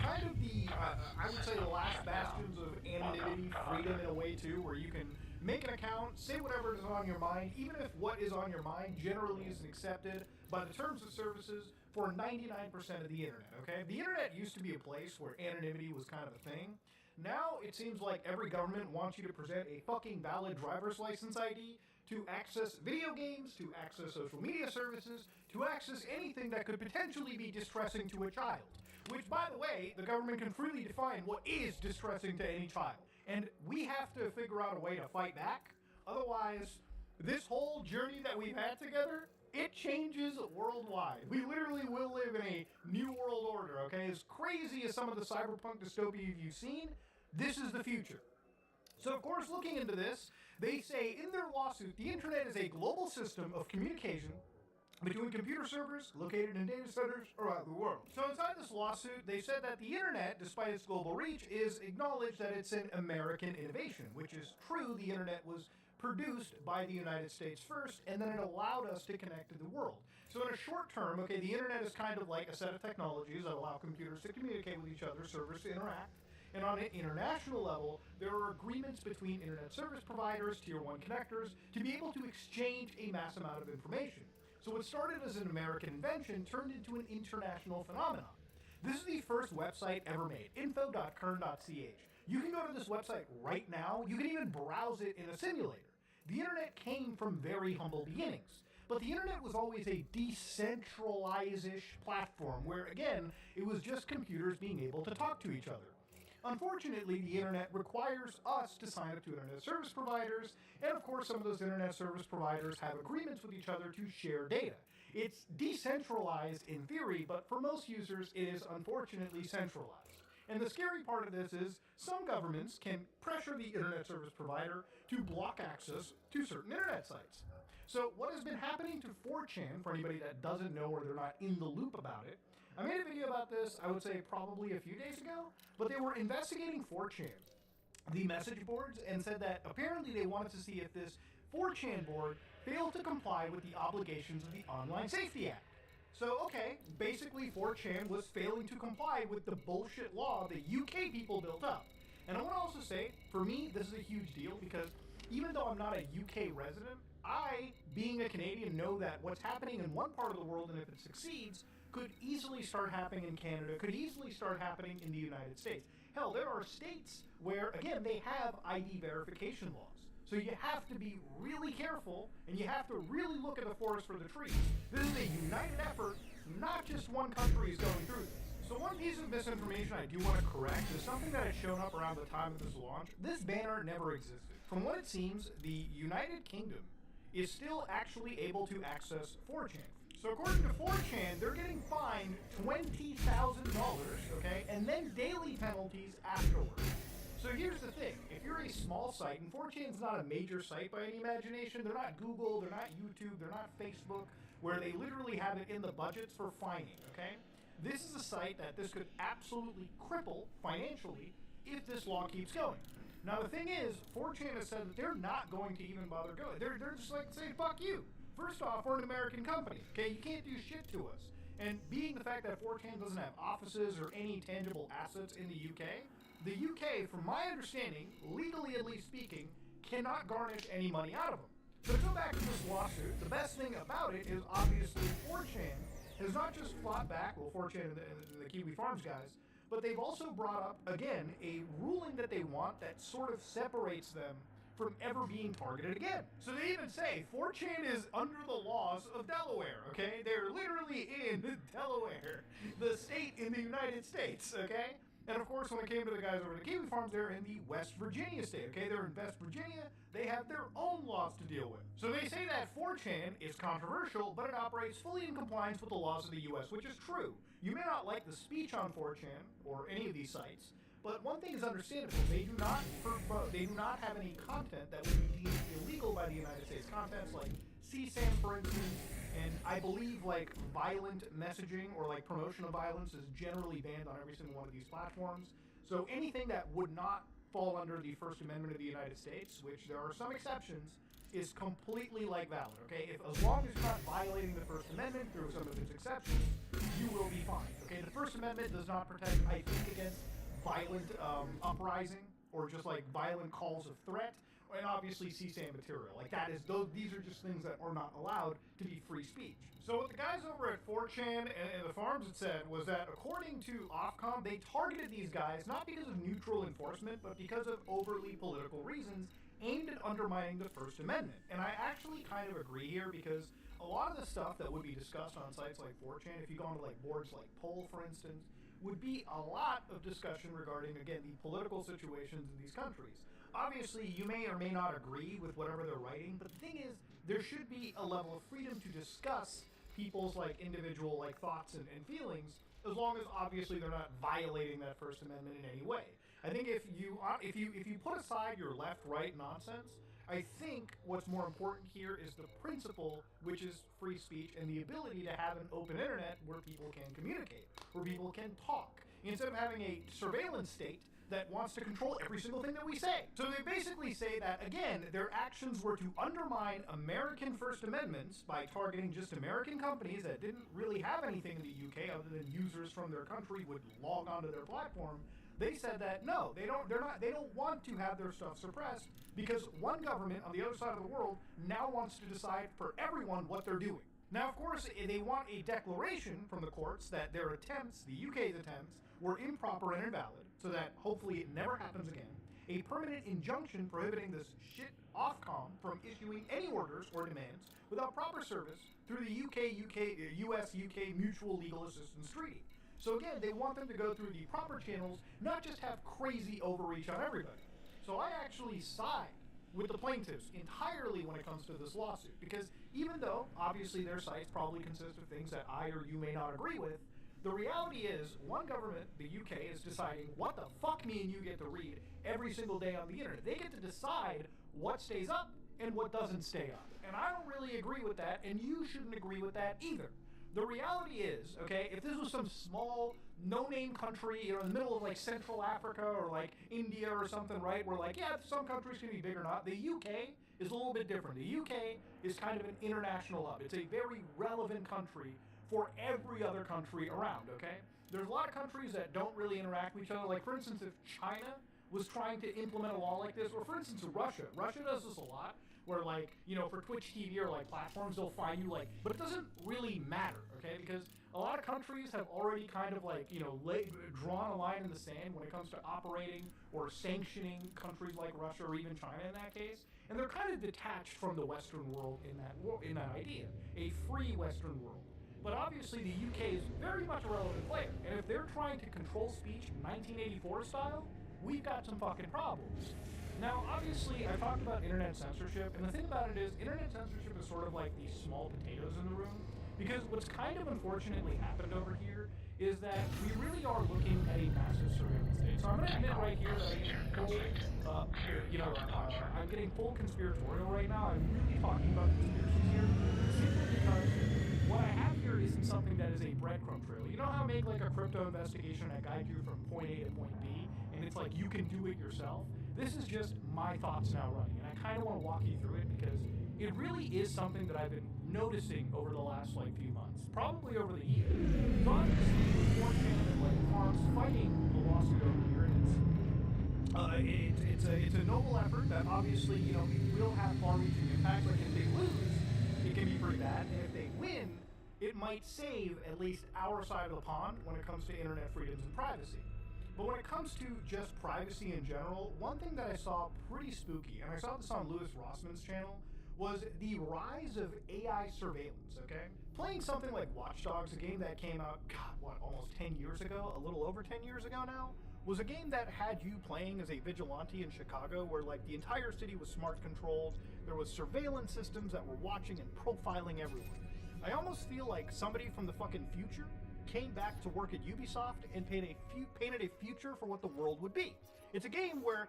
kind of the, I would say, the last bastions of anonymity, freedom in a way too, where you can make an account, say whatever is on your mind, even if what is on your mind generally isn't accepted by the terms of services for 99% of the internet, okay? The internet used to be a place where anonymity was kind of a thing. Now it seems like every government wants you to present a fucking valid driver's license ID to access video games, to access social media services, to access anything that could potentially be distressing to a child. Which, by the way, the government can freely define what is distressing to any child. And we have to figure out a way to fight back. Otherwise, this whole journey that we've had together, it changes worldwide. We literally will live in a new world order, okay? As crazy as some of the cyberpunk dystopia you've seen, this is the future. So, of course, looking into this, they say in their lawsuit, the internet is a global system of communication between computer servers located in data centers around the world. So inside this lawsuit, they said that the internet, despite its global reach, is acknowledged that it's an American innovation, which is true. The internet was produced by the United States first, and then it allowed us to connect to the world. So in a short term, okay, the internet is kind of like a set of technologies that allow computers to communicate with each other, servers to interact. And on an international level, there are agreements between internet service providers, tier 1 connectors, to be able to exchange a mass amount of information. So what started as an American invention turned into an international phenomenon. This is the first website ever made, info.kern.ch. You can go to this website right now. You can even browse it in a simulator. The internet came from very humble beginnings. But the internet was always a decentralized-ish platform where, again, it was just computers being able to talk to each other. Unfortunately, the internet requires us to sign up to internet service providers, and of course some of those internet service providers have agreements with each other to share data. It's decentralized in theory, but for most users it is unfortunately centralized. And the scary part of this is some governments can pressure the internet service provider to block access to certain internet sites. So what has been happening to 4chan, for anybody that doesn't know or they're not in the loop about it, I made a video about this, I would say probably a few days ago, but they were investigating 4chan, the message boards, and said that apparently they wanted to see if this 4chan board failed to comply with the obligations of the Online Safety Act. So, okay, basically 4chan was failing to comply with the bullshit law the UK people built up. And I want to also say, for me, this is a huge deal because even though I'm not a UK resident, I, being a Canadian, know that what's happening in one part of the world, and if it succeeds, could easily start happening in Canada, could easily start happening in the United States. Hell, there are states where, again, they have ID verification laws. So you have to be really careful, and you have to really look at the forest for the trees. This is a united effort, not just one country is going through this. So one piece of misinformation I do want to correct is something that had shown up around the time of this launch. This banner never existed. From what it seems, the United Kingdom is still actually able to access 4chan. So according to 4chan, they're getting fined $20,000, okay, and then daily penalties afterwards. So here's the thing, if you're a small site, and 4chan's not a major site by any imagination, they're not Google, they're not YouTube, they're not Facebook, where they literally have it in the budgets for fining, okay? This is a site that this could absolutely cripple financially if this law keeps going. Now the thing is, 4chan has said that they're not going to even bother going. They're just like saying, fuck you. First off, we're an American company, okay? You can't do shit to us. And being the fact that 4chan doesn't have offices or any tangible assets in the UK, from my understanding, legally at least speaking, cannot garnish any money out of them. So to go back to this lawsuit, the best thing about it is obviously 4chan has not just fought back, well 4chan and the Kiwi Farms guys, but they've also brought up, again, a ruling that they want that sort of separates them from ever being targeted again. So they even say 4chan is under the laws of Delaware, okay? They're literally in Delaware, the state in the United States, okay? And of course, when it came to the guys over at the Kiwi Farms, they're in the West Virginia state, okay? They're in West Virginia. They have their own laws to deal with. So they say that 4chan is controversial, but it operates fully in compliance with the laws of the U.S., which is true. You may not like the speech on 4chan or any of these sites, but one thing is understandable. They do not have any content that would be deemed illegal by the United States. Contents like CSAM, for instance, and I believe like violent messaging or like promotion of violence is generally banned on every single one of these platforms. So anything that would not fall under the First Amendment of the United States, which there are some exceptions, is completely like valid, okay? As long as you're not violating the First Amendment through some of its exceptions, you will be fine, okay? The First Amendment does not protect, I think, against violent uprising or just like violent calls of threat, and obviously CSAM material. Like that is, these are just things that are not allowed to be free speech. So what the guys over at 4chan and the farms had said was that according to Ofcom, they targeted these guys not because of neutral enforcement, but because of overly political reasons aimed at undermining the First Amendment. And I actually kind of agree here because a lot of the stuff that would be discussed on sites like 4chan, if you go onto like boards like Poll, for instance, would be a lot of discussion regarding, again, the political situations in these countries. Obviously, you may or may not agree with whatever they're writing, but the thing is, there should be a level of freedom to discuss people's like individual like thoughts and feelings, as long as obviously they're not violating that First Amendment in any way. I think if you put aside your left-right nonsense, I think what's more important here is the principle, which is free speech and the ability to have an open internet where people can communicate, where people can talk, instead of having a surveillance state that wants to control every single thing that we say. So they basically say that, again, their actions were to undermine American First Amendments by targeting just American companies that didn't really have anything in the UK other than users from their country would log onto their platform. They said that no, they don't want to have their stuff suppressed because one government on the other side of the world now wants to decide for everyone what they're doing. Now, of course, they want a declaration from the courts that their attempts, the UK's attempts, were improper and invalid, so that hopefully it never happens again. A permanent injunction prohibiting this shit Ofcom from issuing any orders or demands without proper service through the US-UK Mutual Legal Assistance Treaty. So again, they want them to go through the proper channels, not just have crazy overreach on everybody. So I actually side with the plaintiffs entirely when it comes to this lawsuit, because even though obviously their sites probably consist of things that I or you may not agree with, the reality is one government, the UK, is deciding what the fuck me and you get to read every single day on the internet. They get to decide what stays up and what doesn't stay up. And I don't really agree with that, and you shouldn't agree with that either. The reality is, okay, if this was some small, no-name country, you know, in the middle of like Central Africa or like India or something, right, where like, yeah, some countries can be big or not, the UK is a little bit different. The UK is kind of an international hub. It's a very relevant country for every other country around, okay? There's a lot of countries that don't really interact with each other. Like, for instance, if China was trying to implement a law like this, or for instance, Russia does this a lot, where like, you know, for Twitch TV or like platforms, they'll find you like, but it doesn't really matter, okay? Because a lot of countries have already kind of like, you know, drawn a line in the sand when it comes to operating or sanctioning countries like Russia or even China in that case. And they're kind of detached from the Western world in that idea, a free Western world. But obviously the UK is very much a relevant player. And if they're trying to control speech 1984 style, we've got some fucking problems. Now, obviously, I talked about internet censorship, and the thing about it is, internet censorship is sort of like the small potatoes in the room, because what's kind of unfortunately happened over here is that we really are looking at a massive surveillance state. So I'm going to admit right here that I'm getting I'm getting full conspiratorial right now. I'm really talking about conspiracies here, simply because what I have here isn't something that is a breadcrumb trail. You know how I make like a crypto investigation that guides you from point A to point B, and it's like you can do it yourself? This is just my thoughts now running, and I kind of want to walk you through it because it really is something that I've been noticing over the last like few months, probably over the year. So obviously, before like farms fighting the lawsuit over here, and it's a noble effort that obviously it will have far-reaching impacts. Like if they lose, it can be pretty bad, and if they win, it might save at least our side of the pond when it comes to internet freedoms and privacy. But when it comes to just privacy in general, one thing that I saw pretty spooky, and I saw this on Louis Rossman's channel, was the rise of AI surveillance, okay? Playing something like Watch Dogs, a game that came out, almost 10 years ago, a little over 10 years ago now, was a game that had you playing as a vigilante in Chicago where like the entire city was smart controlled, there was surveillance systems that were watching and profiling everyone. I almost feel like somebody from the fucking future came back to work at Ubisoft and painted a future for what the world would be. It's a game where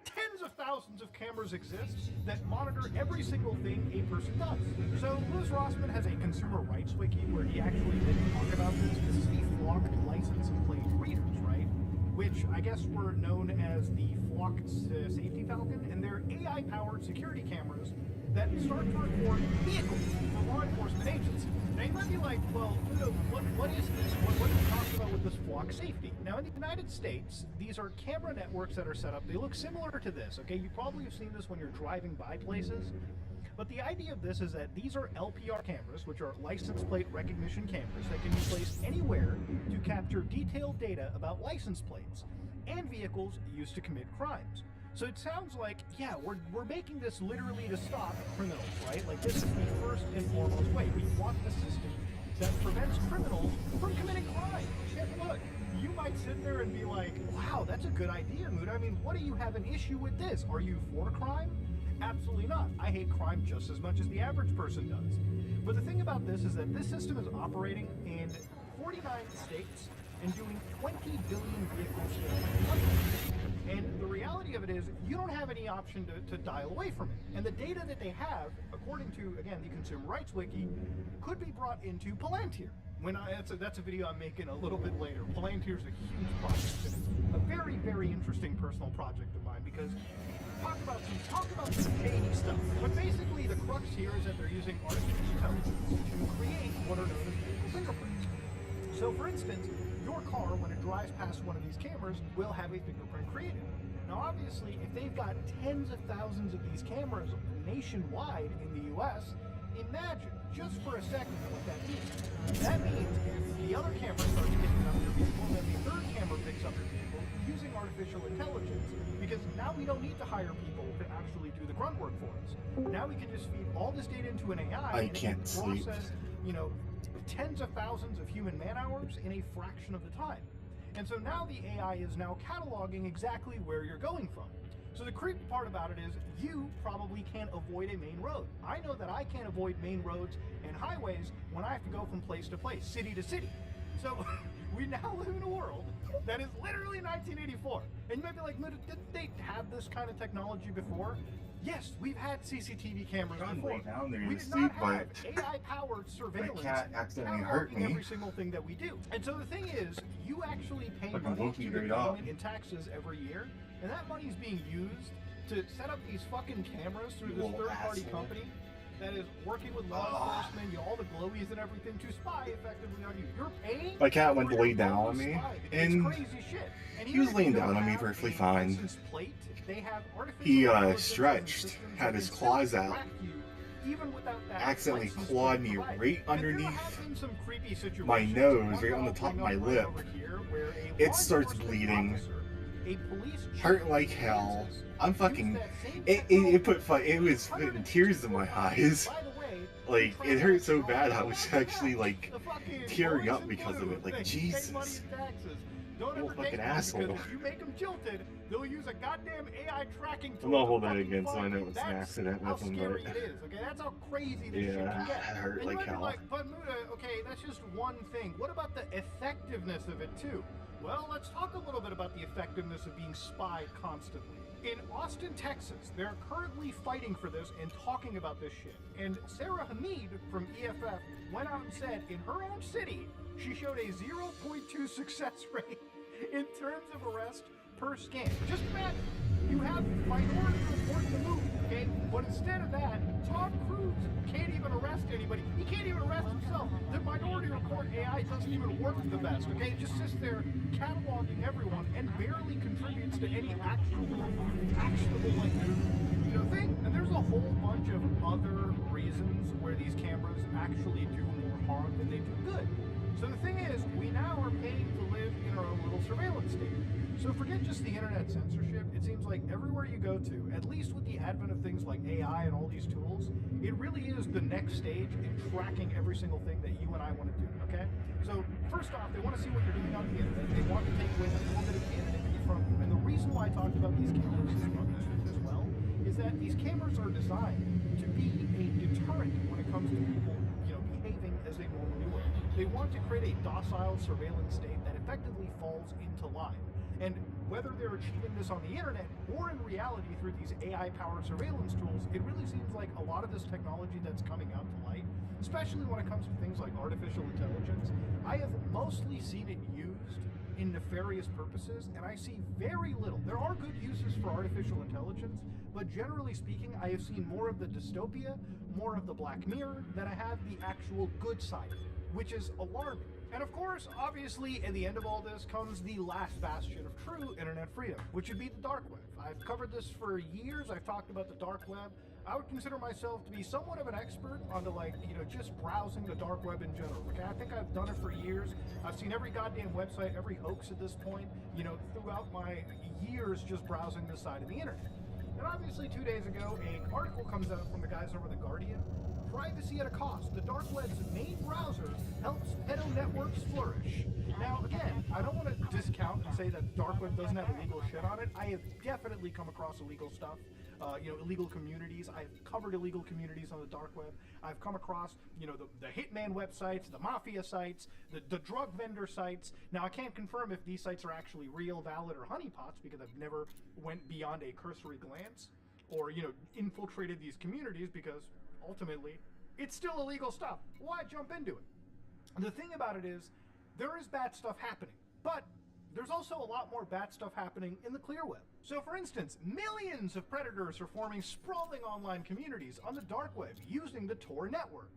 tens of thousands of cameras exist that monitor every single thing a person does. So Louis Rossman has a consumer rights wiki where he actually did talk about this. This is the flocked license plate readers, right? Which I guess were known as the flocked safety falcon, and they're AI-powered security cameras that start to record vehicles for law enforcement agencies. Now you might be like, well, what is this? What are you talking about with this flock safety? Now in the United States, these are camera networks that are set up. They look similar to this, okay? You probably have seen this when you're driving by places. But the idea of this is that these are LPR cameras, which are license plate recognition cameras that can be placed anywhere to capture detailed data about license plates and vehicles used to commit crimes. So it sounds like, yeah, we're making this literally to stop criminals, right? Like this is the first and foremost way. We want a system that prevents criminals from committing crime. And look, you might sit there and be like, wow, that's a good idea, Mood. I mean, what do you have an issue with this? Are you for crime? Absolutely not. I hate crime just as much as the average person does. But the thing about this is that this system is operating in 49 states and doing 20 billion vehicles in the country. And the reality of it is, you don't have any option to dial away from it. And the data that they have, according to, again, the Consumer Rights Wiki, could be brought into Palantir. That's a video I'm making a little bit later. Palantir is a huge project, and it's a very, very interesting personal project of mine because talk about some shady stuff. But basically, the crux here is that they're using artificial intelligence to create what are known as vehicle fingerprints. So, for instance, your car, when it drives past one of these cameras, will have a fingerprint created. Now, obviously, if they've got tens of thousands of these cameras nationwide in the U.S., imagine, just for a second, what that means. That means if the other camera starts picking up your vehicle, then the third camera picks up your vehicle using artificial intelligence, because now we don't need to hire people to actually do the grunt work for us. Now we can just feed all this data into an AI and it can process, tens of thousands of human man-hours in a fraction of the time. And so now the AI is now cataloging exactly where you're going from. So the creepy part about it is you probably can't avoid a main road. I know that I can't avoid main roads and highways when I have to go from place to place, city to city. So we now live in a world that is literally 1984. And you might be like, didn't they have this kind of technology before? Yes, we've had CCTV cameras before. We did not have AI-powered surveillance cataloging every single thing that we do. And so the thing is, you actually pay money to the government in taxes every year, and that money is being used to set up these fucking cameras through this third-party company that is working with law enforcement, all the glowies and everything to spy effectively on you. You're paying. My cat went to lay down on me, and crazy shit. And he was laying down on me perfectly fine. He stretched, had his claws out, accidentally clawed me right underneath my nose, right on the top of my lip. It starts bleeding, hurt like hell. I'm fucking. It was putting tears in my eyes. Like, it hurt so bad I was actually like tearing up because of it. Like, Jesus. Don't ever fucking take one, asshole. because if you make them jilted, they'll use a goddamn AI tracking tool. I'm not to holding that fucking against, so I find know you. it's an That's accident. how Nothing scary but. it is, okay? That's how crazy this shit Yeah, can get. that hurt And you like might be hell. like, but Muda, okay, that's just one thing. What about the effectiveness of it too? Well, let's talk a little bit about the effectiveness of being spied constantly. In Austin, Texas, they're currently fighting for this and talking about this shit. And Sarah Hamid from EFF went out and said in her own city, she showed a 0.2 success rate in terms of arrest per scan. Just imagine, you have minority report the movie, okay? But instead of that, Tom Cruise can't even arrest anybody. He can't even arrest himself. The minority report AI doesn't even work the best, okay? It just sits there cataloging everyone and barely contributes to any actionable like, thing. And there's a whole bunch of other reasons where these cameras actually do more harm than they do good. So the thing is, we now are paying to live in our own little surveillance state. So forget just the internet censorship. It seems like everywhere you go to, at least with the advent of things like AI and all these tools, it really is the next stage in tracking every single thing that you and I want to do, okay? So first off, they want to see what you're doing on the internet. They want to take away the little bit of anonymity from you. And the reason why I talked about these cameras as well is that these cameras are designed to be a deterrent when it comes to people, behaving as they normally would. They want to create a docile surveillance state that effectively falls into line. And whether they're achieving this on the internet or in reality through these AI-powered surveillance tools, it really seems like a lot of this technology that's coming out to light, especially when it comes to things like artificial intelligence, I have mostly seen it used in nefarious purposes, and I see very little. There are good uses for artificial intelligence, but generally speaking, I have seen more of the dystopia, more of the Black Mirror, than I have the actual good side of it, which is alarming. And of course, obviously, at the end of all this comes the last bastion of true internet freedom, which would be the dark web. I've covered this for years. I've talked about the dark web. I would consider myself to be somewhat of an expert on the, just browsing the dark web in general. Okay, I think I've done it for years. I've seen every goddamn website, every hoax at this point, throughout my years just browsing this side of the internet. And obviously 2 days ago, an article comes out from the guys over The Guardian. Privacy at a cost. The dark web's main browser helps pedo networks flourish. Now, again, I don't want to discount and say that dark web doesn't have illegal shit on it. I have definitely come across illegal stuff. Illegal communities. I've covered illegal communities on the dark web. I've come across, the hitman websites, the mafia sites, the drug vendor sites. Now, I can't confirm if these sites are actually real, valid, or honeypots because I've never went beyond a cursory glance or, infiltrated these communities because ultimately it's still illegal stuff. Why jump into it? The thing about it is there is bad stuff happening, but there's also a lot more bad stuff happening in the clear web. So for instance, millions of predators are forming sprawling online communities on the dark web using the Tor network.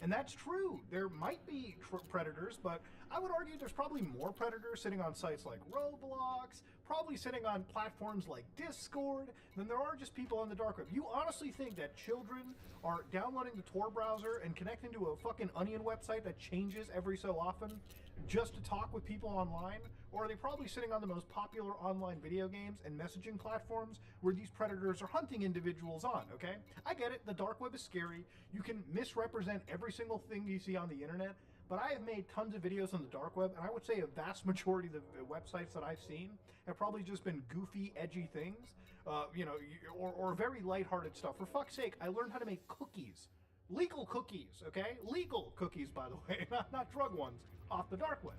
And that's true. There might be predators, but I would argue there's probably more predators sitting on sites like Roblox, probably sitting on platforms like Discord, than there are just people on the dark web. You honestly think that children are downloading the Tor browser and connecting to a fucking Onion website that changes every so often just to talk with people online? Or are they probably sitting on the most popular online video games and messaging platforms where these predators are hunting individuals on, okay? I get it, the dark web is scary. You can misrepresent every single thing you see on the internet, but I have made tons of videos on the dark web, and I would say a vast majority of the websites that I've seen have probably just been goofy, edgy things, or very lighthearted stuff. For fuck's sake, I learned how to make cookies. Legal cookies, okay? Legal cookies, by the way, not drug ones, off the dark web.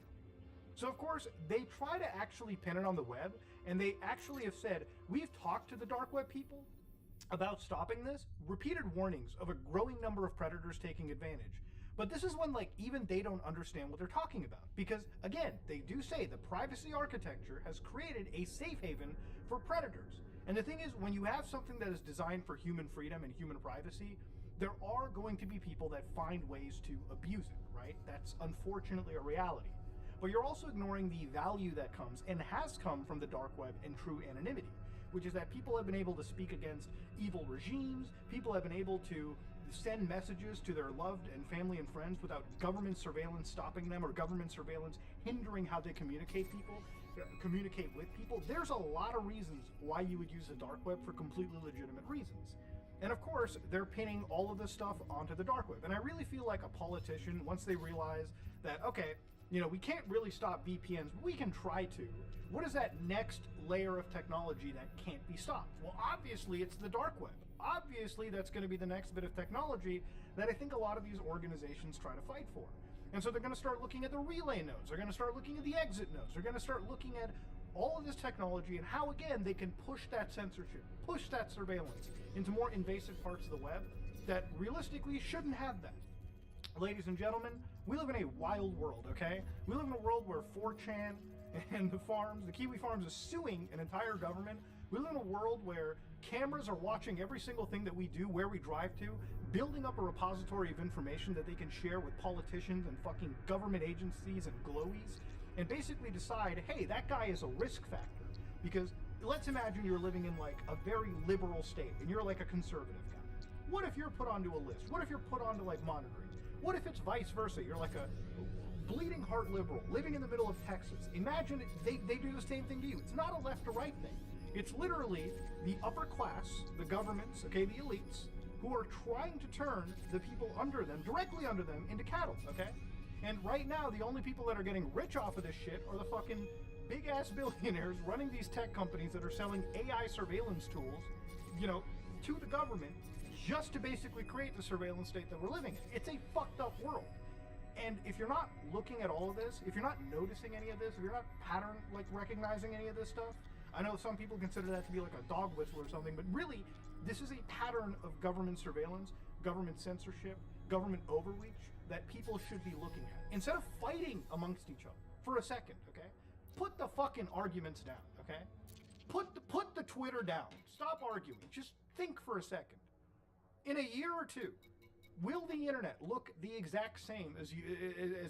So of course, they try to actually pin it on the web, and they actually have said, we've talked to the dark web people about stopping this, repeated warnings of a growing number of predators taking advantage. But this is when, even they don't understand what they're talking about. Because, again, they do say the privacy architecture has created a safe haven for predators. And the thing is, when you have something that is designed for human freedom and human privacy, there are going to be people that find ways to abuse it, right? That's unfortunately a reality. But you're also ignoring the value that comes and has come from the dark web and true anonymity, which is that people have been able to speak against evil regimes, people have been able to send messages to their loved and family and friends without government surveillance stopping them or government surveillance hindering how they communicate with people. There's a lot of reasons why you would use the dark web for completely legitimate reasons. And of course, they're pinning all of this stuff onto the dark web. And I really feel like a politician, once they realize that, okay, You know, we can't really stop VPNs, but we can try to. What is that next layer of technology that can't be stopped? Well, obviously it's the dark web. Obviously that's going to be the next bit of technology that I think a lot of these organizations try to fight for. And so they're going to start looking at the relay nodes. They're going to start looking at the exit nodes. They're going to start looking at all of this technology and how, again, they can push that censorship, push that surveillance into more invasive parts of the web that realistically shouldn't have that. Ladies and gentlemen, we live in a wild world, okay? We live in a world where 4chan and the Kiwi Farms is suing an entire government. We live in a world where cameras are watching every single thing that we do, where we drive to, building up a repository of information that they can share with politicians and fucking government agencies and glowies, and basically decide, hey, that guy is a risk factor. Because let's imagine you're living in like a very liberal state and you're like a conservative guy. What if you're put onto a list? What if you're put onto like monitoring? What if it's vice versa? You're like a bleeding heart liberal living in the middle of Texas. Imagine they do the same thing to you. It's not a left to right thing. It's literally the upper class, the governments, okay, the elites, who are trying to turn the people under them, directly under them, into cattle, okay? And right now, the only people that are getting rich off of this shit are the fucking big-ass billionaires running these tech companies that are selling AI surveillance tools, you know, to the government just to basically create the surveillance state that we're living in. It's a fucked up world. And if you're not looking at all of this, if you're not noticing any of this, if you're not pattern, like, recognizing any of this stuff, I know some people consider that to be like a dog whistle or something, but really, this is a pattern of government surveillance, government censorship, government overreach that people should be looking at. Instead of fighting amongst each other for a second, okay? Put the fucking arguments down, okay? Put the Twitter down. Stop arguing. Just think for a second. In a year or two, will the internet look the exact same as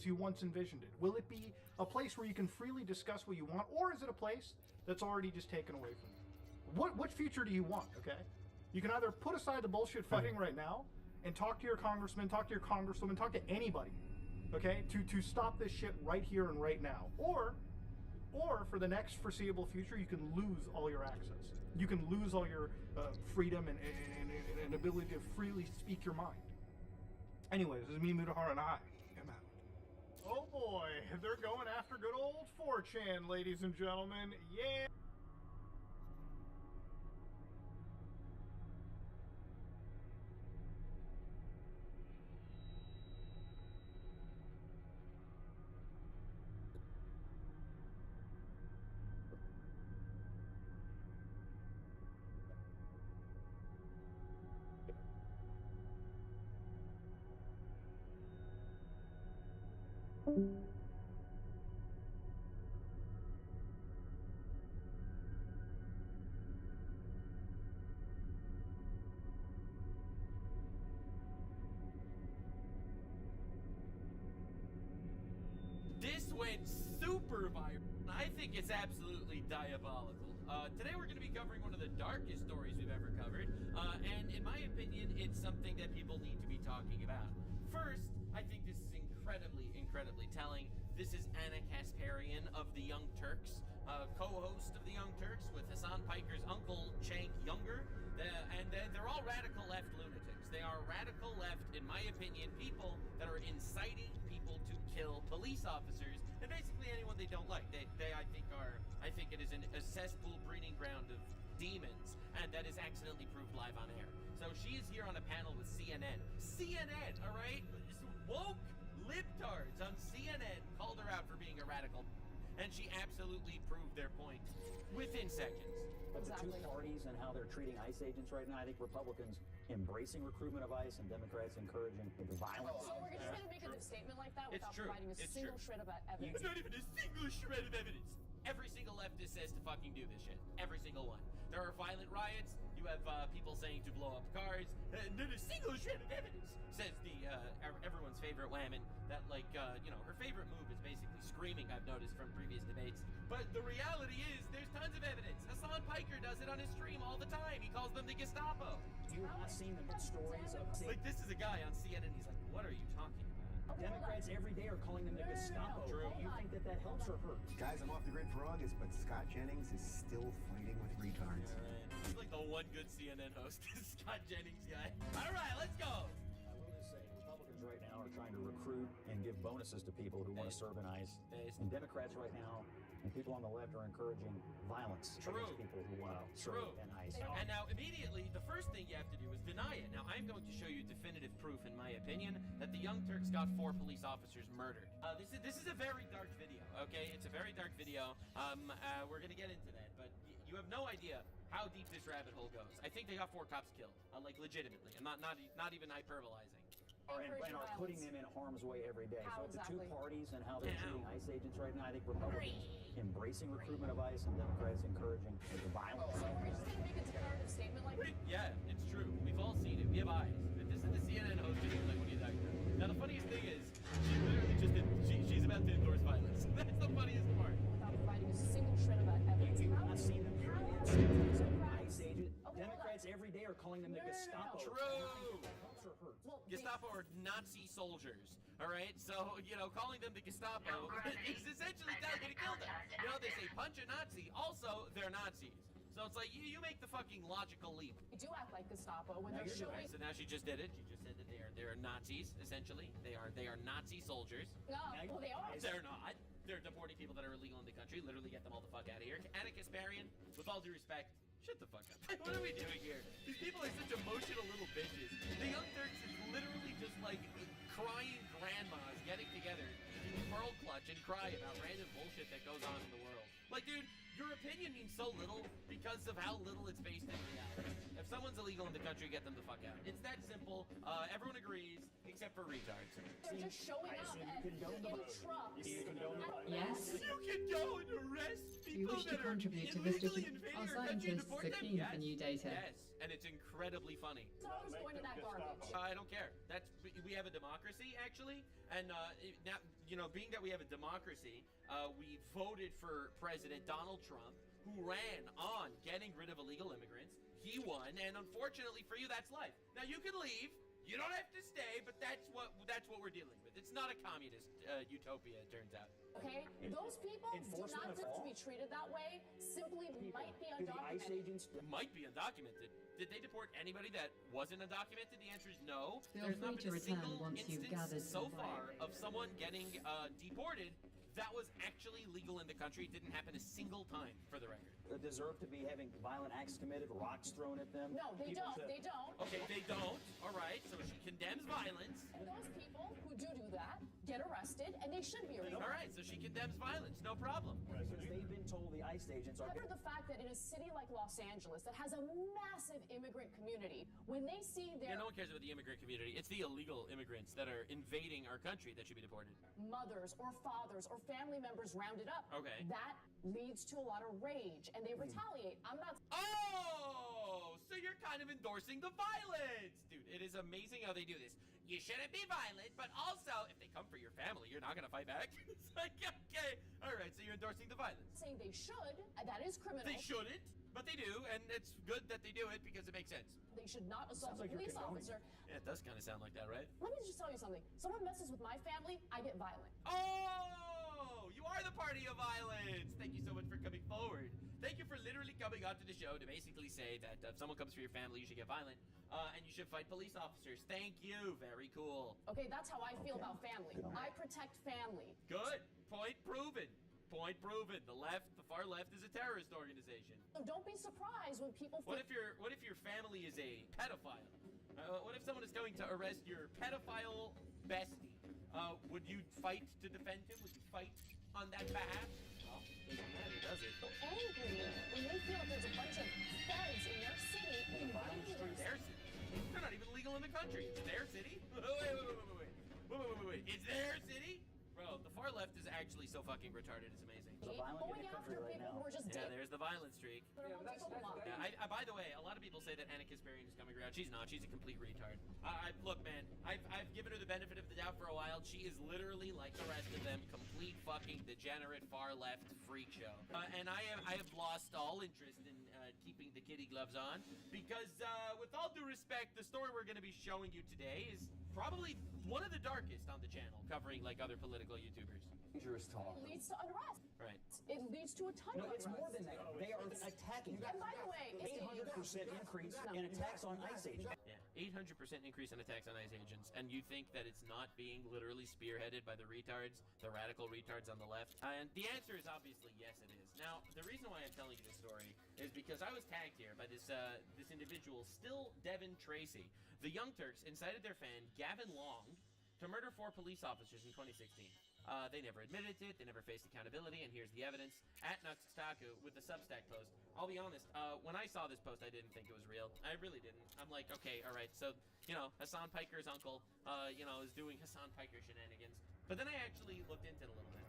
you once envisioned it? Will it be a place where you can freely discuss what you want, or is it a place that's already just taken away from you? What future do you want, okay? You can either put aside the bullshit fighting right now and talk to your congressman, talk to your congresswoman, talk to anybody, okay, to stop this shit right here and right now. Or for the next foreseeable future, you can lose all your access. You can lose all your freedom and ability to freely speak your mind. Anyways, this is me, Mutahar, and I am out. Oh boy, they're going after good old 4chan, ladies and gentlemen. Yeah. This went super viral. I think it's absolutely diabolical. Today we're going to be covering one of the darkest stories we've ever covered, and in my opinion, it's something that people need to be talking about. First, I think this is incredibly telling. This is Anna Kasparian of the Young Turks, co-host of the Young Turks with Hassan Piker's uncle Cenk Younger, and they're all radical left lunatics. They are radical left, in my opinion, people that are inciting people to kill police officers and basically anyone they don't like. I think it is a cesspool breeding ground of demons, and that is accidentally proved live on air. So she is here on a panel with CNN. CNN, all right? Woke libtards on CNN called her out for being a radical, and she absolutely proved their point within seconds. Of the two parties and how they're treating ICE agents right now, I think Republicans embracing recruitment of ICE and Democrats encouraging the violence. So we're just going to make a statement like that It's without true. providing a It's single true. shred of evidence? There's not even a single shred of evidence. Every single leftist says to fucking do this shit. Every single one. There are violent riots. You have people saying to blow up cars. Not a single shred of evidence, says the everyone's favorite whammon. That her favorite move is basically screaming. I've noticed from previous debates. But the reality is, there's tons of evidence. Hassan Piker does it on his stream all the time. He calls them the Gestapo. You have seen the stories of Like, this is a guy on CNN. He's like, what are you talking about? Democrats every day are calling them the Gestapo. True. Do you think that helps or hurts? Guys, I'm off the grid for August, but Scott Jennings is still fighting with retards. He's like the one good CNN host, Scott Jennings guy. All right, let's go. I will just say, Republicans right now are trying to recruit and give bonuses to people who want to serve in ICE. And Democrats right now and people on the left are encouraging violence against people who want to serve in ICE. And now, immediately, the first thing you have to do is deny it. Now, I'm going to show you definitive proof, in my opinion, that the Young Turks got 4 police officers murdered. This is a very dark video, okay? It's a very dark video. We're going to get into that, but you have no idea how deep this rabbit hole goes. I think they got 4 cops killed, like legitimately. I'm not even hyperbolizing. And are putting them in harm's way every day. So it's the two parties and how they're treating ICE agents right now. I think Republicans embracing recruitment of ICE and Democrats encouraging the violence. So we're just going to make a declarative statement like that? Yeah, it's true. We've all seen it. We have eyes. But this is the CNN host just like, what are you talking about? Now, the funniest thing is, she literally just she's about to endorse violence. That's the funniest part. Without providing a single shred of evidence. You've not seen them ICE agent. Democrats every day are calling them the Gestapo. True. Gestapo are Nazi soldiers, all right? So, you know, calling them the Gestapo is essentially telling you to kill them. You know, they say punch a Nazi, also they're Nazis. So it's like, you make the fucking logical leap. They do act like Gestapo when they're showing... Right, so now she just did it. She just said that they're Nazis, essentially. They are Nazi soldiers. No, well, they are. They're not. They're deporting people that are illegal in the country, literally get them all the fuck out of here. Anna Kasparian, with all due respect, shut the fuck up. What are we doing here? These people are such emotional little bitches. The Young Turks is literally just like crying grandmas getting together to pearl clutch and cry about random bullshit that goes on in the world. Like, dude, your opinion means so little because of how little it's based in reality. If someone's illegal in the country, get them the fuck out. It's that simple. Everyone agrees, except for retards. They're just showing up in trucks. Yes. You can go and arrest You people wish to that are contribute to this illegally vision? invading Our our country and scientists deport are them? keen Yes. for new data. Yes, and it's incredibly funny. So I was going to that garbage. I don't care. We have a democracy, actually, and now, you know, being that we have a democracy, we voted for President Donald Trump, who ran on getting rid of illegal immigrants. He won, and unfortunately for you, that's life. Now you can leave. You don't have to stay, but that's what we're dealing with. It's not a communist utopia, it turns out. Okay, those people do not deserve to be treated that way. Simply might be undocumented. Might be undocumented. Did they deport anybody that wasn't undocumented? The answer is no. Feel There's free not to been a return single once you've instance gathered so some far of someone getting deported that was actually legal in the country. It didn't happen a single time, for the record. They deserve to be having violent acts committed, rocks thrown at them. No, they don't. They don't. Okay, they don't. All right, so she condemns violence. And those people who do that get arrested, and they should be arrested. All right, so she condemns violence. No problem. Because they've been told the ICE agents are... However, the fact that in a city like Los Angeles that has a massive immigrant community, when they see their... Yeah, no one cares about the immigrant community. It's the illegal immigrants that are invading our country that should be deported. Mothers or fathers or family members rounded up. Okay. That leads to a lot of rage, and they retaliate. I'm not... Oh, so you're kind of endorsing the violence. Dude, it is amazing how they do this. You shouldn't be violent, but also, if they come for your family, you're not going to fight back. It's like, okay. All right, so you're endorsing the violence. Saying they should, that is criminal. They shouldn't, but they do, and it's good that they do it because it makes sense. They should not assault a police officer. Yeah, it does kind of sound like that, right? Let me just tell you something. Someone messes with my family, I get violent. Oh, you are the party of violence. Thank you so much for coming forward. Thank you for literally coming onto the show to basically say that if someone comes for your family, you should get violent, and you should fight police officers. Thank you. Very cool. Okay, that's how I feel about family. I protect family. Good. Point proven. Point proven. The far left is a terrorist organization. So don't be surprised when people What if your family is a pedophile? What if someone is going to arrest your pedophile bestie? Would you fight to defend him? Would you fight on that behalf? Well, he does it. Angry when they feel that there's a bunch of feds in their city invading their city. They're not even legal in the country. It's their city? Wait. It's their city? Bro, the far left is actually so fucking retarded. It's amazing. Going after people who are just Yeah, there's the violent streak. Yeah, by the way, a lot of people say that Anna Kasparian is coming around. She's not. She's a complete retard. Look, man, I've given her the benefit of the doubt for a while. She is literally like the rest of them, complete fucking degenerate far left freak show. And I have lost all interest in keeping the kitty gloves on because, with all due respect, the story we're going to be showing you today is probably one of the darkest on the channel, covering like other political YouTubers. Dangerous talk. It leads to unrest. Right. It leads to a ton of it's unrest. more than that. They are attacking. And by the way, 800% increase in attacks on ICE agents. Yeah, 800% increase in attacks on ICE agents, and you think that it's not being literally spearheaded by the retards, the radical retards on the left? And the answer is obviously yes, it is. Now, the reason why I'm telling you this story is because I was tagged here by this this individual, Still Devin Tracy. The Young Turks incited their fan, Gavin Long, to murder 4 police officers in 2016. They never admitted it, they never faced accountability, and here's the evidence. At Nuxtaku with the Substack post. I'll be honest, when I saw this post, I didn't think it was real. I really didn't. I'm like, okay, all right, so, you know, Hassan Piker's uncle, you know, is doing Hassan Piker shenanigans. But then I actually looked into it a little bit.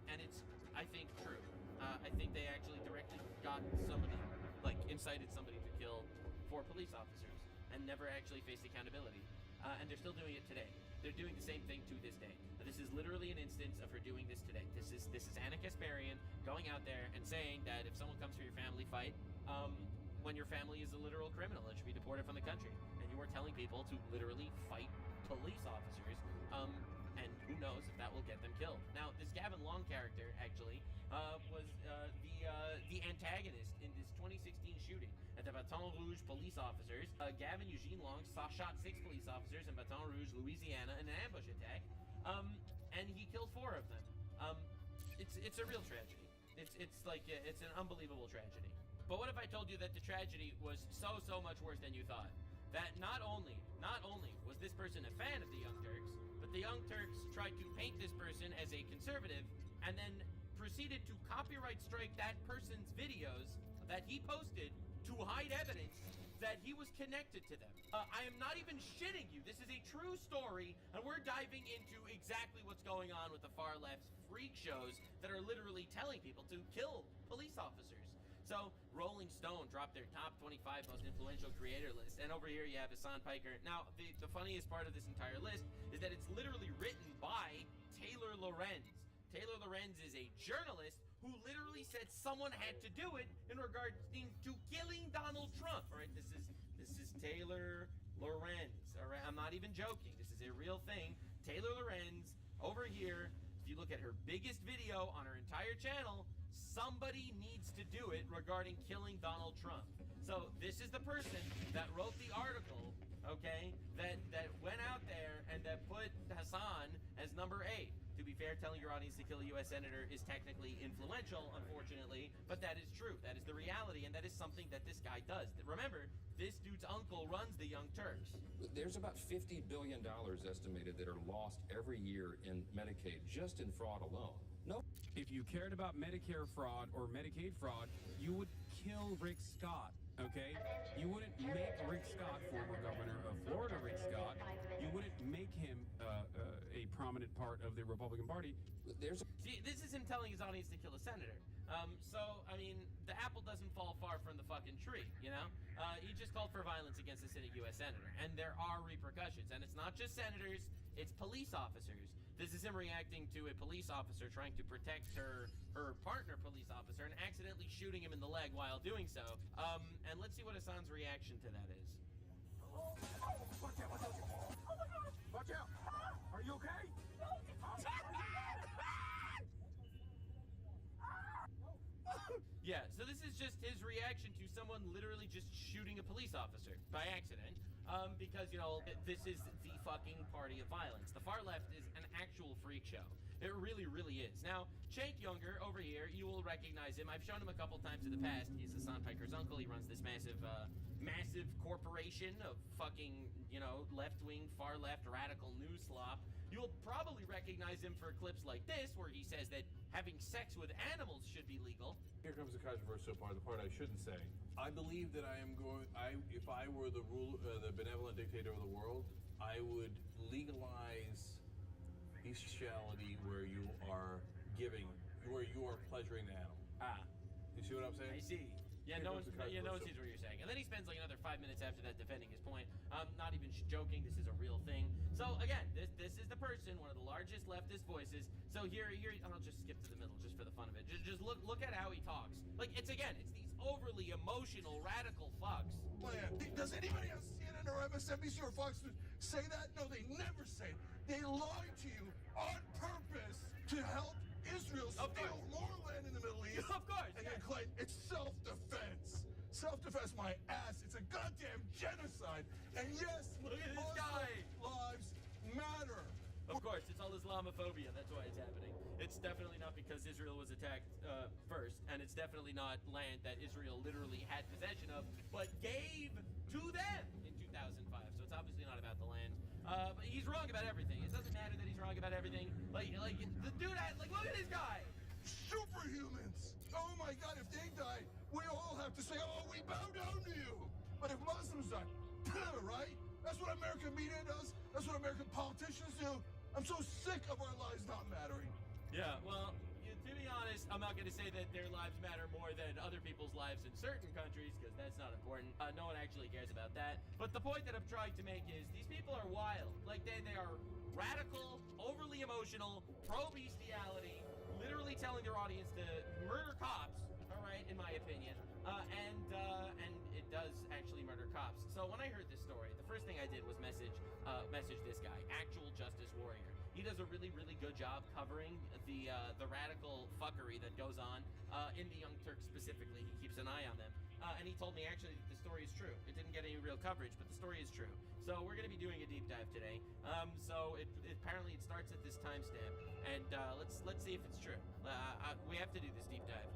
And it's, I think, true. I think they actually directly got somebody, like, incited somebody to kill 4 police officers and never actually faced accountability. And they're still doing it today. They're doing the same thing to this day. This is literally an instance of her doing this today. This is Anna Kasparian going out there and saying that if someone comes for your family fight, when your family is a literal criminal, it should be deported from the country. And you are telling people to literally fight police officers, and who knows if that will get them killed. Now, this Gavin Long character actually was the antagonist in this 2016 shooting at the Baton Rouge police officers. Gavin Eugene Long shot 6 police officers in Baton Rouge, Louisiana, in an ambush attack, and he killed 4 of them. It's a real tragedy. It's like it's an unbelievable tragedy. But what if I told you that the tragedy was so much worse than you thought? That not only was this person a fan of the Young Turks, but the Young Turks tried to paint this person as a conservative and then proceeded to copyright strike that person's videos that he posted to hide evidence that he was connected to them. I am not even shitting you. This is a true story, and we're diving into exactly what's going on with the far left's freak shows that are literally telling people to kill police officers. So, Rolling Stone dropped their top 25 most influential creator list, and over here you have Hassan Piker. Now, the funniest part of this entire list is that it's literally written by Taylor Lorenz. Taylor Lorenz is a journalist who literally said someone had to do it in regards to killing Donald Trump. All right, this is Taylor Lorenz. All right, I'm not even joking. This is a real thing. Taylor Lorenz over here. If you look at her biggest video on her entire channel, somebody needs to do it regarding killing Donald Trump. So this is the person that wrote the article, okay, that went out there and that put Hassan as number 8. To be fair, telling your audience to kill a U.S. senator is technically influential, unfortunately, but that is true. That is the reality, and that is something that this guy does. Remember, this dude's uncle runs the Young Turks. There's about $50 billion estimated that are lost every year in Medicaid, just in fraud alone. No. If you cared about Medicare fraud or Medicaid fraud, you would kill Rick Scott, okay? You wouldn't make Rick Scott, former governor of Florida, Rick Scott, you wouldn't make him a prominent part of the Republican Party. See, this is him telling his audience to kill a senator. So, I mean, the apple doesn't fall far from the fucking tree, you know? He just called for violence against a sitting U.S. senator, and there are repercussions. And it's not just senators, it's police officers. This is him reacting to a police officer trying to protect her partner police officer and accidentally shooting him in the leg while doing so. And let's see what Hassan's reaction to that is. Watch out, watch out. Oh my God. Watch out. Are you okay? Yeah, so this is just his reaction to someone literally just shooting a police officer by accident, because, you know, this is the fucking party of violence. The far left is an actual freak show. It really, really is. Now, Cenk Younger over here, you will recognize him. I've shown him a couple times in the past. He's Hassan Piker's uncle. He runs this massive corporation of fucking, you know, left-wing, far-left, radical news slop. You'll probably recognize him for clips like this, where he says that having sex with animals should be legal. Here comes the controversial part, the part I shouldn't say. I believe that if I were the benevolent dictator of the world, I would legalize bestiality where you are pleasuring the animal. You see what I'm saying? I see. Yeah, no one sees what you're saying. And then he spends like another 5 minutes after that defending his point. I'm not even joking. This is a real thing. So again, this is the person, one of the largest leftist voices. So here, I'll just skip to the middle just for the fun of it. Just look at how he talks. Like, it's these overly emotional, radical fucks. Does anybody on CNN or MSNBC or Fox News say that? No, they never say it. They lie to you on purpose to help Israel steal more land in the Middle East. Of course. And then claim it's self-defense. Self-defense, my ass. It's a goddamn genocide. And yes, look at this Muslim guy. Lives matter. Of course, it's all Islamophobia. That's why it's happening. It's definitely not because Israel was attacked first, and it's definitely not land that Israel literally had possession of, but gave to them in 2005. So it's obviously not about the land. But he's wrong about everything. It doesn't matter that he's wrong about everything. Like the dude, like look at this guy. Superhumans. Oh my God! If they die, we all have to say, "Oh, we bow down to you." But if Muslims die, right? That's what American media does. That's what American politicians do. I'm so sick of our lives not mattering. Yeah, well, to be honest, I'm not going to say that their lives matter more than other people's lives in certain countries, because that's not important. No one actually cares about that. But the point that I'm trying to make is these people are wild. Like, they are radical, overly emotional, pro-bestiality, literally telling their audience to murder cops, all right, in my opinion. And it does actually murder cops. So when I heard this story, the first thing I did was message this guy, Actual Justice Warrior. He does a really, really good job covering the radical fuckery that goes on in the Young Turks specifically. He keeps an eye on them. And he told me actually that the story is true. It didn't get any real coverage, but the story is true. So we're going to be doing a deep dive today. So apparently it starts at this timestamp, and let's see if it's true. We have to do this deep dive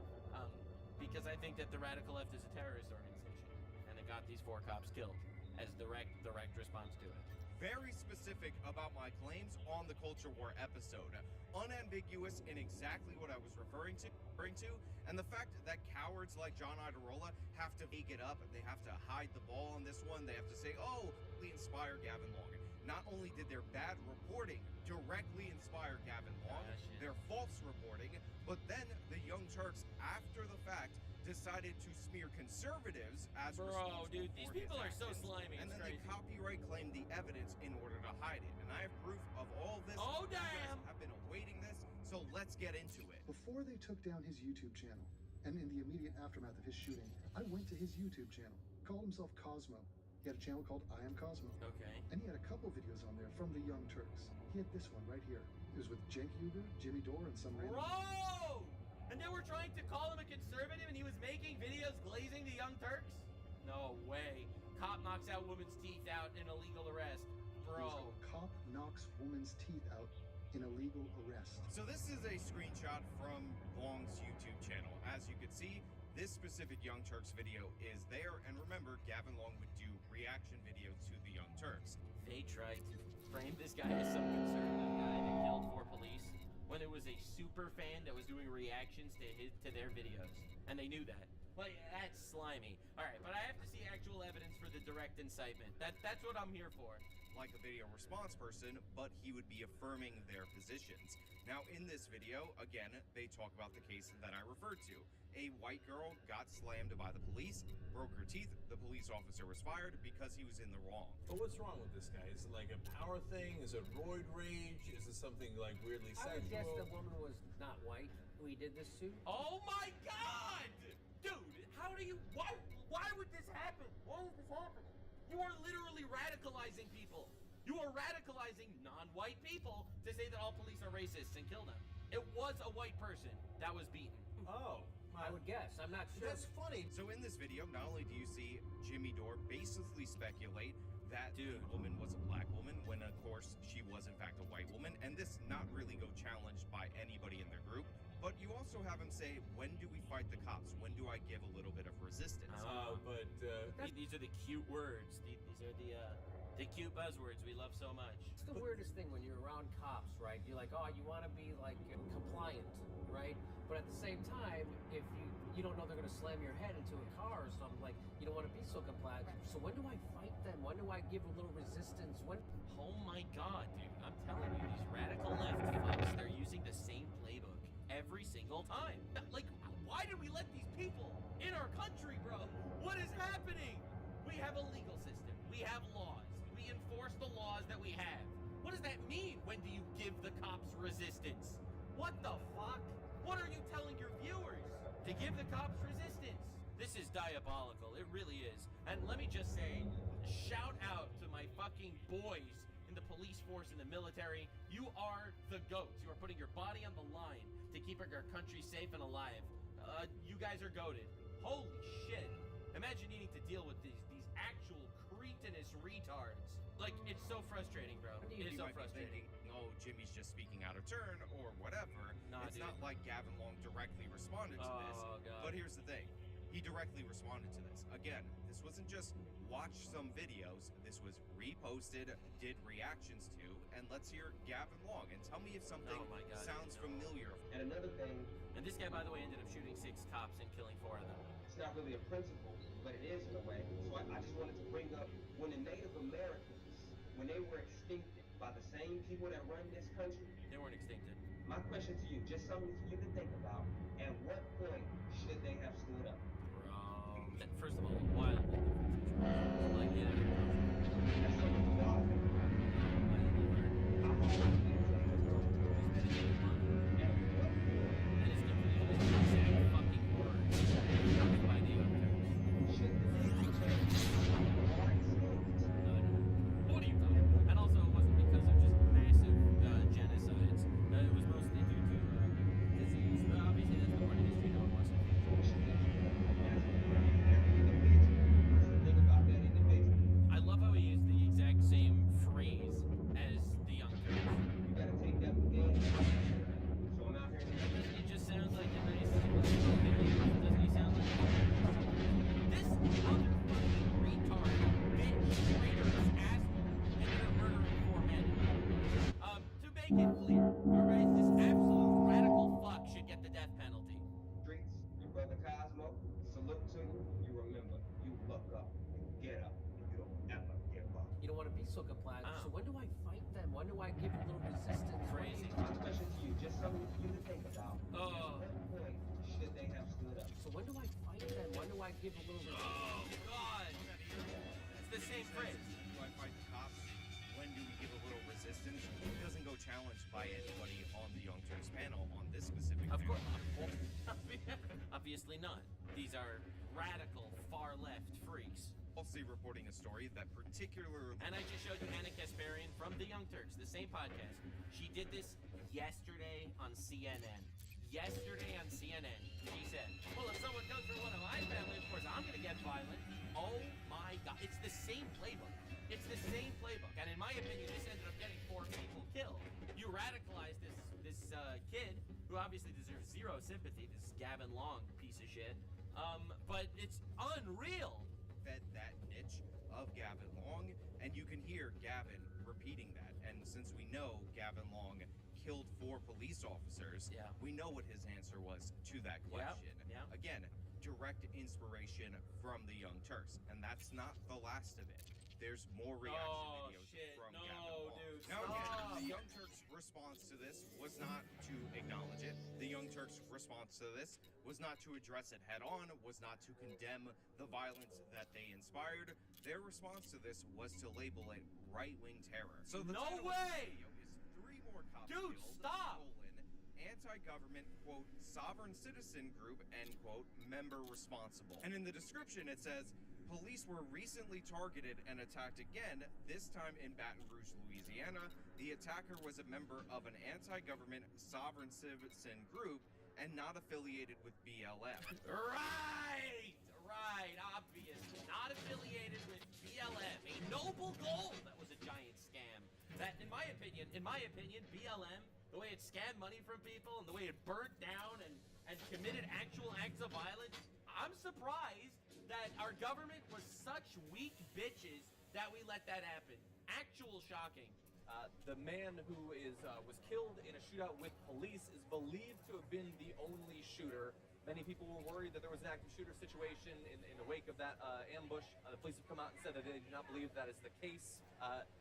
because I think that the radical left is a terrorist organization, and it got these 4 cops killed as direct response to it. Very specific about my claims on the Culture War episode. Unambiguous in exactly what I was referring to, and the fact that cowards like John Idarola have to make it up, they have to hide the ball on this one, they have to say, oh, we inspire Gavin Long. Not only did their bad reporting directly inspire Gavin Long, their false reporting, but then the Young Turks, after the fact, decided to smear conservatives as Bro, dude, these people are so slimy. And It's then crazy. they copyright claimed the evidence in order to hide it. And I have proof of all this. Oh, You guys damn! have been awaiting this, so let's get into it. Before they took down his YouTube channel, and in the immediate aftermath of his shooting, I went to his YouTube channel. Called himself Cosmo. He had a channel called I Am Cosmo. Okay. And he had a couple videos on there from the Young Turks. He had this one right here. It was with Cenk Uygur, Jimmy Dore, and some random... Bro! And they were trying to call him a conservative, and he was making videos glazing the Young Turks? No way. Cop knocks out woman's teeth out in illegal arrest. It was called Cop Knocks Woman's Teeth Out in Illegal Arrest. So this is a screenshot from Long's YouTube channel. As you can see, this specific Young Turks video is there, and remember, Gavin Long would do reaction videos to the Young Turks. They tried to frame this guy as some conservative guy that killed 4 police when it was a super fan that was doing reactions to their videos. And they knew that. Like, that's slimy. Alright, but I have to see actual evidence for the direct incitement. That's what I'm here for. Like a video response person, but he would be affirming their positions. Now, in this video, again, they talk about the case that I referred to. A white girl got slammed by the police, broke her teeth, the police officer was fired because he was in the wrong. But what's wrong with this guy? Is it like a power thing? Is it roid rage? Is it something like weirdly sexual? I would guess the woman was not white who he did this to. Oh my god! Dude, how do you... Why would this happen? Why is this happening? You are literally radicalizing people. You are radicalizing non-white people to say that all police are racists and kill them. It was a white person that was beaten. Oh. I would guess. I'm not sure. That's funny. So in this video, not only do you see Jimmy Dore basically speculate that the woman was a black woman, when of course she was in fact a white woman, and this not really go challenged by anybody in their group, but you also have him say, when do we fight the cops? When do I give a little bit of resistance? These are the cute words. These are the cute buzzwords we love so much. It's the weirdest thing when you're around cops, right? You're like, oh, you want to be like compliant, right? But at the same time, if you don't know they're going to slam your head into a car or something, like you don't want to be so compliant. So when do I fight them? When do I give a little resistance? When? Oh my god, dude. I'm telling you, these radical left fucks, they're using the same playbook every single time. Like, why did we let these people in our country, bro? What is happening? We have a legal system. We have laws. We enforce the laws that we have. What does that mean? When do you give the cops resistance? What the fuck? What are you telling your viewers? To give the cops resistance? This is diabolical. It really is. And let me just say, shout out to my fucking boys in the police force, in the military. You are the GOATs. You are putting your body on the line to keep our country safe and alive. You guys are goated. Holy shit. Imagine needing to deal with these actual creep mountainous retards. Like, it's so frustrating, bro. It's so might be frustrating. thinking, oh, Jimmy's just speaking out of turn or whatever. Nah, it's dude. not like Gavin Long directly responded to this. Oh, God. But here's the thing. He directly responded to this. Again, this wasn't just watch some videos. This was reposted, did reactions to, and let's hear Gavin Long and tell me if something Oh my God, sounds familiar. And another thing, And this guy, by the way, ended up shooting 6 cops and killing 4 of them. it's not really a principle, but it is in a way. So I just wanted to bring up when the Native Americans, when they were extincted by the same people that run this country. They weren't extincted. My question to you, just something for you to think about, at what point should they have stood up? First of all, wildly different. Like, yeah. That's something wild. What are you talking about? And also, it wasn't because of just massive genocides. It was mostly due to disease. Obviously, that's the part of history no one wants to teach. I love how he used the exact same phrase as the Young Turks. You gotta take that with game. So I'm out here. It just sounds like a nice. Doesn't he sound like this motherfucking retard, bitch, traitor, asshole, ended up murdering 4 men? To make it clear, alright, this absolute radical fuck should get the death penalty. Streets, your brother Cosmo, salute to you. You remember, you look up and get up. You don't ever give up. You don't want to be so compliant. So when do I fight them? When do I give a little resistance? Crazy. My question to you, just something for you to think about. Oh. At what point should they have stood up? So when do I fight them? When do I give a little resistance? Oh, God. It's the same phrase. Do I fight the cops? When do we give a little resistance? He doesn't go challenged by anybody on the Young Turks panel on this specific Of video. course. Obviously not. These are radical, far-left freaks. Falsely reporting a story that particularly... And I just showed you Anna Kasparian from The Young Turks, the same podcast. She did this yesterday on CNN. Yesterday on CNN, she said, well, if someone comes from one of my family, of course I'm going to get violent. Oh my God. It's the same playbook. It's the same playbook. And in my opinion, this ended up getting 4 people killed. You radicalized this kid, who obviously deserves 0 sympathy, this Gavin Long piece of shit. But it's unreal. Fed that niche of Gavin Long, and you can hear Gavin repeating that. And since we know Gavin Long killed 4 police officers, we know what his answer was to that question. Again, direct inspiration from the Young Turks, and that's not the last of it. There's more reaction videos from Gavin Long. Dude, now again, the Young Turks' response to this was not to acknowledge it. The Young Turks' response to this was not to address it head on, was not to condemn the violence that they inspired. Their response to this was to label it right-wing terror. So the title of the video is 3 more cops Dude, killed, stop! anti-government, quote, sovereign citizen group, end quote, member responsible. And in the description it says, police were recently targeted and attacked again, this time in Baton Rouge, Louisiana. The attacker was a member of an anti-government sovereign citizen group and not affiliated with BLM. Right, obviously. Not affiliated with BLM. A noble goal. That was a giant scam. That, in my opinion, BLM, the way it scammed money from people and the way it burnt down and committed actual acts of violence, I'm surprised that our government was such weak bitches that we let that happen. Actual shocking. The man who was killed in a shootout with police is believed to have been the only shooter. Many people were worried that there was an active shooter situation in the wake of that ambush. The police have come out and said that they do not believe that is the case.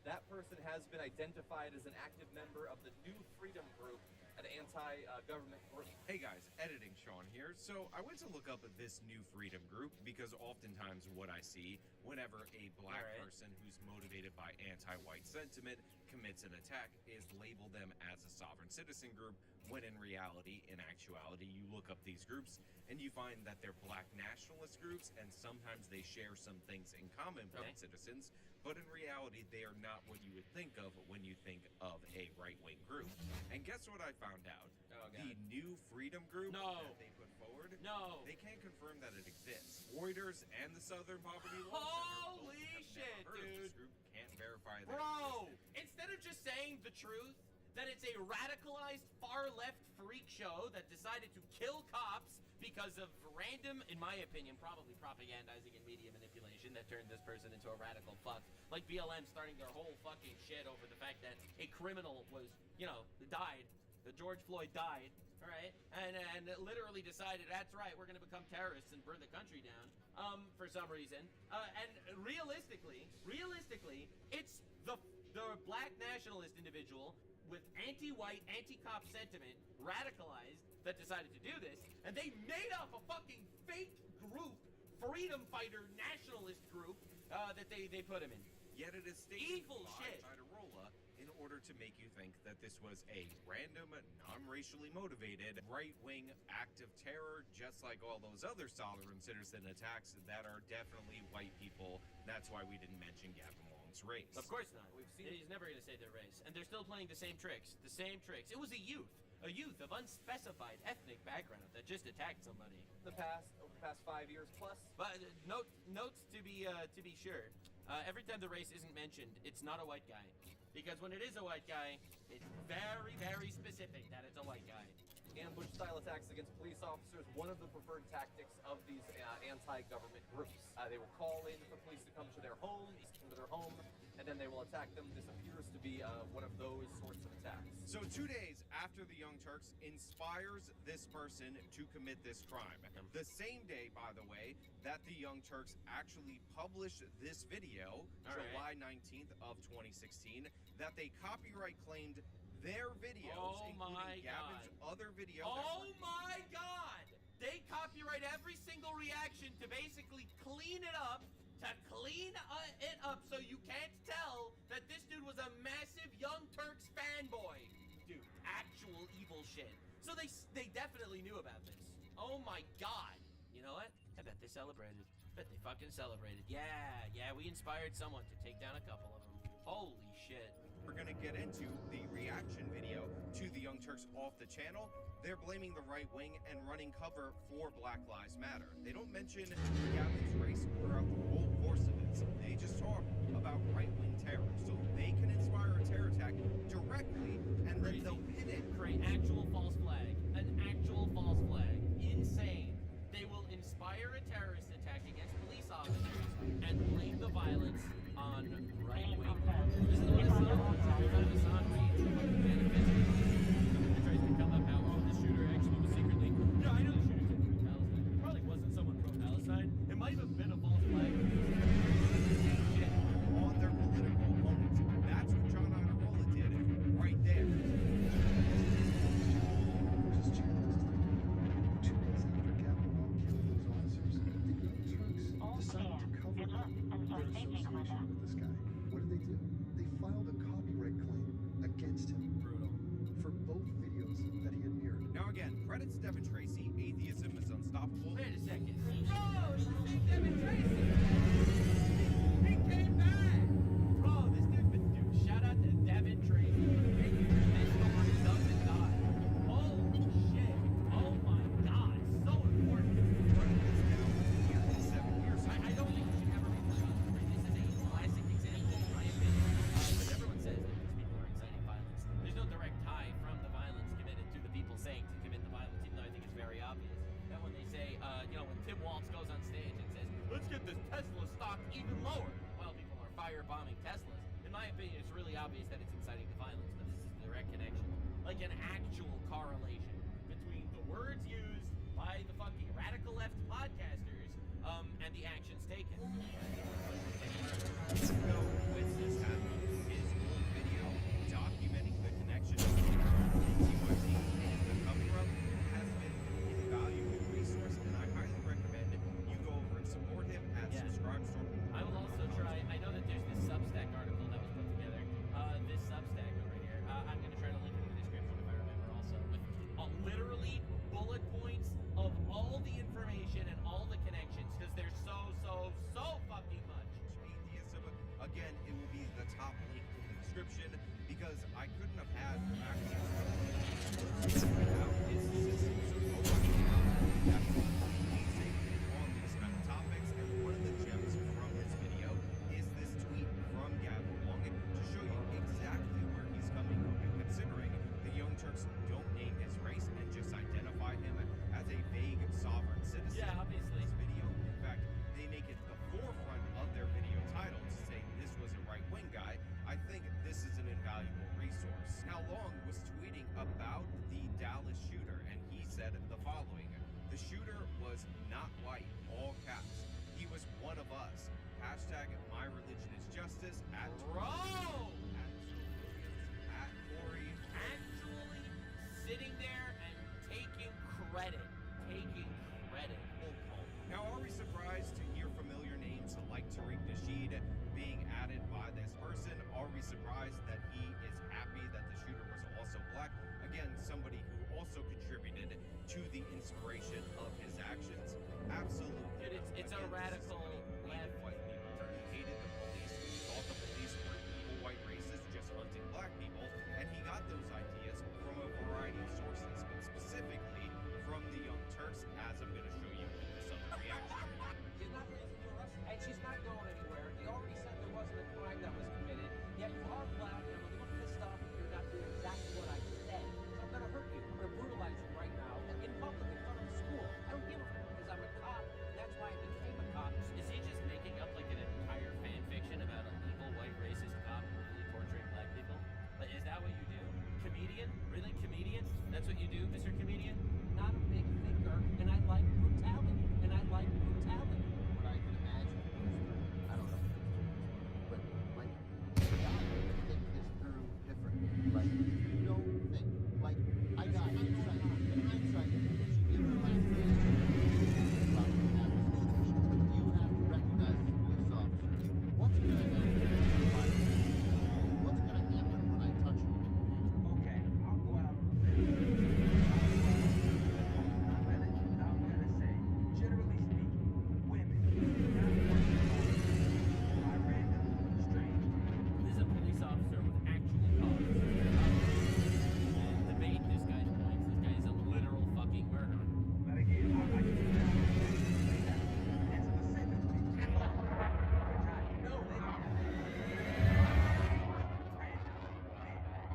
That person has been identified as an active member of the New Freedom Group, an anti-government group. Hey guys, editing Sean here. So I went to look up this New Freedom Group because oftentimes what I see whenever a black person who's motivated by anti-white sentiment commits an attack is label them as a sovereign citizen group, when in reality, in actuality, you look up these groups and you find that they're black nationalist groups, and sometimes they share some things in common with white citizens, but in reality, they are not what you would think of when you think of a right-wing group. And guess what I found out? Oh, the New Freedom Group that they put forward, they can't confirm that it exists. Reuters and the Southern Poverty Law Center Holy have shit, never heard of dude. this group, can't verify that it Bro, existed. instead of just saying the truth, that it's a radicalized far-left freak show that decided to kill cops because of random, in my opinion, probably propagandizing and media manipulation that turned this person into a radical fuck. Like BLM starting their whole fucking shit over the fact that a criminal was, died. The George Floyd died, all right? And literally decided, that's right, we're going to become terrorists and burn the country down for some reason. And realistically, it's the black nationalist individual with anti-white, anti-cop sentiment, radicalized, that decided to do this, and they made up a fucking fake group, freedom fighter nationalist group, that they put him in. Yet it is stated Evil by shit. Motorola in order to make you think that this was a random, non-racially motivated, right-wing act of terror, just like all those other Solomon citizen attacks that are definitely white people. That's why we didn't mention Gavin Long's race. Of course not. He's never going to say their race. And they're still playing the same tricks. The same tricks. It was a youth of unspecified ethnic background that just attacked somebody. Over the past 5 years plus. But notes to be sure. Every time the race isn't mentioned, it's not a white guy. Because when it is a white guy, it's very, very specific that it's a white guy. Ambush-style attacks against police officers, one of the preferred tactics of these anti-government groups. They will call in for police to come to their home, and then they will attack them. This appears to be one of those sorts of attacks. So 2 days after the Young Turks inspires this person to commit this crime, the same day, by the way, that the Young Turks actually published this video, July 19th of 2016, that they copyright claimed their videos, including Gavin's other videos. Oh my god! They copyright every single reaction to basically clean it up, so you can't tell that this dude was a massive Young Turks fanboy. Dude, actual evil shit. So they definitely knew about this. Oh my god. You know what? I bet they celebrated. Bet they fucking celebrated. Yeah, we inspired someone to take down a couple of them. Holy shit. We're gonna get into the reaction video to the Young Turks off the channel. They're blaming the right wing and running cover for Black Lives Matter. They don't mention Gavin's race throughout the whole course of this. They just talk about right-wing terror. So they can inspire a terror attack directly, and then they'll pin it. Create actual false flag. An actual false flag. Insane. They will inspire a terrorist attack against police officers and blame the violence on right-wing. This is what Hassan reads. It tries to come up how the shooter actually was secretly. No, I know the shooter's from Palestine. It probably wasn't someone from Palestine. It might have been a false flag. Shit. On their political opponents. That's what John Idarola did right there. What did they do? They filed a copyright claim against him. Brutal. For both videos that he had mirrored. Now again, credits Devin Tracy. Atheism is unstoppable. Wait a second. Oh, she's Devin Tracy. He came back. Bro, this dude, shout out to Devin Tracy. This story doesn't die. Holy shit. Oh my god. So important. 7 years. I don't think we should ever be playing on screen. This is a classic example, in my opinion. But everyone says that these people are inciting violence. There's no direct tie from the violence committed to the people saying to commit the violence, even though I think it's very obvious. That when they say, when Tim Waltz goes on stage and says, let's get this Tesla stock even lower, while people are firebombing Teslas, in my opinion, it's really obvious that it's inciting the violence, but this is a direct connection. Like an actual correlation between the words used by the fucking radical left podcasters and the actions taken. No witness had his own video documenting the connection between TYT and the cover-up has been an invaluable resource, and I highly recommend you go over and support him at Subscribe Store. I will also try, I know that there's this Substack article that was put together. This Substack over here. I'm going to try to link it in the description if I remember also. With literally bullet points of all the information and all the connections, because there's so fucking much. Atheism, again, it will be the top link in the description, because I couldn't have had access to on these kind of topics, and one of the gems from his video is this tweet from Gavin Long to show you exactly where he's coming from. And considering the Young Turks don't name his race and just identify him as a vague sovereign citizen. Yeah, obviously. This video, in fact, they make it the forefront of their video title to say this was a right-wing guy. I think this is an invaluable resource. Now, Long was tweeting about the Dallas shooter, and he said the following: "The shooter was not white, all caps. He was one of us. Hashtag my religion is justice at Bro! At Corey." Actually sitting there and taking credit. Now, are we surprised to hear familiar names like Tariq Nasheed being added by this person? Are we surprised that he is happy that the shooter was also black? Again, somebody who also contributed to the inspiration of his actions. Absolutely. Dude, it's a radical left. White people. He hated the police. He thought the police were evil white racists just hunting black people. And he got those ideas from a variety of sources, but specifically from the Young Turks, as I'm going to show you in this other reaction. She's not raising to arrest, and she's not going anywhere. He already said there wasn't a crime that was committed. Yet you are black, and I'm a little pissed off that you're not doing exactly what I said. So I'm gonna hurt you. I'm gonna brutalize you right now in public in front of the school. I don't give a fuck because I'm a cop, and that's why I became a cop. Is he just making up like an entire fan fiction about a evil white racist cop really torturing black people? Like, is that what you do? Comedian? Really? Comedian? That's what you do, Mr. Comedian? Not a big thinker, and I like brutality. And I like brutality. What I can imagine is, I don't know, but like, you gotta think this through differently. Like, you don't think, like, I got hindsight. In hindsight, if you give her last chance, about to have a situation, you have to recognize as a police officer, what's gonna happen if I touch you? What's gonna happen when I touch you? Okay, I'll go out on a limb. I'm gonna say, generally speaking, women not working by random strangers. This is a police officer with actual cause. Debate this guy's points. This guy is a literal fucking murderer. But again, I can say that, and specifically, which I know they don't have.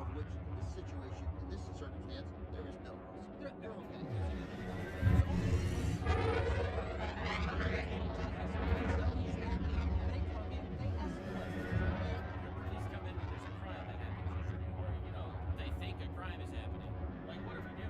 Of which, in this situation, in this circumstance, there is no risk. They're okay. Police come in when there's a crime that happens, or you know, they think a crime is happening. Like, what do we do?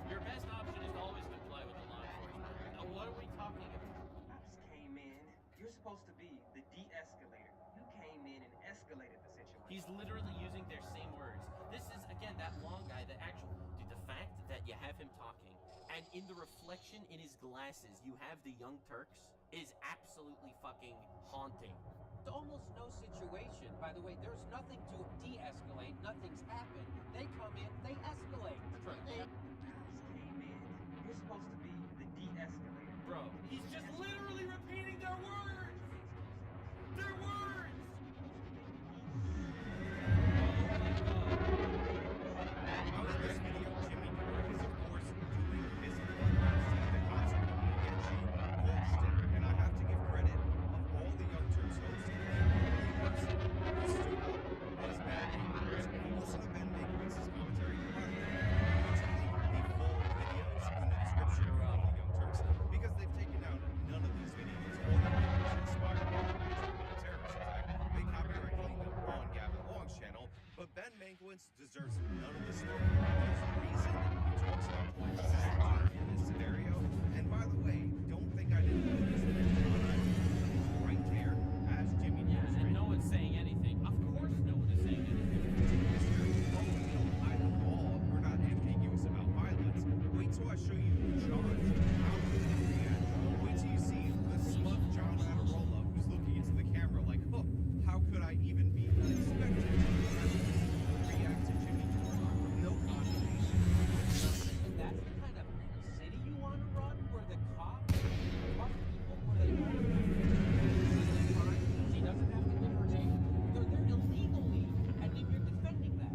Your best option is to always comply with the law enforcement. Now, what are we talking about? I just came in. You're supposed to be the de-escalator. You came in and escalated the situation. He's literally using their same words. This is, again, that long guy, the actual... Dude, the fact that you have him talking, and in the reflection in his glasses, you have the Young Turks, is absolutely fucking haunting. It's almost no situation. By the way, there's nothing to de-escalate. Nothing's happened. They come in, they escalate. That's right. I just came in. You're supposed to be the de-escalator. Bro, he's just literally repeating their words! Their words! Now, in this video, Jimmy Dore is, of course, doing his the concert again, and I have to give credit of all the Young Turks hosts, the only person who stood up was Ben Mankiewicz. If you listen to Ben Mankiewicz's commentary, by the way, the full videos in the description of the Young Turks, because they've taken out none of these videos. All the videos inspired by the terrorist attack. They copyright claimed them on Gavin Long's channel, but Ben Mankiewicz deserves none of the smoke. There's a reason he talks about what he's doing in this scenario. And by the way, don't think I didn't notice that John Idarola right there as Jimmy Dore. Yeah, and no one's saying anything. Of course no one is saying anything. Mr. Hide the ball. We're not ambiguous about violence. Wait till I show you John's react. Wait till you see the smug John Idarola who's looking into the camera like, oh, how could I even be unexpected to react to Jimmy Dore? No condemnation. And that's the kind of city you want to run, where the cops fuck people, where they all he doesn't have to give her name. They're there illegally, and then you're defending that.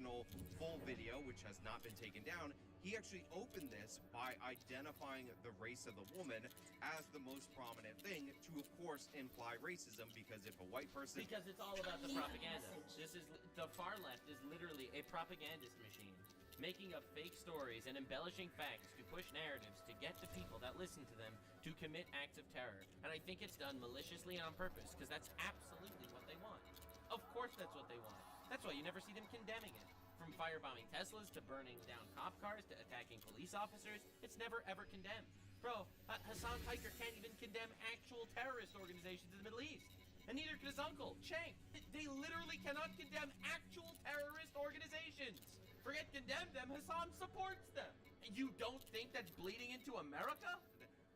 original full video, which has not been taken down, he actually opened this by identifying the race of the woman as the most prominent thing to, of course, imply racism, because if a white person... Because it's all about the propaganda. This is, the far left is literally a propagandist machine, making up fake stories and embellishing facts to push narratives to get the people that listen to them to commit acts of terror. And I think it's done maliciously and on purpose, because that's absolutely what they want. Of course that's what they want. That's why you never see them condemning it. From firebombing Teslas to burning down cop cars to attacking police officers, it's never ever condemned. Bro, Hassan Piker can't even condemn actual terrorist organizations in the Middle East. And neither can his uncle, Chang. They literally cannot condemn actual terrorist organizations. Forget condemn them, Hassan supports them. And you don't think that's bleeding into America?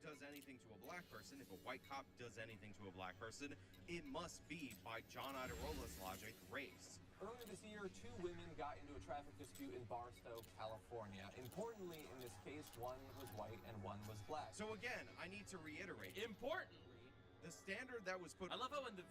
Does anything to a black person, if a white cop does anything to a black person, it must be, by John Idirola's logic, race. Earlier this year, 2 women got into a traffic dispute in Barstow, California. Importantly, in this case, one was white and one was black. So again, I need to reiterate. Importantly, the standard that was put... I love how when the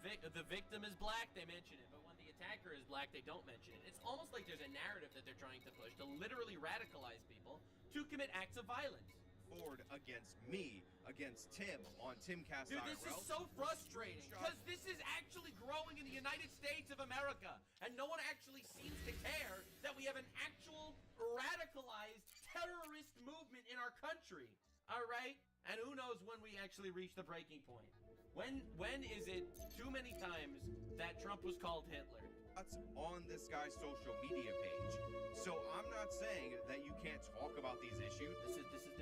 victim is black, they mention it, but when the attacker is black, they don't mention it. It's almost like there's a narrative that they're trying to push to literally radicalize people to commit acts of violence. Ford against me, against Tim on Timcast Dude, IRL. this is so frustrating, because this is actually growing in the United States of America, and no one actually seems to care that we have an actual radicalized terrorist movement in our country, all right? And who knows when we actually reach the breaking point. When is it too many times that Trump was called Hitler? That's on this guy's social media page. So I'm not saying that you can't talk about these issues. This is the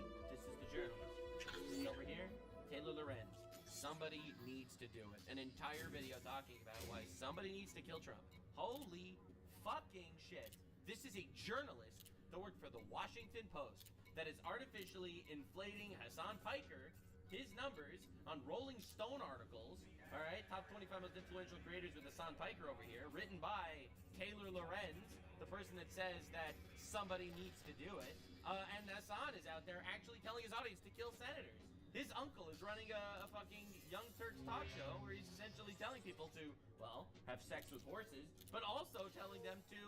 journalist. This is over here, Taylor Lorenz. Somebody needs to do it. An entire video talking about why somebody needs to kill Trump. Holy fucking shit. This is a journalist that worked for the Washington Post that is artificially inflating Hassan Piker, his numbers on Rolling Stone articles. All right, top 25 most influential creators with Hassan Piker over here, written by Taylor Lorenz, the person that says that somebody needs to do it. And Hassan is out there actually telling his audience to kill senators. His uncle is running a fucking Young Turks talk show where he's essentially telling people to, well, have sex with horses, but also telling them to,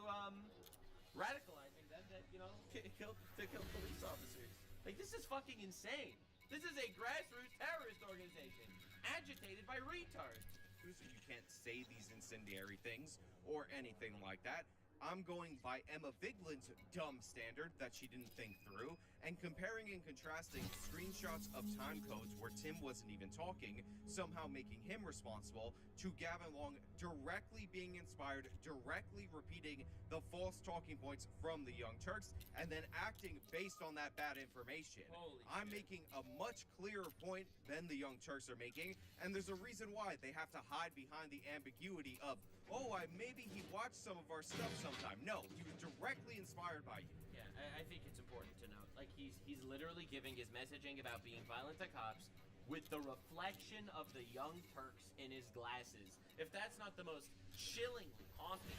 radicalizing them that, you know, kill police officers. Like, this is fucking insane. This is a grassroots terrorist organization agitated by retards. You can't say these incendiary things or anything like that. I'm going by Emma Viglin's dumb standard that she didn't think through, and comparing and contrasting screenshots of time codes where Tim wasn't even talking, somehow making him responsible, to Gavin Long directly being inspired, directly repeating the false talking points from the Young Turks, and then acting based on that bad information. I'm making a much clearer point than the Young Turks are making, and there's a reason why they have to hide behind the ambiguity of, oh, maybe he watched some of our stuff sometime. No, he was directly inspired by you. Yeah, I think it's important to note, like, he's literally giving his messaging about being violent to cops with the reflection of the Young Turks in his glasses. If that's not the most chillingly haunting,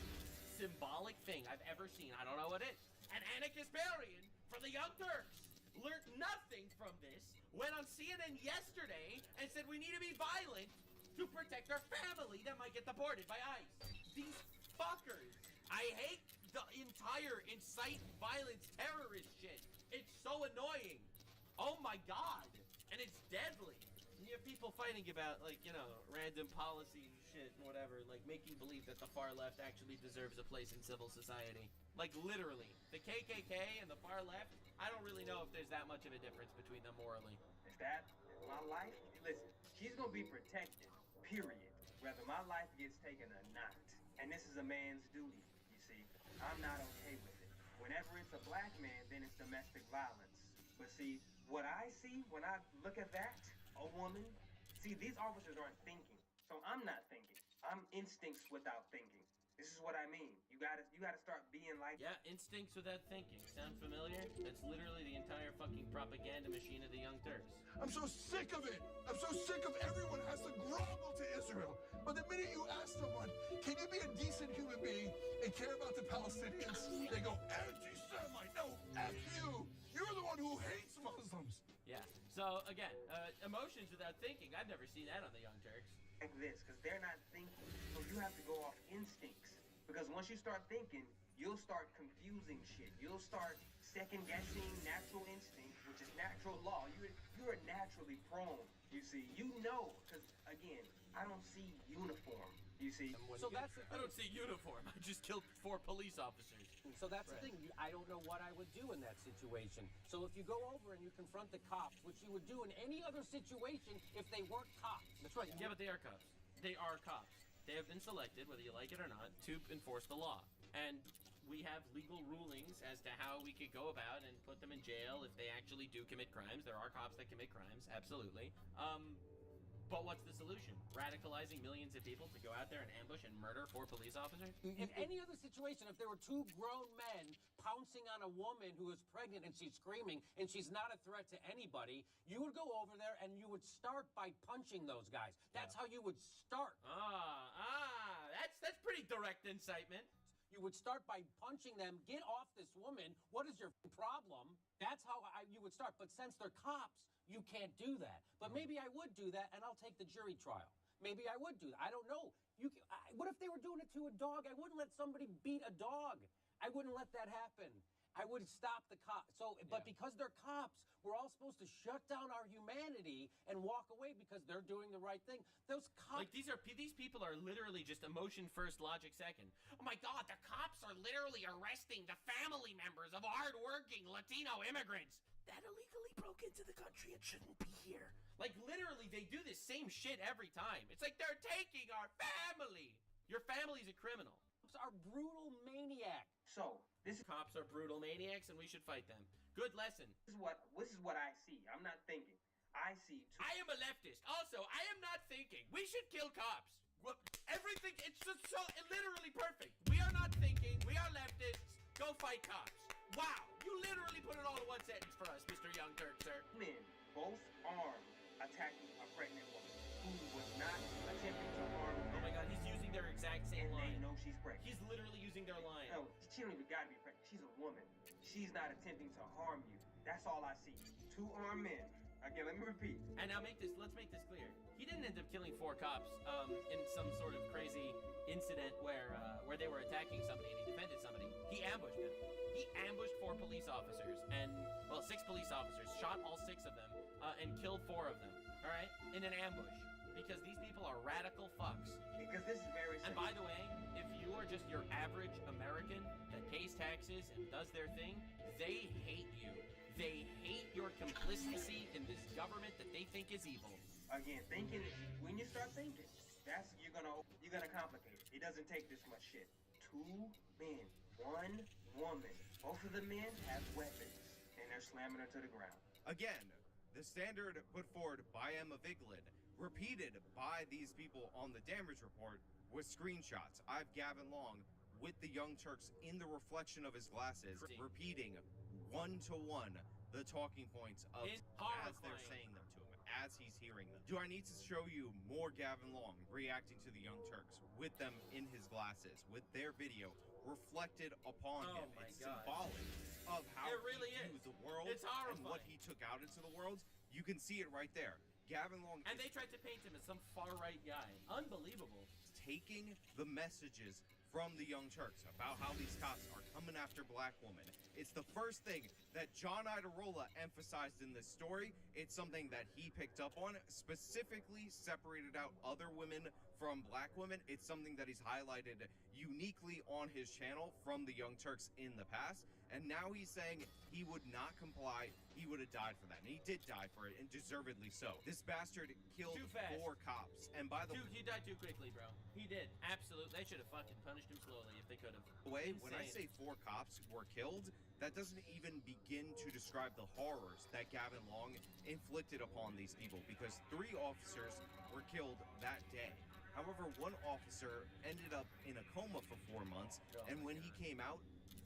symbolic thing I've ever seen, I don't know what it is. An anarchist Kasparian from the Young Turks learned nothing from this, went on CNN yesterday and said we need to be violent to protect our family that might get deported by ICE. These fuckers. I hate the entire incite violence terrorist shit. It's so annoying. Oh my god. And it's deadly. And you have people fighting about, like, you know, random policy shit and whatever, like making believe that the far left actually deserves a place in civil society. Like, literally. The KKK and the far left, I don't really know if there's that much of a difference between them morally. If that is my life, listen, she's gonna be protected. Period. Whether my life gets taken or not. And this is a man's duty, you see. I'm not okay with it. Whenever it's a black man, then it's domestic violence. But see, what I see when I look at that, a woman, see, these officers aren't thinking. So I'm not thinking. I'm instincts without thinking. This is what I mean. You gotta start being like... Yeah, instincts without thinking. Sound familiar? That's literally the entire fucking propaganda machine of the Young Turks. I'm so sick of it. I'm so sick of everyone has to grovel to Israel. But the minute you ask someone, can you be a decent human being and care about the Palestinians? They go, anti-Semite. No, F you. You're the one who hates Muslims. Yeah. So, again, emotions without thinking. I've never seen that on the Young Turks. Like this, because they're not thinking. So you have to go off instincts. Because once you start thinking, you'll start confusing shit. You'll start second-guessing natural instinct, which is natural law. You're naturally prone, you see. You know, because, again, I don't see uniform, you see. So that's the I thing. don't see uniform. I just killed 4 police officers. So that's the thing. I don't know what I would do in that situation. So if you go over and you confront the cops, which you would do in any other situation if they weren't cops. That's right. Yeah, but they are cops. They are cops. They have been selected, whether you like it or not, to enforce the law. And we have legal rulings as to how we could go about and put them in jail if they actually do commit crimes. There are cops that commit crimes, absolutely. But what's the solution? Radicalizing millions of people to go out there and ambush and murder 4 police officers? In any other situation, if there were 2 grown men pouncing on a woman who is pregnant and she's screaming and she's not a threat to anybody, you would go over there and you would start by punching those guys. That's how you would start. That's pretty direct incitement. You would start by punching them. Get off this woman. What is your problem? That's how you would start. But since they're cops, you can't do that. But maybe I would do that, and I'll take the jury trial. Maybe I would do that. I don't know. What if they were doing it to a dog? I wouldn't let somebody beat a dog. I wouldn't let that happen. I would stop the cops. But because they're cops, we're all supposed to shut down our humanity and walk away because they're doing the right thing. Those cops. Like these people are literally just emotion first, logic second. Oh my God, the cops are literally arresting the family members of hardworking Latino immigrants that illegally broke into the country and shouldn't be here. Like literally, they do this same shit every time. It's like they're taking our family. Your family's a criminal. Cops are brutal maniacs. So cops are brutal maniacs, and we should fight them. Good lesson. This is what I see. I'm not thinking. I see. I am a leftist. Also, I am not thinking. We should kill cops. Everything. It's just so literally perfect. We are not thinking. We are leftists. Go fight cops. Wow. You literally put it all in one sentence for us, Mr. Young Turk, sir. Men, both armed, attacking a pregnant woman who was not attempting to harm them. Oh my God, he's using their exact same line. They know she's pregnant. He's literally using their line. No, she don't even gotta be pregnant. She's a woman. She's not attempting to harm you. That's all I see. 2 armed men. Again, let me repeat. And now let's make this clear. He didn't end up killing 4 cops in some sort of crazy incident where they were attacking somebody and he defended somebody. He ambushed them. He ambushed 4 police officers and 6 police officers, shot all 6 of them and killed 4 of them. All right, in an ambush because these people are radical fucks. Because this is very simple. And by the way, if you are just your average American that pays taxes and does their thing, they hate you. They hate your complicity in this government that they think is evil. Again, thinking, when you start thinking, you're gonna complicate it. It doesn't take this much shit. 2 men, 1 woman. Both of the men have weapons, and they're slamming her to the ground. Again, the standard put forward by Emma Vigeland, repeated by these people on the damage report, with screenshots. I have Gavin Long with the Young Turks in the reflection of his glasses, repeating 1-to-1 the talking points of as they're saying them to him, as he's hearing them. Do I need to show you more Gavin Long reacting to the Young Turks with them in his glasses, with their video reflected upon him? It's symbolic of how he viewed the world and what he took out into the world. You can see it right there. Gavin Long. And they tried to paint him as some far-right guy. Unbelievable. Taking the messages from the Young Turks about how these cops are coming after black women. It's the first thing that John Idarola emphasized in this story. It's something that he picked up on, specifically separated out other women from black women. It's something that he's highlighted uniquely on his channel from the Young Turks in the past. And now he's saying he would not comply. He would have died for that. And he did die for it, and deservedly so. This bastard killed 4 cops. And by the way, he died too quickly, bro. He did. Absolutely. They should have fucking punished him slowly if they could have. By the way, when I say 4 cops were killed, that doesn't even begin to describe the horrors that Gavin Long inflicted upon these people, because 3 officers were killed that day. However, 1 officer ended up in a coma for 4 months, and when he came out,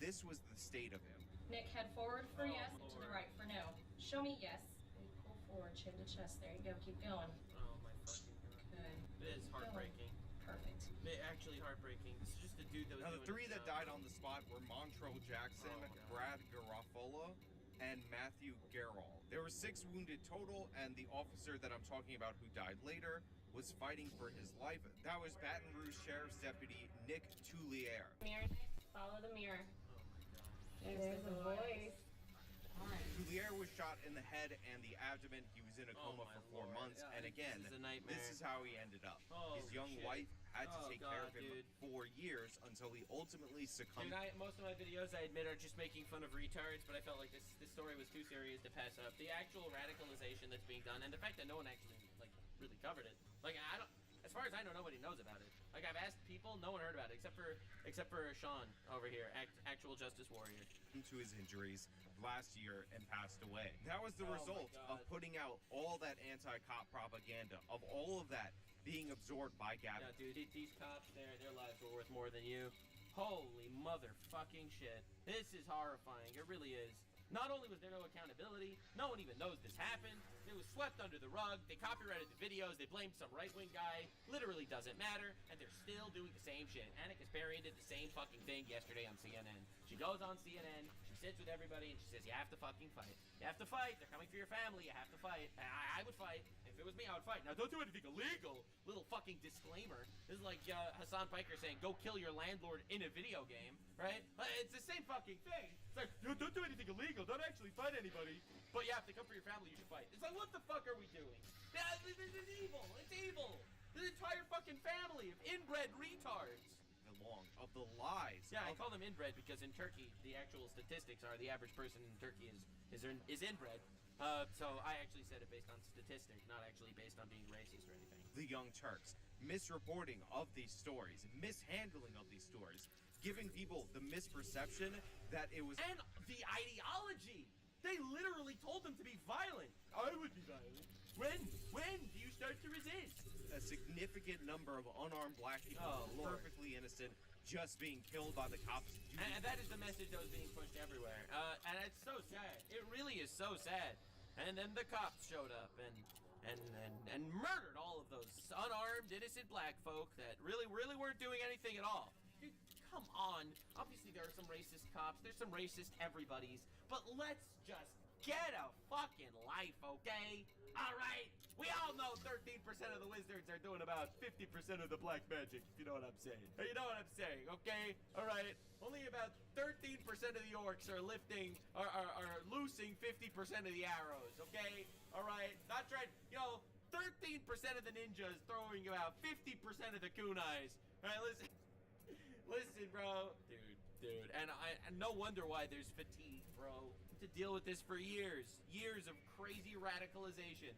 this was the state of him. Nick, head forward for yes, to the right for no. Show me yes. And pull forward, chin to chest. There you go. Keep going. Oh my fucking God. Good. It is heartbreaking. Perfect. Actually heartbreaking. This is just a dude that was Now, the 3 that died on the spot were Montrell Jackson, Brad Garofalo, and Matthew Garrall. There were 6 wounded total, and the officer that I'm talking about who died later was fighting for his life. That was Baton Rouge Sheriff's Deputy Nick Toulier. Follow the mirror. There's the voice. Julier was shot in the head and the abdomen. He was in a coma for 4 months. Yeah, and again, this is a nightmare. this is how he ended up. Oh, His young shit. wife had to take care of him dude. for years until he ultimately succumbed. Dude, most of my videos, I admit, are just making fun of retards, but I felt like this story was too serious to pass up. The actual radicalization that's being done, and the fact that no one actually, like, really covered it. Like, I don't, as far as I know, nobody knows about it. Like, I've asked people, no one heard about it, except for Sean over here, actual justice warrior. To his injuries last year and passed away. That was the result of putting out all that anti-cop propaganda, of all of that being absorbed by Gavin. Yeah, dude, these cops, their lives were worth more than you. Holy motherfucking shit. This is horrifying. It really is. Not only was there no accountability, no one even knows this happened. It was swept under the rug. They copyrighted the videos. They blamed some right-wing guy. Literally doesn't matter. And they're still doing the same shit. Anna Kasparian did the same fucking thing yesterday on CNN. She goes on CNN. She sits with everybody and she says, you have to fucking fight. You have to fight. They're coming for your family. You have to fight. I would fight. If it was me, I would fight. Now, don't do anything illegal. Little fucking disclaimer. This is like Hassan Piker saying, go kill your landlord in a video game, right? It's the same fucking thing. It's like, don't do anything illegal. Don't actually fight anybody. But you have to come for your family. You should fight. It's like, what the fuck are we doing? This is evil. It's evil. The entire fucking family of inbred retards. Of the lies. Yeah, I call them inbred because in Turkey, the actual statistics are the average person in Turkey is inbred. So I actually said it based on statistics, not actually based on being racist or anything. The Young Turks, misreporting of these stories, mishandling of these stories, giving people the misperception that it was... And the ideology! They literally told them to be violent. I would be violent. When do you start to resist? A significant number of unarmed black people, perfectly innocent, just being killed by the cops. And that is the message that was being pushed everywhere. And it's so sad. It really is so sad. And then the cops showed up and murdered all of those unarmed, innocent black folk that really weren't doing anything at all. Dude, come on. Obviously there are some racist cops. There's some racist everybody's. But let's just get a fucking life, okay? All right? We all know 13% of the wizards are doing about 50% of the black magic, if you know what I'm saying. You know what I'm saying, okay? All right? Only about 13% of the orcs are are loosing 50% of the arrows, okay? All right? Not trying, 13% of the ninjas throwing about 50% of the kunais. All right, listen. Listen, bro. Dude. And no wonder why there's fatigue, bro. To deal with this for years of crazy radicalization.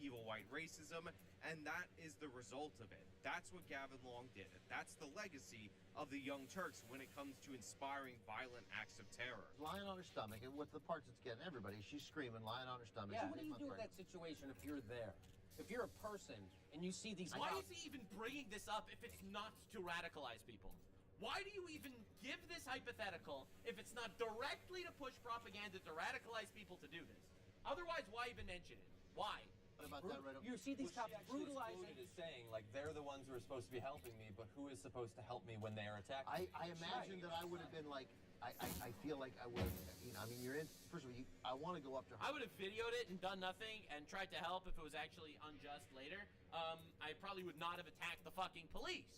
Evil white racism, and that is the result of it. That's what Gavin Long did. That's the legacy of the Young Turks when it comes to inspiring violent acts of terror. Lying on her stomach, and with the parts it's getting everybody, she's screaming, lying on her stomach. Yeah, what do you do in that situation if you're there? If you're a person and you see these... Why is he even bringing this up if it's not to radicalize people? Why do you even give this hypothetical if it's not directly to push propaganda to radicalize people to do this? Otherwise, why even mention it? Why? About that right You see these cops brutalizing. Is saying, like, they're the ones who are supposed to be helping me, but who is supposed to help me when they are attacked? I imagine that I would have been like, I feel like I would have, you're in, first of all, I want to go up to her. I would have videoed it and done nothing and tried to help if it was actually unjust later. I probably would not have attacked the fucking police,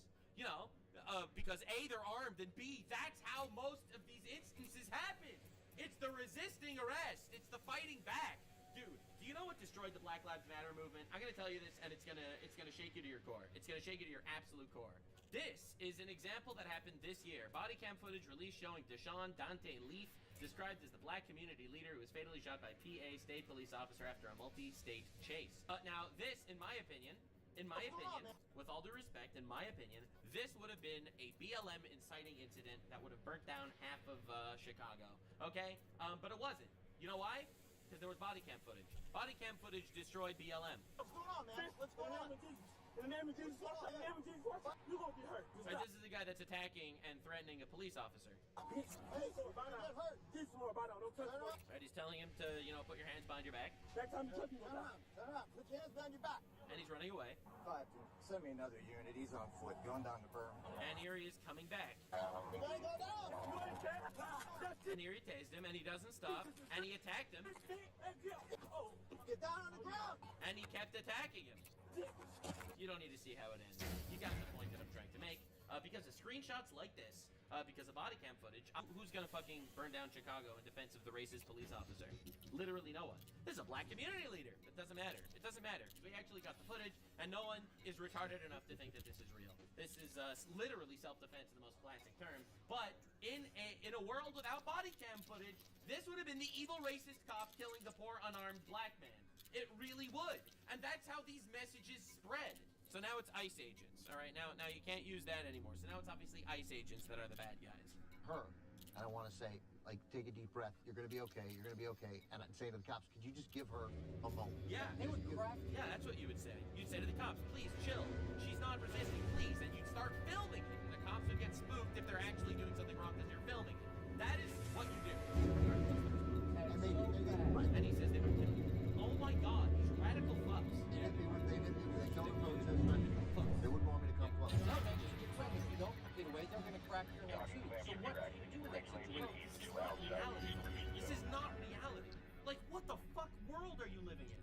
because A, they're armed, and B, that's how most of these instances happen. It's the resisting arrest. It's the fighting back. Dude, do you know what destroyed the Black Lives Matter movement? I'm gonna tell you this, and it's gonna shake you to your core. It's gonna shake you to your absolute core. This is an example that happened this year. Body cam footage released showing Deshaun Dante Leaf, described as the black community leader who was fatally shot by PA state police officer after a multi-state chase. Now, this, in my opinion, with all due respect, in my opinion, this would have been a BLM inciting incident that would have burnt down half of Chicago. Okay? But it wasn't. You know why? Because there was body cam footage. Body cam footage destroyed BLM. What's going on, man? What's going on? In the name of Jesus, you're gonna be hurt. Right, this is the guy that's attacking and threatening a police officer. Hey, Right, he's telling him to, put your hands behind your back. Next time you touch me, turn around. Put your hands behind your back. And he's running away. Send me another unit. He's on foot, going down the berm. And here he is coming back. You gotta go down. And here he tased him, and he doesn't stop. And he attacked him. Get down on the ground. And he kept attacking him. You don't need to see how it ends. You got the point that I'm trying to make. Because of screenshots like this, because of body cam footage, who's gonna fucking burn down Chicago in defense of the racist police officer? Literally no one. This is a black community leader. It doesn't matter. It doesn't matter. We actually got the footage, and no one is retarded enough to think that this is real. This is literally self-defense in the most classic term. But in a world without body cam footage, this would have been the evil racist cop killing the poor unarmed black man. It really would. And that's how these messages spread. So now it's ICE agents. All right, now you can't use that anymore. So now it's obviously ICE agents that are the bad guys. Her. I don't want to say, like, take a deep breath. You're going to be okay. You're going to be okay. And I'd say to the cops, could you just give her a moment? Yeah, they would crack. Yeah, that's what you would say. You'd say to the cops, please chill. She's not resisting, please. And you'd start filming it. And the cops would get spooked if they're actually doing something wrong because you're filming it. That is what you do. And he says they would kill you. Oh my God, these radical fucks. They don't protest right. They wouldn't want me to come close. No, they just get away. If you don't get away, they're going to crack your head too. So what do you do in that situation? This is not reality. This is not reality. Like, what the fuck world are you living in?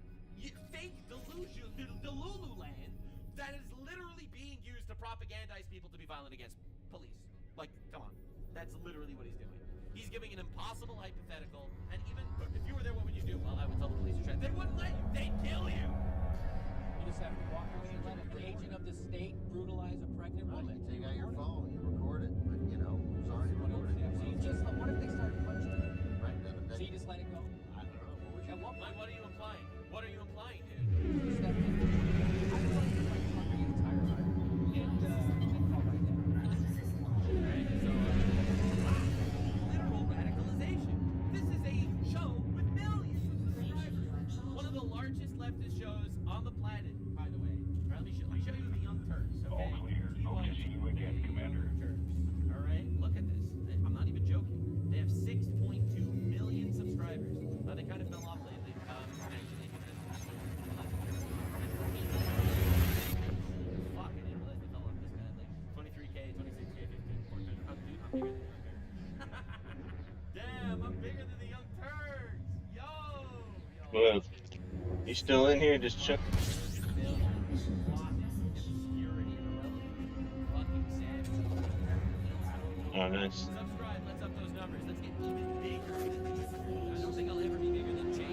Fake delusion, Delulu land that is literally being used to propagandize people to be violent against police. Like, come on. That's literally what he's doing. He's giving an impossible hypothetical, and even if you were there, what would you do? Well, I would tell the police to try. They wouldn't let you. They'd kill you. You just have to walk away and let an agent of the state brutalize a pregnant woman. You take out your phone, you record it, but you know, it's already recorded. So you just, what if they started punching her? Right, then, So you just let it go? I don't know. What would you Like, what are you implying? What are you implying, dude? You step in. I would like to fight for the entire time and call my dad. Right, so, literal radicalization. This is a show with millions of subscribers. One of the largest leftist shows on the planet, by the way. All right, let me show you the Young Turks, okay? All clear. Hope to see you again, Commander. All right, look at this. I'm not even joking. They have 6.2 million subscribers. They kind of fell off lately, actually, because fuck, I didn't realize they fell off this badly. 23K, 26K, 15, 14. I'm bigger than Damn, I'm bigger than the Young Turks. Yo. Well, you still in here? Just check. Oh, nice. Subscribe, let's up those numbers. Let's get even bigger. I don't think I'll ever be bigger than Jake.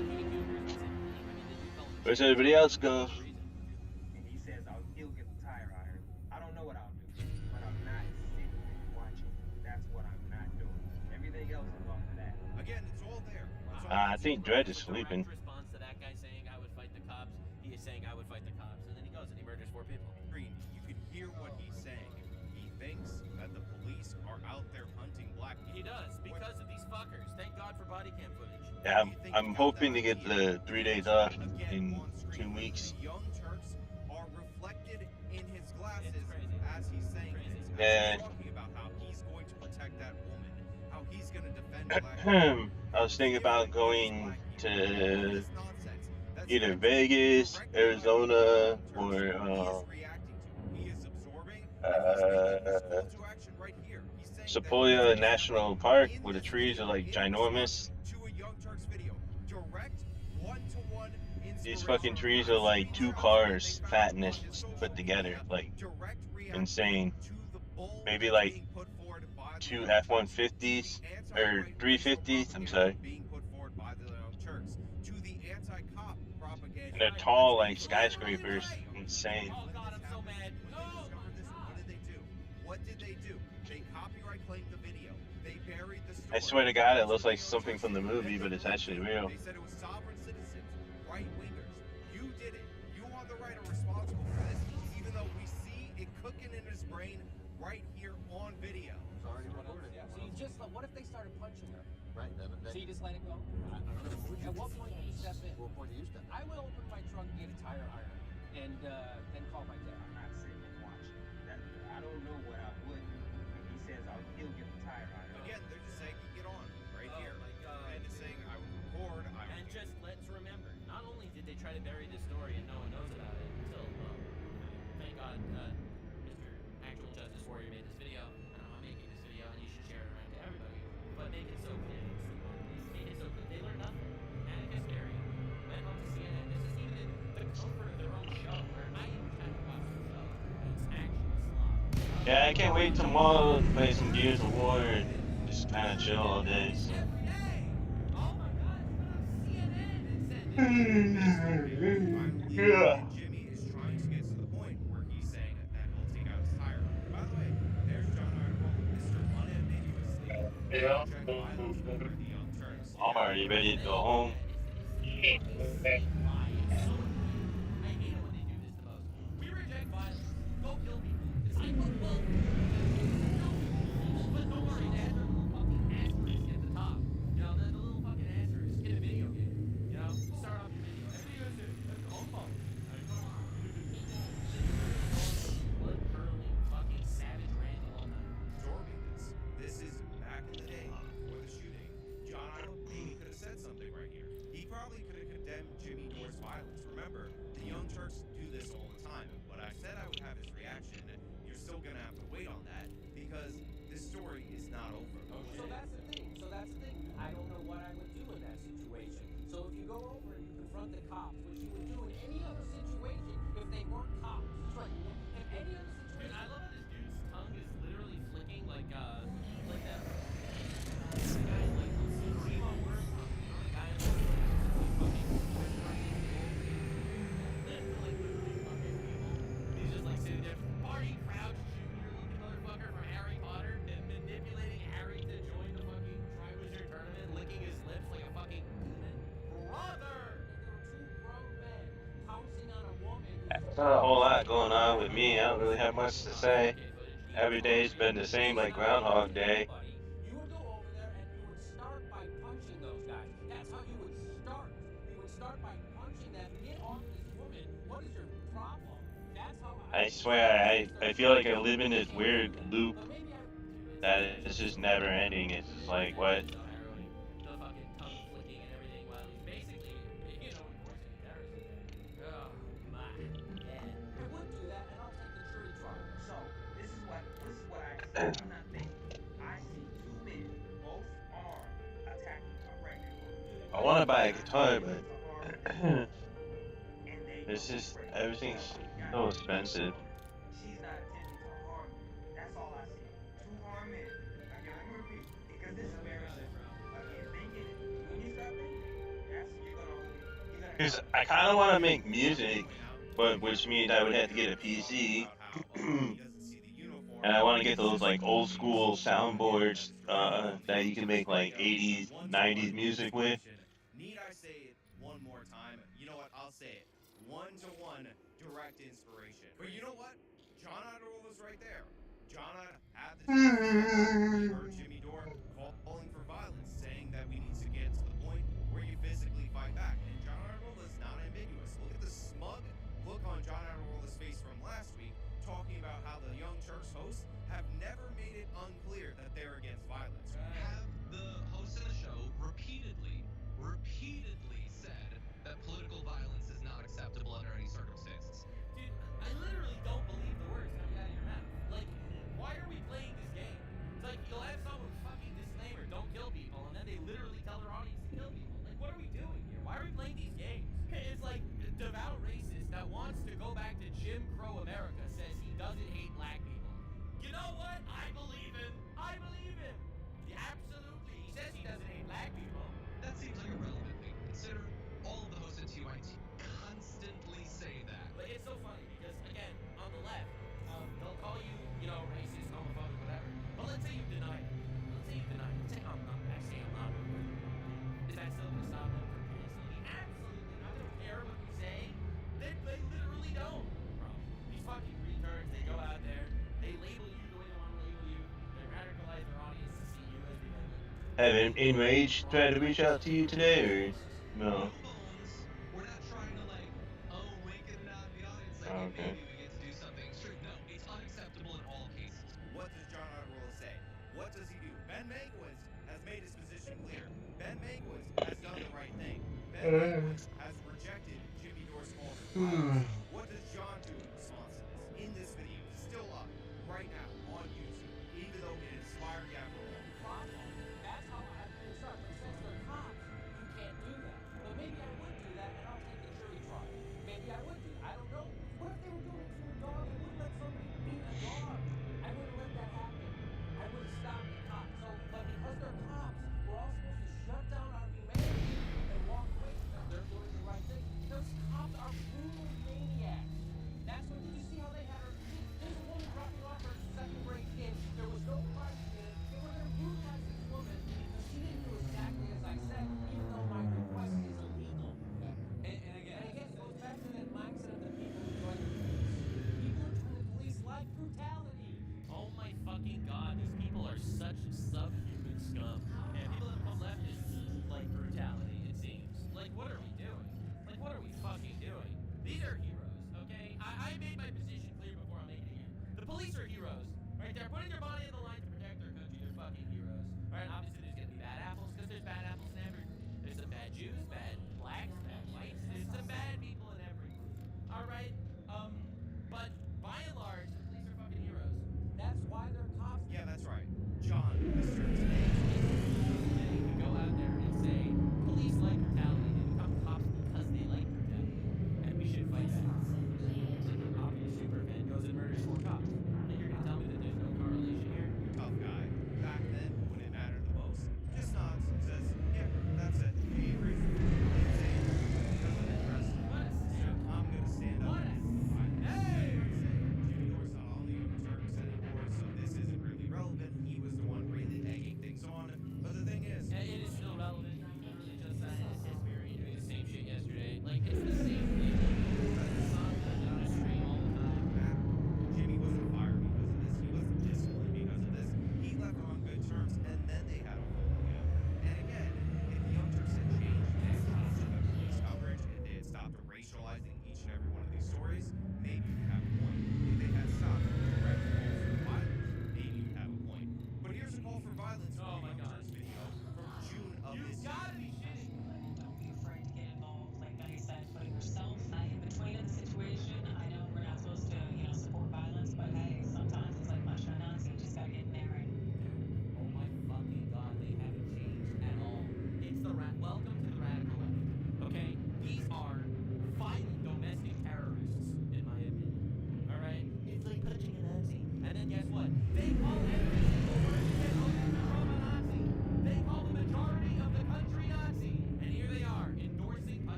Where's everybody else go? And he says he'll get the tire iron. I don't know what I'll do, but I'm not sitting watching. That's what I'm not doing. Everything else is off of that. Again, it's all there. I think Dredd is sleeping. Response to that guy saying I would fight the cops. He is saying I would fight the cops, and then he goes and he murders 4 people. Green, you can hear what he's saying. He thinks that the police are out there hunting black people. He does, because of these fuckers. Thank God for body cam footage. Yeah, I'm hoping to get the 3 days off in 2 weeks. The Young Turks are reflected in his glasses as he's saying this. Yeah. He's talking about how he's going to protect that woman, how he's going to defend black I was thinking about going to either Vegas, Arizona, or Sequoia National Park, where the trees are like ginormous. These fucking trees are like 2 cars fatness put together, like insane. Maybe like 2 F-150s or 350s. I'm sorry. And they're tall like skyscrapers. Insane. Oh God, I'm so mad. What did they do? They copyright claimed the video. They buried the story. I swear to God, it looks like something from the movie, but it's actually real. They said it was sovereign citizens, right-wingers. You did it. You on the right are responsible for this, even though we see it cooking in his brain right here on video. It's already recorded. So you just, what if they started punching her? Right, then. So you just let it go? At what point do you step in? What point do you step in? I will open my trunk, get a tire iron, and then call my dad. I'm not sitting and watching. I don't know what I would do. He says he'll get the tire iron. Again, they're just saying you get on right here. And it's saying I would record. And just let's remember, not only did they try to bury this story and no one knows about it until, thank God, Mr. Actual Justice Warrior made this video, and I'm making this video, and you should share it around to everybody. But make it so clear. Make it so clear. They learn nothing. And it's scary. Went home to CNN. This is even the comfort of their own show, where I even chat about the show. It's actually slop. Yeah, I can't wait tomorrow to play some Gears of War and just kind of chill all day. Yeah. Jimmy is trying to get to the point where he's saying that he'll take out his tire. By the way, there's John Iadarola, Mr. Unambiguously interject violence over the Young Turks. I'm already ready to go home. We reject violence. Go kill people. It's like, well, kill people. But don't worry, they have their little fucking asterisk at the top. You know, the little fucking asterisk in a video game. You know, you start off your video. Everybody goes to blood curling, fucking savage ranting all night. Absorbing this. This is back in the day before the shooting. John Iadarola maybe could have said something right here. He probably could have condemned Jimmy Dore's violence. Remember, the Young Turks do this all the time. But I said I would have his reaction. You're still gonna have to wait on that because this story is not over. So that's the thing. I don't know what I would do in that situation. So if you go over and you confront the cops, which you would do in any other situation if they weren't cops. That's right. In any other situation. Dude, I love how this dude's tongue is literally flicking like that. He's just like sitting there, party crowd, junior looking motherfucker from Harry Potter, and manipulating Harry to join the fucking Triwizard tournament, licking his lips like a fucking brother. There's not a whole lot going on with me. I don't really have much to say. Every day's been the same like Groundhog Day. You would go over there and you would start by punching those guys. That's how you would start. You would start by punching them. Get off this woman. What is your problem? That's how I swear, I feel like I live in this weird loop that is just never ending. It's just like, what? I'm not thinking. I see two men, both armed, attacking a regular. I want to buy a guitar, but it's just everything's so expensive. She's not attempting to harm you. That's all I see. Two armed men. Again, let me repeat, because this is America. Again, thinking, when you start thinking, that's you're gonna. Because I kind of want to make music, but which means I would have to get a PC. And I want to get those like old school soundboards that you can make like 80s, 90s music with. Need I say it one more time? You know what? I'll say it. 1-to-1 direct inspiration. But you know what? John Iadarola right there. John had the he heard Jimmy Dore calling for violence, saying that we need to get to the point where you physically fight back. And John Iadarola is not ambiguous. Look at the smug look on John Iadarola face from last week, talking about how the Young Turks hosts have never made it unclear that they're against violence. Have the hosts of the show repeatedly said that political violence is not acceptable under any circumstances. Dude, I literally don't believe the words coming out of your mouth. Like, why are we playing this game? It's like you'll have someone fucking disclaimer, don't kill people, and then they literally tell their audience to kill people. Like, what are we doing here? Why are we playing these games? It's like a devout racist that wants to go back to Jim Crow America says he doesn't hate black people. You know what? I believe him. Yeah, absolutely. He says he doesn't hate black people. That seems like a relevant thing to consider. All of the hosts at TYT constantly say that. But it's so funny because, again, on the left, they'll call you, you know, racist, homophobic, whatever. But let's say you deny it. Let's say I'm not. Actually, I'm not. Is that still going to stop them from canceling me? Absolutely not. They don't care what you say. They literally don't, bro. These fucking retards, they go out there, they label you the way they want to label you. They radicalize their audience to see you as the villain. Have Enrage tried to reach out to you today, or no? We're not trying to like, wink and nod the audience like, maybe we get to do something extreme. No, it's unacceptable in all cases. What does John Iadarola say? What does he do? Ben Mankiewicz has made his position clear. Ben Mankiewicz has done the right thing. Ben Mankiewicz has rejected Jimmy Dore's call for violence. What does John do in response to this? In this video, still up right now on YouTube, even though it inspired Iadarola. That's how I start. But since they're cops, you can't do that. But maybe I would do that, and I'll take the jury trial. Maybe I would do that. I don't know. What if they were doing it to a dog? They wouldn't let somebody beat a dog. I would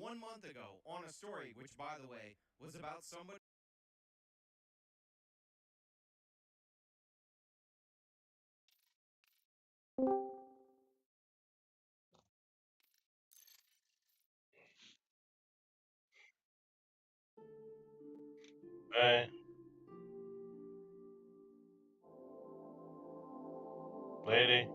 1 month ago on a story, which, by the way, was about somebody. Alright. Lady.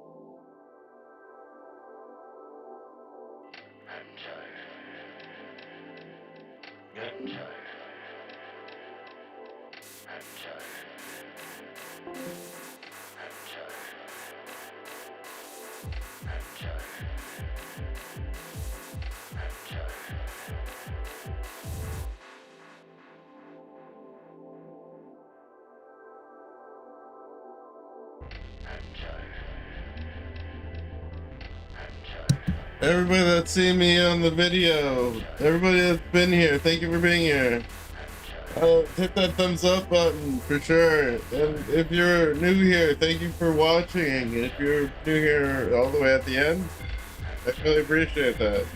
Everybody that's seen me on the video, everybody that's been here, thank you for being here. Hit that thumbs up button for sure. And if you're new here, thank you for watching. If you're new here all the way at the end, I really appreciate that.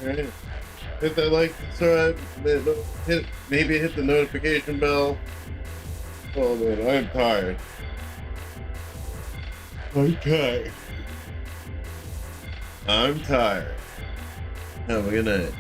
Alright. Hit that like, subscribe, maybe hit the notification bell. Oh man, I'm tired. I'm tired. Have a good night.